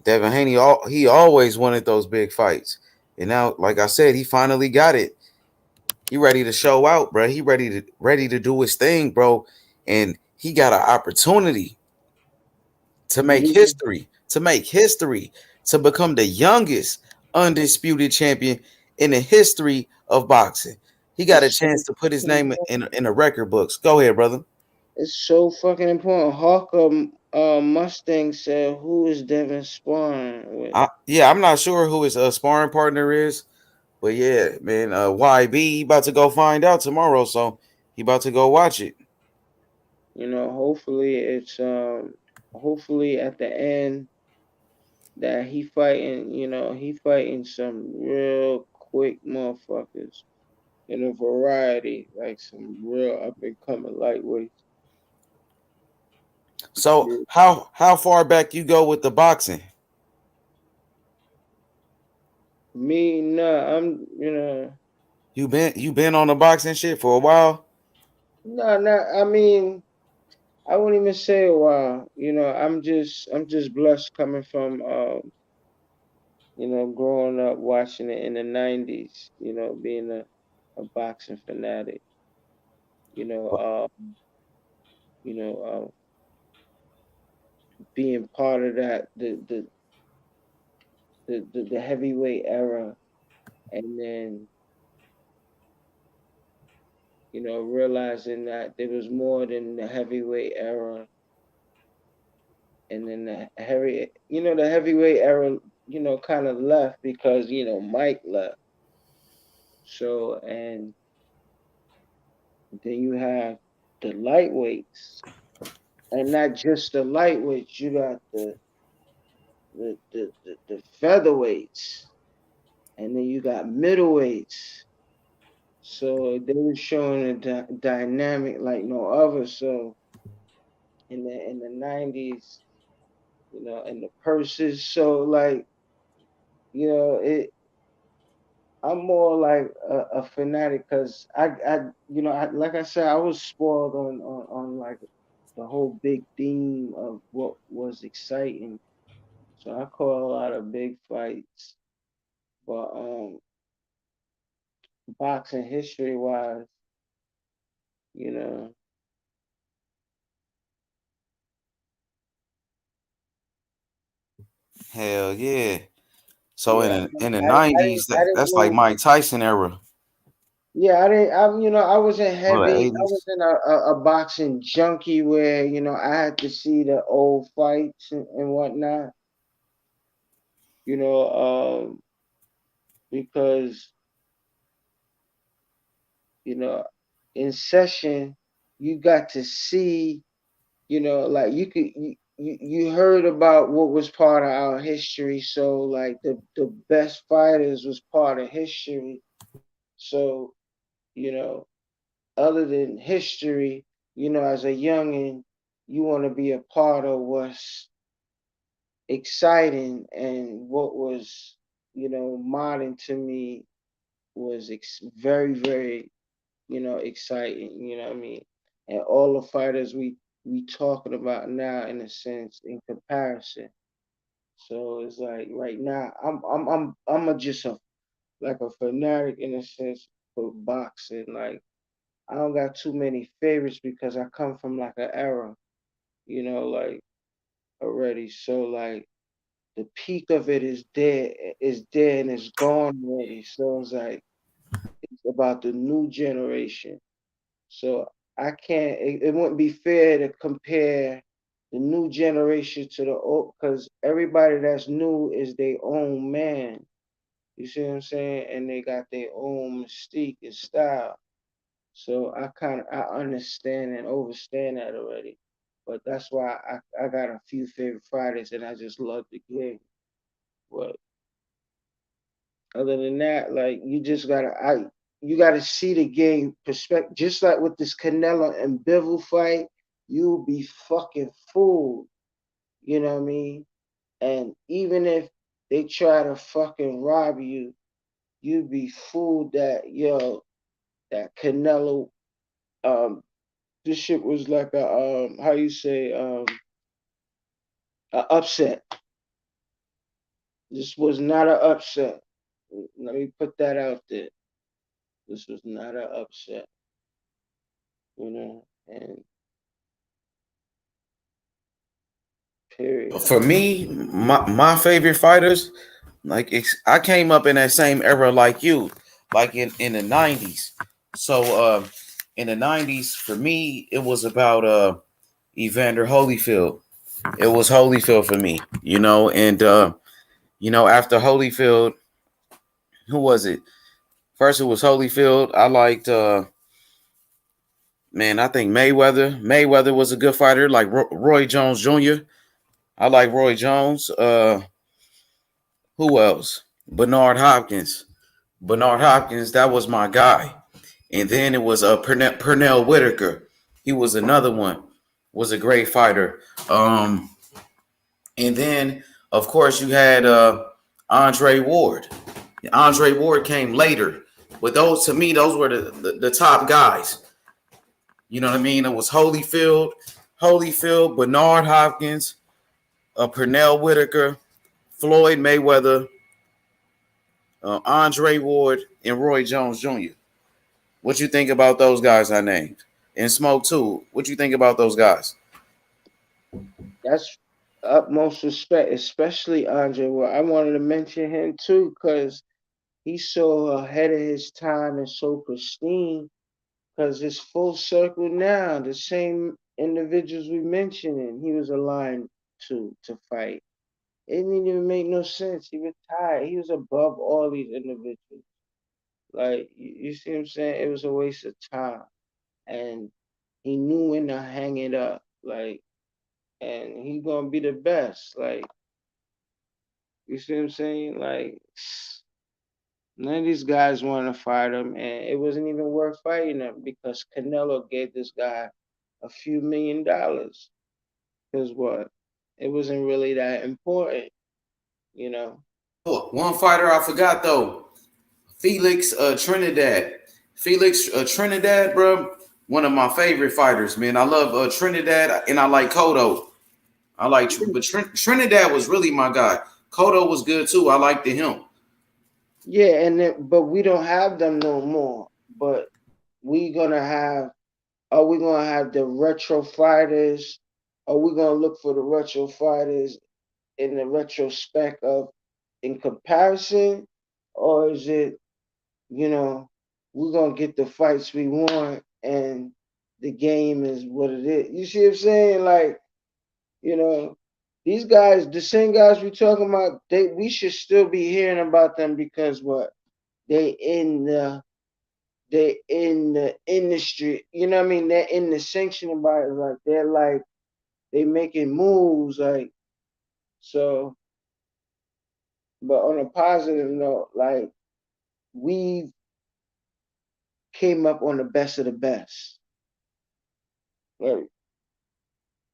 Devin Haney, he always wanted those big fights, and now, like I said, he finally got it. He ready to show out, bro. He ready to do his thing, bro. And he got an opportunity to make history, to become the youngest undisputed champion in the history of boxing. He got a It's chance so to put his fucking name important. in the record books. Go ahead, brother. It's so fucking important. Hawker Mustang said, "Who is Devin sparring with?" Yeah, I'm not sure who his sparring partner is, but yeah, man, YB he about to go find out tomorrow, so he about to go watch it. You know, hopefully it's hopefully at the end that he fighting, you know, he fighting some real quick motherfuckers in a variety, like some real up and coming lightweights. So how far back you go with the boxing? Me, nah, I'm, you know, You been on the boxing shit for a while? I mean, I wouldn't even say a while. You know, I'm just blessed coming from you know, growing up watching it in the '90s, you know, being a boxing fanatic, you know, you know, being part of that the heavyweight era, and then you know realizing that there was more than the heavyweight era, and then the heavyweight era, you know, kind of left because you know Mike left. So and then you have the lightweights, and not just the lightweights. You got the featherweights, and then you got middleweights. So they were showing a dynamic like no other. So in the '90s, you know, and the purses. So like, you know, I'm more like a fanatic because you know, like I said, I was spoiled on like the whole big theme of what was exciting. So I caught a lot of big fights, but boxing history wise, you know, Hell yeah. So yeah, in the I '90s, didn't that's like really. Mike Tyson era. Yeah, I didn't. You know, I wasn't Or the heavy. I '80s. wasn't a boxing junkie where you know I had to see the old fights and whatnot. You know, because you know, in session, you got to see. You know, like you heard about what was part of our history. So like the best fighters was part of history. So you know, other than history, you know, as a youngin, you want to be a part of what's exciting and what was, you know, modern to me was very, very, you know, exciting. You know what I mean? And all the fighters we talking about now, in a sense, in comparison. So it's like right now, I'm just a like a fanatic in a sense for boxing. Like I don't got too many favorites because I come from like an era, you know, like already. So like the peak of it is dead and it's gone already. So it's like it's about the new generation. So I can't. It wouldn't be fair to compare the new generation to the old because everybody that's new is their own man. You see what I'm saying? And they got their own mystique and style. So I understand and understand that already. But that's why I got a few favorite fighters and I just love the game. But other than that, like you gotta see the game perspective. Just like with this Canelo and Bivol fight, you'll be fucking fooled. You know what I mean? And even if they try to fucking rob you, you'd be fooled that that Canelo this shit was like a how you say a upset. This was not an upset. Let me put that out there. This was not an upset. And period. For me, my favorite fighters, like I came up in that same era like you, like in the 90s. So in the 90s, for me, it was about Evander Holyfield. It was Holyfield for me, and after Holyfield, who was it? First it was Holyfield. I liked I think Mayweather. Mayweather was a good fighter, like Roy Jones Jr. I like Roy Jones. Who else? Bernard Hopkins. Bernard Hopkins, that was my guy. And then it was Pernell Whitaker. He was another one. Was a great fighter. And then of course you had Andre Ward. Andre Ward came later, but those to me those were the top guys. You know what I mean? It was Holyfield, Bernard Hopkins, Pernell Whitaker, Floyd Mayweather, Andre Ward, and Roy Jones Jr. What you think about those guys I named? And Smoke too. What you think about those guys? That's utmost respect, especially Andre. Well, I wanted to mention him too because he's so ahead of his time and so pristine. Because it's full circle now. The same individuals we mentioned, and he was aligned to fight. It didn't even make no sense. He retired. He was above all these individuals. Like you see what I'm saying? It was a waste of time, and he knew when to hang it up. Like, and he gonna be the best. Like, you see what I'm saying? Like, none of these guys want to fight him, and it wasn't even worth fighting him because Canelo gave this guy a few $1 million. Because what? It wasn't really that important, you know. Oh, one fighter I forgot though. Felix Trinidad. Felix Trinidad, bro. One of my favorite fighters, man. I love Trinidad and I like Cotto. But Trinidad was really my guy. Cotto was good too. I liked him. Yeah, but we don't have them no more. But are we gonna have the retro fighters? Are we gonna look for the retro fighters in the retrospect of in comparison? Or is it, we're gonna get the fights we want and the game is what it is. You see what I'm saying? Like, these guys, the same guys we talking about, we should still be hearing about them because what? They in the industry, you know what I mean? They're in the sanction about it. Like they making moves, like so. But on a positive note, like we came up on the best of the best. Like,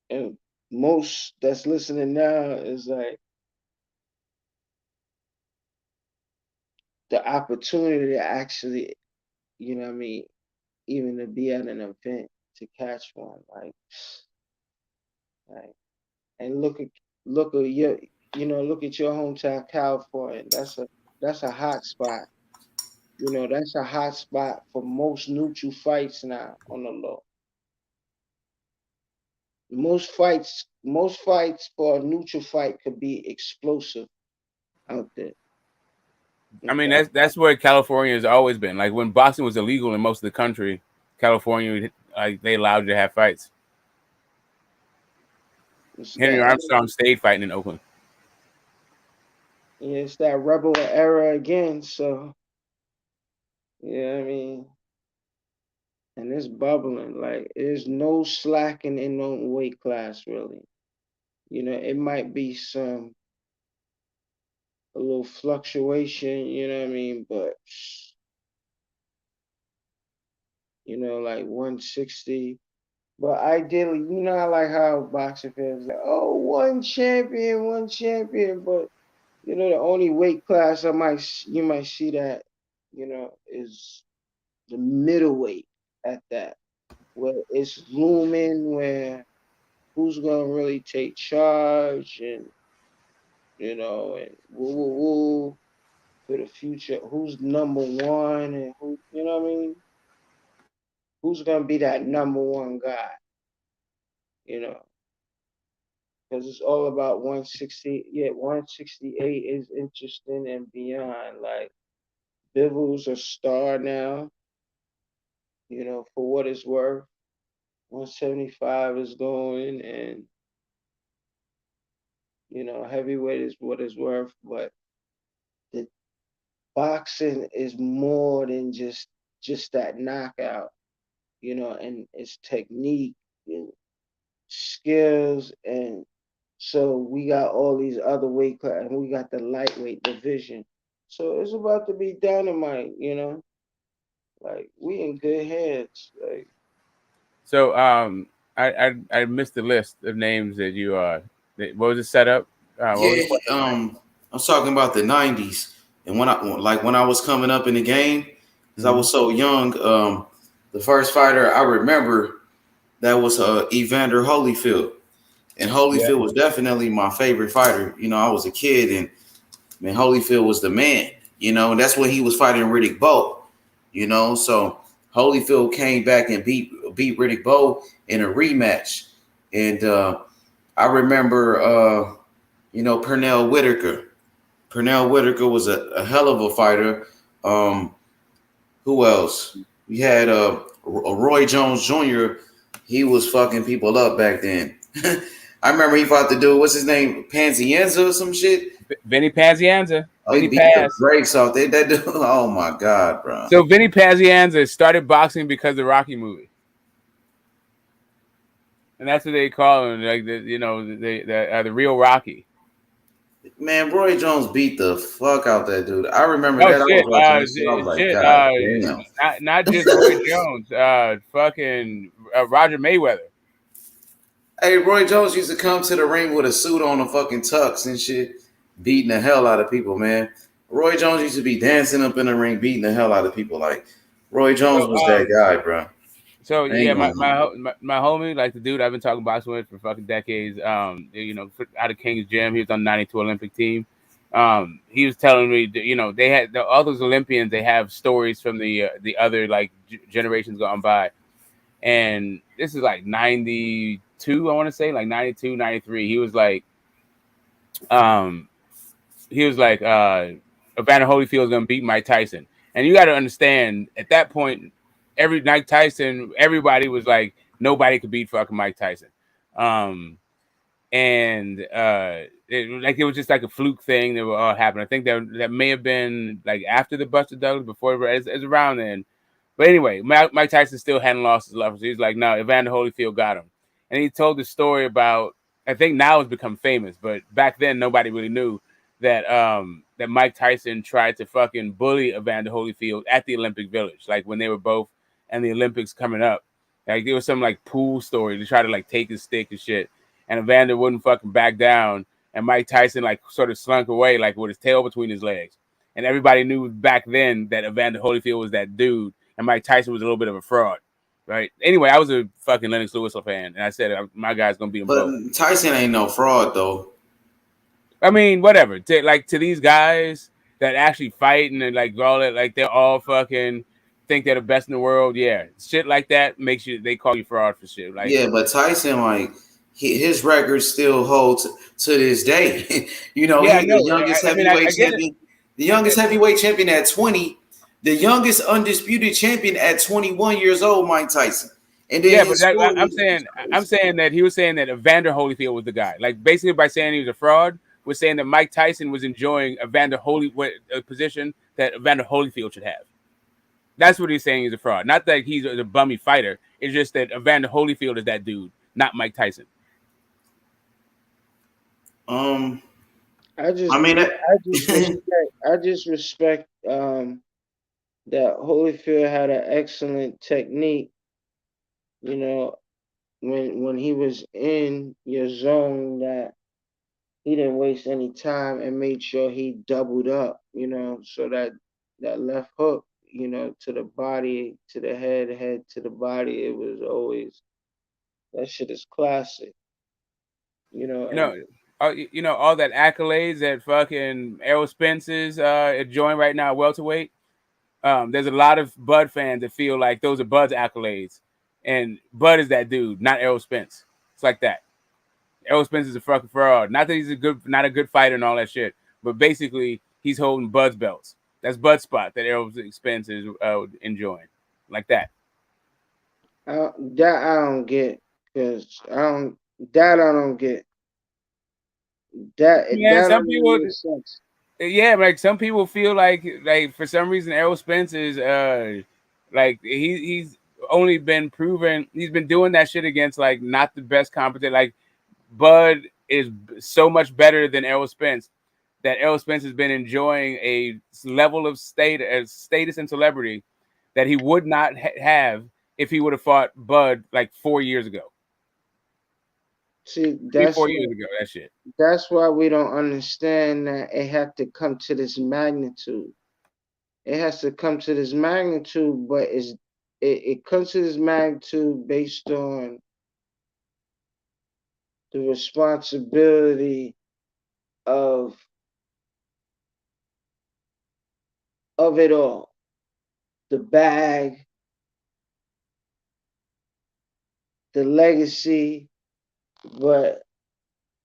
and most that's listening now is like the opportunity to actually, you know what I mean, even to be at an event to catch one. Like and look at your look at your hometown California. That's a hot spot. That's a hot spot for most neutral fights now on the low. Most fights for a neutral fight could be explosive out there. I mean, that's where California has always been. Like when boxing was illegal in most of the country, California, they allowed you to have fights. Henry Armstrong stayed fighting in Oakland. Yeah, it's that rebel era again. So, yeah, I mean, and it's bubbling. Like, there's no slacking in no weight class, really. It might be a little fluctuation, you know what I mean? But, like 160. But ideally, I like how boxing fans like, oh, one champion. But, the only weight class you might see that, is the middleweight at that, where it's looming, where who's gonna really take charge and and woo woo woo. for the future. Who's number one and who, you know what I mean? Who's gonna be that number one guy? You know, because it's all about 160. Yeah, 168 is interesting and beyond. Like Bivol's a star now. You know, for what it's worth. 175 is going, and you know, heavyweight is what it's worth. But the boxing is more than just that knockout. You know, and it's technique and skills, and so we got all these other weight classes, and we got the lightweight division. So it's about to be dynamite, you know. Like we in good hands. Like So I missed the list of names that you what was it set up? Yeah, I'm talking about the '90s, and when I was coming up in the game, because I was so young. The first fighter I remember that was Evander Holyfield, and Holyfield was definitely my favorite fighter. You know, I was a kid, and man, Holyfield was the man. You know, and that's when he was fighting Riddick Bowe. You know, so Holyfield came back and beat Riddick Bowe in a rematch, and I remember. You know, Pernell Whitaker. Pernell Whitaker was a hell of a fighter. Who else? We had a Roy Jones Jr. He was fucking people up back then. I remember he fought the dude. What's his name? Panzienza or some shit. Vinny Pazienza. Oh, he Vinny beat the brakes off. That dude. Oh my god, bro. So Vinny Pazienza started boxing because of the Rocky movie. And that's what they call him, like the real Rocky. Man, Roy Jones beat the fuck out that dude. I remember Oh that. shit! I was watching this shit. I was like, God damn. Not just Roy Jones. Fucking Roger Mayweather. Hey, Roy Jones used to come to the ring with a suit on, a fucking tux and shit, beating the hell out of people, man. Roy Jones used to be dancing up in the ring, beating the hell out of people. Like Roy Jones was that guy, bro. So yeah, my homie, like the dude I've been talking boxing with for fucking decades. You know, out of King's Gym, he was on the '92 Olympic team. He was telling me, that, you know, they had all those Olympians. They have stories from the other like generations gone by, and this is like '92. I want to say like '92, '93. He was like, Evander Holyfield is gonna beat Mike Tyson, and you got to understand at that point. Mike Tyson, everybody was like, nobody could beat fucking Mike Tyson. It was just like a fluke thing that would all happen. I think that may have been like after the Buster Douglas, before it's around then. But anyway, Mike Tyson still hadn't lost his level. So he's like, no, Evander Holyfield got him. And he told the story about, I think now it's become famous, but back then nobody really knew that that Mike Tyson tried to fucking bully Evander Holyfield at the Olympic Village, like when they were both and the Olympics coming up. Like there was some like pool story to try to like take his stick and shit. And Evander wouldn't fucking back down. And Mike Tyson like sort of slunk away like with his tail between his legs. And everybody knew back then that Evander Holyfield was that dude. And Mike Tyson was a little bit of a fraud. Right. Anyway, I was a fucking Lennox Lewis fan. And I said my guy's gonna beat him both. But Tyson ain't no fraud though. I mean, whatever. To these guys that actually fight and like all that, like they're all fucking think they're the best in the world. Yeah, shit like that makes they call you fraud for shit. Like yeah, but Tyson, like his record still holds to this day. You know, yeah, he's the youngest heavyweight champion. The youngest heavyweight champion at 20. The youngest undisputed champion at 21 years old, Mike Tyson. And then yeah, but I'm saying that he was saying that Evander Holyfield was the guy. Like basically by saying he was a fraud, was saying that Mike Tyson was enjoying Evander Holyfield a position that Evander Holyfield should have. That's what he's saying. He's a fraud. Not that he's a bummy fighter. It's just that Evander Holyfield is that dude, not Mike Tyson. I just respect that Holyfield had an excellent technique. You know, when he was in your zone, that he didn't waste any time and made sure he doubled up. You know, so that left hook, you know, to the body, to the head to the body. It was always, that shit is classic. You know, you know, all that accolades that fucking Errol Spence is enjoying right now, welterweight. There's a lot of Bud fans that feel like those are Bud's accolades, and Bud is that dude, not Errol Spence. It's like that. Errol Spence is a fucking fraud. Not that he's not a good fighter and all that shit, but basically he's holding Bud's belts. That's Bud's spot that Errol Spence is enjoying, like that. That I don't get, because I don't get. That Yeah, that some don't people. make sense. Yeah, like some people feel like for some reason Errol Spence is like he's only been proven he's been doing that shit against like not the best competition. Like Bud is so much better than Errol Spence that Errol Spence has been enjoying a level of status and celebrity that he would not have if he would have fought Bud like 4 years ago. See, that's 4 years ago, that shit. That's why we don't understand that it had to come to this magnitude. It has to come to this magnitude, but it comes to this magnitude based on the responsibility of it all. The bag, the legacy, but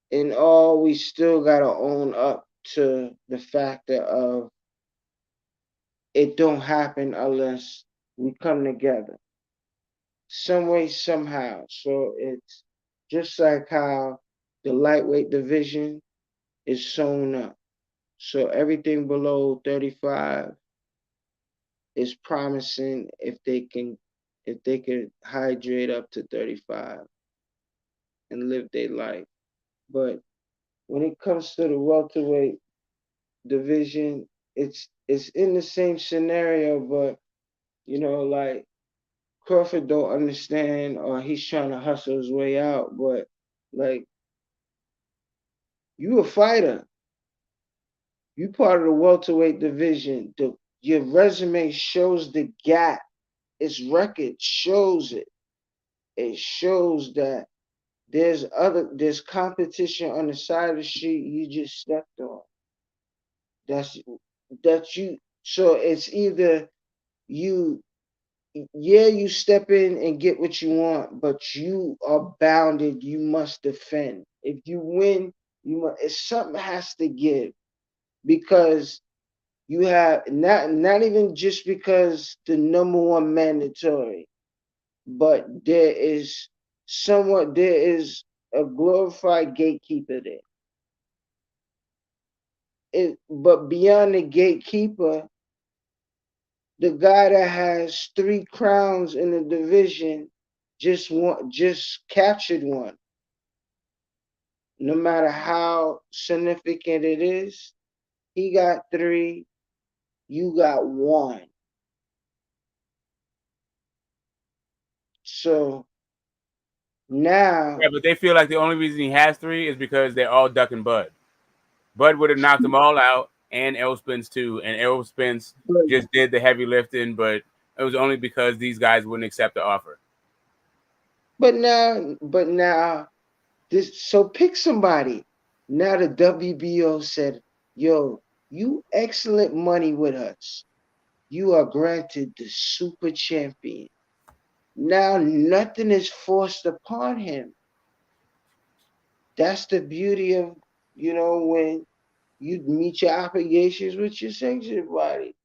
in all, we still gotta own up to the factor of it don't happen unless we come together some way, somehow. So it's just like how the lightweight division is sewn up. So everything below 35 is promising if they could hydrate up to 35 and live their life. But when it comes to the welterweight division, it's in the same scenario, but you know, like Crawford don't understand, or he's trying to hustle his way out. But like, you a fighter, you part of the welterweight division. Your resume shows the gap. Its record shows it. It shows that there's competition on the side of the street you just stepped on. That's you. So it's either you step in and get what you want, but you are bounded. You must defend. If you win, something has to give, because you have not even just because the number one mandatory, but there is a glorified gatekeeper there. But beyond the gatekeeper, the guy that has 3 crowns in the division just captured one. No matter how significant it is, he got 3, you got 1. So now, Yeah, but they feel like the only reason he has 3 is because they're all ducking Bud. Bud would have knocked them all out, and Errol Spence too. And Errol Spence just did the heavy lifting, but it was only because these guys wouldn't accept the offer. But now, so pick somebody. Now the WBO said, "Yo, you excellent money with us. You are granted the super champion." Now nothing is forced upon him. That's the beauty of, when you meet your obligations with your sanction body.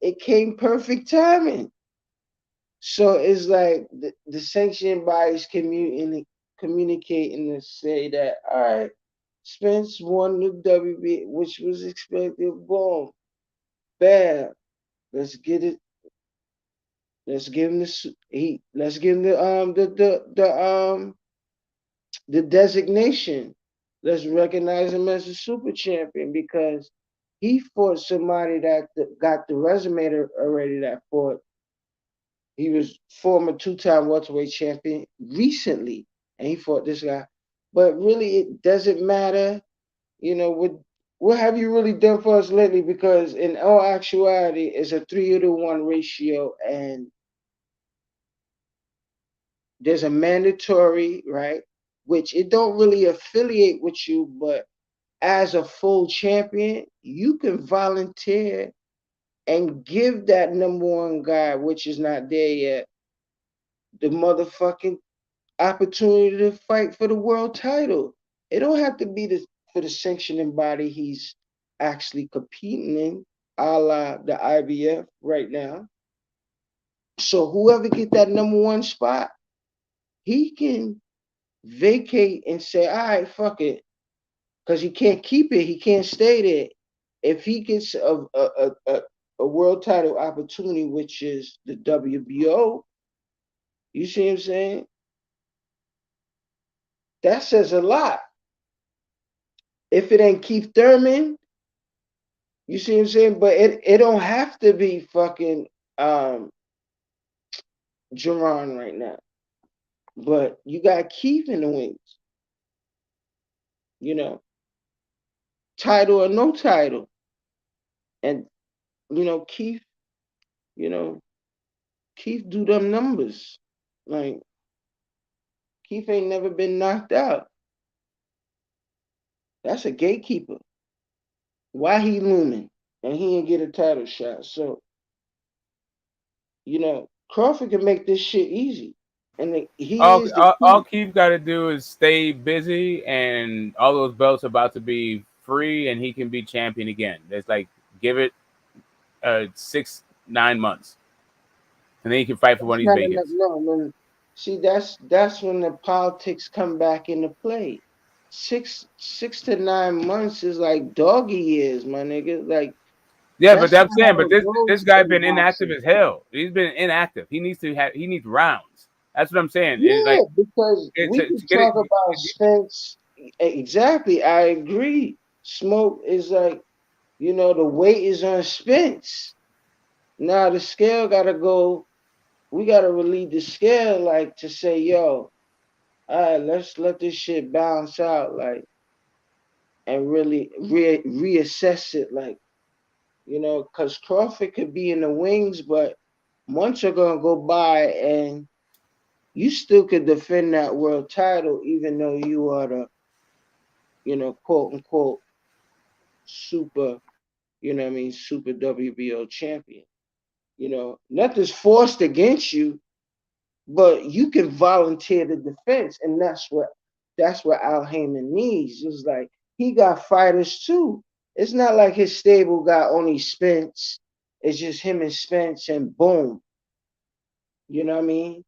It came perfect timing. So it's like the sanction bodies communicating to say that, all right, Spence won the WB, which was expected. Boom, bam. Let's get it. Let's give him let's give him the designation. Let's recognize him as a super champion, because he fought somebody that got the resume already, that fought. He was former 2-time welterweight champion recently, and he fought this guy. But really, it doesn't matter. What have you really done for us lately? Because in all actuality, it's a 3-to-1 ratio, and there's a mandatory, right? which it don't really affiliate with you, but as a full champion, you can volunteer and give that number one guy, which is not there yet, the motherfucking opportunity to fight for the world title. It don't have to be for the sanctioning body he's actually competing in, a la the IBF right now. So whoever get that number one spot, he can vacate and say, all right, fuck it. Because he can't keep it. He can't stay there. If he gets a world title opportunity, which is the WBO, you see what I'm saying? That says a lot. If it ain't Keith Thurman, you see what I'm saying? But it don't have to be fucking Jerron right now. But you got Keith in the wings. You know, title or no title. And, Keith, Keith do them numbers. Like, Keith ain't never been knocked out. That's a gatekeeper. Why he looming? And he didn't get a title shot. So, Crawford can make this shit easy. And all Keith got to do is stay busy, and all those belts are about to be free, and he can be champion again. It's like, give it 6-9 months, and then he can fight for one of these big hits. No. See, that's when the politics come back into play. 6 to 9 months is like doggy years, my nigga. Like, yeah, but I'm saying, but this guy been inactive as hell. He's been inactive. He needs rounds. That's what I'm saying. Yeah, because we can talk about Spence. Exactly, I agree. Smoke is like, the weight is on Spence. Now the scale gotta go. We gotta relieve the scale, like, to say, yo, all right, let's let this shit balance out, like, and really reassess it, like, because Crawford could be in the wings, but months are gonna go by, and you still could defend that world title, even though you are the, quote unquote, super, super WBO champion. Nothing's forced against you, but you can volunteer the defense, and that's what Al Heyman needs. It's like he got fighters too. It's not like his stable got only Spence. It's just him and Spence, and boom. You know what I mean?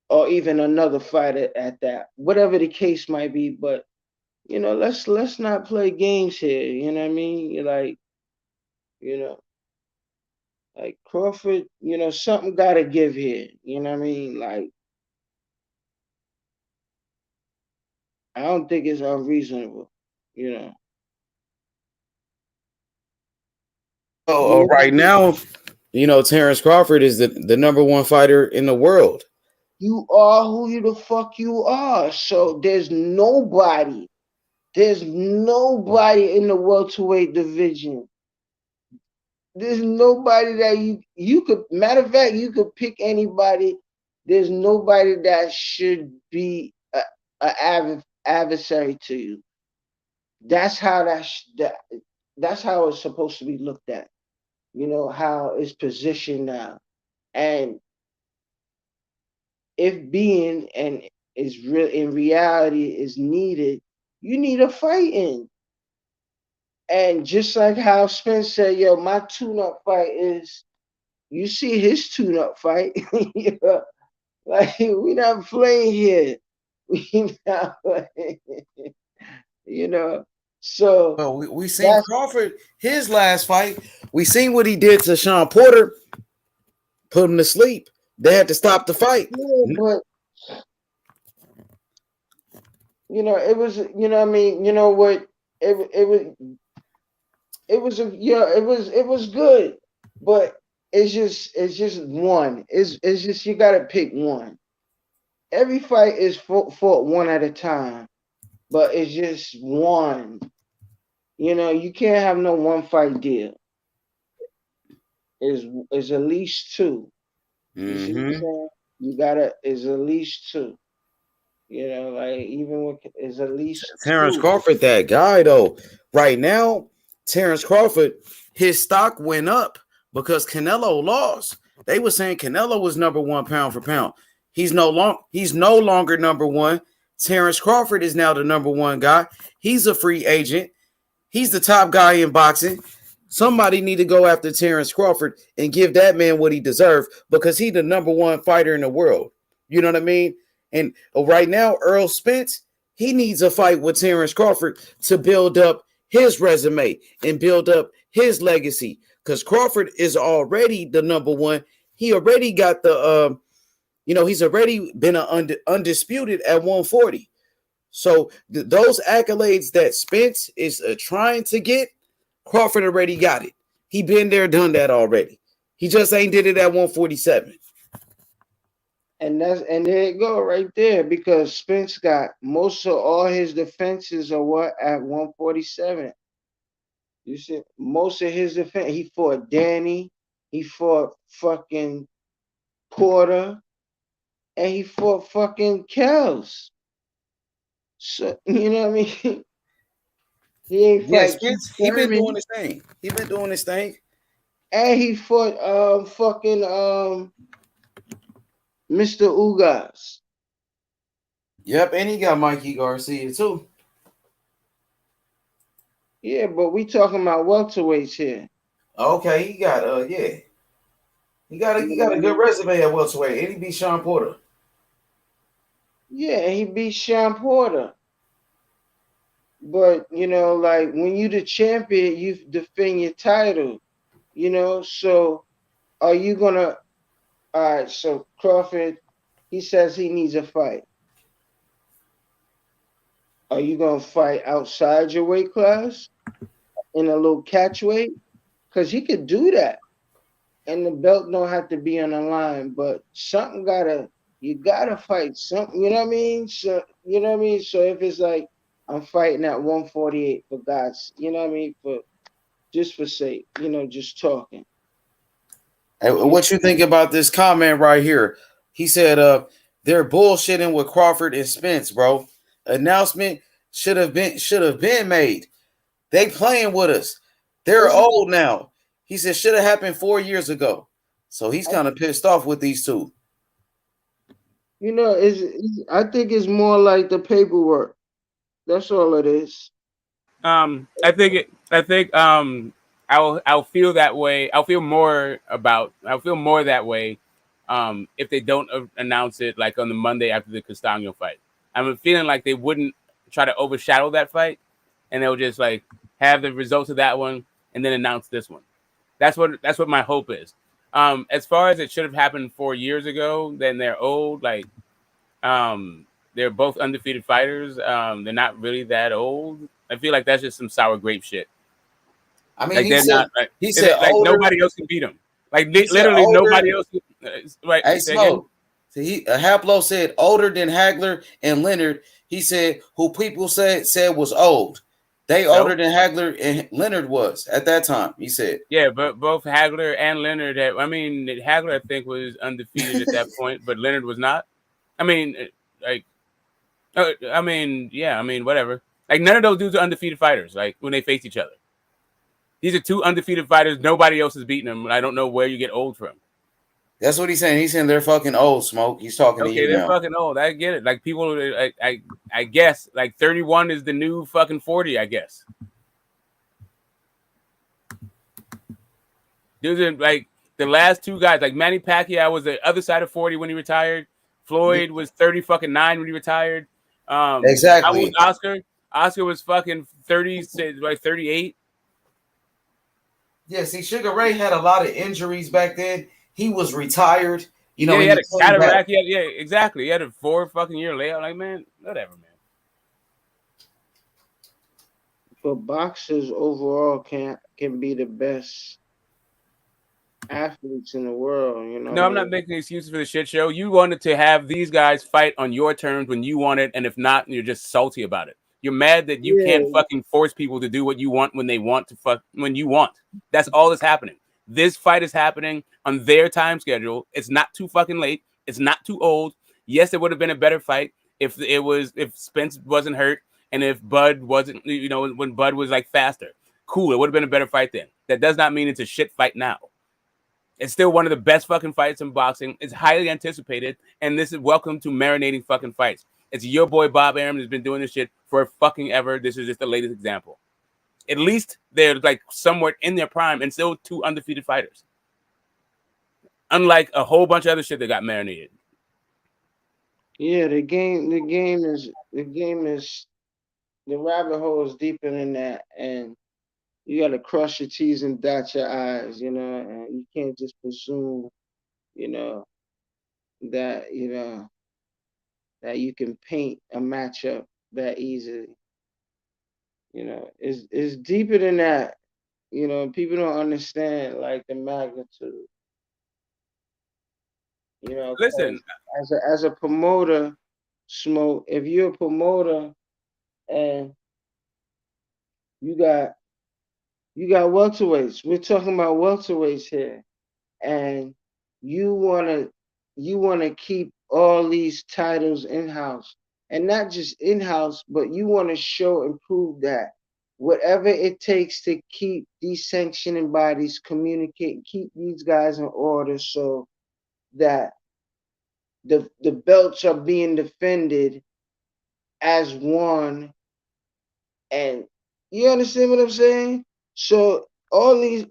Or even another fighter at that, whatever the case might be. But let's not play games here. You know what I mean? You're like, like Crawford. Something got to give here. You know what I mean? Like, I don't think it's unreasonable. Right now, Terrence Crawford is the number one fighter in the world. You are who you the fuck you are. So there's nobody in the welterweight division. There's nobody that you could, matter of fact, you could pick anybody. There's nobody that should be an adversary to you. That's how that's how it's supposed to be looked at. How it's positioned now. And if being and is real in reality is needed, you need a fight in. And just like how Spence said, yo, my tune-up fight is, you see his tune-up fight. Like, we not playing here. We not playing. So well, we seen Crawford, his last fight. We seen what he did to Sean Porter, put him to sleep. They had to stop the fight. Yeah, but it was, what I mean, what it was good, but it's just one. It's just, you gotta pick one. Every fight is fought one at a time, but it's just one. You can't have no one fight deal. Is at least two. You see what I'm saying? Is at least two. You know, like even with is at least Terrence 2. Crawford, that guy though. Right now, Terrence Crawford, his stock went up because Canelo lost. They were saying Canelo was number 1 pound for pound. He's no longer number 1. Terrence Crawford is now the number 1 guy. He's a free agent. He's the top guy in boxing. Somebody need to go after Terrence Crawford and give that man what he deserves because he's the number 1 fighter in the world. You know what I mean? And right now, Earl Spence, he needs a fight with Terrence Crawford to build up his resume and build up his legacy because Crawford is already the number 1. He already got the, he's already been undisputed at 140. So those accolades that Spence is trying to get, Crawford already got it. He been there, done that already. He just ain't did it at 147. And there you go right there because Spence got most of all his defenses are what at 147. You see, most of his defense. He fought Danny, he fought fucking Porter, and he fought fucking Kells. So you know what I mean? He ain't fight. He been doing his thing. He been doing his thing. And he fought Mr. Ugas. Yep, and he got Mikey Garcia too. Yeah, but we talking about welterweights here. Okay, he got He got a good resume at welterweight. And he beat Sean Porter. Yeah, he beat Sean Porter. But like when you the champion, you defend your title. So are you gonna? All right. So Crawford, he says he needs a fight. Are you gonna fight outside your weight class in a little catch weight? Because he could do that, and the belt don't have to be on the line. But you gotta fight something. You know what I mean? So So if it's like I'm fighting at 148 for God's, you know what I mean? For sake, just talking. Hey, what you think about this comment right here? He said, they're bullshitting with Crawford and Spence, bro. Announcement should have been made. They playing with us. They're old now. He said should have happened 4 years ago. So he's kind of pissed off with these two. I think it's more like the paperwork. That's all it is. I'll feel that way. I'll feel more that way if they don't announce it like on the Monday after the Castano fight. I'm feeling like they wouldn't try to overshadow that fight, and they'll just like have the results of that one and then announce this one. That's what my hope is. As far as it should have happened 4 years ago, then they're old. Like, they're both undefeated fighters. They're not really that old. I feel like that's just some sour grape shit. I mean, like he said like older, nobody else can beat him. Like literally nobody else. Right? Hey, Smoke. So Haplo said older than Hagler and Leonard. He said who people said was old. They older than Hagler and Leonard was at that time. He said. Yeah, but both Hagler and Leonard. Hagler I think was undefeated at that point, but Leonard was not. Whatever. Like none of those dudes are undefeated fighters. Like when they face each other, these are two undefeated fighters. Nobody else is beating them. I don't know where you get old from. That's what he's saying. He's saying they're fucking old, Smoke. He's talking to you they're now. fucking old. I get it. Like people, I guess like 31 is the new fucking 40. I guess. Dudes are like the last two guys. Like Manny Pacquiao was the other side of 40 when he retired. Floyd was 30-9 when he retired. Exactly. How was Oscar? Oscar was fucking 30, like 38. Yeah, see, Sugar Ray had a lot of injuries back then. He was retired. He had a cataract. Exactly. He had a 4 fucking year layout. Like, man, whatever, man. But boxers overall can be the best athletes in the world, No, I'm not making excuses for the shit show. You wanted to have these guys fight on your terms when you want it, and if not, you're just salty about it. You're mad that you can't fucking force people to do what you want when they want to fuck when you want. That's all that's happening. This fight is happening on their time schedule. It's not too fucking late. It's not too old. Yes, it would have been a better fight. if Spence wasn't hurt and if Bud wasn't, when Bud was like faster. Cool, it would have been a better fight then. That does not mean it's a shit fight now. It's still one of the best fucking fights in boxing. It's highly anticipated, and this is welcome to marinating fucking fights. It's your boy Bob Arum has been doing this shit for fucking ever. This is just the latest example. At least they're like somewhat in their prime and still 2 undefeated fighters. Unlike a whole bunch of other shit that got marinated. Yeah, the game is the rabbit hole is deeper than that, and you got to cross your T's and dot your I's, and you can't just presume, that that you can paint a matchup that easily. It's deeper than that. People don't understand like the magnitude. Listen, as a promoter, Smoke, if you're a promoter and you got welterweights, we're talking about welterweights here, and you wanna keep all these titles in house, and not just in house, but you want to show and prove that whatever it takes to keep these sanctioning bodies communicate, keep these guys in order, so that the belts are being defended as one, and you understand what I'm saying? So all these,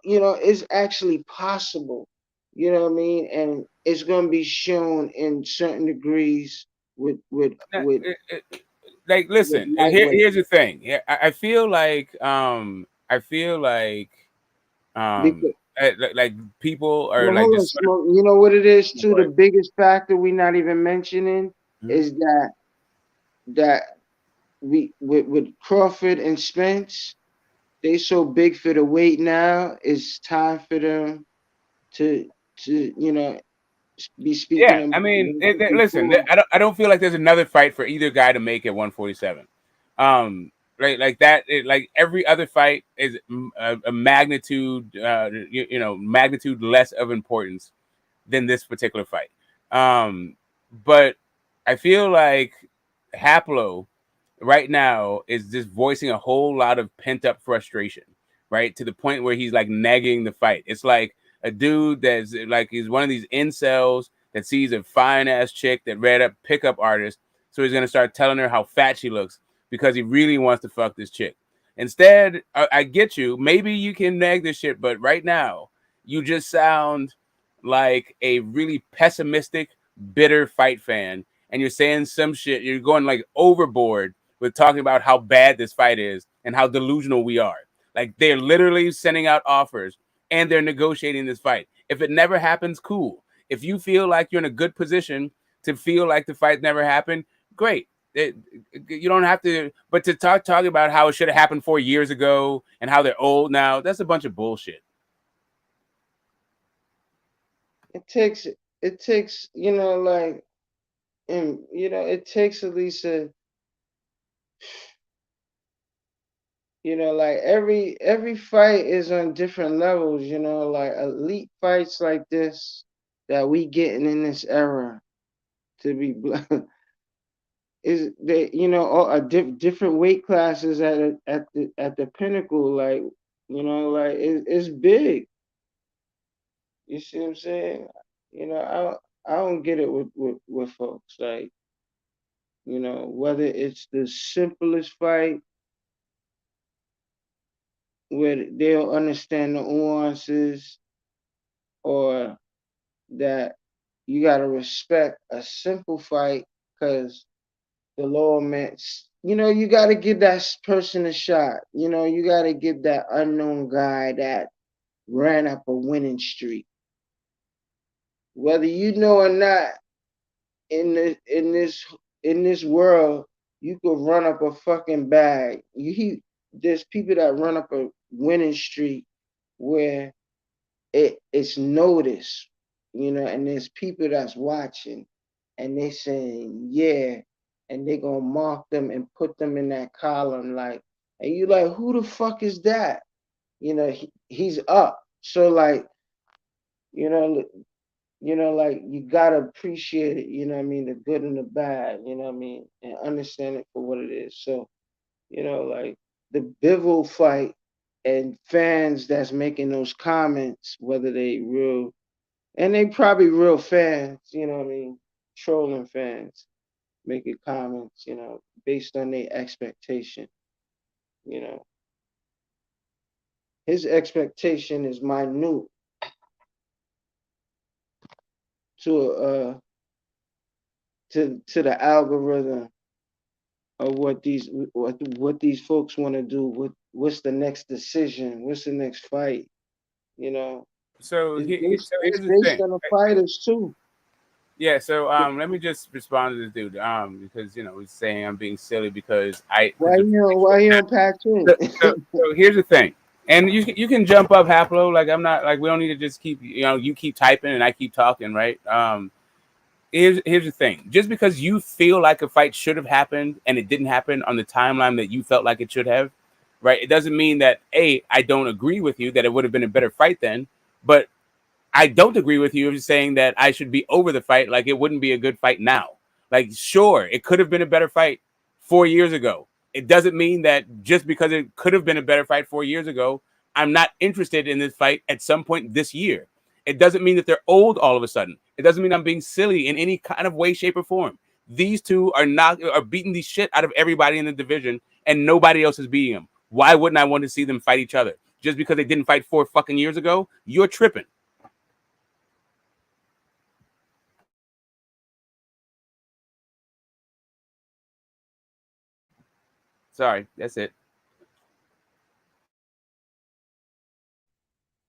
it's actually possible. You know what I mean? And it's going to be shown in certain degrees with like, listen. Here's the thing. Yeah, I feel like like people are well, like hold on, just. Smoke. You know what it is too? The biggest factor we not even mentioning is that we with Crawford and Spence, they so big for the weight now. It's time for them to be speaking. Yeah, I mean, listen. I don't feel like there's another fight for either guy to make at 147. Like that. Like every other fight is a magnitude, magnitude less of importance than this particular fight. But I feel like Haplo right now is just voicing a whole lot of pent up frustration, right? To the point where he's like negging the fight. It's like a dude that's like, he's one of these incels that sees a fine ass chick that read up pickup artist. So he's going to start telling her how fat she looks because he really wants to fuck this chick. Instead, I get you. Maybe you can nag this shit, but right now you just sound like a really pessimistic, bitter fight fan. And you're saying some shit. You're going like overboard with talking about how bad this fight is and how delusional we are. Like they're literally sending out offers and they're negotiating this fight. If it never happens, cool. If you feel like you're in a good position to feel like the fight never happened, great. You don't have to, but to talk about how it should have happened 4 years ago and how they're old now, that's a bunch of bullshit. It takes, it takes at least like every fight is on different levels, like elite fights like this that we getting in this era to be is they all different weight classes at the pinnacle, like like it's big. You see what I'm saying? I don't get it with folks, like whether it's the simplest fight where they'll understand the nuances, or that you got to respect a simple fight because the lower man, you got to give that person a shot. You got to give that unknown guy that ran up a winning streak. Whether you know or not, in this world, you could run up a fucking bag. There's people that run up a winning streak where it's noticed, and there's people that's watching, and they saying yeah, and they gonna mark them and put them in that column, like, and you like, who the fuck is that? He's up. So like, you know, like you gotta appreciate it, you know what I mean, the good and the bad, you know what I mean, and understand it for what it is. So, you know, like the Bivol fight and fans that's making those comments, whether they real and they probably real fans, you know what I mean, trolling fans, making comments, you know, based on their expectation, you know. His expectation is minute to to the algorithm of what these folks want to do. What's the next decision? What's the next fight? You know, So, it's here's the based thing. on the fighters too. Yeah, so let me just respond to this dude because he's saying I'm being silly because Why you don't patch in? so here's the thing, and you can jump up, Haplo. Like I'm not like we don't need to just keep you keep typing and I keep talking, right? Here's the thing. Just because you feel like a fight should have happened and it didn't happen on the timeline that you felt like it should have, right? It doesn't mean that I don't agree with you that it would have been a better fight then, but I don't agree with you of saying that I should be over the fight. Like it wouldn't be a good fight now. Like, sure, it could have been a better fight 4 years ago. It doesn't mean that just because it could have been a better fight 4 years ago, I'm not interested in this fight at some point this year. It doesn't mean that they're old all of a sudden. It doesn't mean I'm being silly in any kind of way, shape, or form. These two are beating the shit out of everybody in the division, and nobody else is beating them. Why wouldn't I want to see them fight each other? Just because they didn't fight 4 fucking years ago? You're tripping. Sorry, that's it.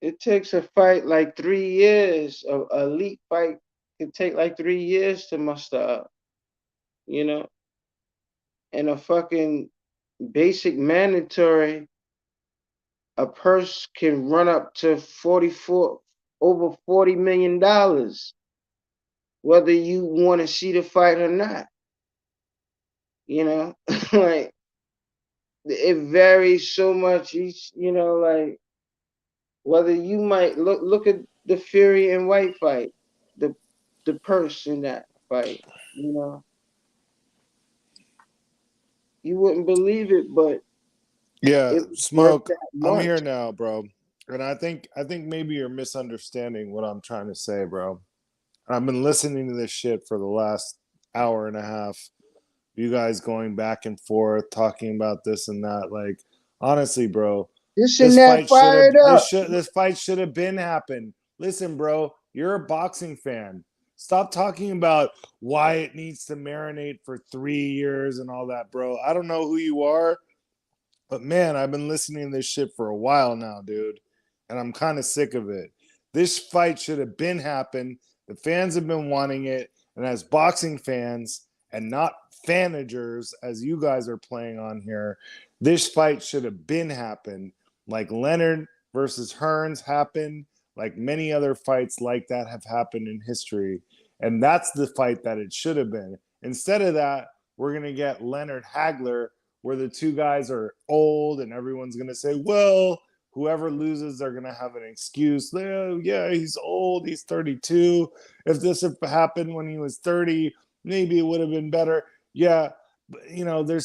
It takes a fight like 3 years. An elite fight can take like 3 years to muster up. You know, and a fucking basic mandatory, a purse can run up to over $40 million, whether you want to see the fight or not. You know, like it varies so much each, you know, like whether you might look at the Fury and White fight, the purse in that fight, you know. You wouldn't believe it, but Yeah, it was worth Smoke, that I'm much. here now, bro. And I think maybe you're misunderstanding what I'm trying to say, bro. I've been listening to this shit for the last hour and a half. You guys going back and forth talking about this and that. Like, honestly, bro, This and that fired up. this fight should have been happened. Listen, bro, you're a boxing fan. Stop talking about why it needs to marinate for 3 years and all that, bro. I don't know who you are, but man, I've been listening to this shit for a while now, dude. And I'm kind of sick of it. This fight should have been happened. The fans have been wanting it. And as boxing fans and not fanagers, as you guys are playing on here, this fight should have been happened. Like Leonard versus Hearns happened. Like many other fights like that have happened in history. And that's the fight that it should have been. Instead of that, we're going to get Leonard Hagler, where the two guys are old and everyone's going to say, well, whoever loses, they're going to have an excuse. Yeah, he's old. He's 32. If this had happened when he was 30, maybe it would have been better. Yeah, but, you know, they're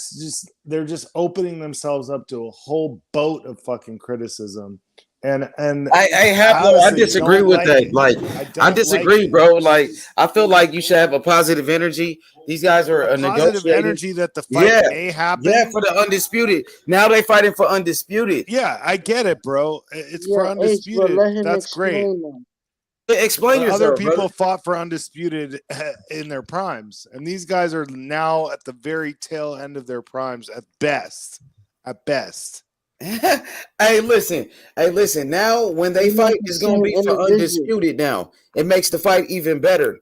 just opening themselves up to a whole boat of fucking criticism. And I disagree with that. Like, I disagree, bro. Like, I feel like you should have a positive energy. These guys are a positive energy that the fight may happen. Yeah, for the undisputed. Now they fighting for undisputed. Yeah, I get it, bro. It's for undisputed. That's great. Explain yourself. Other people brother. fought for undisputed in their primes, and these guys are now at the very tail end of their primes at best. At best. Hey, listen. Now, when they fight, it's going to be for undisputed. Now it makes the fight even better.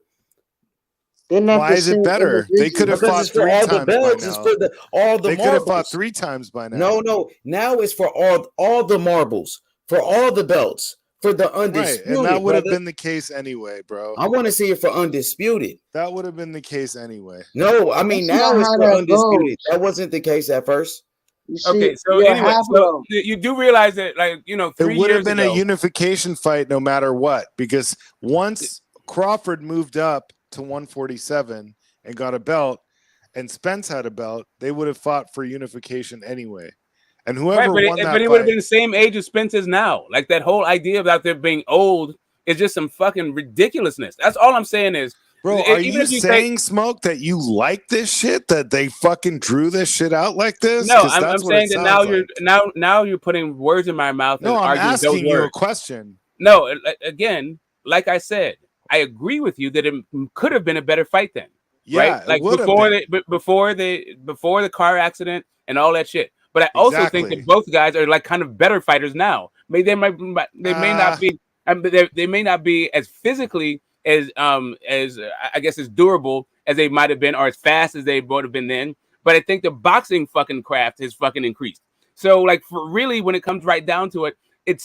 Why is it better? They could have fought 3 times by now. They could have fought 3 times by now. No. Now it's for all the marbles, for all the belts, for the undisputed. Right, and that would have been the case anyway, bro. I want to see it for undisputed. That would have been the case anyway. No, I mean now it's for undisputed. That wasn't the case at first. Okay, so anyway, so you do realize that, like, 3 years ago, it would have been a unification fight no matter what, because once Crawford moved up to 147 and got a belt, and Spence had a belt, they would have fought for unification anyway. And whoever won that but he would have been the same age as Spence is now. Like that whole idea about them being old is just some fucking ridiculousness. That's all I'm saying is, bro, are you saying, Smoke, that you like this shit? That they fucking drew this shit out like this? No, I'm saying that now you're putting words in my mouth. No, I'm asking you a question. No, again, like I said, I agree with you that it could have been a better fight then. Yeah, right? Like before the car accident and all that shit. But I also think that both guys are like kind of better fighters now. They may not be. They may not be as physically as I guess as durable as they might have been, or as fast as they would have been then. But I think the boxing fucking craft has fucking increased. So like for really, when it comes right down to it, it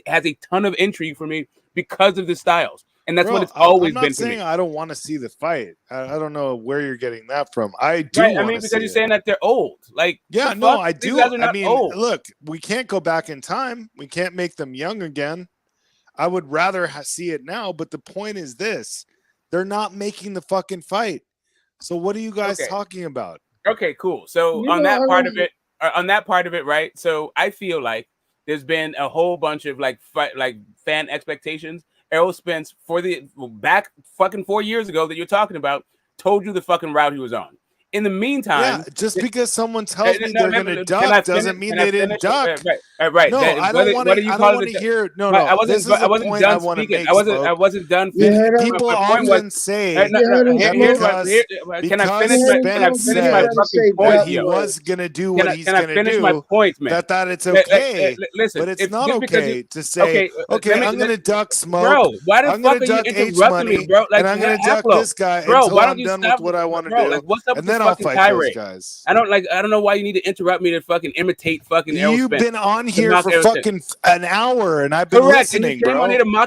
has a ton of intrigue for me because of the styles. And that's what it's always been for me. I don't want to see the fight. I don't know where you're getting that from. I do. Right, I mean, because you're saying that they're old. Like, yeah, no, I do. I mean, old. Look, we can't go back in time. We can't make them young again. I would rather see it now. But the point is this: they're not making the fucking fight. So what are you guys talking about? Okay, cool. So on that part of it, right? So I feel like there's been a whole bunch of like fan expectations. Errol Spence back fucking 4 years ago that you're talking about told you the fucking route he was on. In the meantime, just because someone tells me they're going to duck doesn't mean they didn't duck. Right. No, I don't want to hear. No, I wasn't done speaking. I wasn't done. People often say can I finish my fucking point? He was going to do what he's going to do. Can I finish my point, man? That it's okay. Listen, but it's not okay to say, okay, I'm going to duck Smoke. Bro, why the fuck are you interrupting me, bro? And I'm going to duck this guy until I'm done with what I want to do. What's up with then I'll fight those guys. I don't know why you need to interrupt me to fucking imitate fucking Errol You've Spence. been on here for fucking an hour and I've been listening, bro.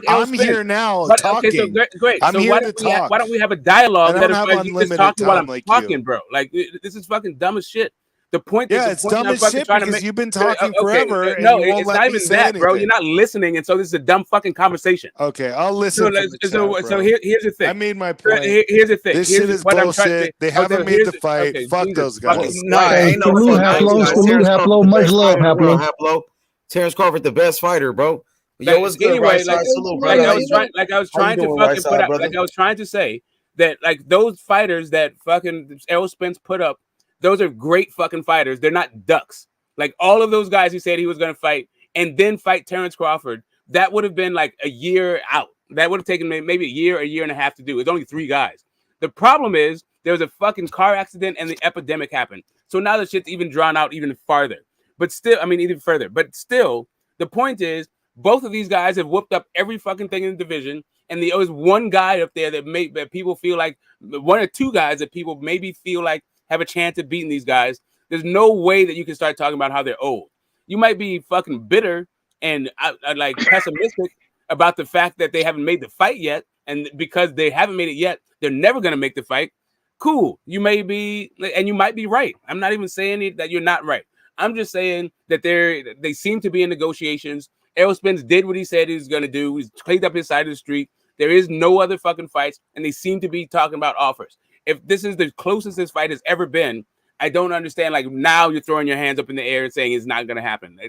I'm here now talking. Okay, so great. I'm so here to talk. Why don't we have a dialogue that you just talking while I'm like talking, bro? Like this is fucking dumb as shit. The point it's dumb as shit because you've been talking forever. No, it's not even that, bro. You're not listening, and so this is a dumb fucking conversation. Okay, I'll listen. So here's the thing. I made my point. Here's the thing. This shit is bullshit. They haven't made the fight. Fuck those guys. Ain't no Haplo, much love, Haplo. Terrence Crawford, the best fighter, bro. Yo, what's good, anyway, salute, bro. I was trying to say that like those fighters that fucking Errol Spence put up. Those are great fucking fighters. They're not ducks. Like all of those guys he said he was going to fight and then fight Terrence Crawford, that would have been like a year out. That would have taken maybe a year and a half to do. It's only 3 guys. The problem is there was a fucking car accident and the epidemic happened. So now the shit's even drawn out even farther. But still, even further. But still, the point is both of these guys have whooped up every fucking thing in the division. And there was one guy up there that people feel like, 1 or 2 guys that people maybe feel like have a chance at beating these guys. There's no way that you can start talking about how they're old. You might be fucking bitter and like pessimistic about the fact that they haven't made the fight yet. And because they haven't made it yet, they're never going to make the fight. Cool. You may be, and you might be right. I'm not even saying that you're not right. I'm just saying that they seem to be in negotiations. Errol Spence did what he said he was going to do. He's cleaned up his side of the street. There is no other fucking fights. And they seem to be talking about offers. If this is the closest this fight has ever been, I don't understand. Like now you're throwing your hands up in the air and saying it's not going to happen.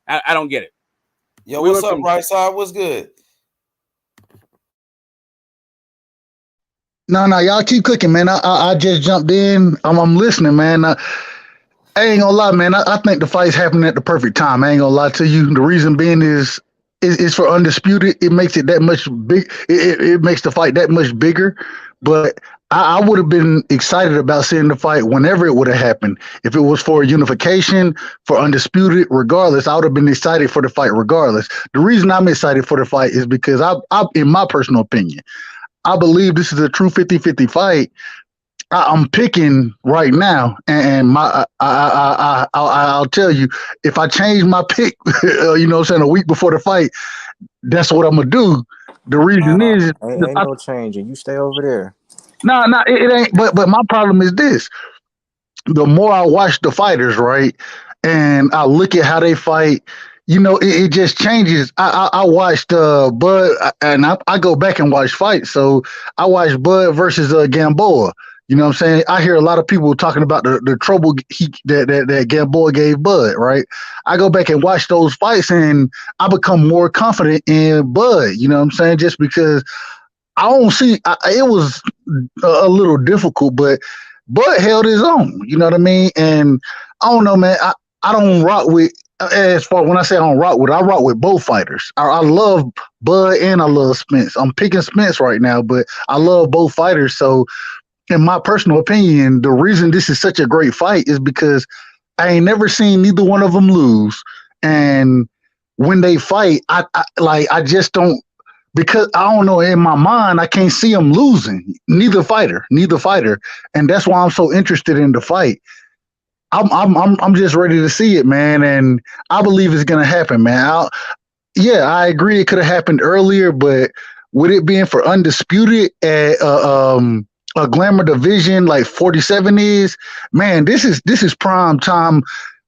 I don't get it. Yo, what's up, right side? What's good? No, y'all keep cooking, man. I just jumped in. I'm listening, man. I ain't gonna lie, man. I think the fight's happening at the perfect time. I ain't gonna lie to you. The reason being is for Undisputed. It makes it that much big. It makes the fight that much bigger. But I would have been excited about seeing the fight whenever it would have happened. If it was for unification, for Undisputed, regardless, I would have been excited for the fight regardless. The reason I'm excited for the fight is because I in my personal opinion, I believe this is a true 50-50 fight. I'm picking right now, and I'll tell you, if I change my pick, a week before the fight, that's what I'm gonna do. The reason is ain't no changing. You stay over there. No, it ain't. But my problem is this: the more I watch the fighters, right, and I look at how they fight, you know, it just changes. I watched Bud, and I go back and watch fights. So I watched Bud versus Gamboa. You know what I'm saying? I hear a lot of people talking about the trouble that Gamboa gave Bud, right? I go back and watch those fights, and I become more confident in Bud. You know what I'm saying? Just because I don't see it was a little difficult, but Bud held his own. You know what I mean? And I don't know, man. I don't rock with. As far when I say I don't rock with, I rock with both fighters. I love Bud and I love Spence. I'm picking Spence right now, but I love both fighters. So, in my personal opinion, the reason this is such a great fight is because I ain't never seen neither one of them lose. And when they fight, I just don't, because I don't know, in my mind I can't see them losing. Neither fighter, and that's why I'm so interested in the fight. I'm just ready to see it, man, and I believe it's gonna happen, man. I agree it could have happened earlier, but with it being for undisputed at a glamour division like 47 is, man, this is prime time,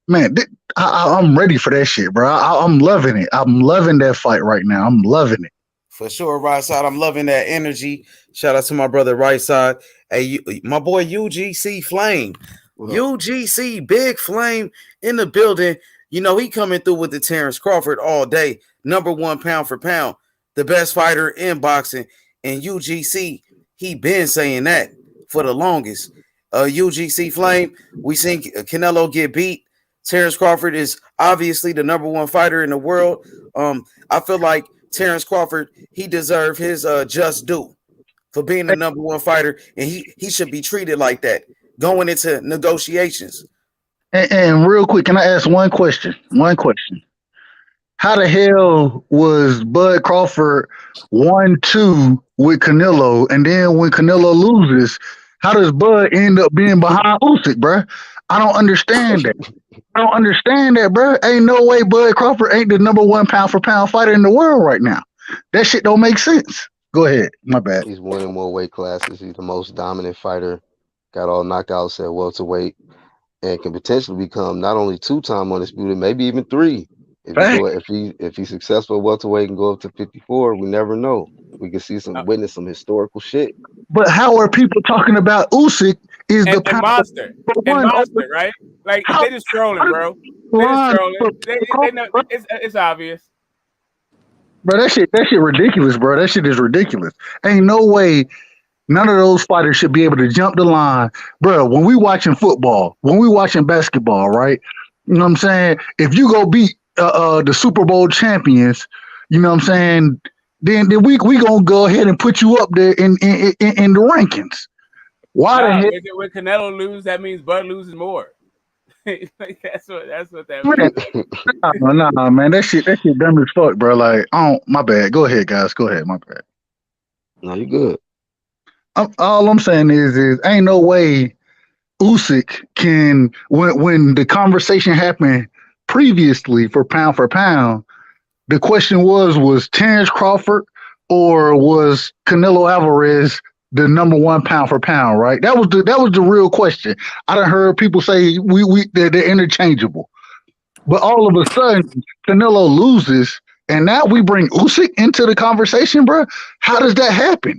man. I'm ready for that shit, bro. I'm loving it. I'm loving that fight right now. I'm loving it. For sure, right side. I'm loving that energy. Shout out to my brother, right side. Hey, my boy UGC Flame. UGC Big Flame in the building. You know, he coming through with the Terrence Crawford all day. #1 pound for pound. The best fighter in boxing. And UGC, he been saying that for the longest. UGC Flame, we seen Canelo get beat. Terrence Crawford is obviously the #1 fighter in the world. I feel like Terrence Crawford, he deserved his just due for being the #1 fighter, and he should be treated like that going into negotiations. And real quick, can I ask one question? How the hell was Bud Crawford 1-2 with Canelo, and then when Canelo loses, how does Bud end up being behind Usyk, bro? I don't understand that. Bro. Ain't no way Bud Crawford ain't the #1 pound for pound fighter in the world right now. That shit don't make sense. Go ahead. My bad. He's winning more weight classes. He's the most dominant fighter. Got all knockouts at welterweight, and can potentially become not only 2-time undisputed, maybe even 3. If he's successful at welterweight and go up to 54, we never know. We can see witness some historical shit. But how are people talking about Usyk is the monster, right? Like they just trolling, bro. They just trolling. They know it's obvious. Bro, that shit ridiculous, bro. That shit is ridiculous. Ain't no way none of those fighters should be able to jump the line. Bro, when we watching football, when we watching basketball, right? You know what I'm saying? If you go beat the Super Bowl champions, you know what I'm saying? Then we gonna go ahead and put you up there in the rankings. Why the hell? When Canelo loses, that means Bud loses more. Like, that's what that means. Nah, man, that shit dumb as fuck, bro. Like, my bad. Go ahead, guys. Go ahead, my bad. No, you good. All I'm saying is ain't no way Usyk can, when the conversation happened previously for pound, the question was Terrence Crawford or was Canelo Alvarez the #1 pound for pound, right? That was the real question. I done heard people say they're interchangeable. But all of a sudden, Canelo loses, and now we bring Usyk into the conversation, bro. How does that happen?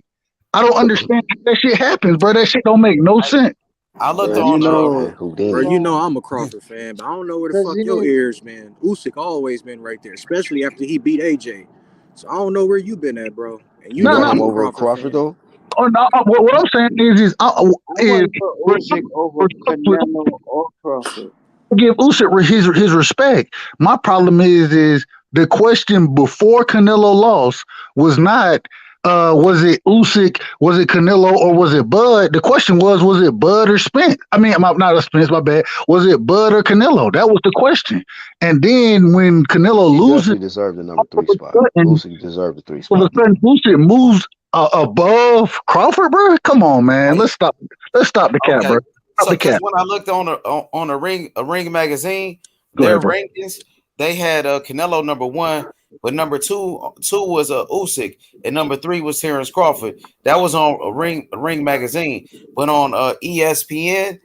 I don't understand how that shit happens, bro. That shit don't make no sense. I looked bro, on bro, you know I'm a Crawford fan, but I don't know where the fuck your ears, man. Usyk always been right there, especially after he beat AJ. So I don't know where you been at, bro. And you know I'm a Crawford though. Oh no! What I'm saying is Usyk over Canelo or Crawford. Give Usyk his respect. My problem is the question before Canelo lost was not was it Usyk, was it Canelo, or was it Bud? The question was it Bud or Spence? I mean, not Spence, my bad. Was it Bud or Canelo? That was the question. And then when Canelo loses, he deserved the #3 spot. Usyk deserved the 3 spot. All of a sudden, Usyk moves above Crawford, bro. Come on, man. Let's stop the cap, bro. So when I looked on a ring magazine, their rankings, they had Canelo #1, but #2 was Usyk, and #3 was Terrence Crawford. That was on a ring magazine. But on ESPN,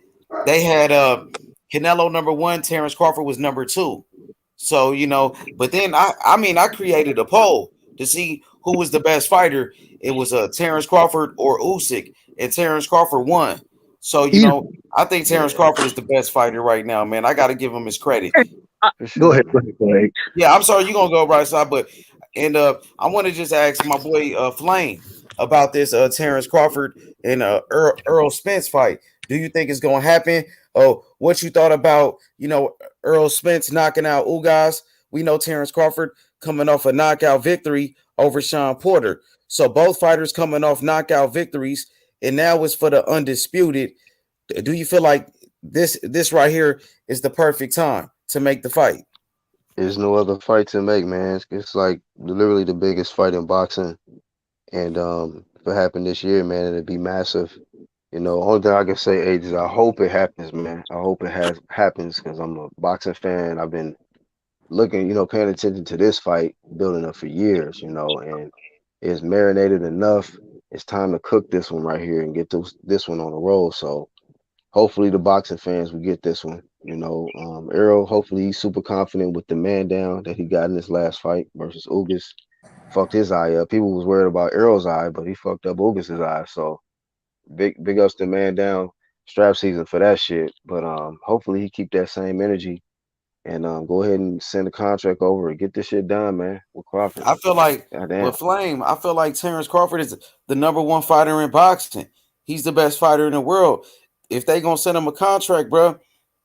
they had Canelo #1, Terrence Crawford was #2. So, but then I created a poll to see who was the best fighter. It was Terrence Crawford or Usyk, and Terrence Crawford won. So, I think Terrence Crawford is the best fighter right now, man. I got to give him his credit. Go ahead. Yeah, I'm sorry, you're gonna go right side, but I want to just ask my boy Flame about this Terrence Crawford and Earl Spence fight. Do you think it's gonna happen? Oh, what you thought about Earl Spence knocking out Ugas? We know Terrence Crawford coming off a knockout victory over Sean Porter. So both fighters coming off knockout victories, and now it's for the undisputed. Do you feel like this right here is the perfect time to make the fight? There's no other fight to make, man. It's like literally the biggest fight in boxing. And if it happened this year, man, it'd be massive. Only thing I can say, Age, is I hope it happens, man. I hope it happens because I'm a boxing fan. I've been looking, paying attention to this fight, building up for years, and it's marinated enough. It's time to cook this one right here and get this one on the roll. So hopefully the boxing fans will get this one. Errol, hopefully he's super confident with the man down that he got in this last fight versus Ugas. Fucked his eye up. People was worried about Errol's eye, but he fucked up Ugas' eye. So big ups to man down. Strap season for that shit. But hopefully he keep that same energy and go ahead and send the contract over and get this shit done, man, with Crawford. I feel like with Flame, I feel like Terrence Crawford is the number one fighter in boxing. He's the best fighter in the world. If they gonna send him a contract, bro,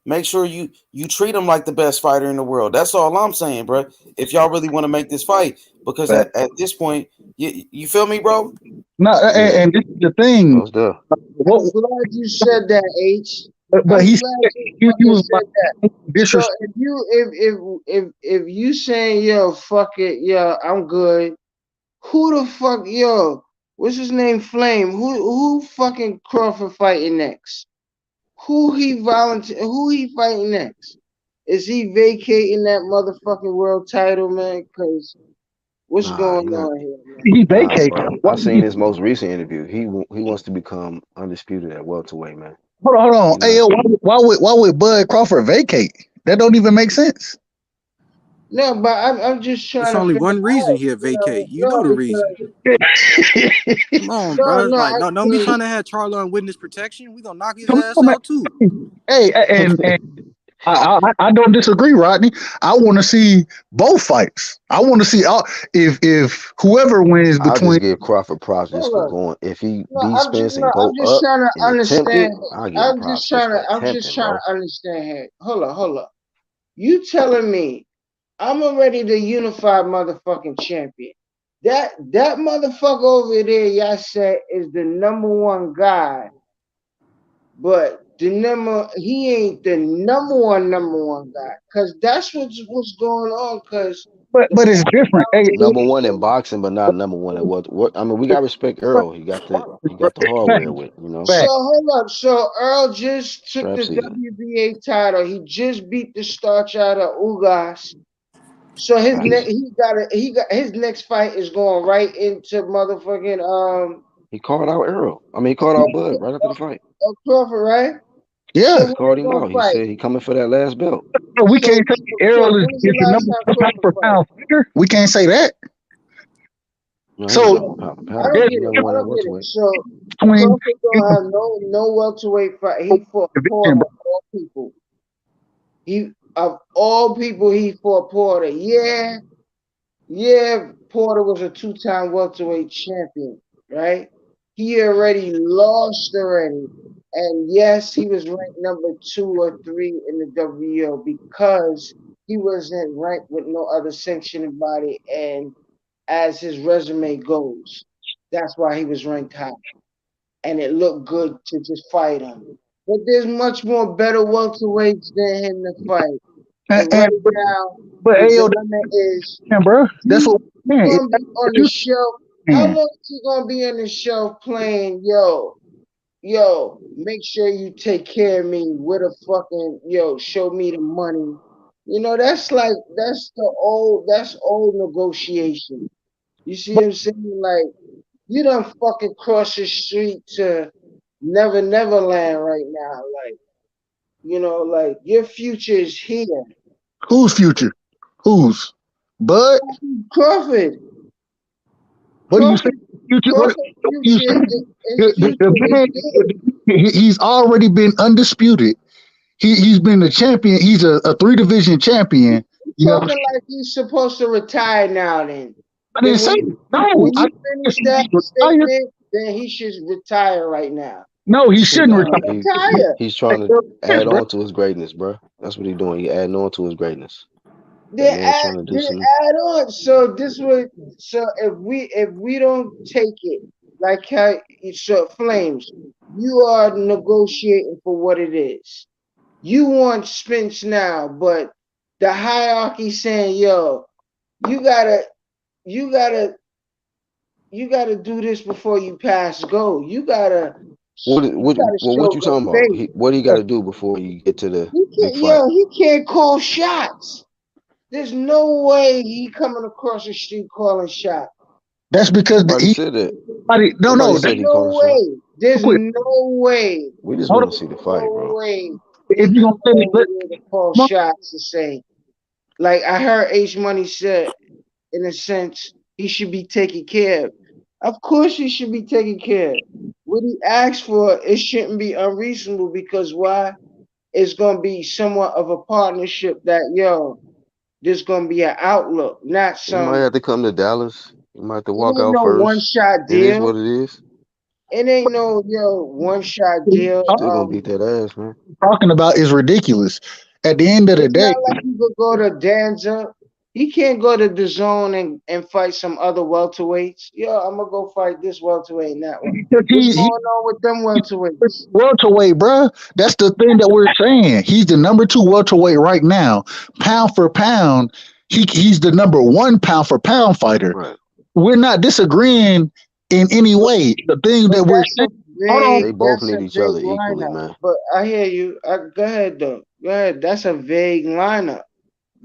make sure you treat him like the best fighter in the world. That's all I'm saying, bro. If y'all really want to make this fight, because at this point, you feel me, bro? No, and this is the thing. I'm glad you said that, H. But he was said that. So if you saying fuck it, I'm good. Who the fuck, what's his name? Flame. Who fucking Crawford fighting next? Who he fighting next? Is he vacating that motherfucking world title, man? Because what's going on here, man? He vacated. I've seen his most recent interview. He wants to become undisputed at welterweight, man. Hold on. Hey, why would Bud Crawford vacate? That don't even make sense. No, but I'm just trying. There's only one reason he'll vacate. You know the reason. Come on, bro. Don't be trying to have Charlo on witness protection. We gonna knock his ass out too. Hey, and I don't disagree, Rodney. I want to see both fights. I want to see if whoever wins between. I'll just give Crawford props just for going. If he beats Spence and go I'm just trying to understand. I'm just trying to understand here. Hold on. You telling me I'm already the unified motherfucking champion? That motherfucker over there, y'all said, is the number one guy, but he ain't the number one guy, because that's what's going on. But it's different. Number one in boxing, but not number one at what? I mean, we gotta respect Earl. He got the hardware with, So hold up. So Earl just took the WBA title. He just beat the starch out of Ugas. So his his next fight is going right into motherfucking He called out Earl. I mean, he called out Bud right after the fight. Crawford, right? Yeah, So he called him out. He said he coming for that last belt. We can't say Errol is the number one per pound fighter. We can't say that. No, so I don't get it. So Crawford don't have no welterweight fight. He fought Porter of all people. Of all people, he fought Porter. Yeah, Porter was a 2-time welterweight champion, right? He already lost already. And yes, he was ranked number 2 or 3 in the WBO because he wasn't ranked with no other sanctioning body. And as his resume goes, that's why he was ranked high. And it looked good to just fight him. But there's much more better welterweights than him to fight. And right now, the dilemma is, bro, that's what he's gonna be on the shelf. How long is he gonna be on the shelf playing, yo, make sure you take care of me with a fucking, show me the money. That's old negotiation. You see what I'm saying? Like, you done fucking cross the street to Neverland right now. Like, like your future is here. Whose future? Who's? Bud? Crawford. What do you say? He's already been undisputed. He's been the champion. He's a 3-division champion. Talking like he's supposed to retire now. Then I didn't say no. When you finish that statement, then he should retire right now. No, he shouldn't retire. He's trying to add on to his greatness, bro. That's what he's doing. He adding on to his greatness. They add on. So this way, so if we don't take it like how Flames, you are negotiating for what it is. You want Spence now, but the hierarchy saying, yo, you gotta do this before you pass go. You gotta. What you talking about? What he got to do before you get to the big fight? Yo, he can't call shots. There's no way he coming across the street calling shots. That's because he said that. No, there's no way. There's no way. We just want to see the fight, bro. Way. If you gonna call shots to say, like I heard H Money said, in a sense, he should be taken care of. Of course, he should be taken care of. What he asked for, it shouldn't be unreasonable because why? It's gonna be somewhat of a partnership that there's gonna be an outlook, not some. You might have to come to Dallas. You might have to walk out no first. One-shot deal. It is what it is. It ain't no one-shot deal. Still gonna beat that ass, man. Talking about is ridiculous. At the end of the day, not like you could go to Danza. He can't go to the zone and fight some other welterweights. I'm gonna go fight this welterweight and that one. What's going on with them welterweights? Welterweight, bro. That's the thing that we're saying. He's the number 2 welterweight right now. Pound for pound, he's the number 1 pound for pound fighter. Right. We're not disagreeing in any way. The thing that we're saying, they both need each other equally, man. But I hear you. Go ahead, though. Go ahead. That's a vague lineup.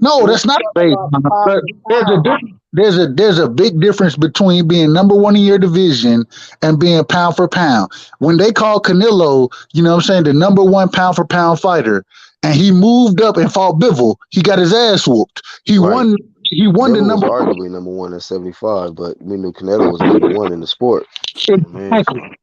No, that's not a vague lineup. There's a big difference between being number 1 in your division and being pound for pound. When they call Canelo, the number 1 pound for pound fighter, and he moved up and fought Bivol, he got his ass whooped. He won. He won the number. Was arguably number 1 at 75, but we knew Canelo was number 1 in the sport.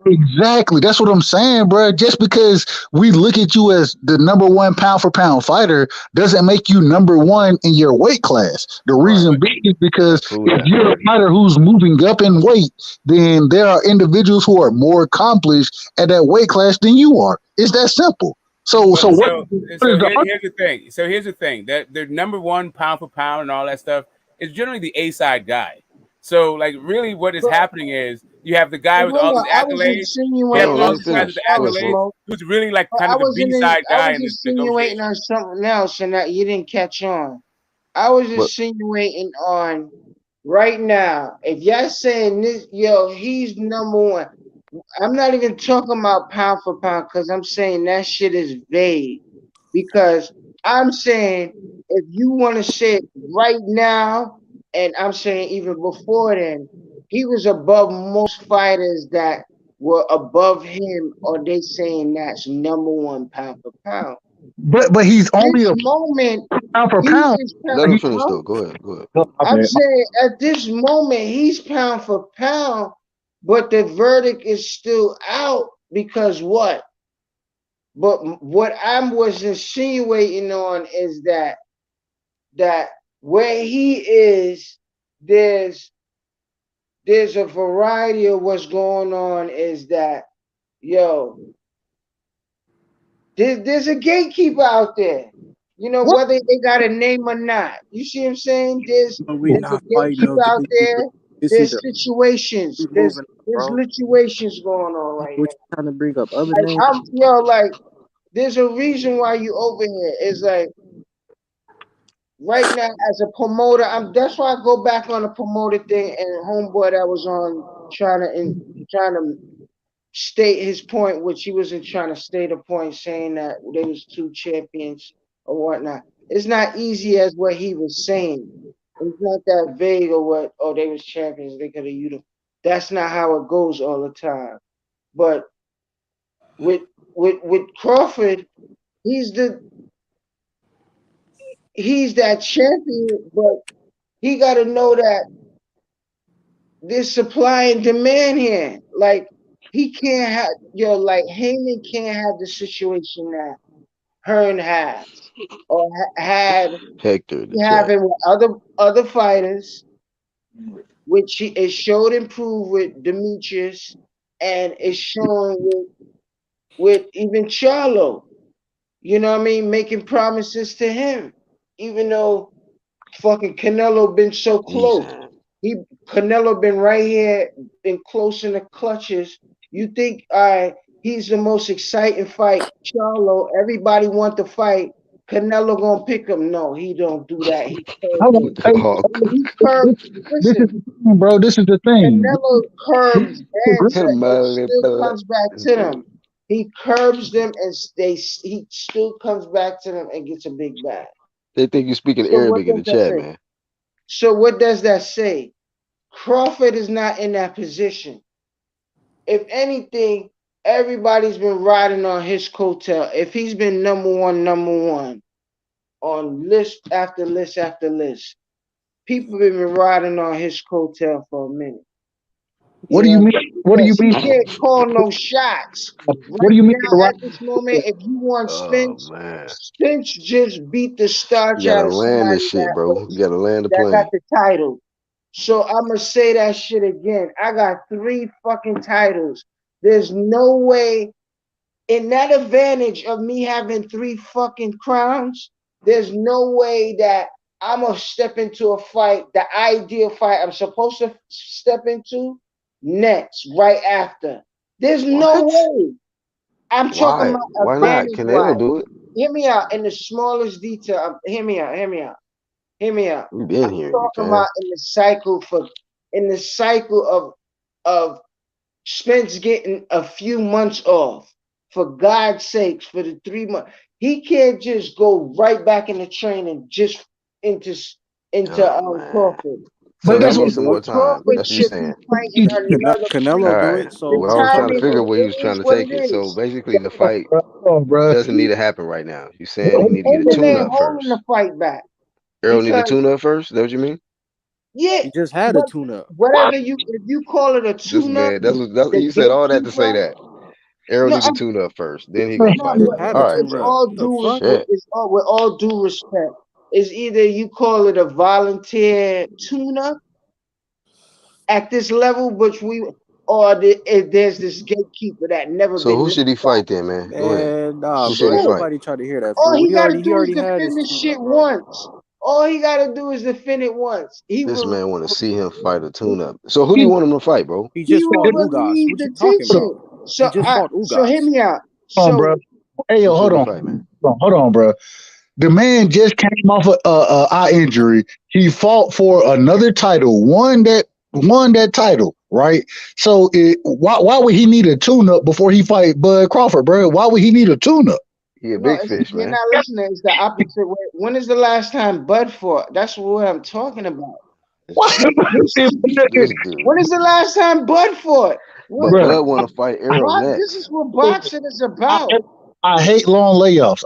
Exactly. That's what I'm saying, bro. Just because we look at you as the number 1 pound for pound fighter doesn't make you number 1 in your weight class. The reason being is because if you're a fighter who's moving up in weight, then there are individuals who are more accomplished at that weight class than you are. It's that simple. Here's the thing. So here's the thing. That the number 1 pound for pound and all that stuff is generally the A-side guy. So, like, really what is happening is you have the guy with all these accolades. You have all these guys with the accolades who's really like kind of the B-side guy. I was insinuating on something else and that you didn't catch on. I was insinuating on right now. If y'all saying this, he's number 1. I'm not even talking about pound for pound because I'm saying that shit is vague. Because I'm saying if you want to say it right now, and I'm saying even before then, he was above most fighters that were above him, or they saying that's number 1 pound for pound. But he's only a moment pound for pound. Let him finish though. Go ahead. I'm saying at this moment he's pound for pound. But the verdict is still out because what? But what I was insinuating on is that where he is, there's a variety of what's going on. Is that there's a gatekeeper out there. Whether they got a name or not. You see what I'm saying? There's a gatekeeper out there. There's situations. There's situations going on right now. What you trying to bring up? Other names? There's a reason why you over here. It's like right now as a promoter. That's why I go back on the promoter thing and homeboy that was on trying to state his point, which he wasn't trying to state a point, saying that they was 2 champions or whatnot. It's not easy as what he was saying. It's not that vague or what, they was champions, they could have unified. That's not how it goes all the time. But with Crawford, he's he's that champion, but he got to know that there's supply and demand here. Like he can't have like Heyman can't have the situation that Hearn has or had Hector, having with other fighters, which it showed improved with Demetrius, and it's showing with even Charlo. You know what I mean? Making promises to him, even though fucking Canelo been so close. Canelo been right here, been close in the clutches. You think, he's the most exciting fight. Charlo, everybody want to fight. Canelo gonna pick him. No, he don't do that. He curbs. This is Listen, the thing, bro. This is the thing. Canelo curbs bands and still comes back to them. He curbs them and he still comes back to them and gets a big bag. They think you're speaking Arabic in the chat, man. So what does that say? Crawford is not in that position. If anything, everybody's been riding on his coattail. If he's been number one on list after list after list, people have been riding on his coattail for a minute. What do you mean? What do you mean? He can't call no shots. What do you mean? Now, at this moment, if you want Spence, Spence just beat the starch You out gotta of land somebody this shit, bro. You gotta land the that plane. got the title. So I'm gonna say that shit again. I got 3 fucking titles. There's no way in that advantage of me having 3 fucking crowns. There's no way that I'm gonna step into a fight, the ideal fight I'm supposed to step into next, right after. There's no way. I'm talking about Why not? Canelo do it. Hear me out in the smallest detail. Hear me out. We've been here. Talking about in the cycle of Spence getting a few months off. For God's sakes, for the 3 months, he can't just go right back into training just into Crawford. So that needs some more time. That's what you're saying. Canelo do it. So well, I was trying to figure where he was trying to take it. So basically, the fight doesn't need to happen right now. You're saying he need to get a tune-up first. The fight back. Errol need a tune-up first. Is that what you mean? Yeah, he just had a tune-up. Whatever if you call it a tune-up. You said all that to say that. Errol needs a tune-up first. Then he gonna fight. It's all with all due respect. It's either you call it a volunteer tune-up at this level, which there's this gatekeeper that never. So who should he fight then, man? Go ahead. Nah, who should he fight? Nobody tried to hear that. All he gotta do is defend defend this shit once. All he gotta do is defend it once. This man want to see him fight a tune-up. So who do you want him to fight, bro? He just fought Ugas. What you talking about? So, he just fought Ugas. So hear me out. Hold on, bro. Hey, yo, hold on. Hold on, bro. The man just came off an eye injury. He fought for another title, won that title, right? So why would he need a tune-up before he fight Bud Crawford, bro? Why would he need a tune-up? He a big fish, man. You're not listening. It's the opposite way. When is the last time Bud fought? That's what I'm talking about. When is the last time Bud fought? But Bud want to fight Errol next. This is what boxing is about. I hate long layoffs.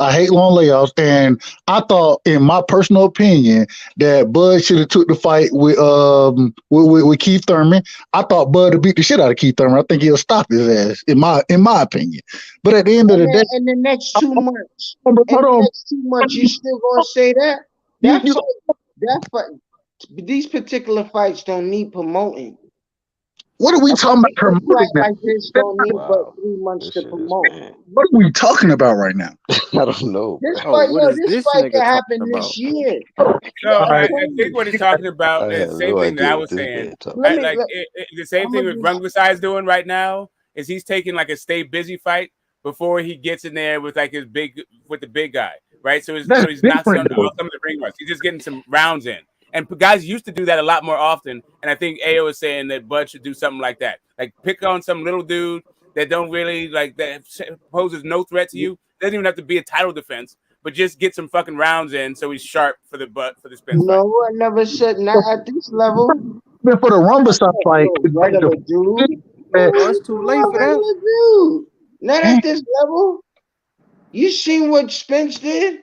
And I thought, in my personal opinion, that Bud should have took the fight with Keith Thurman. I thought Bud would beat the shit out of Keith Thurman. I think he'll stop his ass, in my opinion. But at the end of the day, in the next 2 months, you still gonna say that? That fight, these particular fights don't need promoting. What are we talking about promoting? Like this don't need but 3 months to promote. What are we talking about right now? I don't know. This fight can happen this year. So I think what he's talking about is the same thing that I was saying. The same thing with Rungvisai's doing right now is he's taking like a stay busy fight before he gets in there with like the big guy, right? So he's not some of the ring runs. He's just getting some rounds in. And guys used to do that a lot more often. And I think Ao is saying that Bud should do something like that. Like pick on some little dude that don't really that poses no threat to you. Doesn't even have to be a title defense, but just get some fucking rounds in so he's sharp for the Spence fight. I never said not at this level. Even for the Rungvisai fight, it's too late for that. Not at this level. You seen what Spence did?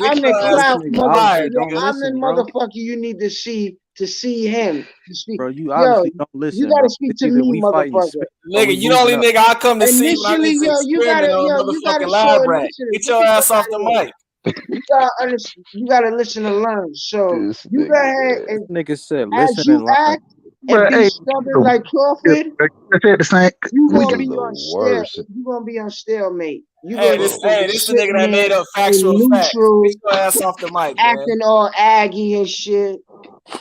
I'm the This clout nigga obviously motherfucker. don't I'm the listen, bro. motherfucker you need to see to see him. To speak. Bro, you Yo, obviously don't you listen, gotta bro. speak It's to either me, we fighting motherfucker. spit or Nigga, we you the only moving up. nigga I come to see when I Initially, need some yo, you gotta, experiment on a you gotta motherfucking show lab rat. initiative. Get Get your the fuck ass off out the of here. mic. You gotta listen to learn. So This you go nigga, ahead man. and Nigga said, as listen you and learn. act and But be hey, stubborn like Crawford, I said the same. you We gonna can, be The on worst, you gonna be on stalemate. You Hey, gonna this just be the nigga sitting that made here up factual in facts. neutral, Get your ass off the mic, man. acting all aggy and shit.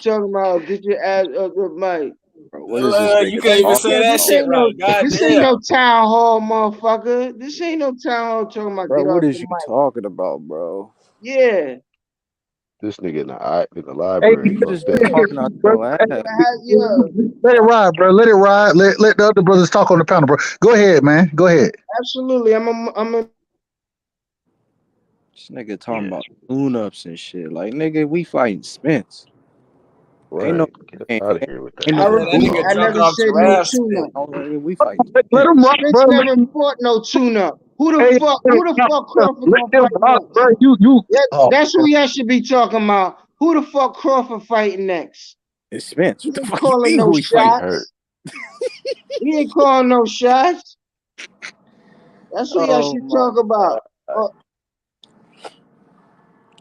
Talking about get your ass up the mic. Bro, what is this You nigga can't even say talking that about? shit right. God This damn. ain't no town hall, motherfucker. This ain't no town hall talking about Bro, get what off is the you mic. talking about, bro? Yeah. this nigga in the hey, library You just fucked be up. talking out bro, your ass. let it ride, bro. Let it ride. Let the other brothers talk on the panel, bro. Go ahead, man. Go ahead. Absolutely. I'm a This nigga talking about tune-ups and shit. Like, nigga, we fighting Spence. Ain't no, Right. Get out of here with that. ain't I no That booty. repeat, nigga I drunk never off said no giraffe spit. tune-up. We fighting Let Spence. them rock, Spence bro. never fought no tune-up. Who the Hey, fuck Crawford let gonna them fight rock, next? bro. You. Oh, That's who y'all should be talking about. Who the fuck Crawford fighting next? It's Spence. He What the ain't fuck you calling mean no who he fighting? hurt. shots. He ain't calling no shots. That's who y'all Oh should my talk about. God.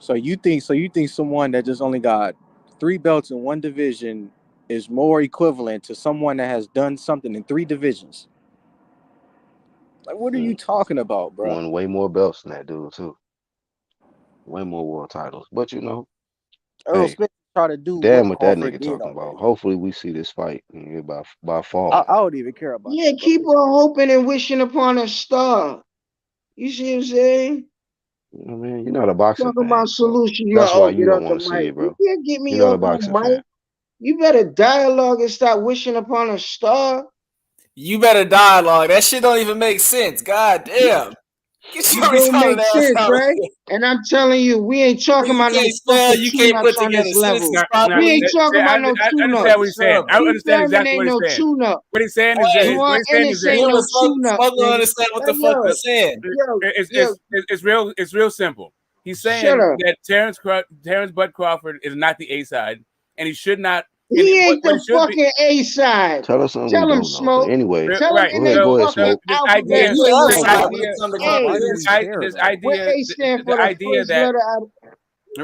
So you think someone that just only got 3 belts in one division is more equivalent to someone that has done something in 3 divisions? Like, what are you talking about, bro? Won way more belts than that dude too. Way more world titles. But you know, Earl hey, Spence try to do damn what what that Crawford nigga did talking already. about. Hopefully we see this fight by fall. I don't even care about Yeah, that, bro. keep on hoping and wishing upon a star. You see what I'm saying? You know what I mean? You're not a boxing Talking fan, about so solutions. that's why Get you off don't the want to see mic. it, You bro. can't get me You're not a off no boxing mic. fan. You better dialogue and stop wishing upon a star. You better dialogue. That shit don't even make sense. God damn. Get It your don't retarded make ass sense, out of right? here. And I'm telling you, we ain't talking You about no can't spell, fucking you can't tune-ups put on together this level. sentences No, We properly. ain't talking about no I understand what tune-ups. he's saying. I Keith understand Thurman exactly ain't what he's no saying. tune-up. What he's saying is this. Juwan What he's saying is Ennis this. ain't Even no the tune-up, fuck don't nigga. understand what Hey, the fuck he's saying. It's real simple. He's Shut saying up. that Terrence Bud Crawford is not the A side, and he should not. And He ain't what the it should be fucking A-side. Tell us something we Tell him, don't know. But Smoke. anyway, Tell him right. in go ahead, they go ahead, fucking Smoke. This alphabet. idea, Yeah, you What the letter outside out when of it comes to A? Why do confidence. we care, this though? What idea, A stand the for the idea first that letter out of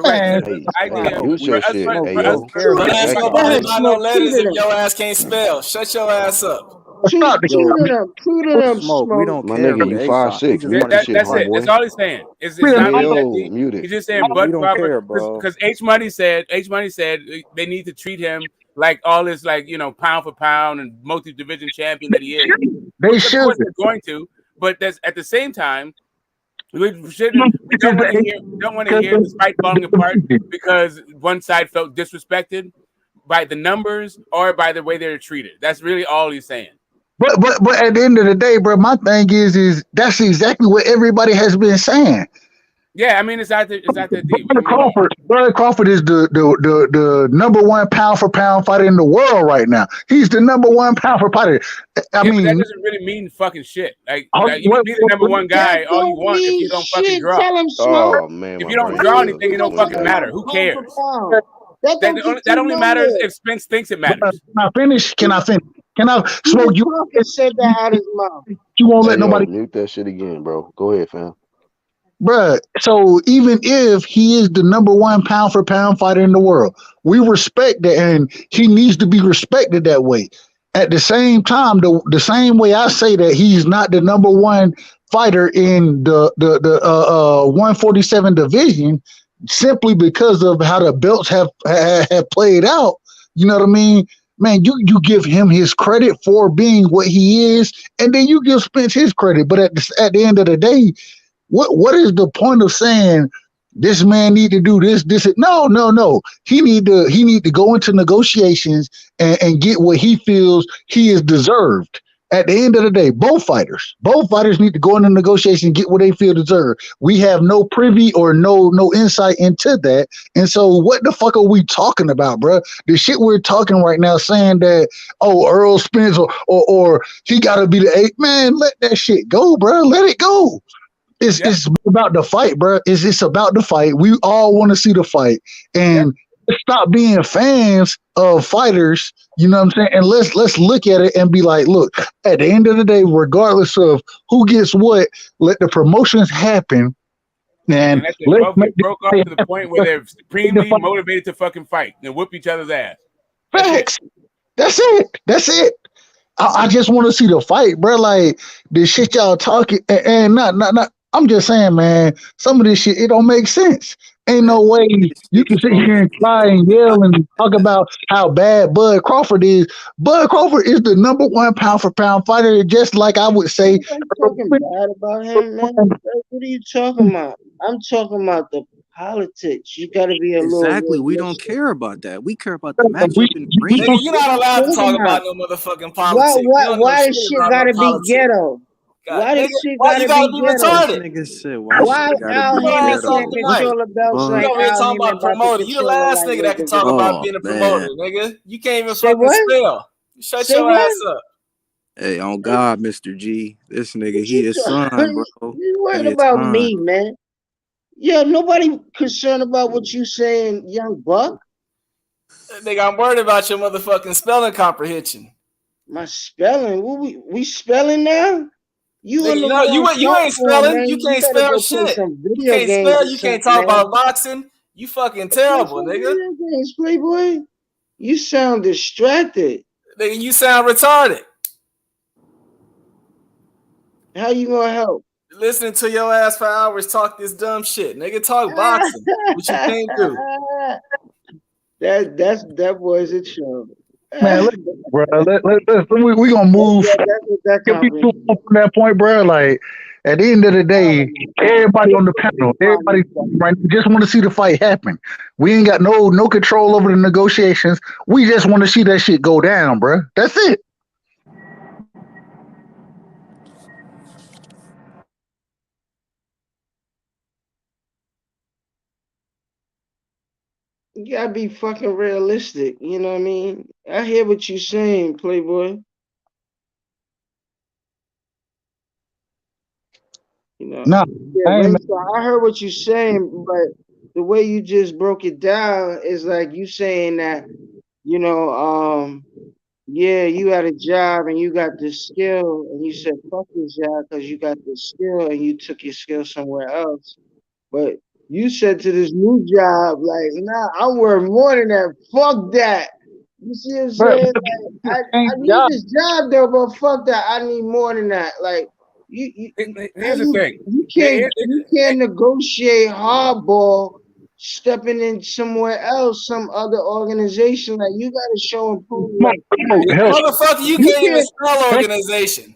right, man. the Hey, idea mute for your us, shit, Smoke, hey we yo. don't care Don't about ask A Exactly. nobody Go ahead, side. about no Smoke. letters if your ass can't spell. Shut your ass up. Stop the Yo, Two to them, Smoke, we Smoke. don't My care nigga, who you the A side. We 5'6". just Mute want the to shit, fight. That's homeboy. all he's saying. It's not Hey even that yo, deep. mute it. He's just saying We Bud don't Crawford care, bro. because H Money said they need to treat him like all this pound for pound and multi division champion that he is. They Which of should. course they're going to, but that's at the same time we don't want to hear this fight falling apart because one side felt disrespected by the numbers or by the way they're treated. That's really all he's saying. But at the end of the day, bro, my thing is that's exactly what everybody has been saying. Yeah, I mean it's not that deep. What do you mean? Bud Crawford is the number 1 pound for pound fighter in the world right now. He's the number 1 pound for fighter. I Yeah, but that mean, doesn't really mean fucking shit. Like you can what, be the number 1 That guy all you don't want if mean you don't fucking shit. draw. Tell him, Smoke. Oh man, If my you don't brain draw cells anything, it just don't went fucking crazy. matter. Who Pound for cares? pound. That don't get That you only matters nowhere. if Spence thinks it matters. can I finish? Can I finish? Can I Even Smoke you? Crawford said that out his mouth. You won't let Hey yo, nobody, mute that shit again, bro. Go ahead, fam. bruh. So even if he is the number 1 pound for pound fighter in the world, we respect that, and he needs to be respected that way. At the same time, the same way I say that he's not the number 1 fighter in the 147 division, simply because of how the belts have played out. You know what I mean? Man, you give him his credit for being what he is, and then you give Spence his credit. But at the end of the day, what is the point of saying this man need to do this? No. He need to go into negotiations and get what he feels he is deserved. At the end of the day, both fighters need to go into negotiation and get what they feel deserved. We have no privy or no insight into that. And so what the fuck are we talking about, bro? The shit we're talking right now saying that, oh, Earl Spence or he got to be the 8 man, let that shit go, bro. Let it go. It's about the fight, bro. It's about the fight. We all want to see the fight, and stop being fans of fighters. You know what I'm saying? And let's look at it and be like, look, at the end of the day, regardless of who gets what, let the promotions happen. And that's it. Both get broke off to the point where they're supremely motivated to fucking fight and whoop each other's ass. Facts. That's it. I just want to see the fight, bro. Like the shit y'all talking, and not. I'm just saying, man. Some of this shit, it don't make sense. Ain't no way you can sit here and cry and yell and talk about how bad Bud Crawford is. Bud Crawford is the number 1 pound for pound fighter, just like I would say. Talking bad about him, man. What are you talking about? I'm talking about the politics. You got to be a little. Exactly. We don't care about that. We care about the matchup in the ring. Nigga, you're not allowed to talk about no motherfucking politics. Why this shit gotta be ghetto? Why this shit gotta be retarded? Nigga said, why Al Hammond can't control the belts like You Al talking about promoter. You the last nigga that can talk about being a promoter, nigga. You can't even fucking spell. Shut your ass up. Hey, on God, Mr. G. This nigga, he is son, bro. You worried about me, man. Yeah, nobody concerned about what you saying, young buck. Nigga, I'm worried about your motherfucking spelling comprehension. My spelling? What we spelling now? You ain't spelling. Man. You can't spell shit. You can't spell. You can't talk about boxing. You fucking terrible, nigga. Video games, Playboy. You sound distracted. Nigga, you sound retarded. How you gonna help? Listening to your ass for hours talk this dumb shit. Nigga, talk boxing. What you can't do. That boy's a trouble. Man, bro, we gonna move. Can we move from that point, bro? Like at the end of the day, everybody on the panel, everybody right, just want to see the fight happen. We ain't got no control over the negotiations. We just want to see that shit go down, bro. That's it. You gotta be fucking realistic, you know what I mean? I hear what you're saying, Playboy. You know, I heard what you're saying, but the way you just broke it down is like you saying that, you know, yeah, you had a job and you got this skill, and you said fuck this job because you got this skill and you took your skill somewhere else. But you said to this new job, like, nah, I'm worth more than that. Fuck that. You see what I'm saying? Like, I need this job though, but fuck that. I need more than that. Like, here's the thing. You can't negotiate hardball stepping in somewhere else, some other organization. Like, you gotta show and prove. Like, motherfucker, you can't even spell organization.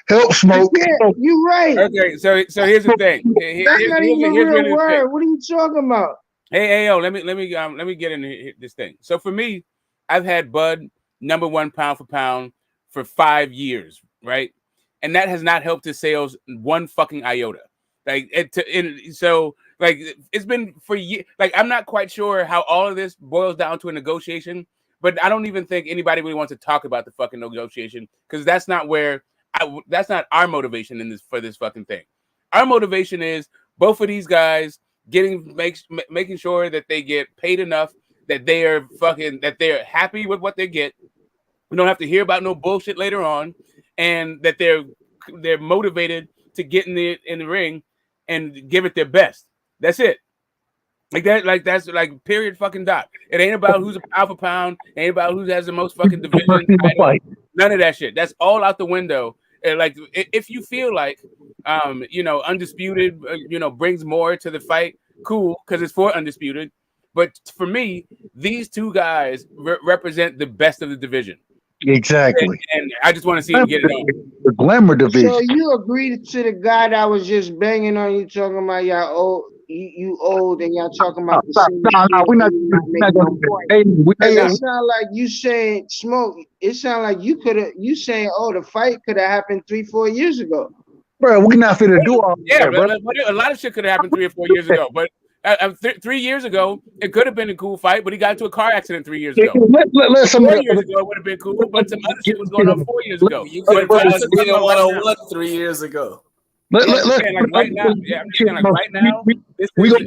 Help Smoke. You're right. Okay, so here's the thing. That's not even a real word. What are you talking about? Hey, let me get into this thing. So for me, I've had Bud number 1 pound for pound for 5 years, right? And that has not helped his sales one fucking iota. Like it's been for years. Like I'm not quite sure how all of this boils down to a negotiation, but I don't even think anybody really wants to talk about the fucking negotiation because that's not where. That's not our motivation in this for this fucking thing. Our motivation is both of these guys making sure that they get paid enough that they're happy with what they get. We don't have to hear about no bullshit later on, and that they're motivated to get in the ring and give it their best. That's it. That's period fucking dot. It ain't about who's a pound for pound. It ain't about who has the most fucking division. None of that shit. That's all out the window. And like, if you feel like, undisputed, brings more to the fight, cool, because it's for undisputed. But for me, these two guys represent the best of the division. Exactly. And I just want to see him get it on. The glamour division. So you agreed to the guy that was just banging on you, talking about y'all old. You old and y'all talking about the same. No, we're not going to. It sound like you saying Smoke. It sound like you saying, oh, the fight could have happened 3-4 years ago. Bro, we're not finna do all that, bro. A lot of shit could have happened 3 or 4 years ago. But 3 years ago, it could have been a cool fight, but he got into a car accident 3 years ago. 4 years ago, it would have been cool, but some other shit was going on 4 years ago. You could have done 101 3 years ago. Right now, We gonna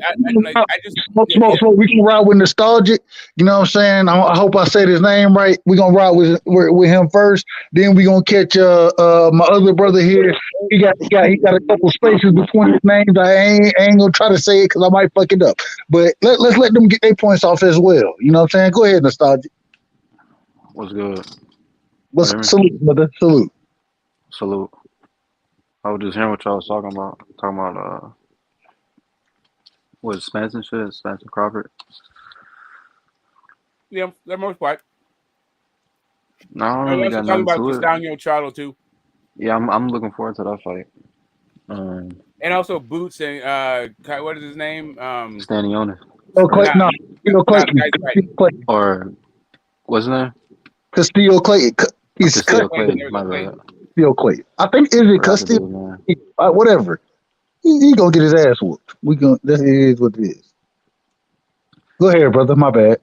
smoke. We can ride with nostalgic. You know what I'm saying? I hope I said his name right. We gonna ride with him first. Then we gonna catch my other brother here. He got a couple spaces between his names. I ain't gonna try to say it because I might fuck it up. But let's let them get their points off as well. You know what I'm saying? Go ahead, nostalgic. What's good? Salute, brother. Salute. Salute. I was just hearing what y'all was talking about. What, Spence and shit? Spence and Crawford? Yeah, they're most part. No, I don't really got nothing talking to about it. Castano Charlo too. Yeah, I'm looking forward to that fight. And also Boots and what is his name? Stanione. Oh, Clayton. No, Clayton. Or what's his name? Castillo Clayton. He's Castillo Clayton. My bad. Castillo Clayton. I think is it Castillo? Whatever. He gonna get his ass whooped. That is what it is. Go ahead, brother. My bad.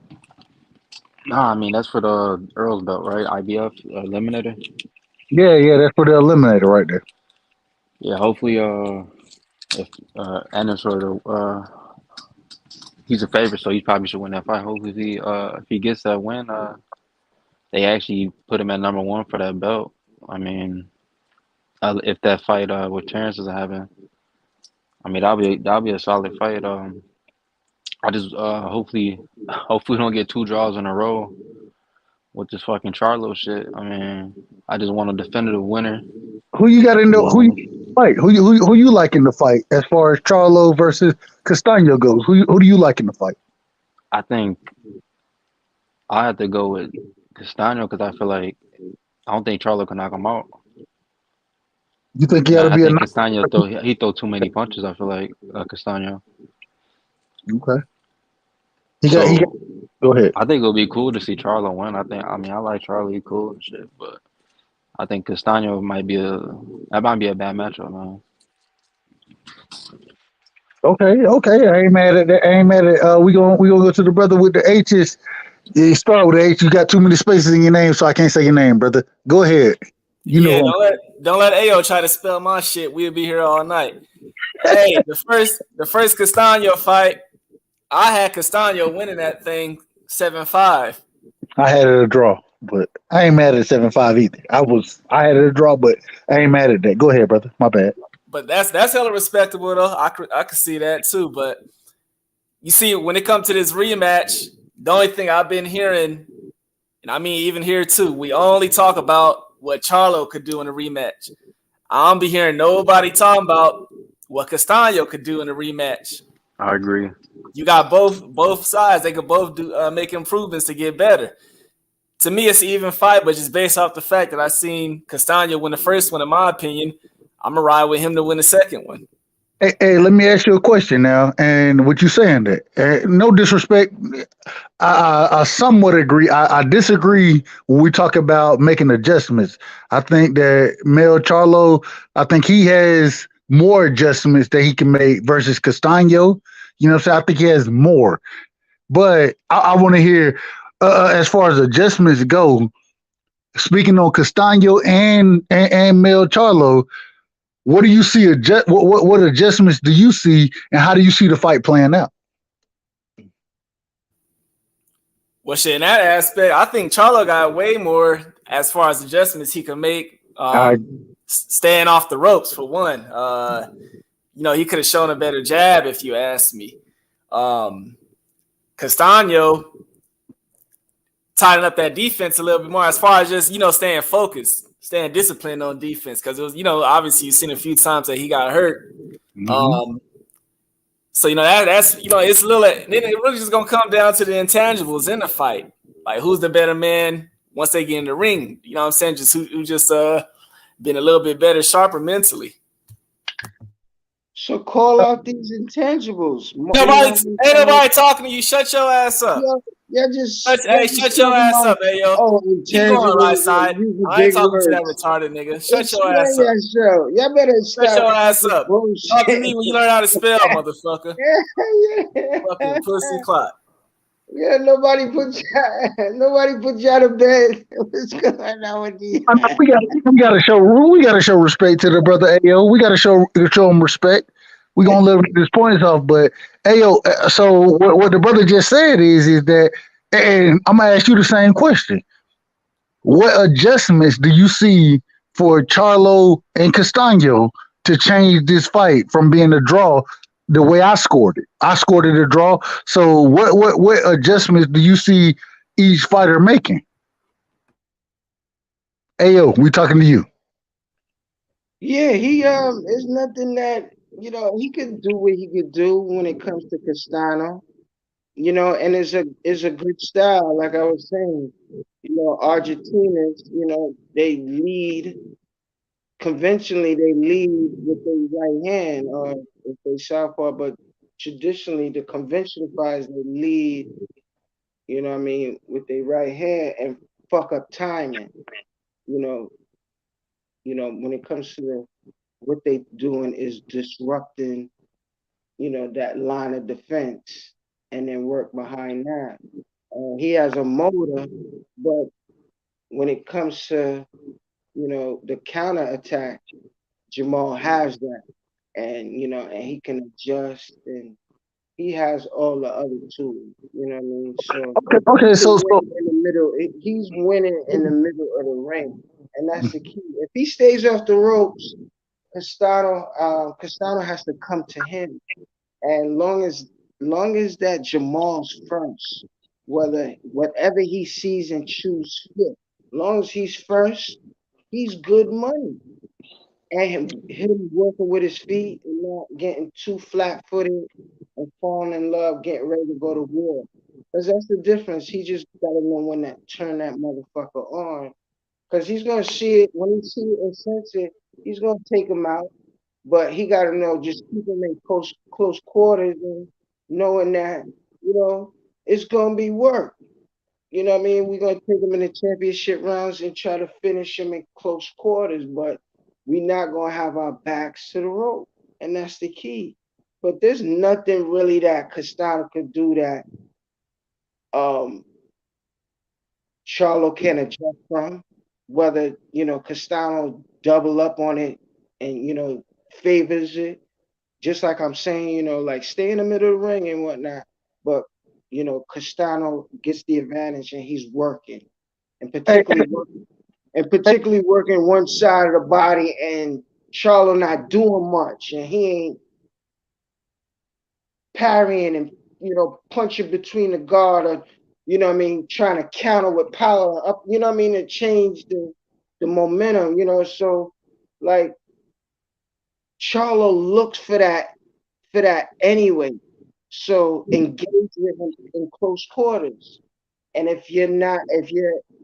Nah, I mean that's for the Earl's belt, right? IBF eliminator. Yeah, that's for the eliminator right there. Yeah, hopefully, if Anderson sort of he's a favorite, so he probably should win that fight. Hopefully, if he gets that win, they actually put him at number 1 for that belt. I mean, if that fight with Terrence doesn't happen, I mean that'll be a solid fight. I just hopefully we don't get 2 draws in a row with this fucking Charlo shit. I mean, I just want a definitive winner. Who you got in the who you fight? Who you like in the fight as far as Charlo versus Castano goes? Who do you like in the fight? I think I have to go with Castano because I feel like I don't think Charlo can knock him out. You think he ought to be Castano throw too many punches. I feel like Castano. Okay. Go ahead. I think it'll be cool to see Charlo win. I like Charlo. He's cool and shit, but I think Castano might be a bad matchup, man. Okay. I ain't mad at that. We gonna go to the brother with the H's. You start with the H. You got too many spaces in your name, so I can't say your name, brother. Go ahead. Don't let Ayo try to spell my shit. We'll be here all night. Hey, the first Castano fight, I had Castano winning that thing 7-5. I had it a draw, but I ain't mad at 7-5 either. I had it a draw, but I ain't mad at that. Go ahead, brother. My bad. But that's hella respectable though. I could see that too. But you see, when it comes to this rematch, the only thing I've been hearing, and I mean even here too, we only talk about what Charlo could do in a rematch. I don't be hearing nobody talking about what Castano could do in a rematch. I agree. You got both sides. They could both do make improvements to get better. To me, it's an even fight, but just based off the fact that I seen Castano win the first one, in my opinion, I'm gonna ride with him to win the second one. Hey, let me ask you a question now. And what you saying that? No disrespect. I somewhat agree. I disagree when we talk about making adjustments. I think that Jermell Charlo, I think he has more adjustments that he can make versus Castano. You know what I'm saying? I think he has more. But I want to hear, as far as adjustments go, speaking on Castano and Jermell Charlo, what do you see? What adjustments do you see, and how do you see the fight playing out? Well, shit, in that aspect, I think Charlo got way more as far as adjustments he can make. Staying off the ropes, for one. He could have shown a better jab, if you ask me. Castano tighten up that defense a little bit more as far as just, staying focused. Staying disciplined on defense, because it was, obviously you've seen a few times that he got hurt. Mm-hmm. So that's it's a little. Then it really just gonna come down to the intangibles in the fight, like who's the better man once they get in the ring. You know what I'm saying? Just who just been a little bit better, sharper mentally. So call out these intangibles. Ain't nobody talking to you. Shut your ass up. Shut your ass up, hey yo. Oh, keep going, right side. I ain't talking to that retarded nigga. Shut your ass up. Y'all better shut your ass up. Talk to me when you learn how to spell, motherfucker. Fucking pussy clock. Yeah, nobody put you out of bed. What's going on with you? We gotta show respect to the brother Ayo. We gotta show him respect. we're gonna let this points off. But hey, yo, so what the brother just said is that, and I'm gonna ask you the same question. What adjustments do you see for Charlo and Castano to change this fight from being a draw the way I scored it? I scored it a draw. So what adjustments do you see each fighter making? Ayo, we talking to you. Yeah, he it's nothing that he could do what he could do when it comes to Castano. And it's a good style, like I was saying. Argentinians, they lead conventionally. They lead with their right hand, or if they southpaw, but traditionally the conventional fighters they lead. With their right hand and fuck up timing. You know, when it comes to what they doing is disrupting, that line of defense and then work behind that. He has a motor, but when it comes to, the counter attack, Jermell has that. And, and he can adjust and he has all the other tools, you know what I mean? So Okay, so in the middle, he's winning in the middle of the ring. And that's the key. If he stays off the ropes, Castano has to come to him. And long as that Jermell's first, whatever he sees and choose fit, long as he's first, he's good money. And him working with his feet and not getting too flat-footed and falling in love, getting ready to go to war. Because that's the difference. He just got to know when to turn that motherfucker on. Because he's going to see it. When he see it and sense it, he's going to take him out. But he got to know, just keep him in close quarters and knowing that, it's going to be work. You know what I mean? We're going to take him in the championship rounds and try to finish him in close quarters. But we're not going to have our backs to the rope. And that's the key. But there's nothing really that Castano could do that Charlo can adjust from. Whether, Castano double up on it and, favors it. Just like I'm saying, like stay in the middle of the ring and whatnot. But, Castano gets the advantage and he's working. And particularly working one side of the body and Charlo not doing much. And he ain't parrying and, punching between the guard or, trying to counter with power up, to change the momentum, so like Charlo looks for that anyway. So engage with him in close quarters. And if you're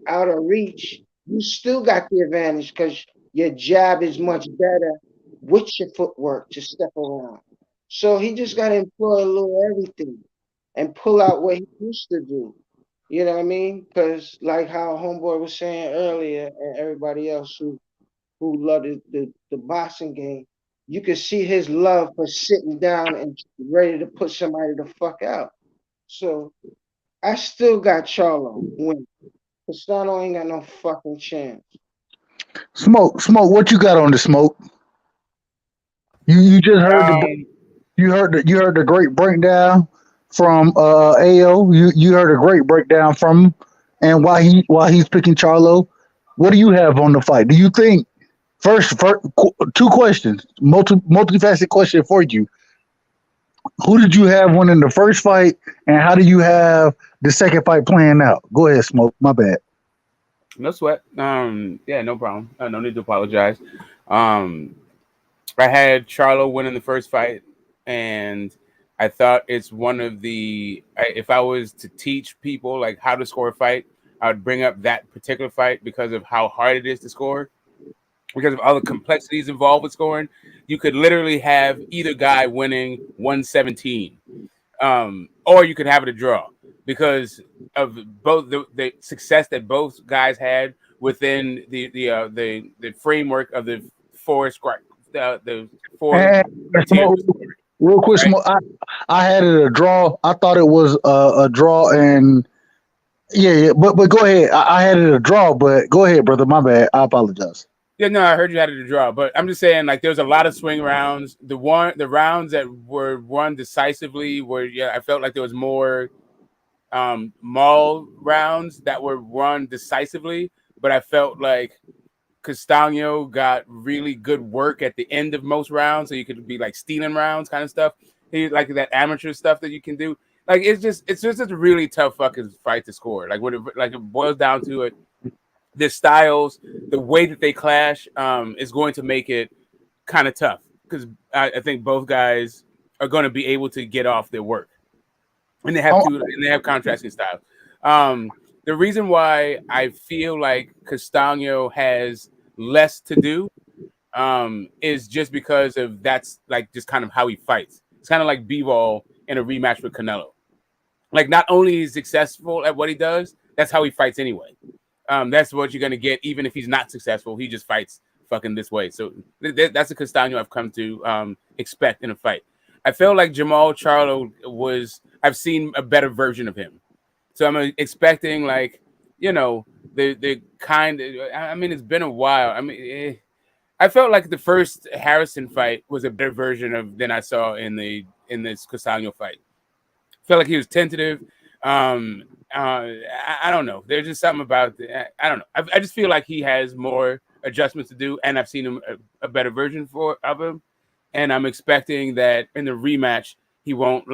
out of reach, you still got the advantage because your jab is much better with your footwork to step around. So he just got to employ a little everything and pull out what he used to do. You know what I mean? Because like how Homeboy was saying earlier and everybody else who loved the boxing game, you could see his love for sitting down and ready to put somebody the fuck out. So I still got Charlo winning. Castano ain't got no fucking chance. Smoke, what you got on the Smoke? You just heard you heard the great breakdown from AO. You heard a great breakdown from him and why he's picking Charlo. What do you have on the fight? Do you think first two questions, multifaceted question for you. Who did you have winning the first fight, and how do you have the second fight playing out? Go ahead, Smoke. My bad. No sweat. Yeah, no problem. No need to apologize. I had Charlo winning the first fight, and I thought it's one of the. If I was to teach people like how to score a fight, I would bring up that particular fight because of how hard it is to score, because of all the complexities involved with scoring. You could literally have either guy winning 117, or you could have it a draw because of both the success that both guys had within the framework of the four. Real quick, right? I had it a draw. I thought it was a draw, and yeah. But go ahead. I had it a draw, but go ahead, brother. My bad. I apologize. Yeah, no, I heard you had it to draw, but I'm just saying, like, there's a lot of swing rounds. The rounds that were won decisively were, I felt like there was more maul rounds that were won decisively, but I felt like Castano got really good work at the end of most rounds, so you could be like stealing rounds, kind of stuff. He like that amateur stuff that you can do. Like it's just a really tough fucking fight to score. Like when it boils down to it, their styles, the way that they clash, is going to make it kind of tough because I think both guys are going to be able to get off their work, and they have contrasting styles. The reason why I feel like Castano has less to do is just because of that's like just kind of how he fights. It's kind of like B-Ball in a rematch with Canelo. Like not only is he successful at what he does, that's how he fights anyway. That's what you're gonna get, even if he's not successful. He just fights fucking this way. So that's a Castano I've come to expect in a fight. I feel like Jermell Charlo I've seen a better version of him. So I'm expecting like, the kind of, I mean, it's been a while. I mean, I felt like the first Harrison fight was a better version than I saw in this Castano fight. I felt like he was tentative. I don't know. There's just something about I don't know. I just feel like he has more adjustments to do, and I've seen him a better version of him. And I'm expecting that in the rematch he won't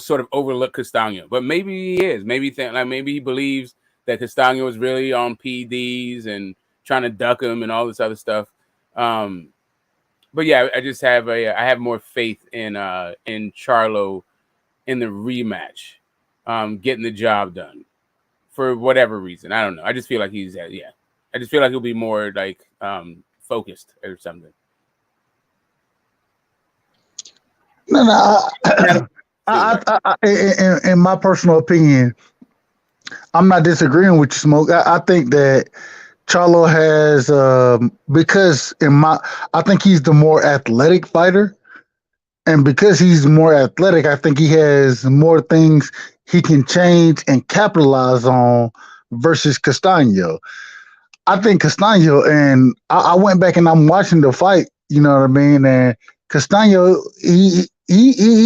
sort of overlook Castano, but maybe he is. Maybe he believes that Castano is really on PDs and trying to duck him and all this other stuff. But yeah, I just have I have more faith in Charlo in the rematch, getting the job done for whatever reason. I don't know. I just feel like I just feel like he'll be more like focused or something. No. In my personal opinion, I'm not disagreeing with you, Smoke. I think that Charlo has because I think he's the more athletic fighter, and because he's more athletic, I think he has more things he can change and capitalize on versus Castano. I think Castano, and I went back and I'm watching the fight. You know what I mean? And Castano, he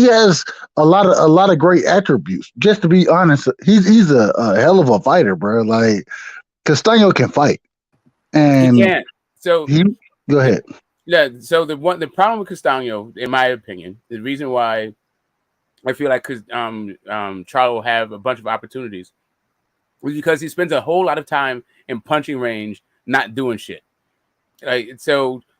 has a lot of great attributes. Just to be honest, he's a hell of a fighter, bro. Like Castano can fight, and he can. So go ahead. Yeah. So the problem with Castano, in my opinion, the reason why I feel like Charlo will have a bunch of opportunities was because he spends a whole lot of time in punching range, not doing shit.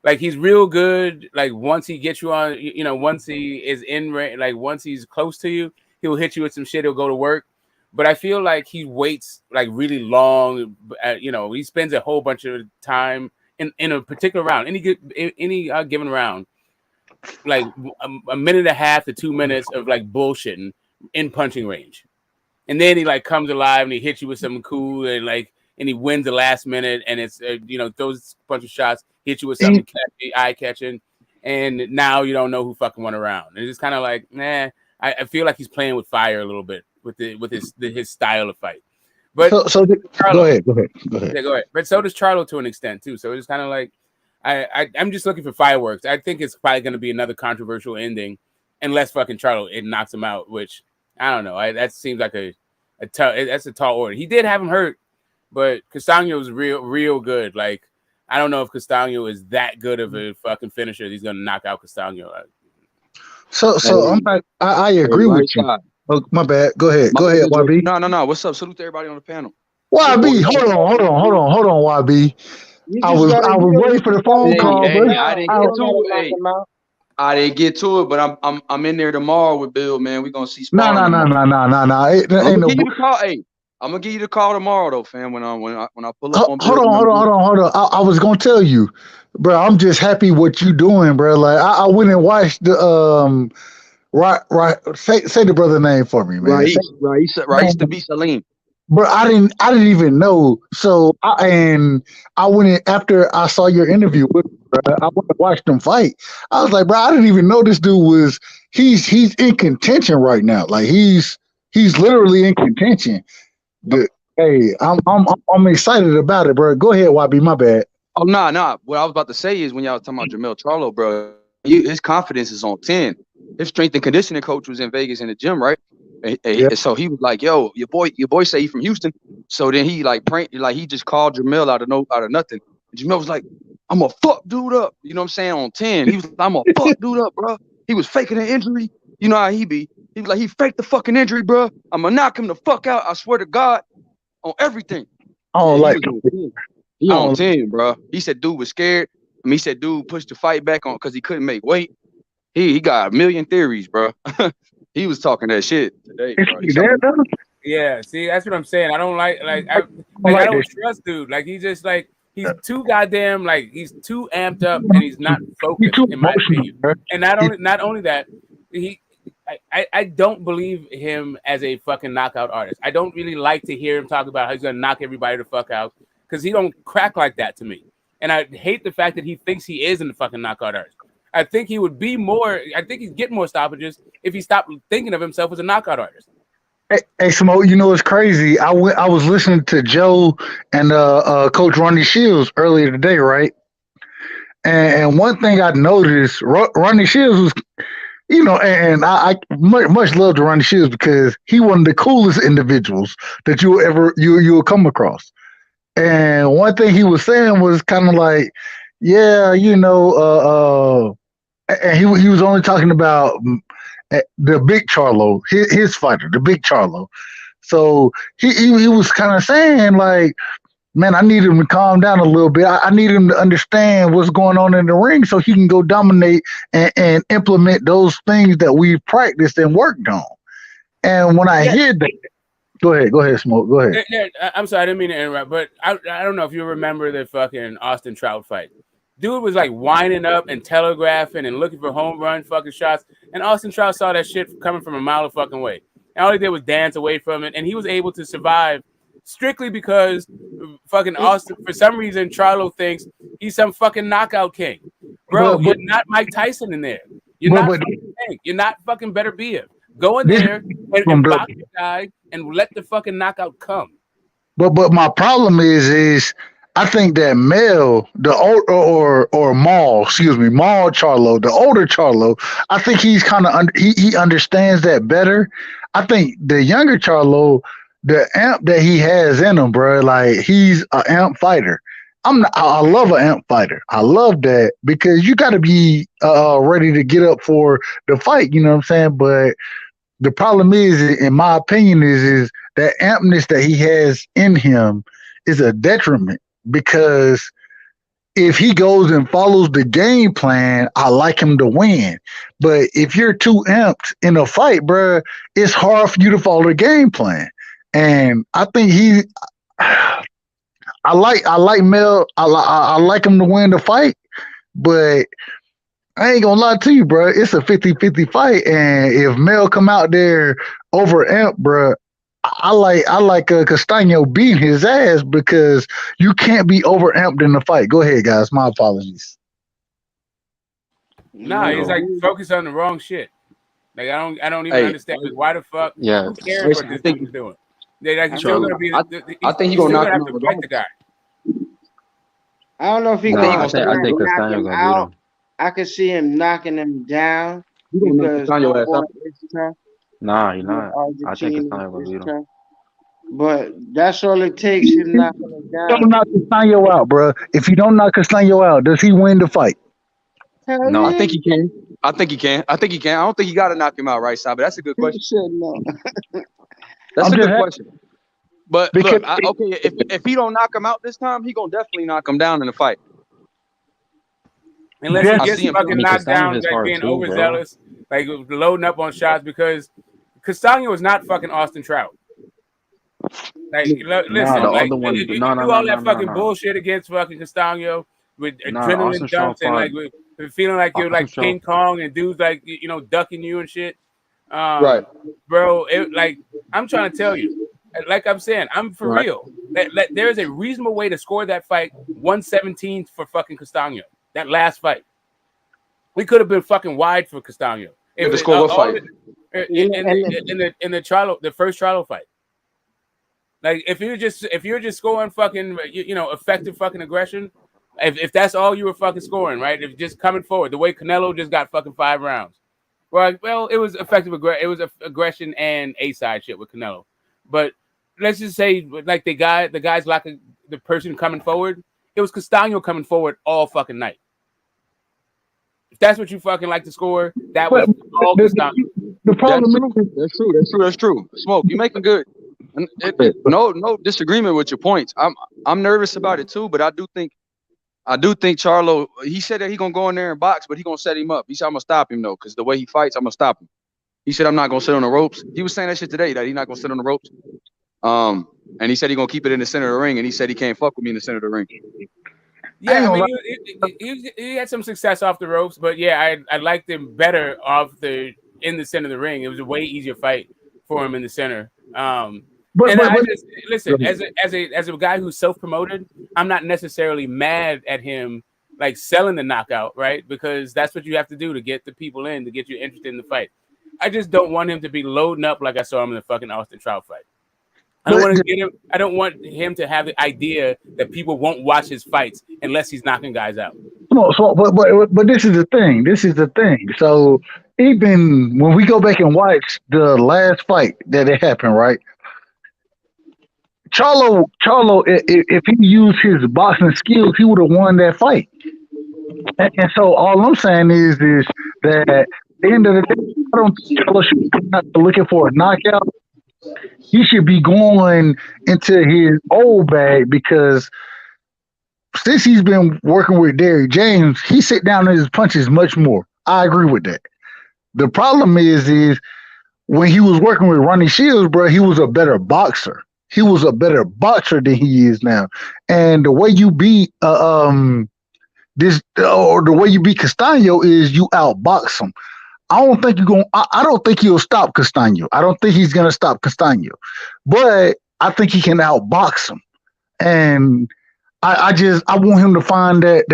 Like he's real good. Like once he gets you on, once he is in range, like once he's close to you, he'll hit you with some shit. He'll go to work. But I feel like he waits like really long. He spends a whole bunch of time in a particular round, any given round, like a minute and a half to 2 minutes of like bullshitting in punching range, and then he like comes alive and he hits you with something cool and he wins the last minute and it's throws a bunch of shots, hits you with something eye catching, and now you don't know who fucking won around. And it's kind of like, I feel like he's playing with fire a little bit with his style of fight. But Charlo, go ahead. Yeah, go ahead. But so does Charlo to an extent too. So it's kind of like I'm just looking for fireworks. I think it's probably going to be another controversial ending, unless fucking Charlo knocks him out. Which I don't know. That seems like that's a tall order. He did have him hurt, but Castano is real good. Like I don't know if Castano is that good of a fucking finisher. He's going to knock out Castano. So I agree with you. Oh, my bad. Go ahead, YB. No. What's up? Salute to everybody on the panel. YB, hold on, YB. I was waiting for the phone call, but I didn't get to it, but I'm in there tomorrow with Bill, man. We're gonna see. No. I'm gonna give you the call tomorrow, though, fam. When I pull up on. Hold on. I was gonna tell you, bro. I'm just happy what you doing, bro. Like I went and watched the Right. Say the brother name for me, man. Right. To be Salim. But I didn't even know. So I went in after I saw your interview with him, bro. I went to watch them fight. I was like, bro, I didn't even know this dude was he's in contention right now. Like he's literally in contention. Hey, I'm excited about it, bro. Go ahead, YB. My bad. Oh, nah. What I was about to say is when y'all was talking about Jermell Charlo, bro, his confidence is on 10. His strength and conditioning coach was in Vegas in the gym, right? And so he was like, "Yo, your boy say he from Houston." So then he he just called Jermell out of nothing. And Jermell was like, "I'm gonna fuck dude up." You know what I'm saying? On 10, he was like, "I'm gonna fuck dude up, bro." He was faking an injury. You know how he be. He was like, "He faked the fucking injury, bro. I'm gonna knock him the fuck out. I swear to God, on everything." I don't Yeah, like he was on 10. He on 10, bro. He said dude was scared. I mean, he said dude pushed the fight back on because he couldn't make weight. He got a million theories, bro. He was talking that shit today, bro. Yeah, see, that's what I'm saying. I don't I don't trust dude. Like he's just like he's too goddamn he's too amped up and he's not focused in my opinion. And not only that, I don't believe him as a fucking knockout artist. I don't really like to hear him talk about how he's gonna knock everybody the fuck out because he don't crack like that to me. And I hate the fact that he thinks he is in the fucking knockout artist. I think he would be more. I think he'd get more stoppages if he stopped thinking of himself as a knockout artist. Hey, Smoke, you know it's crazy. I was listening to Joe and Coach Ronnie Shields earlier today, right? And one thing I noticed, Ronnie Shields was, and I much love to Ronnie Shields because he one of the coolest individuals that you'll come across. And one thing he was saying was kind of like, yeah, and he was only talking about the big Charlo, his fighter, the big Charlo. So he was kind of saying like, man, I need him to calm down a little bit. I need him to understand what's going on in the ring so he can go dominate and implement those things that we've practiced and worked on. And when I hear that, go ahead, Smoke. Go ahead. I'm sorry, I didn't mean to interrupt, but I don't know if you remember the fucking Austin Trout fight. Dude was like winding up and telegraphing and looking for home run fucking shots. And Austin Trout saw that shit coming from a mile of fucking way. And all he did was dance away from it. And he was able to survive strictly because fucking Austin, for some reason, Charlo thinks he's some fucking knockout king. Bro, you're not Mike Tyson in there. You're not fucking Tank. You're not fucking Better Be It. Go in there and box the guy and let the fucking knockout come. But my problem is I think that Mel, the old or Maul Charlo, the older Charlo, I think he's kind of he understands that better. I think the younger Charlo, the amp that he has in him, bro, like he's an amp fighter. I love an amp fighter. I love that because you got to be ready to get up for the fight. You know what I'm saying? But the problem is, in my opinion, is that ampness that he has in him is a detriment. Because if he goes and follows the game plan, I like him to win. But if you're too amped in a fight, bro, it's hard for you to follow the game plan. And I think I like Mel. I like him to win the fight, but I ain't gonna lie to you, bro. It's a 50-50 fight, and if Mel come out there over amp, bro, I like Castano beating his ass because you can't be over amped in the fight. Go ahead, guys. My apologies. Nah, he's like focused on the wrong shit. Like I don't even understand. Like, why the fuck? Yeah, who cares what this dude's doing? He's still gonna be. I think he's gonna knock him have to fight the guy. I don't know if he's I gonna think knock Castano him gonna out. beat him. I could see him knocking him down You gonna knock because Castano ass out? it's tough. Nah, he's not. I think Argentina Castano gonna is beat him. tough. But that's all it takes, him knocking him Don't down. knock Castano out, bro. If you don't knock Castano out, does he win the fight? Hell No, yeah. I think he can. I think he can. I don't think he got to knock him out right side, but that's a good question. Shit, no. That's I'm a just good question. But because look, if he don't knock him out this time, he gonna definitely knock him down in the fight. Unless he I gets see him. fucking knocked down, like being overzealous, like loading up on shots because Castano is not fucking Austin Trout. Like, listen, like you do all that fucking bullshit against fucking Castano with adrenaline dumps and like with feeling like you're like King Kong and dudes like ducking you and shit. Right, bro. Like I'm trying to tell you, like I'm saying, I'm for real. There's a reasonable way to score that fight. 117 for fucking Castano. That last fight, we could have been fucking wide for Castano. The score what fight? In the Charlo, the first Charlo fight. Like if you're just scoring fucking effective fucking aggression, If that's all you were fucking scoring, right? If just coming forward, the way Canelo just got fucking 5 rounds. Well, it was effective. It was aggression and A-side shit with Canelo. But let's just say, like the guys like the person coming forward, it was Castano coming forward all fucking night. If that's what you fucking like to score, that was all Castano. The problem That's true. Smoke, you making good. No disagreement with your points. I'm nervous about it too, but I do think Charlo. He said that he gonna go in there and box, but he gonna set him up. He said I'm gonna stop him though, because the way he fights, I'm gonna stop him. He said I'm not gonna sit on the ropes. He was saying that shit today, that he's not gonna sit on the ropes. And he said he gonna keep it in the center of the ring, and he said he can't fuck with me in the center of the ring. Yeah, I mean, he had some success off the ropes, but yeah, I liked him better in the center of the ring. It was a way easier fight for him in the center. Listen, as a guy who's self-promoted, I'm not necessarily mad at him like selling the knockout, right? Because that's what you have to do to get the people in, to get you interested in the fight. I just don't want him to be loading up like I saw him in the fucking Austin Trout fight. I don't want him to have the idea that people won't watch his fights unless he's knocking guys out. But this is the thing. So even when we go back and watch the last fight that it happened, right? Charlo, if he used his boxing skills, he would have won that fight. And so all I'm saying is that at the end of the day, I don't think Charlo should be looking for a knockout. He should be going into his old bag, because since he's been working with Derrick James, he sit down in his punches much more. I agree with that. The problem is when he was working with Ronnie Shields, bro, he was a better boxer. He was a better boxer than he is now. And the way you beat the way you beat Castano is you outbox him. I don't think he'll stop Castano. I don't think he's gonna stop Castano, but I think he can outbox him. And I want him to find that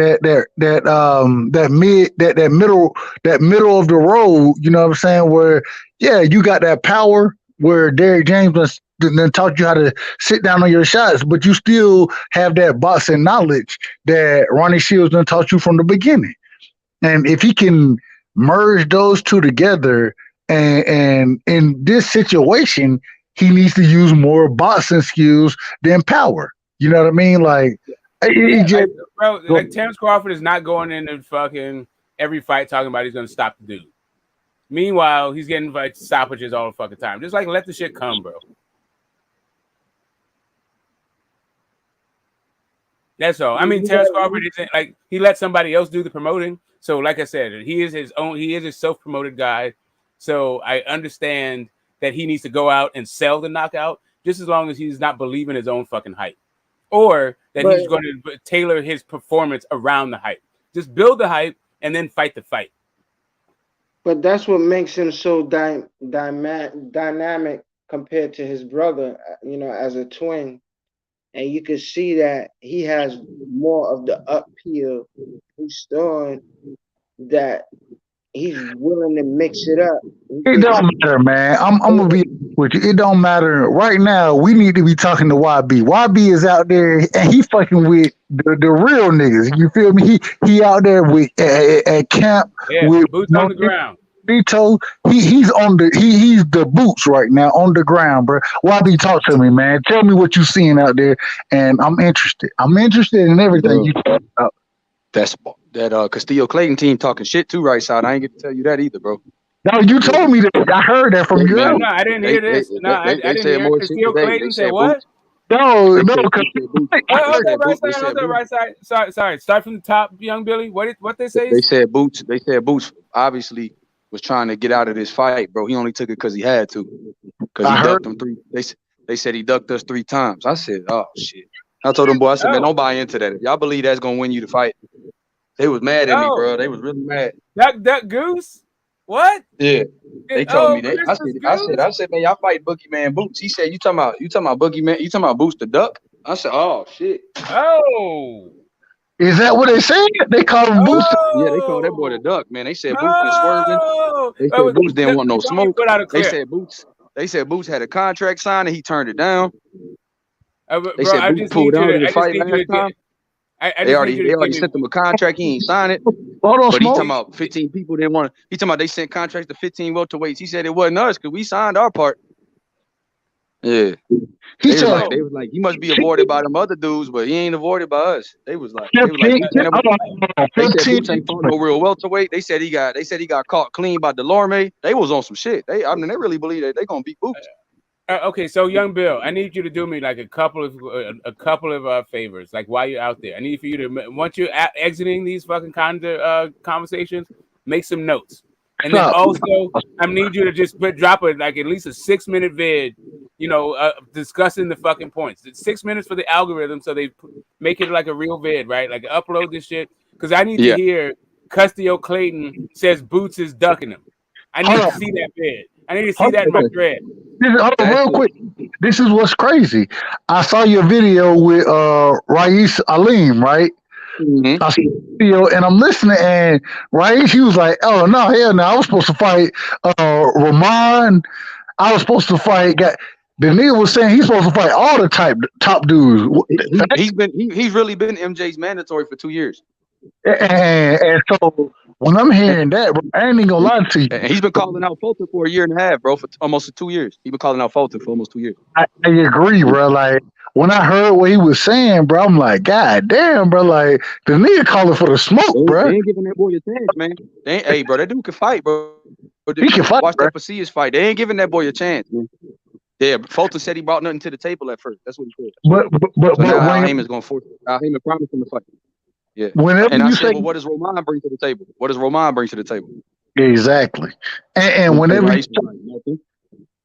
middle of the road. You know what I'm saying? Where you got that power where Derrick James then taught you how to sit down on your shots, but you still have that boxing knowledge that Ronnie Shields done taught you from the beginning. And if he can merge those two together, and in this situation, he needs to use more boxing skills than power. You know what I mean? Like, Terrence Crawford is not going into fucking every fight talking about he's going to stop the dude. Meanwhile, he's getting like stoppages all the fucking time. Just like let the shit come, bro. That's all. I mean, Terrence Crawford isn't like he let somebody else do the promoting. So, like I said, he is a self-promoted guy. So I understand that he needs to go out and sell the knockout, just as long as he's not believing his own fucking hype, or that he's going to tailor his performance around the hype. Just build the hype and then fight the fight. But that's what makes him so dynamic compared to his brother, as a twin. And you can see that he has more of the uphill. He's showing that he's willing to mix it up. It don't matter, man. I'm gonna be with you. It don't matter. Right now, we need to be talking to YB. YB is out there and he fucking with the real niggas. You feel me? He out there with at camp with boots on the ground. Vito, he's the boots right now on the ground, bro. YB, talk to me, man. Tell me what you seeing out there, and I'm interested. I'm interested in everything you talk about. That Castillo Clayton team talking shit too, right side. I ain't get to tell you that either, bro. No, you told me that. I heard that from you. No, I didn't hear this. I didn't hear Castillo Clayton say what? No. Hold on, right side. Sorry. Start from the top, young Billy. What they say? They said Boots. Obviously was trying to get out of this fight, bro. He only took it because he had to. Because he ducked them 3. They said he ducked us 3 times. I said, oh shit. I told them, boy, I said, man, don't buy into that. If y'all believe that's gonna win you the fight, they was mad at me, bro. They was really mad. Duck Goose? What? Yeah. They told me that. I said, man, y'all fight Boogeyman Boots. He said, you talking about Boogeyman? You talking about Boots the Duck? I said, oh shit. Oh. Is that what they said? They called him Boots. Yeah, they called that boy the Duck, man. They said Boots was swerving. They said Boots didn't want no smoke. They said Boots had a contract signed and he turned it down. They said Boots pulled out of the fight last time. They already sent him a contract. He ain't signed it. Hold on, but he Smoke. talking about 15 people didn't want to. He talking about they sent contracts to 15 welterweights. He said it wasn't us because we signed our part. Yeah. They was like, he must be avoided by them other dudes, but he ain't avoided by us. They was like, they said Boots ain't fought no real welterweight. They said he got caught clean by Delorme. They was on some shit. They really believe that they gonna beat Boots. Okay, so Young Bill, I need you to do me like a couple of favors. Like while you're out there, I need for you to, once you're exiting these fucking kind of conversations, make some notes. And then also, I need you to just drop at least a 6-minute vid, discussing the fucking points. It's 6 minutes for the algorithm, so they make it like a real vid, right? Like upload this shit because I need to hear Custio Clayton says Boots is ducking him. I need to see that vid. I need to see that in my thread. Real quick, this is what's crazy. I saw your video with Rais Alim, right? Mm-hmm. I see the video and I'm listening, and Rais, he was like, "Oh no, hell no! I was supposed to fight Rahman. I was supposed to fight." The nigga was saying he's supposed to fight all the top dudes. He's really been MJ's mandatory for 2 years. And so when I'm hearing that, bro, I ain't even gonna lie to you. And he's been calling out Fulton for a year and a half, bro, for almost 2 years. He's been calling out Fulton for almost 2 years. I agree, bro. Like when I heard what he was saying, bro, I'm like, God damn, bro. Like the nigga calling for the smoke, bro. They ain't giving that boy a chance, man. Hey, bro, that dude can fight, bro. He can fight. Watch bro. that Pasillas fight. They ain't giving that boy a chance, man. Yeah, Fulton said he brought nothing to the table at first. That's what he said. But now Al Heyman's gonna force Al Heyman promised him to fight. Yeah. Whenever and I you said, say, well, what does Roman bring to the table? What does Roman bring to the table? Exactly. And whenever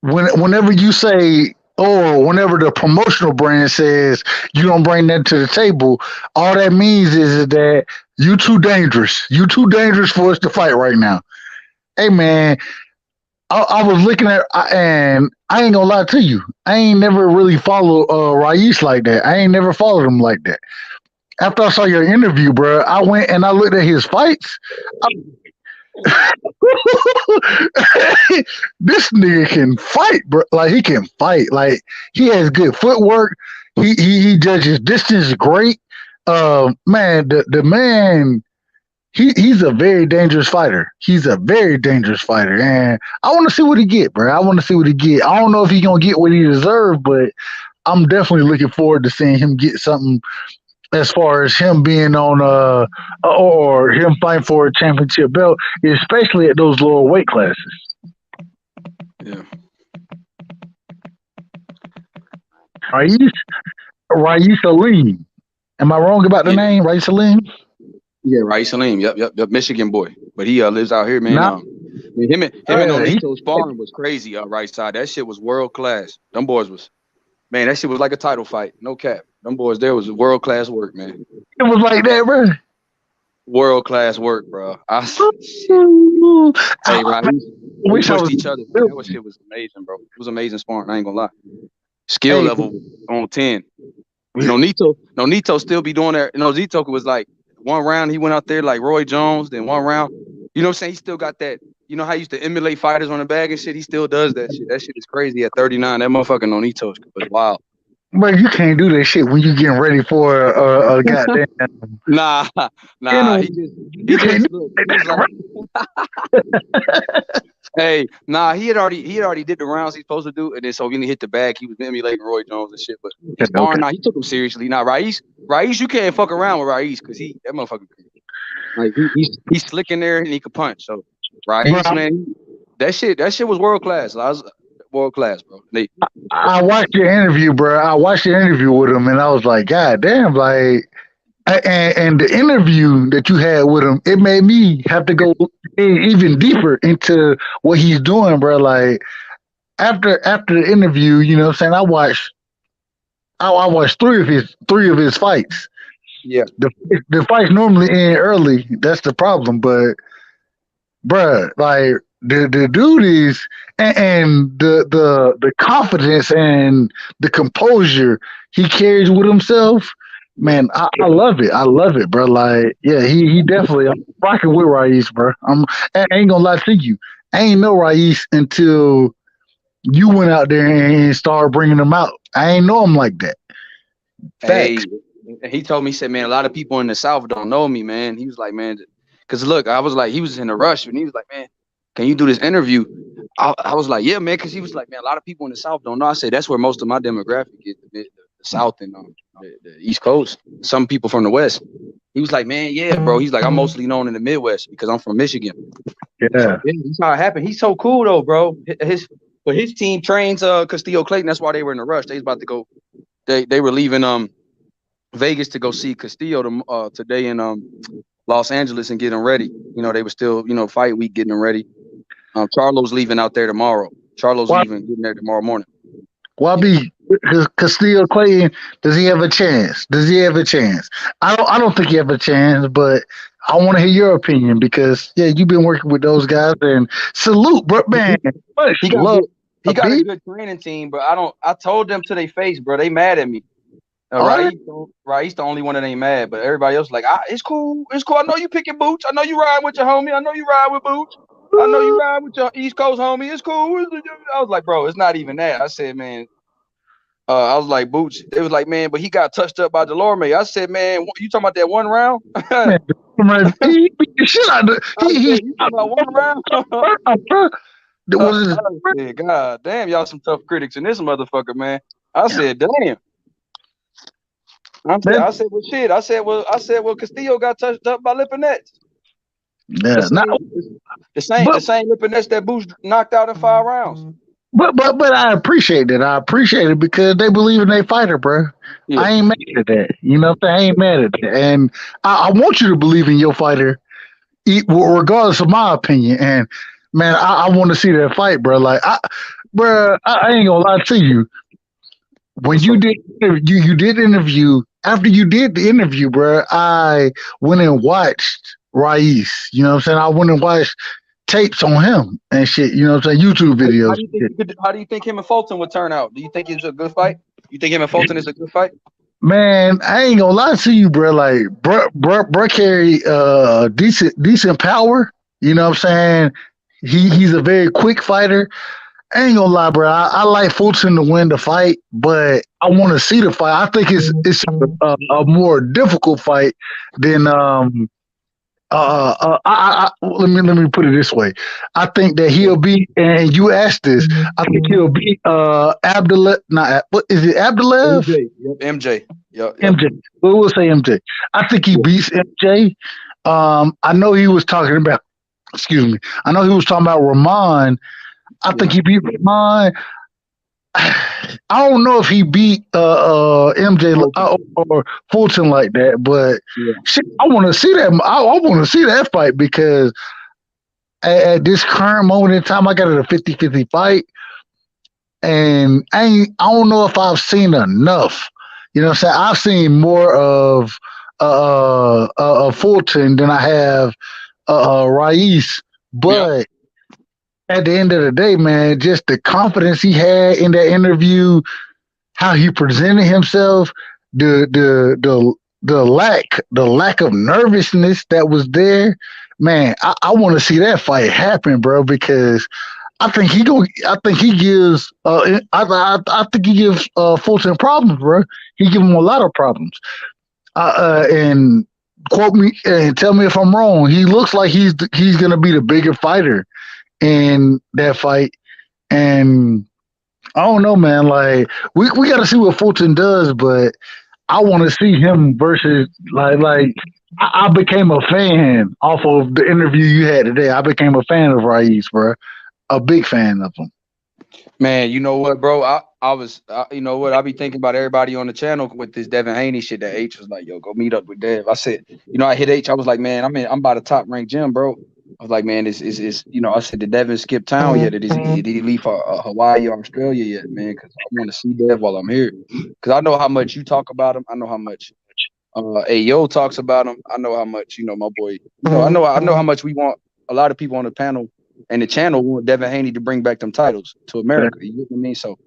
whenever you say, or whenever the promotional brand says you don't bring that to the table, all that means is that you too dangerous. You too dangerous for us to fight right now. Hey man, I was looking at, and I ain't gonna lie to you, I ain't never really followed Rais like that. I ain't never followed him like that. After I saw your interview, bro, I went and I looked at his fights. This nigga can fight, bro. Like he can fight. Like he has good footwork. He judges distance great. Man, the man, he's a very dangerous fighter. He's a very dangerous fighter, and I want to see what he get, bro. I want to see what he get. I don't know if he's gonna get what he deserves, but I'm definitely looking forward to seeing him get something. As far as him being on or him fighting for a championship belt, especially at those lower weight classes. Yeah. Rais Alim. Am I wrong about the name? Rais Alim? Yeah, Rais Alim. Yep. Michigan boy. But he lives out here, man. Him and Onito sparring was crazy on right side. That shit was world class. Them boys was, man, that shit was like a title fight. No cap. Them boys there was world class work, man. It was like that, bro. World class work, bro. Hey, right. We pushed each other. That shit was amazing, bro. It was amazing sparring. I ain't gonna lie. Skill level on 10. Nonito still be doing that. Zito was like one round he went out there like Roy Jones, then one round. You know what I'm saying? He still got that. You know how he used to emulate fighters on the bag and shit? He still does that shit. That shit is crazy at 39. That motherfucking Nonito was wild. But you can't do that shit when you getting ready for a goddamn. Nah. He just look. Hey, nah. He had already did the rounds he's supposed to do, and then so when he hit the bag, he was emulating Roy Jones and shit. But he took him seriously. Nah, Rais, you can't fuck around with Rais because that motherfucker. Like he's slick in there and he can punch. So Rais, man, that shit was world class. World class, bro. I watched your interview, bro. I watched your interview with him, and I was like, God damn, like, and the interview that you had with him, it made me have to go even deeper into what he's doing, bro. Like, after the interview, you know what I'm saying, I watched three of his fights. Yeah. The fights normally end early. That's the problem, but, bro, like, the dude is, and the confidence and the composure he carries with himself, man, I love it. I love it, bro. Like, yeah, he definitely, I'm rocking with Rais, bro. I ain't gonna lie to you. I ain't know Rais until you went out there and started bringing him out. I ain't know him like that. Hey, And he told me, he said, man, a lot of people in the South don't know me, man. He was like, man, because look, I was like, he was in a rush, and he was like, man, can you do this interview? I was like, yeah, man, because he was like, man, a lot of people in the South don't know. I said, that's where most of my demographic is, the South and the East Coast. Some people from the West. He was like, man, yeah, bro. He's like, I'm mostly known in the Midwest because I'm from Michigan. Yeah, so, yeah, that's how it happened. He's so cool though, bro. His team trains Castillo Clayton. That's why they were in a rush. They was about to go. They were leaving Vegas to go see Castillo today in Los Angeles and get him ready. You know, they were still, fight week getting him ready. Charlo's leaving out there tomorrow. Charlo's leaving, getting there tomorrow morning. YB, Castillo Clayton, does he have a chance? I don't think he have a chance, but I want to hear your opinion because you've been working with those guys and salute, bro, man. He got a good training team, but I told them to their face, bro. They mad at me. He's the only one that ain't mad, but everybody else like, it's cool. I know you picking Boots. I know you riding with your homie. I know you ride with Boots. I know you ride with your East Coast homie. It's cool. I was like, bro, it's not even that. I said, man, I was like, Boots. They was like, man, but he got touched up by Delorme. I said, man, you talking about that one round? He beat the shit out of he talking about one round? I said, God damn, y'all some tough critics in this motherfucker, man. I said, damn. I said, well, shit. I said, well, Castillo got touched up by Lipinets. Yeah, the same Lipinets that Boots knocked out in 5 rounds. But I appreciate it. I appreciate it because they believe in their fighter, bro. Yeah. I ain't mad at that. You know what I'm saying? I ain't mad at that. And I want you to believe in your fighter, regardless of my opinion. And man, I want to see that fight, bro. Like, I ain't gonna lie to you. When you did interview. After you did the interview, bro, I went and watched Raiz. You know what I'm saying? I went and watched tapes on him and shit. You know what I'm saying? YouTube videos. How do you think him and Fulton would turn out? Do you think it's a good fight? You think him and Fulton is a good fight? Man, I ain't gonna lie to you, bro. Like, bro carry decent power. You know what I'm saying? He's a very quick fighter. I ain't gonna lie, bro. I like Fulton to win the fight, but I want to see the fight. I think it's a more difficult fight than let me put it this way. I think that he'll beat, and you asked this. I think he'll beat Abdullah. What is it? Abdullah? MJ. Yep. MJ. We'll say MJ. I think he beats MJ. I know he was talking about. Excuse me. I know he was talking about Rahman. I think he beat Rahman. I don't know if he beat MJ or Fulton like that, but shit, I want to see that. I want to see that fight because at this current moment in time, I got it a 50-50 fight, and I don't know if I've seen enough. You know what I'm saying? I've seen more of Fulton than I have Raiz, but. At the end of the day, man, just the confidence he had in that interview, how he presented himself, the lack of nervousness that was there, man. I want to see that fight happen, bro, because I think he gives Fulton problems, bro. He give him a lot of problems. And quote me and tell me if I'm wrong. He looks like he's gonna be the bigger fighter in that fight, and I don't know, man. Like we got to see what Fulton does, but I want to see him versus like I became a fan off of the interview you had today. I became a fan of Raiz, bro, a big fan of him. Man, you know what, bro? You know what? I be thinking about everybody on the channel with this Devin Haney shit. That H was like, yo, go meet up with Dev. I said, I hit H. I was like, man, I'm by the top ranked gym, bro. I was like, man, is I said, did Devin skip town yet? Did he leave for Hawaii or Australia yet, man? Because I want to see Dev while I'm here. Because I know how much you talk about him. I know how much Ayo talks about him. I know how much, my boy. I know how much we want. A lot of people on the panel and the channel want Devin Haney to bring back them titles to America. You know what I mean? So,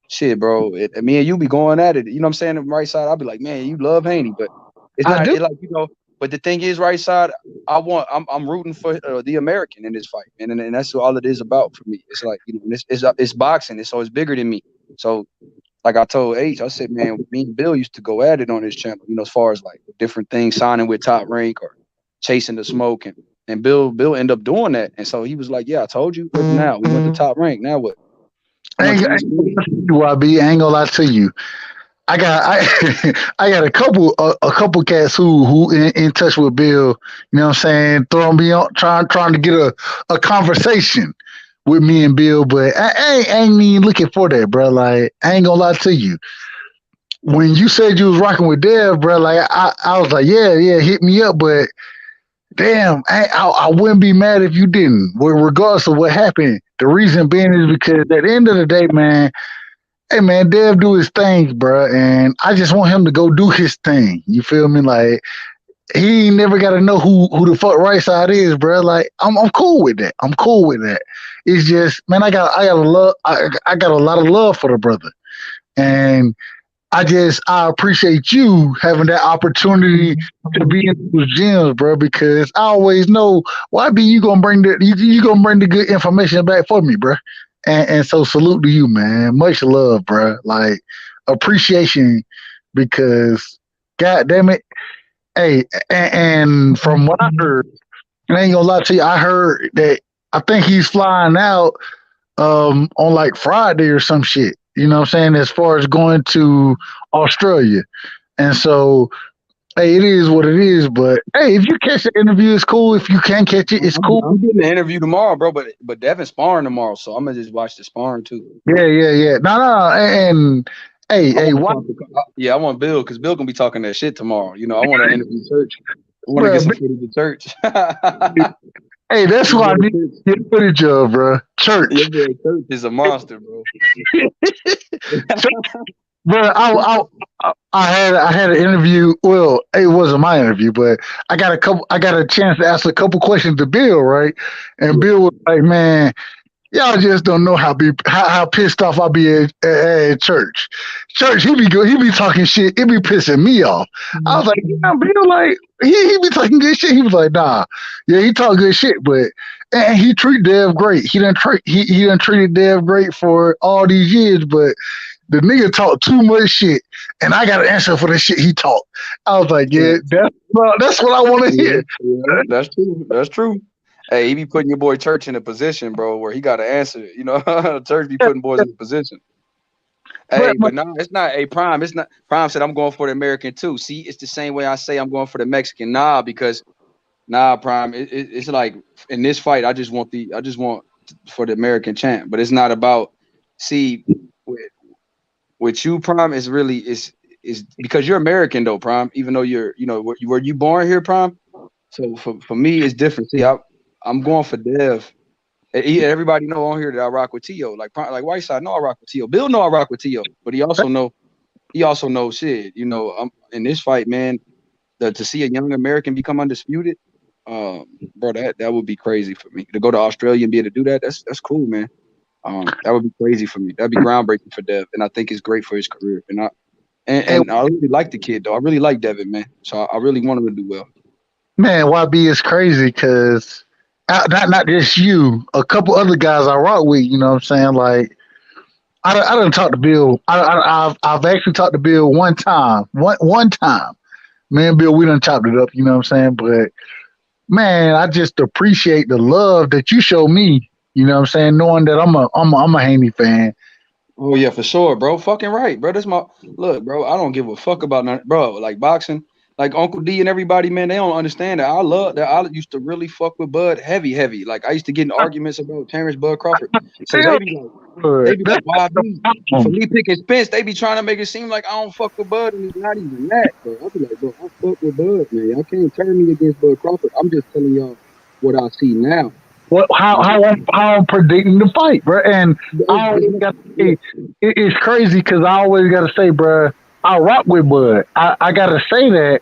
shit, bro. Me and you be going at it. You know what I'm saying? On the right side, I'll be like, man, you love Haney, but it's not But the thing is, right side, I'm rooting for the American in this fight, and that's all it is about for me. It's like it's boxing, so it's bigger than me. So like I told H, I said, man, me and Bill used to go at it on this channel, as far as like different things, signing with Top Rank or chasing the smoke, and Bill ended up doing that. And so he was like, yeah, I told you. What now? We went to Top Rank. Now what? I ain't gonna lie to you. I got a couple cats who in touch with Bill, what I'm saying, throwing me on, trying to get a conversation with me and Bill, but I ain't even looking for that, bro. Like, I ain't gonna lie to you. When you said you was rocking with Dev, bro, like I was like, yeah, hit me up, but damn, I wouldn't be mad if you didn't, regardless of what happened. The reason being is because at the end of the day, man, hey man, Dev do his things, bro, and I just want him to go do his thing. You feel me? Like, he ain't never got to know who the fuck right side is, bro. Like, I'm cool with that. I'm cool with that. It's just, man, I got a lot of love for the brother, and I appreciate you having that opportunity to be in those gyms, bro, because I always know YB, you gonna bring the good information back for me, bro. And so salute to you, man. Much love, bro. Like, appreciation, because God damn it. Hey, and from what I heard, and I ain't gonna lie to you, I heard that I think he's flying out on like Friday or some shit. You know what I'm saying? As far as going to Australia. And so, hey, it is what it is. But hey, if you catch the interview, it's cool. If you can't catch it, it's cool. I'm getting the interview tomorrow, bro. But Devin's sparring tomorrow, so I'm gonna just watch the sparring too. Yeah. No. And hey, what? Yeah, I want Bill, because Bill gonna be talking that shit tomorrow. I want to interview Church. I want to get some footage of Church. Hey, that's what I need to get footage of, bro. Church. Yeah, Church is a monster, bro. Bro, I had an interview. Well, it wasn't my interview, but I got a chance to ask a couple questions to Bill, right? And Bill was like, "Man, y'all just don't know how pissed off I be at church. Church, he be good. He be talking shit. It be pissing me off." I was like, "Yeah, Bill, like he be talking good shit." He was like, "Nah, yeah, he talk good shit, but." And he treat Dev great. He done treated Dev great for all these years, but the nigga talk too much shit, and I got to answer for the shit he talked. I was like, yeah, that's what I want to hear. Yeah, that's true. That's true. Hey, he be putting your boy Church in a position, bro, where he got to answer. Church be putting boys in a position. Hey, but no, it's not a Prime. It's not. Prime said I'm going for the American too. See, it's the same way I say I'm going for the Mexican. Because Prime. It's like in this fight, I just want for the American champ. But it's not about. See, with you, Prime, is really is because you're American though, Prime. Even though you're, were you born here, Prime? So for me, it's different. See, I'm going for Dev. Everybody know on here that I rock with Tio. Like Whiteside, know I rock with Tio. Bill know I rock with Tio, but he also knows shit. I'm in this fight, man. To see a young American become undisputed, bro, that would be crazy for me. To go to Australia and be able to do that, that's cool, man. That would be crazy for me. That'd be groundbreaking for Dev, and I think it's great for his career. And I really like the kid though. I really like Devin, man. So I really want him to do well. Man, YB is crazy because not just you, a couple other guys I rock with. You know what I'm saying? Like, I done talked to Bill. I've actually talked to Bill one time. One time, me and Bill, we done chopped it up. You know what I'm saying? But man, I just appreciate the love that you show me. You know what I'm saying? Knowing that I'm a Haney fan. Oh yeah, for sure, bro. Fucking right, bro. That's my look, bro. I don't give a fuck about nothing, bro. Like boxing, like Uncle D and everybody, man. They don't understand that. I love that. I used to really fuck with Bud heavy. Like I used to get in arguments about Terrence Bud Crawford. So they be like, for me picking Spence, they be trying to make it seem like I don't fuck with Bud, and it's not even that, bro. I be like, bro, I fuck with Bud, man. Y'all can't turn me against Bud Crawford. I'm just telling y'all what I see now. How I'm predicting the fight, bro, and I always got to say, it's crazy because I always got to say, bro, I rock with Bud. I got to say that,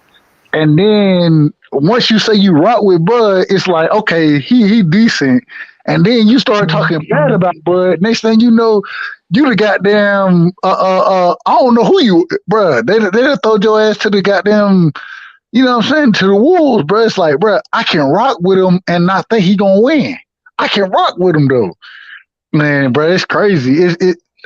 and then once you say you rock with Bud, it's like, okay, he decent, and then you start talking bad about Bud. Next thing you know, you the goddamn I don't know who you, bro. They done throw your ass to the goddamn. You know what I'm saying? To the wolves, bro. It's like, bro, I can rock with him and not think he gonna win. I can rock with him though, man, bro. It's crazy.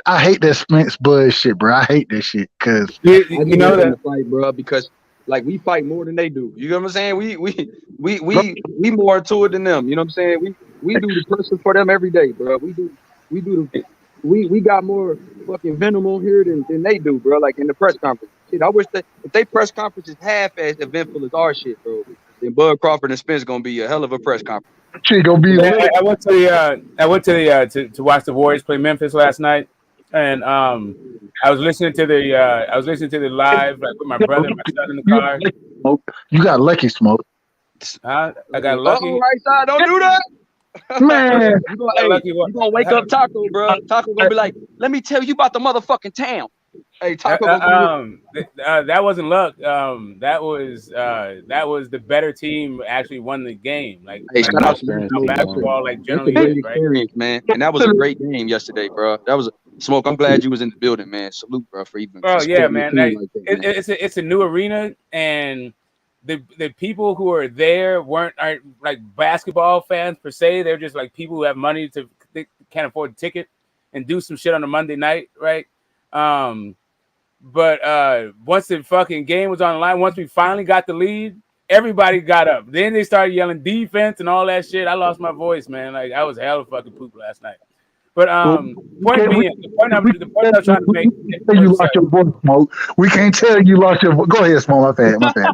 I hate that Spence Bud shit, bro. I hate that shit because I just want them to fight, bro, because like we fight more than they do. You know what I'm saying? We more into it than them. You know what I'm saying? We do the pressure for them every day, bro. We got more fucking venom on here than they do, bro. Like in the press conference. Shit, I wish that if they press conference is half as eventful as our shit, bro, then Bud Crawford and Spence gonna be a hell of a press conference. Shit gonna be lit. I went to watch the Warriors play Memphis last night, and I was listening to the live like with my brother and my son in the car. You got lucky, Smoke. I got lucky. Right side, don't do that. Man, you gonna wake up Taco, bro. Taco gonna be like, let me tell you about the motherfucking town. Hey, Taco that wasn't luck. That was the better team actually won the game. Like, hey, shout out to basketball, like generally, that's a great is, right? experience, man. And that was a great game yesterday, bro. That was Smoke. I'm glad you was in the building, man. Salute, bro, for even. Oh yeah, man. Man. It's a new arena, and the people who are there aren't like basketball fans per se. They're just like people who have money they can't afford a ticket and do some shit on a Monday night, right? But once the fucking game was on the line, once we finally got the lead, everybody got up. Then they started yelling defense and all that shit. I lost my voice, man. Like I was hella fucking poop last night. But the point I'm trying to make. You lost your voice, Smoke. We can't tell you lost your voice. Go ahead, Smoke. My bad.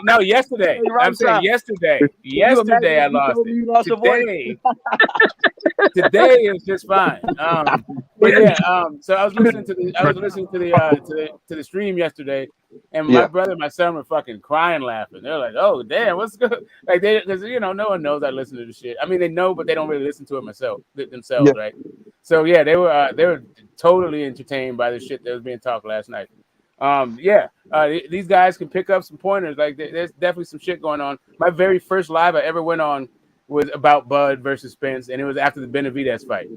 No, yesterday. I'm saying yesterday. Yesterday I lost it. Today is just fine. But yeah, so I was listening to the stream yesterday, and my brother and my son were fucking crying, laughing. They're like, "Oh damn, what's good?" Like because no one knows I listen to the shit. I mean, they know, but they don't really listen to it themselves, right? So yeah, they were totally entertained by the shit that was being talked last night. These guys can pick up some pointers. Like there's definitely some shit going on. My very first live I ever went on was about Bud versus Spence, and it was after the Benavidez fight.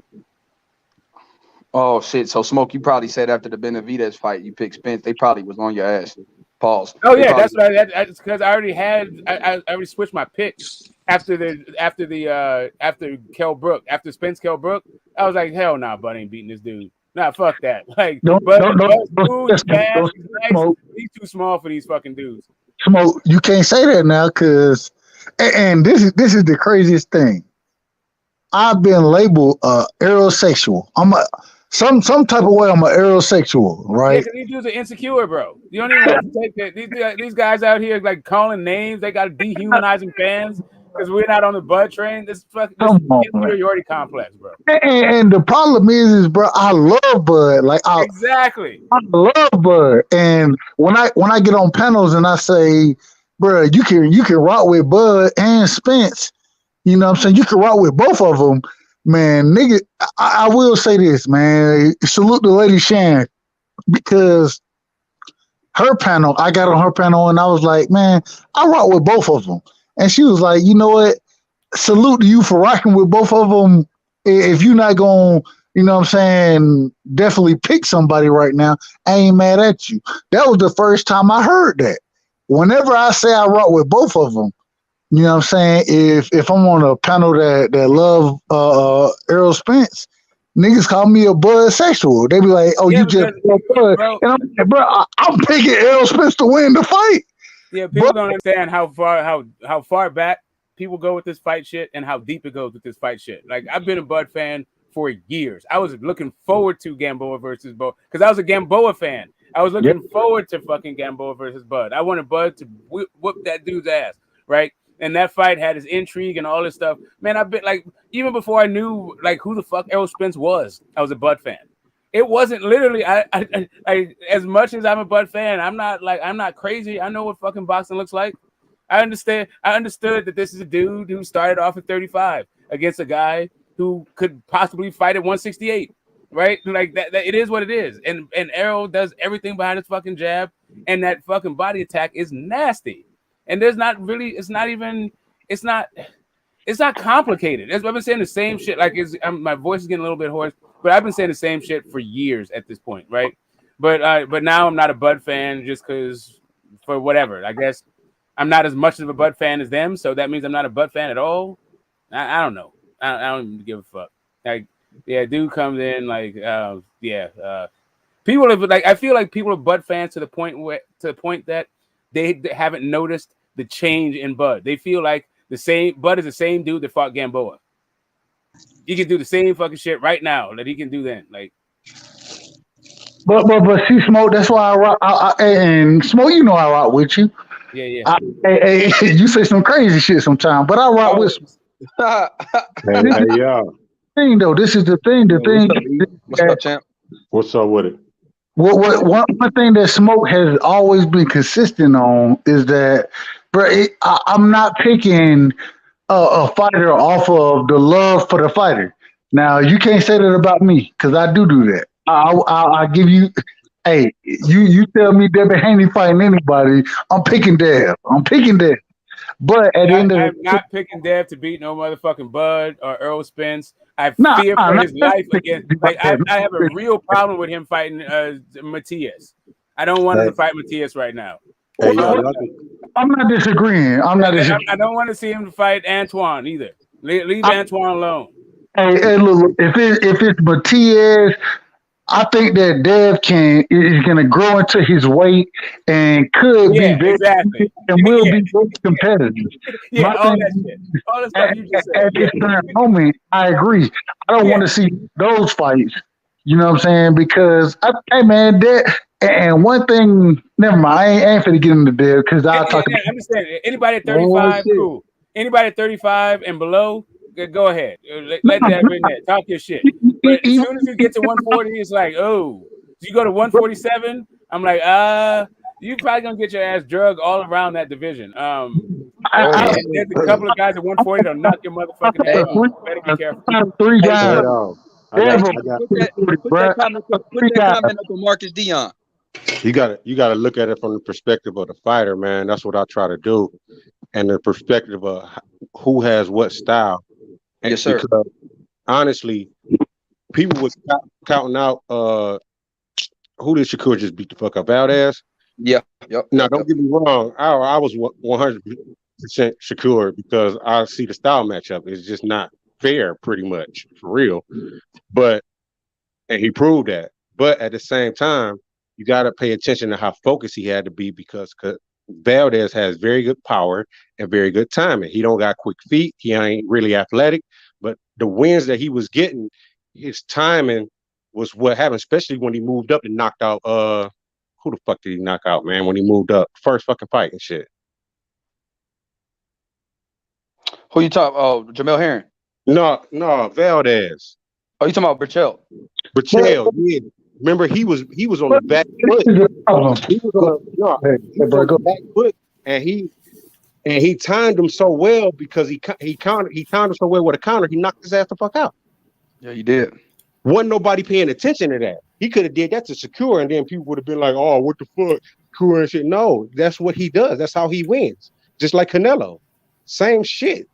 Oh shit! So Smoke, you probably said after the Benavidez fight, you picked Spence. They probably was on your ass. Pause. Oh yeah, that's right. That's because I already switched my pick after Kell Brook, after Spence Kell Brook. I was like, hell nah, Bud ain't beating this dude. Nah, fuck that. Like, he's too small for these fucking dudes. Smoke, you can't say that now because, and this is the craziest thing. I've been labeled aerosexual. Some type of way I'm an aerosexual, right? Yeah, because these dudes are insecure, bro. You don't even have to take that. These guys out here like calling names. They got dehumanizing fans because we're not on the Bud train. This inferiority complex, bro. And the problem is, bro, I love Bud. Like exactly, I love Bud. And when I get on panels and I say, bro, you can rock with Bud and Spence. You know what I'm saying? You can rock with both of them. Man, nigga, I will say this, man. Salute to Lady Shan because her panel, I got on her panel and I was like, man, I rock with both of them. And she was like, you know what? Salute to you for rocking with both of them. If you're not going to, you know what I'm saying, definitely pick somebody right now, I ain't mad at you. That was the first time I heard that. Whenever I say I rock with both of them, you know what I'm saying? If I'm on a panel that love Errol Spence, niggas call me a Bud sexual. They be like, "Oh, you just Bud," and I'm like, "Bro, I'm picking Errol Spence to win the fight." Yeah, people don't understand how far back people go with this fight shit and how deep it goes with this fight shit. Like I've been a Bud fan for years. I was looking forward to Gamboa versus Bo because I was a Gamboa fan. I was looking forward to fucking Gamboa versus Bud. I wanted Bud to whoop that dude's ass, right? And that fight had his intrigue and all this stuff. Man, I've been like, even before I knew like who the fuck Errol Spence was, I was a Bud fan. It wasn't literally I as much as I'm a Bud fan, I'm not crazy. I know what fucking boxing looks like. I understood that this is a dude who started off at 35 against a guy who could possibly fight at 168. Right? Like that it is what it is. And Errol does everything behind his fucking jab, and that fucking body attack is nasty. And there's not really, it's not complicated. I've been saying the same shit. Like my voice is getting a little bit hoarse, but I've been saying the same shit for years at this point, right? But now I'm not a Bud fan just because for whatever. I guess I'm not as much of a Bud fan as them, so that means I'm not a Bud fan at all. I don't know. I don't even give a fuck. Like dude comes in like, people have like. I feel like people are Bud fans to the point that they haven't noticed the change in Bud. They feel like Bud is the same dude that fought Gamboa. He can do the same fucking shit right now that he can do then. Like, but see, Smoke. That's why I rock. And Smoke, you know I rock with you. Yeah. You say some crazy shit sometimes, but I rock with. Yeah. Thing though, this is the thing. What's up, champ? What's up with it? One thing that Smoke has always been consistent on is that, bro, I'm not picking a fighter off of the love for the fighter. Now you can't say that about me because I do that. I give you. Hey, you tell me Devin Haney fighting anybody, I'm picking Dev. But at the end of I'm not picking Dev to beat no motherfucking Bud or Earl Spence. I fear for his life again. Like I have a real problem with him fighting Matias. I don't want him to fight Matias right now. I'm not disagreeing. I don't want to see him fight Antoine either. Leave Antoine alone. Hey, look, if it's Matias, I think that Dev is going to grow into his weight and could be very and will be very competitive. Yeah, all the stuff you just said. At this current moment, I agree. I don't want to see those fights. You know what I'm saying? Because hey man, and one thing. Never mind. I ain't finna get into Dev because I'll talk about. I understand. Anybody at 35, cool. Anybody at 35 and below. Go ahead. Let that in there. Talk your shit. But as soon as you get to 140, it's like, oh. You go to 147, I'm like, you probably gonna get your ass drugged all around that division. There's a couple of guys at 140 that'll knock your motherfucking ass off. Better be careful. 3 guys. Put that comment up on Marcus Dion. You gotta look at it from the perspective of the fighter, man. That's what I try to do, and the perspective of who has what style. And yes, sir. Because, honestly, people was counting out who did Shakur just beat the fuck up? Valdez? Yeah. Yep. Now, don't get me wrong. I was 100% Shakur because I see the style matchup. It's just not fair, pretty much, for real. And he proved that. But at the same time, you got to pay attention to how focused he had to be because Valdez has very good power and very good timing. He don't got quick feet. He ain't really athletic. But the wins that he was getting, his timing was what happened, especially when he moved up and knocked out who the fuck did he knock out, man, when he moved up? First fucking fight and shit. Who you talking? Oh, Jermell Herring. No, Valdez. Oh, you talking about Burchell? Burchell, yeah. Remember, he was on the back foot. He was on the back foot, and he timed him so well because he timed him so well with a counter. He knocked his ass the fuck out. Yeah, he did. Wasn't nobody paying attention to that. He could have did that to Shakur, and then people would have been like, "Oh, what the fuck, Shakur and shit." No, that's what he does. That's how he wins. Just like Canelo, same shit.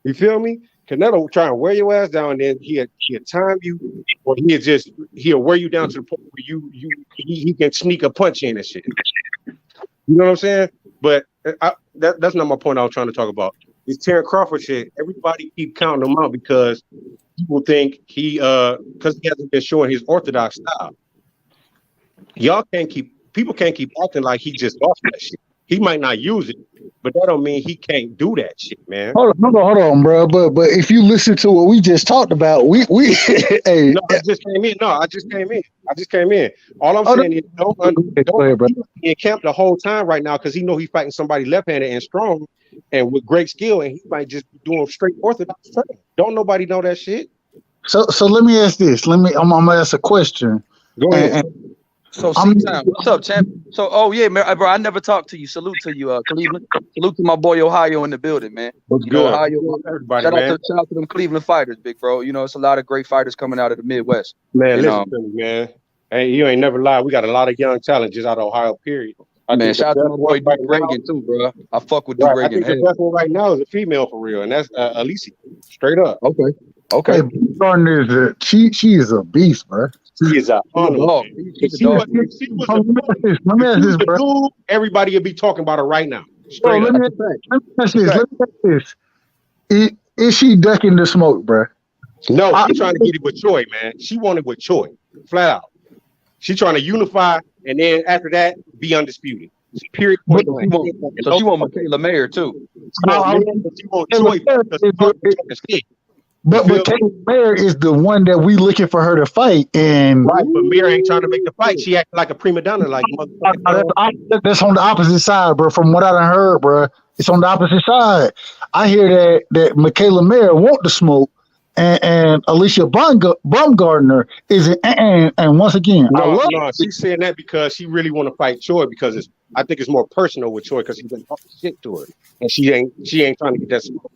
You feel me? Canelo try and wear your ass down, and then he'll time you, or he'll wear you down to the point where he can sneak a punch in and shit. You know what I'm saying? But that's not my point I was trying to talk about. This Terence Crawford shit, everybody keep counting him out because people think because he hasn't been showing his orthodox style. People can't keep acting like he just lost that shit. He might not use it, but that don't mean he can't do that shit, man. Hold on, bro. But if you listen to what we just talked about, we hey. No, I just came in. All I'm saying is don't be in camp the whole time right now because he know he's fighting somebody left-handed and strong and with great skill, and he might just be doing straight orthodox training. Don't nobody know that shit. So let me ask this. I'm gonna ask a question. Go ahead. So, C-Time, what's up, champ? So, yeah, man, bro, I never talked to you. Salute to you, Cleveland. Salute to my boy Ohio in the building, man. What's good? Ohio, everybody, shout man. out to them Cleveland fighters, big bro. You know, it's a lot of great fighters coming out of the Midwest. Man, listen to me, man. Hey, you ain't never lied. We got a lot of young talent just out of Ohio, period. Man, shout out to my boy Duke Reagan, too, bro. I fuck with Duke Reagan. I think the best one right now is a female for real, and that's Alicia. Straight up. Okay. Hey, she is a beast, bro. She is a dog. Let me ask this, bro. Everybody will be talking about her right now. Bro, let me ask this. Is she ducking the smoke, bro? No, she's trying to get it with Choi, man. She wanted with Choi, flat out. She's trying to unify, and then after that, be undisputed. Period. Point blank. So she want Michaela Mayer too. She want Choi because But Kayla Mayer is the one that we looking for her to fight, and right. But Mayer ain't trying to make the fight. She acting like a prima donna, like that's on the opposite side, bro. From what I done heard, bro, it's on the opposite side. I hear that Michaela Mayer want the smoke, and Alicia Baumgardner is and once again, no, she's saying that because she really want to fight Choi because I think it's more personal with Choi because he's been talking shit to her, and she ain't trying to get that smoke.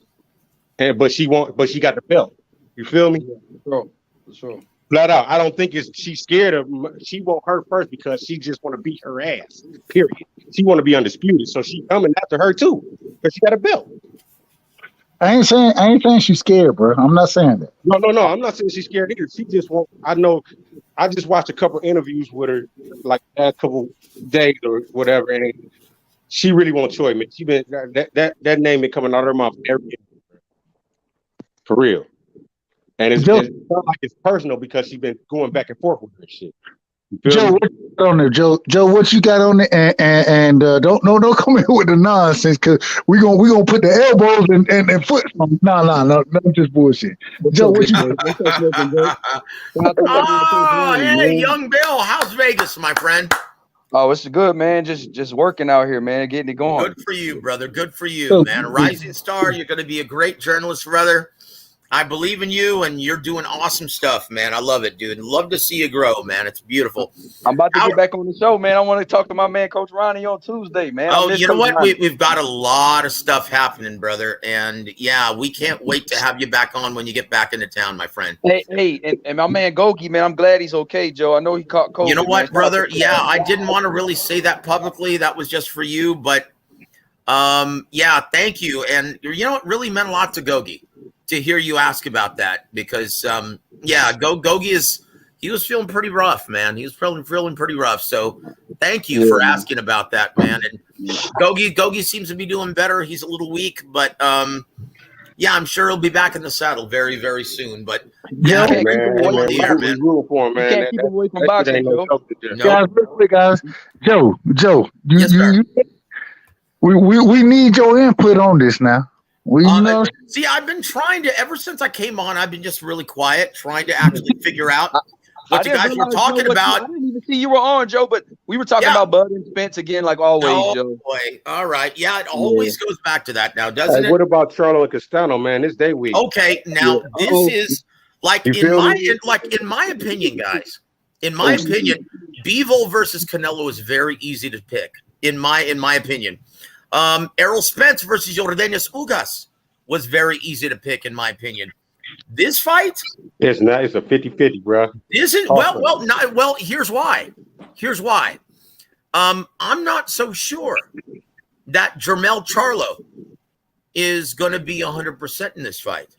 But she got the belt. You feel me? For sure. Flat out. I don't think she's scared of. She want her first because she just want to beat her ass. Period. She want to be undisputed, so she coming after her too because she got a belt. I ain't saying she's scared, bro. I'm not saying that. No. I'm not saying she's scared either. She just want. I know. I just watched a couple interviews with her, like a couple days or whatever, and she really wants Choi. Man, she been that name been coming out of her mouth every day. For real. And it's not like it's personal because she's been going back and forth with her shit. Joe, what you got on there? Joe, what you got on there? And don't come in with the nonsense because we gonna put the elbows and foot. No, just bullshit. Joe, what you got? Oh, hey, young Bill, how's Vegas, my friend? Oh, it's good, man. Just working out here, man, getting it going. Good for you, brother. Good for you, man. A rising star. You're going to be a great journalist, brother. I believe in you, and you're doing awesome stuff, man. I love it, dude. Love to see you grow, man. It's beautiful. I'm about to get back on the show, man. I want to talk to my man, Coach Ronnie, on Tuesday, man. Oh, you know what? We've got a lot of stuff happening, brother. And, yeah, we can't wait to have you back on when you get back into town, my friend. Hey, and my man Gogi, man, I'm glad he's okay, Joe. I know he caught COVID. You know what, man. brother? Yeah, I didn't want to really say that publicly. That was just for you. But, yeah, thank you. And, you know, it really meant a lot to Gogi to hear you ask about that because, yeah, Gogi he was feeling pretty rough, man. He was feeling pretty rough. So thank you for asking about that, man. And Gogi seems to be doing better. He's a little weak, but yeah, I'm sure he'll be back in the saddle very, very soon. But yeah, man. We can't keep him away from boxing, Guys, Joe, we need your input on this now. See, I've been trying to, ever since I came on, I've been just really quiet, trying to actually figure out what you guys were talking about. I didn't even see you were on, Joe, but we were talking about Bud and Spence again, like always, Joe. Boy. All right. Yeah, it always goes back to that now, doesn't it? What about Charlo and Castano, man? This day week. Okay, now this is like in my opinion, guys. In my opinion, Bivol versus Canelo is very easy to pick. In my opinion. Errol Spence versus Yordenis Ugas was very easy to pick, in my opinion. This fight, it's not. It's a 50-50, bro. Isn't well. Here's why. I'm not so sure that Jermell Charlo is going to be 100% in this fight.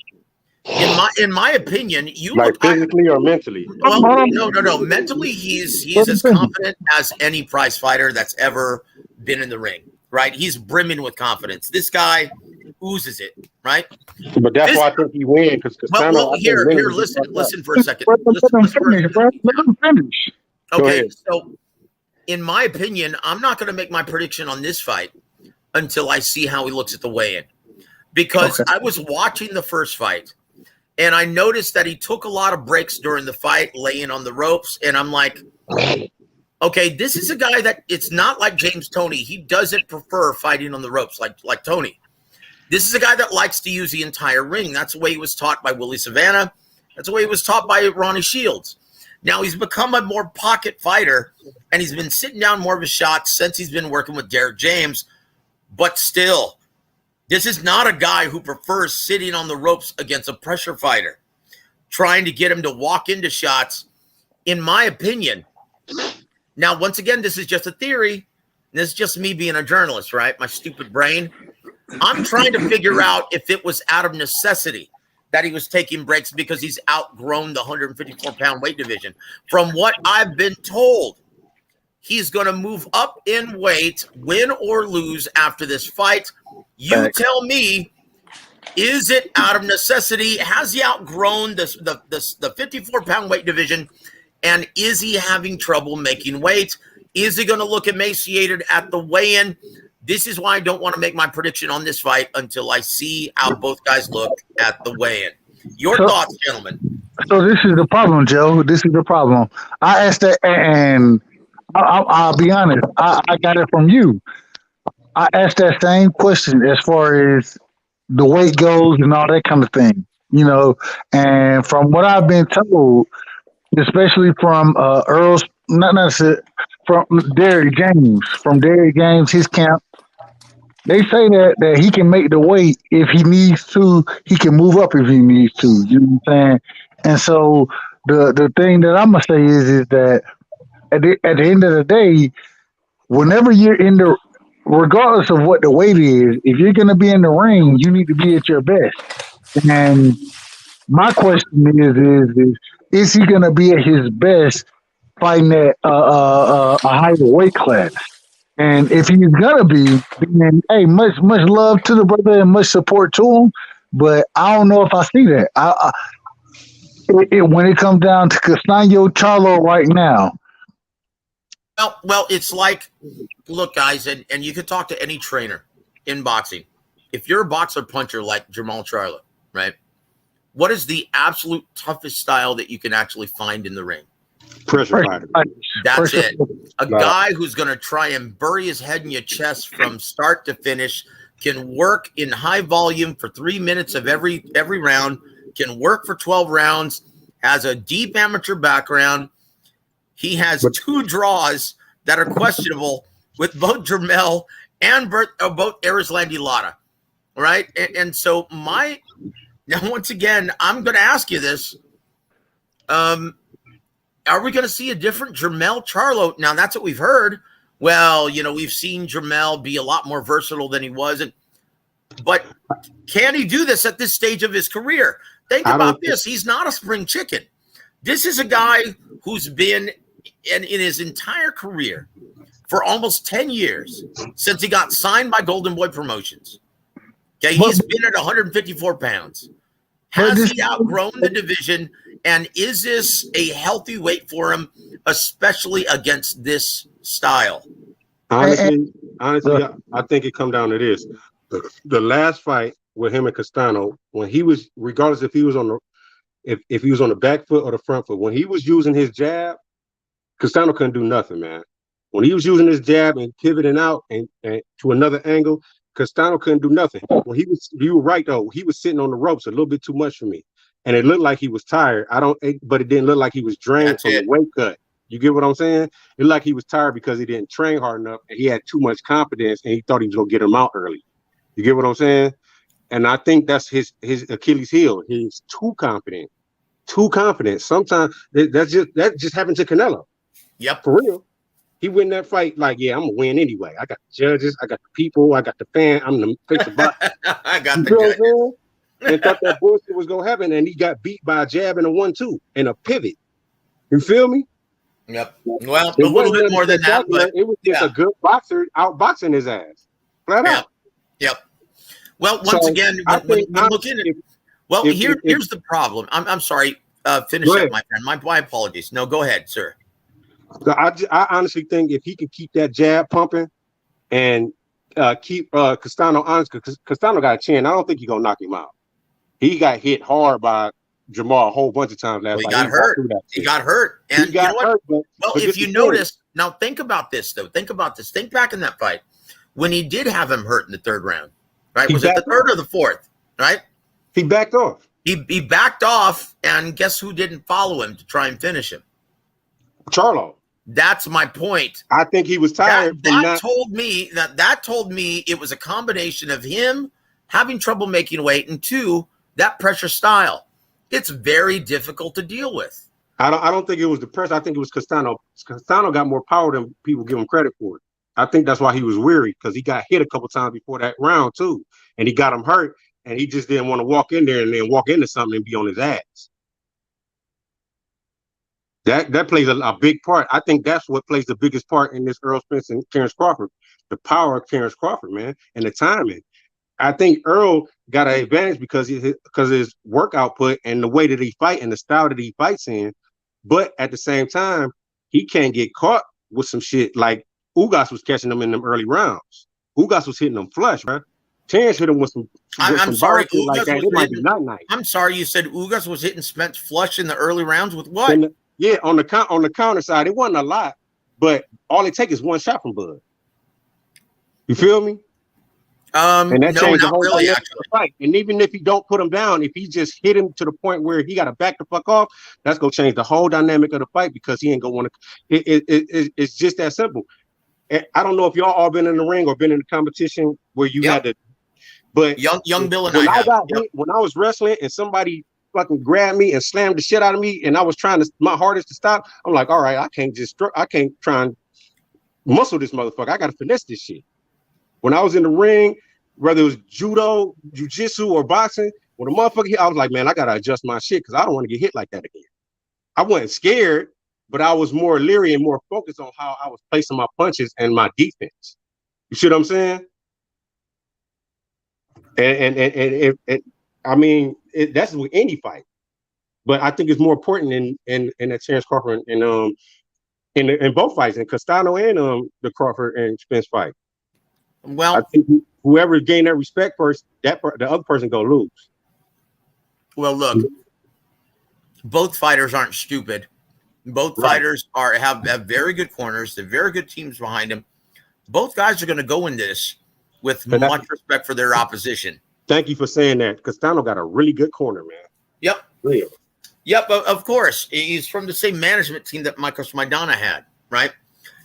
In my opinion, you like physically or mentally. Well, no. Mentally, he's as confident as any prize fighter that's ever been in the ring. Right, he's brimming with confidence. This guy oozes it, right? But that's why I think he wins because here, listen for a second. Okay, so in my opinion, I'm not going to make my prediction on this fight until I see how he looks at the weigh-in, because I was watching the first fight and I noticed that he took a lot of breaks during the fight, laying on the ropes, and I'm like, okay, this is a guy that it's not like James Toney. He doesn't prefer fighting on the ropes like Toney. This is a guy that likes to use the entire ring. That's the way he was taught by Willie Savannah. That's the way he was taught by Ronnie Shields. Now he's become a more pocket fighter, and he's been sitting down more of his shots since he's been working with Derek James. But still, this is not a guy who prefers sitting on the ropes against a pressure fighter, trying to get him to walk into shots, in my opinion. Now, once again, this is just a theory. This is just me being a journalist, right? My stupid brain. I'm trying to figure out if it was out of necessity that he was taking breaks because he's outgrown the 154-pound weight division. From what I've been told, he's going to move up in weight, win or lose after this fight. You tell me Is it out of necessity? Has he outgrown the 54-pound weight division? And is he having trouble making weight? Is he going to look emaciated at the weigh-in? This is why I don't want to make my prediction on this fight until I see how both guys look at the weigh-in. Your thoughts, gentlemen? So this is the problem, Joe. This is the problem. I asked that, and I'll be honest. I got it from you. I asked that same question as far as the weight goes and all that kind of thing. You know, and from what I've been told, especially from Earl's, not necessarily from Derrick James, his camp, they say that he can make the weight if he needs to. He can move up if he needs to. You know what I'm saying? And so the thing that I'm gonna say is that at the end of the day, whenever you're in the, regardless of what the weight is, if you're gonna be in the ring, you need to be at your best. And my question is he gonna be at his best fighting at a higher weight class? And if he's gonna be, then hey, much love to the brother and much support to him. But I don't know if I see that. When it comes down to Castano Charlo right now. Well, it's like, look, guys, and you can talk to any trainer in boxing. If you're a boxer puncher like Jermell Charlo, right? What is the absolute toughest style that you can actually find in the ring? Pressure fighter. That's it. A guy who's going to try and bury his head in your chest from start to finish, can work in high volume for 3 minutes of every round, can work for 12 rounds, has a deep amateur background. He has 2 draws that are questionable with both Jermell and both Erislandy Lara, right? And so now once again, I'm going to ask you this. Are we going to see a different Jermell Charlo? Now, that's what we've heard. Well, we've seen Jermell be a lot more versatile than he was. But can he do this at this stage of his career? Think about this. He's not a spring chicken. This is a guy who's been in his entire career for almost 10 years since he got signed by Golden Boy Promotions. Okay, he's been at 154 pounds. Has he outgrown the division? And is this a healthy weight for him, especially against this style? Honestly, I think it comes down to this. The last fight with him and Castano, when he was, regardless if he was on the back foot or the front foot, when he was using his jab, Castano couldn't do nothing, man. When he was using his jab and pivoting out and to another angle, Castano couldn't do nothing. When you were right though, he was sitting on the ropes a little bit too much for me. And it looked like he was tired. But it didn't look like he was drained from the weight cut. You get what I'm saying? It looked like he was tired because he didn't train hard enough and he had too much confidence and he thought he was gonna get him out early. You get what I'm saying? And I think that's his Achilles heel. He's too confident. Too confident. Sometimes that just happened to Canelo. Yep. For real. He win that fight like, yeah, I'm gonna win anyway. I got the judges, I got the people, I got the fan, I'm the face of box. I got the judges. And thought that bullshit was gonna happen, and he got beat by a jab and a 1-2 and a pivot. You feel me? Yep. Well, a little bit more than that, but it was just a good boxer outboxing his ass. Flat out. Yep. Well, once again, when looking at it, here's the problem. I'm sorry. Finish up, my friend. My apologies. No, go ahead, sir. So I honestly think if he can keep that jab pumping and keep Castano honest, because Castano got a chin, I don't think he's gonna knock him out. He got hit hard by Jermell a whole bunch of times last night. He got hurt. And he got hurt. Well, if you notice, now think about this, though. Think about this. Think back in that fight when he did have him hurt in the 3rd round, right? Was it the 3rd or the 4th, right? He backed off. He backed off, and guess who didn't follow him to try and finish him? Charlo. That's my point. I think he was tired. That told me it was a combination of him having trouble making weight and 2, that pressure style. It's very difficult to deal with. I don't think it was the pressure. I think it was Castano. Castano got more power than people give him credit for. I think that's why he was weary, because he got hit a couple times before that round too, and he got him hurt, and he just didn't want to walk in there and then walk into something and be on his ass. That plays a big part. I think that's what plays the biggest part in this Errol Spence and Terence Crawford. The power of Terence Crawford, man, and the timing. I think Earl got an advantage because his work output and the way that he fight and the style that he fights in. But at the same time, he can't get caught with some shit like Ugas was catching them in them early rounds. Ugas was hitting them flush, man. Terrence hit him with some. I'm sorry, Ugas like that. It might be not nice. I'm sorry, you said Ugas was hitting Spence flush in the early rounds with what? On the counter side, it wasn't a lot, but all it takes is one shot from Bud. You feel me? And that changed the whole really, fight. And even if he don't put him down, if he just hit him to the point where he got to back the fuck off, that's gonna change the whole dynamic of the fight because he ain't gonna want to. It's just that simple. I don't know if y'all all been in the ring or been in a competition where you had to. But young Bill and when I got hit, when I was wrestling and somebody fucking grabbed me and slammed the shit out of me, and I was trying my hardest to stop. I'm like, all right, I can't try and muscle this motherfucker. I got to finesse this shit. When I was in the ring, whether it was judo, jiu-jitsu, or boxing, when a motherfucker hit, I was like, man, I got to adjust my shit because I don't want to get hit like that again. I wasn't scared, but I was more leery and more focused on how I was placing my punches and my defense. You see what I'm saying? And I mean, that's with any fight. But I think it's more important in that Terrence Crawford and in both fights, in Castano and the Crawford and Spence fight. Well, I think whoever gained that respect first, the other person gonna lose. Well, look, both fighters aren't stupid. Both fighters have very good corners. They're very good teams behind them. Both guys are going to go in this with much respect for their opposition. Thank you for saying that. Castano got a really good corner, man. Yep. Real. Yep, of course. He's from the same management team that Michaels Maidana had, right?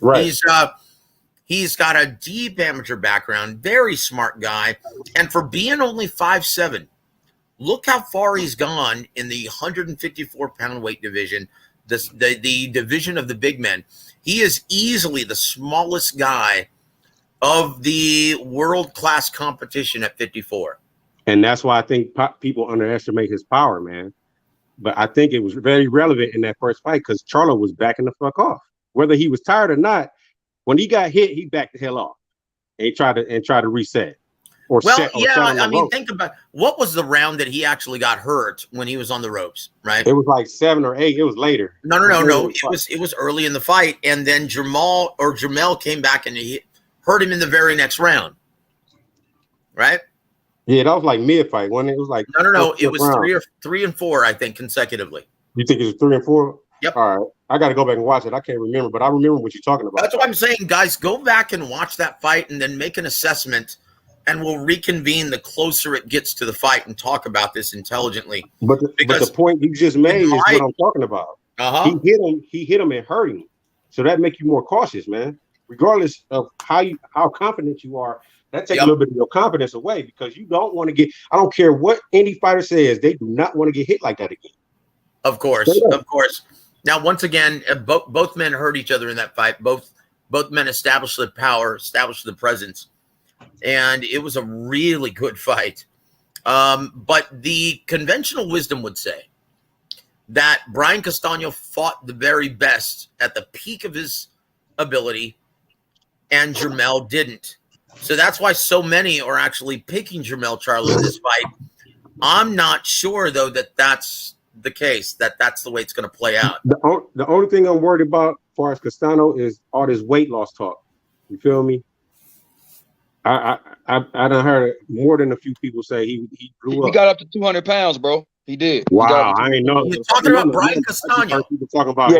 Right. He's got a deep amateur background, very smart guy. And for being only 5'7", look how far he's gone in the 154-pound weight division, the division of the big men. He is easily the smallest guy of the world-class competition at 54. And that's why I think people underestimate his power, man. But I think it was very relevant in that first fight because Charlo was backing the fuck off. Whether he was tired or not, when he got hit, he backed the hell off. And he tried to reset. Think about what was the round that he actually got hurt when he was on the ropes, right? It was like 7 or 8. It was later. No. It was early in the fight, and then Jermell came back and he hurt him in the very next round, right? Yeah, that was like mid fight. When it was like no. It was 3 and 4, I think, consecutively. You think it was 3 and 4? Yep. All right, I got to go back and watch it. I can't remember, but I remember what you're talking about. That's what I'm saying, guys. Go back and watch that fight, and then make an assessment. And we'll reconvene the closer it gets to the fight and talk about this intelligently. But the point you just made is what I'm talking about. He hit him and hurt him. So that makes you more cautious, man. Regardless of how confident you are, that takes a little bit of your confidence away because you don't want to get. I don't care what any fighter says, they do not want to get hit like that again. Of course. Now, once again, both men hurt each other in that fight. Both men established the power, established the presence. And it was a really good fight. But the conventional wisdom would say that Brian Castano fought the very best at the peak of his ability, and Jermell didn't. So that's why so many are actually picking Jermell Charlo in this fight. I'm not sure, though, that that's the case, that's the way it's going to play out. The only thing I'm worried about as far as Castano is all this weight loss talk. You feel me? I done heard more than a few people say he grew up. He got up to 200 pounds, bro. He did. Wow, I ain't know. You're talking about Brian Castano. Talking about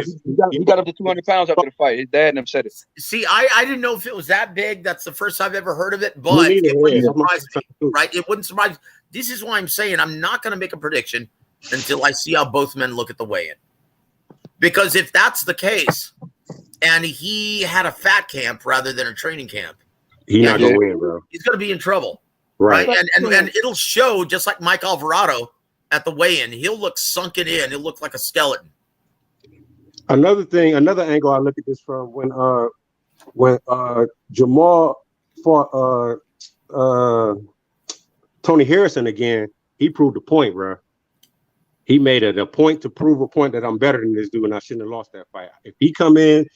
he got up to 200 pounds after the fight. His dad never said it. See, I didn't know if it was that big. That's the first I've ever heard of it, but it wouldn't surprise me, right? It wouldn't surprise me. This is why I'm saying I'm not going to make a prediction until I see how both men look at the weigh-in. Because if that's the case, and he had a fat camp rather than a training camp, he's not going to win, bro. He's going to be in trouble, right? And it'll show, just like Mike Alvarado at the weigh-in. He'll look sunken in. He'll look like a skeleton. Another angle I look at this from when Jermell fought Tony Harrison again, he proved a point, bro. He made it a point to prove a point that I'm better than this dude, and I shouldn't have lost that fight. If he come in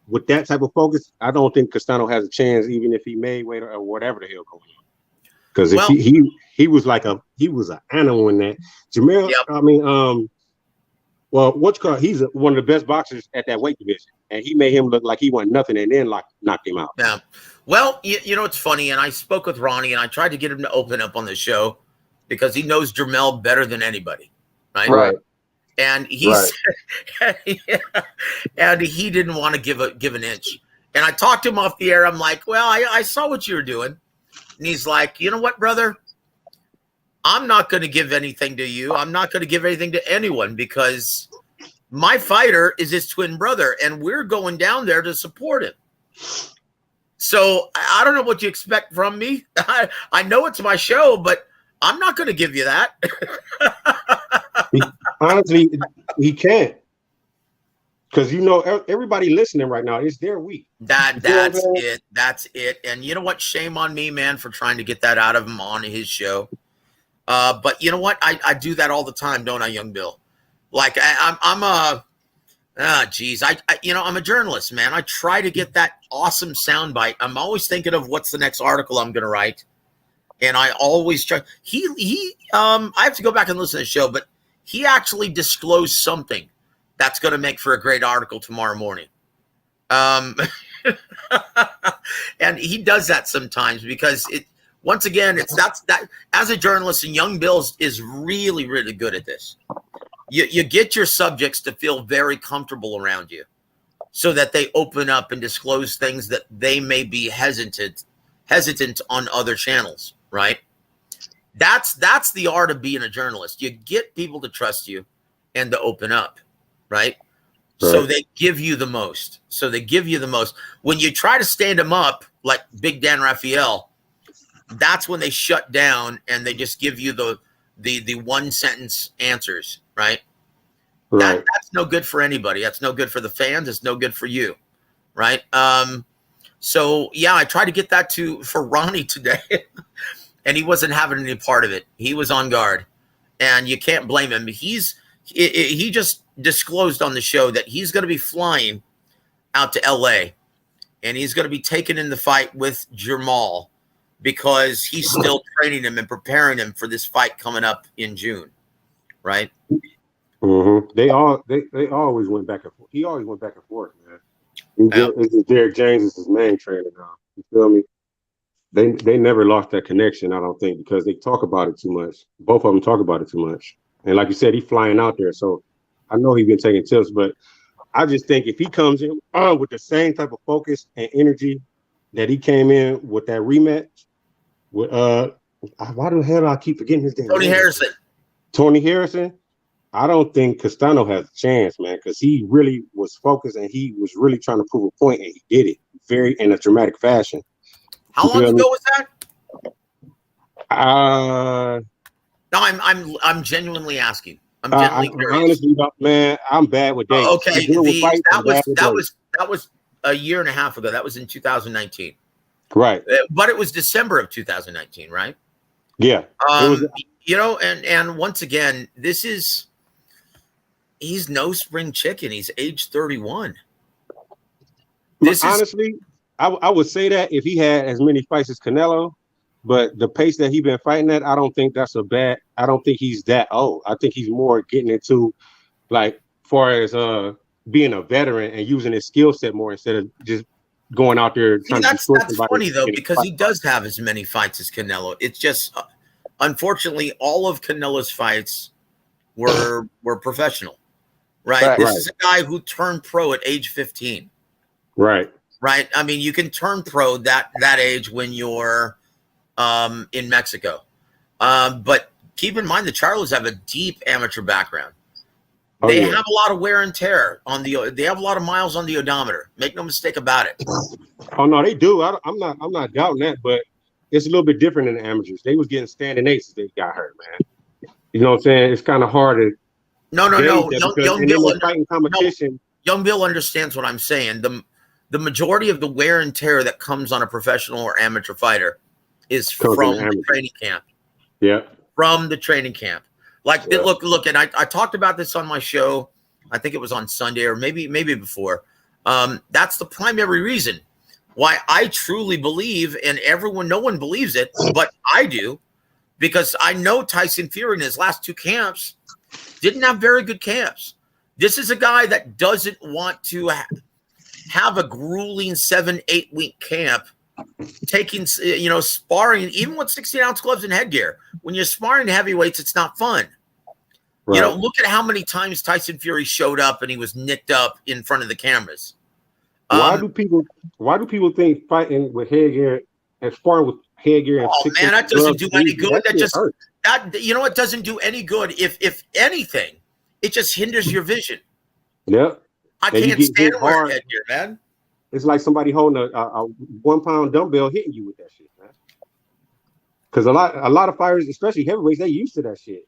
with that type of focus, I don't think Castano has a chance, even if he made weight or whatever the hell going on. Because if he was like he was an animal in that. Jermell, I mean, well, he's one of the best boxers at that weight division, and he made him look like he wasn't nothing, and then knocked him out. Yeah. Well, you know, it's funny, and I spoke with Ronnie, and I tried to get him to open up on the show because he knows Jermell better than anybody, right? Right. And he's and he didn't want to give an inch. And I talked to him off the air. I'm like, well, I saw what you were doing. And he's like, you know what, brother? I'm not going to give anything to you. I'm not going to give anything to anyone because my fighter is his twin brother, and we're going down there to support him. So I don't know what you expect from me. I know it's my show, but I'm not going to give you that. Honestly, he can't. Because, you know, everybody listening right now, it's their week. That's it. That's it. And you know what? Shame on me, man, for trying to get that out of him on his show. But you know what? I do that all the time, don't I, young Bill? Like I'm a journalist, man. I try to get that awesome soundbite. I'm always thinking of what's the next article I'm going to write. And I always try. I have to go back and listen to the show, but he actually disclosed something that's going to make for a great article tomorrow morning. And he does that sometimes because once again, that as a journalist, and young Bill is really, really good at this. You get your subjects to feel very comfortable around you so that they open up and disclose things that they may be hesitant on other channels, right? That's the art of being a journalist. You get people to trust you and to open up, right? So they give you the most. When you try to stand them up, like Big Dan Raphael, that's when they shut down and they just give you the one sentence answers, right? That's no good for anybody. That's no good for the fans. It's no good for you, right? So yeah, I tried to get that for Ronnie today, and he wasn't having any part of it. He was on guard, and you can't blame him. He just disclosed on the show that he's going to be flying out to LA, and he's going to be taking in the fight with Jermell because he's still training him and preparing him for this fight coming up in June, right? Mm-hmm. They always went back and forth. He always went back and forth, man. Derek James is his main trainer now. You feel me? They never lost that connection, I don't think, because they talk about it too much. Both of them talk about it too much. And like you said, he's flying out there, so I know he's been taking tips, but I just think if he comes in with the same type of focus and energy that he came in with that rematch with why the hell do I keep forgetting his name? Tony Harrison. I don't think Castano has a chance, man, because he really was focused and he was really trying to prove a point, and he did it in a dramatic fashion. How long ago was that? No, I'm genuinely asking. I'm genuinely curious. Honestly, man, I'm bad with dates. Okay, that was a year and a half ago. That was in 2019. Right. But it was December of 2019, right? Yeah. And once again, he's no spring chicken. He's age 31. Honestly, I would say that if he had as many fights as Canelo, but the pace that he's been fighting at, I don't think he's that old. I think he's more getting into, like, far as being a veteran and using his skill set more instead of just going out there trying to destroy somebody. That's funny, though, because he does have as many fights as Canelo. It's just, unfortunately, all of Canelo's fights were professional, right? This is a guy who turned pro at age 15. Right. Right. I mean, you can turn pro that age when you're in Mexico. But keep in mind the Charlos have a deep amateur background. They have a lot of wear and tear they have a lot of miles on the odometer. Make no mistake about it. Oh no, they do. I'm not doubting that, but it's a little bit different than the amateurs. They was getting standing aces, they got hurt, man. You know what I'm saying? It's kind of hard to No. Young Bill understands what I'm saying. The majority of the wear and tear that comes on a professional or amateur fighter is from the training camp. Yeah. From the training camp. Like, look, and I talked about this on my show. I think it was on Sunday or maybe before. That's the primary reason why I truly believe, and no one believes it, but I do, because I know Tyson Fury in his last 2 camps didn't have very good camps. This is a guy that doesn't want to have a grueling 7-8 week camp, taking, sparring, even with 16-ounce gloves and headgear. When you're sparring heavyweights, it's not fun. Right. Look at how many times Tyson Fury showed up and he was nicked up in front of the cameras. Why do people think fighting with headgear and sparring with headgear and that doesn't do any good. It doesn't do any good. If anything, it just hinders your vision. Yep. I can't stand wearing headgear, man. It's like somebody holding a 1 pound dumbbell hitting you with that shit, man. Because a lot of fighters, especially heavyweights, they used to that shit.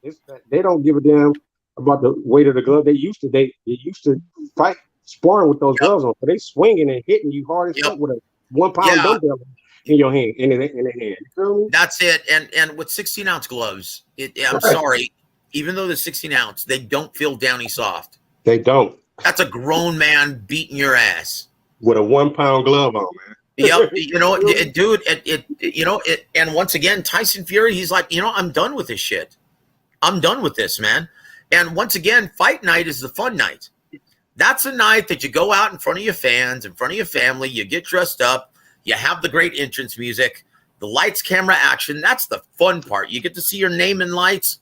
They don't give a damn about the weight of the glove. They used to fight sparring with those gloves on. So they swinging and hitting you hard as fuck with a 1 pound dumbbell in your hand, in their hand. You feel me? That's it. And with 16-ounce gloves, I'm sorry, even though they're 16-ounce, they don't feel downy soft. They don't. That's a grown man beating your ass with a 1 pound glove on, man. Yep, dude. And once again, Tyson Fury, he's like, I'm done with this shit. I'm done with this, man. And once again, fight night is the fun night. That's a night that you go out in front of your fans, in front of your family, you get dressed up, you have the great entrance music, the lights, camera, action. That's the fun part. You get to see your name in lights.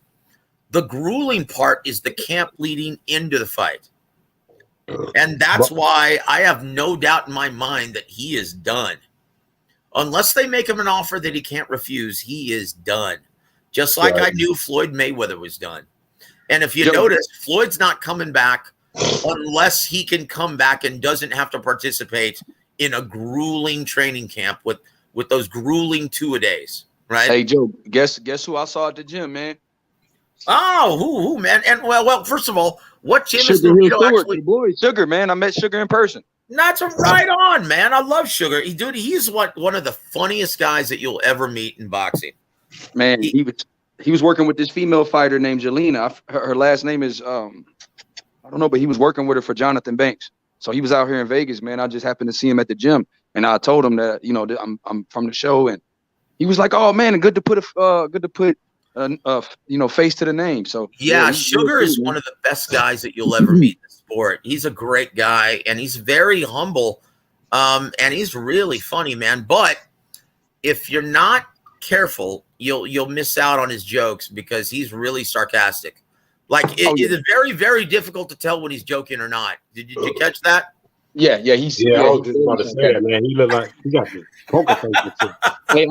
The grueling part is the camp leading into the fight. And that's why I have no doubt in my mind that he is done. Unless they make him an offer that he can't refuse, he is done. Just like I knew Floyd Mayweather was done. And if you notice, Floyd's not coming back unless he can come back and doesn't have to participate in a grueling training camp with those grueling 2-a-days, right? Hey, Joe, guess who I saw at the gym, man? Oh, who, man? And well, first of all, what gym is Sugar, man. I met Sugar in person. That's right on, man. I love Sugar. He's one of the funniest guys that you'll ever meet in boxing. Man, he was working with this female fighter named Jelena. Her last name is I don't know, but he was working with her for Jonathan Banks. So he was out here in Vegas, man. I just happened to see him at the gym, and I told him that I'm from the show, and he was like, "Oh man, good to put face to the name." So yeah, Sugar is one of the best guys that you'll ever meet in the sport. He's a great guy, and he's very humble, and he's really funny, man. But if you're not careful, you'll miss out on his jokes because he's really sarcastic. Like it's very, very difficult to tell when he's joking or not. Did you catch that? Yeah. I was just about to say that, man. He looked like he got the poker face. Hey,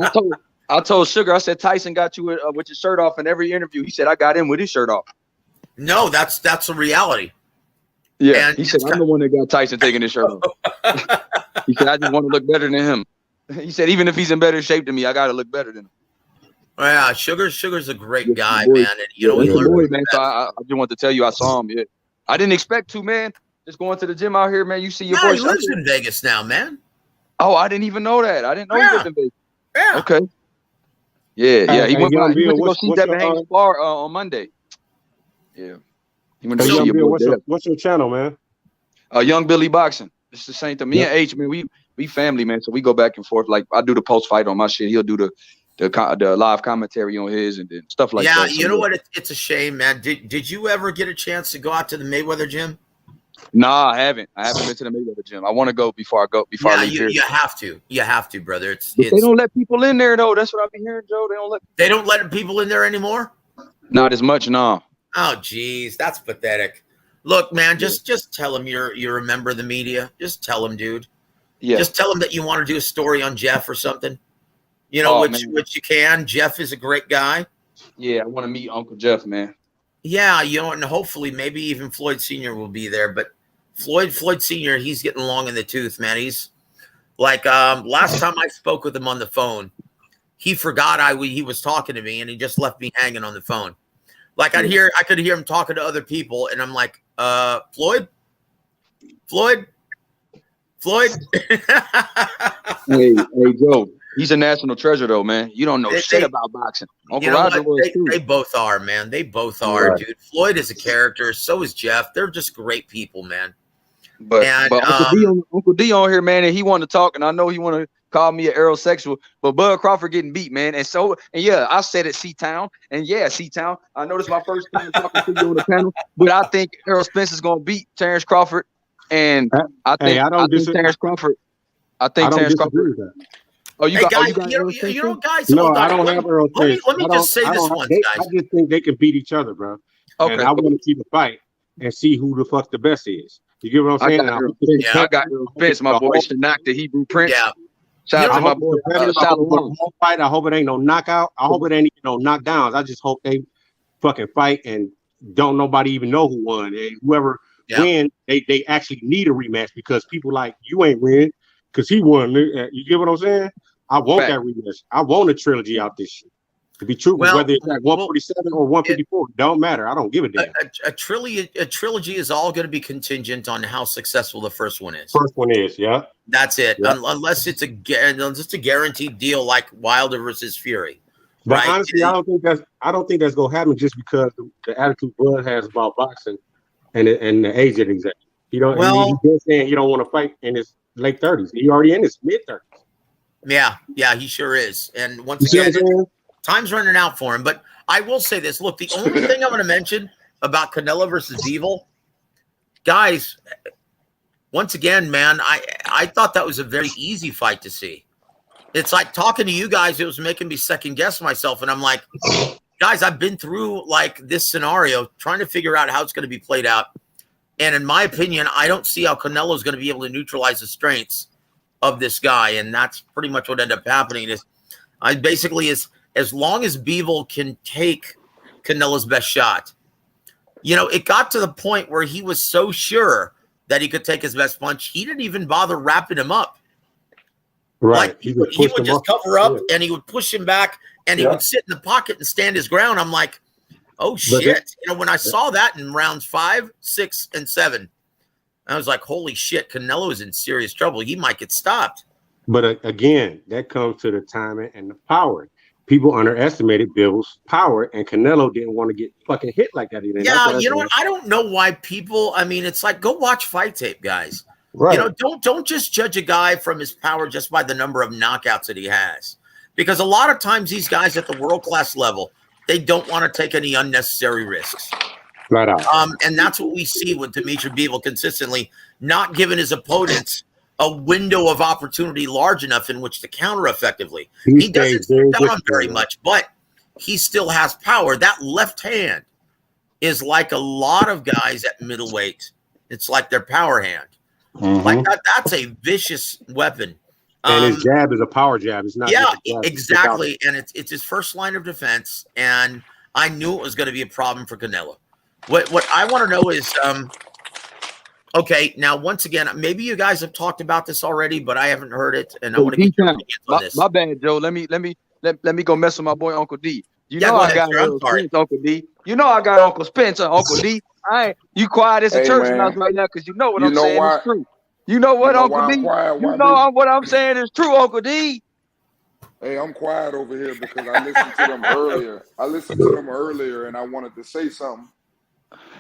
I told Sugar, I said Tyson got you with your shirt off in every interview. He said I got him with his shirt off. No, that's a reality. Yeah, and he said I'm the one that got Tyson taking his shirt off. He said I just want to look better than him. He said even if he's in better shape than me, I got to look better than him. Yeah, Sugar's a great guy, man. And he learned. Man, so I just want to tell you I saw him. Yeah, I didn't expect to, man. Just going to the gym out here, man. You see your boy. He lives in Vegas now, man. Oh, I didn't even know that. I didn't know he lived in Vegas. Yeah. Okay. Yeah. He went to go see Devin Haney spar on Monday. Yeah. He went to see your boy. What's your channel, man? Young Billy Boxing. It's the same thing. Me and H, man, we family, man. So we go back and forth. Like I do the post fight on my shit. He'll do the live commentary on his and then stuff like that. Yeah, you know what? It's a shame, man. Did you ever get a chance to go out to the Mayweather gym? Nah, I haven't. I haven't been to the Mayweather gym. I want to go before I leave here. You have to. You have to, brother. They don't let people in there though. That's what I've been hearing, Joe. They don't let people in there anymore? Not as much, no. Oh, geez, that's pathetic. Look, man, just tell him you're a member of the media. Just tell him, dude. Yeah. Just tell him that you want to do a story on Jeff or something. You know, which you can. Jeff is a great guy. Yeah, I want to meet Uncle Jeff, man. Yeah, and hopefully maybe even Floyd Sr. will be there. But Floyd Sr., he's getting long in the tooth, man. He's like last time I spoke with him on the phone, he forgot he was talking to me and he just left me hanging on the phone. Like I could hear him talking to other people, and I'm like, Floyd. Hey, Joe. He's a national treasure, though, man. You don't know shit about boxing. Uncle Roger was too. They both are, man. They both are, dude. Floyd is a character. So is Jeff. They're just great people, man. But And Uncle D on here, man, and he wanted to talk, and I know he want to call me an aerosexual, but Bud Crawford getting beat, man. And yeah, I said it, C-Town, and yeah, C-Town. I know this is my first time talking to you on the panel, but I think Errol Spence is gonna beat Terrence Crawford, and I think Terrence Crawford. I think Terrence Crawford. With that. Oh, you hey, got, guys, Errol Spence? you know, guys. No, hold on. I don't have Errol Spence. Let me just say this once, guys. I just think they can beat each other, bro. Okay. And I want to see the fight and see who the fuck the best is. You get what I'm saying? I got Errol Spence, my boy. Shinak, the Hebrew Prince. Yeah. Shout out to my boy. Whole fight. I hope it ain't no knockout. I hope it ain't no knockdowns. I just hope they fucking fight and don't nobody even know who won. And whoever win, they actually need a rematch because people like you ain't win because he won. You get what I'm saying? I want that rematch. I want a trilogy out this shit. To be true, whether it's at 147 or 154, don't matter. I don't give a damn. A trilogy is all going to be contingent on how successful the first one is. First one is, yeah. That's it. Yeah. Unless it's a guaranteed deal like Wilder versus Fury. But right? honestly, I don't think that's gonna happen just because the attitude Bud has about boxing and the age that he's at. He's been saying he don't want to fight in his late 30s. He already in his mid 30s. Yeah, he sure is. And once again, time's running out for him. But I will say this. Look, the only thing I'm going to mention about Canelo versus Bivol, guys, once again, man, I thought that was a very easy fight to see. It's like talking to you guys, it was making me second guess myself. And I'm like, guys, I've been through like this scenario, trying to figure out how it's going to be played out. And in my opinion, I don't see how Canelo is going to be able to neutralize the strengths of this guy. And that's pretty much what ended up happening. Is as long as Bivol can take Canelo's best shot, it got to the point where he was so sure that he could take his best punch. He didn't even bother wrapping him up. Right. Like he would just cover up and he would push him back and he would sit in the pocket and stand his ground. I'm like, oh shit. When I saw that in rounds 5, 6, and 7, I was like, holy shit, Canelo is in serious trouble. He might get stopped. But again, that comes to the timing and the power. People underestimated Bivol's power, and Canelo didn't want to get fucking hit like that either. Yeah, you know what? I don't know why people. I mean, it's like go watch fight tape, guys. Right. Don't just judge a guy from his power just by the number of knockouts that he has, because a lot of times these guys at the world class level, they don't want to take any unnecessary risks. Right out. And that's what we see with Dimitri Bivol consistently not giving his opponents a window of opportunity large enough in which to counter effectively. He doesn't sit down very much, but he still has power. That left hand is like a lot of guys at middleweight. It's like their power hand. Mm-hmm. Like that's a vicious weapon. And his jab is a power jab. It's not. Yeah, exactly. And it's his first line of defense. And I knew it was going to be a problem for Canelo. What I want to know is, okay, now once again, maybe you guys have talked about this already, but I haven't heard it, and I want to get your opinions on this. My bad, Joe. Let me go mess with my boy Uncle D. I got Spence, Uncle D. I got Uncle Spence, Uncle D. You quiet as a church mouse right now because you know what I'm saying is true. You know what, Uncle D? What I'm saying is true, Uncle D. Hey, I'm quiet over here because I listened to them earlier. And I wanted to say something.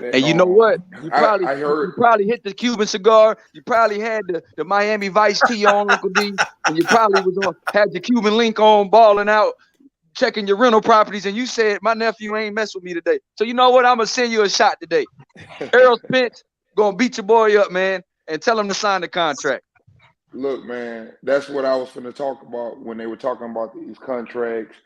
And you know what? You probably hit the Cuban cigar. You probably had the Miami Vice tea on, Uncle D. And you probably had your Cuban link on, balling out, checking your rental properties. And you said, my nephew ain't mess with me today. So you know what? I'm going to send you a shot today. Errol Spence going to beat your boy up, man, and tell him to sign the contract. Look, man, that's what I was going to talk about when they were talking about these contracts.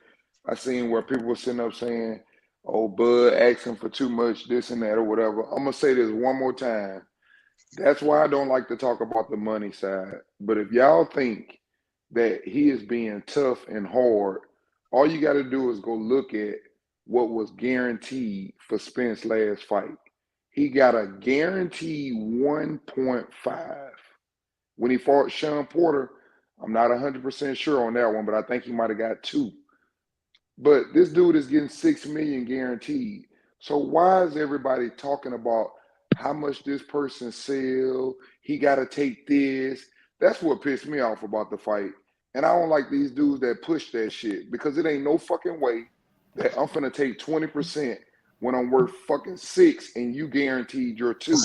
I seen where people were sitting up saying, oh, Bud asking for too much, this and that or whatever. I'm going to say this one more time. That's why I don't like to talk about the money side. But if y'all think that he is being tough and hard, all you got to do is go look at what was guaranteed for Spence's last fight. He got a guaranteed 1.5. When he fought Sean Porter, I'm not 100% sure on that one, but I think he might have got 2. But this dude is getting $6 million guaranteed. So why is everybody talking about how much this person sell? He got to take this. That's what pissed me off about the fight. And I don't like these dudes that push that shit because it ain't no fucking way that I'm finna take 20% when I'm worth fucking 6 and you guaranteed your 2.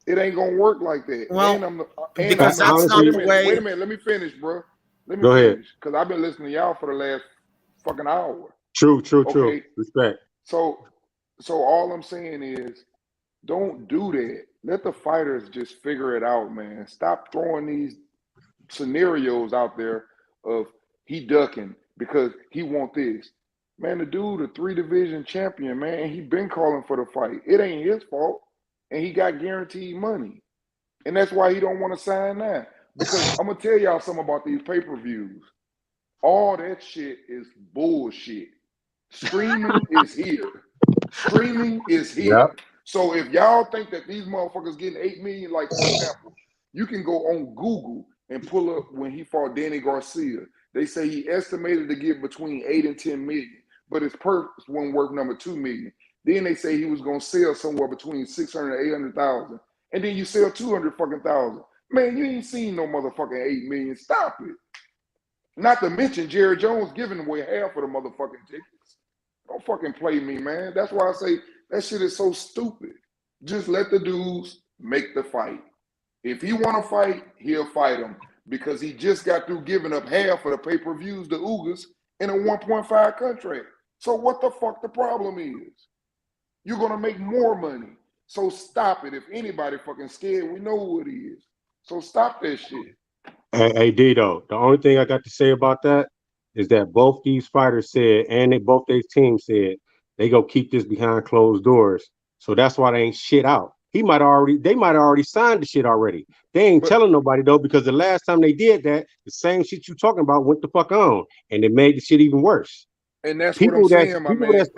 It ain't gonna work like that. Well, because that's not the way. Wait a minute. Let me finish, bro. Let me Go ahead. finish, because I've been listening to y'all for the last fucking hour. True. Okay. Respect. So all I'm saying is, don't do that. Let the fighters just figure it out, man. Stop throwing these scenarios out there of he ducking because he want this. Man, the dude, a 3-division champion, man, he been calling for the fight. It ain't his fault. And he got guaranteed money. And that's why he don't want to sign that. Because I'm going to tell y'all something about these pay-per-views. All that shit is bullshit. Streaming is here. Streaming is here. Yep. So if y'all think that these motherfuckers getting 8 million, like for example, you can go on Google and pull up when he fought Danny Garcia. They say he estimated to get between 8 and 10 million, but his purse wasn't worth number 2 million. Then they say he was gonna sell somewhere between 600 and 800,000, and then you sell 200,000. Man, you ain't seen no motherfucking 8 million. Stop it. Not to mention Jerry Jones giving away half of the motherfucking tickets. Don't fucking play me, man. That's why I say that shit is so stupid. Just let the dudes make the fight. If he want to fight, he'll fight him, because he just got through giving up half of the pay-per-views to Ugas in a 1.5 contract. So what the fuck the problem is? You're going to make more money. So stop it. If anybody fucking scared, we know who it is. So stop that shit. Hey, Dito, the only thing I got to say about that is that both these fighters said, and both their teams said, they go keep this behind closed doors. So that's why they ain't shit out. They might have already signed the shit already. They ain't telling nobody though, because the last time they did that, the same shit you talking about went the fuck on, and it made the shit even worse. And that's what I'm saying, my man. People that's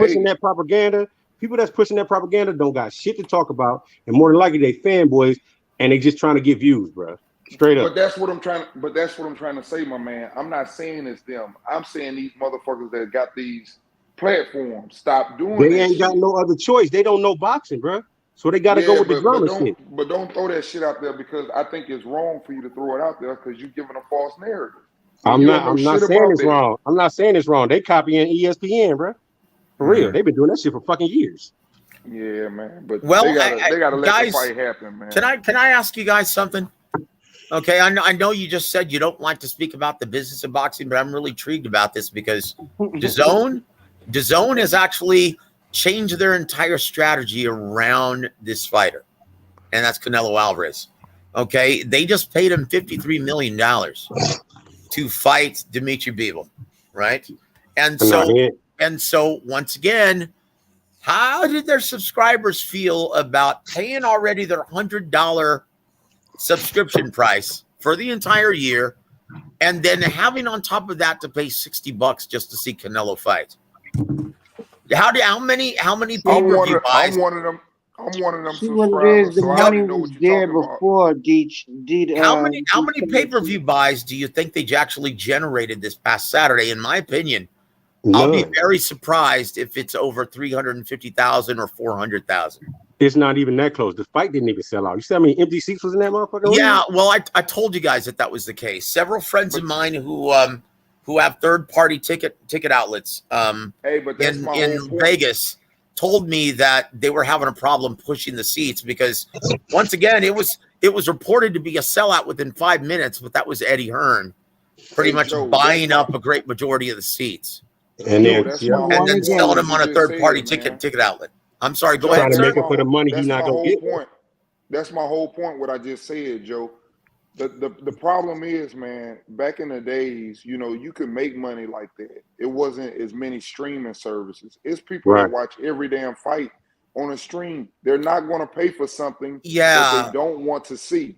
pushing that propaganda don't got shit to talk about, and more than likely they fanboys, and they just trying to get views, bro. Straight up. But that's what I'm trying to say, my man. I'm not saying it's them. I'm saying these motherfuckers that got these platforms. Stop doing that. They ain't got no other choice. They don't know boxing, bro. So they got to go with the drama shit. But don't throw that shit out there, because I think it's wrong for you to throw it out there, because you're giving a false narrative. I'm not saying it's wrong. I'm not saying it's wrong. They copying ESPN, bro. For real. They've been doing that shit for fucking years. Yeah, man. But Well, they gotta let guys, the fight happen, man. Can I ask you guys something? Okay, I know you just said you don't like to speak about the business of boxing, but I'm really intrigued about this because DAZN has actually changed their entire strategy around this fighter, and that's Canelo Alvarez. Okay, they just paid him $53 million to fight Dimitri Bivol, right? And so once again, how did their subscribers feel about paying already their $100 subscription price for the entire year, and then having on top of that to pay $60 just to see Canelo fight? How many pay-per-view buys? I'm one of them. I'm one of them See what it is. subscribers, The so I money already know was what you're there talking about. before. Did How many pay-per-view buys do you think they actually generated this past Saturday? In my opinion, I'll be very surprised if it's over 350,000 or 400,000. It's not even that close. The fight didn't even sell out. You see how many empty seats was in that motherfucker? Yeah, well, I told you guys that was the case. Several friends of mine who have third-party ticket outlets in Vegas told me that they were having a problem pushing the seats because, once again, it was reported to be a sellout within 5 minutes, but that was Eddie Hearn pretty much buying up a great majority of the seats and then selling them on a third-party ticket outlet. I'm sorry, go ahead, sir. For the money he's not gonna get. That's my whole point. What I just said, Joe. The problem is, man, back in the days, you could make money like that. It wasn't as many streaming services. It's people that watch every damn fight on a stream. They're not going to pay for something that they don't want to see.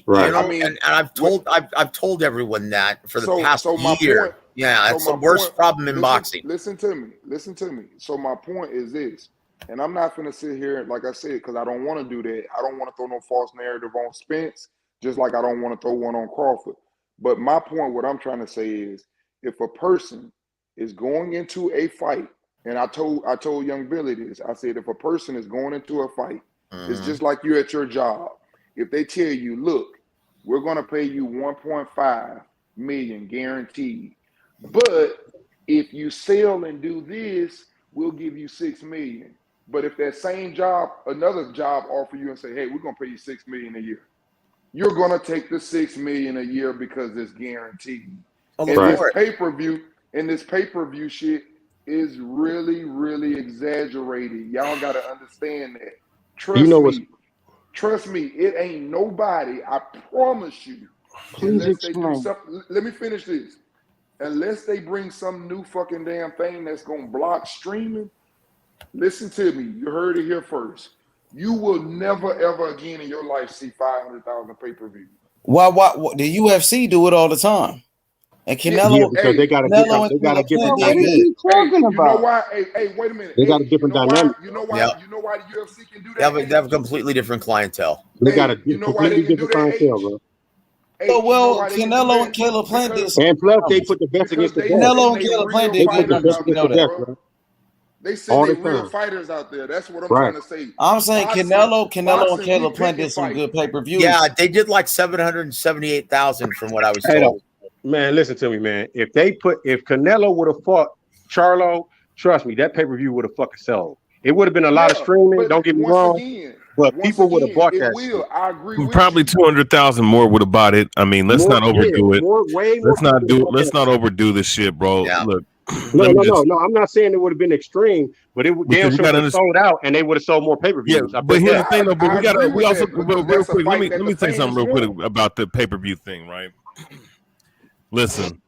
Right. I mean, and I've told everyone that for the past year. That's the worst problem in boxing. Listen to me. So my point is this, and I'm not going to sit here, like I said, because I don't want to do that. I don't want to throw no false narrative on Spence, just like I don't want to throw one on Crawford. But my point, what I'm trying to say is, if a person is going into a fight, and I told young Billy this, I said, if a person is going into a fight, it's just like you at your job. If they tell you, look, we're going to pay you 1.5 million guaranteed, but if you sell and do this, we'll give you 6 million. But if that same job, another job offer you and say, hey, we're gonna pay you $6 million a year, you're gonna take the $6 million a year because it's guaranteed. And this pay-per-view shit is really, really exaggerated. Y'all gotta understand that. Trust me, it ain't nobody, I promise you, unless they do something. Let me finish this. Unless they bring some new fucking damn thing that's gonna block streaming, listen to me. You heard it here first. You will never ever again in your life see 500,000 pay-per-view. Why? The UFC do it all the time. And Canelo, because they got a different dynamic. You know why? Hey, wait a minute. They got a different dynamic. You know why? Yep. You know why the UFC can do that? They have a completely different clientele. They got a completely different clientele, bro. Well, Canelo and Caleb Plant this. And plus, they put the best against the best. Canelo and Caleb Plant did good. You know that. They send their real fighters out there. That's what I'm trying to say. I'm saying Canelo and Caleb Plant did some good pay-per-views. Yeah, they did like 778,000 from what I was told. Man, listen to me, man. If Canelo would have fought Charlo, trust me, that pay-per-view would have fucking sold. It would have been a lot of streaming. Don't get me wrong. But people would have bought that shit. I agree. Probably 200,000 more would have bought it. I mean, let's not overdo it. Let's not overdo this shit, bro. Yeah. Look. No. I'm not saying it would have been extreme, but it would have sold out, and they would have sold more pay-per-views. Yeah, but here's the thing, though. But we also real quick. Let me say something real quick about the pay-per-view thing, right? Listen,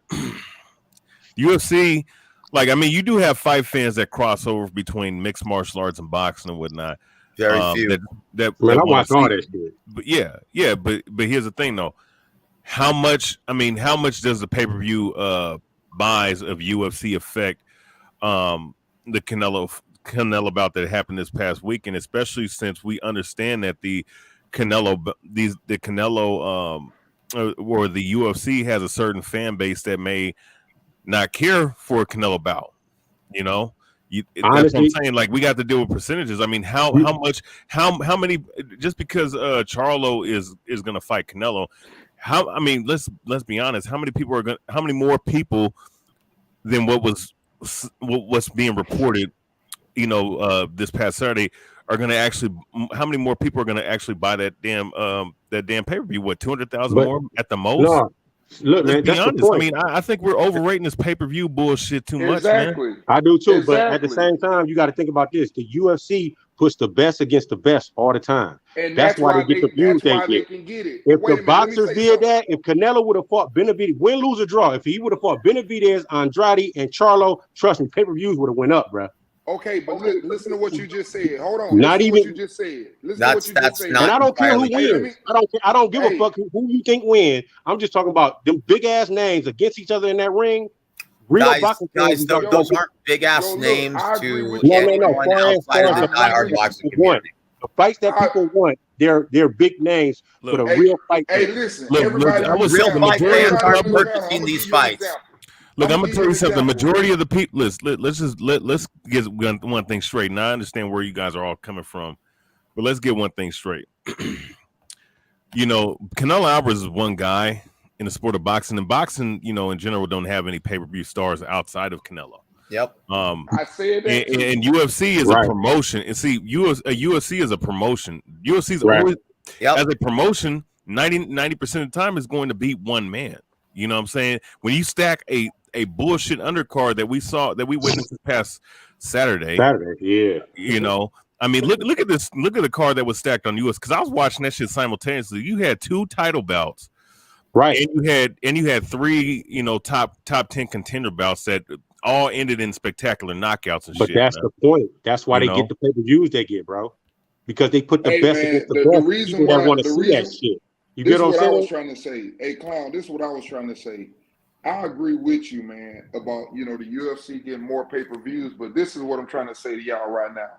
UFC, like, I mean, you do have fight fans that cross over between mixed martial arts and boxing and whatnot. Very few. I watch all that shit. But yeah, but here's the thing, though. How much does the pay-per-view buys of UFC affect the Canelo bout that happened this past weekend, especially since we understand that the Canelo or the UFC has a certain fan base that may not care for a Canelo bout. You know, that's what I'm saying. Like, we got to deal with percentages. I mean, how many? Just because Charlo is going to fight Canelo, let's be honest. How many more people than what's being reported? This past Saturday are going to actually. How many more people are going to actually buy that damn pay-per-view? What, 200,000 more at the most? No, look, man. Let's be honest. I mean, I think we're overrating this pay-per-view bullshit too much, man. I do too, but at the same time, you got to think about this: the UFC puts the best against the best all the time. And that's why they get the views they get. If the boxers did that, if Canelo would have fought Benavidez, win, lose, or draw, if he would have fought Benavidez, Andrade, and Charlo, trust me, pay-per-views would have went up, bro. Okay, but listen to what you just said. Hold on. Not even what you just said. Listen to what you just said. And I don't care who wins. I don't give a fuck who you think win. I'm just talking about them big ass names against each other in that ring. Real boxing guys, those aren't big ass names to anyone outside of the diehard boxing community. The fights that people want, they're big names for the real fight. Hey, listen, everybody, real fight fans are purchasing these fights. Look, I'm gonna tell you something. The majority of the people, let's get one thing straight. And I understand where you guys are all coming from, but let's get one thing straight. Canelo Alvarez is one guy in the sport of boxing, and boxing, in general, don't have any pay-per-view stars outside of Canelo. Yep. I said that. And UFC is a promotion. And see, UFC is a promotion. UFC is always as a promotion. 90% of the time is going to beat one man. You know what I'm saying? When you stack a bullshit undercard that we witnessed this past Saturday. I mean, look at this. Look at the card that was stacked on US, because I was watching that shit simultaneously. You had 2 title bouts, right? And you had 3, top 10 contender bouts that all ended in spectacular knockouts and shit. But that's the point. That's why they get the pay-per-views they get, bro. Because they put the best against the best. The reason why want to see that shit. You this get what I'm saying? I was trying to say. Hey, Clown, this is what I was trying to say. I agree with you, man, about, the UFC getting more pay-per-views, but this is what I'm trying to say to y'all right now.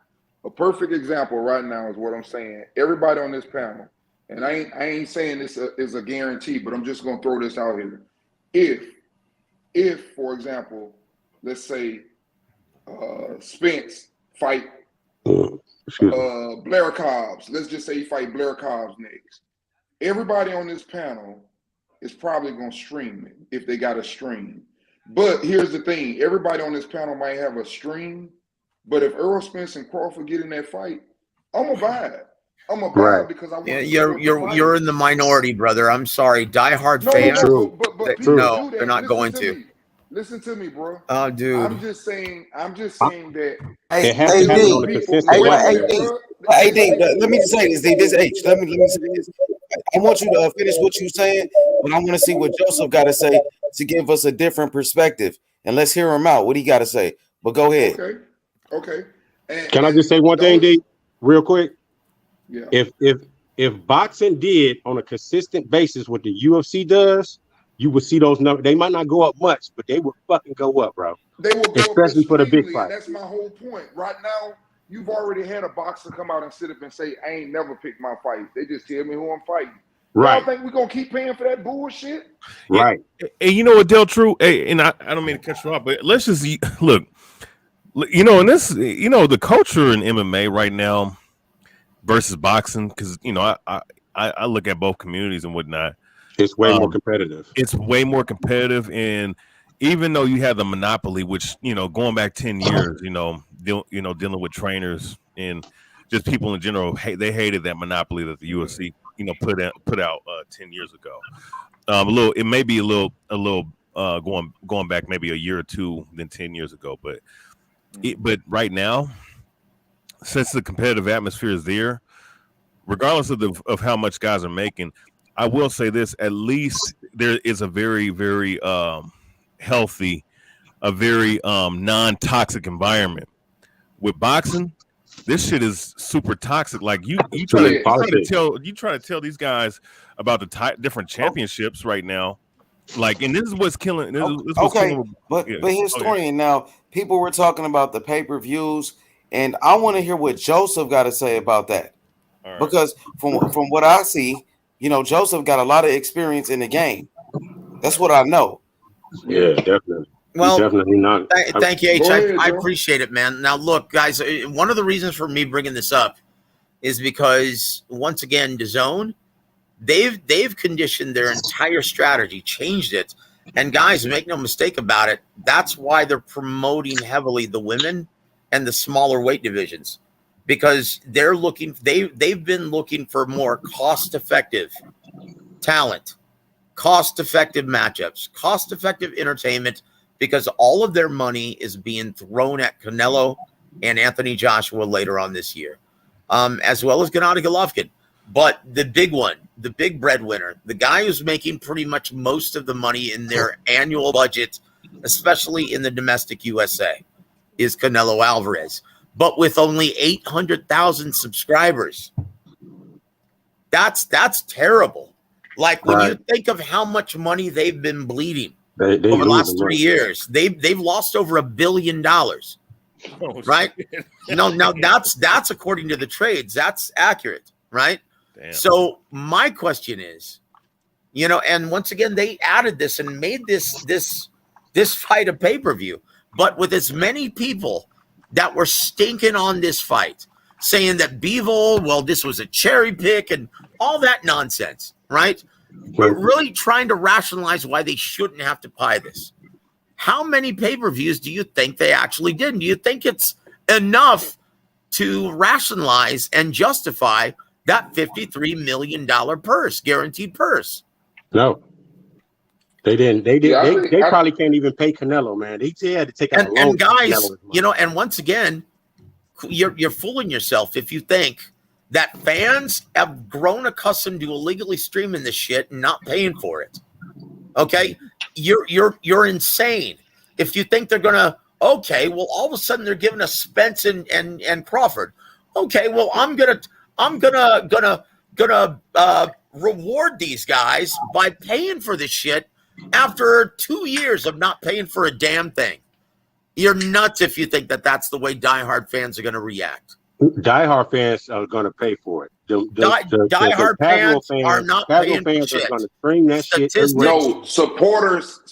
A perfect example right now is what I'm saying. Everybody on this panel, and I ain't saying this is a guarantee, but I'm just going to throw this out here. If, for example, let's say Spence fight Blair Cobbs. Let's just say he fight Blair Cobbs next. Everybody on this panel is probably going to stream it if they got a stream. But here's the thing. Everybody on this panel might have a stream, But if Errol Spence and Crawford get in that fight, I'm gonna buy it. I'm gonna buy it because I want to you're in the minority, brother. I'm sorry, diehard fans. But people No, do that. they're not going to. Me. Listen to me, bro. Oh, dude. I'm just saying that. It has to happen on a consistent basis. Hey, D, let me say this, D. This H. Let me say this. I want you to finish what you're saying, but I want to see what Joseph got to say to give us a different perspective. And let's hear him out. What he got to say. But go ahead. Okay. Can I just say one thing, D, real quick? Yeah. If boxing did on a consistent basis what the UFC does, you would see those numbers. They might not go up much, but they would fucking go up, bro. They will go especially up for the big and fight. that's my whole point. Right now, you've already had a boxer come out and sit up and say, "I ain't never picked my fight. They just tell me who I'm fighting." Right. Y'all think we're gonna keep paying for that bullshit? Right. And you know what, Del True? Hey, and I don't mean to cut you off, but let's just look. You know, and this, you know, the culture in MMA right now versus boxing, because you know, I look at both communities and whatnot. It's way more competitive. It's way more competitive, and even though you have the monopoly, which you know, going back 10 years, dealing with trainers and just people in general, they hated that monopoly that the UFC, put out 10 years ago. It may be a little going back maybe a year or two than 10 years ago, but right now, since the competitive atmosphere is there, regardless of how much guys are making, I will say this: at least there is a very, very healthy, a very non-toxic environment. With boxing, this shit is super toxic. Like you try to tell these guys about the different championships right now. Like, and this is what's killing. But historian, now people were talking about the pay-per-views, and I want to hear what Joseph got to say about that. Right. Because from what I see, Joseph got a lot of experience in the game. That's what I know. Yeah, definitely. Well, definitely not. Thank you, H. I appreciate it, man. Now, look, guys, one of the reasons for me bringing this up is because, once again, DAZN, they've conditioned their entire strategy, changed it. And, guys, make no mistake about it, that's why they're promoting heavily the women and the smaller weight divisions. Because they've been looking for more cost-effective talent, cost-effective matchups, cost-effective entertainment, because all of their money is being thrown at Canelo and Anthony Joshua later on this year, as well as Gennady Golovkin. But the big one, the big breadwinner, the guy who's making pretty much most of the money in their annual budget, especially in the domestic USA, is Canelo Alvarez. But with only 800,000 subscribers, that's terrible. Like when you think of how much money they've been bleeding over the last 3 years, they've lost over $1 billion. Right? No, that's according to the trades. That's accurate, right? Damn. So my question is, and once again, they added this and made this fight a pay-per-view, but with as many people that were stinking on this fight, saying that Bivol, well, this was a cherry pick and all that nonsense, right? But really trying to rationalize why they shouldn't have to buy this. How many pay-per-views do you think they actually did? And do you think it's enough to rationalize and justify that $53 million purse, guaranteed purse? No. They didn't. They probably can't even pay Canelo, man. They had to take out a loan. And guys, and once again, you're fooling yourself if you think that fans have grown accustomed to illegally streaming this shit and not paying for it. Okay, you're insane if you think they're gonna. Okay, well, all of a sudden they're giving us Spence and Crawford. Okay, well, I'm gonna reward these guys by paying for this shit. After 2 years of not paying for a damn thing, you're nuts if you think that that's the way diehard fans are going to react. Diehard fans are going to pay for it. Diehard fans are not paying for shit. Are going to stream that shit. No, supporters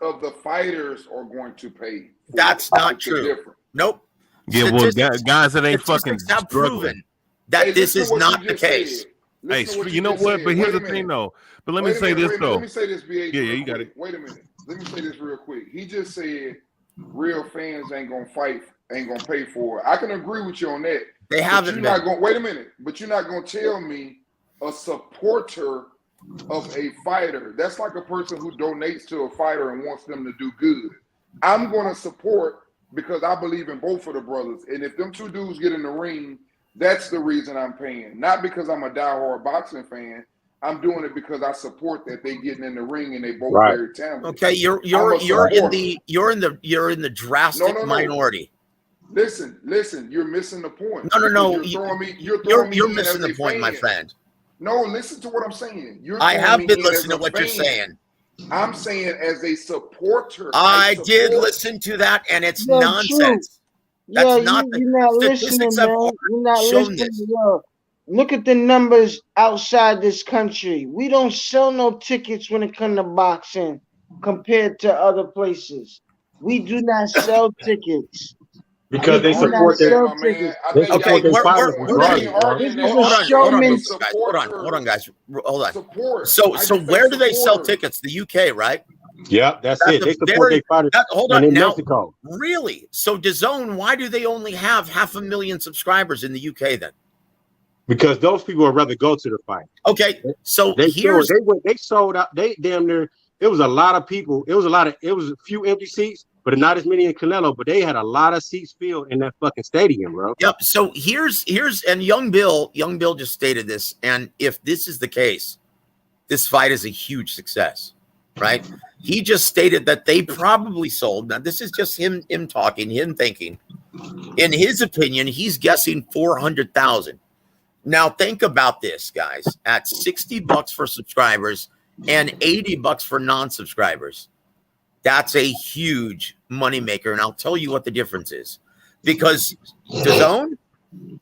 of the fighters are going to pay. That's not true. Nope. Yeah, well, guys that ain't fucking have proven that this is not the case. Hey, you know what? But here's the thing, though. But let me say this, though. Let me say this, BH. Yeah, you got it. Wait a minute. Let me say this real quick. He just said real fans ain't gonna fight ain't gonna pay for it. I can agree with you on that. They haven't. You're not going. Wait a minute. But you're not gonna tell me a supporter of a fighter. That's like a person who donates to a fighter and wants them to do good. I'm gonna support because I believe in both of the brothers. And if them two dudes get in the ring, that's the reason I'm paying. Not because I'm a diehard boxing fan. I'm doing it because I support that they getting in the ring and they both very talented. Okay, you're in the drastic minority. Listen, you're missing the point. No. You're missing the point, my friend. No, listen to what I'm saying. I have been listening to what you're saying. I'm saying as a supporter. I did listen to that, and it's nonsense. You're not listening, man. You're not listening. Yo, look at the numbers outside this country. We don't sell no tickets when it comes to boxing compared to other places. We do not sell tickets. Because they support their fighters. Hold on, guys. Hold on. So where do they sell tickets? The UK, right? Yeah, that's it. They support their fighters. Hold on, in now, Mexico. Really? So DAZN, why do they only have 500,000 subscribers in the UK then? Because those people would rather go to the fight. Okay, so they sold out. They damn near. It was a lot of people. It was a few empty seats, but not as many in Canelo. But they had a lot of seats filled in that fucking stadium, bro. Yep. So here's and Young Bill just stated this. And if this is the case, this fight is a huge success, right? He just stated that they probably sold. Now this is just him talking, him thinking. In his opinion, he's guessing 400,000. Now think about this, guys. At $60 for subscribers and $80 for non-subscribers, that's a huge moneymaker. And I'll tell you what the difference is. Because DAZN,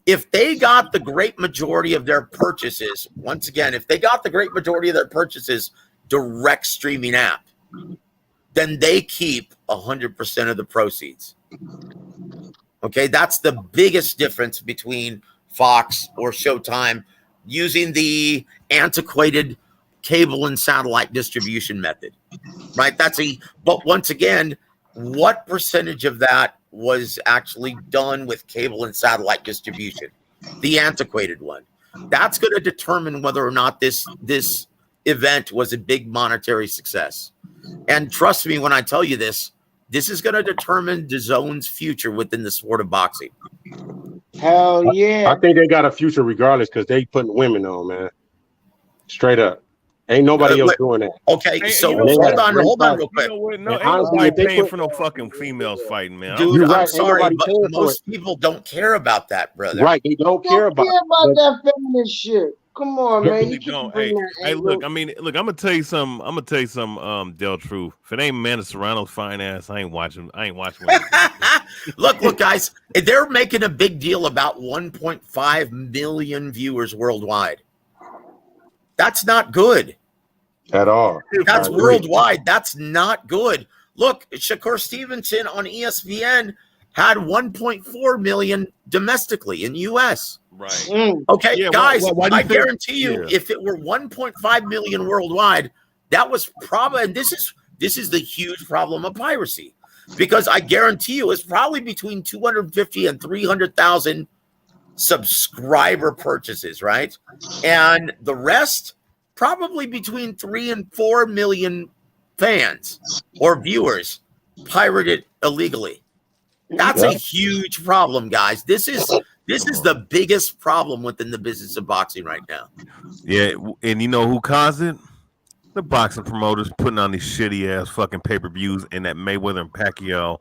if they got the great majority of their purchases, once again, if they got the great majority of their purchases direct streaming app, then they keep 100% of the proceeds. Okay, that's the biggest difference between Fox or Showtime using the antiquated cable and satellite distribution method, right? But once again, what percentage of that was actually done with cable and satellite distribution? The antiquated one. That's going to determine whether or not this event was a big monetary success. And trust me when I tell you this is going to determine DAZN's future within the sport of boxing. Hell yeah. I think they got a future regardless because they putting women on, man. Straight up. Ain't nobody else doing that. Okay, so hold on real quick. No, ain't nobody paying for no fucking females fighting, man. Dude, I'm sorry, but most people don't care about that, brother. Right, they don't care about that feminist shit. Come on, man. You don't. Hey, look, I'm gonna tell you some, Del Truth. If it ain't Amanda Serrano's fine ass, I ain't watching. Look, guys, they're making a big deal about 1.5 million viewers worldwide. That's not good. At all. That's worldwide. That's not good. Look, Shakur Stevenson on ESPN had 1.4 million domestically in the U.S. Right. Okay, yeah, guys, why I guarantee you, if it were 1.5 million worldwide, that was probably, and this is the huge problem of piracy, because I guarantee you it's probably between 250 and 300,000 subscriber purchases, right? And the rest, probably between 3 and 4 million fans or viewers pirated illegally. That's a huge problem, guys. This is the biggest problem within the business of boxing right now. Yeah, and you know who caused it? The boxing promoters putting on these shitty ass fucking pay-per-views in that Mayweather and Pacquiao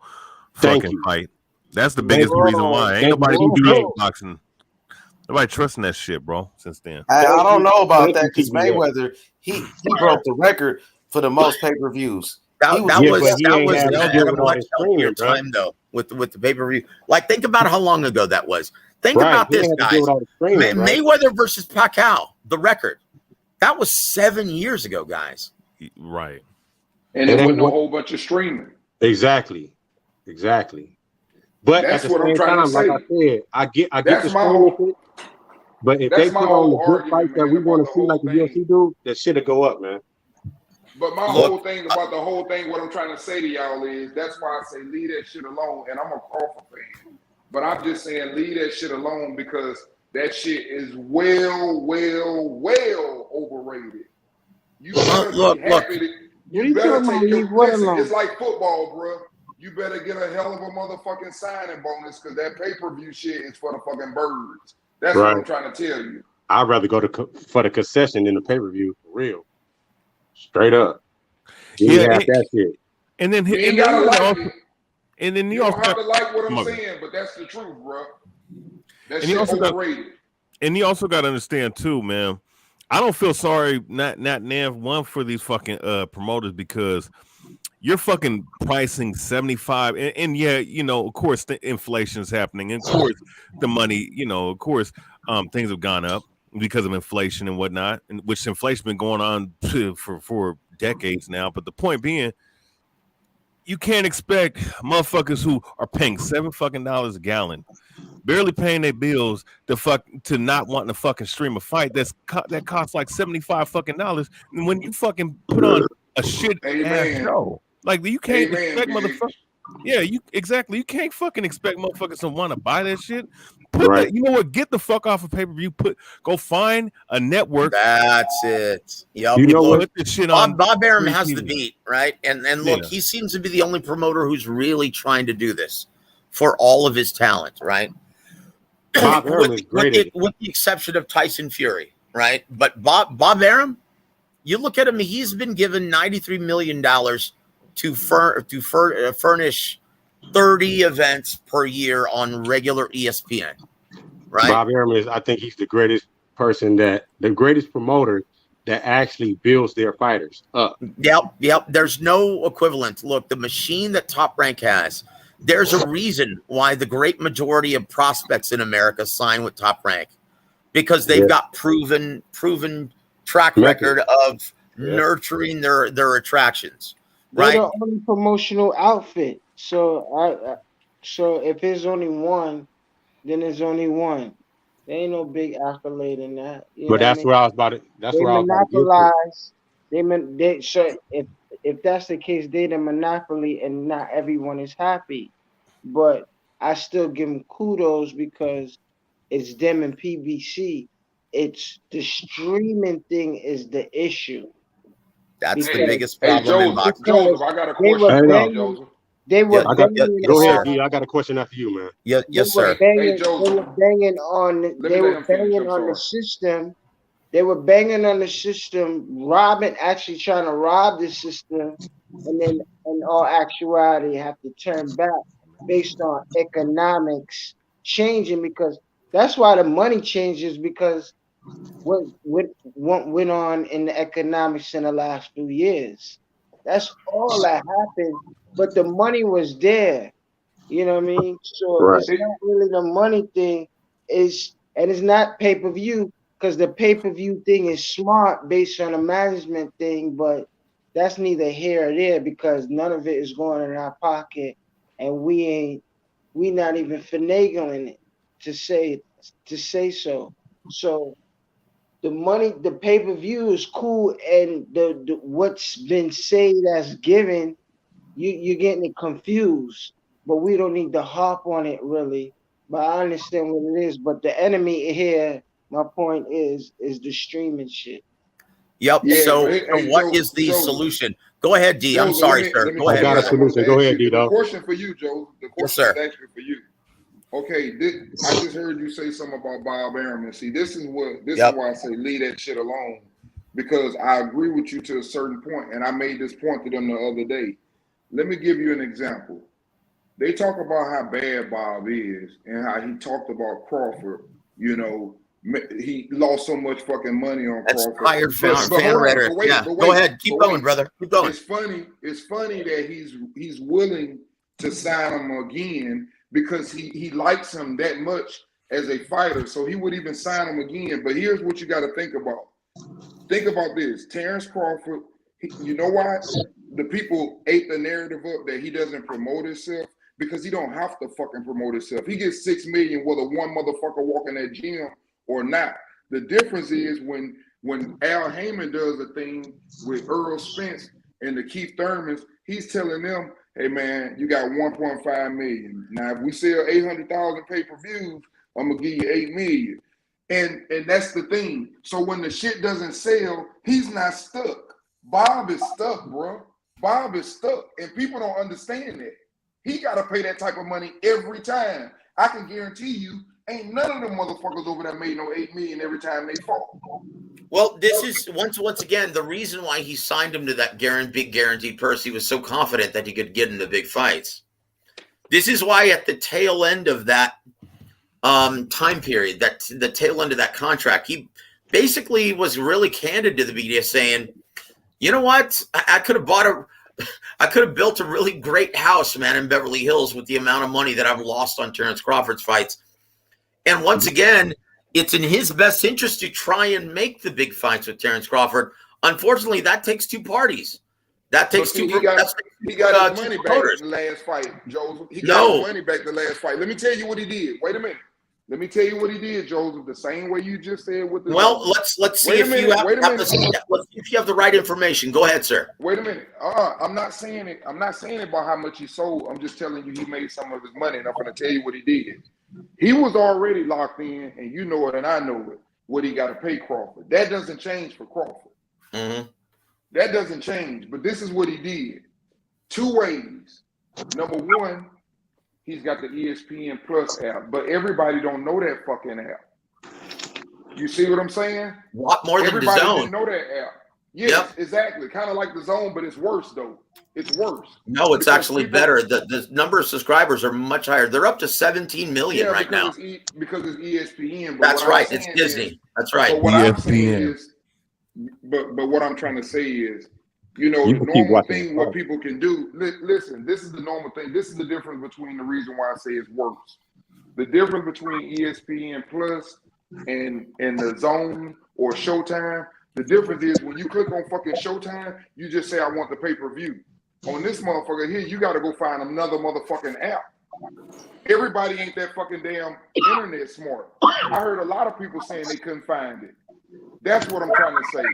fucking fight. That's the biggest reason why. Ain't nobody do boxing. Nobody trusting that shit, bro, since then. I don't know about that because Mayweather, he broke the record for the most pay-per-views. That was much healthier time though with the pay-per-view. Like, think about how long ago that was. Think about this, guys. Mayweather versus Pacquiao, the record. That was 7 years ago, guys. Right. And it wasn't a whole bunch of streaming. Exactly. But that's at the what same I'm trying time, to say. like I said, I get the whole, story. But if they put on the good fight that we want to see, like the UFC do, that shit'll go up, man. But my whole thing about the whole thing, what I'm trying to say to y'all is that's why I say leave that shit alone. And I'm a Crawford fan, but I'm just saying leave that shit alone because that shit is well overrated. You better be happy. You better take your listen. It's like football, bro. You better get a hell of a motherfucking signing bonus because that pay-per-view shit is for the fucking birds. That's what I'm trying to tell you. I'd rather go for the concession than the pay-per-view for real. Straight up. You have that shit. And then you gotta like it. And then you don't have to like what I'm saying, but that's the truth, bro. That shit overrated. And you also got to understand too, man. I don't feel sorry, not one for these fucking promoters because you're fucking pricing 75, and yeah, you know, of course, the inflation is happening, and of course, the money, you know, of course, things have gone up because of inflation and whatnot, and which inflation's been going on for decades now. But the point being, you can't expect motherfuckers who are paying $7 a gallon, barely paying their bills, to not wanting to fucking stream a fight that costs like $75 and when you fucking put on a shit ass show, like you can't expect motherfuckers. Yeah, you can't fucking expect motherfuckers to want to buy that shit. That, you know what? Get the fuck off of pay-per-view. Go find a network. That's it. Yep. You know what? This shit Bob Arum has the beat, right? And look, he seems to be the only promoter who's really trying to do this for all of his talent, right? Bob Arum is great. With the exception of Tyson Fury, right? But Bob Arum, you look at him, he's been given $93 million to furnish 30 events per year on regular ESPN, right? Bob Arum I think he's the greatest promoter that actually builds their fighters up. Yep. There's no equivalent. Look, the machine that Top Rank has, there's a reason why the great majority of prospects in America sign with Top Rank, because they've got proven track record of nurturing their attractions. Right? They're the only promotional outfit. So if there's only one, then there's only one. There ain't no big accolade in that. But that's where I was about to. That's where I was about to monopolize. So if that's the case, they're the monopoly, and not everyone is happy. But I still give them kudos because it's them and PBC. It's the streaming thing is the issue. That's the biggest problem in boxing. Joseph, I got a question. Joseph. They were go ahead, D. I got a question after you, man. Yes, sir. They were banging on the system. They were banging on the system, actually trying to rob the system, and then in all actuality have to turn back based on economics changing, because that's why the money changes, because what went on in the economics in the last few years. That's all that happened, but the money was there. You know what I mean? So it's not really the money thing, and it's not pay-per-view, because the pay-per-view thing is smart based on a management thing, but that's neither here or there, because none of it is going in our pocket, and we not even finagling it to say so. So the money, the pay-per-view is cool, and the what's been said as given, you're getting it confused, but we don't need to harp on it really. But I understand what it is. But the enemy here, my point is the streaming shit. Yep. Yeah, so what is the solution? Go ahead, D. I'm sorry, sir. Go ahead. I got a solution. Go ahead, D. The question for you, Joe. The question is actually for you. Okay, I just heard you say something about Bob Arum. And see, this is why I say leave that shit alone, because I agree with you to a certain point, and I made this point to them the other day. Let me give you an example. They talk about how bad Bob is and how he talked about Crawford. You know, he lost so much fucking money on Crawford. That's tired fan rhetoric. Go ahead, keep going, brother. Keep going. It's funny that he's willing to sign him again, because he likes him that much as a fighter, so he would even sign him again. But here's what you got to think about. Think about this. Terrence Crawford, you know why the people ate the narrative up that he doesn't promote himself? Because he don't have to fucking promote himself. He gets $6 million whether one motherfucker walk in that gym or not. The difference is when When Al Heyman does a thing with Earl Spence and the Keith Thurmans, he's telling them, hey man, you got 1.5 million. Now if we sell 800,000 pay-per-views, I'm gonna give you 8 million. And that's the thing. So when the shit doesn't sell, he's not stuck. Bob is stuck, bro. Bob is stuck. And people don't understand that. He gotta pay that type of money every time. I can guarantee you, ain't none of them motherfuckers over there made no 8 million every time they fought. Well, this is once again the reason why he signed him to that big guaranteed purse. He was so confident that he could get into big fights. This is why at the tail end of that time period, that the tail end of that contract, he basically was really candid to the media, saying, "You know what? I could have built a really great house, man, in Beverly Hills with the amount of money that I've lost on Terrence Crawford's fights." And once again, it's in his best interest to try and make the big fights with Terrence Crawford. Unfortunately, that takes two parties. That takes two. He got his money back in the last fight, Joseph. He got his money back the last fight. Let me tell you what he did. Wait a minute. Let me tell you what he did, Joseph. The same way you just said with the. Well, let's see if you have the right information. Go ahead, sir. Wait a minute. I'm not saying it. I'm not saying about how much he sold. I'm just telling you he made some of his money, and I'm going to tell you what he did. He was already locked in, and you know it, and I know it. What he got to pay Crawford. That doesn't change for Crawford. Mm-hmm. That doesn't change. But this is what he did. Two ways. Number one, he's got the ESPN Plus app, but everybody don't know that fucking app. You see what I'm saying? A lot more than everybody the Zone. Didn't know that app. Yes, yep. Exactly. Kind of like the Zone, but it's worse though. It's worse. No, it's actually better. The number of subscribers are much higher. They're up to 17 million right now. Because it's ESPN. That's right. It's Disney. That's right. But what I'm saying is, but what I'm trying to say is, you know, the normal thing what people can do. Listen, this is the normal thing. This is the difference between the reason why I say it's worse. The difference between ESPN Plus and the Zone or Showtime. The difference is when you click on fucking Showtime, you just say I want the pay-per-view. On this motherfucker here, you got to go find another motherfucking app. Everybody ain't that fucking damn internet smart. I heard a lot of people saying they couldn't find it. That's what I'm trying to say.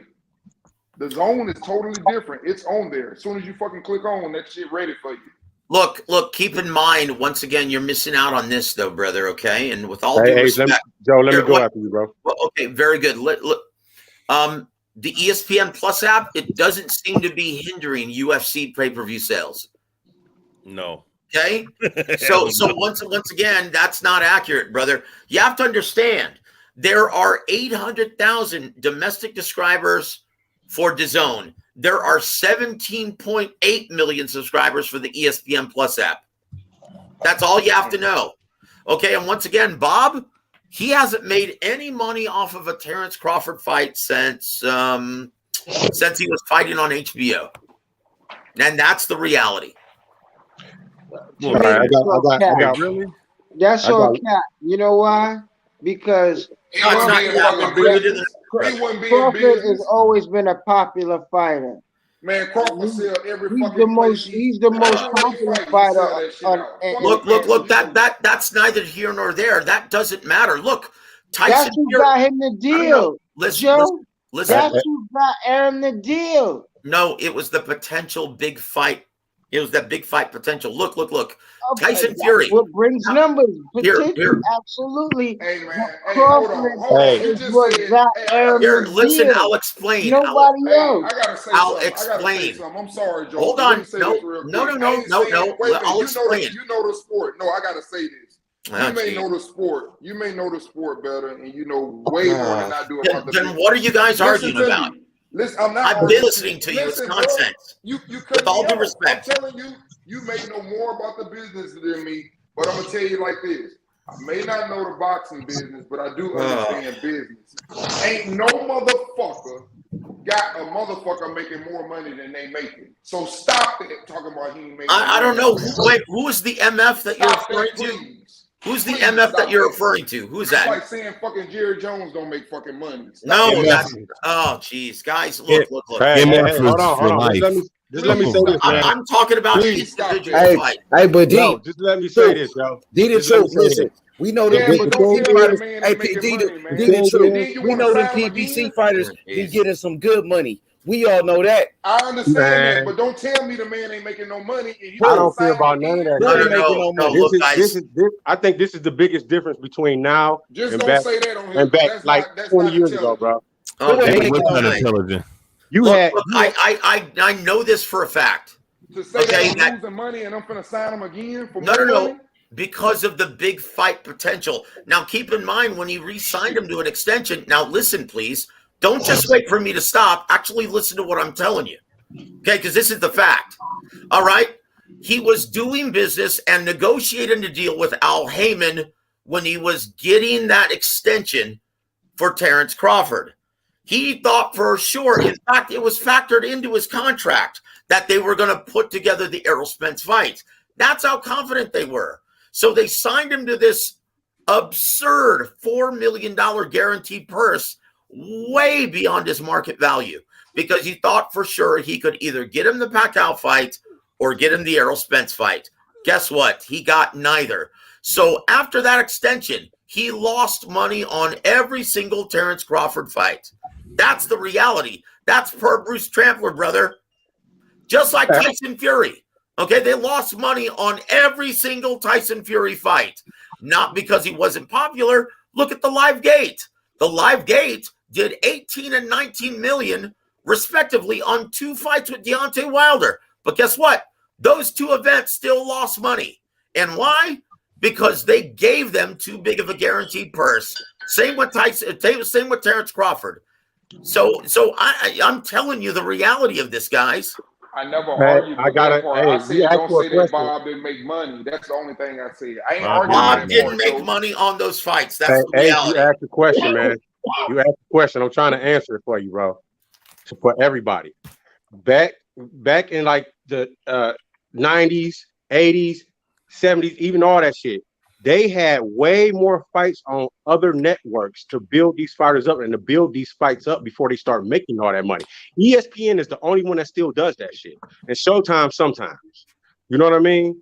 The Zone is totally different. It's on there. As soon as you fucking click on, that shit ready for you. Look, keep in mind, once again, you're missing out on this, though, brother, okay? And with all due respect. Let me go after you, bro. Well, okay, very good. The ESPN Plus app, it doesn't seem to be hindering UFC pay-per-view sales. No. Okay? So once again, that's not accurate, brother. You have to understand, there are 800,000 domestic subscribers for DAZN. There are 17.8 million subscribers for the ESPN Plus app. That's all you have to know. Okay, and once again, Bob, he hasn't made any money off of a Terrence Crawford fight since he was fighting on HBO. And that's the reality. Really? That's all cat. You know why? Because Crawford has always been a popular fighter. Man, Crawford sell every he's the most popular fighter. Look, that's neither here nor there. That doesn't matter. Look, Tyson that's who got him the deal. Listen. That's who got Aaron the deal. No, it was the potential big fight. It was that big fight potential. Look. Okay, Tyson Fury. What brings numbers? Here. Absolutely. Hey, man. Crawford Listen, I'll explain. Nobody else. I'll explain. I'm sorry, Joe. Hold on. No. I'll explain. You know the sport. No, I got to say this. You may know the sport. You may know the sport better, and you know way more than I do about the Then what are you guys arguing about? Listen, I've been listening to you. It's nonsense. With all due respect. I'm telling you, you may know more about the business than me, but I'm going to tell you like this. I may not know the boxing business, but I do understand business. Ain't no motherfucker got a motherfucker making more money than they making. So stop it talking about he ain't making I don't know. Wait, who is the MF that you're referring to? Who's the MF that you're referring to? Who's that? It's like saying fucking Jerry Jones don't make fucking money. No, that's jeez, guys, look. Hey, hold on. Just let me say this, man. I'm talking about each individual fight. Hey, but just let me say this, yo. Listen. We know them Yeah, but don't PBC tell me the fighters. man Hey, ain't making money, man. D the Truth. And then you We want to know them sign him PBC again? fighters be getting some good money. We all know that. I understand Man. that, but don't tell me the man ain't making no money. And you I want don't to care sign about him none of again? that. Who ain't making no money? Look, guys. I think this is the biggest difference between now Just and don't back say that on here, and because back like 20 years ago, bro. Who ain't Okay. making no Not money? intelligent. You Look, had I know this for a fact. To say Okay, that I'm losing money and I'm finna sign him again for No, more no, money? no. Because of the big fight potential. Now, keep in mind when he re-signed him to an extension. Now, listen, please. Don't just wait for me to stop. Actually, listen to what I'm telling you. Okay, because this is the fact. All right. He was doing business and negotiating a deal with Al Heyman when he was getting that extension for Terrence Crawford. He thought for sure, in fact, it was factored into his contract that they were going to put together the Errol Spence fight. That's how confident they were. So they signed him to this absurd $4 million guaranteed purse, way beyond his market value, because he thought for sure he could either get him the Pacquiao fight or get him the Errol Spence fight. Guess what? He got neither. So after that extension, he lost money on every single Terrence Crawford fight. That's the reality. That's per Bruce Trampler, brother. Just like Tyson Fury. Okay, they lost money on every single Tyson Fury fight. Not because he wasn't popular. Look at the Live Gate. The Live Gate did 18 and 19 million, respectively, on 2 fights with Deontay Wilder. But guess what? Those 2 events still lost money. And why? Because they gave them too big of a guaranteed purse. Same with Tyson, same with Terrence Crawford. So I'm telling you the reality of this, guys. I never argued with that part. I said, don't say that question. Bob didn't make money. That's the only thing I said. I ain't arguing Bob that didn't part, make money on those fights. That's the Hey, reality. you asked the question, man. You asked the question. I'm trying to answer it for you, bro. For everybody. Back in like the 90s, 80s, 70s, even all that shit. They had way more fights on other networks to build these fighters up and to build these fights up before they start making all that money. ESPN is the only one that still does that shit. And Showtime sometimes. You know what I mean?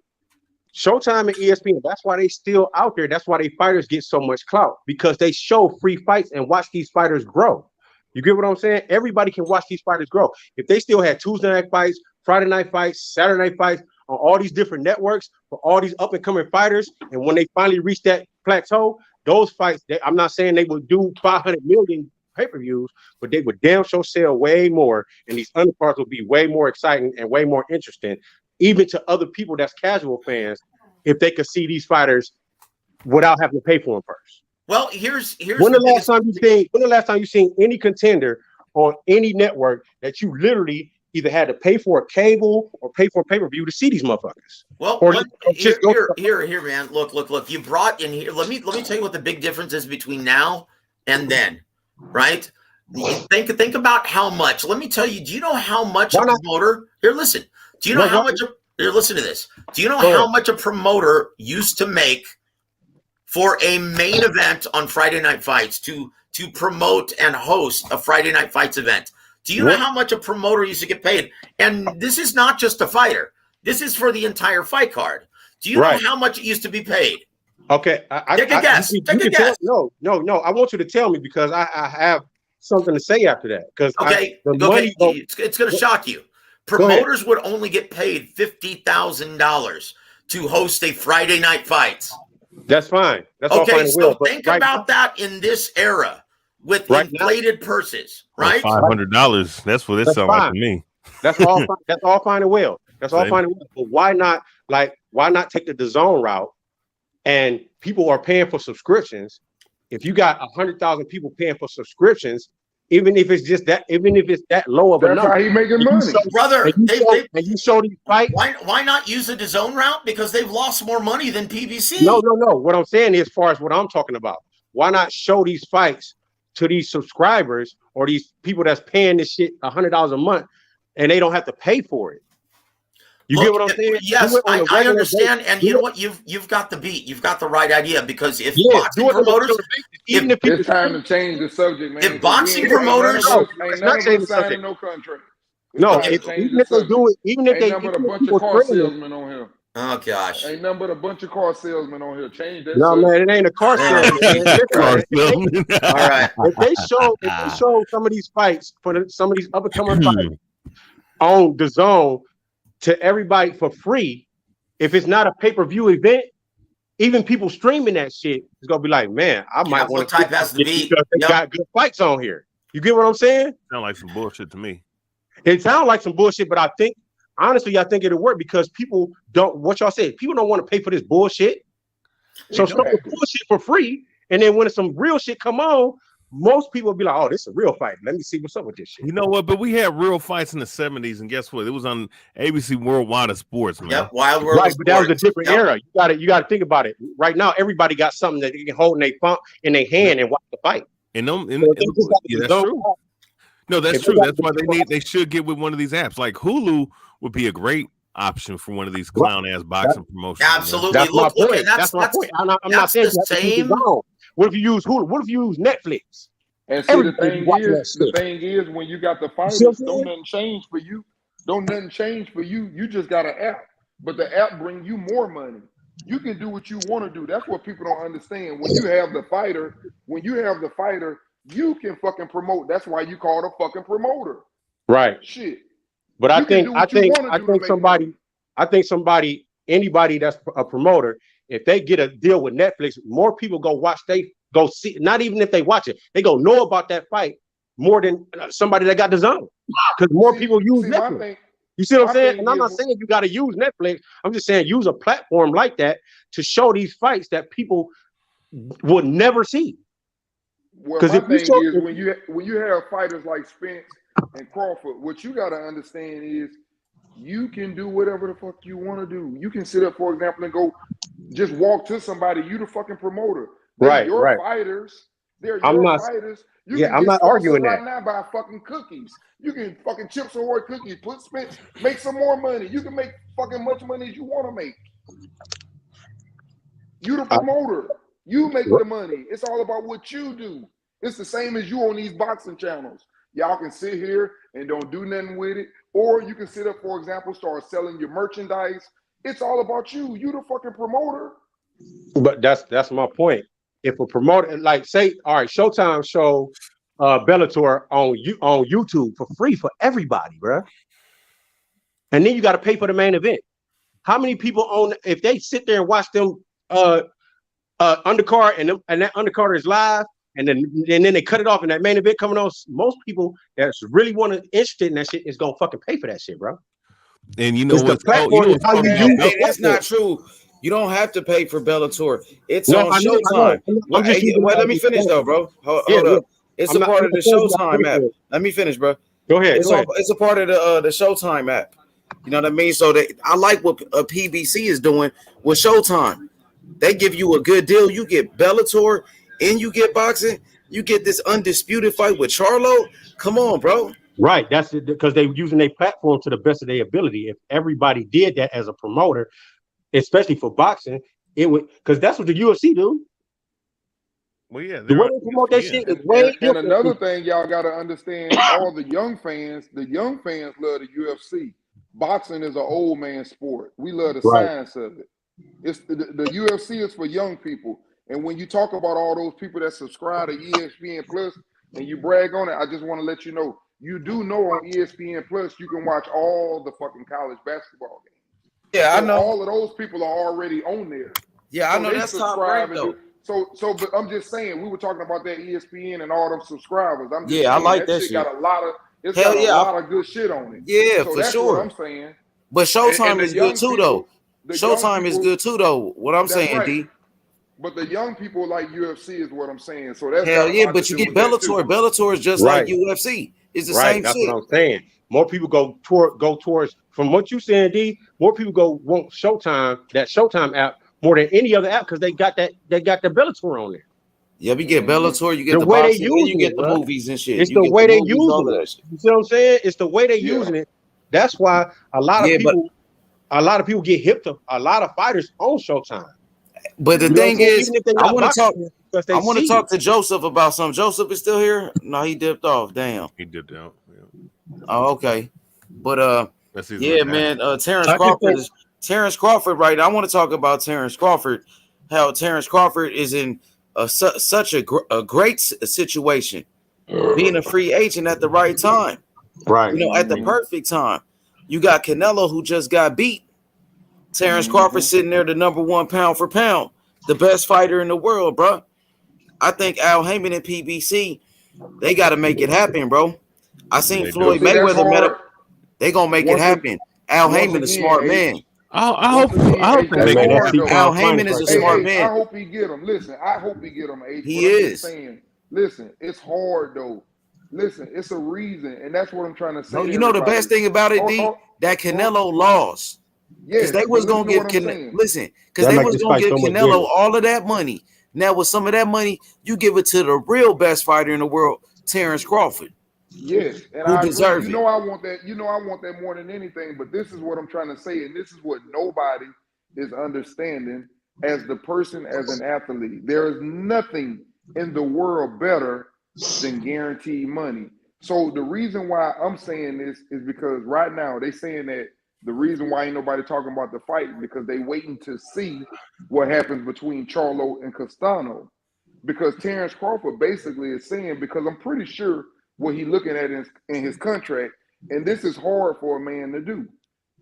Showtime and ESPN, that's why they still out there. That's why they fighters get so much clout, because they show free fights and watch these fighters grow. You get what I'm saying? Everybody can watch these fighters grow. If they still had Tuesday night fights, Friday night fights, Saturday night fights on all these different networks for all these up and coming fighters, and when they finally reach that plateau, those fights, I'm not saying they would do 500 million pay-per-views, but they would damn sure sell way more, and these undercards would be way more exciting and way more interesting, even to other people that's casual fans, if they could see these fighters without having to pay for them first. Well, here's when the last time you seen any contender on any network that you literally either had to pay for a cable or pay for a pay-per-view to see these motherfuckers? Well, here, man. Look. You brought in here. Let me tell you what the big difference is between now and then, right? Think about how much. Let me tell you. Do you know how much a promoter? Here, listen. Do you know how much? Here, listen to this. Do you know how much a promoter used to make for a main event on Friday Night Fights to promote and host a Friday Night Fights event? Do you know how much a promoter used to get paid? And this is not just a fighter. This is for the entire fight card. Do you know how much it used to be paid? Okay. Take a guess. Take a guess. No. I want you to tell me, because I have something to say after that. Because it's going to shock you. Promoters would only get paid $50,000 to host a Friday Night Fights. That's fine. That's all fine and so well. Think about that in this era with inflated purses, right? $500. That's what it sounds like to me. That's all. That's all fine and well. That's all fine and well. But why not take the DAZN route? And people are paying for subscriptions. If you got 100,000 people paying for subscriptions, even if it's that low of a number, that's how he making money, brother. And you show these fights. Why not use the DAZN route? Because they've lost more money than PBC. No. What I'm saying is, as far as what I'm talking about, why not show these fights to these subscribers or these people that's paying this shit $100 a month, and they don't have to pay for it? You get what I'm saying? Yes, I understand. And you know what? You've got the beat. You've got the right idea, because if boxing promoters, it's time to change the subject, man. If boxing promoters, ain't none of us signing no contract. No, even if they do it, even if they a bunch of car salesmen on here. Oh gosh. Ain't nothing but a bunch of car salesmen on here. Change that. No, man, it ain't a car salesman. All right. If they show some of these fights some of these up and coming fights on the zone to everybody for free, if it's not a pay-per-view event, even people streaming that shit is gonna be like, man, I might want to type has to be because they got good fights on here. You get what I'm saying? Sound like some bullshit to me. It sounds like some bullshit, but I think honestly, I think it'll work because people don't. What y'all say? People don't want to pay for this bullshit. So start with bullshit for free, and then when some real shit come on, most people will be like, "Oh, this is a real fight. Let me see what's up with this shit." You know what? But we had real fights in the 70s, and guess what? It was on ABC Worldwide of Sports, man. Yep, Wild World. Right, but that was a different era. You got to think about it. Right now, everybody got something that they can hold in their hand and watch the fight. And that's true. No, that's true. That's why they should get with one of these apps. Like Hulu would be a great option for one of these clown ass boxing promotions. Absolutely. That's my point. That's my point. I'm not saying the same. What if you use Hulu? What if you use Netflix? And see, the thing is, when you got the fighters, don't nothing change for you. Don't nothing change for you. You just got an app, but the app bring you more money. You can do what you want to do. That's what people don't understand. When you have the fighter, you can fucking promote. That's why you call it a fucking promoter. Right. Shit. But I think anybody that's a promoter, if they get a deal with Netflix, more people go see. Not even if they watch it, they go know about that fight more than somebody that got the zone. Because more people use Netflix. You see what I'm saying? And I'm not saying you got to use Netflix. I'm just saying use a platform like that to show these fights that people would never see. Well, my thing is when you have fighters like Spence and Crawford, what you got to understand is you can do whatever the fuck you want to do. You can sit up, for example, and go just walk to somebody. You the fucking promoter. They're your fighters. They're your fighters. I'm not arguing that. Right now, buy fucking cookies. You can fucking Chips Ahoy cookies. Put Spence, make some more money. You can make fucking much money as you want to make. You the promoter. You make the money. It's all about what you do. It's the same as you on these boxing channels. Y'all can sit here and don't do nothing with it. Or you can sit up, for example, start selling your merchandise. It's all about you. You the fucking promoter. But that's my point. If a promoter, like say, all right, Showtime show Bellator on YouTube for free for everybody, bro. And then you got to pay for the main event. How many people if they sit there and watch them undercard and that undercard is live, and then they cut it off and that main event coming on, most people that's really interested in that shit is gonna fucking pay for that shit, bro. And you know what? That's not true. You don't have to pay for Bellator. It's on Showtime. Let me finish though, bro. Hold up. It's a part of the Showtime app. Let me finish, bro. Go ahead. It's a part of the Showtime app. You know what I mean? So I like what PBC is doing with Showtime. They give you a good deal. You get Bellator and you get boxing. You get this undisputed fight with Charlo. Come on, bro. Right. That's it, because they're using their platform to the best of their ability. If everybody did that as a promoter, especially for boxing, it would, because that's what the UFC do. Well, yeah, the way they promote that shit is way different. And another thing y'all got to understand, all the young fans love the UFC. Boxing is an old man sport. We love the science of it. It's the UFC is for young people. And when you talk about all those people that subscribe to ESPN Plus and you brag on it, I just want to let you know, you do know on ESPN Plus you can watch all the fucking college basketball games. Yeah, so I know. All of those people are already on there. Yeah, I know that's top rank though. But I'm just saying, we were talking about that ESPN and all them subscribers. I'm just saying, I like that shit. Got a lot of good shit on it. Yeah, so for sure. What I'm saying. But Showtime is good too, though. Showtime is good too, though. What I'm saying, right. D. But the young people like UFC is what I'm saying. So that's but you get Bellator. Bellator is just like UFC. It's the same that's shit. What I'm saying. More people go towards from what you saying, D. More people want Showtime, that Showtime app, more than any other app because they got the Bellator on there. Yeah, we get Bellator, you get the way boxing, you get the movies and shit. It's the way they using it. You see what I'm saying? It's the way they using it. That's why a lot of people get hip to a lot of fighters on Showtime. But the thing is, I want to talk to Joseph about something. Joseph is still here? No, he dipped off. Damn. He dipped out. Yeah. Oh, okay. But man, Terrence Terrence Crawford, right? I want to talk about Terrence Crawford. How Terrence Crawford is in such a great situation, being a free agent at the right time. Right. At the perfect time. You got Canelo, who just got beat. Terrence Crawford sitting there, the number one pound for pound, the best fighter in the world, bro. I think Al Heyman and PBC, they got to make it happen, bro. I seen Floyd Mayweather met up. They gonna make it happen. Al Heyman is a smart man. I hope they make it happen. Al Heyman is a smart man. I hope he get him. Listen, I hope he get him. He is. Saying, listen, it's hard though. Listen, it's a reason, and that's what I'm trying to say. No, you know the best thing about it, D, that Canelo lost. Because they was gonna give Canelo. Listen, because they was gonna give Canelo all of that money. Now with some of that money, you give it to the real best fighter in the world, Terrence Crawford. Yes, and who deserves it. I want that. I want that more than anything. But this is what I'm trying to say, and this is what nobody is understanding as the person, as an athlete. There is nothing in the world better than guaranteed money. So the reason why I'm saying this is because right now they saying that the reason why ain't nobody talking about the fight is because they waiting to see what happens between Charlo and Castano. Because Terrence Crawford basically is saying, because I'm pretty sure what he's looking at in his contract, and this is hard for a man to do.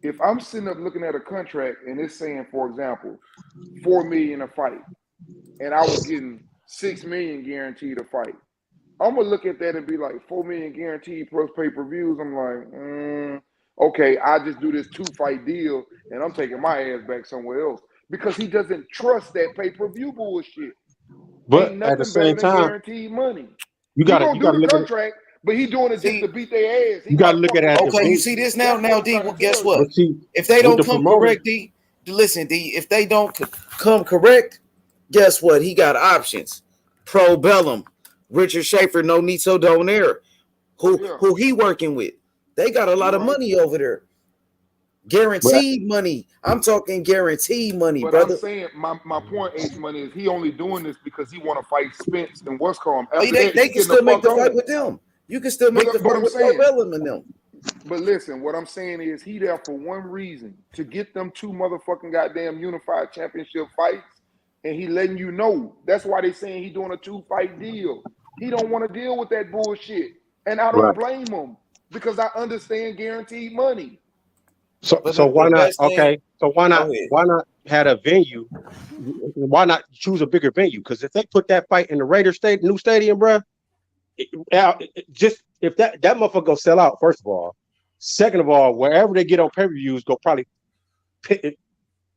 If I'm sitting up looking at a contract and it's saying, for example, $4 million a fight, and I was getting $6 million guaranteed a fight, I'm gonna look at that and be like, $4 million guaranteed plus pay-per-views. I'm like, okay, I just do this 2-fight deal and I'm taking my ass back somewhere else, because he doesn't trust that pay-per-view bullshit. But at the same time, guaranteed money. You got to do the contract, but he doing it just to beat their ass. You got to look at it. Okay, you see this now? Now, D, well, guess what? If they don't come correct, D, listen, D, if they don't come correct, guess what? He got options. Pro Bellum, Richard Schaefer, No Nito Donaire, who he working with. They got a lot of money over there. Guaranteed money. I'm talking guaranteed money, but brother. I'm saying my point, H Money, is he only doing this because he want to fight Spence and what's called. They can still make the fight with them. You can still make the fight with Pro Bellum and them. But listen, what I'm saying is he there for one reason, to get them 2 motherfucking goddamn unified championship fights, and he letting you know. That's why they saying he doing a 2-fight deal. He don't want to deal with that bullshit, and I don't blame him, because I understand guaranteed money. So why not? Okay, so why not have a venue? Why not choose a bigger venue? Because if they put that fight in the Raiders new stadium, bro, just if that motherfucker go sell out. First of all, second of all, wherever they get on pay-per-views,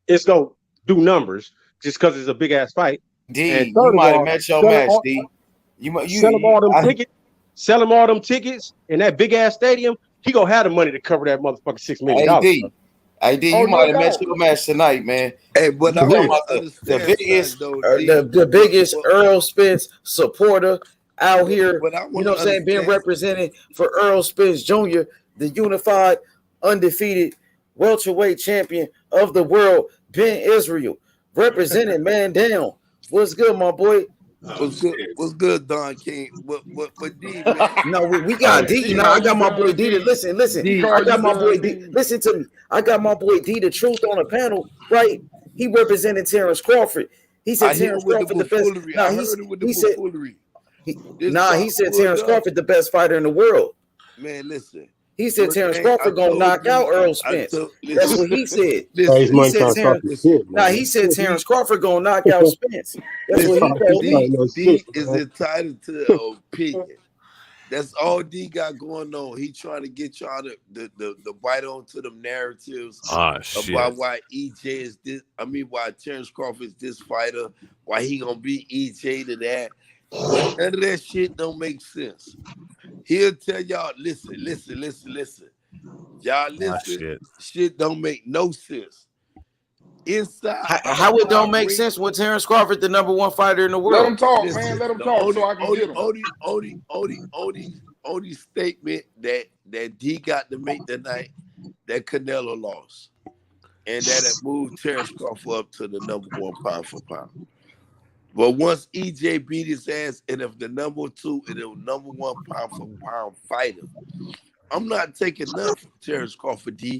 it's gonna do numbers just because it's a big ass fight. D, you might have met your match, D. You sell them all them tickets. Sell them all them tickets in that big ass stadium. He gonna have the money to cover that motherfucking $6 million. AD, you might have met your match tonight, man. Hey, but I the biggest Earl Spence supporter out here. You know what I'm saying? Being represented for Earl Spence Jr., the unified, undefeated welterweight champion of the world, Ben Israel, representing man down. What's good, my boy? What's good, Don King? What D, man? No, we got D. No, I got my boy D. Listen. I got my boy D. Listen to me. I got my boy D. The truth on the panel, right? He represented Terrence Crawford. He said Terrence Crawford the best. He said Terrence Crawford the best fighter in the world. Man, listen. He said Terrence Crawford gonna knock out Earl Spence. That's what he said. He said Terrence Crawford gonna knock out Spence. That's what he told me. D is entitled to opinion. That's all D got going on. He trying to get y'all to bite onto them narratives about why EJ is this. I mean, why Terrence Crawford is this fighter. Why he gonna beat EJ to that. None of that shit don't make sense. He'll tell y'all, listen. Y'all listen, shit don't make no sense. Inside, how it don't make sense when Terrence Crawford the number 1 fighter in the world? Let him talk, man. Let him talk so I can get him. Only statement that D got to make tonight, that Canelo lost, and that it moved Terrence Crawford up to the number 1 pound for pound. But once EJ beat his ass, and if the number 2 and the number 1 pound for pound fighter, I'm not taking nothing from Terrence Crawford, D.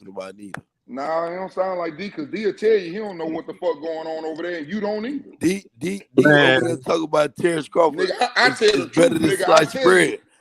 talking about neither. Nah, it don't sound like D, because D will tell you he don't know what the fuck going on over there, and you don't either. D over there talking about Terrence Crawford. Nigga, I tell the better truth, than nigga. sliced bread.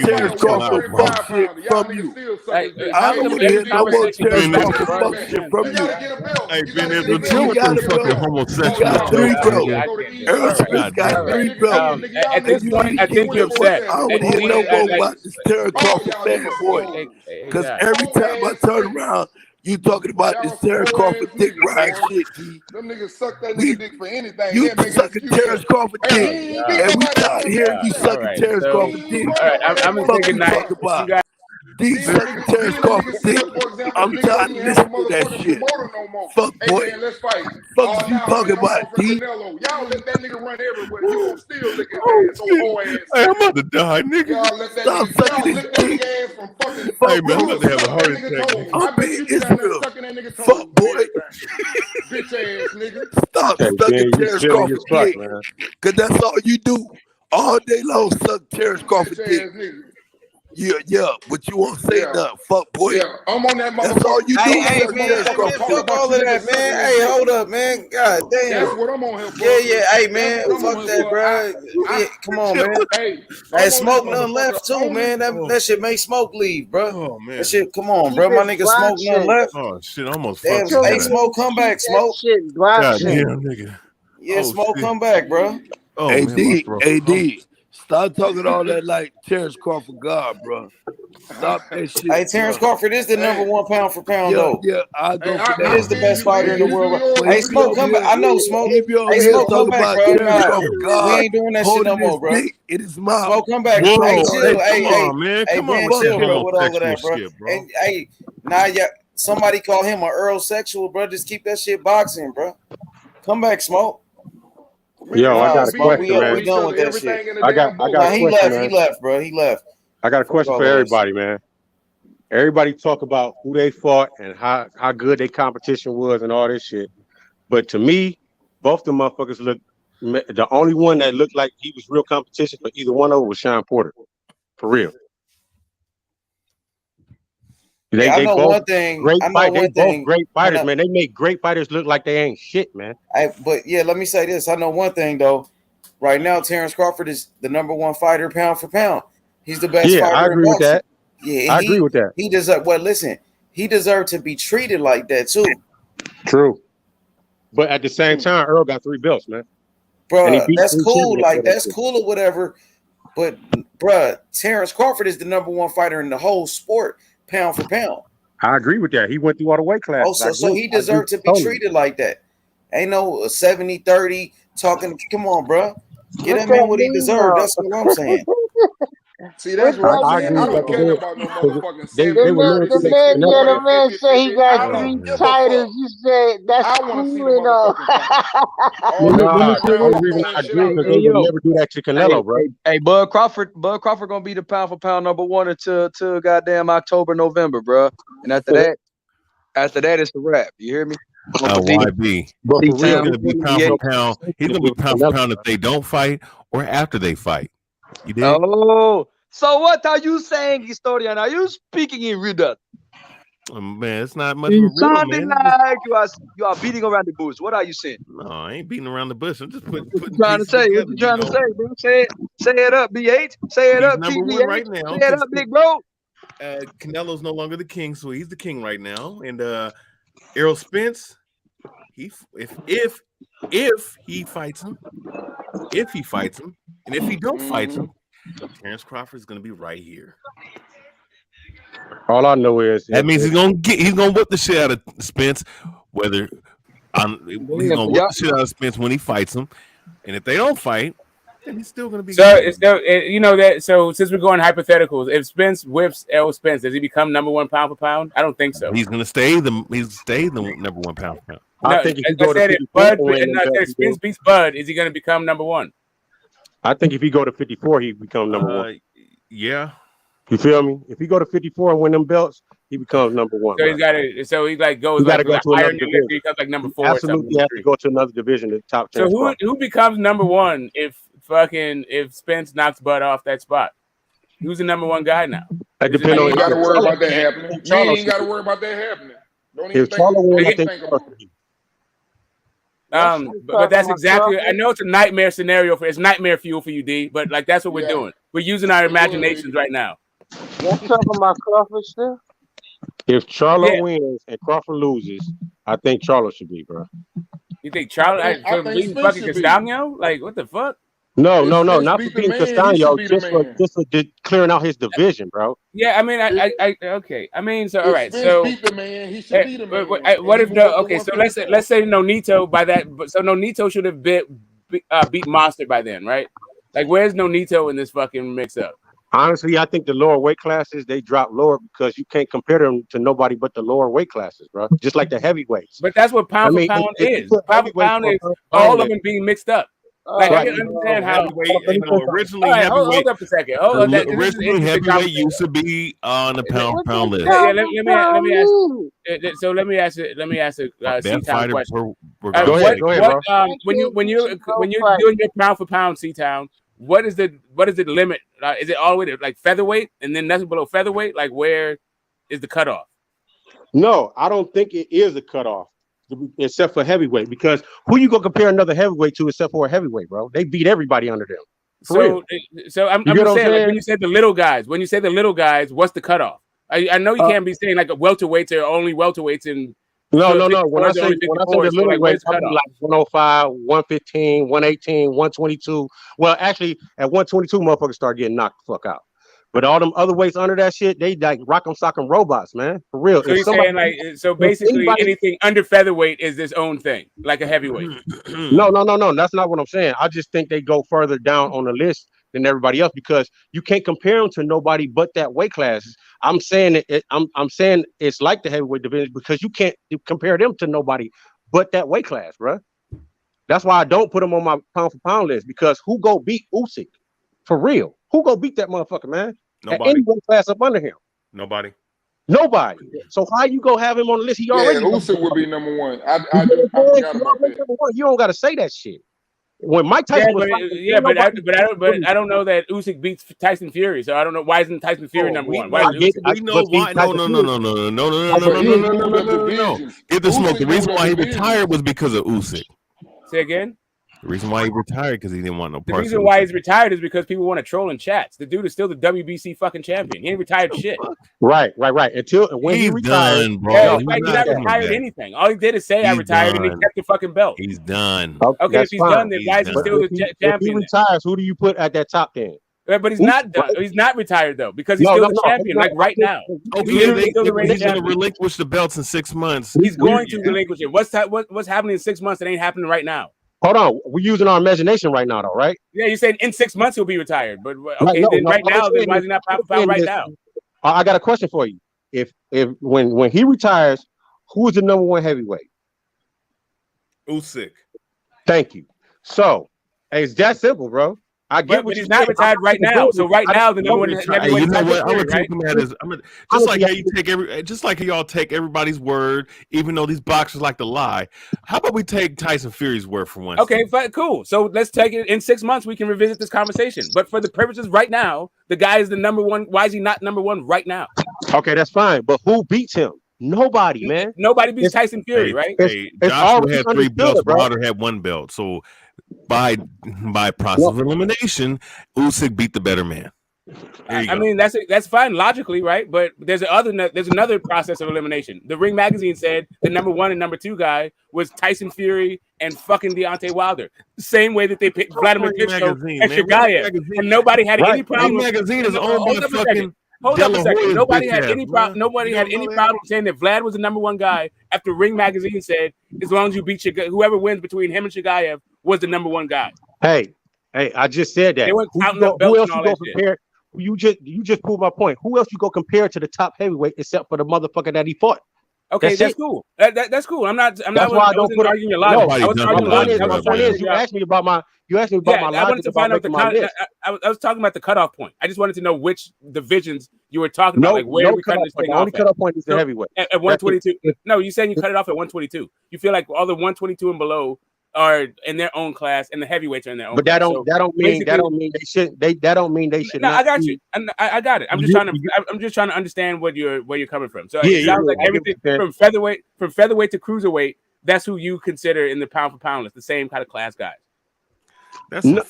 Terrence Crawford fuck shit from you. I don't want to hear no more Terrence Crawford fuck shit from you. Hey, Ben, there's a deal with them fucking homosexuals. Got 3 belts. Earl Smith got 3 belts. At this point, I think you're upset. I don't want to hear no more about this Terrence Crawford fanboy. Because every time I turn around, you talking about this Terrence Crawford dick ride shit, G. Them niggas suck that nigga dick for anything. You sucking Terrence Crawford dick. And we tired of hearing you sucking Terrence Crawford dick. All right, I'm going to take a night. These sucking Terrence Crawford dick. I'm tired of listening to that shit. Fuck, boy. Fuck is you talking about, D? Y'all let that nigga run everywhere. You gon' still lick his ass, whole ass. Hey, I'm about to die, nigga. Y'all let that Stop sucking his dick. Hey, man, I'm about to have a heart attack. I'm being Israel. Fuck, boy. Bitch ass nigga. Stop sucking Terrence Crawford dick. Because that's all you do. All day long, suck Terrence Crawford dick. Yeah, but you won't say nothing. Fuck boy. Yeah, I'm on that motherfucker. That's all you do. Hey, man, fuck all of that, man. Hey, hold up, man. God damn. That's what I'm on here for. Yeah. Hey, man, fuck that, bro. Come on, man. Hey, Smoke none left too, man. That shit make Smoke leave, bro. Oh man. That shit, come on, bro. My nigga Smoke none left. Oh shit, almost Damn, fucked. hey, Smoke, come back, Smoke. God damn, nigga. Yeah, Smoke, come back, bro. Oh, AD, stop talking all that like Terrence Crawford God, bro. Stop that shit. Hey, Terrence Crawford is the number one pound for pound, though. Yeah, I go for He that. is the best fighter in the world. Hey, Smoke, come back. I know, Smoke. Hey, Smoke, come back, bro. Nah, we ain't doing that shit no more, bro. It is mine. Smoke, come back. Whoa, Hey, chill. hey, come on, man. Come on, chill, bro, with all of sexual that, bro. shit, bro. And, hey, now somebody call him an Earl sexual, bro. Just keep that shit boxing, bro. Come back, Smoke. Yo, I got a question, man. We done with that shit. I got a question, man. He left, bro. He left. I got a question for everybody, man. Everybody talk about who they fought and how good their competition was and all this shit. But to me, both the motherfuckers look. The only one that looked like he was real competition for either one of them was Sean Porter, for real. I know one thing. Great fighters, man. They make great fighters look like they ain't shit, man. But yeah, let me say this. I know one thing though. Right now, Terrence Crawford is the number one fighter pound for pound. He's the best fighter. I agree with that. Yeah, I agree with that. He deserves. Well, listen, he deserved to be treated like that too. True, but at the same time, Earl got 3 belts, man. Bro, that's cool. Like that's cool or whatever. But bro, Terrence Crawford is the number one fighter in the whole sport, pound for pound. I agree with that. He went through all the weight classes. Oh, so he deserved to be treated like that. Ain't no 70-30 talking. Come on, bro. Get that man what he deserved. That's what I'm saying. See, that's what I'm saying. I don't care about no motherfucking The man said he got 3 titles. You said that's cool enough. The only reason I agree because they would never do that to Canelo, bro. Hey, Bud Crawford gonna be the pound for pound number one until goddamn October, November, bro. And after that, it's a wrap. You hear me? YB. He's gonna be pound for pound. He's gonna be pound for pound if they don't fight or after they fight. You did? Oh, so what are you saying, historian? Are you speaking in riddle? Man, it's not much of a riddle, sounding man. like you are beating around the bush. What are you saying? No, I ain't beating around the bush. I'm just putting trying to say. What you trying to say, bro? Say it up, BH. Say it up, number TBH. one right now. Say it up, big bro. Canelo's no longer the king, so he's the king right now. And Errol Spence, if he fights him, and if he don't fight him, Terrence Crawford is going to be right here. All I know is that means he's gonna whip the shit out of Spence. He's gonna whip the shit out of Spence when he fights him, and if they don't fight, then he's still gonna be. So you know that. So since we're going hypotheticals, if Spence whips Errol Spence, does he become number one pound for pound? I don't think so. He's gonna stay the number one pound for pound. I think if you go to Spence beats Bud, is he gonna become number one? I think if he go to 54, he become number one. Yeah. You feel me? If he go to 54 and win them belts, he becomes number one. So he's got to. So he like goes. Got to go to another division. He becomes like number 4. Absolutely, you have to go to another division. The top 10. So who becomes number one if Spence knocks Bud off that spot? Who's the number one guy now? It depends on. You ain't got to worry about that happening. You ain't got to worry about that happening. Don't even think about it. But that's exactly. I know it's a nightmare scenario it's nightmare fuel for you, D. But like that's what we're doing. We're using our imaginations right now. Y'all talking about Crawford still? If Charlo wins and Crawford loses, I think Charlo should be, bro. You think Charlo? I think fucking Castano? Like what the fuck? No, not for beating Castano, just for clearing out his division, bro. Yeah, I mean, I okay. I mean, so all right, so beat the man. He should beat the man. What if okay? So let's say Nonito by that. So Nonito should have beat Monster by then, right? Like, where's Nonito in this fucking mix up? Honestly, I think the lower weight classes they drop lower because you can't compare them to nobody but the lower weight classes, bro. Just like the heavyweights. But that's what pound for pound is. Pound for pound is all of them being mixed up. Like I can understand how originally hold up a second. Originally heavyweight used to be on the pound for pound list. Yeah, let me ask. So let me ask a C-Town question. Go ahead, bro. When you're doing your pound for pound, C-Town, what is the limit? Is it all the way to like featherweight and then nothing below featherweight? Like where is the cutoff? No, I don't think it is a cutoff, except for heavyweight. Because who you gonna compare another heavyweight to except for a heavyweight, bro? They beat everybody under them. So I'm just saying, like when you said the little guys, what's the cutoff? I know you can't be saying like a welterweights are only welterweights in. No. When I say the little weights, I'm like 105, 115, 118, 122. Well, actually, at 122, motherfuckers start getting knocked the fuck out. But all them other weights under that shit, they like rock'em sock'em robots, man. For real. So you're saying like, so basically anything under featherweight is its own thing, like a heavyweight. No. That's not what I'm saying. I just think they go further down on the list than everybody else because you can't compare them to nobody but that weight class. I'm saying I'm saying it's like the heavyweight division because you can't compare them to nobody but that weight class, bro. That's why I don't put them on my pound for pound list because who go beat Usyk? For real. Who go beat that motherfucker, man? Nobody. At any weight class up under him. Nobody. So how you go have him on the list? He already Usyk would be number one. I forgot about that. You don't got to say that shit. When Mike Tyson but I don't know that Usyk beats Tyson Fury, so I don't know why isn't Tyson Fury number one. Why we know why. No. Get the smoke. The reason why he retired was because of Usyk. Say again. The reason why he retired because he didn't want no The parts. reason why he's retired is because people want to troll in chats. The dude is still the WBC fucking champion. He ain't retired shit. Right. Until when he retired, done, bro. Yeah, he's not retired anything. All he did is say I retired and he kept the fucking belt. He's done. Okay, if he's done, then why is he still the champion? If he retires, who do you put at that top then? But he's not done. He's not retired though because he's still the champion, like right now. Okay, he's going to relinquish the belts in 6 months. He's going to relinquish it. What's happening in 6 months that ain't happening right now? Hold on, we're using our imagination right now, though, right? Yeah, you're saying in 6 months he'll be retired, but okay, right now, then why is he not pound right now? I got a question for you. If when he retires, who is the number one heavyweight? Usyk. Thank you. So it's that simple, bro. I get but he's not retired right now. So right now, the number one heavyweight. You know what? I'm gonna take him at his. Just like how you take just like how y'all take everybody's word, even though these boxers like to lie. How about we take Tyson Fury's word for once? Okay, fine, cool. So let's take it in 6 months. We can revisit this conversation. But for the purposes right now, the guy is the number one. Why is he not number one right now? Okay, that's fine. But who beats him? Nobody, man. Nobody beats Tyson Fury, right? Joshua had 3 belts. Wilder had 1 belt. So by process of elimination, Usyk beat the better man. I mean, that's fine logically, right? But there's another process of elimination. The Ring Magazine said the number 1 and number 2 guy was Tyson Fury and fucking Deontay Wilder. The same way that they picked Vladimir Klitschko and Shagayev, and nobody had any problem. Ring Magazine is owned by fucking. Hold up a second. Nobody had any problem. Nobody had any problem saying that Vlad was the number 1 guy after Ring Magazine said as long as you beat whoever wins between him and Shagayev was the number 1 guy. Hey, I just said that. They went who else you go compare? You just proved my point. Who else you go compare to the top heavyweight except for the motherfucker that he fought? Okay, that's cool. That's cool. I'm not. That's why I don't put arguing your logic. My point is, you asked me about my logic. I wanted to find out I was talking about the cutoff point. I just wanted to know which divisions you were talking about. Like where we cut this thing off. The only cutoff point is the heavyweight at 122. No, you saying you cut it off at 122. You feel like all the 122 and below are in their own class, and the heavyweights are in their own. But that don't mean they should. That don't mean they should. No, I got you. I got it. I'm just trying to understand where you're coming from. So it sounds like everything from featherweight to cruiserweight. That's who you consider in the pound for pound list, the same kind of class guys. That's bullshit,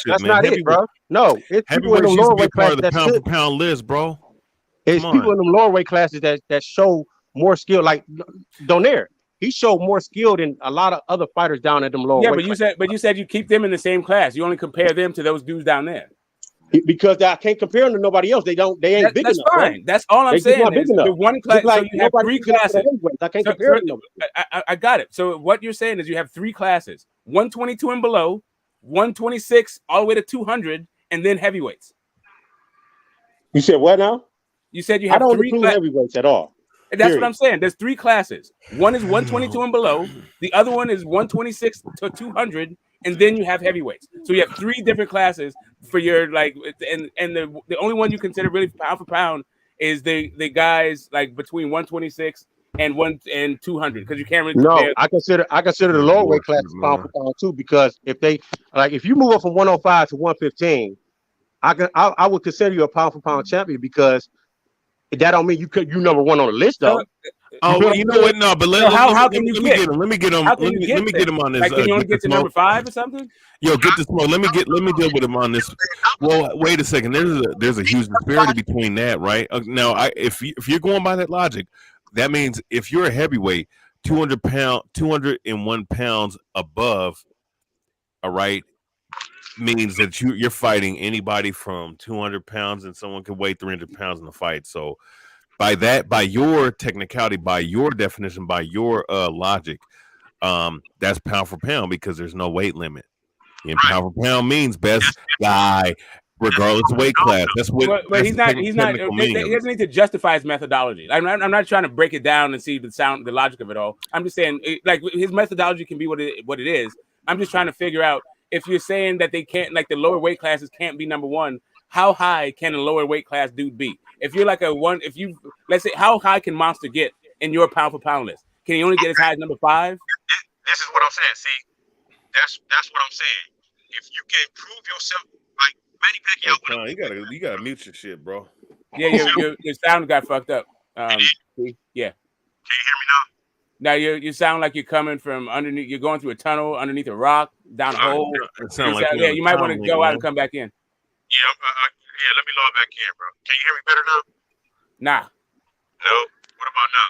that's man. not it, bro. No, it's people in the lower weight class that pound for pound list, bro. It's people in the lower weight classes that show more skill, like Donaire. He showed more skill than a lot of other fighters down at them lower. Yeah, but you said you keep them in the same class. You only compare them to those dudes down there. Because I can't compare them to nobody else. They ain't big enough. That's fine. Right? That's all I'm saying. The one class, like, so you have 3 classes. I can't compare them. I got it. So what you're saying is you have 3 classes: 122 and below, 126 all the way to 200, and then heavyweights. You said what now? You said you have 3 heavyweights at all. That's what I'm saying. There's 3 classes. One is 122 and below. The other one is 126 to 200, and then you have heavyweights. So you have 3 different classes for your and the only one you consider really pound for pound is the guys like between 126 and 200 because you can't really No, compare. I consider the lower weight class pound for pound too, because if you move up from 105 to 115, I would consider you a pound for pound champion, because that don't mean you number one on the list though. You know what? No, but how can you get him? Let me get him. Let me get him on this. Like, can you only get to number 5 or something? Yo, get this smoke. Let me deal with him on this. Well, wait a second. There's a huge disparity between that, right? Now, if you're going by that logic, that means if you're a heavyweight, 201 pounds above, all right, means that you're fighting anybody from 200 pounds, and someone can weigh 300 pounds in the fight. So by your technicality, by your definition, by your logic, that's pound for pound, because there's no weight limit. And pound for pound means best guy, regardless of weight class. That's what. But he's not. He doesn't need to justify his methodology. I'm not trying to break it down and see the logic of it all. I'm just saying, like, his methodology can be what it is. I'm just trying to figure out, if you're saying that they can't, like, the lower weight classes can't be number one, how high can a lower weight class dude be? If you're like let's say, how high can Monster get in your pound for pound list? Can he only get as high as number 5? This is what I'm saying. See, that's what I'm saying. If you can prove yourself, like Manny Pacquiao, you gotta mute your shit, bro. Yeah, your sound got fucked up. Yeah. Can you hear me now? Now you sound like you're coming from underneath. You're going through a tunnel underneath a rock, down a hole. You might want to go out and come back in. Yeah, let me log back in, bro. Can you hear me better now? Nah. No. What about now?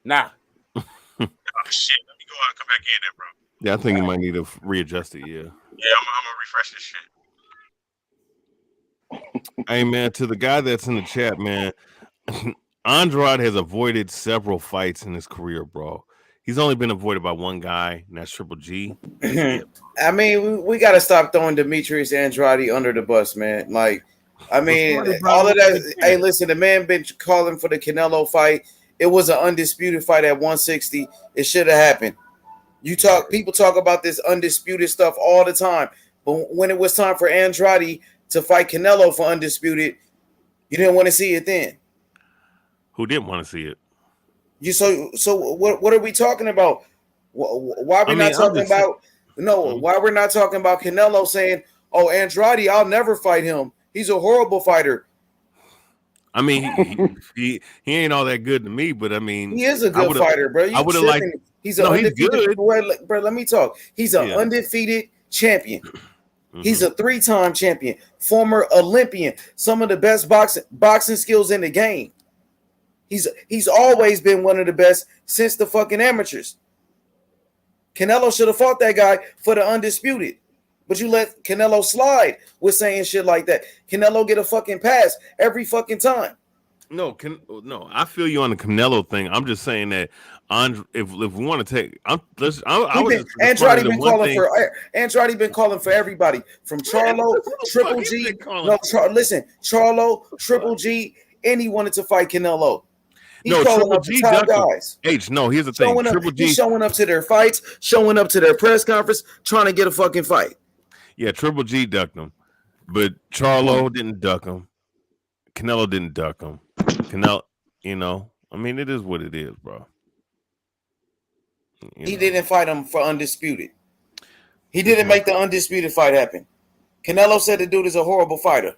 Nah. Oh, shit. Let me go out and come back in there, bro. Yeah, I think you might need to readjust it. Yeah. Yeah, I'm gonna refresh this shit. Hey, man, to the guy that's in the chat, man, Andrade has avoided several fights in his career, bro. He's only been avoided by one guy, and that's Triple G. I mean, we got to stop throwing Demetrius Andrade under the bus, man. Like, I mean, all of that. Hey, listen, the man been calling for the Canelo fight. It was an undisputed fight at 160. It should have happened. People talk about this undisputed stuff all the time, but when it was time for Andrade to fight Canelo for undisputed, you didn't want to see it then. Who didn't want to see it? So what are we talking about? Why are we not talking about? No, why we're not talking about Canelo saying, "Oh, Andrade, I'll never fight him. He's a horrible fighter." I mean, he ain't all that good to me, but I mean, he is a good fighter, bro. I would have liked. He's an undefeated. Bro, let me talk. He's an undefeated champion. Mm-hmm. He's a 3-time champion, former Olympian, some of the best boxing skills in the game. He's always been one of the best since the fucking amateurs. Canelo should have fought that guy for the undisputed, but you let Canelo slide with saying shit like that. Canelo get a fucking pass every fucking time. No, I feel you on the Canelo thing. I'm just saying that if we want to take, Andrade been calling for everybody from Charlo, Triple G. No, Charlo, Triple G, and he wanted to fight Canelo. He's Triple G guys. Here's the thing. Triple G showing up to their fights, showing up to their press conference, trying to get a fucking fight. Yeah, Triple G ducked him, but Charlo didn't duck him. Canelo didn't duck him. Canelo, I mean, it is what it is, bro. He didn't fight him for undisputed. He didn't make the undisputed fight happen. Canelo said the dude is a horrible fighter.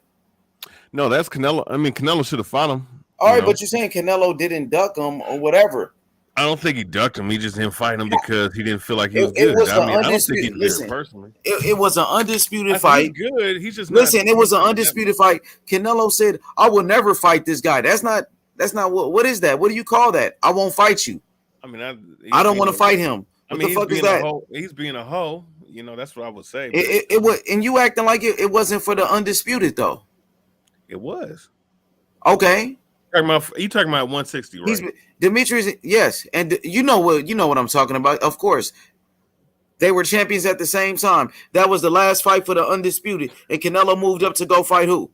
No, that's Canelo. I mean, Canelo should have fought him. All right, but you're saying Canelo didn't duck him or whatever. I don't think he ducked him. He just didn't fight him because he didn't feel like he was good. I don't think he did it personally. It was an undisputed fight. He's good. He's just it was an undisputed fight. Canelo said, "I will never fight this guy." That's not what is that? What do you call that? I won't fight you. I mean, I don't want to fight him. What the fuck is that? He's being a hoe. That's what I would say. It was, and you acting like it wasn't for the undisputed though. It was. Okay. You talking about 160, right? Demetrius, yes, and you know what I'm talking about. Of course, they were champions at the same time. That was the last fight for the undisputed, and Canelo moved up to go fight who?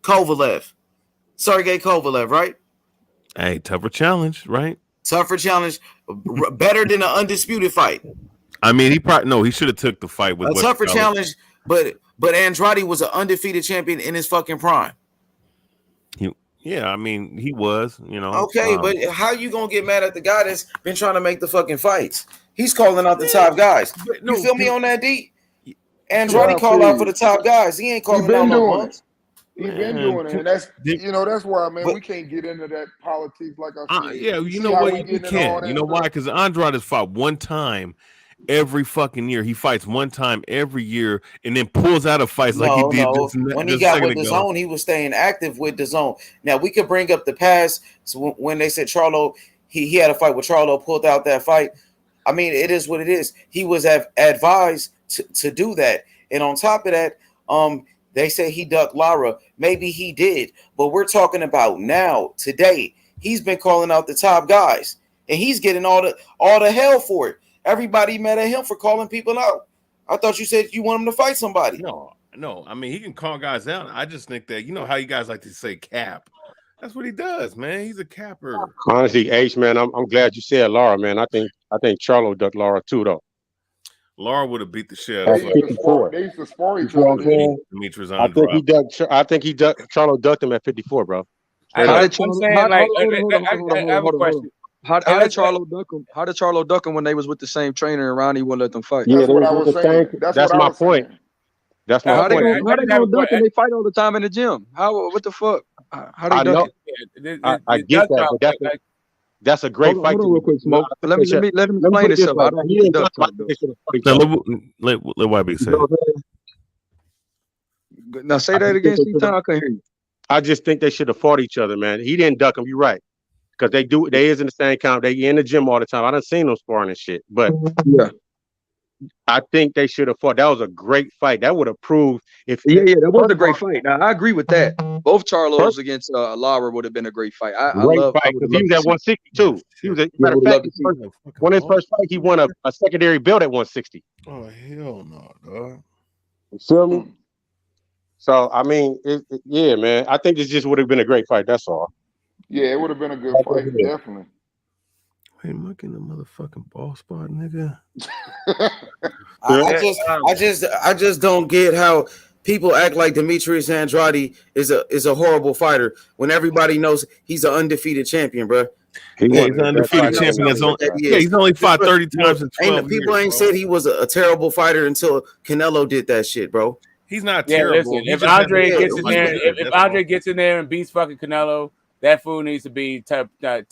Sergey Kovalev, right? Hey, tougher challenge, right? Tougher challenge, better than an undisputed fight. I mean, he should have took the fight with a tougher challenge, but Andrade was an undefeated champion in his fucking prime. Yeah, I mean, he was, you know. Okay, but how you gonna get mad at the guy that's been trying to make the fucking fights? He's calling out the top guys. You feel me on that, D? Andrade call out for the top guys. He ain't calling out no ones. He been doing it, and that's that's why, man. We can't get into that politics like I said. Yeah, you know what? You can't. You know why? Because Andrade has fought one time every fucking year. He fights one time every year, and then pulls out of fights like he did. When he got with the zone, he was staying active with the zone. Now we could bring up the past. So when they said Charlo, he had a fight with Charlo, pulled out that fight. I mean, it is what it is. He was advised to do that, and on top of that, they say he ducked Lara. Maybe he did, but we're talking about now, today. He's been calling out the top guys, and he's getting all the hell for it. Everybody mad at him for calling people out. I thought you said you want him to fight somebody. No. I mean, he can call guys out. I just think that, you know how you guys like to say cap. That's what he does, man. He's a capper. Honestly, H, man, I'm glad you said Lara, man. I think Charlo ducked Lara too, though. Lara would have beat the shit out of him. They used to spar each other. Demetrius I think Charlo ducked him at 54, bro. How did Charlo duck him when they was with the same trainer and Ronnie wouldn't let them fight? Yeah, that's my point. That's my point. How they gonna duck and they fight all the time in the gym? What the fuck? How they duck it? I get that, but that's a great fight. Hold on real quick, Smoke. Let him explain himself. Let YB say it. Now say that again, Steve. I couldn't hear you. I just think they should have fought each other, man. He didn't duck him. You're right, because they is in the same camp. They in the gym all the time. I done seen them sparring and shit. But yeah, I think they should have fought. That was a great fight. That would have proved that was a great fight. Now I agree with that. Both Charlos against Lara would have been a great fight. Great fight because he was at 162. He was matter of fact, one of his first fights, he won a secondary belt at 160. Oh hell no, dog. You feel me? So I mean, yeah, man. I think this just would have been a great fight. That's all. Yeah, it would have been a good fight, definitely. Hey, am I getting a motherfucking ball spot, nigga? I just don't get how people act like Demetrius Andrade is a horrible fighter when everybody knows he's an undefeated champion, bro. He's an undefeated champion. He's only fought 30 times in 12 People years, ain't said he was a terrible fighter until Canelo did that shit, bro. He's not terrible. Listen, if Andre gets in there and beats fucking Canelo, that fool needs to be top 10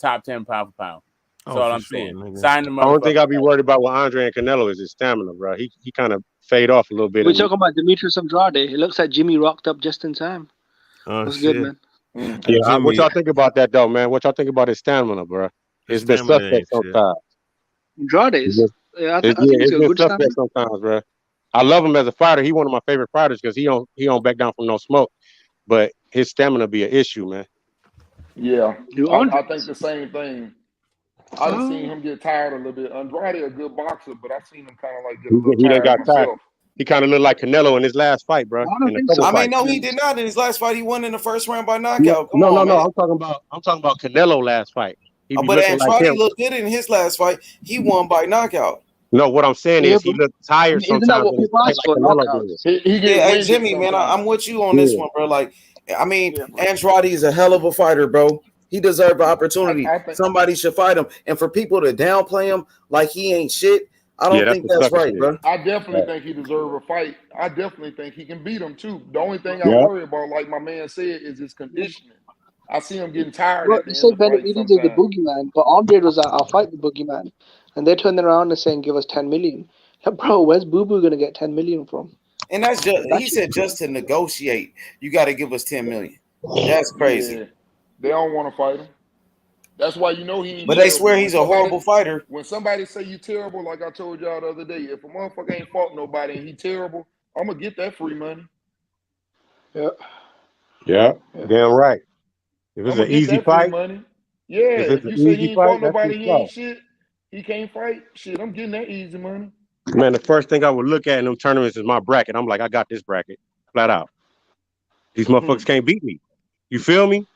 pound for pound. That's all I'm saying. Sign them up. I don't think I'll be worried about what Andre and Canelo is his stamina, bro. He kind of fade off a little bit. We're talking about Demetrius Andrade. It looks like Jimmy rocked up just in time. That's good, man. Yeah, what y'all think about that, though, man? What y'all think about his stamina, bro? It's been suspect sometimes. Andrade's. Yeah, I think it's been suspect sometimes, bro. I love him as a fighter. He's one of my favorite fighters because he don't back down from no smoke. But his stamina be an issue, man. Yeah, I think the same thing. I've seen him get tired a little bit. Andrade a good boxer, but I've seen him kind of like he done got tired. He kind of looked like Canelo in his last fight, bro. No, he did not. In his last fight, he won in the first round by knockout. No. I'm talking about Canelo last fight. But Andrade looked good in his last fight. He won by knockout. No, what I'm saying is he looked tired sometimes. Hey, Jimmy, man, I'm with you on this one, bro. Like, I mean, Andrade is a hell of a fighter, bro. He deserves an opportunity. Somebody should fight him. And for people to downplay him like he ain't shit, I don't think that's right, bro. I definitely think he deserves a fight. I definitely think he can beat him, too. The only thing I worry about, like my man said, is his conditioning. I see him getting tired. Well, you said Benavidez is the boogeyman, but Andre was like, I'll fight the boogeyman. And they turned around and saying, give us 10 million. Bro, where's Boo Boo going to get 10 million from? And that's just, he said, just to negotiate, you got to give us 10 million. That's crazy. Yeah. They don't want to fight him. That's why you know he. But they swear he's a horrible fighter. When somebody say you terrible, like I told y'all the other day, if a motherfucker ain't fought nobody and he terrible, I'm gonna get that free money. Yeah, damn right. If it's an easy fight, money. Yeah. If you say he ain't fought nobody, he ain't shit. He can't fight. Shit, I'm getting that easy money. Man, the first thing I would look at in them tournaments is my bracket. I'm like, I got this bracket flat out. These motherfuckers can't beat me. You feel me?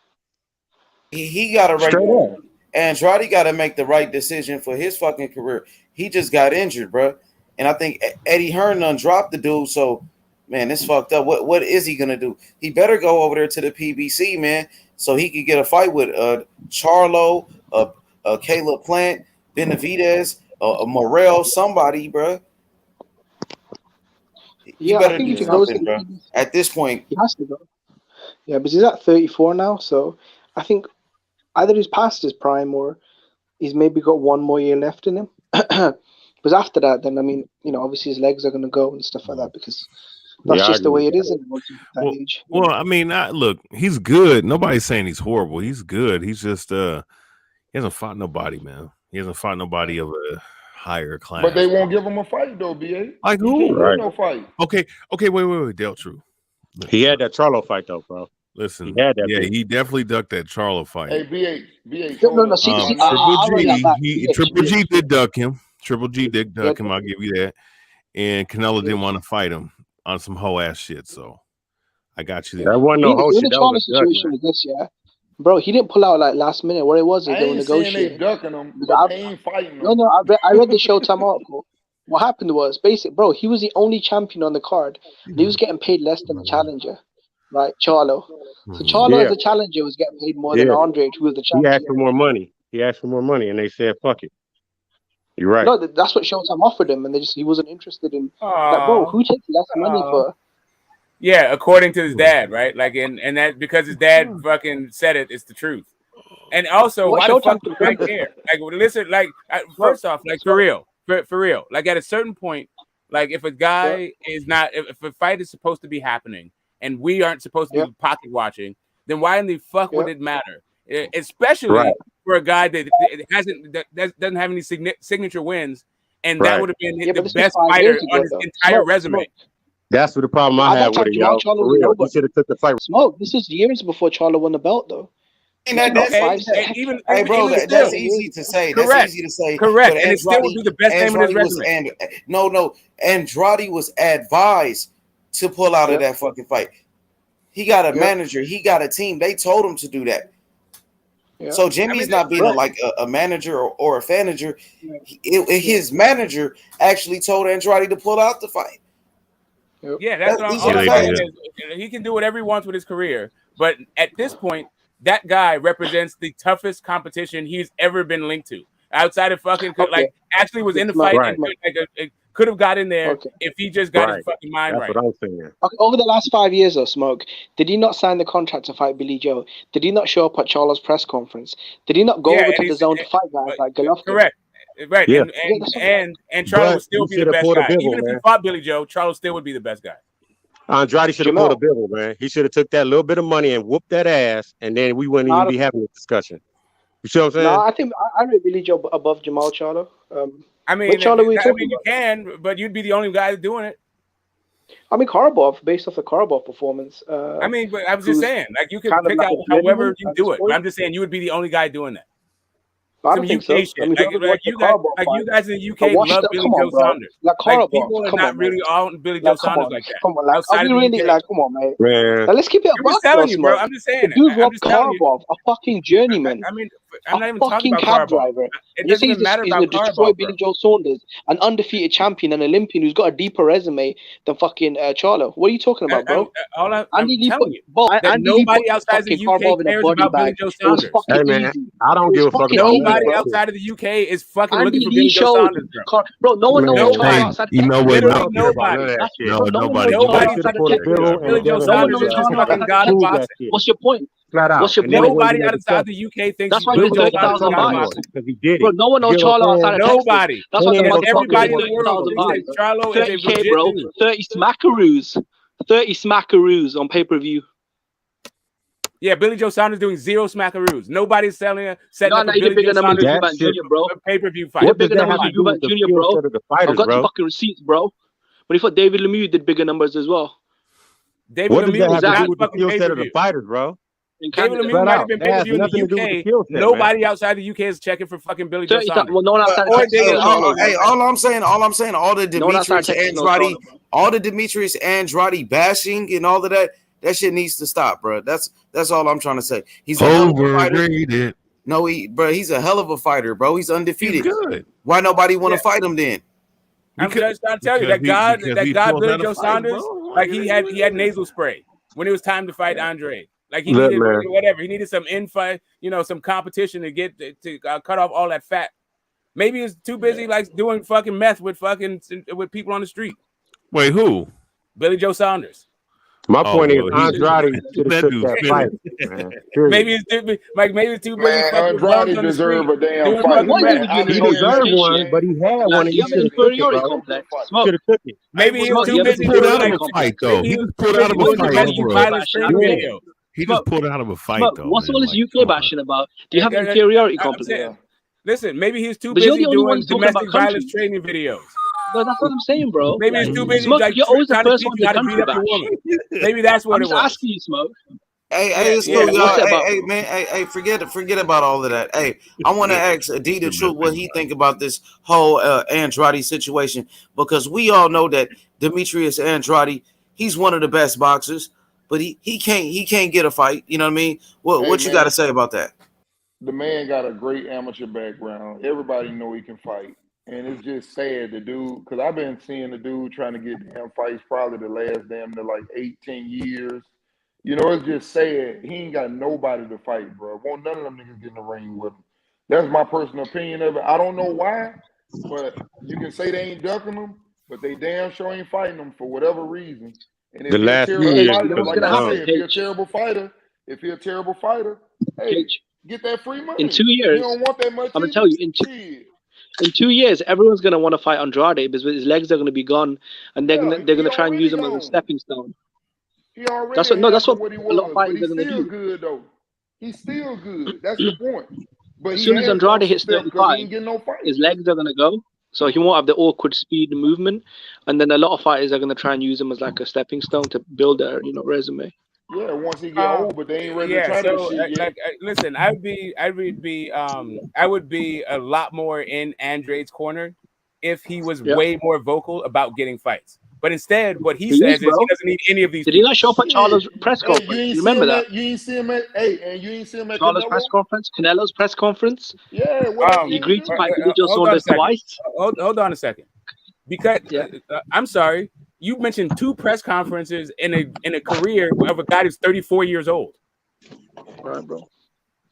He got to right. Andrade got to make the right decision for his fucking career. He just got injured, bro. And I think Eddie Hearn done dropped the dude. So man, this fucked up. What is he gonna do? He better go over there to the PBC, man, so he could get a fight with Charlo, Caleb Plant, Benavidez, Morrell, somebody, bro. He better do something, bro. At this point, he has to go. Yeah, but he's at 34 now, so I think either he's past his prime or he's maybe got one more year left in him. Because after that, then I mean, obviously his legs are going to go and stuff like that because that's just the way it is in that age. Well, I mean, look, he's good. Nobody's saying he's horrible. He's good. He's just he hasn't fought nobody, man. He hasn't fought nobody of a higher class. But they won't give him a fight though, BA. Like who? Right. No fight. Okay, wait, Del True. He had that Charlo fight though, bro. Listen, he had that. Yeah, he definitely ducked that Charlo fight. Hey, BA. Triple G did duck him. Triple G did duck him. I'll give you that. And Canelo didn't want to fight him on some hoe ass shit. So I got you there. That wasn't no hoe shit. That was situation with this, yeah. Bro, he didn't pull out like last minute. What it was is they were negotiating. They ducking him, but they ain't fighting him. No, I read the Showtime article. What happened was bro, he was the only champion on the card. And he was getting paid less than the challenger, right? Charlo. So Charlo as a challenger was getting paid more than Andre, who was the champion. He asked for more money. And they said, "Fuck it." You're right. No, that's what Showtime offered him, and he wasn't interested in. Like, bro, who takes less money for? Yeah, according to his dad, right? Like, and that because his dad fucking said it's the truth. And also, why the fuck do I care? Like, listen, like, first off, like for real, like at a certain point, like if a guy is not, if a fight is supposed to be happening and we aren't supposed to be pocket watching, then why in the fuck would it matter? Especially for a guy that doesn't have any signature wins, and that would have been the best fighter on his entire resume. That's what the problem I had with it, y'all. He should have took the fight. Smoke. This is years before Charlo won the belt, though. That's easy to say. Correct. That's easy to say. Correct. And it still would be the best name in his resume. No. Andrade was advised to pull out of that fucking fight. He got a manager. He got a team. They told him to do that. Yeah. So Jimmy's not being a manager or a fanager. His manager actually told Andrade to pull out the fight. Yeah, that's what I'm saying. He can do whatever he wants with his career, but at this point, that guy represents the toughest competition he's ever been linked to. Outside of fucking actually was in the fight and could have got in there if he just got his fucking mind right. That's what I'm saying. Okay, over the last 5 years though, Smoke, did he not sign the contract to fight Billy Joe? Did he not show up at Charlo's press conference? Did he not go over to the zone to fight guys like Golovkin? Correct. Right, yeah. and Charlo would still be the best guy. Even if he fought Billy Joe, Charlo still would be the best guy. Andrade should have pulled a bill, man. He should have took that little bit of money and whooped that ass, and then we wouldn't even be having this discussion. You see what I'm saying? No, I think I rate Billy Joe above Jermell Charlo. I mean, you can, but you'd be the only guy doing it. I mean, Karabov, based off the Karabov performance. I mean, but I was just saying, like you can pick out however you do it. But I'm just saying you would be the only guy doing that. I don't think so. I mean, you guys in the UK love Billy Joe Saunders. Like people are not really on Billy Joe Saunders like that. Come on, are we really like? Come on, man. Now, let's keep it. I'm just telling you, bro. I'm just saying. Dude, Rob Karabov, a fucking journeyman. I mean, I'm not even talking about cab driver. It doesn't even matter about Karabov. Destroy Billy Joe Saunders, an undefeated champion, an Olympian who's got a deeper resume than fucking Charlo. What are you talking about, bro? I'm telling you that nobody outside the UK cares about Billy Joe Saunders. Hey man, I don't give a fuck. Nobody outside of the UK is fucking looking for Billy Joe Saunders, bro. No one knows Charlo. You know what? Nobody. Nobody. Billy Joe Saunders is just fucking god of boxing. What's your point? Flat out. What's your point? Nobody outside the UK thinks that's why you Billy Joe Saunders Saunders is because he did it. Bro, no one knows Charlo outside of nobody. That's why everybody in the world thinks that Charlo is a legit bro. 30 smackaroos. 30 smackaroos on pay-per-view. Yeah, Billy Joe Saunders doing 0 smackaroos. Nobody's setting up Billy Joe Saunders bro. Pay-per-view fight. What bigger numbers than Eubank Jr., bro? I've got the fucking receipts, bro. But he thought David Lemieux did bigger numbers as well. David Lemieux was not fucking pay-per-view. Of the fighters, bro. David Lemieux might have been pay-per-view in the UK. Nobody outside the UK is checking for fucking Billy Joe Saunders. Well, no one outside all I'm saying, all the Demetrius Andrade bashing and all of that shit needs to stop, bro. That's all I'm trying to say. He's overrated. No, he's a hell of a fighter, bro. He's undefeated. He's good. Why nobody want to fight him then? I'm just trying to tell you that God Billy Joe Saunders Like he had nasal spray when it was time to fight Andre. Like he needed whatever. He needed some infight, some competition to get to cut off all that fat. Maybe he's too busy like doing fucking meth with people on the street. Wait, who? Billy Joe Saunders. My point is, Andrade should have took that fight. Man. Maybe it's too, maybe it's too busy. Man, Andrade deserve a damn fight. He deserved one, but he had one. And he should have took it. Maybe he was too busy pulled out of a fight, though. He just pulled out of a fight. He just pulled out of a fight, though. What's all this UK bashing about? Do you have inferiority complex? Listen, maybe he's too busy doing domestic violence training videos. No, that's what I'm saying, bro. Maybe he's too busy Smoke, you're always the first one to to beat up a woman. Maybe that's what I'm it just was. asking you, Smoke. Hey, it's cool, y'all. Hey, man. Hey, forget about all of that. Hey, I want to ask D the truth what he think about this whole Andrade situation, because we all know that Demetrius Andrade, he's one of the best boxers, but he can't get a fight. You know what I mean? What you got to say about that? The man got a great amateur background. Everybody know he can fight. And it's just sad, the dude, because I've been seeing the dude trying to get damn fights probably the last damn to like 18 years. It's just sad. He ain't got nobody to fight, bro. Won't none of them niggas get in the ring with him. That's my personal opinion of it. I don't know why, but you can say they ain't ducking him, but they damn sure ain't fighting him for whatever reason. And if he's a terrible fighter, if he's a terrible fighter, hey, get that free money. In 2 years, you don't want that much. I'm gonna tell you, in 2 years, everyone's gonna want to fight Andrade because his legs are gonna be gone, and they're gonna try and use him as a stepping stone. He already that's what he a lot of was, fighters but are he's gonna still do. good though. He's still good. That's the point. But As soon as Andrade hits 35, no his legs are gonna go, so he won't have the awkward speed and movement, and then a lot of fighters are gonna try and use him as like a stepping stone to build their resume. Yeah, once he get old, but they ain't ready to try that shit yet. Listen, I would be a lot more in Andrade's corner if he was way more vocal about getting fights. But instead, what he says is he doesn't need any of these. Did he not show up at Charlo's press conference? You remember that? You ain't see him at and you ain't see him at Charlo's press conference, Canelo's press conference. Yeah, he agreed to fight Billy Joe Saunders twice. Hold on a second, because I'm sorry, you mentioned 2 press conferences in a career of a guy who's 34 years old. Right, bro.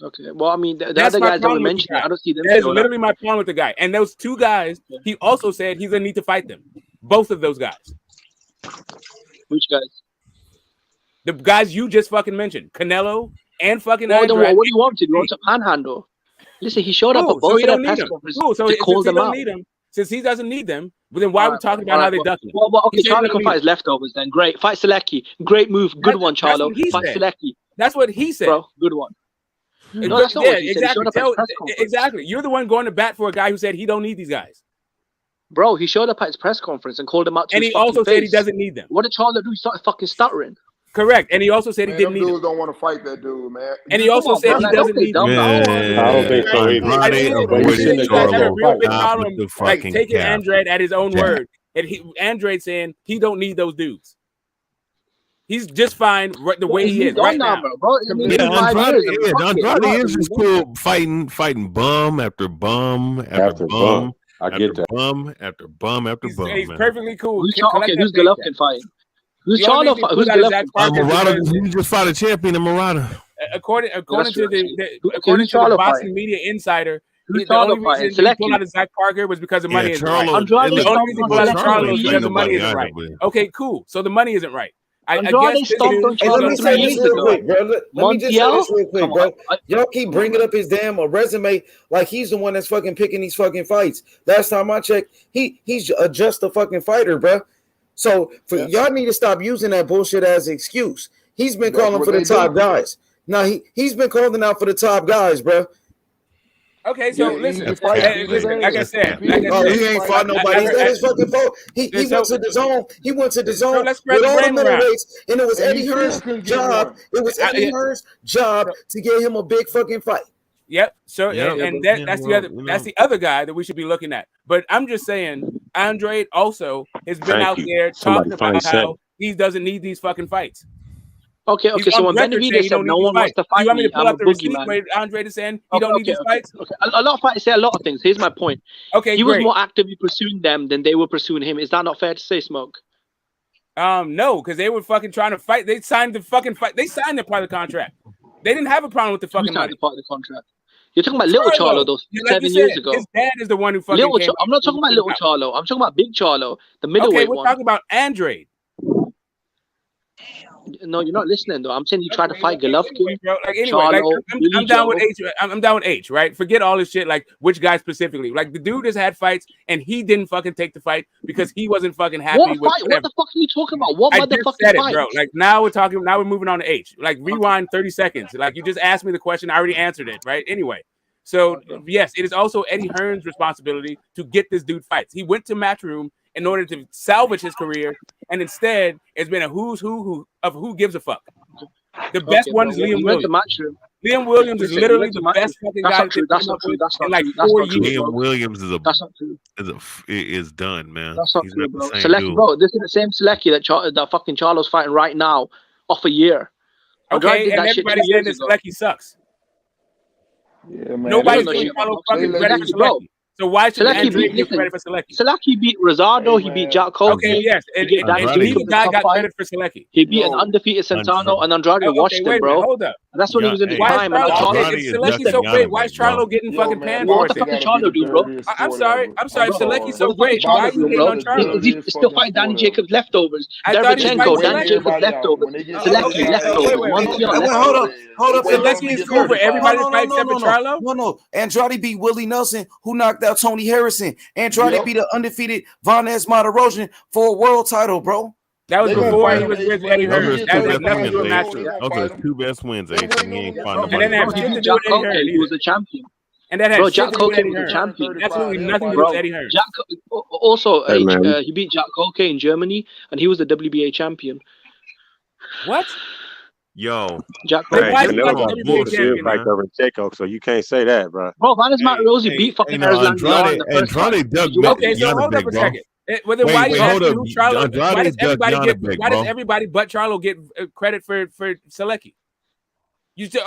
Okay. Well, I mean, the other guys that we mentioned, I don't see them. That's literally my problem with the guy. And those 2 guys, he also said he's gonna need to fight them. Both of those guys. Which guys? The guys you just fucking mentioned, Canelo and fucking Andrade. Andrade. What do you want to do? You want to panhandle? Listen, he showed up at both of their press conferences to call them out. Since he doesn't need them, but then why are we talking about how they duck him? Well, okay, Charlo can fight his leftovers then. Great. Fight Selecki. Great move. Good one, Charlo. Fight Selecki. That's what he said. Bro, good one. No, that's not what he said. Exactly. You're the one going to bat for a guy who said he don't need these guys. Bro, he showed up at his press conference and called him out to and his he also face. said he doesn't need them. What did Charlo do? He started fucking stuttering. Correct. And he also said he didn't need them. Dudes don't want to fight that dude, man. And he also said he doesn't need them. I don't think so either. Like taking Andrade at his own word. And Andrade saying he don't need those dudes. He's just fine the way he is right now. Andrade is just cool fighting bum after bum after bum. I get that. Bum after bum after bum. He's perfectly cool. Who's Golovkin fighting? Who's Charlo? Who's Golovkin? Murata. He just fought a champion in Murata. According to the Boston Media Insider, the only reason he pulled out of Zach Parker was because the money isn't right. The only reason he pulled out of Charlo is because the money isn't right. Okay, cool. So the money isn't right. Let me say this real quick, bro. Let me just say this real quick, bro. Y'all keep bringing up his damn resume like he's the one that's fucking picking these fucking fights. Last time I checked, he's just a fucking fighter, bro. So y'all need to stop using that bullshit as an excuse. He's been calling for the top guys. Now he's been calling out for the top guys, bro. Okay, so listen, like I said, he ain't fought nobody. Is that his fucking fault? He went to the zone. He went to the zone with all the middleweights, and it was Eddie Hearn's job. It was Eddie Hearn's job to get him a big fucking fight. Yep. So and that's the other guy that we should be looking at. But I'm just saying, Andrade also has been out there talking about how he doesn't need these fucking fights. Okay. So when Benavidez said no one wants to fight me, I'm a boogeyman. Where Andrade is saying he don't need these fights. Okay. A lot of fighters say a lot of things. Here's my point. Okay, he was more actively pursuing them than they were pursuing him. Is that not fair to say, Smoke? No, because they were fucking trying to fight. They signed the fucking fight. They signed the part of the contract. They didn't have a problem with the fucking money. The part of the contract. You're talking about little Charlo, though, like 7 years ago. His dad is the one who fucking little I'm not talking about little Charlo. I'm talking about big Charlo, the middleweight one. Okay, we're talking about Andre. No, you're not listening though. I'm saying you try to fight Golovkin. I'm down with H. I'm down with H. Right? Forget all this shit. Like which guy specifically? Like the dude has had fights and he didn't fucking take the fight because he wasn't fucking happy. What fight? What the fuck are you talking about? What motherfucking fight, bro? Like now we're talking. Now we're moving on to H. Like rewind 30 seconds. Like you just asked me the question. I already answered it. Right? Anyway. So yes, it is also Eddie Hearn's responsibility to get this dude fights. He went to Matchroom in order to salvage his career, and instead it's been a who's who of who gives a fuck. The best one is Liam Williams. Liam Williams is literally the best fucking guy in like 4 years. Liam Williams is done, man. That's not true, bro. Selecki, bro, this is the same Selecki that fucking Charlo's fighting right now off a year. Okay, and everybody's saying that Selecki sucks. Yeah, man. Nobody's giving Charlo fucking credit for Selecki. So why should Andre give credit for Selecki? Selecki beat Rosado. He beat Jack Cole. Okay, yes. And neither guy got credit for Selecki. He beat an undefeated Santano, and Andrade watched him, bro. Hold up. And that's when he was in his prime. Selecki's so great. Why is Charlo getting fucking panned for it? What the fuck did Charlo do, bro? I'm sorry. Selecki's so great. Why are you hating on Charlo? He's still fighting Danny Jacobs leftovers. Derevchenko, Danny Jacobs leftovers. Selecki leftovers. Hold up. Selecki is cool for everybody to fight except for Charlo? No. Andrade beat Willie Nelson, who knocked out Tony Harrison. Andrade beat the undefeated Vanessa Martirosyan for a world title, bro. That was before he was with Eddie Hearn. That was nothing to do with Those are his two best wins, H. And he ain't fought nobody. And then have shit to do with Eddie Hearn. He was a champion. And that had shit Jack to do with Colkay Eddie was a Hearn. champion. Absolutely nothing to do with Eddie Hearn. Also, he beat Jack Colkay in Germany, and he was the WBA champion. What? Yo, Jack Colkay fight over Jacob, so you can't say that, bro. Bro, Vanessa Martirosyan beat fucking Andrade dug okay, so hold up a second. Well, then why does everybody but Charlo get credit for Selecki?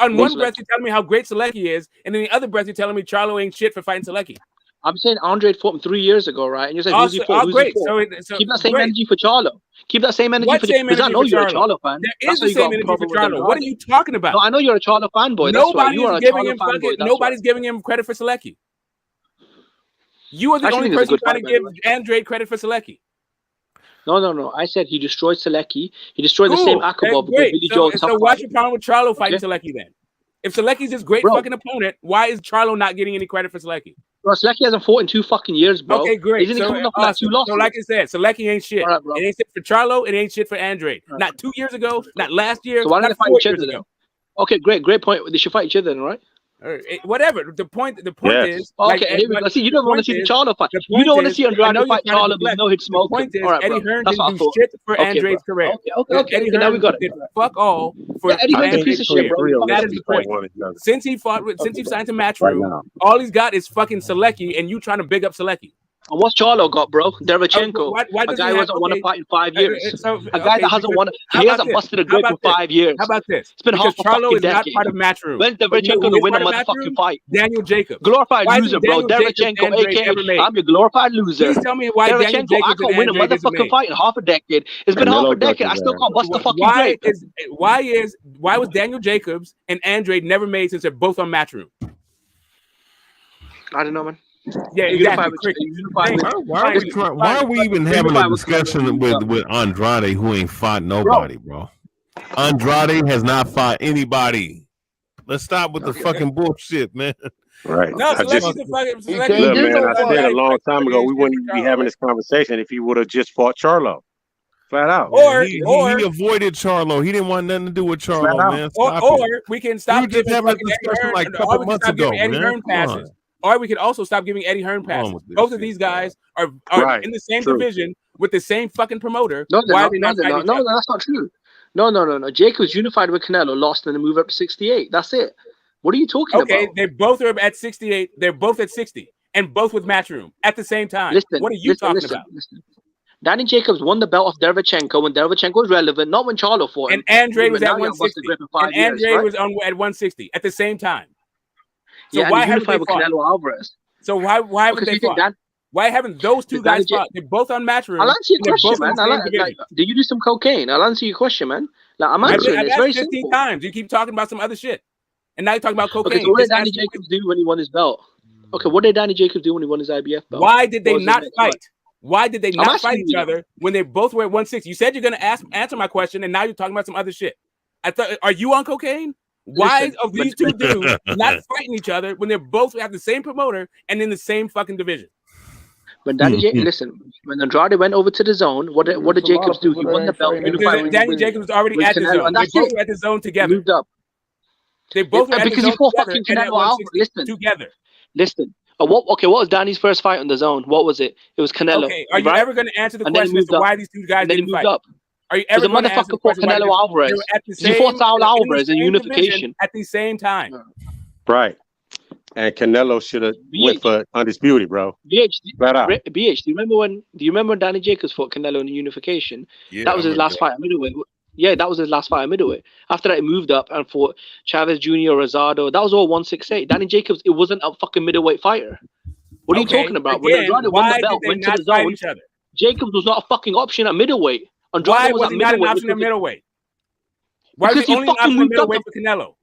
On one breath you're telling me how great Selecki is, and then the other breath you're telling me Charlo ain't shit for fighting Selecki. I'm saying Andre fought him 3 years ago, right? And you're saying who's he fought? Great. So keep that same energy for Charlo. Keep that same energy for Charlo. Because I know you're a Charlo fan. There is the same energy for Charlo. What are you talking about? No, I know you're a Charlo fanboy. Nobody's giving him credit for Selecki. You are the only person trying to give Andre credit for Selecki. No. I said he destroyed Selecki. He destroyed the same Akabov. So what's your problem with Charlo fighting Selecki then? If Selecki's this great fucking opponent, why is Charlo not getting any credit for Selecki? Bro, Selecki hasn't fought in 2 fucking years, bro. Okay, great. Isn't he coming off like 2 losses? So like I said, Selecki ain't shit. Right, it ain't shit for Charlo. It ain't shit for Andre. Right. Not 2 years ago. Not last year. So why don't they fight each other then? Okay, great point. They should fight each other then, right? Whatever. The point is. Okay, here we go. See, you don't want to see the Charlo fight. You don't want to see Andrade fight Charlo, but no hit smoke. The point is, Eddie Hearn didn't do shit for Andre's career. Okay. Eddie Now we got it. Fuck all for Eddie Hearn's a piece of shit, bro. That is the point. Since he signed to Matchroom, all he's got is fucking Selecki, and you trying to big up Selecki. And what's Charlo got, bro? Derevchenko. A guy who hasn't won a fight in 5 years. A guy that hasn't won. He hasn't busted a grip in 5 years. How about this? It's been half a Charlo is not decade. part of Matchroom. When's Derevchenko to win a motherfucking fight? Daniel Jacobs. Glorified loser, bro. Derevchenko, aka I'm your glorified loser. Please tell me why Daniel Jacobs I can't win a motherfucking fight in half a decade. It's been half a decade. I still can't bust the fucking grip. Why was Daniel Jacobs and Andre never made since they're both on Matchroom? I don't know, man. Yeah, exactly. Why are we even having a discussion with Andrade who ain't fought nobody, bro? Andrade has not fought anybody. Let's stop with the fucking bullshit, man. Right. No, look, man, I said a long time ago we wouldn't even be having this conversation if he would have just fought Charlo. Flat out. Or he avoided Charlo. He didn't want nothing to do with Charlo, man. Or we can stop giving having a discussion like a couple months ago, man. Passes. Or we could also stop giving Eddie Hearn passes. Both of these guys are in the same division with the same fucking promoter. No, that's not true. No. Jacobs unified with Canelo, lost, and then moved up to 68. That's it. What are you talking about? Okay, they both are at 68. They're both at 60, and both with Matchroom at the same time. What are you talking about? Danny Jacobs won the belt of Derevchenko when Derevchenko was relevant, not when Charlo fought him. And Andre was at 160. And Andre was at 160 at the same time. So why haven't they fought? Canelo Alvarez. So why haven't they fought? Why haven't those two guys fought? They're both on Matchroom. I'll answer your question, man. Do you do some cocaine? I'll answer your question, man. Like, I'm answering it. It's very 15 simple. times. You keep talking about some other shit. And now you're talking about cocaine. Okay, so what did Danny Jacobs do when he won his belt? Okay, what did Danny Jacobs do when he won his IBF belt? Why did they not fight? Why did they not fight each other when they both were at 160? You said you're going to answer my question, and now you're talking about some other shit. I thought, are you on cocaine? Why are these two dudes not fighting each other when they both have the same promoter and in the same fucking division? When listen, when Andrade went over to the zone, what did Jacobs do? He won the belt. Danny Jacobs was already at the zone. They both were at the zone together. Moved up. They both were at because the he fought zone fucking Canelo out. Listen, together. Listen. What was Danny's first fight on the zone? What was it? It was Canelo. Okay, are you ever going to answer the question as to why these two guys didn't fight? Up. Are you ever going to answer the question why Canelo Alvarez? He fought Saul Alvarez in unification at the same time. Right. And Canelo should have went for undisputed, bro. BH, do you remember when Danny Jacobs fought Canelo in unification? Yeah, that was his last fight at middleweight. Yeah, that was his last fight at middleweight. After that, he moved up and fought Chavez Jr., Rosado. That was all 168. Danny Jacobs, it wasn't a fucking middleweight fighter. What are you talking about? Again, when Andrade won the belt, went to the zone, Jacobs was not a fucking option at middleweight. Why was he not an option at middleweight? Why was he only an option at middleweight for Canelo?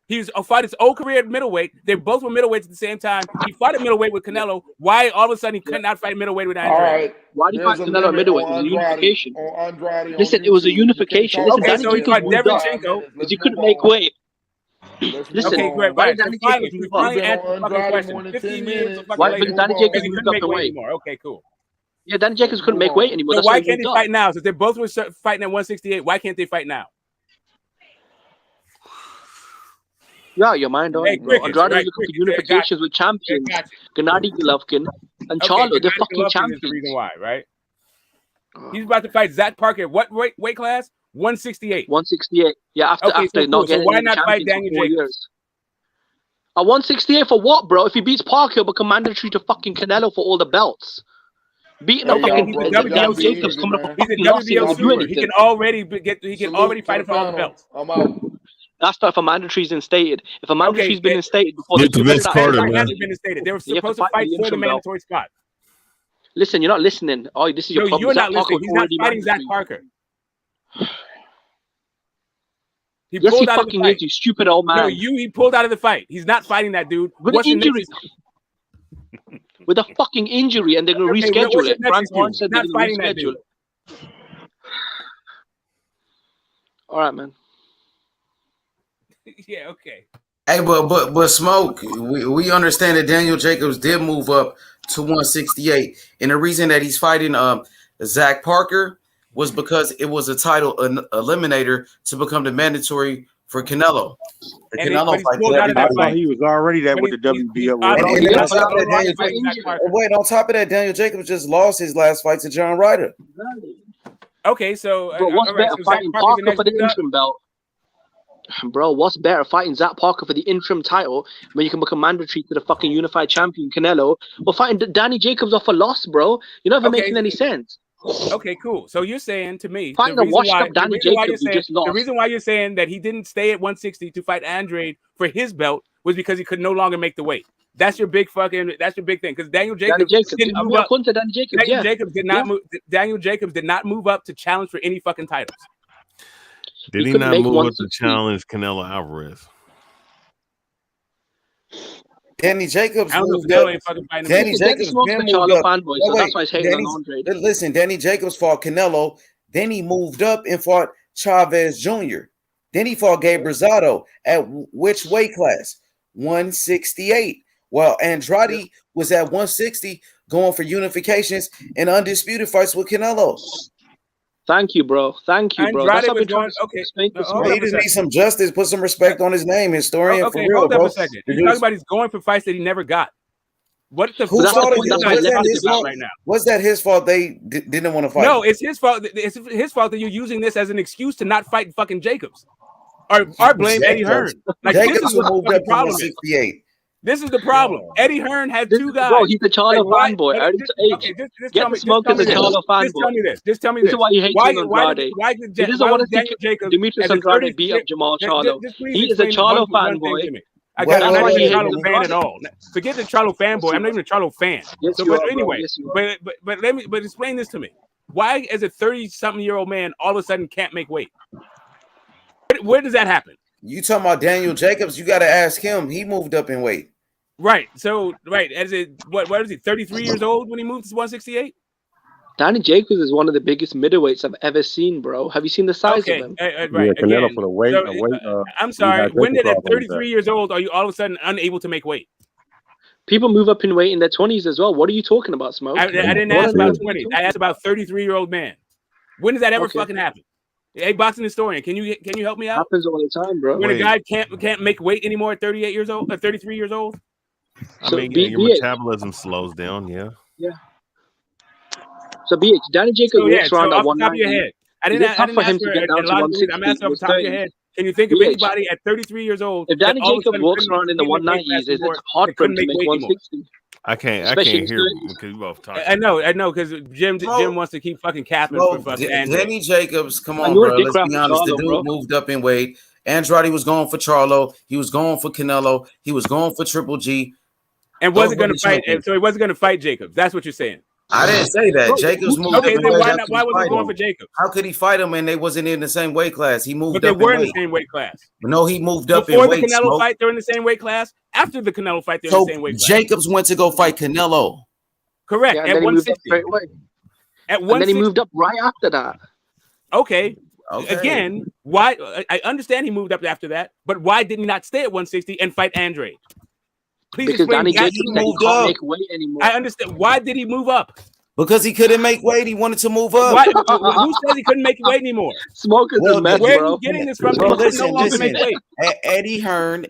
He fought his whole career at middleweight. They both were middleweights at the same time. He fought at middleweight with Canelo. Why all of a sudden he could not fight middleweight with Andrade? All right. Why did he fight Canelo at middleweight? It was a unification. Listen, it was a unification. Listen, okay, so he fought Devin Haney because he couldn't make weight. Listen, okay, great. why Right. did Danny Jacobs move up? Why did Danny Jacobs move up in weight? Okay, cool. Yeah, Danny Jacobs couldn't make weight anymore. So why can't they fight now? Since they both were fighting at 168, why can't they fight now? Yeah, your mind on Andrade was looking for unifications with champions, Gennady Golovkin and Charlo. They're fucking champions. The reason why, right? He's about to fight Zach Parker. What weight class? 168. 168. Yeah, after not getting. So why not fight Daniel Jacobs? At 168 for what, bro? If he beats Parker, it'll become mandatory to fucking Canelo for all the belts. Beating up fucking Daniel Jacobs coming up a fucking loss. He can already fight for all the belts. I'm out. That's not if a mandatory's instated. If a mandatory's been instated before the hasn't been instated. They were supposed to fight for the mandatory spot. Listen, you're not listening. Oh, this is your problem. You're not listening. He's not fighting Zach Parker. Yes, he fucking is, you stupid old man. No, he pulled out of the fight. He's not fighting that dude. With an injury. With a fucking injury, and they're going to reschedule it. Frank Warren said they're going to reschedule it. All right, man. Yeah, okay. Hey, but Smoke, we understand that Daniel Jacobs did move up to 168, and the reason that he's fighting Zach Parker was because it was a title eliminator to become the mandatory for Canelo. Canelo fight he was already there with the WBO. Wait, on top of that, Daniel Jacobs just lost his last fight to John Ryder. Okay, so but what's better, fighting Parker for the interim belt? Bro, what's better, fighting Zach Parker for the interim title when you can become mandatory to the fucking unified champion Canelo, or fighting Danny Jacobs off a loss, bro? You're not even making any sense. Okay, cool. So you're saying to me, fighting a washed-up Danny Jacobs who just lost. The reason why you're saying that he didn't stay at 160 to fight Andrade for his belt was because he could no longer make the weight. That's your big thing. Because Daniel Jacobs didn't move up. Daniel Jacobs did not move up to challenge for any fucking titles. Did he not move up to challenge Canelo Alvarez? Danny Jacobs moved up. Danny Jacobs moved up. Listen, Danny Jacobs fought Canelo. Then he moved up and fought Chavez Jr. Then he fought Gabe Rosado at which weight class? 168. While Andrade was at 160 going for unifications and undisputed fights with Canelo. Thank you, bro. Thank you, bro. Andrade was going, okay. He just needs some justice. Put some respect on his name, historian. Okay, for real, hold bro. up a second. You're talking about he's going for fights that he never got. What the fuck is right now? Was that his fault? They didn't want to fight. No, it's his fault. It's his fault that you're using this as an excuse to not fight fucking Jacobs, or blame Eddie Hearn. Like Jacobs moved up to problem 168. This is the problem. Eddie Hearn had two guys. Bro, he's a Charlo fanboy. Get the smoke as a Charlo fanboy. Just tell me this. Just tell me this. this is why he hates Andrade. He doesn't want to see Demetrius Andrade beat up Jermell Charlo. He is a Charlo fanboy. I'm not even a Charlo fan at all. Forget the Charlo fanboy. I'm not even a Charlo fan. Yes, So, you but are, anyway, bro. Yes, you are. but explain this to me. Why, as a 30-something-year-old man, all of a sudden can't make weight? Where does that happen? You talking about Daniel Jacobs? You got to ask him. He moved up in weight. Right. So, right. As it, what is he? 33 years old when he moved to 168? Danny Jacobs is one of the biggest middleweights I've ever seen, bro. Have you seen the size of him? Right. Yeah, Canelo Again, for the weight. so, I'm sorry. When did at 33 years old are you all of a sudden unable to make weight? People move up in weight in their 20s as well. What are you talking about, Smoke? I didn't ask about 20. I asked about 33-year-old man. When does that ever fucking happen? Hey, boxing historian, can you help me out? Happens all the time, bro. When a guy can't make weight anymore at 38 years old, 33 years old. I mean, your metabolism slows down. Yeah. Yeah. So BH, Danny Jacobs walks around at off the top of your 190. head. I didn't ask for him to get down to 160. I'm asking off the top of your head. Can you think of anybody at 33 years old? If Danny Jacobs walks around in the 190s, it's hard for him to make 160. I can't hear because we both talking. I know, because Jim wants to keep fucking capping for fucking Danny Jacobs, come on, bro. Let's be honest. The dude moved up in weight. Andrade was going for Charlo. He was going for Canelo. He was going for Triple G. And wasn't going to fight. So he wasn't going to fight Jacobs. That's what you're saying. I didn't say that. Jacobs moved up. Okay, then why was he going for Jacobs? How could he fight him and they wasn't in the same weight class? He moved up. But they were in the same weight class. No, he moved up before in weight. Before the Canelo fight, they're in the same weight class. After the Canelo fight, they're in the same weight class. Jacobs went to go fight Canelo. Correct. Yeah, at 160. At 160. And then he moved up right after that. Okay. Again, why? I understand he moved up after that, but why did he not stay at 160 and fight Andrade? Please because explain. Danny Jacobs can't make weight anymore. I understand. Why did he move up? Because he couldn't make weight. He wanted to move up. Who says he couldn't make weight anymore? Smoker's a mess, where bro. are you getting this from? Listen. Eddie Hearn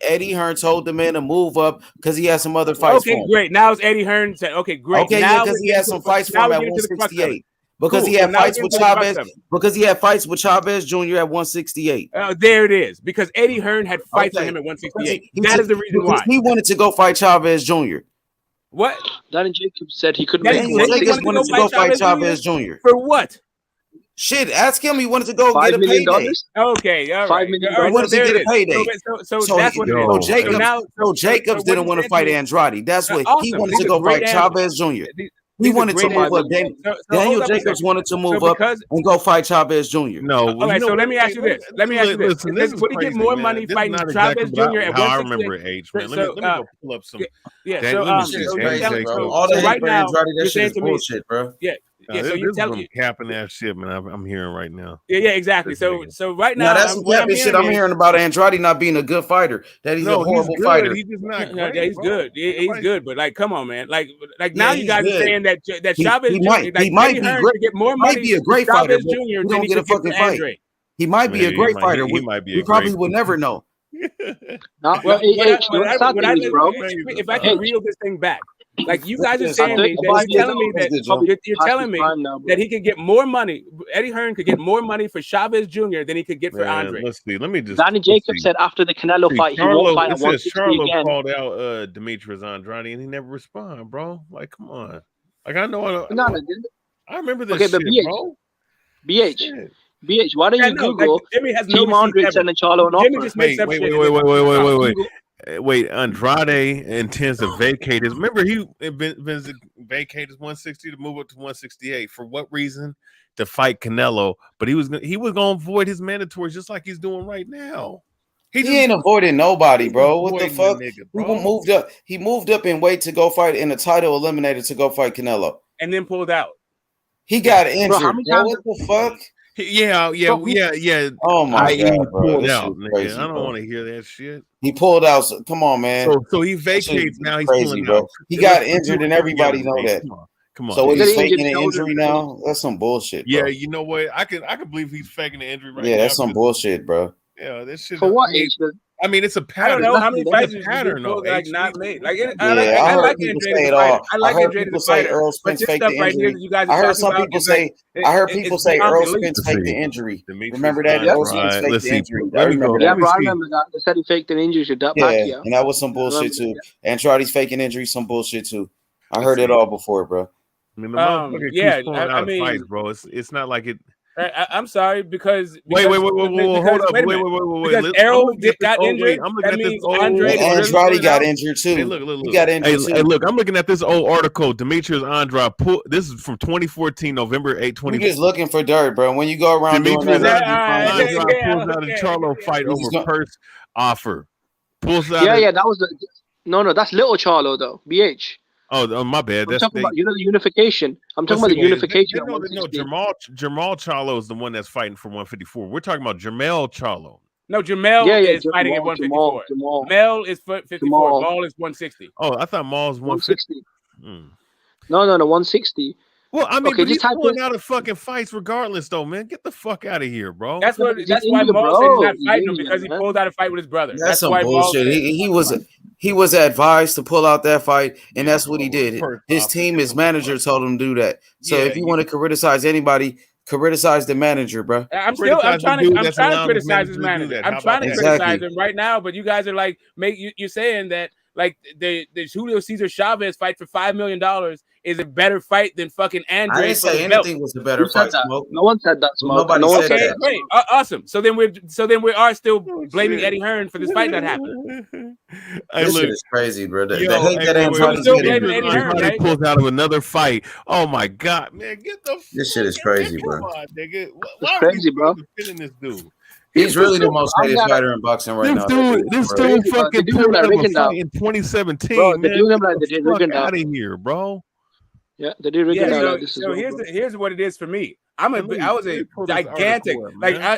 told the man to move up because he had some other fights. Okay, great. Now it's Eddie Hearn said, okay, great. Okay, now because he had some fights for him at 168. Because he had fights with Chavez. Because he had fights with Chavez Jr. at 168. There it is. Because Eddie Hearn had fights with him at 168. That is the reason why. He wanted to go fight Chavez Jr. What? Danny Jacobs said he couldn't make Jacobs wanted to go fight Chavez Jr. For what? Shit, ask him. He wanted to go get a payday. Okay, all right. $5 million. He wanted to get a payday. So that's what it is. So Jacobs didn't want to fight Andrade. That's what he wanted to go fight Chavez Jr. He wanted to move up. Daniel Jacobs wanted to move up and go fight Chavez Jr. No. All right, so let me ask you this. Would he get more money fighting Chavez Jr. at 168? I remember age, man. Let me go pull up some. Yeah, all the right now, that shit is bullshit, bro. Yeah. Yeah, so you tell me capping that shit, man. I'm hearing right now. Yeah, exactly. So right now, that's some capping shit. I'm hearing about Andrade not being a good fighter. That he's a horrible fighter. He's just not. He's good. He's good, but like, come on, man. Like now you guys are saying that Chavez he Jr. might be great. Get more money. Might be a great fighter. Jr. Than he get a fucking fight. He might be a great fighter. We probably would never know. If I can reel this thing back. Like you guys are saying, you're telling me that he could get more money. Eddie Hearn could get more money for Chavez Jr. than he could get for Andre. Let's see. Let me just. Danny Jacobs said after the Canelo fight, he won't fight at 160 again. Charlo called out Demetrius Andrade and he never responded, bro. Like, come on. Like I know. I remember this. Okay, but BH, bro. BH, why don't you Google Team Andre sending Charlo an offer? Wait, Andrade intends to vacate his. Remember, he vacated his 160 to move up to 168. For what reason? To fight Canelo. But he was going to avoid his mandatories just like he's doing right now. He ain't avoiding nobody, bro. What the fuck? He moved up in weight to go fight in the title eliminator to go fight Canelo, and then pulled out. He got injured. Bro, what the fuck? Yeah. Oh my god, bro. No, nigga, I don't want to hear that shit. He pulled out. So, come on, man. So he vacates now. He's crazy, bro. He got injured, and everybody know that. Come on. So he's faking an injury now. That's some bullshit. Bro. Yeah, you know what? I can believe he's faking an injury right now. Yeah, that's some bullshit, bro. Yeah, this shit. For what age? I mean, it's a pattern. I don't know how many fights pattern, though. Like not made. Like I like people say it all. I heard people say Earl Spence faked the injury. I heard some people say. I heard people say Earl Spence faked the injury. Remember that? Earl Spence faked the injury. I remember that. Yeah, bro, I remember that. They said he faked an injury to Pacquiao. And that was some bullshit too. Andrade's faking injury, some bullshit too. I heard it all before, bro. I mean, the motherfucker keeps pulling out fights, bro. It's not like it. I'm sorry because wait, hold up, wait. Because Errol got injured. I'm looking at this old. Andrade got injured too. Hey, look. He got injured too. Hey, look, I'm looking at this old article. Demetrius Andrade. This is from 2014, November 8, 20. You're just looking for dirt, bro. When you go around Demetrius doing that, Andrade pulls out a Charlo fight over purse offer. Pulls out. Yeah, that was the. No, that's Little Charlo though. BH. Oh, my bad. I'm talking about the unification. I'm talking about the unification. No, Jermell Charlo is the one that's fighting for 154. We're talking about Jermell Charlo. No, Jermell is fighting at 154. Mel is 54. Maul is 160. Oh, I thought Maul's 160. No, 160. Well, I mean, he's pulling out of fucking fights regardless, though, man. Get the fuck out of here, bro. That's why Maul said he's not fighting him because he pulled out a fight with his brother. That's some why bullshit. He was advised to pull out that fight, and that's what he did. His team, his manager told him to do that. So if you want to criticize anybody, criticize the manager, bro. I'm trying to criticize his manager. I'm trying to criticize him right now, but you guys are like, you're saying that like the Julio Cesar Chavez fight for $5 million is a better fight than fucking Andre. I didn't say anything was a better fight. No one said that. Nobody said that. Great, awesome. So then we are still blaming Eddie Hearn for this fight not happening. This shit is crazy, bro. The hate that Andrade pulls out of another fight. Oh my god, man, get the. This shit is crazy, bro. Come on, nigga. It's crazy, bro. This dude. He's really the most hated fighter in boxing right now. This dude fucking pulled out of a fight in 2017. Bro, they do him like they Get did Rigondeaux. out of here, bro. Yeah, they did Rigondeaux. So here's what it is for me. I was a gigantic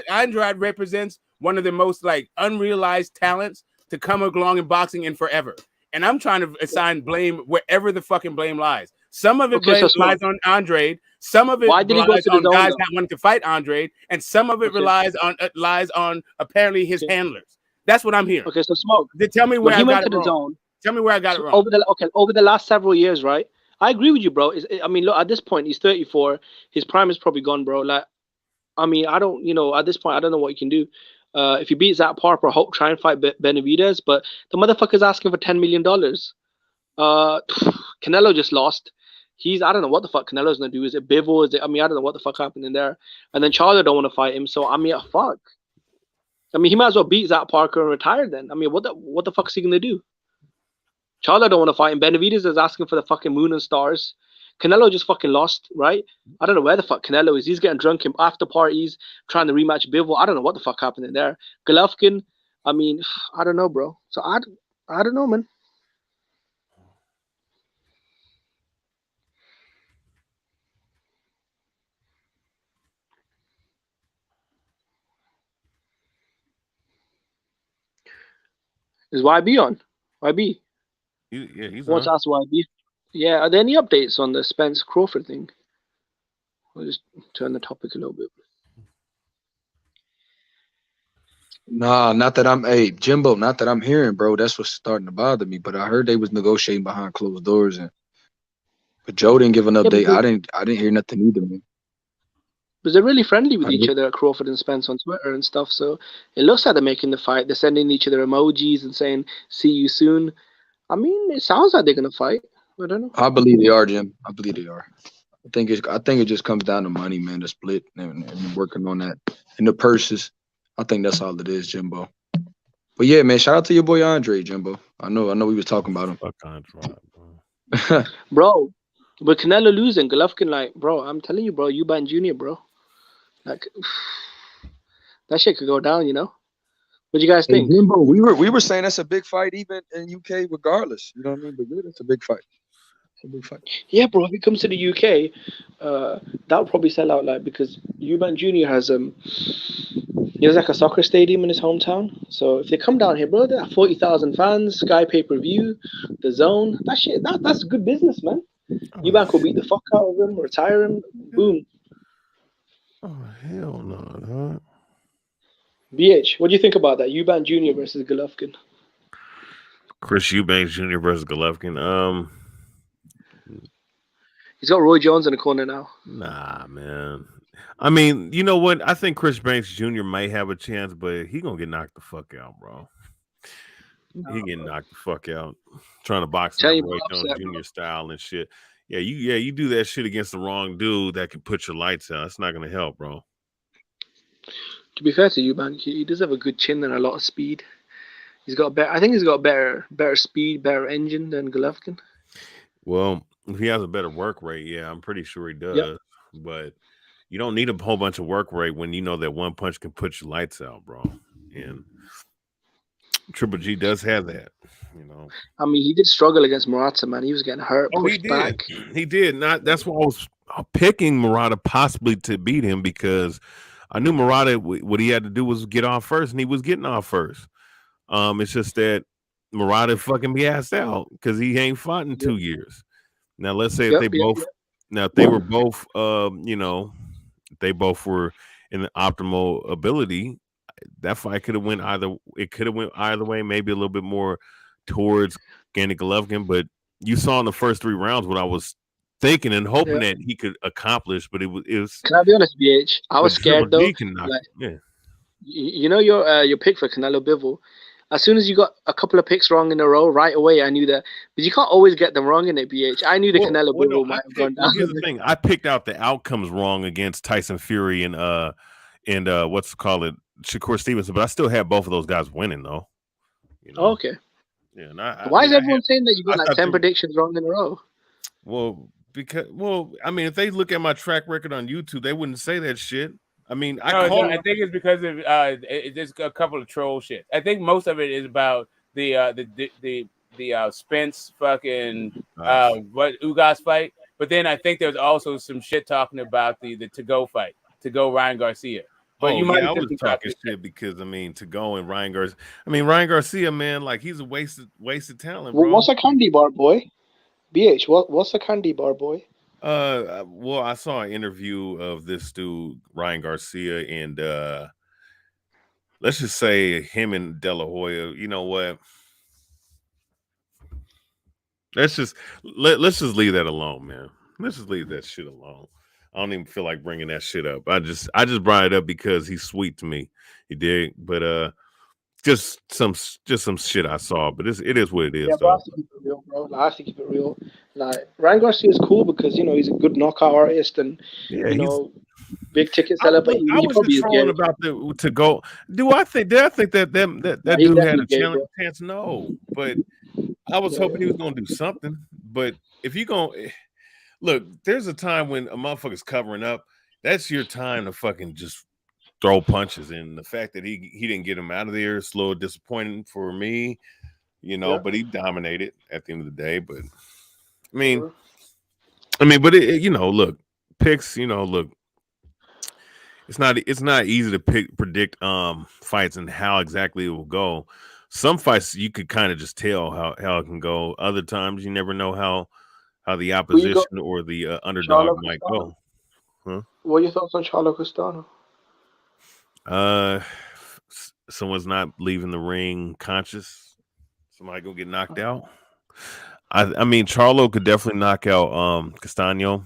Andrade represents one of the most like unrealized talents to come along in boxing in forever. And I'm trying to assign blame wherever the fucking blame lies. Some of it lies on Andrade. Some of it relies on guys not wanting to fight Andrade, and some of it lies on apparently his handlers. That's what I'm hearing. Okay, so Smoke. Tell me where I got it wrong. Tell me where I got it wrong. Over the last several years, right? I agree with you, bro. I mean, look, at this point, he's 34. His prime is probably gone, bro. Like, I mean, I don't, at this point, I don't know what you can do. If you beat Zach Parker, hope try and fight Benavidez, but the motherfucker's asking for $10 million. Canelo just lost. I don't know what the fuck Canelo's gonna do. Is it Bivol? I don't know what the fuck happened in there. And then Charlo don't want to fight him. So I mean, fuck. I mean, he might as well beat Zach Parker and retire then. I mean, what the fuck is he gonna do? Charlo don't want to fight him. Benavidez is asking for the fucking moon and stars. Canelo just fucking lost, right? I don't know where the fuck Canelo is. He's getting drunk in after parties, trying to rematch Bivol. I don't know what the fuck happened in there. Golovkin, I mean, I don't know, bro. So I don't know, man. Is YB on? YB? Yeah, he's on. What's asked YB? Yeah, are there any updates on the Spence Crawford thing? I'll just turn the topic a little bit. Nah, not that I'm Jimbo, not that I'm hearing, bro. That's what's starting to bother me. But I heard they was negotiating behind closed doors, but Joe didn't give an update. I didn't hear nothing either, man. Because they're really friendly with each other, Crawford and Spence on Twitter and stuff. So it looks like they're making the fight. They're sending each other emojis and saying, "See you soon." I mean, it sounds like they're gonna fight. I don't know. I believe they are, Jim. I believe they are. I think it just comes down to money, man. The split and working on that and the purses. I think that's all it is, Jimbo. But yeah, man, shout out to your boy Andre, Jimbo. I know we was talking about him. Fuck Andre, bro. Bro, with Canelo losing, Golovkin, like, bro, I'm telling you, bro, Eubank Jr., bro. Like, that shit could go down, you know? What do you guys think? Hey, Jimbo, we were saying that's a big fight even in UK regardless. You know what I mean? But yeah, that's a big fight. It's a big fight. Yeah, bro, if he comes to the UK, that would probably sell out, like, because Eubank Jr. has like a soccer stadium in his hometown. So if they come down here, bro, they have 40,000 fans, Sky pay-per-view, the Zone. That shit, that's good business, man. Eubank will beat the fuck out of him, retire him, boom. Oh, hell no, dog. BH, what do you think about that? Eubank Jr. versus Golovkin. Chris Eubank Jr. versus Golovkin. He's got Roy Jones in the corner now. Nah, man. I mean, you know what? I think Chris Banks Jr. might have a chance, but he gonna get knocked the fuck out, bro. He getting knocked the fuck out. Trying to box Roy Jones Jr. style and shit. Yeah, you do that shit against the wrong dude that can put your lights out. It's not gonna help, bro. To be fair to you, man, he does have a good chin and a lot of speed. He's got better. I think he's got better speed, better engine than Golovkin. Well, if he has a better work rate, yeah, I'm pretty sure he does. Yep. But you don't need a whole bunch of work rate when you know that one punch can put your lights out, bro. And Triple G does have that, you know. I mean, he did struggle against Murata, man. He was getting hurt, pushed back. He did. That's why I was picking Murata possibly to beat him, because I knew Murata, what he had to do was get off first, and he was getting off first. It's just that Murata fucking be asked out because he ain't fought in 2 years. Now, let's say if they were both, you know, they both were in the optimal ability, that fight could have went either. It could have went either way, maybe a little bit more towards Gennady Golovkin. But you saw in the first 3 rounds what I was thinking and hoping that he could accomplish, but it was. Can I be honest, BH? I was scared though. You know your pick for Canelo Bivol. As soon as you got a couple of picks wrong in a row, right away I knew that. But you can't always get them wrong in it, BH. I knew the Canelo Bivol might have gone down. Here's the thing: I picked out the outcomes wrong against Tyson Fury and what's called it, Shakur Stevenson, but I still had both of those guys winning though. You know? Okay. Yeah. Why is everyone saying that you got like 10 predictions wrong in a row? Well, I mean, if they look at my track record on YouTube, they wouldn't say that shit. I mean, I think it's because of there's a couple of troll shit. I think most of it is about the Spence fucking Ugas fight, but then I think there's also some shit talking about the to-go fight, to-go Ryan Garcia. But you might I was talking shit because I mean, to-go and Ryan Garcia. I mean, Ryan Garcia, man, like he's a wasted talent, bro. What's a candy bar boy? BH, what's a candy bar boy? Well, I saw an interview of this dude, Ryan Garcia, and let's just say him and De La Hoya. You know what? Let's just leave that alone, man. Let's just leave that shit alone. I don't even feel like bringing that shit up. I just brought it up because he's sweet to me. He did, but just some shit I saw. But it is what it is. Yeah, but I have to keep it real, bro. I have to keep it real. Like Ryan Garcia is cool because he's a good knockout artist and big ticket seller. But I was just trolling about the to go. Did I think that dude had a chance? No, but I was hoping he was gonna do something. But if you gonna look, there's a time when a motherfucker's covering up. That's your time to fucking just throw punches. And the fact that he didn't get him out of there is a little disappointing for me, but he dominated at the end of the day. But I mean, but look, picks, look, it's not easy to predict fights and how exactly it will go. Some fights you could kind of just tell how it can go. Other times you never know how the opposition or the underdog Charlo might Castano? go. Huh? What are your thoughts on Charlo Castano? Someone's not leaving the ring conscious. Somebody go get knocked out. I mean, Charlo could definitely knock out Castano.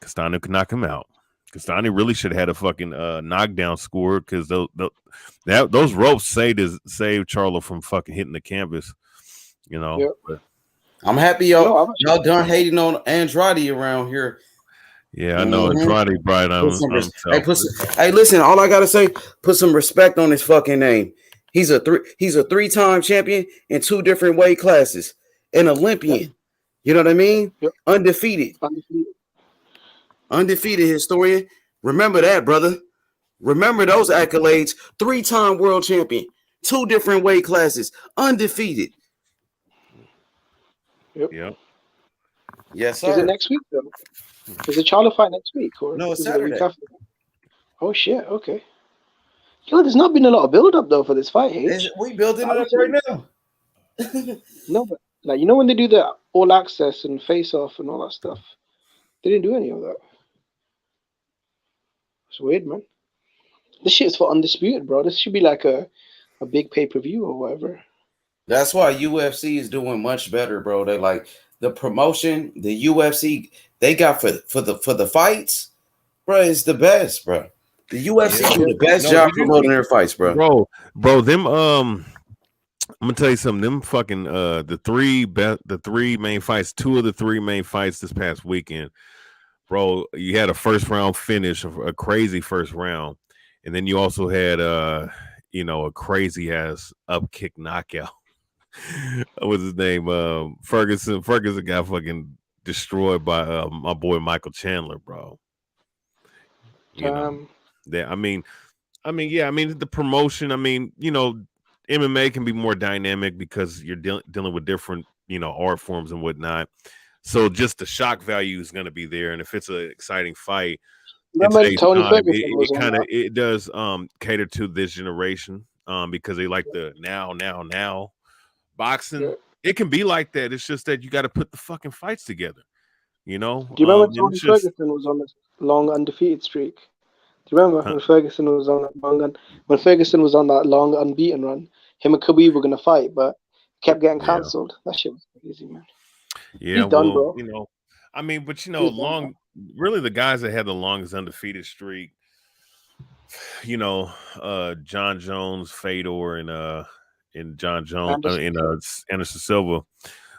Castano could knock him out. Castano really should have had a fucking knockdown score because those ropes saved Charlo from fucking hitting the canvas. Yep. But, I'm happy y'all done hating on Andrade around here. yeah, I know Andrade, Brian. Hey, listen, all I gotta say, put some respect on his fucking name. He's a 3-time champion in 2 different weight classes, an Olympian. You know what I mean? Yep. Undefeated historian. Remember that, brother. Remember those accolades. 3-time world champion, 2 different weight classes, undefeated. Yep. Yes, sir. Is it next week though? Is the Charlo fight next week or No, it's is it the week Saturday. after? Oh shit! Okay. There's not been a lot of build up though for this fight. H. We building it up right now. No, but when they do the all access and face off and all that stuff, they didn't do any of that. It's weird, man. This shit's for Undisputed, bro. This should be like a big pay-per-view or whatever. That's why UFC is doing much better, bro. They like the promotion, the UFC they got for the fights, bro. It's the best, bro. The UFC do the best job promoting their fights, bro. Bro, them I'm gonna tell you something. Them fucking the three main fights, 2 of the 3 main fights this past weekend, bro. You had a first round finish, a crazy first round, And then you also had a crazy ass up kick knockout. What's his name? Ferguson. Ferguson got fucking destroyed by my boy Michael Chandler, bro. The promotion. MMA can be more dynamic because you're dealing with different, art forms and whatnot. So just the shock value is going to be there, and if it's an exciting fight, it does cater to this generation because they like the now boxing. Yeah. It can be like that. It's just that you got to put the fucking fights together. Do you remember Tony Ferguson was on this long undefeated streak? Do you remember when Ferguson was on that long unbeaten run? Him and Khabib were gonna fight, but kept getting cancelled. That shit was crazy, man. Yeah, he's done, bro. Really the guys that had the longest undefeated streak, John Jones, Fedor, and John Jones, Anderson Silva,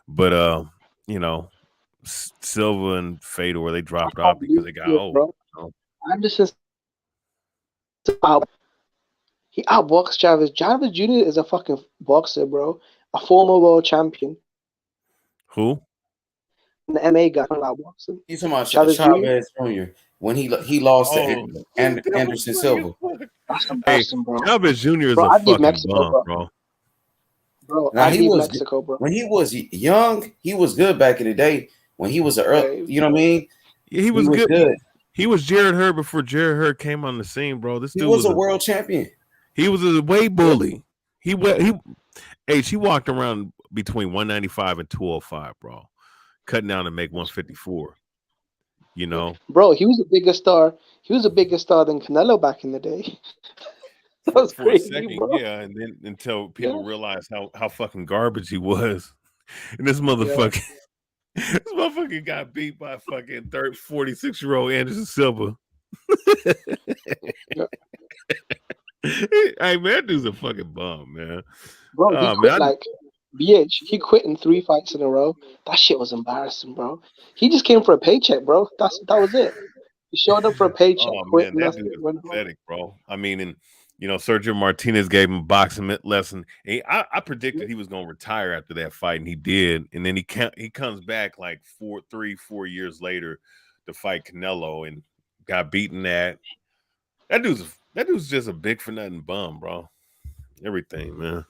but Silva and Fedor, they dropped off because they got old. Anderson, he outboxed Chavez. Chavez Jr. is a fucking boxer, bro. A former world champion. Who? An MA guy outboxing. He's talking about Chavez Jr. When he lost to Anderson Silva. That's embarrassing, bro. Chavez Jr. is a fucking bum, bro. Now, he was Mexico, bro. When he was young, he was good back in the day. When he was early, you know what I mean? Yeah, he was good. He was Jared Hurd before Jared Hurd came on the scene, bro. This dude was a world champion. He was a weight bully. He walked around between 195 and 205, bro, cutting down to make 154. Bro, he was a bigger star. He was a bigger star than Canelo back in the day. That was for crazy, a second, bro. yeah, and then until people realized how fucking garbage he was, and this motherfucker. This motherfucker got beat by fucking 46-year-old Anderson Silva. Hey man, that dude's a fucking bum, man. Bro, he quit BH. He quit in 3 fights in a row. That shit was embarrassing, bro. He just came for a paycheck, bro. That was it. He showed up for a paycheck. Man, that dude is pathetic, bro. Sergio Martinez gave him a boxing lesson. I predicted he was going to retire after that fight, and he did. And then he comes back like 4 years later to fight Canelo and got beaten that. That dude's just a big for nothing bum, bro. Everything, man.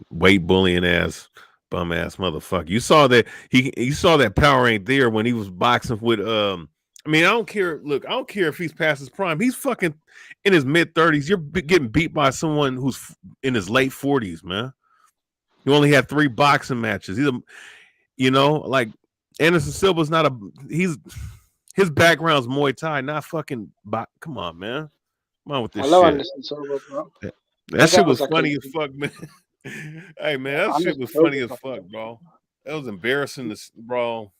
Weight bullying ass, bum ass motherfucker. You saw that he saw that power ain't there when he was boxing with I don't care. Look, I don't care if he's past his prime. He's fucking in his mid-30s. You're getting beat by someone who's in his late 40s, man. You only had 3 boxing matches. He's like Anderson Silva's not his background's Muay Thai, not fucking. Come on, man. Come on with this shit. I love Anderson Silva, bro. That shit was funny as fuck, man. Hey, man, that shit was funny as fuck, bro. That was embarrassing, bro.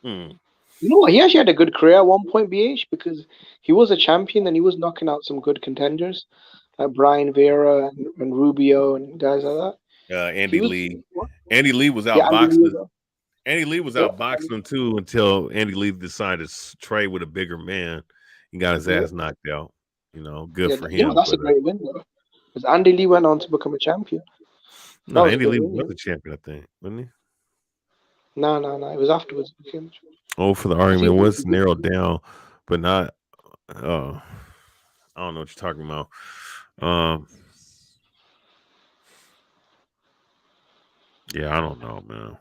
You know what? He actually had a good career at one point, BH, because he was a champion and he was knocking out some good contenders like Brian Vera and Rubio and guys like that. Andy Lee. Andy Lee was out boxing. Andy Lee was out boxing too until Andy Lee decided to trade with a bigger man. He got his ass knocked out. Good for him. That's a great win, though. Because Andy Lee went on to become a champion. No, Andy Lee was a champion, I think, wasn't he? No. It was afterwards. For the argument was narrowed down, but not. I don't know what you're talking about. Yeah, I don't know, man.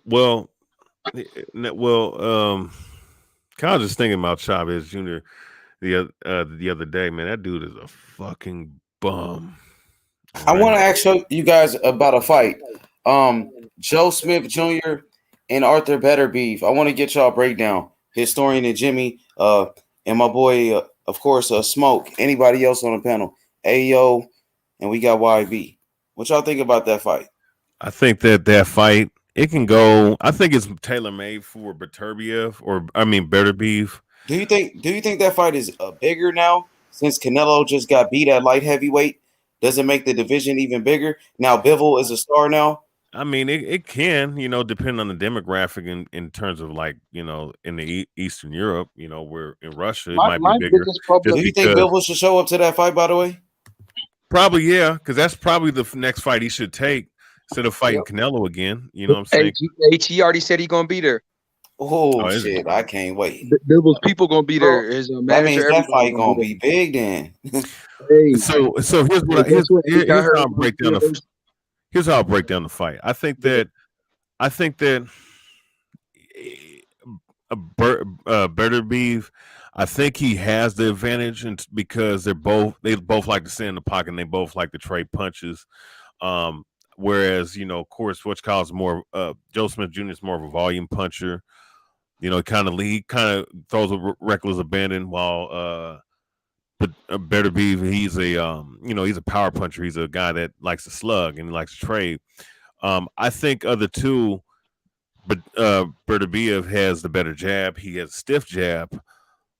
Well, kind of just thinking about Chavez Jr. the other day, man. That dude is a fucking bum. Right? I want to ask you guys about a fight. Joe Smith Jr. and Arthur Beterbiev. I want to get y'all a breakdown. Historian and Jimmy, and my boy, of course, Smoke. Anybody else on the panel? Ayo, and we got YB. What y'all think about that fight? I think that fight, it can go. I think it's tailor-made for Beterbiev. Do you think that fight is bigger now since Canelo just got beat at light heavyweight? Does it make the division even bigger? Now Bivol is a star now. I mean, it can, depend on the demographic in terms of like, in the Eastern Europe, where in Russia it might be My bigger. biggest problem. Do you think Bivol should show up to that fight? By the way, probably yeah, because that's probably the next fight he should take instead of fighting Canelo again. You know what I'm saying? He already said he gonna be there. Oh shit! I can't wait. Bivol's people gonna be there. His That manager, means that fight gonna be big then. So here's what here's how I'll break down the. Here's how I'll break down the fight. I think that Beterbiev, I think he has the advantage, and because they both like to sit in the pocket and they both like to trade punches. Whereas of course, Switchcall's more Joe Smith Jr. is more of a volume puncher. He kind of throws a reckless abandon, while but Beterbiev, he's a power puncher. He's a guy that likes to slug and likes to trade. I think of the two, but Beterbiev has the better jab. He has a stiff jab.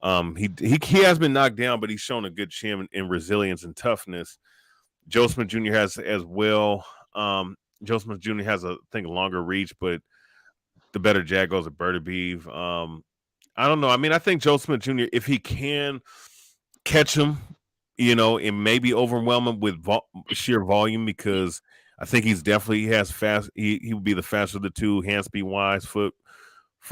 He has been knocked down, but he's shown a good chin in resilience and toughness. Joe Smith Jr. has as well. Joe Smith Jr. has a longer reach, but the better jab goes to Beterbiev. I don't know. I mean, I think Joe Smith Jr., if he can catch him, and maybe overwhelm him with sheer volume, because I think he has fast. He would be the faster of the two, hand speed wise, foot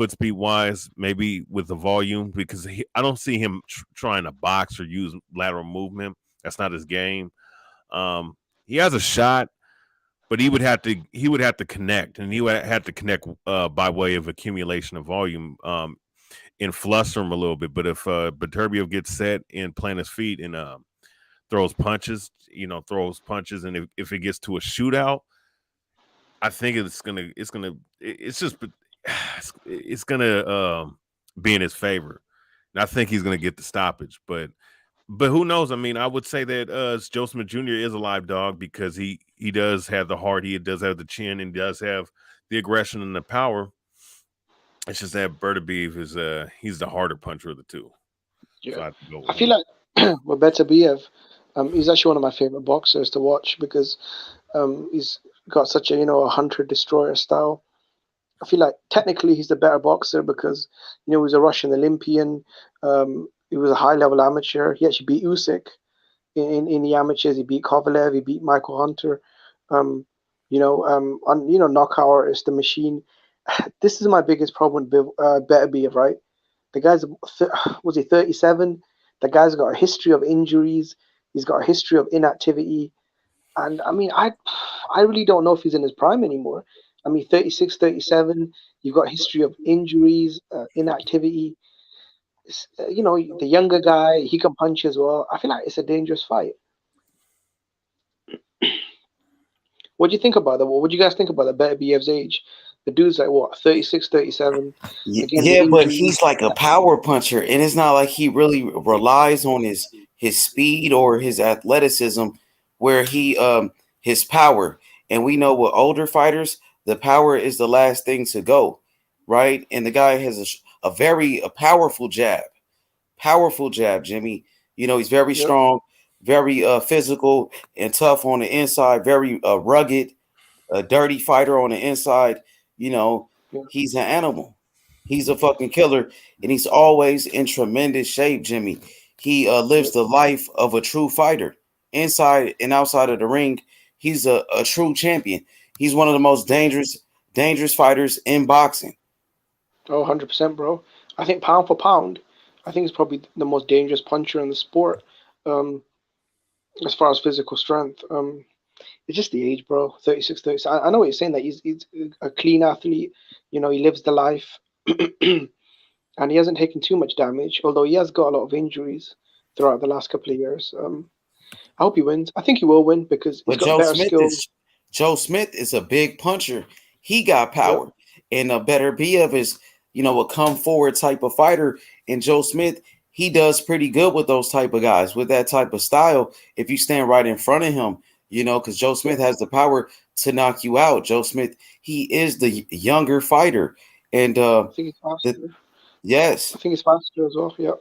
speed wise, maybe with the volume, because I don't see him trying to box or use lateral movement. That's not his game. He has a shot, but he would have to connect, and he would have to connect by way of accumulation of volume. And fluster him a little bit, but if Beterbiev gets set and plant his feet and throws punches, and if it gets to a shootout, I think it's gonna be in his favor, and I think he's gonna get the stoppage. But who knows? I mean, I would say that Joe Smith Jr. is a live dog because he does have the heart, he does have the chin, and does have the aggression and the power. It's just that Beterbiev is he's the harder puncher of the two. Yeah. So I feel like with Beterbiev, he's actually one of my favorite boxers to watch because he's got such a hunter destroyer style. I feel like technically he's the better boxer because he was a Russian Olympian. He was a high level amateur. He actually beat Usyk in the amateurs. He beat Kovalev. He beat Michael Hunter. Knockout artist, the machine. This is my biggest problem with Beterbiev, right? The guy's, was he 37? The guy's got a history of injuries. He's got a history of inactivity. And I mean, I really don't know if he's in his prime anymore. I mean, 36, 37, you've got a history of injuries, inactivity. The younger guy, he can punch as well. I feel like it's a dangerous fight. What do you think about that? What do you guys think about the Beterbiev's age? The dude's like, what, 36, 37? Yeah, but he's like a power puncher, and it's not like he really relies on his speed or his athleticism, where his power. And we know with older fighters, the power is the last thing to go, right? And the guy has a very powerful jab, Jimmy. He's very strong, very physical and tough on the inside, very rugged, a dirty fighter on the inside. He's an animal. He's a fucking killer, and he's always in tremendous shape, Jimmy. He lives the life of a true fighter, inside and outside of the ring. He's a true champion. He's one of the most dangerous fighters in boxing. Oh, 100%, bro. I think pound for pound, I think he's probably the most dangerous puncher in the sport, as far as physical strength. It's just the age, bro. 36, 37. I know what you're saying, that he's a clean athlete. He lives the life. And he hasn't taken too much damage, although he has got a lot of injuries throughout the last couple of years. I hope he wins. I think he will win because he's got better skills. Joe Smith is a big puncher. He got power. Yep. And Beterbiev is, a come forward type of fighter. And Joe Smith, he does pretty good with those type of guys, with that type of style. If you stand right in front of him, because Joe Smith has the power to knock you out. Joe Smith, he is the younger fighter. And I think he's faster. Yes. I think he's faster as well. Yeah.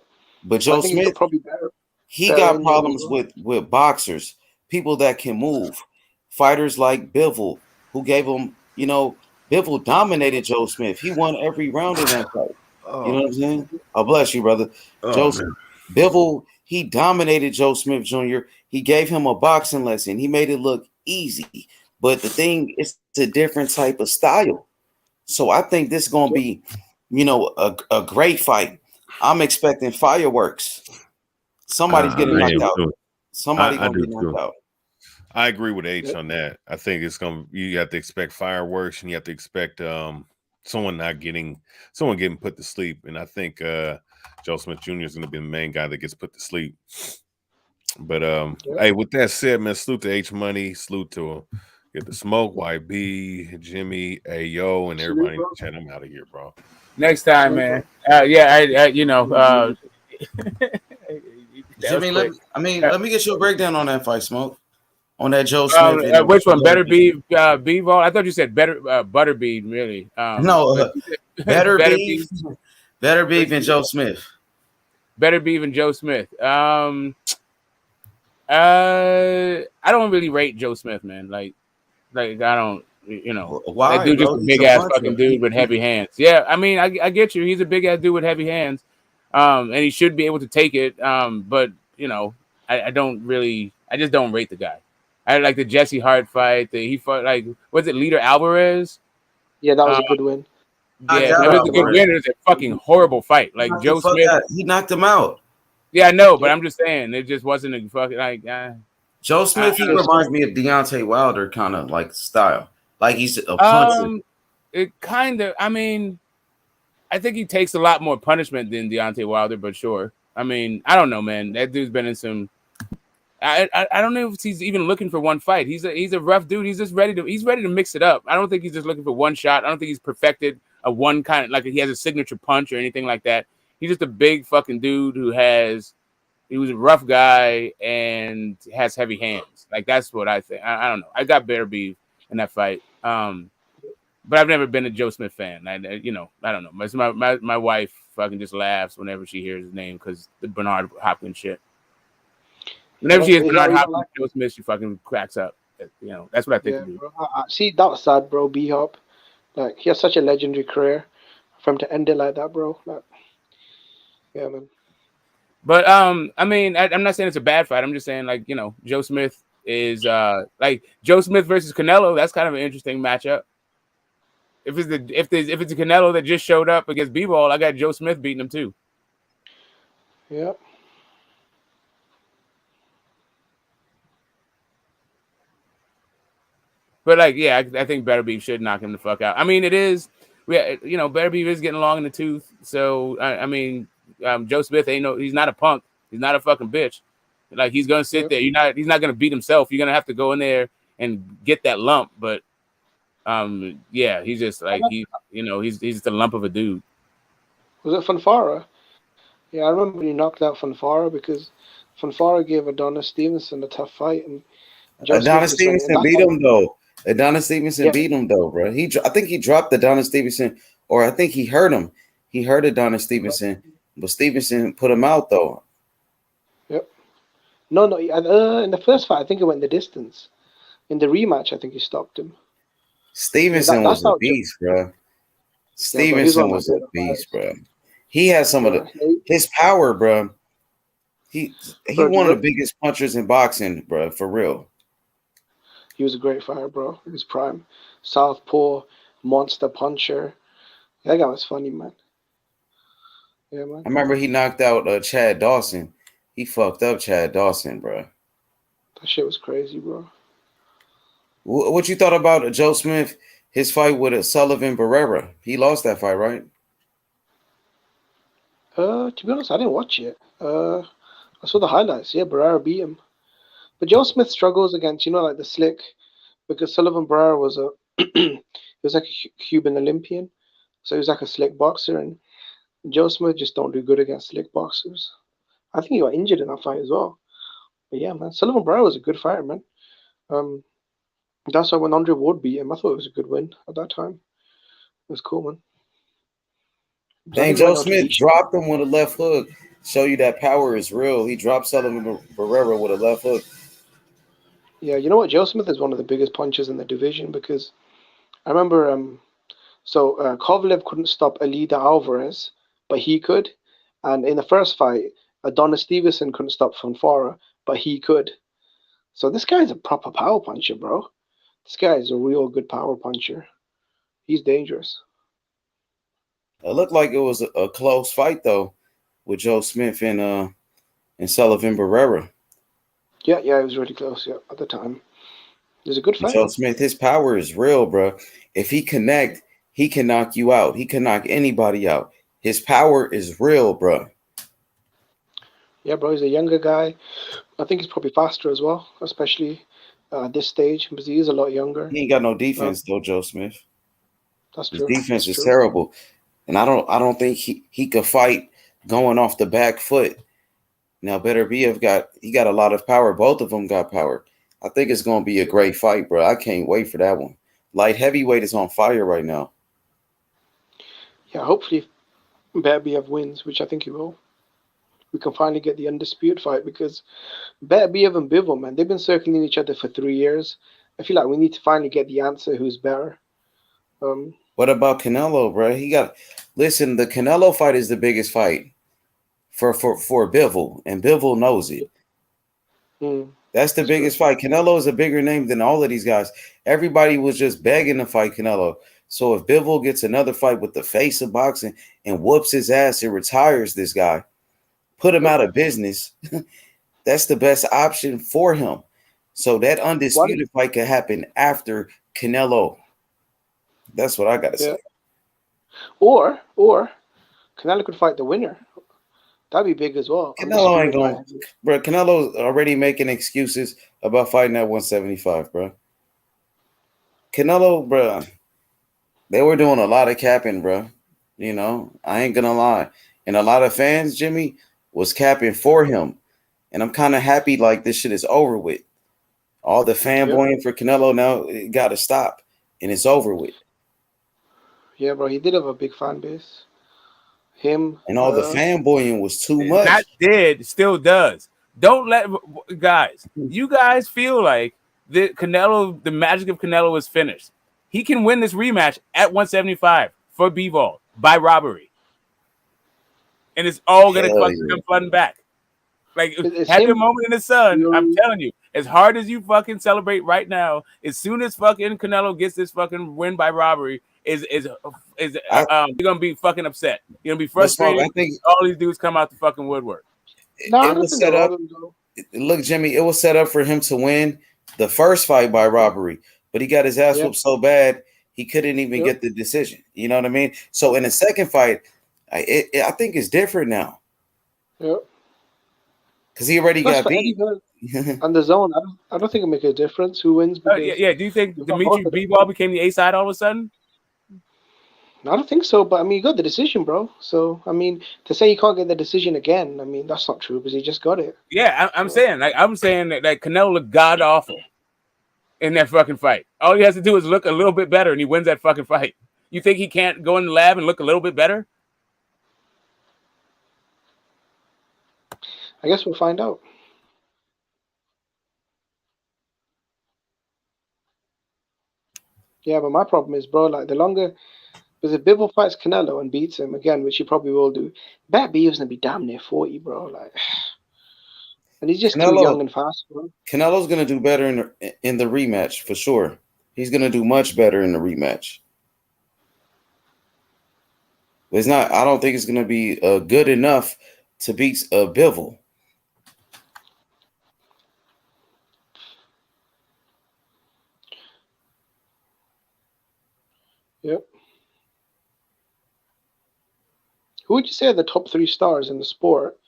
But Joe Smith, probably better. He got problems with boxers, people that can move, fighters like Bivol, who gave him, you know, Bivol dominated Joe Smith. He won every round in that fight. You know what I'm saying? Oh, bless you, brother. Bivol, he dominated Joe Smith Jr. He gave him a boxing lesson. He made it look easy. But the thing, it's a different type of style. So I think this is going to be, you know, a great fight. I'm expecting fireworks. Somebody's getting knocked out. Somebody's going to be knocked out. I agree with H on that. I think it's going to, you have to expect fireworks and you have to expect someone getting put to sleep. And I think Joe Smith Jr. is going to be the main guy that gets put to sleep. But hey, with that said, man, salute to H Money, salute to Get the Smoke, YB, Jimmy, Ayo, and everybody in the chat. I'm out of here, bro. Next time, man. You know, Jimmy, let me get you a breakdown on that fight, Smoke. On that Joe Smith. Which one? Better be Bevo? I thought you said better Butterbean, really. No, better beef. Better beef than Joe Smith. Better beef than Joe Smith. I don't really rate Joe Smith, man. Like I don't, you know. Why? That dude just a big ass fucking dude with heavy hands. Yeah, I mean, I get you. He's a big ass dude with heavy hands. And he should be able to take it. But you know, I just don't rate the guy. I like the Jesse Hart fight. He fought was it Lito Alvarez? Yeah, that was a good win. Yeah, it was a good win. It was a fucking horrible fight. Like Joe Smith, he knocked him out. Yeah, I know, but I'm just saying it just wasn't a fucking Joe Smith. He reminds me of Deontay Wilder kind of like style. Like he's a puncher. It kind of. I mean, I think he takes a lot more punishment than Deontay Wilder, but sure. I mean, I don't know, man. That dude's been in some. I don't know if he's even looking for one fight. He's a rough dude. He's ready to mix it up. I don't think he's just looking for one shot. I don't think he's perfected a one kind of, like he has a signature punch or anything like that. He's just a big fucking dude he was a rough guy and has heavy hands. Like that's what I think. I don't know. I got better beef in that fight. But I've never been a Joe Smith fan. I don't know. My wife fucking just laughs whenever she hears his name because the Bernard Hopkins shit. Whenever she hears Bernard Hopkins, Joe Smith, she fucking cracks up. You know, that's what I think. Yeah, bro. See, that was sad, bro. B-Hop, like he has such a legendary career. For him to end it like that, bro. Like, yeah, man. But I mean, I'm not saying it's a bad fight. I'm just saying, like, you know, Joe Smith is like Joe Smith versus Canelo. That's kind of an interesting matchup. If it's a Canelo that just showed up against B-Ball, I got Joe Smith beating him too. Yeah. But like, yeah, I think Better Beef should knock him the fuck out. I mean, it is, you know, Better Beef is getting along in the tooth. So I mean, Joe Smith he's not a punk. He's not a fucking bitch. Like he's gonna sit there. He's not gonna beat himself. You're gonna have to go in there and get that lump. But yeah, he's just like he's just a lump of a dude. Was it Fanfara? Yeah, I remember when he knocked out Fanfara because Fanfara gave Adonis Stevenson a tough fight, and Adonis Stevenson beat him though. Adonis Stevenson beat him though, bro. I think he dropped Adonis Stevenson, or I think he hurt him. He hurt Adonis Stevenson, but Stevenson put him out though. Yep. No. In the first fight, I think it went the distance. In the rematch, I think he stopped him. Stevenson was a beast, bro. Stevenson was a beast, bro. He has some of his power, bro. He one of the biggest punchers in boxing, bro, for real. He was a great fighter, bro. In his prime. Southpaw, monster puncher. That guy was funny, man. Yeah, man. I remember he knocked out Chad Dawson. He fucked up Chad Dawson, bro. That shit was crazy, bro. What you thought about Joe Smith, his fight with Sullivan Barrera? He lost that fight, right? To be honest, I didn't watch it. I saw the highlights. Yeah, Barrera beat him. But Joe Smith struggles against, like the slick, because Sullivan Barrera was he was like a Cuban Olympian. So he was like a slick boxer, and Joe Smith just don't do good against slick boxers. I think he got injured in that fight as well. But yeah, man, Sullivan Barrera was a good fighter, man. That's why when Andre Ward beat him, I thought it was a good win at that time. It was cool, man. Dang, Joe Smith dropped him with a left hook. Show you that power is real. He dropped Sullivan Barrera with a left hook. Yeah, you know what? Joe Smith is one of the biggest punchers in the division because I remember. So Kovalev couldn't stop Alida Alvarez, but he could. And in the first fight, Adonis Stevenson couldn't stop Fonfara, but he could. So this guy's a proper power puncher, bro. This guy is a real good power puncher. He's dangerous. It looked like it was a close fight though, with Joe Smith and Sullivan Barrera. Yeah, it was really close. Yeah, at the time, it was a good fight. Joe Smith, his power is real, bro. If he connect, he can knock you out. He can knock anybody out. His power is real, bro. Yeah, bro, he's a younger guy. I think he's probably faster as well, especially at this stage, because he is a lot younger. He ain't got no defense though, Joe Smith. That's true. His defense is terrible, and I don't think he could fight going off the back foot. Now, Beterbiev got a lot of power. Both of them got power. I think it's gonna be a great fight, bro. I can't wait for that one. Light heavyweight is on fire right now. Yeah, hopefully Beterbiev wins, which I think he will. We can finally get the undisputed fight, because Beterbiev and Bivol, man, they've been circling each other for 3 years. I feel like we need to finally get the answer who's better. What about Canelo, bro? Listen, the Canelo fight is the biggest fight for Bivol, and Bivol knows it. That's the biggest fight. Canelo is a bigger name than all of these guys. Everybody was just begging to fight Canelo. So if Bivol gets another fight with the face of boxing and whoops his ass and retires this guy, put him out of business, that's the best option for him. So that undisputed fight could happen after Canelo. That's what I got to say. Or Canelo could fight the winner. That'd be big as well. Canelo ain't going, bro. Canelo's already making excuses about fighting at 175, bro. Canelo, bro, they were doing a lot of capping, bro. You know, I ain't gonna lie. And a lot of fans, Jimmy, was capping for him. And I'm kind of happy like this shit is over with. All the fanboying for Canelo now, it got to stop. And it's over with. Yeah, bro, he did have a big fan base. Him and all the fanboying was too much. Not did, still does. Don't let guys. You guys feel like the magic of Canelo is finished. He can win this rematch at 175 for Bivol by robbery, and it's all gonna come flooding back. Like, have your moment in the sun. I'm telling you, as hard as you fucking celebrate right now, as soon as fucking Canelo gets this fucking win by robbery, you're gonna be fucking upset. You're gonna be frustrated. I think all these dudes come out the fucking woodwork. It was set up. Look, Jimmy, it was set up for him to win the first fight by robbery, but he got his ass whooped so bad he couldn't even get the decision. You know what I mean? So in the second fight, I think it's different now. Yep. Because he already got beat. On the zone, I don't think it makes a difference who wins. Yeah. Do you think Dimitri Bivol became the A side all of a sudden? I don't think so, but I mean, you got the decision, bro. So I mean, to say you can't get the decision again, I mean, that's not true because he just got it. Yeah, I'm saying that Canelo looked god awful in that fucking fight. All he has to do is look a little bit better, and he wins that fucking fight. You think he can't go in the lab and look a little bit better? I guess we'll find out. Yeah, but my problem is, bro, like the longer, because if Bivol fights Canelo and beats him again, which he probably will do, Beterbiev gonna be damn near 40, bro. Like, and he's just too young and fast, bro. Canelo's gonna do better in the rematch for sure. He's gonna do much better in the rematch. It's not. I don't think it's gonna be good enough to beat Bivol. Yep. Who would you say are the top 3 stars in the sport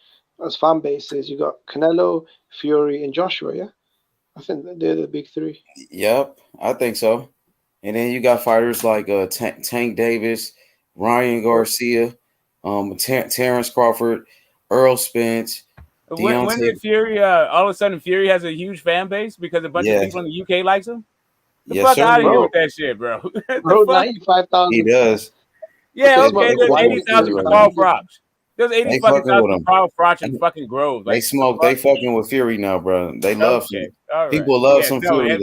as fan bases? You got Canelo, Fury, and Joshua, yeah? I think they're the big 3. Yep, I think so. And then you got fighters like Tank Davis, Ryan Garcia, Terrence Crawford, Earl Spence. When did Fury, all of a sudden, Fury has a huge fan base because a bunch of people in the UK likes him? The fuck out of here with that shit, bro. Bro, 95,000. He does. Yeah, okay. There's 80,000 for Carl Froch. There's 80,000 for Carl Froch and fucking Grove. Like, they fucking with Fury now, bro. They love him. Right. People love some Fury.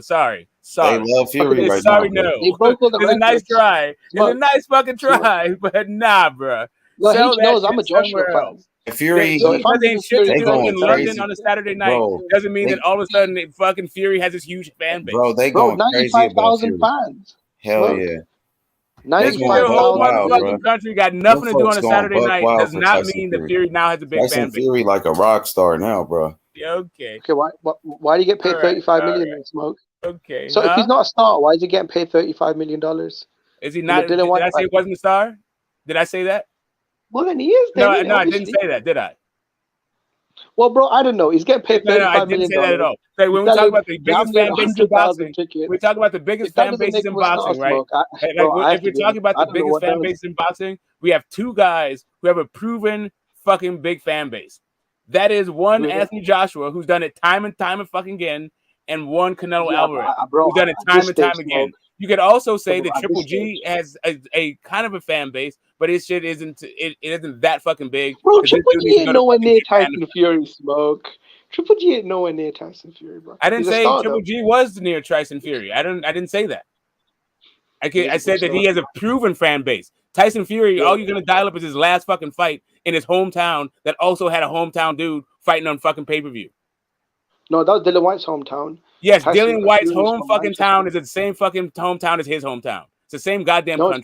Sorry. They love Fury right sorry, now. no. They broke all the It's a nice records. try. It's a Smoke. nice fucking try, but nah, bro. Well, Sell H that knows I'm shit a Joshua somewhere fan. else. Fury, So if I'm Because giving ain't shit to Fury do going in London crazy, on a Saturday night bro. doesn't mean that all of a sudden fucking Fury has this huge fan base. Bro, they bro, going crazy about 95,000 Fury. fans. Hell Smoke. yeah. Just because your whole 95,000 motherfucking country got nothing to do on a Saturday buck night wild does for not Tyson mean that Fury. Fury now has a big Tyson fan base. Fury like a rock star now, bro. Yeah, okay. Okay, why do you get paid All right, 35 million in Smoke? Okay. So if he's not a star, why is he getting paid $35 million? Is he not? Did White I say he wasn't a star? Did I say that? Well, then he is. Then, No, isn't it? no, I Obviously. didn't say that, did I? Well, bro, I don't know. He's getting paid No, I $35 million. didn't say that at all. So when we talk about the biggest fan bases in boxing, we talk about the biggest fan bases in boxing, right? If we're talking about the biggest fan bases in boxing, we have two guys who have a proven fucking big fan base. That is one Anthony Joshua, who's done it time and time and fucking again, and one Canelo Alvarez, who's done it time and time again. You could also say that Triple G has a kind of a fan base, but his shit isn't that fucking big. Bro, Triple G ain't nowhere near Tyson Fury, Smoke. Triple G ain't nowhere near Tyson Fury, bro. I didn't say Triple G was near Tyson Fury. I didn't say that. I said that he has a proven fan base. Tyson Fury, all you're gonna dial up is his last fucking fight in his hometown that also had a hometown dude fighting on fucking pay-per-view. No, that was Dillian White's hometown. Yes, Dillian White's home fucking town is the same fucking hometown as his hometown. It's the same goddamn country.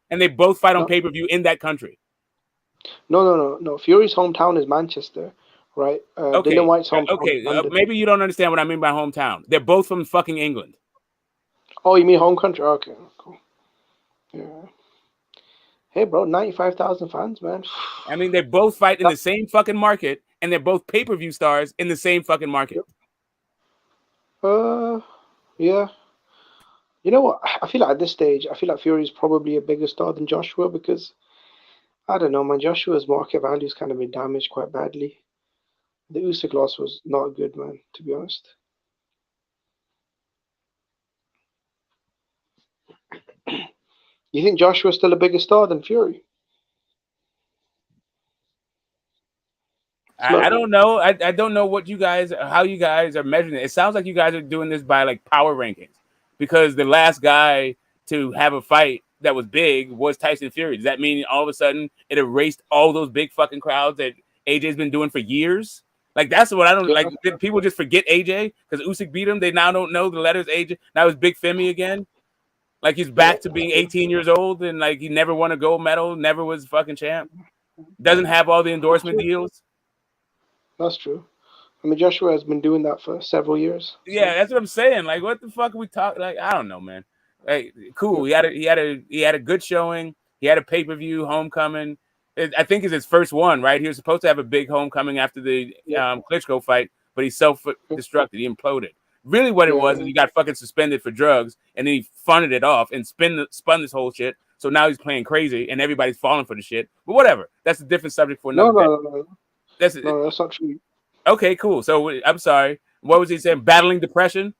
And they both fight on pay-per-view in that country. No. Fury's hometown is Manchester, right? Okay. Dillian White's hometown. Okay, maybe you don't understand what I mean by hometown. They're both from fucking England. Oh, you mean home country? Okay, cool. Yeah. Hey, bro, 95,000 fans, man. I mean, they both fight in the same fucking market, and they're both pay-per-view stars in the same fucking market. Yeah. You know what? I feel like at this stage, I feel like Fury is probably a bigger star than Joshua because, I don't know, man, Joshua's market value's kind of been damaged quite badly. The Usyk loss was not good, man, to be honest. You think Joshua's still a bigger star than Fury? I don't know. I don't know how you guys are measuring it. It sounds like you guys are doing this by like power rankings because the last guy to have a fight that was big was Tyson Fury. Does that mean all of a sudden it erased all those big fucking crowds that AJ's been doing for years? Like that's what I don't like. Did people just forget AJ because Usyk beat him? They now don't know the letters AJ. Now it's Big Femi again. Like he's back to being 18 years old and like he never won a gold medal, never was fucking champ. Doesn't have all the endorsement deals. That's true. I mean, Joshua has been doing that for several years. Yeah, that's what I'm saying. Like, what the fuck are we talking? Like, I don't know, man. Like, cool. He had a good showing. He had a pay-per-view homecoming. I think it's his first one, right? He was supposed to have a big homecoming after the Klitschko fight, but he self-destructed. He imploded. Really, what it was is he got fucking suspended for drugs, and then he funded it off and spun this whole shit. So now he's playing crazy, and everybody's falling for the shit. But whatever. That's a different subject for another day. No. That's not true. Okay, cool. So I'm sorry. What was he saying? Battling depression?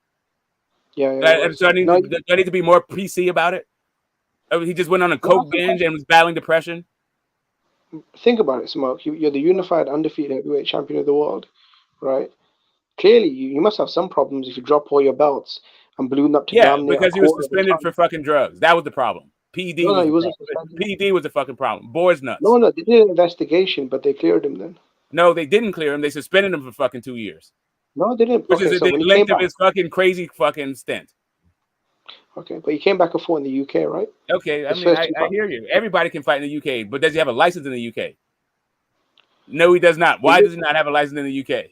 Yeah. So I need to be more PC about it. He just went on a coke binge and was battling depression. Think about it, Smoke. You're the unified, undefeated heavyweight champion of the world, right? Clearly, you must have some problems if you drop all your belts and balloon up to damn near because he was suspended for fucking drugs. That was the problem. PED was the fucking problem. Boys nuts. No, they did an investigation, but they cleared him then. No, they didn't clear him. They suspended him for fucking 2 years. No, they didn't. Which is the length of his fucking crazy fucking stint. Okay, but he came back and forth in the UK, right? Okay, I mean, I hear you. Everybody can fight in the UK, but does he have a license in the UK? No, he does not. Why does he not have a license in the UK?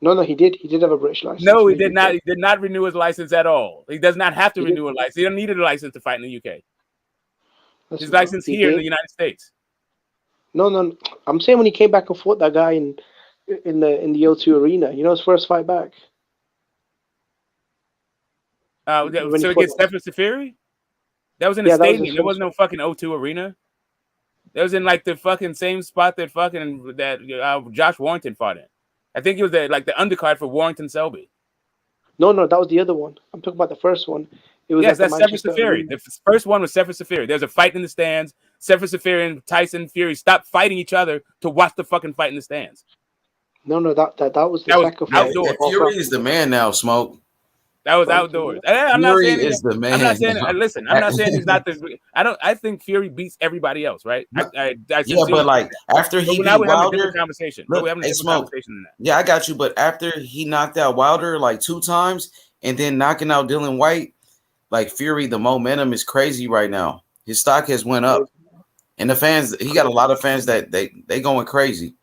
No, he did. He did have a British license. No, he did not. He did not renew his license at all. He does not have to renew a license. He don't need a license to fight in the UK. His license here in the United States. No. I'm saying when he came back and fought that guy in the O2 arena, you know, his first fight back. So against Stephen Safiri? That was in a stadium. There was no fucking O2 arena. That was in like the fucking same spot that Josh Warrington fought in. I think it was the undercard for Warrington Selby. No, that was the other one. I'm talking about the first one. It was that's Stephen Safiri. The first one was Stephen Safiri. There's a fight in the stands. Stephen Safiri and Tyson Fury stopped fighting each other to watch the fucking fight in the stands. No, that was the second fight. Fury is the man now, Smoke. That was outdoors. I'm not saying is the man. I'm not saying. Listen, I'm not saying he's not the. I think Fury beats everybody else, right? Yeah, but like after he now beat we're having a Wilder, different conversation. We're having a different conversation than that. Yeah, I got you. But after he knocked out Wilder like 2 times and then knocking out Dylan White, like Fury, the momentum is crazy right now. His stock has went up, and the fans. He got a lot of fans that they going crazy.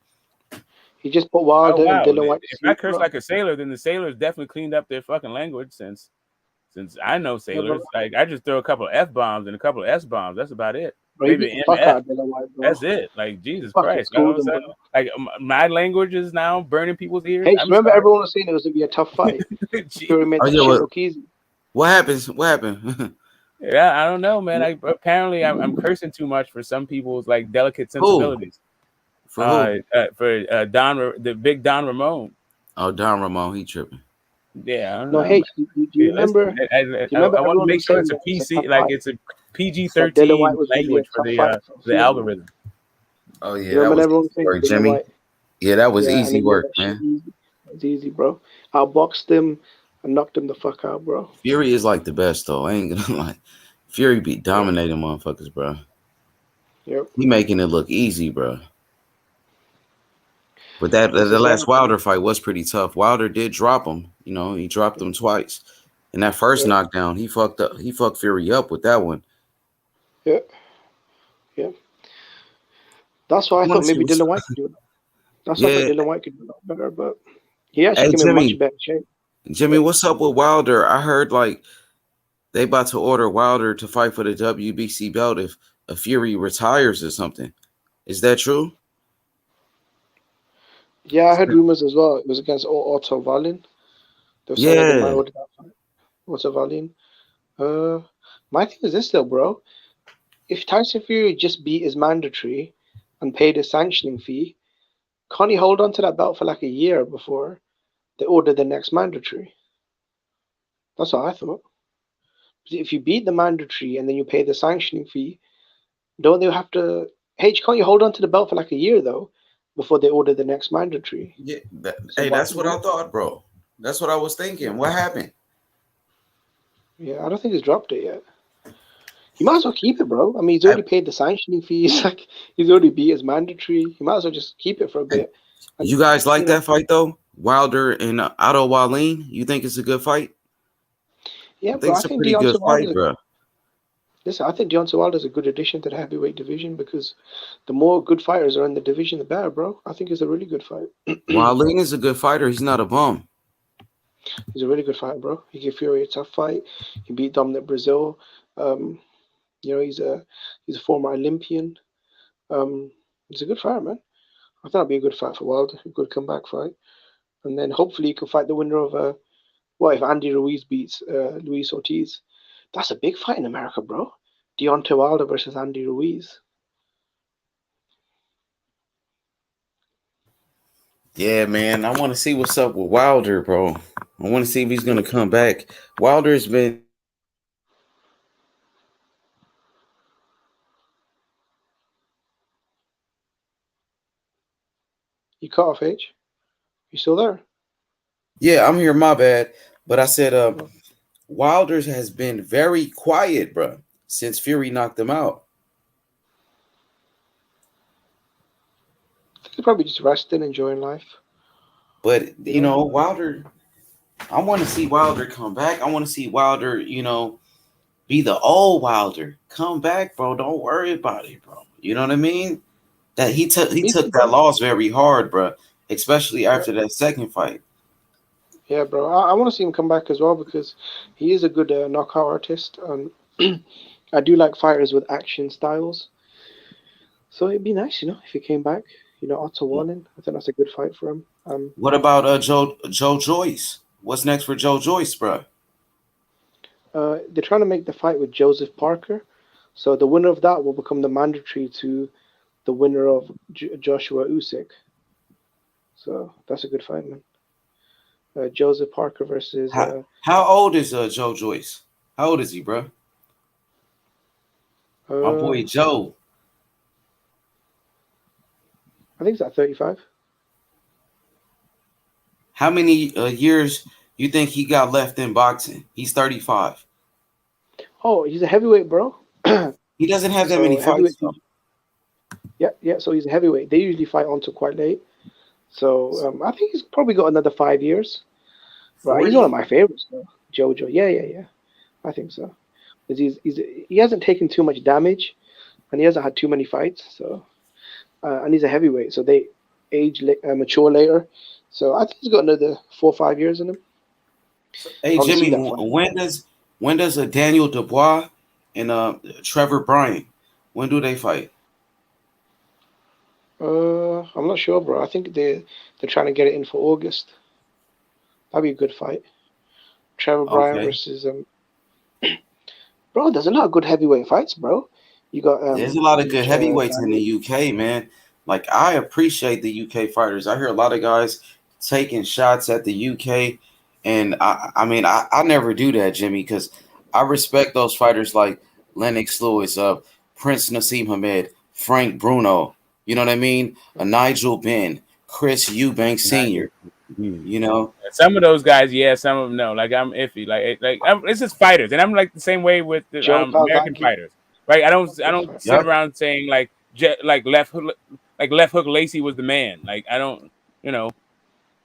He just put Wilder and Dylan White. If I curse like a sailor, then the sailors definitely cleaned up their fucking language since I know sailors. Like I just throw a couple of F-bombs and a couple of S-bombs. That's about it. Bro, maybe MF. That's it. Like Jesus Christ. Like my language is now burning people's ears. Hey, remember everyone was saying it was gonna be a tough fight. Fury made shit look easy. What happens? What happened? Yeah, I don't know, man. Apparently I'm cursing too much for some people's like delicate sensibilities. For who? For the big Don Ramon. Oh, Don Ramon, he tripping. Yeah, I don't know. Hey, do you remember? I want to make sure it's a PC, like it's a PG-13 language for the algorithm. Oh yeah, that was easy work, Jimmy. Yeah, that was easy work, man. It's easy, bro. I boxed him and knocked him the fuck out, bro. Fury is like the best, though. I ain't gonna lie. Fury be dominating motherfuckers, bro. Yep. He making it look easy, bro. But the last Wilder fight was pretty tough. Wilder did drop him. You know, he dropped him twice. In that first knockdown, he fucked up. He fucked Fury up with that one. Yeah. Yeah. That's why I thought maybe Dylan White could do it. That's why I thought Dylan White could do it better, but he actually came in much better shape. Jimmy, what's up with Wilder? I heard like they about to order Wilder to fight for the WBC belt if a Fury retires or something. Is that true? Yeah, I heard rumors as well. It was against Otto Wallin. Yeah. Otto Wallin. My thing is this though, bro. If Tyson Fury just beat his mandatory and paid a sanctioning fee, can't he hold on to that belt for like a year before they order the next mandatory? That's what I thought. If you beat the mandatory and then you pay the sanctioning fee, don't they have to? Hey, can't you hold on to the belt for like a year though? Before they order the next mandatory. Yeah, that's what I thought, bro. That's what I was thinking. What happened? Yeah, I don't think he's dropped it yet. He might as well keep it, bro. I mean, he's already paid the sanctioning fees. Like he's already beat his mandatory. He might as well just keep it for a bit. You guys like that fight though? Wilder and Otto Wallin. You think it's a good fight? Yeah, I think it's a pretty good fight, bro. Listen, I think Deontay Wilder is a good addition to the heavyweight division because the more good fighters are in the division, the better, bro. I think it's a really good fight. Wallin is a good fighter. He's not a bum. He's a really good fighter, bro. He gave Fury a tough fight. He beat Dominic Brazil. You know, he's a former Olympian. He's a good fighter, man. I thought it'd be a good fight for Wilder, a good comeback fight, and then hopefully he can fight the winner of if Andy Ruiz beats Luis Ortiz. That's a big fight in America, bro. Deontay Wilder versus Andy Ruiz. Yeah, man. I want to see what's up with Wilder, bro. I want to see if he's going to come back. Wilder's been... You cut off, H? You still there? Yeah, I'm here. My bad. But I said... Wilder has been very quiet, bro, since Fury knocked him out. He's probably just resting, enjoying life. But, you know, Wilder, I want to see Wilder come back. I want to see Wilder, you know, be the old Wilder. Come back, bro. Don't worry about it, bro. You know what I mean? That he took that loss very hard, bro, especially after that second fight. Yeah, bro. I want to see him come back as well because he is a good knockout artist. I do like fighters with action styles. So it'd be nice, you know, if he came back. You know, Otto Wallin. I think that's a good fight for him. What about Joe Joyce? What's next for Joe Joyce, bro? They're trying to make the fight with Joseph Parker. So the winner of that will become the mandatory to the winner of Joshua Usyk. So that's a good fight, man. Joseph Parker versus... How old is Joe Joyce? How old is he, bro? My boy Joe. I think he's at 35. How many years you think he got left in boxing? He's 35. Oh, he's a heavyweight, bro. He doesn't have that many fights. Yeah. So he's a heavyweight. They usually fight on to quite late. So I think he's probably got another 5 years. Right, he's one of my favorites, though. Jojo. Yeah. I think so. Because he hasn't taken too much damage, and he hasn't had too many fights. So, and he's a heavyweight, so they mature later. So I think he's got another 4 or 5 years in him. Hey Jimmy, when does a Daniel Dubois and Trevor Bryan, when do they fight? I'm not sure, bro. I think they're trying to get it in for August. That'd be a good fight. Trevor Bryan versus bro. There's a lot of good heavyweight fights, bro. You got there's a lot of good heavyweights in the UK, man. Like, I appreciate the UK fighters. I hear a lot of guys taking shots at the UK, and I mean I never do that, Jimmy, because I respect those fighters like Lennox Lewis, Prince Nassim Hamed, Frank Bruno. You know what I mean? Nigel Benn, Chris Eubanks Sr. You know, some of those guys, yeah, some of them no. Like, I'm iffy. It's just fighters, and I'm like the same way with the American fighters. Right? I don't sit around saying like left hook Lacey was the man. Like, I don't,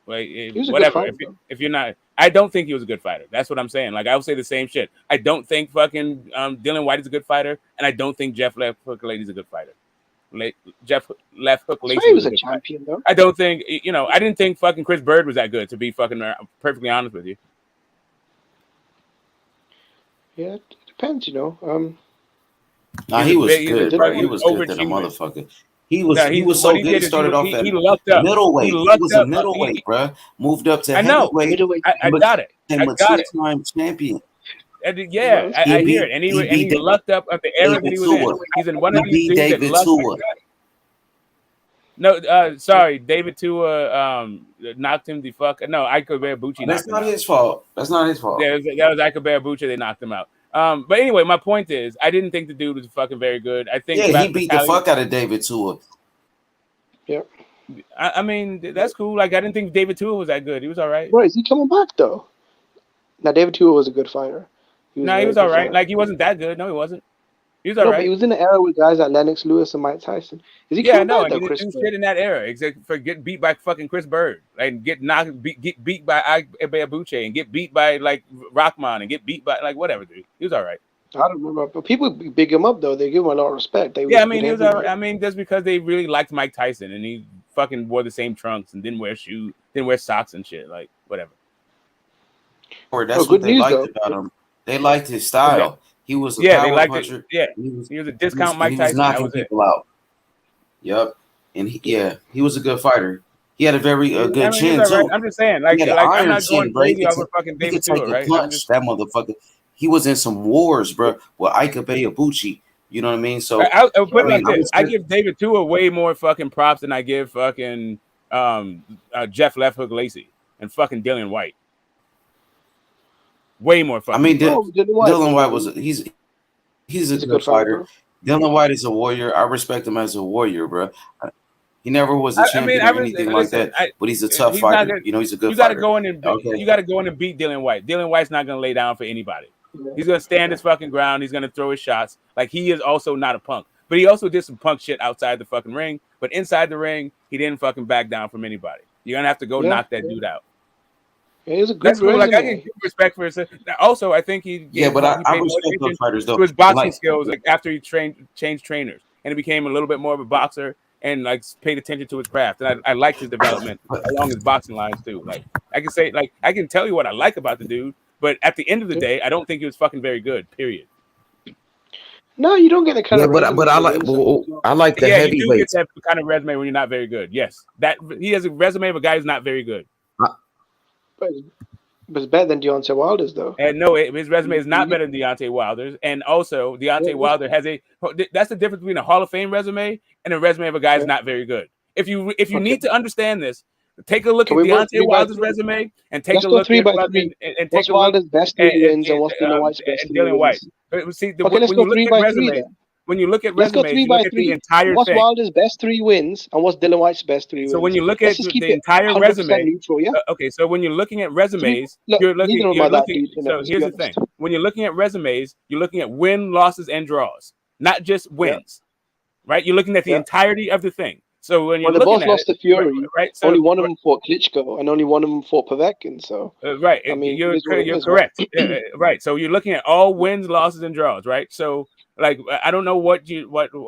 like, whatever. If you're not, I don't think he was a good fighter. That's what I'm saying. Like, I will say the same shit. I don't think fucking Dylan White is a good fighter, and I don't think Jeff Left Hook Lacey's a good fighter. Jeff Left Hook Lacey was a champion, though. I don't think, I didn't think fucking Chris Bird was that good, to be fucking perfectly honest with you. Yeah, it depends, he was good, bro. He was good than a motherfucker. He was so good. He started off at middleweight. He was a middleweight, bro. Moved up to heavyweight. I got it. And a two-time champion. I hear it. And he lucked up at the era that he was in. He's in one of these dudes that lucked. No, sorry, David Tua knocked him the fuck. No, Ike Beabucci. That's not his fault. Yeah, that was Ike Beabucci. They knocked him out. But anyway, my point is, I didn't think the dude was fucking very good. I think he beat the fuck out of David Tua. Yeah. I mean, that's cool. Like, I didn't think David Tua was that good. He was all right. Bro, is he coming back though? Now, David Tua was a good fighter. He was all right. Like, he wasn't that good. No, he wasn't. He was all right. But he was in the era with guys like Lennox Lewis and Mike Tyson. Is he coming back though, Chris? He didn't shit in that era, except for getting beat by fucking Chris Bird, like get beat by Ike Beabucci, and get beat by like Rockman, and get beat by like whatever, dude. He was all right. I don't remember, but people big him up though. They give him a lot of respect. He was all right. I mean, just because they really liked Mike Tyson, and he fucking wore the same trunks and didn't wear shoes, didn't wear socks and shit, like whatever. Or that's what they liked about him. They liked his style. Okay. He was a power puncher. He was a discount Mike Tyson. He was knocking people out. Yep, and he was a good fighter. He had a very good chin too. Right. I'm just saying, like I'm not going crazy over fucking David Tua, right? That motherfucker. He was in some wars, bro, with Ike Beabucci. You know what I mean? So I'll put it like this: I give David Tua way more fucking props than I give fucking Jeff Left Hook Lacey and fucking Dylan White. Way more fucking. I mean, Dylan White was he's a good fighter. Dylan White is a warrior. I respect him as a warrior, bro. He never was a champion or anything like that, but he's a tough fighter. He's a good fighter. You got to go in and you got to go in and beat Dylan White. Dylan White's not going to lay down for anybody. He's going to stand his fucking ground. He's going to throw his shots. Like, he is also not a punk, but he also did some punk shit outside the fucking ring. But inside the ring, he didn't fucking back down from anybody. You're going to have to go knock that dude out. He's a good cool. Like, I can give respect for his. Also, I think he. Yeah, but I respect those fighters though. To his boxing skills, like after he changed trainers, and he became a little bit more of a boxer, and like paid attention to his craft. And I liked his development along his boxing lines too. Like, I can say, like, I can tell you what I like about the dude, but at the end of the day, I don't think he was fucking very good. Period. No, you don't get the kind of. But I like the heavyweight. You do get that kind of resume when you're not very good. Yes, that he has a resume of a guy who's not very good. But it's better than Deontay Wilder's, though. And no, his resume is not better than Deontay Wilder's. And also, Deontay Wilder has that's the difference between a Hall of Fame resume and a resume of a guy who's not very good. If you need to understand this, take a look at Deontay Wilder's resume and take a look at what's Wilder's best wins and what's Dylan White's best Dylan White. See, when you look at resume, when you look at Let's go resumes, 3 you by look at the 3. entire What's thing. Wilder's best 3 wins and what's Dylan White's best 3 wins? So when you look Let's at just keep the it entire 100% resume, neutral, yeah. okay. So when you're looking at resumes, Look, you're neither of them you're are that looking. deep, So let's here's be the thing: honest. when you're looking at resumes, you're looking at win, losses, and draws, not just wins. Right? You're looking at the entirety of the thing. So when you're Well, they looking both at lost to Fury. right? So only one of them fought Klitschko, and only one of them fought Povetkin. So, right, I mean, you're it is what it is, correct. right? Right. So you're looking at all wins, losses, and draws. Right. So like I don't know what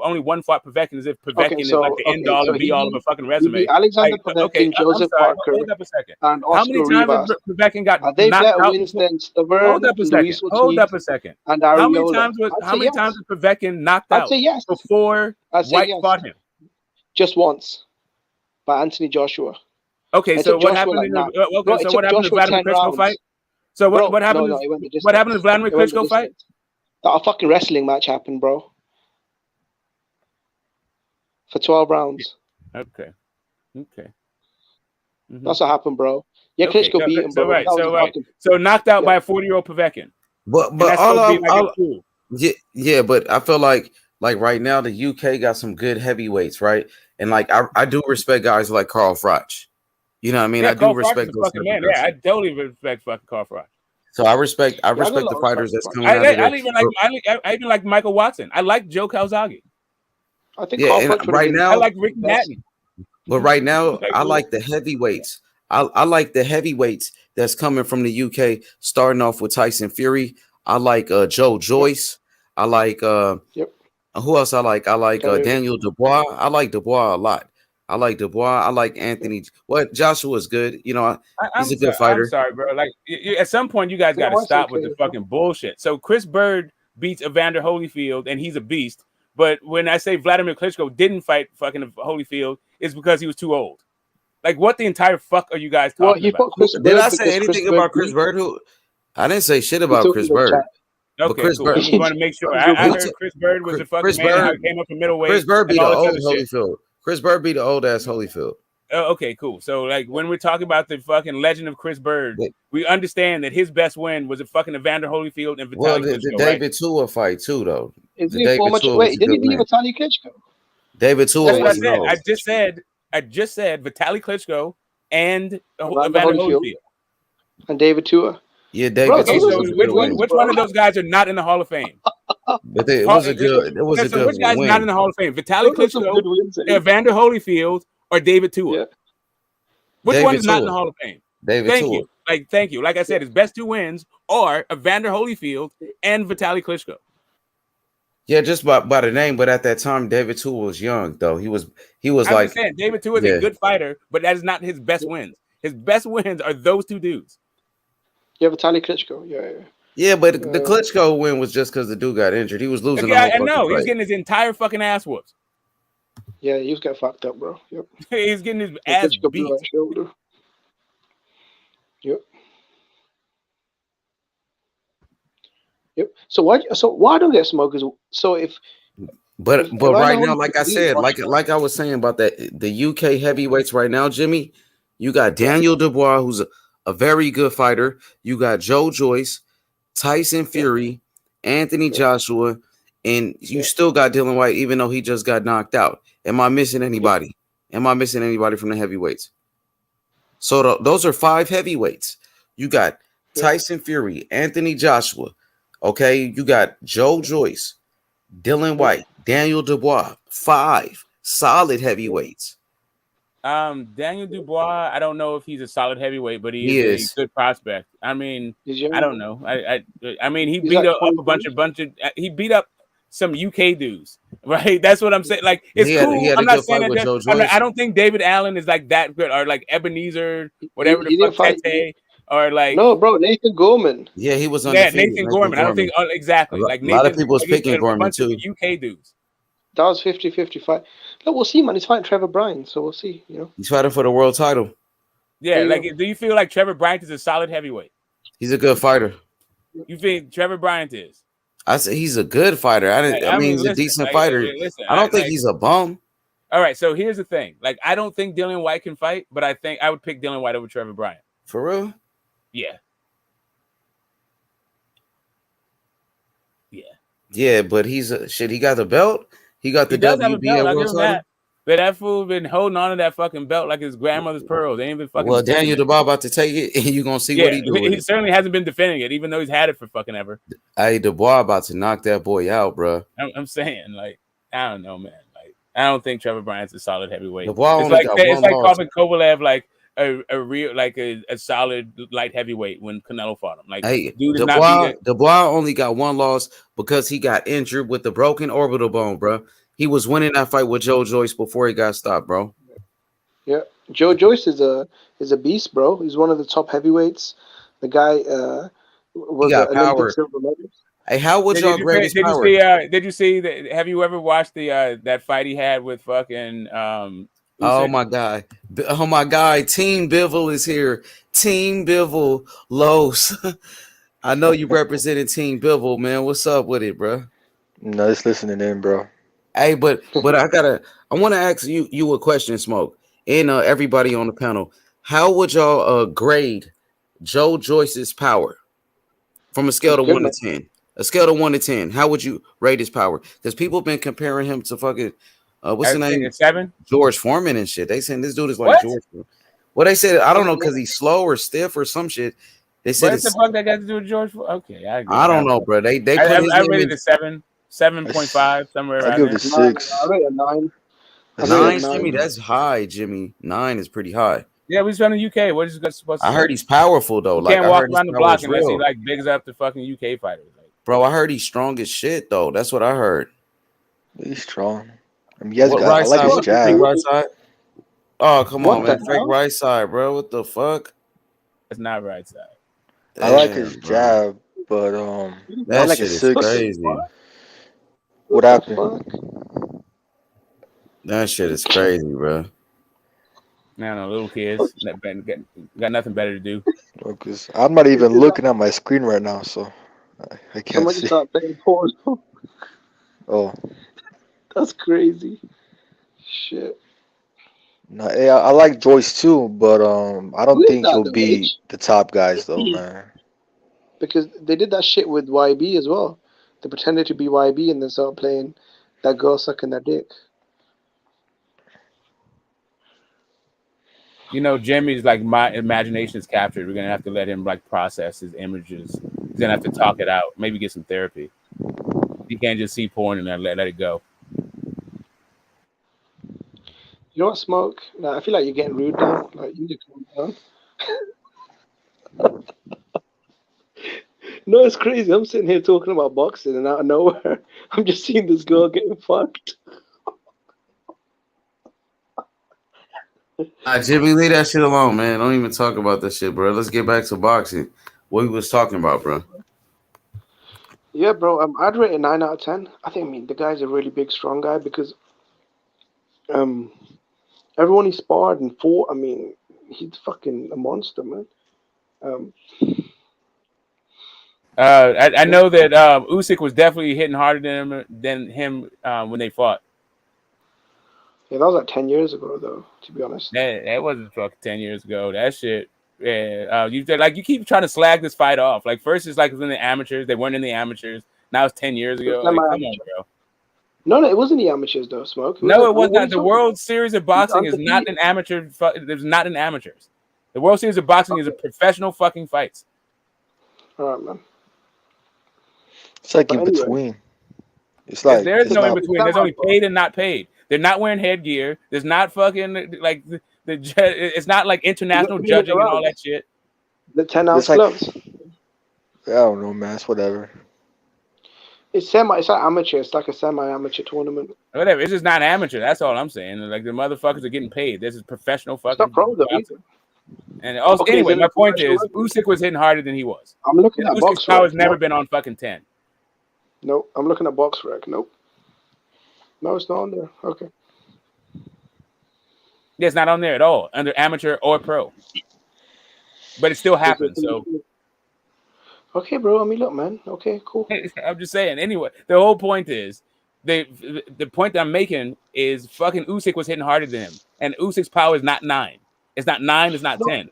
only one fought Povetkin is if Povetkin is like the end all and be all of a fucking he resume. beat Alexander Like, Povetkin, okay, I'm Joseph sorry. Parker, Hold up a second. and How Oscar many times Rivas. has Povetkin got Are they knocked better out? wins than Stavern, Hold up a second. Luis Hold Ortiz, up a second. and How many Ariola? times was I'd say yes. was Povetkin knocked I'd out say yes. before I'd say White yes. fought him? Just once by Anthony Joshua. Okay, It so took what Joshua happened like in that. the Bro, okay? it So took what happened in the Joshua Vladimir 10 Klitschko rounds. fight? So what Bro, happened? no, it went the distance. What happened in the Vladimir It went the Klitschko fight? distance. That a fucking wrestling match happened, bro. For 12 rounds. Okay. Mhm. That's what happened, bro. Yeah, Okay, Klitschko beat him, so bro. right, That was so a right, fucking so knocked out yeah. by a 40-year-old Povetkin. But And that's all supposed to be like all it's cool. yeah, but I feel like right now the UK got some good heavyweights, right? And like I do respect guys like Carl Froch. You know what I mean? Yeah, I do Carl Froch is respect a those fucking type of man. Yeah, guys. I totally respect fucking Carl Froch. So I respect Yeah, I got a the lot of fighters respect that's for coming out of there. I even like Michael Watson. I like Joe Calzaghe. I think Yeah, Carl and Froch would have right been I now, like Ricky best. Hatton. but right now, Like, I like the heavyweights. I like the heavyweights that's coming from the UK, starting off with Tyson Fury. I like Joe Joyce. I like who else I like? I like Daniel Dubois. I like Dubois a lot. I like Dubois. I like Anthony. What Joshua's good. You know, he's a good fighter. I'm sorry, bro. Like at some point, you guys got to stop with the fucking bullshit. So Chris Bird beats Evander Holyfield, and he's a beast. But when I say Vladimir Klitschko didn't fight fucking Holyfield, it's because he was too old. Like, what the entire fuck are you guys talking about? Did I say anything about Chris Bird? I didn't say shit about Chris Bird. But Okay, Chris cool. Bird, I just want to make sure. I heard Chris Bird was a fucking Chris man and how Bird, he came up from middleweight. Chris Bird beat and the all this old other shit. Holyfield. Chris Bird beat the old ass Holyfield. Oh, okay, cool. So, like, when we're talking about the fucking legend of Chris Bird, we understand that his best win was a fucking Evander Holyfield and Vitaly Well, Klitschko, the David Tua fight too, though. Is The he David former? Tua Wait, was a did he good beat win. Vitaly Klitschko? David Tua That's what I wasn't said. old. I just said Vitaly Klitschko and Evander Evander Holyfield. Holyfield. And David Tua. Yeah, David Bro, Tua Okay, was so a good which win. one of those guys are not in the Hall of Fame? But it was a good. It was a So good which guy's win. not in the Hall of Fame? Vitaly Those are some good Klitschko, wins, eh? Evander Holyfield, or David Tua? Yeah. Which David one is not in Tua. the Hall of Fame? David Thank Tua. you. Thank you. Like I said, his best 2 wins are Evander Holyfield and Vitaly Klitschko. Yeah, just by the name, but at that time, David Tua was young, though. He was I like, understand David Tua is yeah. a good fighter, but that is not his best wins. His best wins are those 2 dudes. Yeah, Vitaly Klitschko. Yeah. Yeah, but the Klitschko win was just because the dude got injured. He was losing the Yeah, whole I fucking know. He's fight. getting his entire fucking ass whooped. Yeah, he was getting fucked up, bro. Yep. He's getting his ass Klitschko beat. blew out his shoulder. Yep. So why don't get smokers? So if But Evander right now, Holyfield like I beat said, Joshua- like I was saying about that the UK heavyweights right now, Jimmy, you got Daniel Dubois, who's a very good fighter. You got Joe Joyce, Tyson Fury, Anthony Joshua, and you still got Dylan White, even though he just got knocked out. Am I missing anybody? Am I missing anybody from the heavyweights? So those are 5 heavyweights. You got Tyson Fury, Anthony Joshua. Okay, you got Joe Joyce, Dylan White, Daniel Dubois. 5 solid heavyweights. Daniel Dubois, I don't know if he's a solid heavyweight, but he is a good prospect. I mean, I don't know. I mean, he beat up a bunch of he beat up some UK dudes, right? That's what I'm saying. Like, it's cool. He had I'm a not good saying fight with that. Joe Joyce. I don't think David Allen is like that good, or like Ebenezer, whatever He the didn't fuck fight- Tete, or like No, bro, Nathan Gorman. Yeah, he was yeah, undefeated. Nathan Gorman. I don't think exactly. Like a lot of Nathan, people was like, picking a Gorman bunch of too. UK dudes. That was 50-50 fight. Look, we'll see, man. He's fighting Trevor Bryan, so we'll see. You know, He's fighting for the world title. Yeah, like, do you feel like Trevor Bryant is a solid heavyweight? He's a good fighter. You think Trevor Bryant is? I said he's a good fighter. I mean, he's a decent fighter. I don't think he's a bum. All right, so here's the thing. Like, I don't think Dylan White can fight, but I think I would pick Dylan White over Trevor Bryant. For real? Yeah. Yeah. Yeah, but he's shit. He got the belt. He got the He does have a belt. WBA I'll give world him title. that. But that fool been holding on to that fucking belt like his grandmother's pearls. They ain't been fucking. Well, Daniel Dubois about to take it, and you gonna see what Yeah, he do with he it. certainly hasn't been defending it, even though he's had it for fucking ever. Hey, Dubois about to knock that boy out, bro. I'm saying, like, I don't know, man. Like, I don't think Trevor Bryant's a solid heavyweight. Dubois It's only like got it's one like loss. calling Kovalev like a real like a solid light heavyweight when Canelo fought him. Like, Hey, dude is not beat it. Dubois only got one loss because he got injured with the broken orbital bone, bro. He was winning that fight with Joe Joyce before he got stopped, bro. Yeah, Joe Joyce is a beast, bro. He's one of the top heavyweights. The guy was an Olympic silver medalist. Hey, how would y'all grade his power? Did you see that? Have you ever watched the that fight he had with fucking Oh my god. Oh my god. Team Bivol is here. Team Bivol Los. I know you represented Team Bivol, man. What's up with it, bro? No, just listening in, bro. Hey, but I want to ask you a question, Smoke, and everybody on the panel. How would y'all grade Joe Joyce's power from a scale of 1 to 10? A scale of 1 to 10. How would you rate his power? Because people have been comparing him to fucking what's the name? 7? George Foreman and shit. They saying this dude is like What? George Foreman. Well, they said I don't know because he's slow or stiff or some shit. They said What the fuck that got to do with George? Okay, I don't know, bro. They put his I name rated in it 7, 7.5 somewhere around I give there. it a 6. I rate a 9. 9, Jimmy. That's high, Jimmy. 9 is pretty high. Yeah, we from the UK. What is he supposed to I say? heard he's powerful though. You Like can't I walk heard around his the power block is unless he real. like bigs up the fucking UK fighters. Like, Bro, I heard he's strong as shit though. That's what I heard. He's strong. I mean, you guys What got. I right like side? his What you think, jab. right side? Oh, come What on, the man. Fake hell? right side, bro. What the fuck? it's not right side. I like his Damn, bro. jab, but That I like shit a is 6. crazy. What happened? That shit is crazy, bro. I don't know, little kids got nothing better to do. Because I'm not even looking at my screen right now, so I can't Someone see. just started playing porno. Oh, That's crazy. Shit. no, yeah, I like Joyce too, but I don't Who is think that he'll though, beat H? the top guys though, man. Because they did that shit with YB as well. They pretended to be YB and then started playing that girl sucking their dick. You know, Jimmy's like my imagination is captured. We're gonna have to let him like process his images. He's gonna have to talk it out. Maybe get some therapy. He can't just see porn and then let it go. You know what, Smoke? Nah, I feel like you're getting rude now. Like you need to calm down. No, it's crazy. I'm sitting here talking about boxing, and out of nowhere, I'm just seeing this girl getting fucked. Jimmy, leave that shit alone, man. Don't even talk about that shit, bro. Let's get back to boxing. What we was talking about, bro. Yeah, bro. I'd rate a 9 out of 10. I think the guy's a really big, strong guy because everyone he sparred and fought. I mean, he's fucking a monster, man. I know that Usyk was definitely hitting harder than him when they fought. Yeah, that was like 10 years ago, though. To be honest. That wasn't fucking 10 years ago. That shit. Yeah, you keep trying to slag this fight off. Like first it's like it was in the amateurs. They weren't in the amateurs. Now it's 10 years ago. Like, come on, bro. No, it wasn't the amateurs though, Smoke. It was not. The World Series of Boxing is not an amateur. There's not an amateurs. The World Series of Boxing is a professional fucking fights. All right, man. It's like in between. It's like there's no in between. There's only paid and not paid. They're not wearing headgear. There's not fucking like it's not like international judging and all that shit. The 10-ounce gloves. I don't know, man. It's whatever. It's like amateur. It's like a semi-amateur tournament. Whatever. It's just not amateur. That's all I'm saying. Like the motherfuckers are getting paid. This is professional fucking. It's not pro though. And also, anyway, my point is, Usyk was hitting harder than he was. I'm looking at Usyk's power's never been on fucking 10. Nope. I'm looking at box rec. Nope. No, it's not on there. Okay. Yeah, it's not on there at all, under amateur or pro. But it still happens. So. Okay, bro. I mean, look, man. Okay, cool. I'm just saying. Anyway, the whole point is, the point that I'm making is fucking Usyk was hitting harder than him, and Usyk's power is not 9. It's not 9. It's not 10.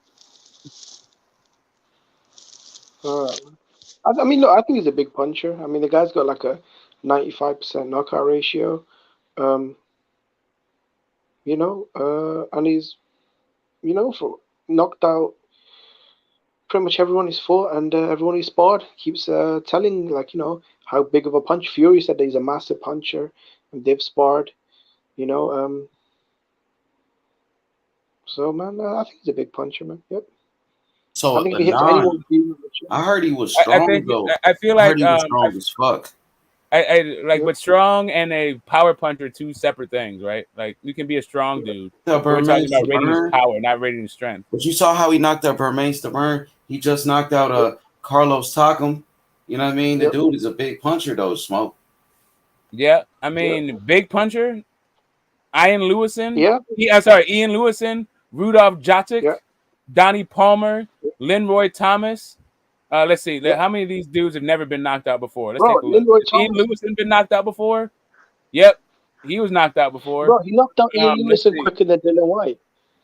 I mean, look. I think he's a big puncher. I mean, the guy's got like a 95% knockout ratio. And he's for knocked out pretty much everyone he's fought and everyone he's sparred. Keeps telling how big of a punch. Fury said that he's a massive puncher, and they've sparred. So man, I think he's a big puncher, man. Yep. So I think if he hits anyone, I heard he was strong though. I feel I like heard he was strong as fuck. I like, but strong and a power puncher are two separate things, right? Like you can be a strong dude. We're talking about rating his power, not rating his strength. But you saw how he knocked out Bermain Stavern. He just knocked out Carlos Takam. You know what I mean? The dude is a big puncher though, Smoke. Yeah, I mean, big puncher. Ian Lewison. Yeah. Ian Lewison, Rudolph Jotic, Donnie Palmer, Linroy Thomas. Let's see. How many of these dudes have never been knocked out before? Let's take a look. Ian Lewison been knocked out before? Yep. He was knocked out before. Bro, he knocked out Ian Lewison quicker than Dylan White.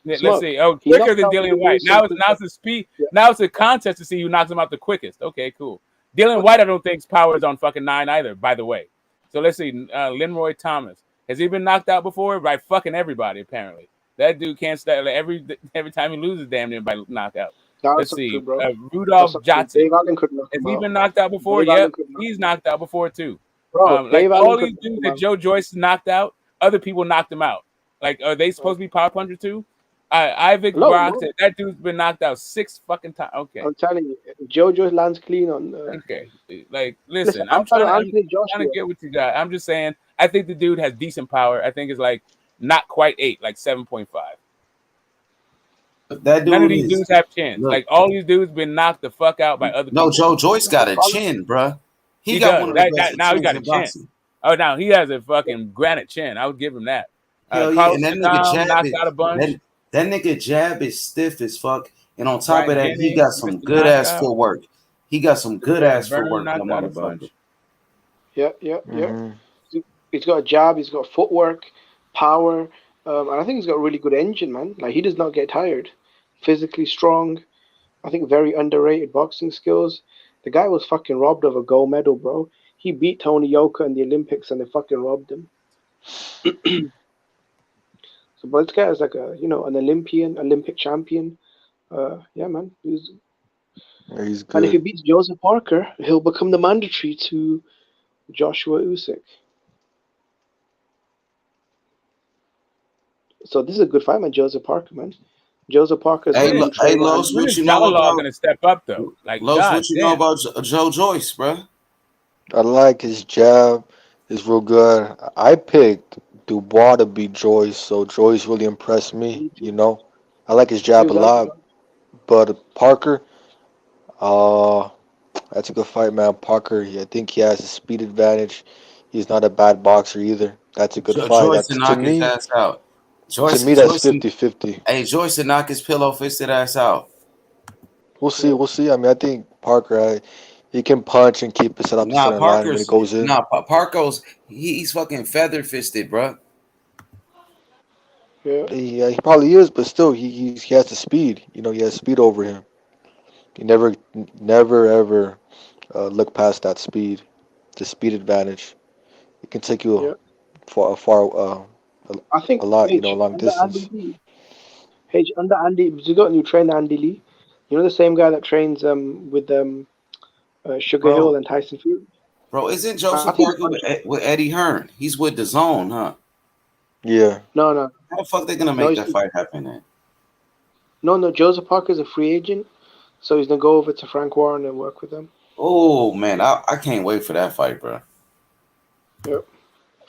Let's see. Oh, quicker than Dylan White. Now it's a speed. Yeah. Now it's a contest to see who knocks him out the quickest. Okay, cool. Dylan White, I don't think's power is on fucking 9 either, by the way. So let's see. Linroy Thomas. Has he been knocked out before? By fucking everybody, apparently. That dude can't start every time he loses, damn near by knockout. Let's see. Rudolph Jotic. Has he been knocked out before? Yep. He's knocked out before too. Bro, like all these dudes that Joe Joyce knocked out, other people knocked him out. Like, are they supposed to be power puncher too? Ivic Brock said that dude's been knocked out 6 fucking times. Okay. I'm telling you, Joe Joyce lands clean on. Okay. Like, listen, I'm trying to get what you got. I'm just saying, I think the dude has decent power. I think it's like not quite 8, like 7.5. That dude None of these dudes have chins. Look, like all these dudes been knocked the fuck out by other people. No, Joe Joyce got a chin, bruh. He got one of the best now he got a chin. Boxing. Oh, now he has a fucking granite chin. I would give him that. Yeah. And that nigga jab out a bunch. That nigga jab is stiff as fuck. And on top of that, he got some good ass footwork. He got some good ass footwork. Yeah. He's got a jab. He's got footwork, power, and I think he's got a really good engine, man. Like he does not get tired. Physically strong. I think very underrated boxing skills. The guy was fucking robbed of a gold medal, bro. He beat Tony Yoka in the Olympics, and they fucking robbed him. So, but this guy is like an Olympic champion. Yeah, man. He's good. And if he beats Joseph Parker, he'll become the mandatory to Joshua Usyk. So this is a good fight, man. Joseph Parker, man. Joseph Parker's. Hey, Los, what you know about? Gonna step up though. Like, Los, what you know about Joe Joyce, bro? I like his jab. It's real good. I picked Dubois to beat Joyce, so Joyce really impressed me. You know, I like his jab a lot. But Parker, that's a good fight, man. Parker, I think he has a speed advantage. He's not a bad boxer either. That's a good fight. Joyce to knock his ass out. To me, that's 50-50. Hey, Joyce to knock his pillow-fisted ass out. We'll see. I mean, I think Parker, he can punch and keep it set up the center line when it goes in. Parker's he's fucking feather-fisted, bro. Yeah, he probably is, but still, he has the speed. You know, he has speed over him. He never ever look past that speed, the speed advantage. It can take you far. I think a lot, long distance. Under Andy, you got a new trainer, Andy Lee. You know the same guy that trains with Sugar Hill and Tyson Fury. Bro, isn't Joseph Parker with Eddie Hearn? He's with DAZN, huh? Yeah. No. How the fuck they gonna make that fight happen then? No. Joseph Parker's a free agent, so he's gonna go over to Frank Warren and work with them. Oh man, I can't wait for that fight, bro. Yep.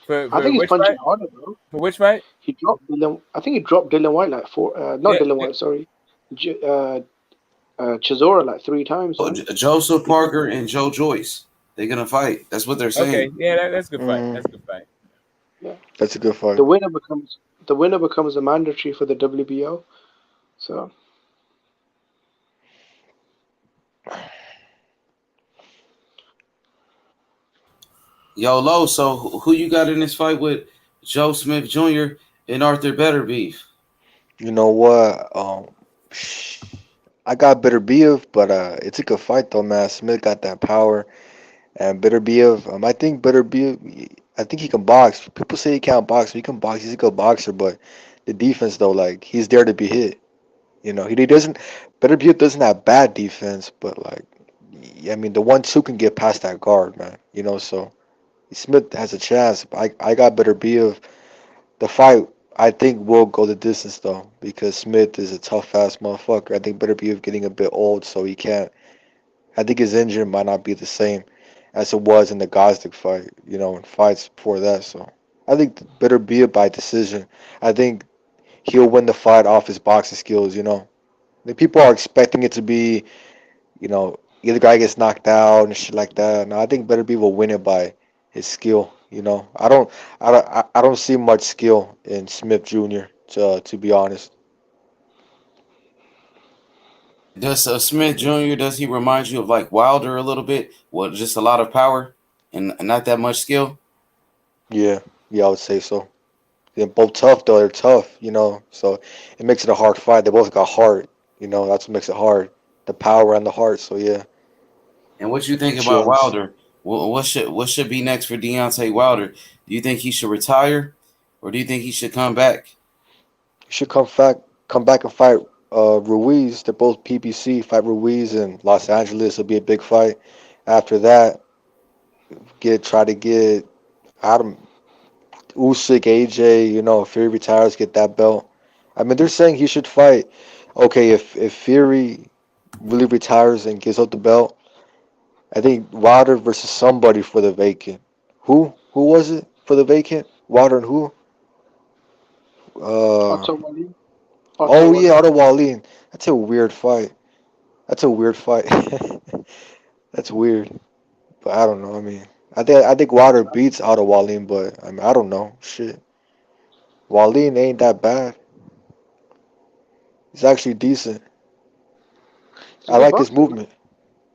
I think he's punching harder, bro. For which fight? He dropped Dylan. I think he dropped Dylan White like Dylan White. Sorry, Chisora like 3 times. Joseph Parker and Joe Joyce. They're gonna fight. That's what they're saying. Okay, yeah, that's a good fight. That's a good fight. Yeah, that's a good fight. The winner becomes a mandatory for the WBO. So. Yo, Lo, so who you got in this fight with Joe Smith Jr. and Arthur Beterbiev? You know what? I got Beterbiev, but it's a good fight though, man. Smith got that power. And Beterbiev, I think he can box. People say he can't box, but he can box. He's a good boxer, but the defense though, like he's there to be hit. You know, he doesn't. Beterbiev doesn't have bad defense, but like, I mean, the 1-2 can get past that guard, man. You know, so Smith has a chance. I got Beterbiev. The fight, I think, will go the distance though, because Smith is a tough ass motherfucker. I think Beterbiev getting a bit old, so he can't. I think his injury might not be the same as it was in the Gosdick fight, you know, and fights before that. So I think Beterbiev by decision. I think he'll win the fight off his boxing skills, you know. The people are expecting it to be, you know, either guy gets knocked out and shit like that. No, I think Beterbiev will win it by his skill, you know. I don't see much skill in Smith Jr. To be honest. Does Smith Jr. does he remind you of like Wilder a little bit? Well, just a lot of power and not that much skill. Yeah, yeah, I would say so. They're both tough though. They're tough, you know. So it makes it a hard fight. They both got heart, you know. That's what makes it hard. The power and the heart. So yeah, And what you think about chins. Wilder? What should be next for Deontay Wilder? Do you think he should retire, or do you think he should come back? He should come back and fight Ruiz. They're both PBC. Fight Ruiz in Los Angeles. It'll be a big fight. After that, try to get Adam Usyk, AJ. You know, if Fury retires, get that belt. I mean, they're saying he should fight. Okay, if Fury really retires and gives up the belt, I think Wilder versus somebody for the vacant. Who? Who was it for the vacant? Wilder and who? Uh, Otto Wally. oh yeah, Otto Wallin. That's a weird fight. That's a weird fight. That's weird. But I don't know. I mean, I think Wilder beats Otto Wallin, but I mean, I don't know. Shit, Wallin ain't that bad. He's actually decent. He's a I good like his boxer, man. movement.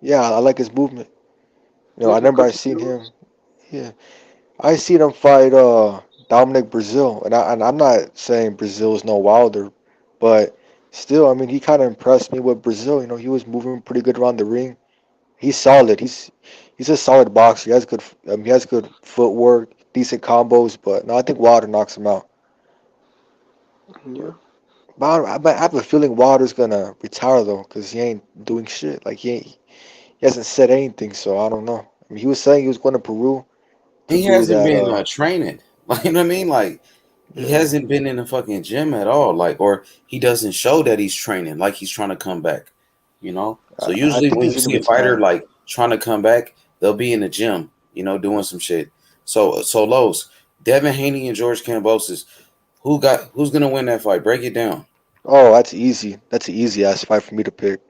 Yeah, I like his movement. You know, I Yeah, he's remember got I the seen him. skills. Yeah, I seen him fight Dominic Brazil, and I'm not saying Brazil is no Wilder, but still, I mean, he kind of impressed me with Brazil. You know, he was moving pretty good around the ring. He's solid. He's a solid boxer. He has good footwork, decent combos, but no, I think Wilder knocks him out. Yeah. But I have a feeling Wilder's gonna retire though, cause he ain't doing shit. Like he hasn't said anything, so I don't know. I mean, he was saying he was going to Peru to He do hasn't that. been training. Like you know what I mean? Like he Yeah. hasn't been in the fucking gym at all. Like or he doesn't show that he's training. Like he's trying to come back. You know. So I usually think when he's you gonna see a fighter retire. like trying to come back, they'll be in the gym. You know, doing some shit. So Los, Devin Haney and George Kambosos. Who's gonna win that fight? Break it down. Oh, that's easy. That's an easy ass fight for me to pick.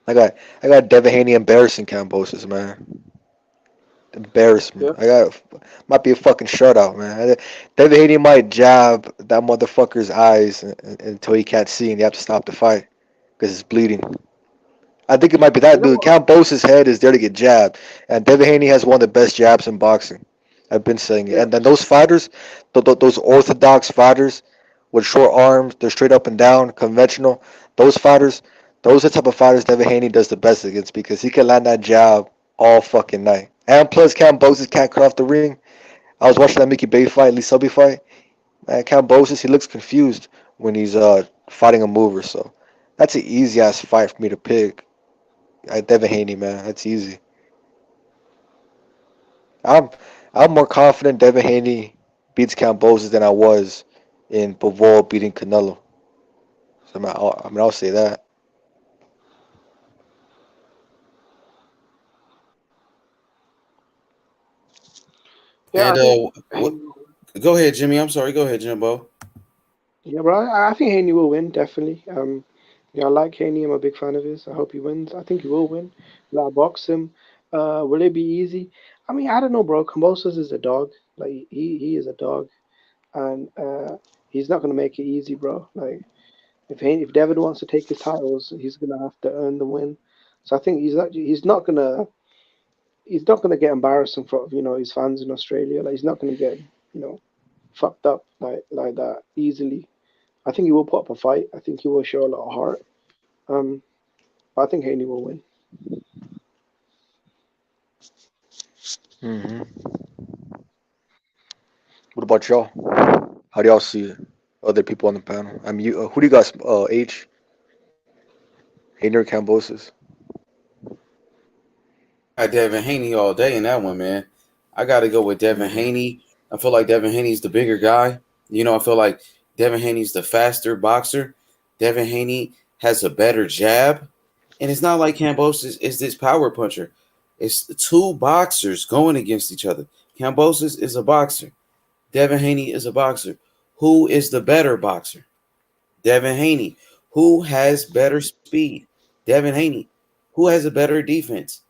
I got I got Devin Haney embarrassing Kambosos, man. Embarrassment. Yeah. Might be a fucking shutout, man. Devin Haney might jab that motherfucker's eyes until he can't see, and you have to stop the fight because it's bleeding. I think it might be You that know dude. what? Count Bose's head is there to get jabbed, and Devin Haney has one of the best jabs in boxing. I've been saying it. Yeah. And then those fighters, those orthodox fighters with short arms, they're straight up and down, conventional. Those fighters, those are the type of fighters Devin Haney does the best against because he can land that jab all fucking night. And plus, Count Boses can't cut off the ring. I was watching that Mickey Bay fight, Lee Selby fight. Man, Count Boses, he looks confused when he's fighting a mover. So that's an easy ass fight for me to pick. Devin Haney, man, that's easy. I'm I'm more confident Devin Haney beats Kambosos than I was in Bivol beating Canelo. So I'll say that. Yeah, I And think what? Go ahead, Jimmy. I'm sorry. Go ahead, Jimbo. yeah, bro. I think Haney will win definitely. Yeah, I like Haney. I'm a big fan of his. I hope he wins. I think he will win. Will I box him? Will it be easy? I mean, I don't know, bro. Kambosos is a dog. Like he is a dog, and he's not gonna make it easy, bro. Like if David wants to take his titles, he's gonna have to earn the win. So I think he's not gonna get embarrassed in front of his fans in Australia. Like he's not gonna get you know fucked up like that easily. I think he will put up a fight. I think he will show a lot of heart. Um, but I think Haney will win. Mm-hmm. What about y'all? How do y'all see it? Other people on the panel. I mean, who do you guys? H. Haney or Kambosos? I Devin Haney all day in that one, man. I got to go with Devin Haney. I feel like Devin Haney's the bigger guy. You know, I feel like Devin Haney's the faster boxer. Devin Haney has a better jab. And it's not like Kambosos is this power puncher. It's two boxers going against each other. Kambosos is a boxer. Devin Haney is a boxer. Who is the better boxer? Devin Haney. Who has better speed? Devin Haney. Who has a better defense?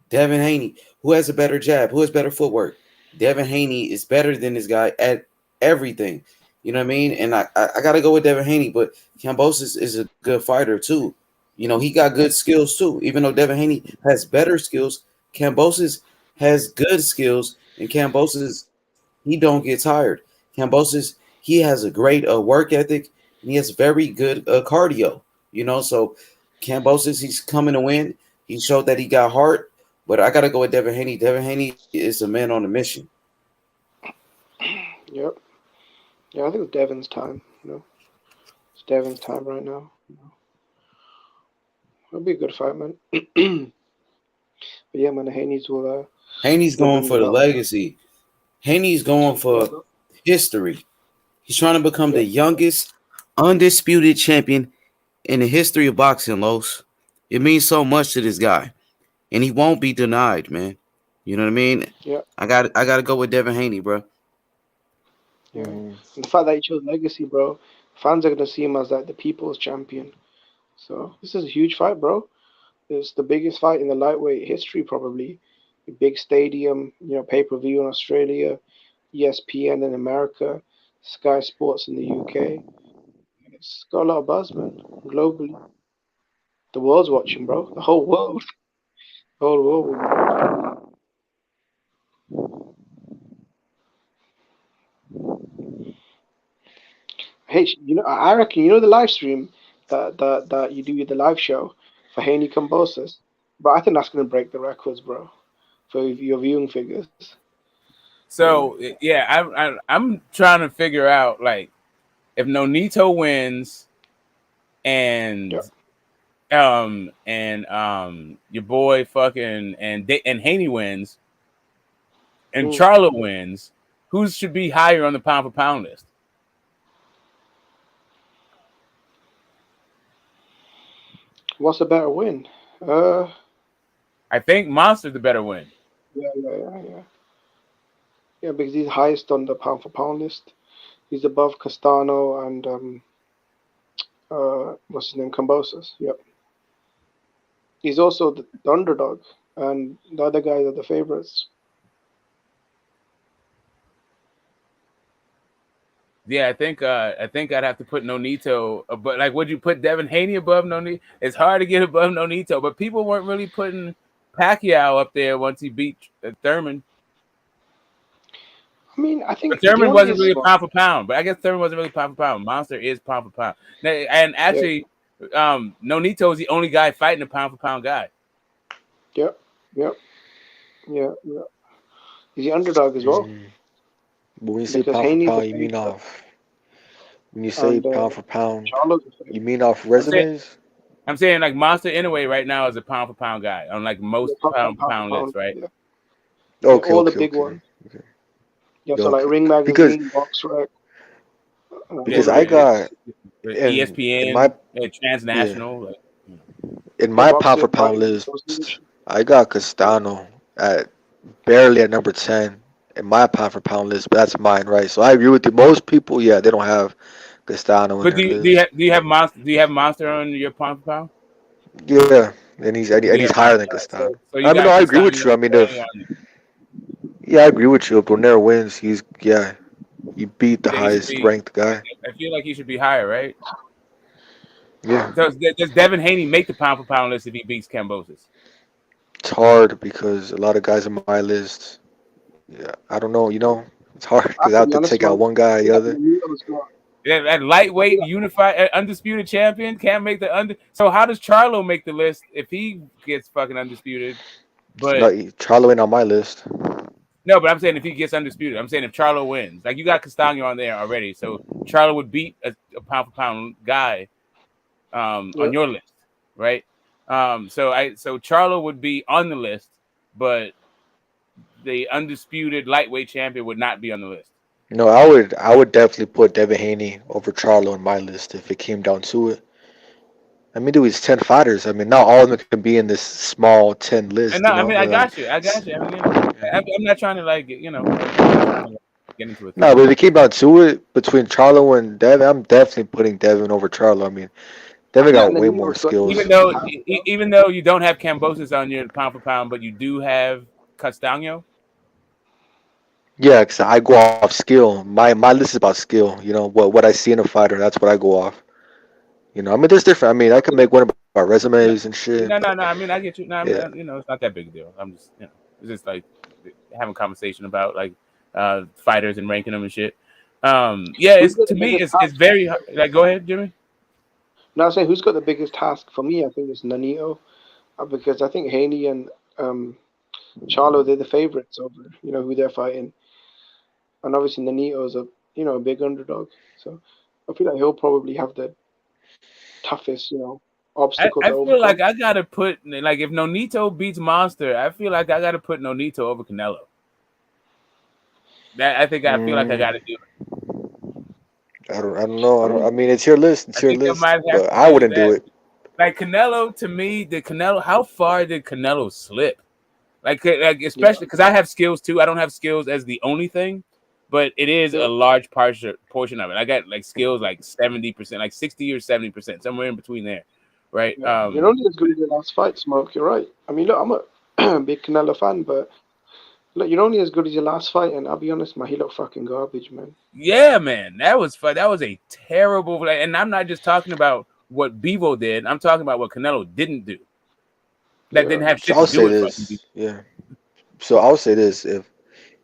Devin Haney. Who has a better jab? Who has better footwork? Devin Haney is better than this guy at everything. You know what I mean? And I got to go with Devin Haney, but Kambosos is a good fighter too. You know, he got good skills too. Even though Devin Haney has better skills, Kambosos has good skills, and Kambosos, he don't get tired. Kambosos, he has a great work ethic, and he has very good cardio. You know, so Kambosos, he's coming to win. He showed that he got heart, but I got to go with Devin Haney. Devin Haney is a man on a mission. Yep. Yeah, I think it's Devin's time. You know, it's Devin's time right now. You know. It'll be a good fight, man. But yeah, man, Haney's will. Haney's going for the legacy. Haney's going for history. He's trying to become the youngest undisputed champion in the history of boxing, Los. It means so much to this guy, and he won't be denied, man. You know what I mean? Yeah. I got to go with Devin Haney, bro. Yeah. And the fact that he chose legacy, bro, fans are gonna see him as like the people's champion. So this is a huge fight, bro. It's the biggest fight in the lightweight history, probably. A big stadium, you know, pay-per-view in Australia, ESPN in America, Sky Sports in the UK. It's got a lot of buzz, man, globally. The world's watching, bro. The whole world. The whole world will be watching. Hey, you know, I reckon, you know, the live stream that you do the live show for Haney Kambosos, but I think that's gonna break the records, bro, for your viewing figures. So yeah, I'm trying to figure out, like, if Nonito wins and your boy fucking and Haney wins and Charlo wins, who should be higher on the pound for pound list? What's a better win? I think Monster's the better win. Yeah. Yeah, because he's highest on the pound for pound list. He's above Castano and what's his name, Kambosos. Yep. He's also the underdog, and the other guys are the favorites. Yeah, I think I'd have to put Nonito, but like, would you put Devin Haney above Nonito? It's hard to get above Nonito, but people weren't really putting Pacquiao up there once he beat Thurman. I mean, I think but Thurman wasn't really pound for pound, but I guess Thurman wasn't really pound for pound. Monster is pound for pound, and actually, Nonito is the only guy fighting a pound for pound guy. Yep. He's the underdog as well. But when you say pound for pound, you mean off. When you say pound for pound, you mean off resumes? I'm saying like Monster anyway right now is a pound for pound guy on like most pound for pound lists, right? Yeah. Okay, all the big ones. Okay. Yeah, so like Ring Magazine, Box Rec. Because I got ESPN, Transnational. In my pound for pound list, I got Castano at barely at number 10. In my pound for pound list, but that's mine, right? So I agree with you. Most people, they don't have Castano. But do you have Monster? Do you have Monster on your pound for pound? Yeah, and he's higher than Castano. So I mean, I agree with you. I mean, I agree with you. If Romero wins, he beat the highest ranked guy. I feel like he should be higher, right? Yeah. Does Devin Haney make the pound for pound list if he beats Kambosos? It's hard because a lot of guys on my list. Yeah, I don't know. You know, it's hard because I have to take out one guy or the other. That lightweight, unified, undisputed champion can't make the So how does Charlo make the list if he gets fucking undisputed? But Charlo ain't on my list. No, but I'm saying if he gets undisputed, I'm saying if Charlo wins, like you got Castano on there already, so Charlo would beat a pound for pound guy on your list, right? So Charlo would be on the list, but the undisputed lightweight champion would not be on the list. No, I would definitely put Devin Haney over Charlo on my list if it came down to it. I mean, dude, he's 10 fighters. I mean, not all of them can be in this small 10 list. And no, I mean, I got you. I mean, I'm not trying to get into it. No, but if it came down to it between Charlo and Devin, I'm definitely putting Devin over Charlo. I mean, Devin got way more skills. Even though you don't have Kambosos on your pound for pound, but you do have Castano. Yeah, because I go off skill. My list is about skill. You know what I see in a fighter. That's what I go off. You know, I mean, there's different. I mean, I could make one about resumes and shit. No. I mean, I get you. No, yeah. It's not that big a deal. I'm just, it's just like having a conversation about like fighters and ranking them and shit. It's to me, it's very hard. Like, go ahead, Jimmy. No, I'm saying who's got the biggest task for me? I think it's Nonito, because I think Haney and Charlo, they're the favorites over who they're fighting, and obviously Nonito's a big underdog. So I feel like he'll probably have the toughest obstacle. I feel like I gotta put if Nonito beats Monster, I feel like I gotta put Nonito over Canelo. I feel like I gotta do it. I don't know. I mean, it's your list. It's your list. But I wouldn't do it. Like Canelo, to me, how far did Canelo slip? Like especially because I have skills too. I don't have skills as the only thing, but it is a large portion of it. I got like skills like 70%, like 60 or 70%, somewhere in between there, right? You're only as good as your last fight, Smoke. You're right. I mean, look, I'm a big Canelo fan, but look, you're only as good as your last fight, and I'll be honest, man, he looked fucking garbage, man. Yeah, man, that was a terrible. And I'm not just talking about what Bevo did. I'm talking about what Canelo didn't do. That didn't have shit to do with it. Yeah. So I'll say this: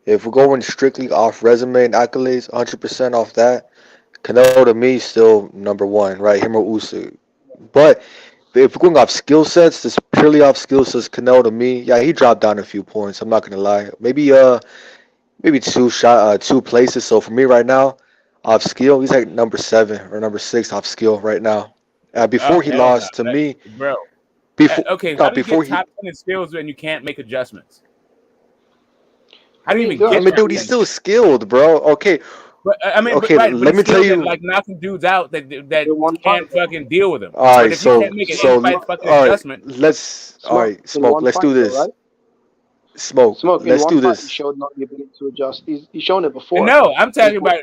if we're going strictly off resume and accolades, 100% off that, Canelo to me still number one, right? Him or Usyk. But if we're going off skill sets, just purely off skill sets, Canelo to me, yeah, he dropped down a few points. I'm not gonna lie. Maybe two places. So for me right now, off skill, he's like number 7 or number 6 off skill right now. Before he lost to me, bro. Before how do you get top 10 in skills when you can't make adjustments? How do you even get? I mean, dude, he's still skilled, bro. Okay. But, I mean, okay, let me tell you, like knocking dudes out that can't fucking deal with them. All right, if you can't make adjustment, Smoke. Let's do this. Right? Smoke. Let's do this. He showed not the ability to adjust. He's shown it before. No, I'm talking about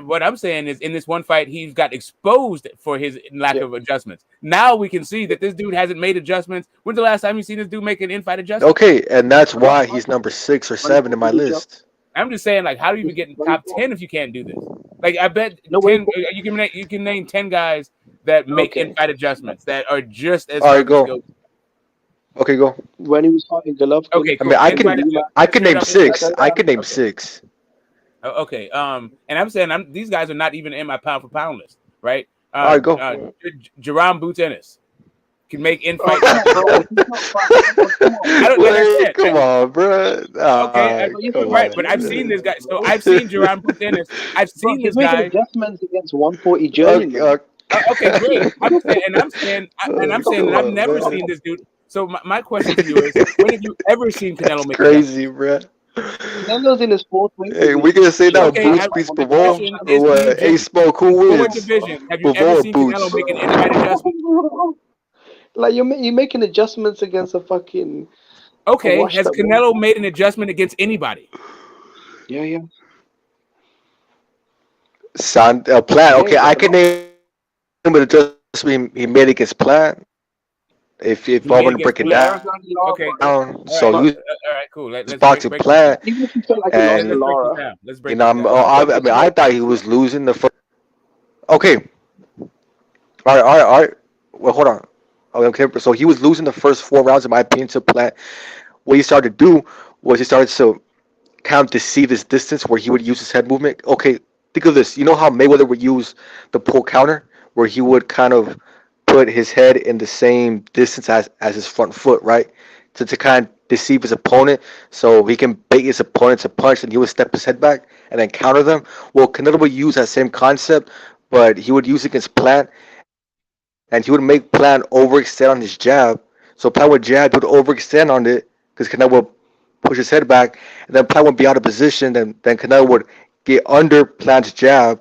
what I'm saying is in this one fight he's got exposed for his lack of adjustments. Now we can see that this dude hasn't made adjustments. When's the last time you seen this dude make an in-fight adjustment? Okay, and that's why he's number 6 or 7 in my list. I'm just saying, like, how do you even get in top 10 if you can't do this? Like, I bet 10, you can name 10 guys that make in-fight adjustments that are just as. All right, go. Okay, go. When he was fighting Golovkin. Okay, cool. I mean, I can name 6. I can name 6. Okay. And I'm saying these guys are not even in my pound for pound list, right? All right, go. Jerome Boots Ennis can make in-fight. Come on, bro. Okay, right, but I've seen this guy. So I've seen Jerome Boots Ennis. I've seen this guy. Adjustments against 140 Germany. Okay, great. I'm saying that I've never seen this dude. So my question to you is, when have you ever seen Canelo make crazy, bro? Canelo's in his 4th win. Hey, we gonna say that Boots beats Pavon or what? Hey, Smoke, who wins? Division. Have you ever seen Canelo make an in-fight adjustment? Like you're making adjustments against a fucking. Okay, has Canelo made an adjustment against anybody? Yeah. Plant. Okay, I can name an adjustment he made against Plant. If I want to break it down, okay. So all right, cool. Let's boxing Plant. Even if you feel like let's break it down. I mean, I thought he was losing the first. Okay. All right. Well, hold on. Okay, so he was losing the first 4 rounds, in my opinion, to Plant. What he started to do was he started to kind of deceive his distance, where he would use his head movement. Okay, think of this. You know how Mayweather would use the pull counter, where he would kind of put his head in the same distance as his front foot, right? To kind of deceive his opponent so he can bait his opponent to punch and he would step his head back and then counter them. Well, Canelo would use that same concept, but he would use it against Plant, and he would make Plant overextend on his jab. So Plant would jab, he would overextend on it because Canelo would push his head back, and then Plant would be out of position. Then Canelo would get under Plant's jab,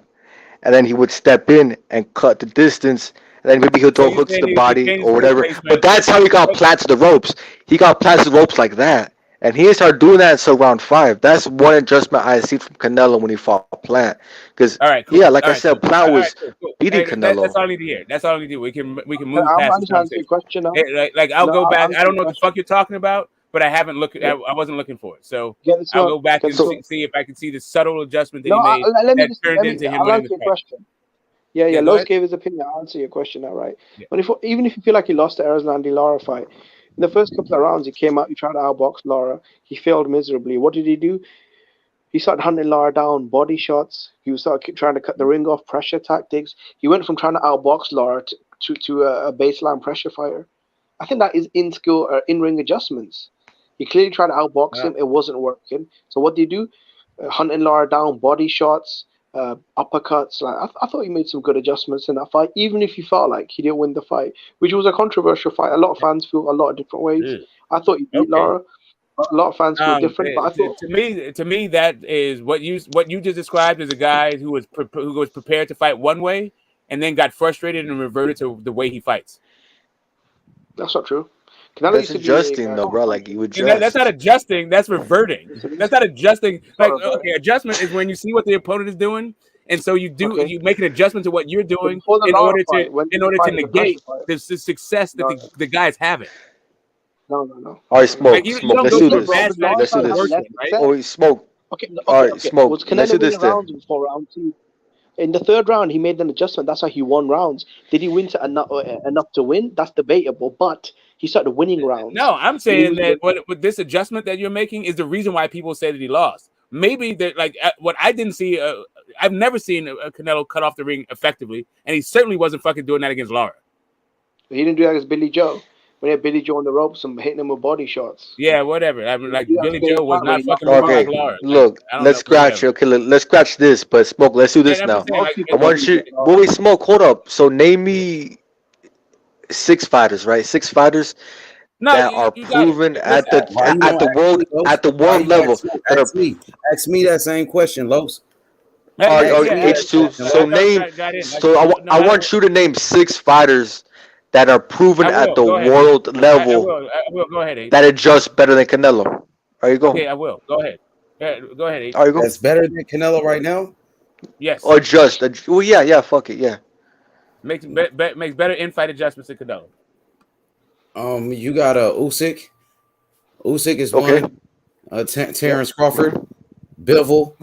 and then he would step in and cut the distance. And then maybe he'll throw hooks to the body or whatever. But that's how he got Plant to the ropes. He got Plant to the ropes like that. And he didn't start doing that until round 5. That's one adjustment I see from Canelo when he fought Plant. Because, yeah, like I said, Plant was beating Canelo. That's all I need to hear. That's all I need to do. We can move I'm past this trying to conversation. question now. Like I'll go back. I don't know what the fuck you're talking about, but I haven't looked. I wasn't looking for it. So I'll go back and see if I can see the subtle adjustment that he made that turned into him winning the fight. Yeah, Los gave his opinion. I'll answer your question now, right? Yeah. But even if you feel like he lost the Arizlandi Lara fight, in the first couple of rounds, he came out, he tried to outbox Lara. He failed miserably. What did he do? He started hunting Lara down, body shots. He started trying to cut the ring off, pressure tactics. He went from trying to outbox Lara to a baseline pressure fighter. I think that is in-ring adjustments. He clearly tried to outbox him. It wasn't working. So what did he do? Hunting Lara down, body shots, uppercuts. Like I thought he made some good adjustments in that fight, even if he felt like he didn't win the fight, which was a controversial fight. A lot of fans feel a lot of different ways. I thought he beat Lara. A lot of fans feel different, but I thought to me that is what you just described as a guy who was prepared to fight one way and then got frustrated and reverted to the way he fights. That's not true. That's adjusting though, bro. Like you adjust. That's not adjusting. That's reverting. That's not adjusting. Like adjustment is when you see what the opponent is doing, and so you make an adjustment to what you're doing in order to negate the success that the guys having. No. All right, Smoke. Let's do this. Let's do this. Oh, Smoke. Okay. All right, Smoke. Let's do this then. Before round 2. In the third round, he made an adjustment. That's how he won rounds. Did he win enough to win? That's debatable. But he started winning rounds. No, I'm saying that with this adjustment that you're making is the reason why people say that he lost. Maybe that, like, what I didn't see, I've never seen Canelo cut off the ring effectively, and he certainly wasn't fucking doing that against Lara. He didn't do that against Billy Joe. When he had Billy Joe on the ropes and hitting him with body shots. Yeah, whatever. I mean, like Billy Joe was not fucking like Lara. Look, let's scratch. Okay, let's scratch this. But Smoke, let's do this now. I want you. Wait, Smoke, hold up. So name me 6 fighters, right? 6 fighters that are proven at the world level. Ask me that same question, Los. All right, H2. So name. So I want you to name 6 fighters that are proven at the world level. I will. Go ahead, H. That adjust better than Canelo. There you go. Okay, I will. Go ahead. Go ahead, H. There you go. That's better than Canelo right now? Yes. Or just. Well, yeah. Fuck it. Yeah. Makes better in-fight adjustments than Canelo. You got Usyk. Usyk is one. Terrence Crawford. Bivol.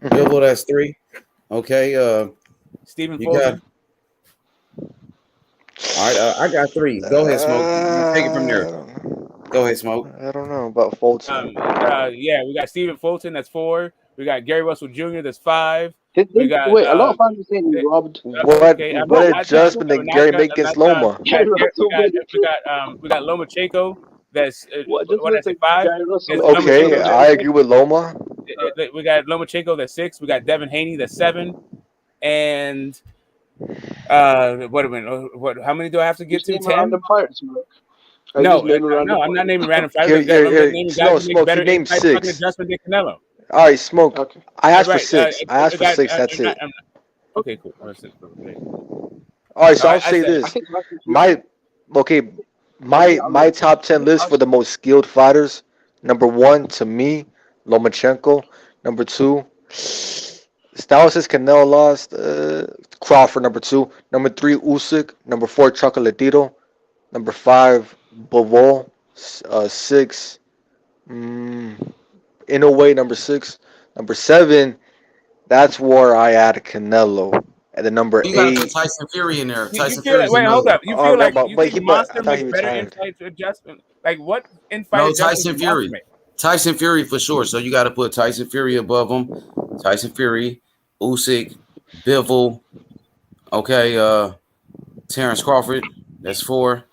Bivol, that's 3. Okay. Stephen Fulton. All right, I got 3. Go ahead, Smoke. Take it from there. Go ahead, Smoke. I don't know about Fulton. We got Stephen Fulton. That's 4. We got Gary Russell Jr. That's 5. A lot of fans are saying he robbed. What adjustment did Gary make against Loma? We got Lomachenko. That's 5. Okay, I agree with Loma. We got Lomachenko. That's 6. We got Devin Haney. That's 7. And what a minute. How many do I have to get to? 10. No, I'm not naming random fighters. Smoke. You named 6. Adjustment than Canelo. All right, Smoke. Okay. I asked for 6. I asked for 6. That's it. Okay, cool. All right, so I'll say this. My top 10 list for the most skilled fighters. Number 1 to me, Lomachenko. Number 2, Styles says Canelo lost. Crawford, number 2. Number 3, Usyk. Number 4, Chocolatito. Number 5, Bivol. 6, in a way, number 6. Number 7, that's where I add Canelo. And then number 8. You got to put Tyson Fury in there. Wait, hold up. You feel like Monster makes better in-fight adjustment? Like what in-fight adjustment? Tyson Fury. Tyson Fury for sure. So you got to put Tyson Fury above him. Tyson Fury, Usyk, Bivol. Okay, Terrence Crawford. That's 4.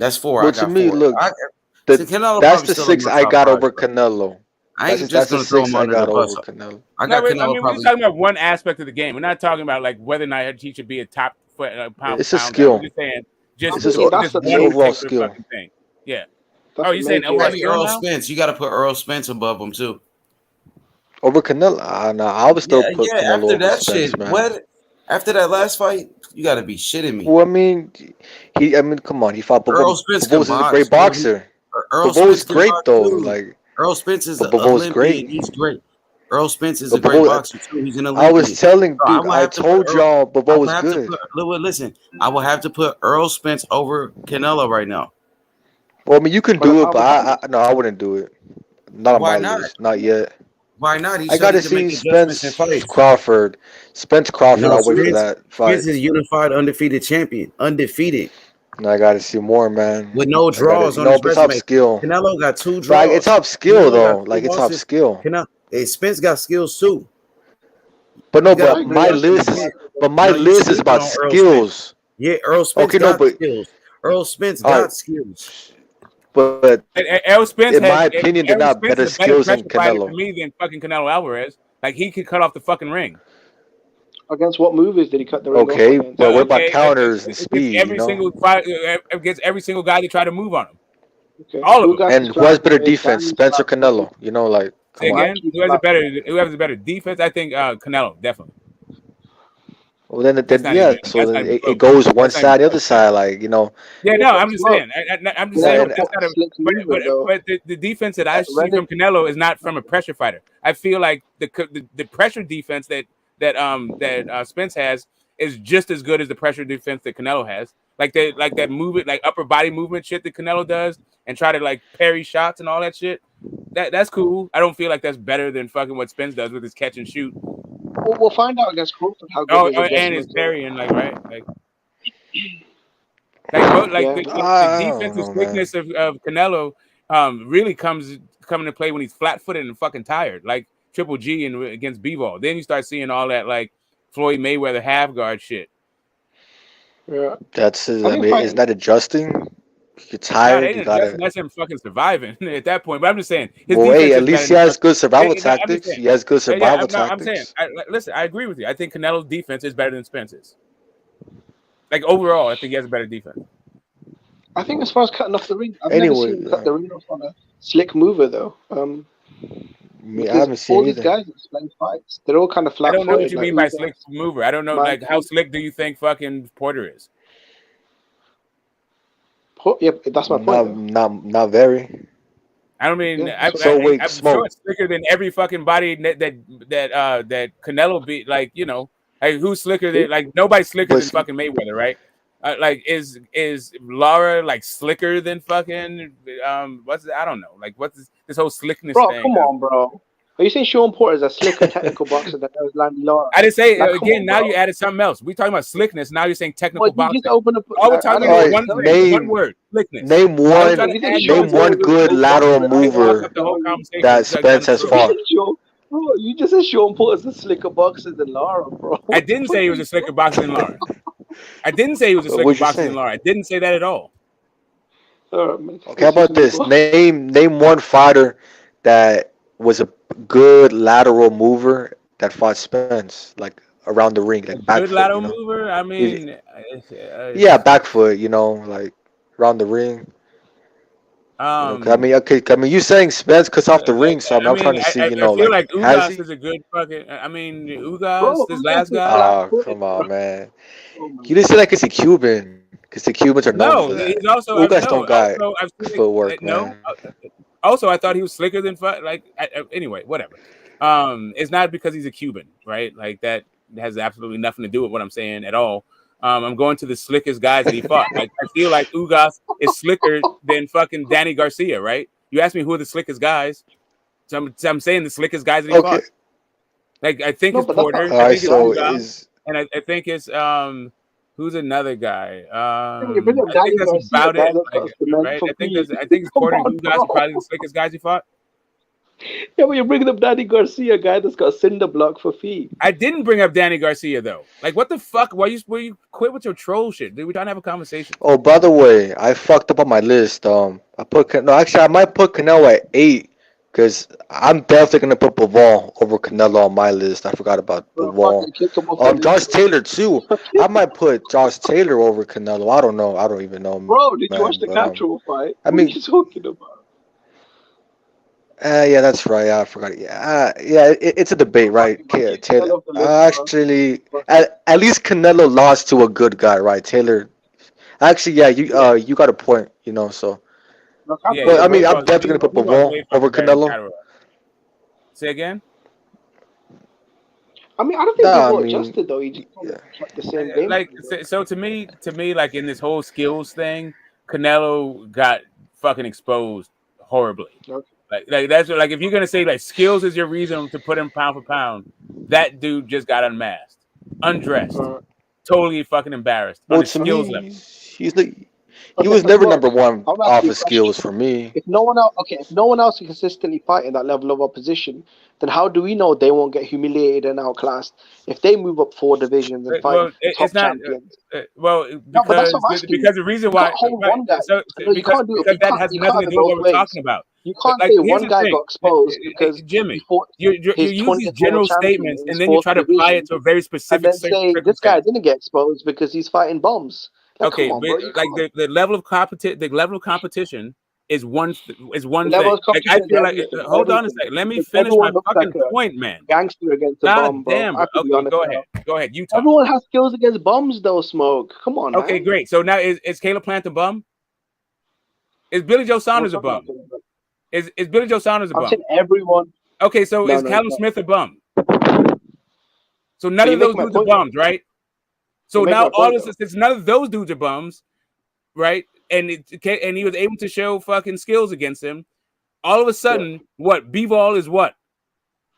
That's 4. Well, I to got me, 4. look, Canelo that's probably the still in 6 my I top got 5, over bro. Canelo. I ain't That's just the gonna throw 6 him I under the got bus. over Canelo. I got Canelo we're probably. just talking about one aspect of the game. We're not talking about like whether or not he should be a top pound for It's a pound guy. We're skill. just saying It's just just one overall particular skill. fucking thing. Yeah. That's Oh, the you saying major. overall Maybe skill Earl now? Spence. You got to put Earl Spence above him too. Over Canelo? Nah, I would still Yeah, put yeah. Canelo After over that Spence, shit, man. what? After that last fight, you got to be shitting me. Well, I mean, come on, he fought Earl Bivol. Spence can Bivol is a box great too. boxer. Earl Bivol is Spence can great box though. too. Like, Earl Spence is but an Bivol is Olympian. great. He's great. Earl Spence is a But great Bivol, boxer too. He's an I was Olympian. telling, So I dude, will I have to put told Earl. y'all I Bivol will was have to good. put. Listen, I will have to put Earl Spence over Canelo right now. Well, I mean, you can But do how it, but no, I wouldn't do it. Not on Why my not? list, not yet. Why not? He I said got he to can make see adjustments in Spence fights. Crawford. Spence Crawford. No, I'll wait for Spence. that Spence fight. is unified, undefeated champion. Undefeated. And I got to see more, man. With no draws on No, his but top resume. skill. Canelo got 2 But it's draws. top skill Canelo got though. 2 Like it's top losses. skill. Spence got skills too. But no, You gotta but put my Spence in the list is, fight. but my No, you list is sleeping about on Earl Spence. skills. Yeah, Earl Spence Okay, no, got but skills. Earl Spence all right, got skills. but Errol Spence in my has opinion, they're Errol not Spence better is a better skills than pressure fighter to Canelo. me than fucking Canelo Alvarez. Like he could cut off the fucking ring. Against what movies did he cut the ring off Okay, against? but what about counters and Against speed? You every know, single fight, against every single guy that tried to move on him. Okay. All of them. Ugas is and who has better flat-footed. defense, Danny's Spence or Canelo? flat-footed. You know, like Say come on. again, Mikey's who has flat-footed. a better defense? I think Canelo definitely. Well, then That's not yeah. even So then it close. goes one That's not even side, the other close. side. Like you know, Yeah, Yeah, no, but I'm just Smoke. saying. I'm just Yeah, saying but that's not a. slick mover though. But the defense that I see Rennie, from Canelo is not from a pressure fighter. I feel like the pressure defense that Spence has is just as good as the pressure defense that Canelo has. Like that movement, like upper body movement shit that Canelo does, and try to like parry shots and all that shit. That's cool. I don't feel like that's better than fucking what Spence does with his catch and shoot. we'll find out against Crawford how good those And his adjustments are. parrying, like right, like. Yeah. The defensive slickness of Canelo really comes into play when he's flat-footed and fucking tired, like Triple G and against Bivol. Then you start seeing all that like Floyd Mayweather half guard shit. Yeah. that's I mean, is that adjusting? You're tired. You gotta. That's him fucking surviving at that point. But I'm just saying his Well, defense hey, at is least better he than has good survival I'm just tactics. saying. He has good survival I'm saying. tactics. Listen, I agree with you. I think Canelo's defense is better than Spence's. Like overall, I think he has a better defense. I think as far as cutting off the ring, I've Anyway, never seen him cut the ring off on a slick mover though. I haven't seen all these either. guys that play fights, they're all kind of I flat-footed. don't know what you like mean by Ugas, slick mover. I don't know, Mike, like how slick do you think fucking Porter is? Yeah, that's my point. Not very. I don't mean. Yeah, I'm sure it's slicker than every fucking body that Canelo beat. Like you know, like who's slicker than like nobody's slicker than fucking Mayweather, right? Like is Lara like slicker than fucking what's I don't know. Like what's this whole slickness bro, thing? come on, bro. Are you saying Sean Porter is a slicker technical boxer than Landy Lara? I didn't say Like, again. on, now bro. you added something else. We talking about slickness. Now you're saying technical Well, you boxing. just open up. All we're talking about one thing, one word: slickness. Name one good lateral mover that Spence has fought. Bro, you just said Sean Porter's a slicker boxer than Lara, bro. I didn't say he was a slicker boxer than Lara. I didn't say he was a slicker boxer than Lara. I didn't say that at all. Okay, how about this? Name one fighter that was a good lateral mover that fought Spence, like around the ring, like back Good foot. lateral mover. I mean, Yeah, back foot. You know, like around the ring. I mean, you saying Spence cuts off the ring, so I'm trying to see. You know, I feel like Ugas has he? is a good fucking. I mean, Ugas, this last guy. Oh, come on, man. You didn't say like it's a Cuban, because the Cubans are known for that. He's also Ugas don't got I've seen footwork, no. man. Also, I thought he was slicker than anyway, whatever. It's not because he's a Cuban, right? Like that has absolutely nothing to do with what I'm saying at all. I'm going to the slickest guys that he fought. Like I feel like Ugas is slicker than fucking Danny Garcia, right? You asked me who are the slickest guys, so I'm saying the slickest guys that he fought. Like I think it's Porter, I think it's Ugas, and I think it's who's another guy? I think that's about it. Like, right? I think it's Porter and Ugas are probably the slickest guys he fought. Yeah, but you're bringing up Danny Garcia, guy that's got cinder block for feet. I didn't bring up Danny Garcia though. Like, what the fuck? Why you quit with your troll shit? Dude, we're trying to have a conversation. Oh, by the way, I fucked up on my list. I might put Canelo at 8 because I'm definitely gonna put Bivol over Canelo on my list. I forgot about Bivol. Josh Taylor too. I might put Josh Taylor over Canelo. I don't know. I don't even know. Bro, did you watch the but, Castro fight? I mean, what are you talking about? Yeah, that's right. I forgot. It's a debate, right? Okay, Taylor. Actually, at least Canelo lost to a good guy, right? Taylor. Actually, yeah, you got a point, So, No, but I mean, I'm definitely gonna put Bivol over Canelo. Say again. I mean, I don't think Bivol adjusted though. He just kept the same game. Like, so to me, like in this whole skills thing, Canelo got fucking exposed horribly. Okay. Like that's like if you're gonna say like skills is your reason to put him pound for pound, that dude just got unmasked, undressed, totally fucking embarrassed on his skills level. He was never number one off his skills for me. If no one else can consistently fight in that level of opposition, then how do we know they won't get humiliated and outclassed if they move up 4 divisions and fight top champions? Because the reason why because that has nothing to do with what we're talking about. You can't say one guy got exposed because Jimmy, you use these general statements and then you try to apply it to a very specific. And then say this guy didn't get exposed because he's fighting bombs. Like, okay, come on, bro, the level of competition is one thing. Like, I feel like hold on a second. Let me finish my fucking point, man. Gangster against the bomb, bro. Damn, okay, go ahead. You talk. Everyone has skills against bombs, though. Smoke. Come on. Okay, man. Great. So now is Caleb Plant a bum? Is Billy Joe Saunders a bum? Is Billy Joe Saunders a bum? I'm saying everyone. Okay, so is Callum Smith a bum? So none of those dudes are bums, right? So now since none of those dudes are bums, right? And he was able to show fucking skills against him. All of a sudden, what? Bivol is what?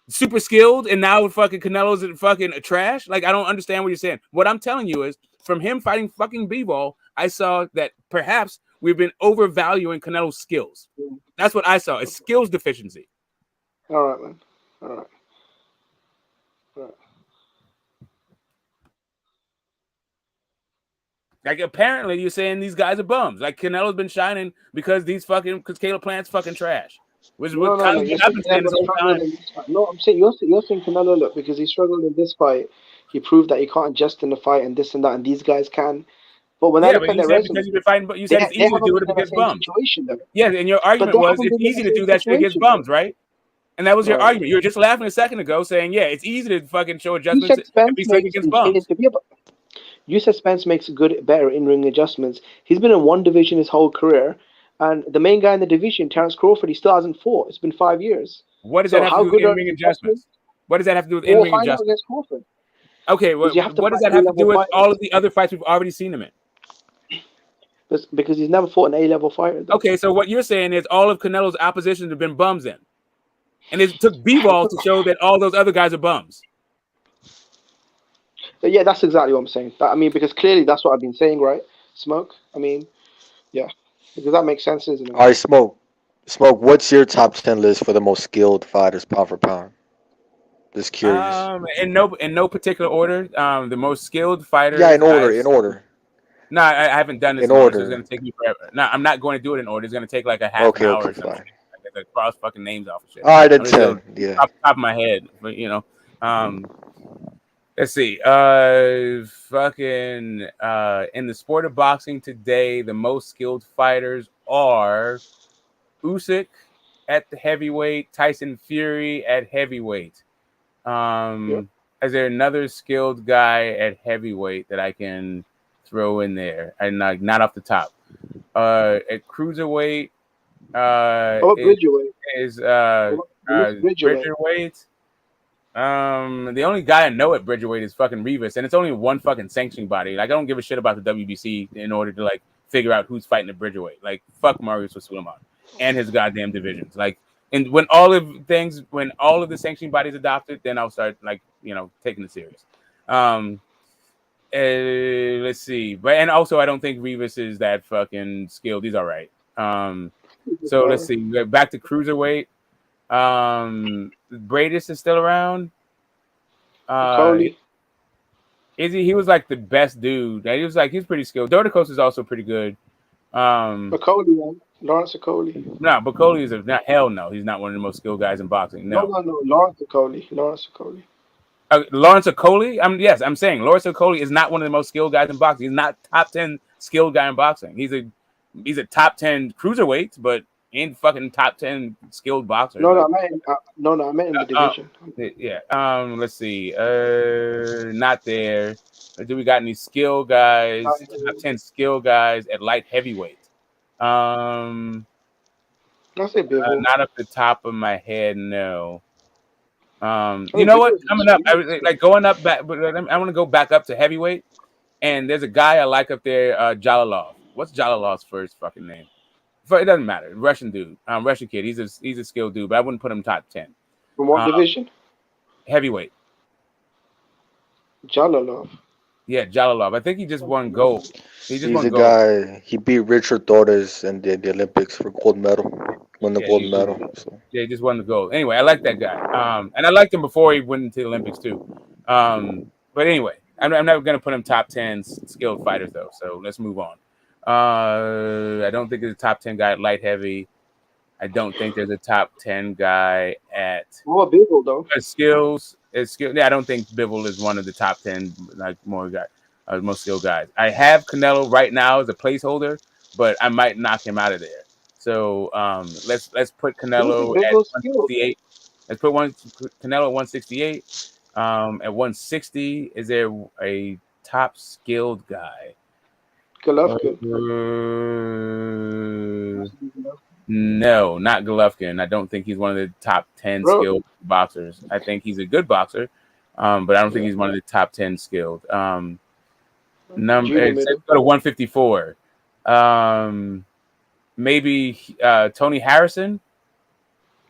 Super skilled, and now fucking Canelo's fucking trash? Like, I don't understand what you're saying. What I'm telling you is, from him fighting fucking Bivol, I saw that perhaps we've been overvaluing Canelo's skills. That's what I saw. It's skills deficiency. All right, man. All right. Like, apparently you're saying these guys are bums. Like, Canelo's been shining because Caleb Plant's fucking trash. Which is what I've been saying this whole time. No, I'm saying you're saying Canelo, look, because he struggled in this fight. He proved that he can't adjust in the fight and this and that, and these guys can. But when I look at their resume, because you've been fighting, but you said it's easy to do it against bums. Yeah, and your argument was it's easy to do that shit against bums, right? And that was your argument. You were just laughing a second ago, saying, "Yeah, it's easy to fucking show adjustments and be straight against bums." You said Spence makes better in-ring adjustments. He's been in one division his whole career, and the main guy in the division, Terence Crawford, he still hasn't fought. It's been 5 years. What does that have to do with in-ring adjustments? What does that have to do with in-ring adjustments? Okay, what does that have to do with all of the other fights we've already seen him in? Because he's never fought an A-level fighter. Though. Okay, so what you're saying is all of Canelo's oppositions have been bums then. And it took Bivol to show that all those other guys are bums. Yeah, that's exactly what I'm saying. Because clearly that's what I've been saying, right? Smoke? Yeah. Because that makes sense, isn't it? All right, Smoke, what's your top 10 list for the most skilled fighters pound for pound? Just curious. In no particular order. The most skilled fighters. Yeah, in order. No, I haven't done this in order. So it's gonna take me forever. No, I'm not going to do it in order. It's gonna take like a half an hour or something. I get the cross fucking names off of shit. All right, then 10. Yeah. Off the top of my head, but let's see. In the sport of boxing today, the most skilled fighters are Usyk at the heavyweight, Tyson Fury at heavyweight. Is there another skilled guy at heavyweight that I can throw in there? And not off the top. At cruiserweight, is Bridgerweight. The only guy I know at Bridgerweight is fucking Rivas, and it's only one fucking sanctioning body. Like, I don't give a shit about the WBC in order to like figure out who's fighting at Bridgerweight. Like, fuck Mariusz Suleiman and his goddamn divisions. Like, and when all of the sanctioning bodies adopted, then I'll start taking it serious. Let's see, and also I don't think Rivas is that fucking skilled. He's all right. So let's see. Back to cruiserweight. Bradis is still around. Coley. Is he? He was like the best dude. He was pretty skilled. Dordicos is also pretty good. McCauley, man. Lawrence McCauley. No, McCauley is not. Hell no, he's not one of the most skilled guys in boxing. No. Lawrence McCauley. Lawrence McCauley. Lawrence Okoli? I'm saying Lawrence Okoli is not one of the most skilled guys in boxing. He's not top 10 skilled guy in boxing. He's a top 10 cruiserweight, but he ain't fucking top 10 skilled boxer. I meant in the division. Yeah. Let's see. Not there. Do we got any skill guys? Top 10 skill guys at light heavyweight. I say Bivol. Not off the top of my head, no. You know what? Coming up, going up back, but I want to go back up to heavyweight. And there's a guy I like up there, Jalalov. What's Jalalov's first fucking name? It doesn't matter. Russian dude, Russian kid. He's a skilled dude, but I wouldn't put him top 10. From what division? Heavyweight. Jalalov. Yeah, Jalalov. I think he just won gold. He's a guy. He beat Richard Torres in the Olympics for gold medal. Won the gold medal. So. Yeah, he just won the gold. Anyway, I like that guy. And I liked him before he went into the Olympics too. But anyway, I'm not going to put him top 10 skilled fighters though. So let's move on. I don't think there's a top 10 guy at light heavy. I don't think there's a top 10 guy at. What Bivol though? Skills. Yeah, I don't think Bivol is one of the top 10 most skilled guys. I have Canelo right now as a placeholder, but I might knock him out of there. So let's put Canelo at 168. Let's put Canelo at 168. At 160, is there a top skilled guy? Golovkin. No, not Golovkin. I don't think he's one of the top 10 skilled boxers. I think he's a good boxer, but I don't think he's one of the top 10 skilled. Let's go to 154. Maybe Tony Harrison.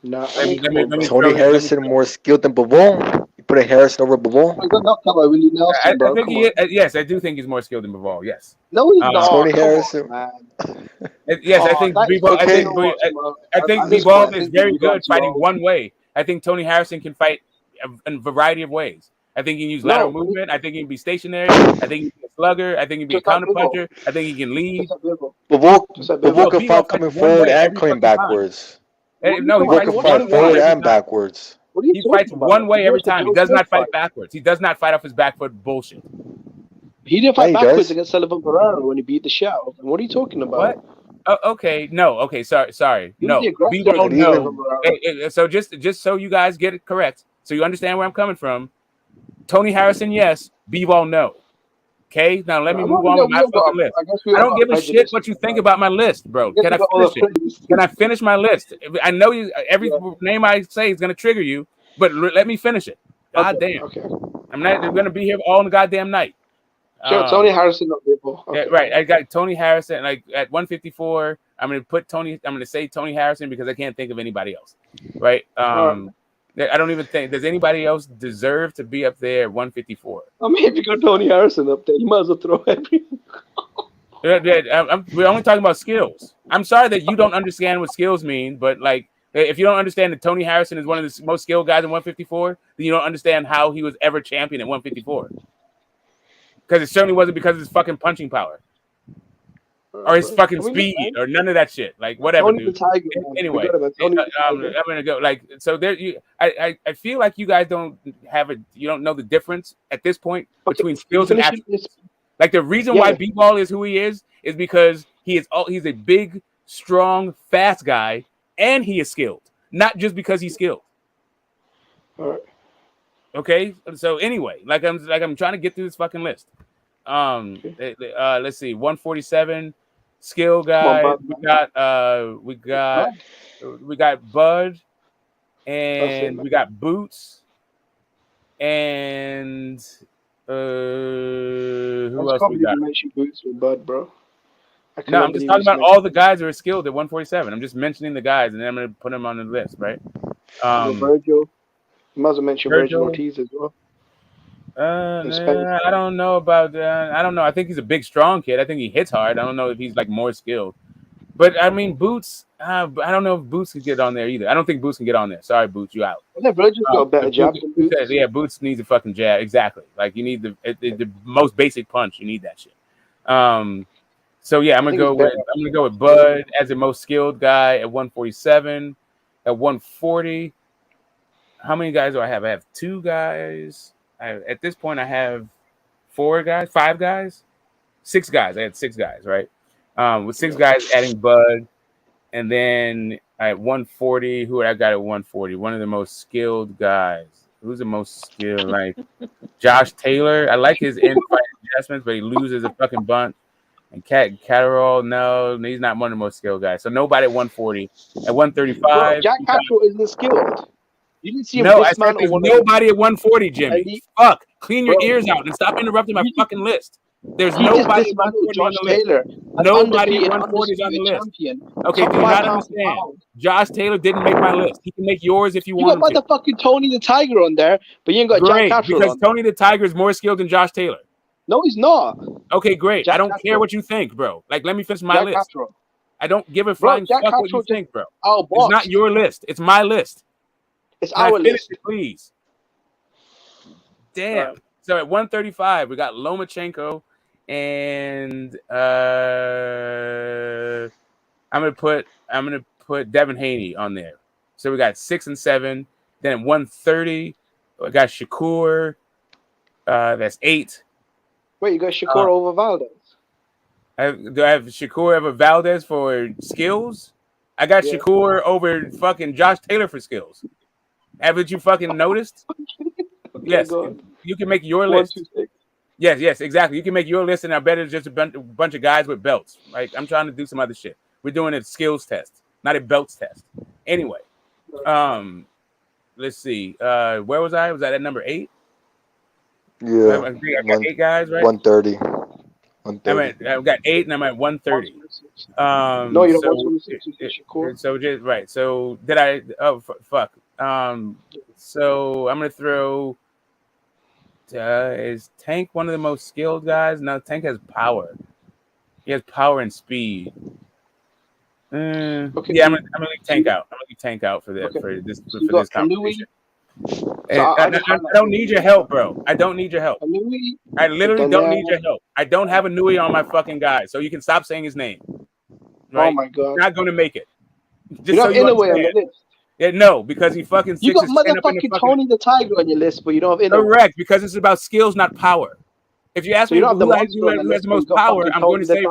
No, Tony Harrison more skilled than Bivol. You put a Harrison over Bivol. I think yes, I do think he's more skilled than Bivol. Yes. No, he's not. Tony Harrison. Yes, I think Bivol. I think Bivol is very good fighting one way. I think Tony Harrison can fight in a variety of ways. I think he can use lateral movement. I think he can be stationary. I think he can be a slugger. I think he can be a counterpuncher. I think he can lead. Bivol can fight coming forward and coming backwards. No, he fights forward and backwards. He fights one way every time. He does not fight backwards. He does not fight off his back foot bullshit. He didn't fight backwards against Sullivan Barrera when he beat the shit out of him. What are you talking about? What? Okay, no. Okay, sorry. No. Bivol, no. So just so you guys get it correct, so you understand where I'm coming from. Tony Harrison, yes. Bivol, no. Okay, now let me move on with my fucking list. I don't give a shit what you think about my list, bro. Can I finish it? Can I finish my list? I know you. Every name I say is gonna trigger you, but let me finish it. God damn. Okay. I'm not gonna be here all the goddamn night. Sure, Tony Harrison, no Bivol. Okay. Yeah, right. I got Tony Harrison. Like at 154, I'm gonna say Tony Harrison because I can't think of anybody else. Right. I don't even think does anybody else deserve to be up there at 154. I mean, if you got Tony Harrison up there, you might as well throw everything. We're only talking about skills. I'm sorry that you don't understand what skills mean, but like, if you don't understand that Tony Harrison is one of the most skilled guys in 154, then you don't understand how he was ever champion at 154. Because it certainly wasn't because of his fucking punching power. Or his fucking speed, or none of that shit. Like whatever, dude. Anyway, I'm gonna go. Like so, there. I feel like you guys don't know the difference at this point between skills and attributes. Like the reason why B-Ball is who he is because he's a big, strong, fast guy, and he is skilled. Not just because he's skilled. All right. Okay. So anyway, I'm trying to get through this fucking list. Let's see, 147. Skill guy, we got Bud, and we got Boots, and who else we got? Boots with Bud, bro. No, I'm just talking about all the guys who are skilled at 147. I'm just mentioning the guys, and then I'm gonna put them on the list, right? Virgil, you might as well mention Virgil Ortiz as well. I don't know about that. I don't know. I think he's a big, strong kid. I think he hits hard. I don't know if he's like more skilled. But I mean, Boots. I don't know if Boots could get on there either. I don't think Boots can get on there. Sorry, Boots, you out. Yeah, Virgil's got a better jab than Boots. Yeah, Boots needs a fucking jab. Exactly. Like you need the most basic punch. You need that shit. So yeah, I'm gonna go with Bud as the most skilled guy at 147. At 140, how many guys do I have? I have 2 guys. At this point, I have 4 guys, 5 guys, 6 guys. I had 6 guys, right? With 6 guys adding Bud, and then at 140, who I got at 140? One of the most skilled guys. Who's the most skilled? Like Josh Taylor. I like his in-fight adjustments, but he loses a fucking bunch. And Catterall, no, he's not one of the most skilled guys. So nobody at 140. At 135, Bro, Jack Catterall isn't skilled. You didn't see him no, I said there's nobody at 140, Jimmy. Fuck, clean your ears out and stop interrupting my fucking list. There's nobody at 140 on the list. Nobody at 140 is on the list. Okay, do you not understand? Josh Taylor didn't make my list. He can make yours if you want. You got motherfucking Tony the Tiger on there, but you ain't got Great, Jack Catterall. Because Tony the Tiger is more skilled than Josh Taylor. No, he's not. Okay, great. I don't care what you think, bro. Like, let me finish my list. Catterall. I don't give a flying fuck what you think, bro. It's It's not your list. It's my list. It's Can I our finish list. it, please. Damn. So at 135, we got Lomachenko, and I'm gonna put Devin Haney on there. So we got 6 and 7. Then at 130, we got Shakur. That's 8. Wait, you got Shakur over Valdez? Do I have Shakur over Valdez for skills? I got Shakur over fucking Josh Taylor for skills. Haven't you fucking noticed? Yes, you can make your list. 1, 2, 6. Yes, exactly. You can make your list, and I bet it's just a bunch of guys with belts. Like, I'm trying to do some other shit. We're doing a skills test, not a belts test. Anyway, let's see. Where was I? Was I at number 8? Yeah, I got 8 guys, right? 130. I've got 8, and I'm at 130. No, you don't want 26. So just right. So did I? Oh fuck. So I'm gonna throw. Is Tank one of the most skilled guys? No, Tank has power. He has power and speed. Okay. Yeah, I'm gonna leave Tank out. I'm gonna leave Tank out for this conversation. I don't need your help, bro. I don't need your help. I literally don't need your help. I don't have a Nui on my fucking guy, so you can stop saying his name. Right? Oh my god! You're not gonna make it. Just you have Inouye on your list. Yeah, no, because he fucking. You got motherfucking Tony the Tiger on your list, but you don't have Inouye. Correct, because it's about skills, not power. If you ask me who has the most power, I'm going to say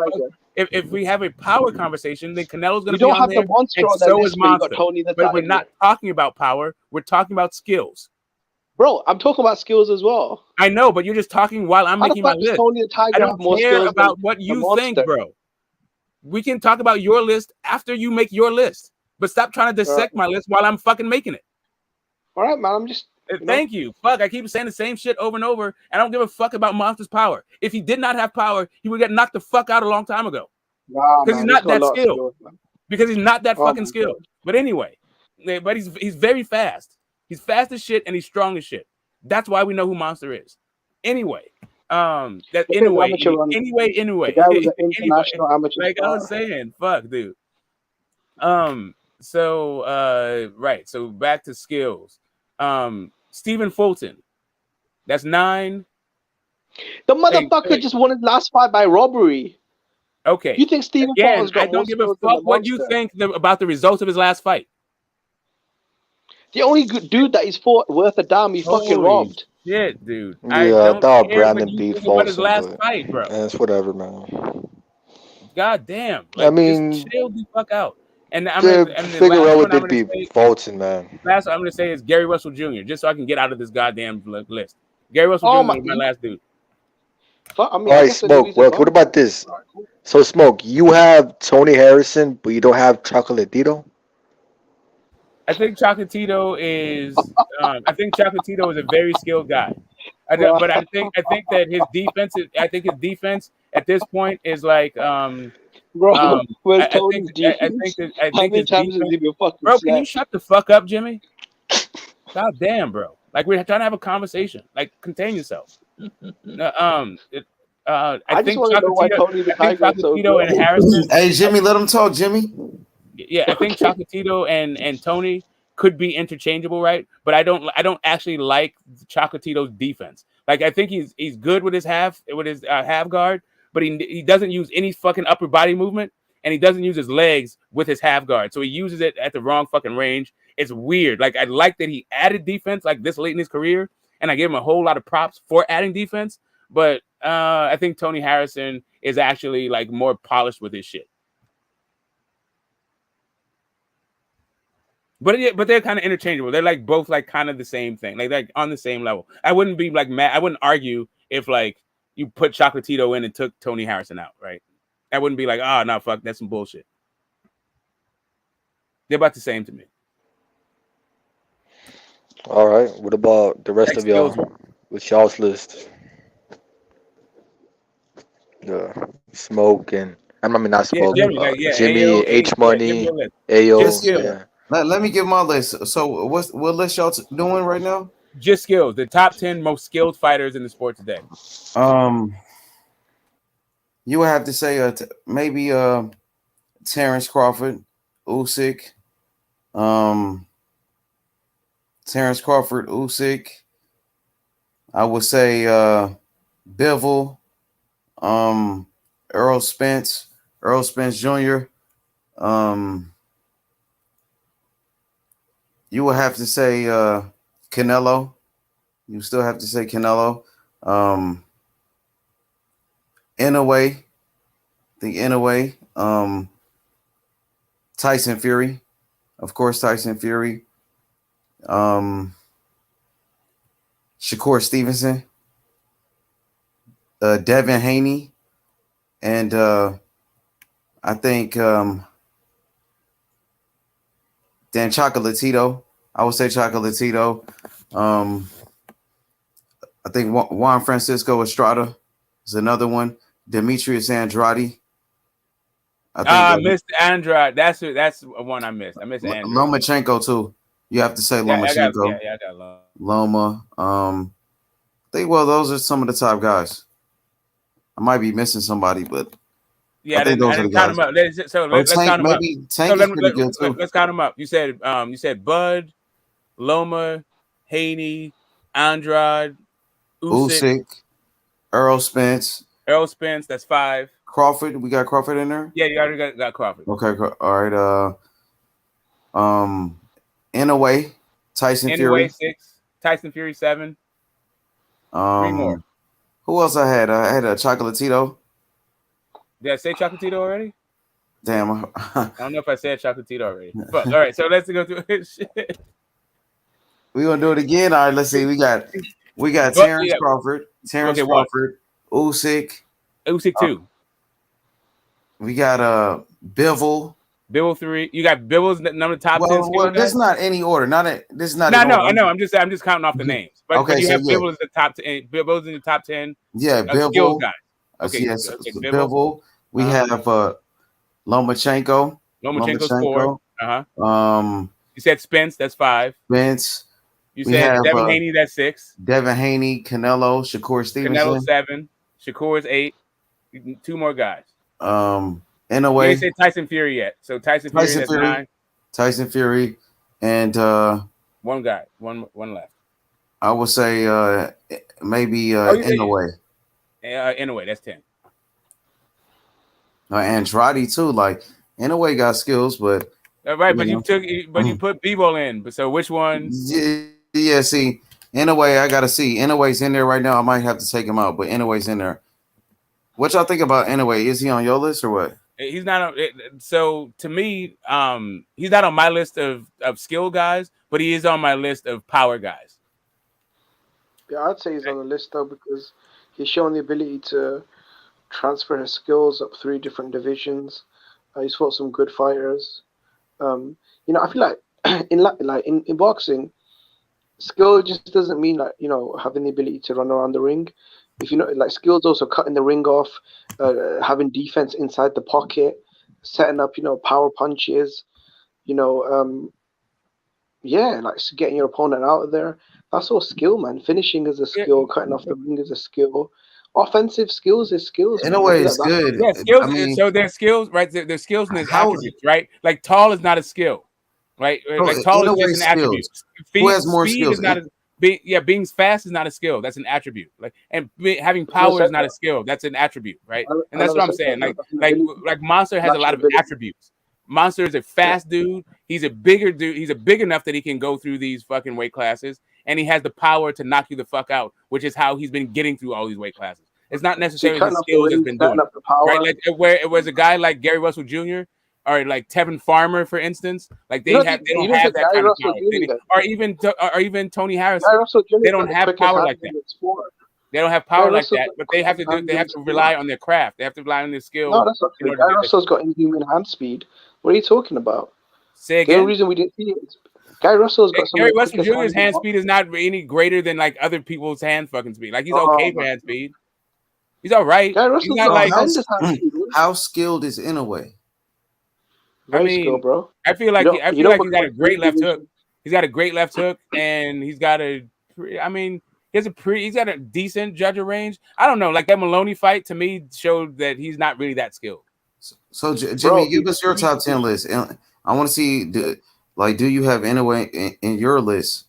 if we have a power conversation, then Canelo's going to be on there, and so is Monster. But we're not talking about power. We're talking about skills. Bro, I'm talking about skills as well. I know, but you're just talking while I'm making my list. I don't care about what you think, bro. We can talk about your list after you make your list, but stop trying to dissect my list while I'm fucking making it. All right, man. I'm just. Thank you. Fuck, I keep saying the same shit over and over, and I don't give a fuck about Monster's power. If he did not have power, he would get knocked the fuck out a long time ago. Because he's not that skilled. Because he's not that fucking skilled. But anyway, but he's very fast. He's fast as shit and he's strong as shit. That's why we know who Monster is. Anyway, anyway. The guy was an international amateur. Like I was saying, fuck, dude. So right. So back to skills. Stephen Fulton. That's 9. The motherfucker just won his last fight by robbery. Okay. You think Stephen Fulton's got I don't give a fuck what you think about the results of his last fight. The only good dude that he's fought worth a damn, he fucking robbed. Shit, dude. Yeah, I thought Brandon beat Fulton. His last fight, bro. It's whatever, man. God damn. Like, I mean, just chill the fuck out. And Figueroa did beat Fulton, man. Last one I'm gonna say is Gary Russell Jr. Just so I can get out of this goddamn list. Gary Russell Jr. is my last dude. All right, Smoke. Well, what about this? So, Smoke, you have Tony Harrison, but you don't have Chocolatito? I think Chocolatito is. I think Chocolatito is a very skilled guy. But I think that his defense. I think his defense at this point is like. Bro, where's Tony's defense? I think how many times has he been fucking bro, can you shut the fuck up, Jimmy? God damn, bro. Like, we're trying to have a conversation. Like, contain yourself. I just think want to know why Tony the Tiger is so Chocolatito and good. Harrison. Hey, Jimmy, let him talk, Jimmy. Yeah, I think Chocolatito and Tony could be interchangeable, right? But I don't actually like Chocolatito's defense. Like I think he's good with his half guard, but he doesn't use any fucking upper body movement, and he doesn't use his legs with his half guard. So he uses it at the wrong fucking range. It's weird. Like I like that he added defense like this late in his career, and I give him a whole lot of props for adding defense. But I think Tony Harrison is actually like more polished with his shit. But they're kind of interchangeable. They're like both like kind of the same thing. Like on the same level. I wouldn't be like mad. I wouldn't argue if like you put Chocolatito in and took Tony Harrison out, right? I wouldn't be like, oh no, fuck, that's some bullshit. They're about the same to me. All right. What about the rest of y'all? With y'all's list? Smoke and I mean not Smoke. Jimmy, H Money, Ayo. Let me give my list. So what list y'all doing right now? Just skills. The top 10 most skilled fighters in the sport today. You would have to say maybe Terrence Crawford, Usyk. Terrence Crawford, Usyk. I would say Bivol, Earl Spence Jr. You will have to say Canelo. You still have to say Canelo. Inoue. Tyson Fury. Of course, Tyson Fury. Shakur Stevenson. Devin Haney. And I think then Chocolatito. I would say Chocolatito. I think Juan Francisco Estrada is another one. Demetrius Andrade. I missed Andrade. That's one I missed. I missed Andrade. Lomachenko too. You have to say Lomachenko. I got Loma. Those are some of the top guys. I might be missing somebody, but I think those are the guys. Count them up. So let's count them up. Tank is pretty good too. Let's count them up. You said Bud, Loma, Haney, Andrade, Usyk, Earl Spence. That's 5. Crawford, we got Crawford in there. Yeah, you already got Crawford. Okay, all right. Inoue, Tyson Fury. 6. Tyson Fury 7. 3 more. Who else I had? I had a Chocolatito. Did I say Chocolatito already? Damn. I don't know if I said Chocolatito already. Fuck. All right, so let's go through it. Shit. We're gonna do it again. All right, let's see. We got Terrence Crawford. Crawford. Usyk 2. We got Bivol. Bivol 3. You got Bivol's number top 10. Well, that's not any order. This is not. No, I know. I'm just counting off the names. But, okay, you have Bivol as the top 10. Bivol's in the top 10. Yeah, Bivol. Guys. Okay, yes, Bivol. We have Lomachenko. Lomachenko's 4. You said Spence. That's 5. Spence. You said Devin Haney. That's 6. Devin Haney, Canelo, Shakur Stevenson. Canelo 7. Shakur is 8. 2 more guys. In a way, you didn't say Tyson Fury yet. So Tyson Fury is 9. Tyson Fury and one guy, one left. I would say maybe in a way. In a way, that's 10. Andrade too. Like in a way, got skills, but right. But you put Bivol in. But so which one? Yeah. See, in a way, I gotta see. Inoue's in there right now. I might have to take him out, but Inoue's in there. What y'all think about Inoue? Is he on your list or what? He's not on. So to me, he's not on my list of skill guys, but he is on my list of power guys. Yeah, I'd say he's on the list though because he's shown the ability to transfer his skills up 3 different divisions. He's fought some good fighters. I feel like in boxing, skill just doesn't mean having the ability to run around the ring. If skills also cutting the ring off, having defense inside the pocket, setting up power punches, getting your opponent out of there. That's all skill, man. Finishing is a skill, cutting off the ring is a skill, offensive skills is skills. In a way, it's good. Yeah, skills. I mean, So their skills, right? Their skills and their how attributes, right? Like tall is not a skill, right? bro, Like tall in is a way, just an attribute. skills. Who has more Speed is skills? not a being fast is not a skill. That's an attribute. Like having I never power is said not a that. skill. That's an attribute, right? I And that's never what I'm said saying. that. That's an ability. Like Monster has a lot Natural of ability. attributes. Monster is a fast dude. He's a bigger dude. He's a big enough that he can go through these fucking weight classes, and he has the power to knock you the fuck out, which is how he's been getting through all these weight classes. It's not necessarily his skills that's been doing it, right? Like where it was a guy like Gary Russell Jr. or like Tevin Farmer, for instance, like they don't have that kind of power. Or even Tony Harrison. They don't have power like that. They don't have power like that, but they have to rely on their craft. They have to rely on their skill. No, that's not true. Gary Russell's got inhuman hand speed. What are you talking about? Say The again. only reason we didn't see it is Gary Russell's got some. Gary Russell Jr.'s hand speed is not any greater than like other people's hand fucking speed. Like he's okay for hand speed. He's all right. He's not like how skilled is in a way. I mean, skilled, bro. I feel like he's got a great left hook. He's got a great left hook, and he's got a. I mean, he's got a decent judger range. I don't know, like that Maloney fight to me showed that he's not really that skilled. So Jimmy, give us your top 10 list. And I want to see, do you have Inoue in your list?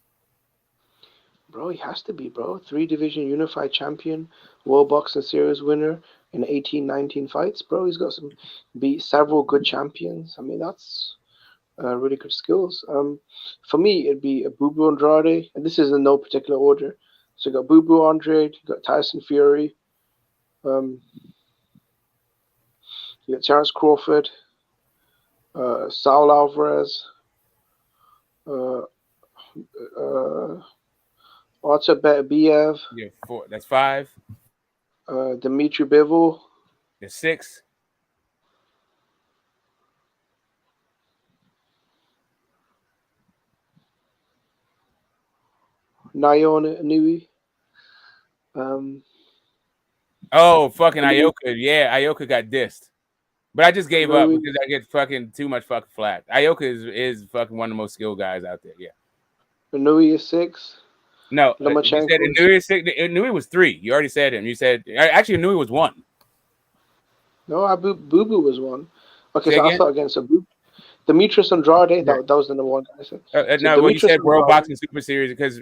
Bro, he has to be, bro. 3-division unified champion, World Boxing Series winner in 18-19 fights, bro. He's got beat several good champions. I mean, that's really good skills. For me, it'd be a Boo Boo Andrade, and this is in no particular order. So you got Boo Boo Andrade, you got Tyson Fury, you got Terrence Crawford, Saul Alvarez, Artur Beterbiev. Yeah, 4. That's 5. Dimitri Bivol. That's 6. Nayon Inoue. Oh, fucking Ioka. Yeah, Ioka got dissed. But I just gave up because I get fucking too much fucking flack. Ioka is fucking one of the most skilled guys out there. Yeah. Inoue is 6. No, you said Inoue is 6. Inoue was 3. You already said him. You said actually Inoue was 1. No, Boo Boo was 1. Okay, so I thought against Demetrius Andrade. That was the number 1 guy I said. No, well, you said World Boxing Super Series because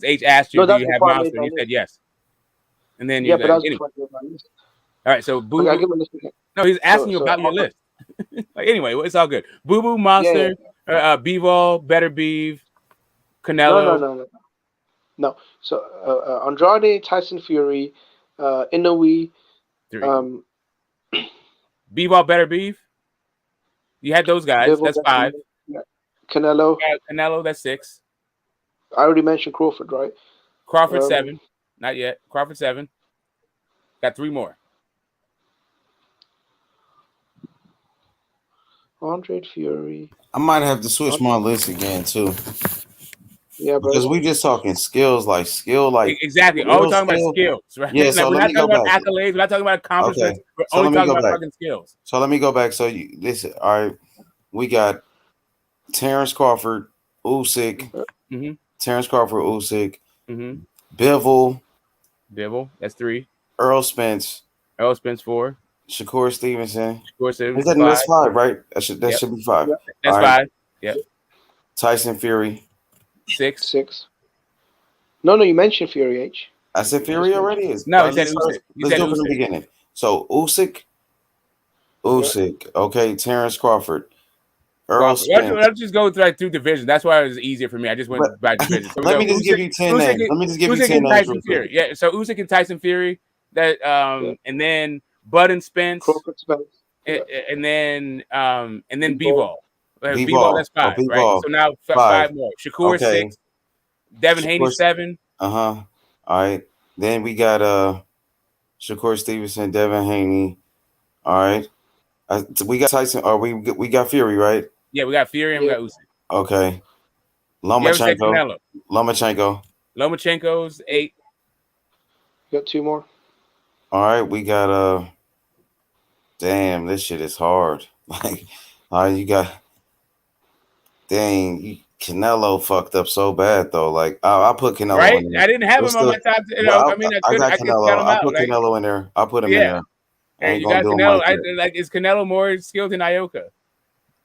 H asked you, do you have Monster? And you said yes. And then but that was anyway. before I made my list. All right, so Boo. Okay, no, he's asking you about your list. Like anyway, it's all good. Boo Boo, Monster, Bivol, Better Beef, Canelo. No. So Andrade, Tyson Fury, Inoue, 3. Bivol, Better Beef. You had those guys. Bivol, that's 5. Canelo. Canelo. That's 6. I already mentioned Crawford, right? Crawford 7. Not yet. Crawford 7. Got 3 more. Andre Fury. I might have to switch my list again too. Yeah, bro. Because we just talking skills, like exactly. All we're talking about skills, right? Yeah, like, so we're let not me go talking about back. accolades. We're not talking about accomplishments. Okay. We're So only let me talking go about back. fucking skills. So let me go back. So listen, all right, we got Terrence Crawford, Usyk, Terrence Crawford, Usyk, Bivol, that's 3. Earl Spence, 4. Shakur Stevenson. That's 5, right? That should be 5. Yep. That's All 5. Yep. Tyson Fury. 6. No, you mentioned Fury H. I said Fury already. No, he said Usyk. Let's do it from the beginning. So Usyk. Okay, Terrence Crawford. Earl Spence. Let's just go through division. That's why it was easier for me. I just went by division. So let me just give you 10 names. Let me just give you 10 names. Tyson Fury. Yeah, so Usyk and Tyson Fury. That and then Bud and Spence. And then Bivol. Bivol, that's 5, right? So now 5 more. Shakur 6. Devin Haney 7. All right. Then we got Shakur Stevenson, Devin Haney. All right. We got Tyson. We got Fury, right? Yeah, we got Fury and we got Usyk. Okay. Lomachenko's 8. You got 2 more. All right, we got damn, this shit is hard. Like, all right, you got Canelo fucked up so bad though. Like I put Canelo Right? in there. I didn't have What's him on the? my top. You know, Well, I mean, I got I could count Canelo. him I out. put Like, Canelo in there. I put him in yeah. there. I Hey, ain't you gonna got do him Canelo. like that. Like, is Canelo more skilled than Ioka?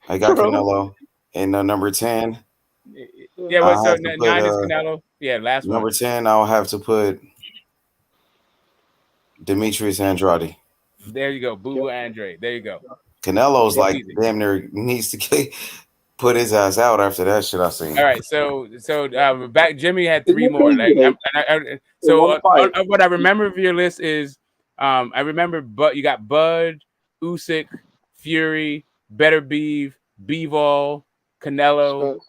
I got Canelo in number 10. Yeah, I well, so have to put 9 is Canelo. Yeah, last number one. 10. I'll have to put Demetrius Andrade. There you go, Boo Boo Andre. There you go. Canelo's like Easy. damn near needs to put his ass out after that shit I seen. All right, so back. Jimmy had 3 more. Like, what I remember of your list is, I remember, but you got Bud, Usyk, Fury, Better Beef, Bivol, Canelo.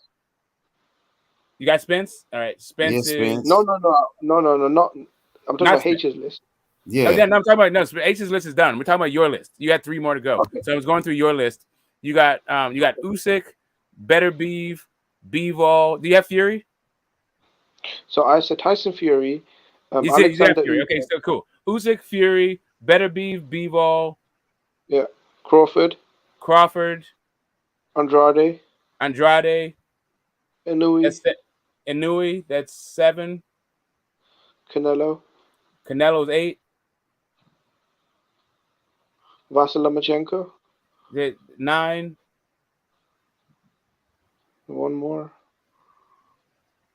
You got Spence. All right, Spence is No. Not. I'm talking about H's list. Yeah. Oh, yeah, no, I'm talking about H's list is done. We're talking about your list. You had 3 more to go. Okay. So I was going through your list. You got Usyk, Better Beef, Bivol. Do you have Fury? So I said Tyson Fury. You said you have Alexander Fury. Okay, so cool. Usyk, Fury, Better Beef, Bivol. Yeah. Crawford. Andrade. Inouye. That's 7. Canelo's 8. Vasily Lomachenko. 9. One more.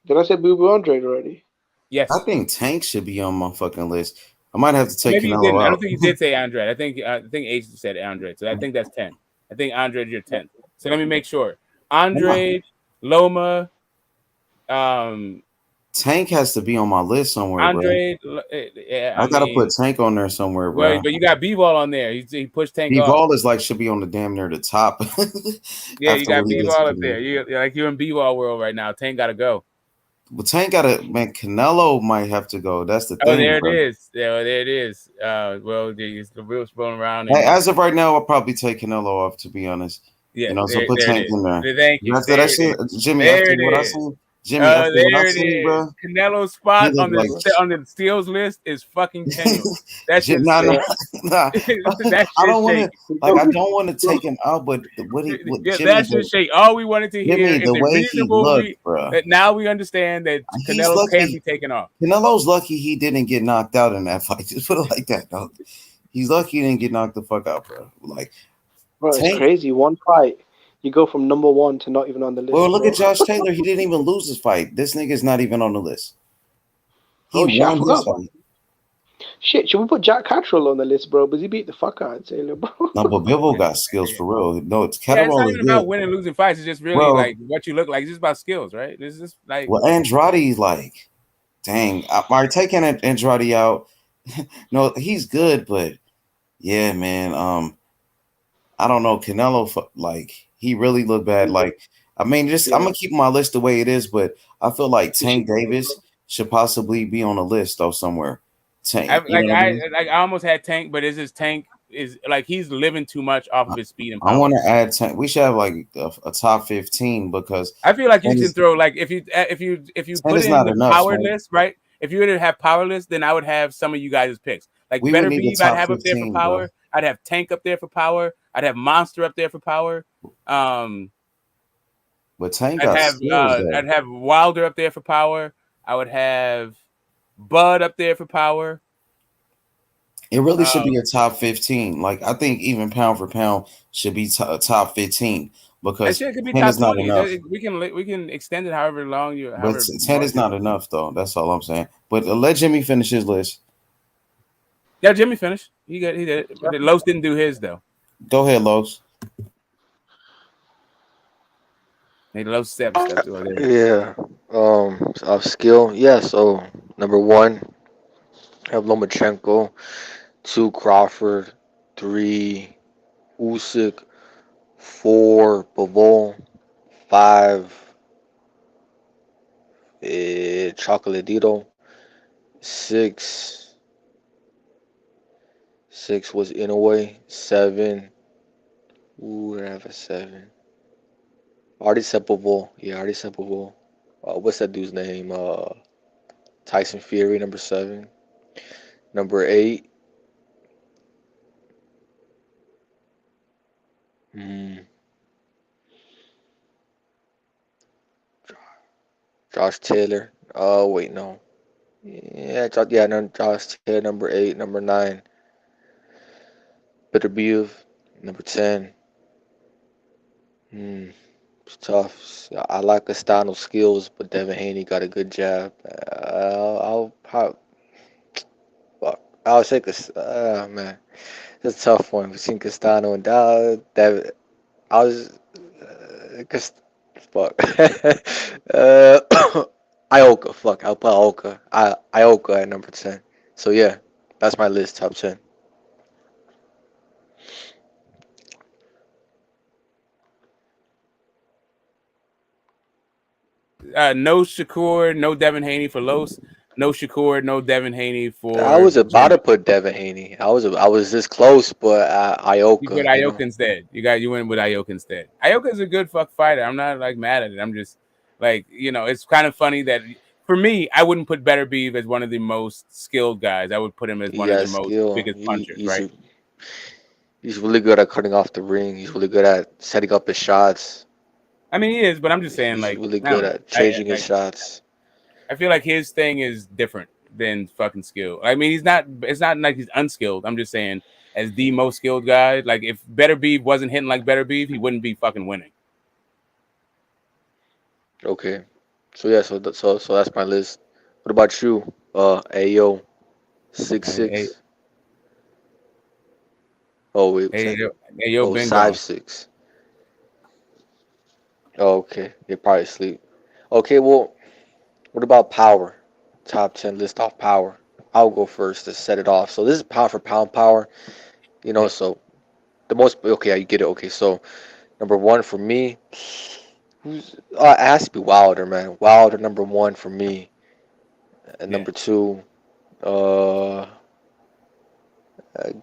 Did I say Boo Boo Andre already? Yes. I think Tank should be on my fucking list. I might have to take Maybe you Canelo didn't. out. I don't think you did say Andre. I think H said Andre. So I think that's 10. I think Andre is your 10th. So let me make sure. Andre, Loma, Tank has to be on my list somewhere, Andre. bro. Yeah, I gotta put Tank on there somewhere, bro. Well, but you got B-Ball on there. He pushed Tank off. B-Ball is like should be on the damn near the top. Yeah, you got B-Ball up there. You're in B-Ball world right now. Tank got to go. Well, Tank gotta, man. Canelo might have to go. That's the thing. Oh, there bro. it is. Yeah, there it is. Well, the wheels rolling around. Hey, as of right now, I'll probably take Canelo off. To be honest, yeah, so put Tank in there. Thank you. After that shit, Jimmy. After what I seen, Jimmy. After what I seen, bro. Canelo's spot on the steals list is fucking tenuous. That's just nah. That's I don't want to. Like, I don't want to take him out, but Jimmy, that's just shake. All we wanted to hear Jimmy, is the a way reasonable he looked, bro. that now we understand that Canelo can be taken off. Canelo's lucky he didn't get knocked out in that fight. Just put it like that, dog. He's lucky he didn't get knocked the fuck out, bro. Like, bro, it's crazy. One fight, you go from number 1 to not even on the list. Well, look at Josh Taylor. He didn't even lose his fight. This nigga's not even on the list. He won his fight. Shit, should we put Jack Catterall on the list, bro? Because he beat the fuck out of Taylor, bro. No, but Bivol got skills for real. No, it's Catterall. It's not even about winning and losing fights. It's just really like what you look like. It's just about skills, right? It's just like. Well, Andrade's like, dang. I'm taking Andrade out. No, he's good, but yeah, man. I don't know. Canelo, like, he really looked bad. Like, I mean, I'm gonna keep my list the way it is, but I feel like Tank Davis should possibly be on a list though somewhere. Tank, I almost had Tank, but Tank is like he's living too much off of his speed and power. I want to add Tank. We should have like a top 15 because I feel like you can throw like if you put in the power list, right? If you would have power list, then I would have some of you guys' picks. Like Better Beef, I'd have up there for power. Bro. I'd have Tank up there for power. I'd have Monster up there for power. But Tank I'd have Wilder up there for power. I would have Bud up there for power. It really should be a top 15. Like, I think even pound for pound should be top 15 because 10 is not 20. enough. We can extend it however long you. But 10 is not enough, though. That's all I'm saying. But let Jimmy finish his list. Yeah, Jimmy finished. He did it. But Los didn't do his though. Go ahead, Los. Hey, Los steps. Yeah. Of skill. Yeah. So number 1, I have Lomachenko. 2, Crawford. 3, Usyk. 4, Bivol. 5, Chocolatito. 6 was Inouye. 7. Ooh, I have a 7. Already said Bivol. Yeah, already said Bivol. What's that dude's name? Tyson Fury, number 7. Number 8. Josh Taylor. Wait, no. No, Josh Taylor, number 8, number 9. Bitterbeef, number 10. It's tough. I like Castano skills, but Devin Haney got a good jab. I'll say man, it's a tough one between Castano and Devin. I was fuck. Ioka, fuck. I'll put Ioka. Ioka at number 10. So yeah, that's my list, top 10. No Shakur, no Devin Haney for Los. No Shakur, no Devin Haney for. I was about to put Devin Haney. I was this close, but Ioka. You put Ioka instead. You went with Ioka instead. Ioka is a good fighter. I'm not like mad at it. I'm just like, it's kind of funny that for me, I wouldn't put Better Beef as one of the most skilled guys. I would put him as one of the most biggest punchers, right? He's really good at cutting off the ring. He's really good at setting up his shots. I mean, he is, but I'm just saying, he's like, really good at changing his shots. I feel like his thing is different than fucking skill. I mean, it's not like he's unskilled. I'm just saying, as the most skilled guy, like if Better Beef wasn't hitting like Better Beef, he wouldn't be fucking winning. Okay. So yeah, so that's my list. What about you? Ayo 6'6". Oh wait, Ayo 5'6". Oh, okay. You're probably asleep. Okay, well, what about power? Top 10 list off power. I'll go first to set it off. So this is pound for pound power. So the most you get it. Okay, so number 1 for me. It has to be Wilder, man. Wilder number 1 for me. And number 2,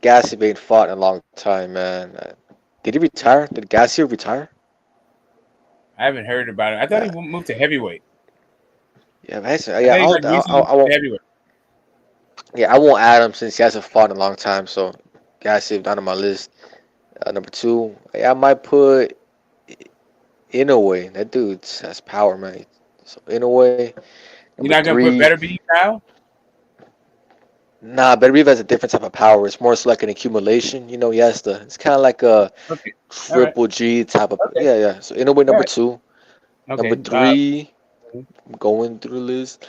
Gassiev ain't fought in a long time, man. Did he retire? Did Gassiev retire? I haven't heard about it. I thought he moved to heavyweight. Yeah, heavyweight. Yeah, I won't add him since he hasn't fought in a long time. So, Gassiev down on my list. Number 2, I might put Inoue. That dude has power, man. So Inoue. You're not gonna put Better Beef now? Nah, Better Beef has a different type of power. It's more so like an accumulation. He has to. It's kind of like a triple G type of. Yeah. So Inoue number 2. Number 3. I'm going through the list.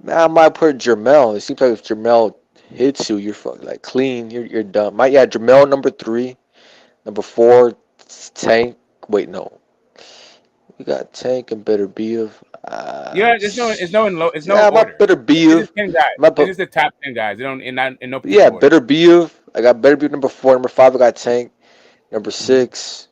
Now I might put Jermell. It seems like if Jermell hits you, you're like clean. You're done. Jermell number 3. Number 4, Tank. Wait, no. We got Tank and Better Beef. It's no order. Better Beef. It's just the top 10 guys. They don't in no order. Yeah, Better Beef. I got Better Beef number 4. Number 5, I got Tank. Number 6.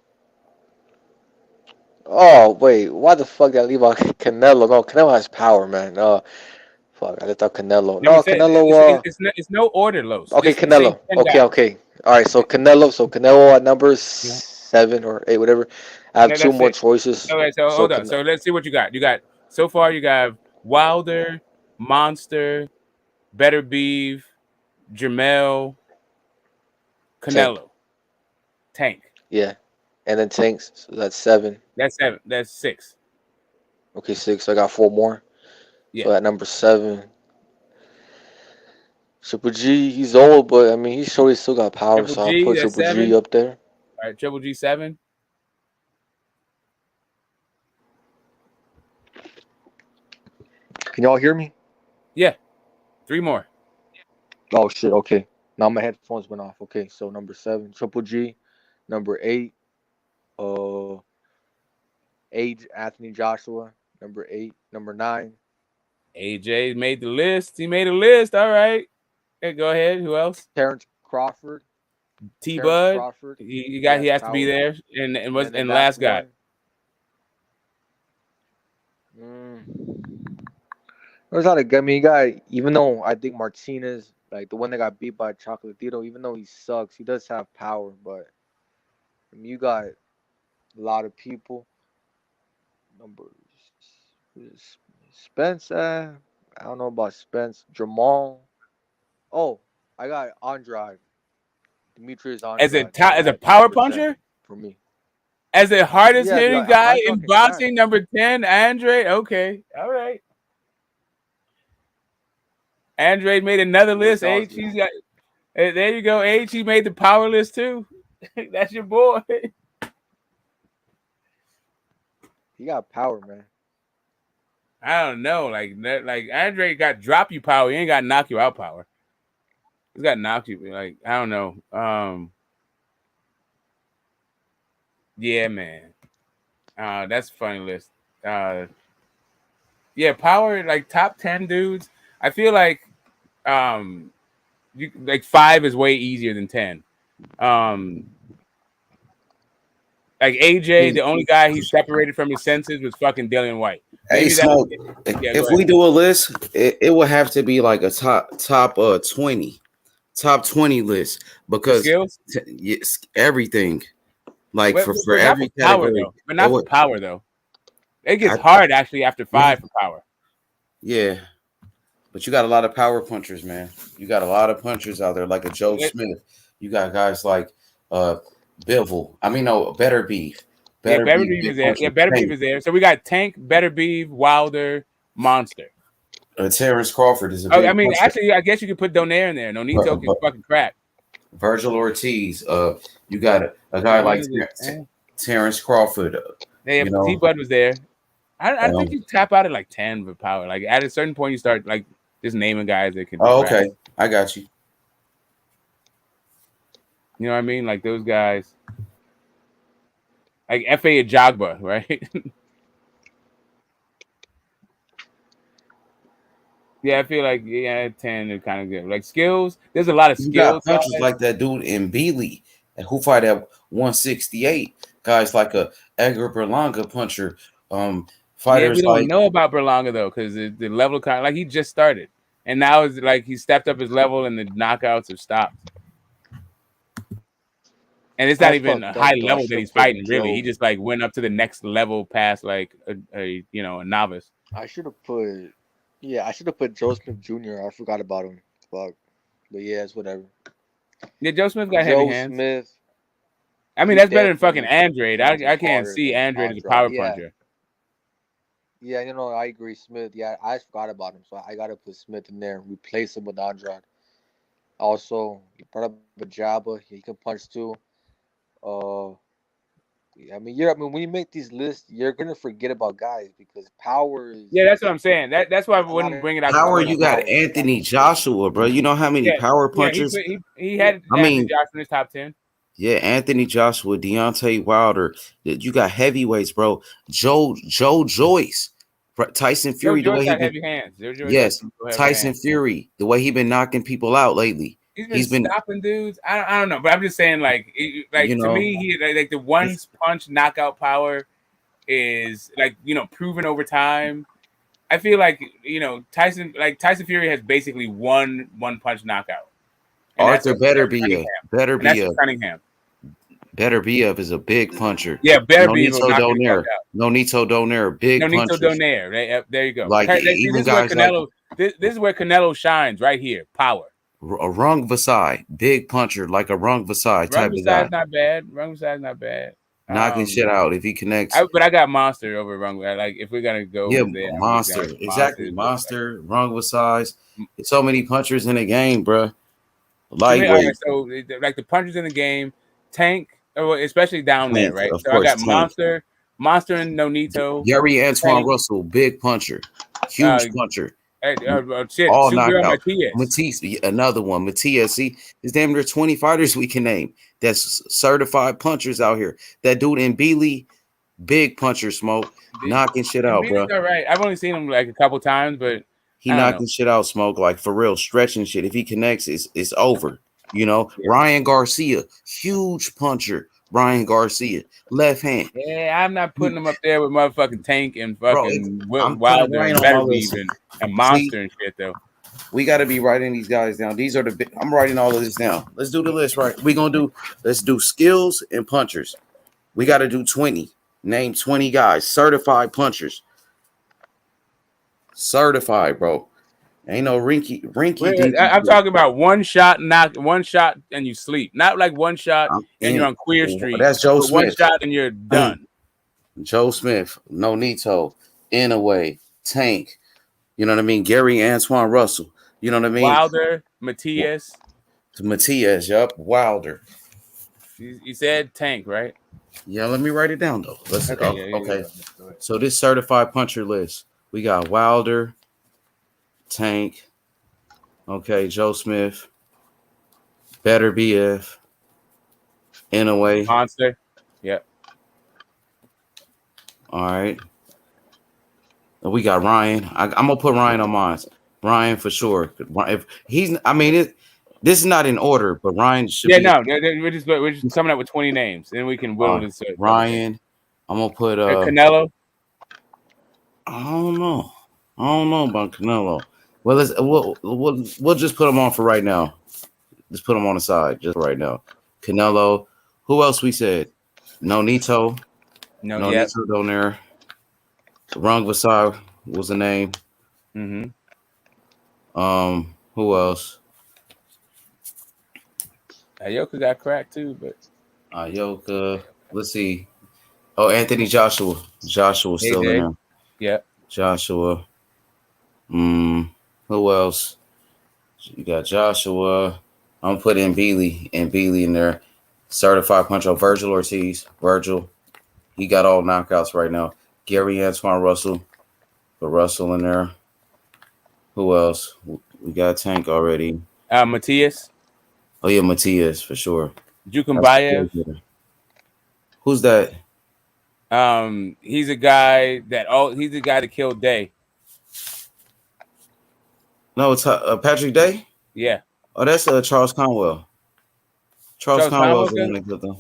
Oh wait, why the fuck did I leave out Canelo? No, Canelo has power, man. Fuck, I left out Canelo. No, Canelo. It's no order, Los. Okay, Canelo. Okay. All right, so Canelo at number 7 or 8, whatever. I have 2 more choices. All right, so hold on. So let's see what you got. You got so far. You got Wilder, Monster, Better Beef, Jermell, Canelo, Tank. Yeah, and then Tanks. So that's 7. That's 7. That's 6. Okay, 6. So I got 4 more. Yeah. So at number 7, Triple G. He's old, but I mean, he surely still got power. So I'll put Triple G up there. All right, Triple G 7. Can y'all hear me? Yeah. 3 more. Oh shit. Okay. Now my headphones went off. Okay, so number 7, Triple G. Number 8, Anthony Joshua. Number 8. Number 9. AJ made the list. He made a list. All right. Okay, go ahead. Who else? Terrence Crawford. T-Bud. He has to be there. And last guy. There's not a. I mean, you got, even though I think Martinez, like the one that got beat by Chocolatito, even though he sucks, he does have power. But I mean, you got a lot of people. Spence, I don't know about Spence. Jamal. Oh, I got Andrade. Demetrius Andrade. As a power puncher? For me. As the hardest hitting guy in boxing, number 10, Andre. Okay. All right. Andre made another list. H, he's got. There you go, H. He made the power list too. That's your boy. He got power, man. I don't know. Like Andre got drop you power. He ain't got knock you out power. He's got knock you. Like, I don't know. Yeah, man. That's a funny list. Yeah, power, like top 10 dudes. I feel like like 5 is way easier than 10. Like AJ, the only guy he separated from his senses was fucking Dillian White. Hey, Maybe Smoke, yeah, if we do a list, it would have to be like a top 20 list because yes, everything. Like for every category. But not for power though. It gets hard actually after 5 for power. Yeah. But you got a lot of power punchers, man. You got a lot of punchers out there, like a Joe Smith. You got guys like Bivol. I mean, no, Better Beef. Better Beef is there. Yeah, Better Beef is there. So we got Tank, Better Beef, Wilder, Monster. Terrence Crawford is a big I mean, puncher. actually, I guess you could put Donaire in there. Nonito can fucking crack. Virgil Ortiz. You got a guy like Terrence Crawford. Yeah, T-Bud was there. I think you tap out at like 10 for power. Like at a certain point, you start like just naming guys that can. Oh, okay. I got you. You know what I mean? Like those guys. Like F.A. Ajagba, right? Yeah, I feel like 10 is kind of good. Like skills, there's a lot of skills. You got punchers like that dude in Beeley who fight at 168. Guys like a Edgar Berlanga puncher. Fighters we don't know about Berlanga though, because the level kind of like he just started, and now it's like he stepped up his level, and the knockouts have stopped. And it's not even a high level that he's fighting. Really, he just like went up to the next level past like a novice. I should have put Joe Smith Jr. I forgot about him. Fuck. But yeah, it's whatever. Yeah, Joe Smith got heavy hands. Smith. I mean, that's better than fucking Andrade. I can't see Andrade as a power puncher. Yeah, I agree. Smith. Yeah, I forgot about him, so I gotta put Smith in there. Replace him with Andrade. Also, you brought up Ajagba. He can punch too. I mean, when you make these lists, you're gonna forget about guys because power is. Yeah, that's what I'm saying. That's why I wouldn't bring it out. Power, you got Anthony Joshua, bro. You know how many power punchers? Yeah, he had Anthony Joshua in his top 10. Yeah, Anthony Joshua, Deontay Wilder. You got heavyweights, bro. Joe Joyce, Tyson Fury. Joe Joyce got heavy hands. Yes, Tyson Fury. The way he been knocking people out lately. He's been stopping dudes. I don't know, but I'm just saying, like to me, he like the one punch knockout power is like proven over time. I feel like Tyson Fury has basically one punch knockout. Arthur Beterbiev. Cunningham. Beterbiev is a big puncher. Yeah, Beterbiev. Nonito Donaire, big puncher. Donaire. There you go. Like even guys this is where Canelo shines right here. Power. Rung Vasai, big puncher, like a Rung Vasai type of guy. Rung Vasai's not bad. Knocking shit out if he connects. But I got Monster over Rung. Like if we're gonna go, there, Monster, exactly. Monster, Rung Vasai. So many punchers in the game, bro. Lightweight. So like the punchers in the game, Tank, especially down there, right? So I got Tank. Monster and Nonito. Gary Antoine Russell, big puncher, huge puncher. All knocked out. Matisse, another one. Matias, see, there's damn near 20 fighters we can name that's certified punchers out here. That dude in Beeley, big puncher, Smoke, knocking shit out, bro. All right, I've only seen him like a couple times, but he knocking shit out, Smoke, like for real, stretching shit. If he connects, it's over. Ryan Garcia, huge puncher. Ryan Garcia, left hand. Yeah, I'm not putting him up there with motherfucking Tank and fucking Wilder and Beterbiev and Monster and shit though. We got to be writing these guys down. These are I'm writing all of this down. Let's do the list, right? Let's do skills and punchers. We got to do 20. Name 20 guys, certified punchers. Certified, bro. Ain't no rinky. I'm talking about one shot and you sleep. Not like one shot and you're on Queer Street. That's Joe Smith. One shot and you're done. Joe Smith, Nonito, Inouye, Tank. You know what I mean? Gary Antoine Russell. You know what I mean? Wilder, Matias. Matias, yup. Wilder. You said Tank, right? Yeah, let me write it down though. Let's Okay, okay. Go ahead. So this certified puncher list, we got Wilder, Tank, okay, Joe Smith, Better BF, Inouye. Monster. Yep. All right. We got Ryan. I'm gonna put Ryan on mine. Ryan for sure. If he's, I mean, this is not in order, but Ryan should be. No, we're just coming up with 20 names, and we can whittle this. Ryan. I'm gonna put Canelo. I don't know about Canelo. Well, we'll just put him on for right now. Just put him on the side just right now. Canelo. Who else we said? Nonito. Nonito down there. Rung Vasai was the name. Mm-hmm. Who else? Ayoka got cracked too, but Ayoka. Let's see. Oh, Anthony Joshua. Joshua's still in there. Yeah. Joshua. Who else? You got Joshua. I'm putting Bealey in there. Certified puncher. Virgil Ortiz. Virgil. He got all knockouts right now. Gary Antoine Russell. Put Russell in there. Who else? We got Tank already. Matias. Oh yeah, Matias for sure. Jukumbayev. Who's that? He's a guy that killed Day. No, it's Patrick Day. Yeah. Oh, that's Charles Conwell. Charles Conwell's the one that killed them.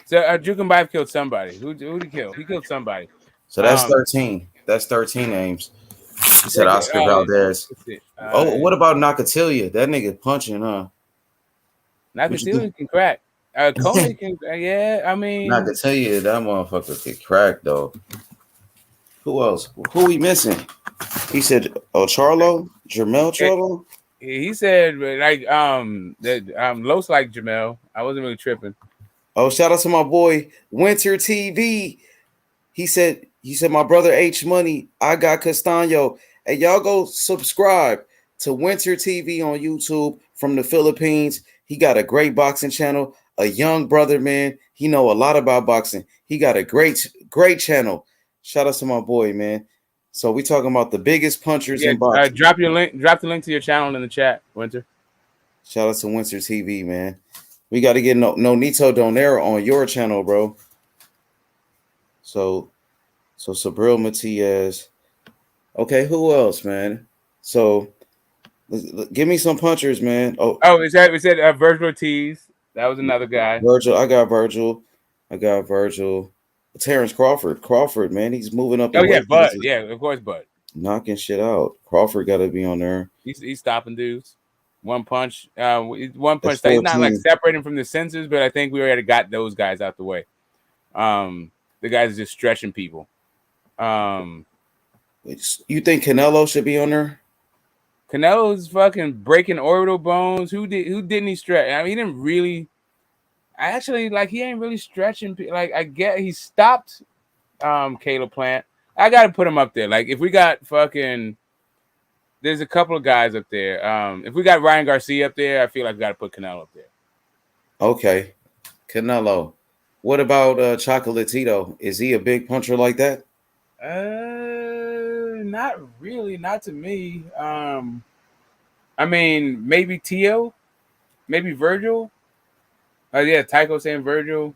So Jukumbayev killed somebody. Who did he kill? He killed somebody. So that's 13. That's 13 names. He said Oscar Valdez. What about Nakatilia? That nigga punching, huh? Nakatilia can crack. Coney can, yeah. I mean, Nakatilia, that motherfucker can crack though. Who else? Who we missing? He said, Charlo, Jermell Charlo. He said like that Los like Jermell. I wasn't really tripping. Oh, shout out to my boy Winter TV. He said my brother H Money. I got Castano. Hey, y'all go subscribe to Winter TV on YouTube from the Philippines. He got a great boxing channel. A young brother, man. He know a lot about boxing. He got a great channel. Shout out to my boy, man. So we talking about the biggest punchers in boxing. Drop the link to your channel in the chat, Winter. Shout out to Winter TV, man. We got to get Nonito Donera on your channel, bro. So Sabril Matias. Okay, who else, man? So give me some punchers, man. We said Virgil Ortiz. That was another guy. Virgil. I got Virgil. Terrence Crawford, man. He's moving up. Oh, yeah, Bud. Yeah, of course, Bud. Knocking shit out. Crawford got to be on there. He's stopping dudes. One punch. One punch. He's not like separating from the censors, but I think we already got those guys out the way. The guys are just stretching people. You think Canelo should be on there? Canelo's fucking breaking orbital bones. Who didn't he stretch? I mean, he didn't really. He ain't really stretching. Like, I get he stopped Caleb Plant. I got to put him up there. Like, if we got fucking, there's a couple of guys up there. If we got Ryan Garcia up there, I feel like we got to put Canelo up there. Okay, Canelo. What about Chocolatito? Is he a big puncher like that? Not really. Not to me. I mean, maybe Tio, maybe Virgil. Yeah, Tycho saying Virgil.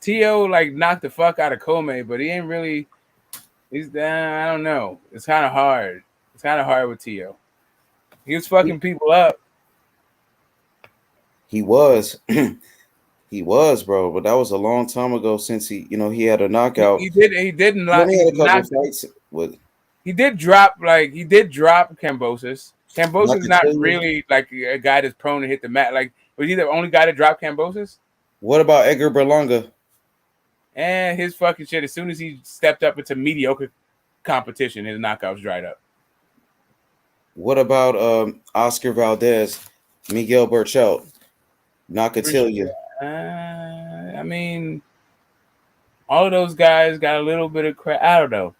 Tio like knocked the fuck out of Comey, but he ain't really. I don't know. It's kind of hard. It's kind of hard with Tio. He was fucking people up. He was. He was, bro, but that was a long time ago since he had a knockout. He didn't knock. He had a couple fights with. He did drop Kambosos. Kambosos is not really like a guy that's prone to hit the mat. Like, was he the only guy to drop Kambosos? What about Edgar Berlanga? And his fucking shit. As soon as he stepped up into mediocre competition, his knockouts dried up. What about Oscar Valdez, Miguel Burchelt, Nakatilia? I mean, all of those guys got a little bit of crap. I don't know.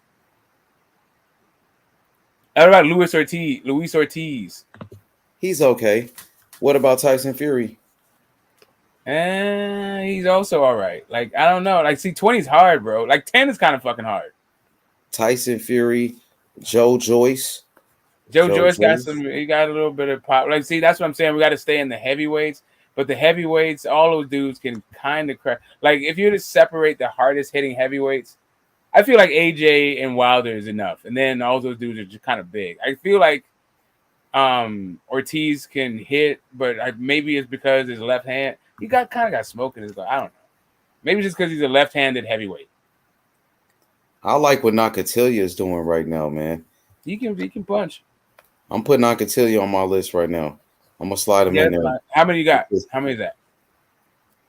What about Luis Ortiz? He's okay. What about Tyson Fury? And he's also all right. Like, I don't know. Like, see, 20 is hard, bro. Like, 10 is kind of fucking hard. Tyson Fury, Joe Joyce. Joe Joyce got he got a little bit of pop. Like, see, that's what I'm saying. We got to stay in the heavyweights. But the heavyweights, all those dudes can kind of crack. Like, if you were to separate the hardest hitting heavyweights, I feel like AJ and Wilder is enough. And then all those dudes are just kind of big. I feel like Ortiz can hit, but maybe it's because his left hand. He kind of got smoke in his glove. I don't know. Maybe just because he's a left-handed heavyweight. I like what Nakatilia is doing right now, man. He can punch. I'm putting Nakatilia on my list right now. I'm gonna slide him in there. How many you got? How many is that?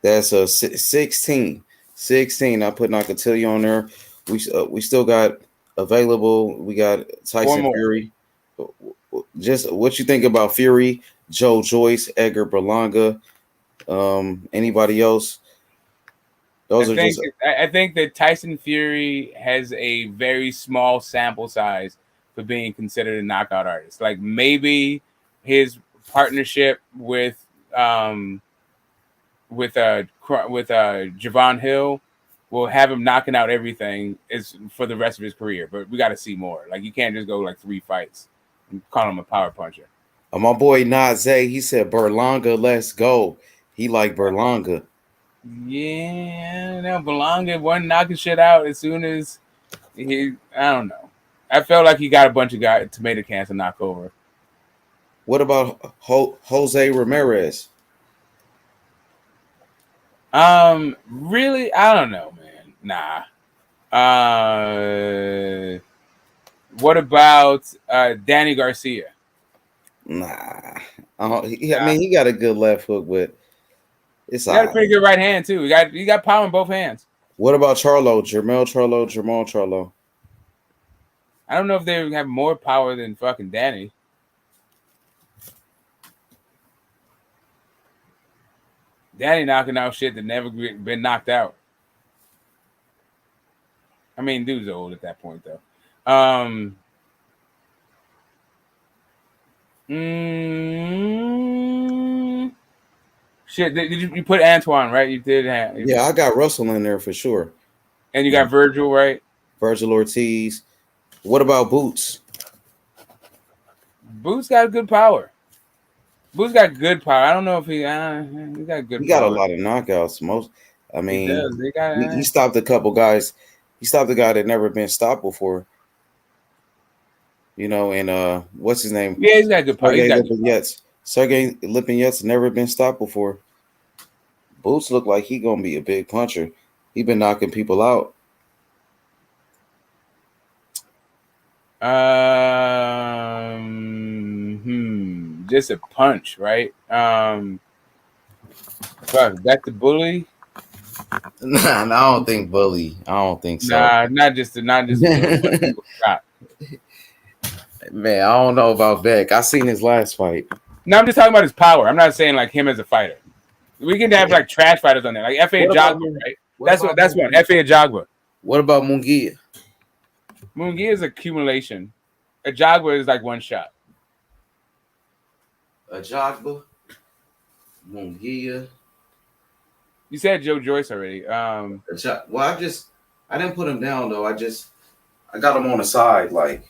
That's a 16. 16. I put Nakatilia on there. We still got available. We got Tyson Fury. Just what you think about Fury, Joe Joyce, Edgar Berlanga, anybody else? I think that Tyson Fury has a very small sample size for being considered a knockout artist. Like maybe his partnership with Javon Hill will have him knocking out everything is for the rest of his career. But we got to see more. Like you can't just go like 3 fights and call him a power puncher. My boy Naze, he said Berlanga, let's go. He like Berlanga. Yeah, now Berlanga wasn't knocking shit out as soon as I don't know. I felt like he got a bunch of tomato cans to knock over. What about Jose Ramirez? Really, I don't know, man. Nah. What about Danny Garcia? Nah. I mean, he got a good left hook, but it's he got a pretty good right hand too. He got power in both hands. What about Jermell Charlo? I don't know if they have more power than fucking Danny. Danny knocking out shit that never been knocked out. I mean, dude's old at that point though. Shit, did you put Antoine, right? You did have. Yeah, I got Russell in there for sure. And you got Virgil, right? Virgil Ortiz. What about Boots? Boots got good power. Boots got good power. I don't know if he got good. He got a lot of knockouts. He stopped a couple guys. He stopped a guy that never been stopped before. You know, and what's his name? Yeah, he's got good power. Sergey Lipinets never been stopped before. Boots look like he gonna be a big puncher. He been knocking people out. Just a punch, right? Back to Bully. Nah, I don't think Bully. I don't think so. Nah, not just shot. Man, I don't know about Beck. I seen his last fight. No, I'm just talking about his power. I'm not saying like him as a fighter. We can have like trash fighters on there, like F.A. Jogba, right? That's one. F.A. Jogba. What about Munguia? Munguia is accumulation. A Jogba is like one shot. A Jogba, Munguia. You said Joe Joyce already. Well, I didn't put him down though. I got him on the side. Like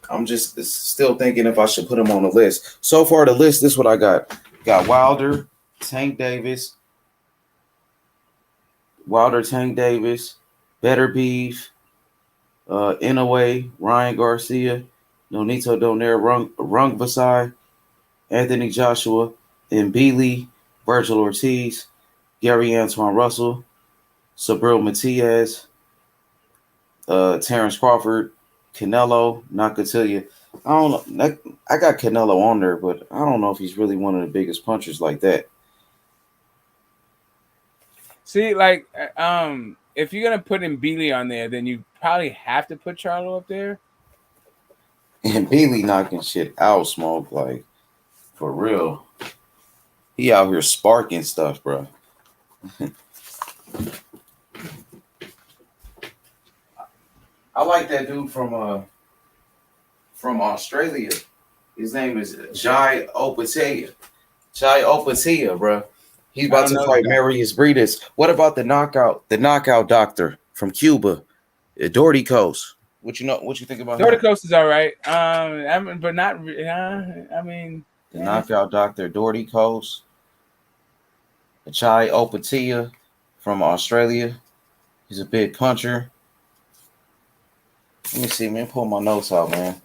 I'm just still thinking if I should put him on the list. So far, the list. This is what I got. Got Wilder, Tank Davis, Better Beef, Inouye, Ryan Garcia, Nonito Donaire, Rung Vasai, Anthony Joshua, Mbili, Virgil Ortiz, Gary Antoine Russell, Sabril Matias, Terrence Crawford, Canelo, Nakatilia. I don't know. I got Canelo on there, but I don't know if he's really one of the biggest punchers like that. See, like, if you're gonna put Mbili on there, then you probably have to put Charlo up there. And Mbili knocking shit out, Smoke, like for real. He out here sparking stuff, bro. I like that dude from from Australia. His name is Jai Opetaia. Jai Opetaia, bro. He's about to fight Marius Briedis. What about the knockout doctor from Cuba, Doherty Coast? What you think about Doherty him? Coast is all right. But not. I mean, The knockout doctor, Doherty Coast. Jai Opetaia from Australia. He's a big puncher. Let me see, man. Pull my notes out, man.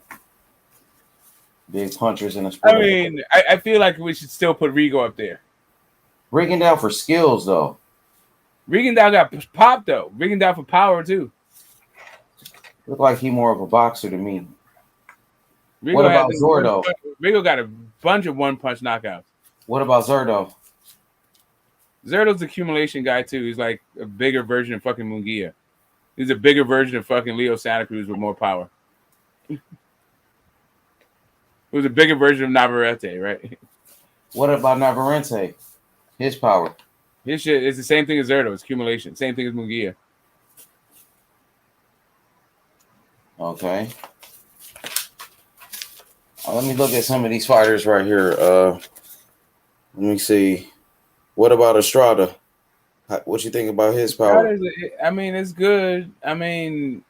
Big punchers in the sport. I mean, I feel like we should still put Rigo up there. Rigondeaux for skills, though. Rigondeaux got pop, though. Rigondeaux for power, too. Look like he more of a boxer to me. What about Zordo? Rigo got a bunch of one-punch knockouts. What about Zurdo? Zurdo's the accumulation guy, too. He's like a bigger version of fucking Munguia. He's a bigger version of fucking Leo Santa Cruz with more power. It was a bigger version of Navarrete, right? What about Navarrete? His power. His shit is the same thing as Zurdo. It's accumulation. Same thing as Munguia. Okay. Let me look at some of these fighters right here. Let me see. What about Estrada? What you think about his power? I mean, it's good. I mean,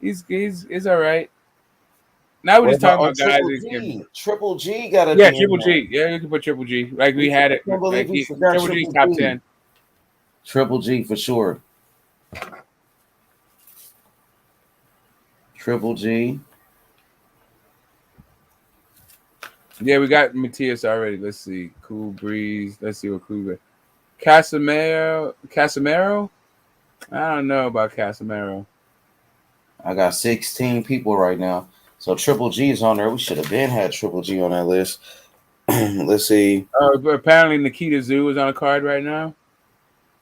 he's all right. Now we're just talking about guys. Triple G got a Triple G. Yeah, you can put Triple G. Like we had it. Like Triple G's top 10. Triple G for sure. Triple G. Yeah, we got Matias already. Let's see. Cool Breeze. Let's see what Cool is. Casimiro? I don't know about Casimiro. I got 16 people right now. So Triple G is on there. We should have had Triple G on that list. Let's see. Apparently Nikita Zoo is on a card right now.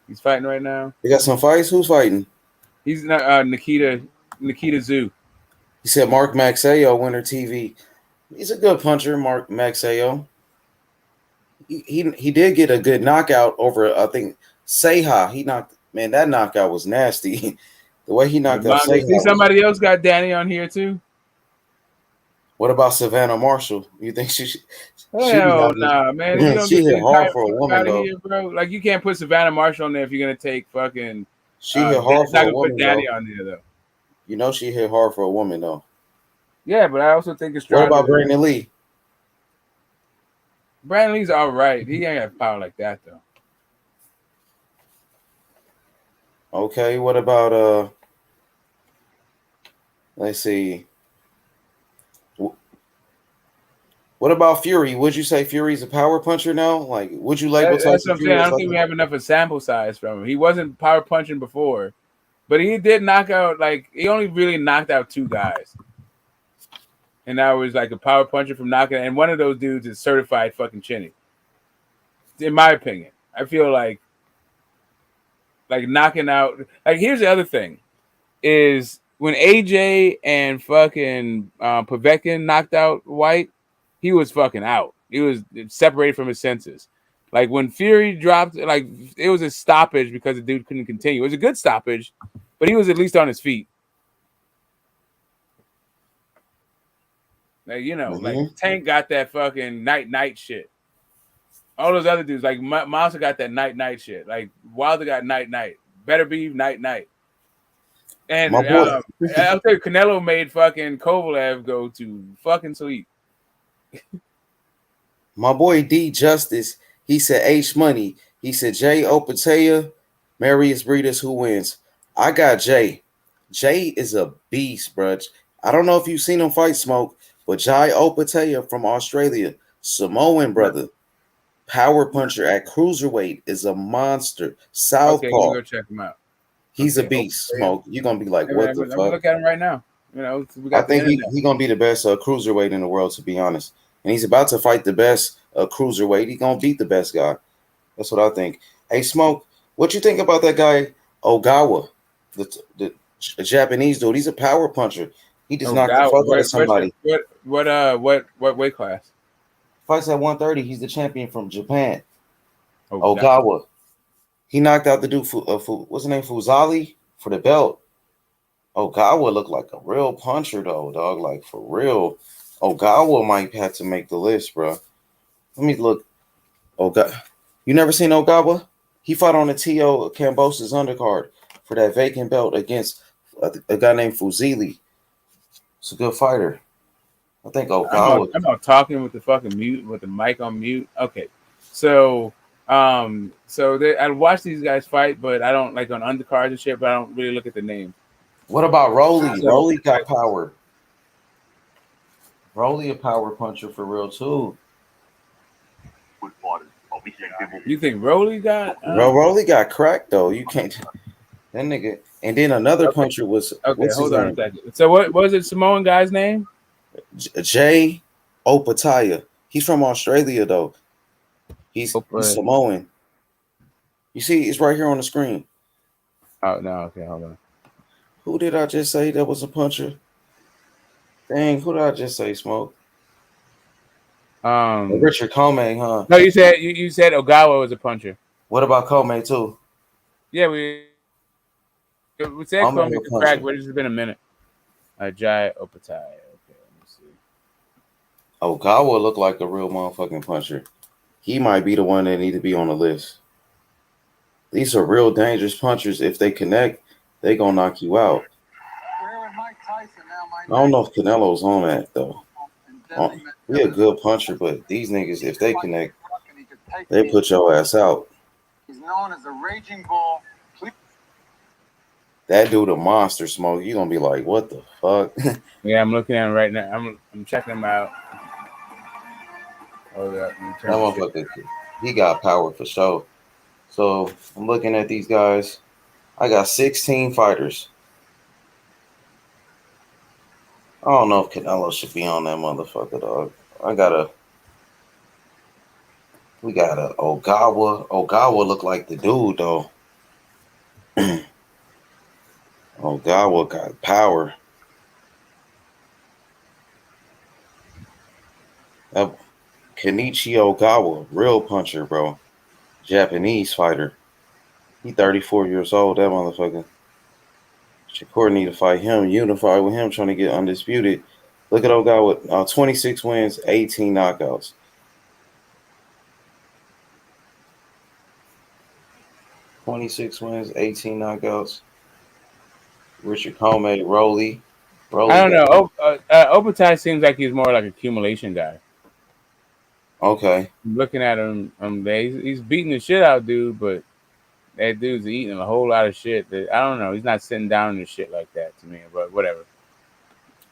He's fighting right now. You got some fights? Who's fighting? He's not Nikita Zoo. He said Mark Maxayo, Winner TV. He's a good puncher, Mark Maxayo. He did get a good knockout over, I think, Seha. That knockout was nasty. The way he knocked out Seha. See, somebody else got Danny on here too. What about Savannah Marshall? You think she Hell nah, man. She hit hard for a woman, though. Here, bro. Like, you can't put Savannah Marshall on there if you're going to take fucking... She hit hard for a woman, put Danny on there, though. You know she hit hard for a woman, though. Yeah, but I also think it's... What about Brandon Lee? Brandon Lee's all right. He ain't got power like that, though. Okay, what about... Let's see... What about Fury? Would you say Fury's a power puncher now? Like, would you label Tyson That's what I'm Fury? saying. I don't think we have enough of sample size from him. He wasn't power punching before, but he did knock out, like, he only really knocked out 2 guys. And that was like a power puncher from knocking, and one of those dudes is certified fucking chinny. In my opinion, I feel like knocking out, like, here's the other thing is when AJ and fucking Povetkin knocked out White, he was fucking out. He was separated from his senses. Like, when Fury dropped, like, it was a stoppage because the dude couldn't continue. It was a good stoppage, but he was at least on his feet. Like, like Tank got that fucking night shit. All those other dudes, like Monster got that night shit. Like Wilder got night. Better be night. And I'll tell you, Canelo made fucking Kovalev go to fucking sleep. My boy D Justice, he said H Money. He said Jay Opetaia, Marius Briedis, who wins? I got Jay. Jay is a beast, bruh. I don't know if you've seen him fight, Smoke, but Jai Opetaia from Australia, Samoan brother, power puncher at cruiserweight, is a monster. Southpaw. Okay, go check him out. He's a beast, Smoke. You're gonna be like, what the fuck? Look at him right now. I think he's gonna be the best cruiserweight in the world, to be honest. And he's about to fight the best cruiserweight. He's gonna beat the best guy. That's what I think. Hey, Smoke, what you think about that guy Ogawa, the Japanese dude? He's a power puncher. He just knocked the fuck out of somebody. What weight class? Fights at 130. He's the champion from Japan. Ogawa. He knocked out the dude. What's his name? Fuzali for the belt. Ogawa look like a real puncher though, dog. Like for real. Ogawa might have to make the list, bro. Let me look. Ogawa. You never seen Ogawa? He fought on the T.O. Kambosos undercard for that vacant belt against a guy named Fuzili. It's a good fighter. I think Ogawa. I'm not talking with the fucking mute, with the mic on mute. Okay. So I watch these guys fight, but I don't like on undercards and shit, but I don't really look at the name. What about Rolly? Rolly got power. Rolly a power puncher for real too. You think Rolly got? Rolly got cracked though. You can't. That nigga. And then another puncher was. Okay, hold on a second. So what was it? Samoan guy's name? Jay Opataya. He's from Australia though. He's Samoan. You see, it's right here on the screen. Oh no. Okay, hold on. Who did I just say that was a puncher? Dang, who did I just say, Smoke? Richard Comey, huh? No, you said Ogawa was a puncher. What about Comey too? Yeah, we said Comey was cracked, but it's just been a minute. Jai Opatai. Okay, let me see. Ogawa looked like a real motherfucking puncher. He might be the one that need to be on the list. These are real dangerous punchers. If they connect, they gonna knock you out. I don't know if Canelo's on that though. He a good puncher, but these niggas, if they connect, they put your ass out. He's known as the Raging Bull. That dude a monster, Smoke. You gonna be like, what the fuck? Yeah, I'm looking at him right now. I'm checking him out. Oh yeah, that motherfucker, he got power for sure. So I'm looking at these guys. I got 16 fighters. I don't know if Canelo should be on that motherfucker, dog. We got a Ogawa. Ogawa look like the dude though. Ogawa got power. Kenichi Ogawa, real puncher, bro. Japanese fighter. He 34 years old, that motherfucker. Shakur need to fight him, unify with him, trying to get undisputed. Look at Ogawa, 26 wins, 18 knockouts. Richard Comey, Rolly. I don't know. Opatai seems like he's more like an accumulation guy. Okay. Looking at him, he's beating the shit out, dude, but that dude's eating a whole lot of shit. That I don't know. He's not sitting down and shit like that to me, but whatever.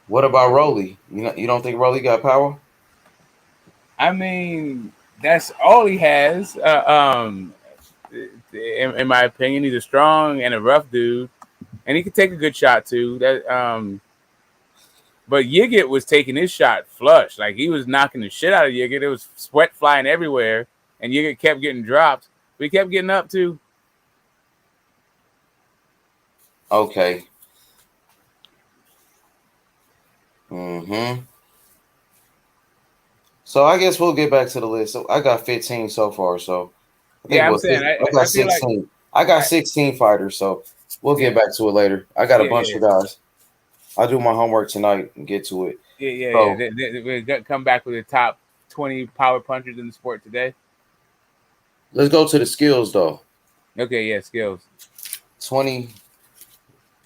What about Rolly? You don't think Rolly got power? I mean, that's all he has. In my opinion, he's a strong and a rough dude, and he could take a good shot too. But Yigit was taking his shot flush. Like, he was knocking the shit out of Yigit. There was sweat flying everywhere, and Yigit kept getting dropped. But he kept getting up, too. Okay. Mm-hmm. So I guess we'll get back to the list. So I got 15 so far, so yeah, I'm saying I got 16. Like, I got 16 fighters, so we'll get back to it later. I got a bunch of guys. I'll do my homework tonight and get to it. Yeah. We'll come back with the top 20 power punchers in the sport today. Let's go to the skills, though. Okay, yeah, skills. 20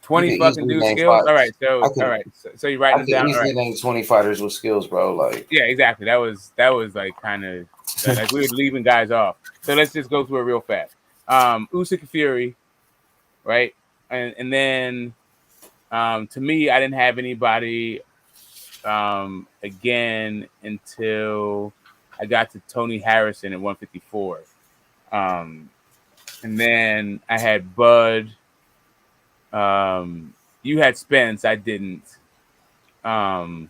fucking new skills. All right, so you're writing them down. Easily name 20 fighters with skills, bro. Like, yeah, exactly. That was like kind of like we were leaving guys off. So let's just go through it real fast. Usyk and Fury, right? And then to me, I didn't have anybody again until I got to Tony Harrison at 154. And then I had Bud. You had Spence, I didn't. But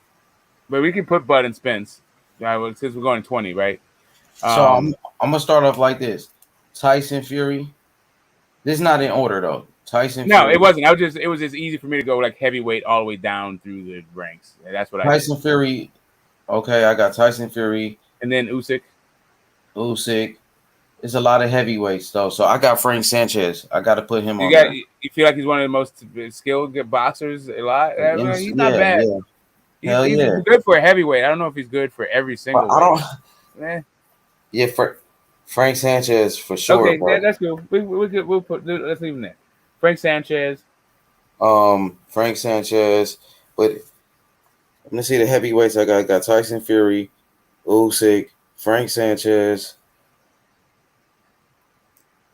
we can put Bud and Spence. Since we're going 20, right? So I'm gonna start off like this: Tyson Fury. This is not in order though. Tyson. No, Fury. It wasn't. It was just easy for me to go like heavyweight all the way down through the ranks. That's what Tyson Fury. Okay, I got Tyson Fury, and then Usyk. It's a lot of heavyweights though, so I got Frank Sanchez. I got to put him on. You feel like he's one of the most skilled boxers alive? He's not bad. Yeah. He's good for a heavyweight. I don't know if he's good for every single. I don't. Yeah, Frank Sanchez for sure. Okay, bro. that's cool. Let's leave him there. Frank Sanchez. Frank Sanchez, but I'm gonna see the heavyweights. I got Tyson Fury, Usyk, Frank Sanchez.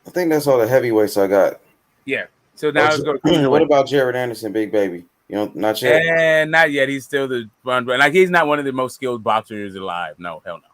I think that's all the heavyweights I got. Yeah. So now let's go to what about Jared Anderson, Big Baby? You know, not yet. And not yet. He's still the run. Like he's not one of the most skilled boxers alive. No, hell no.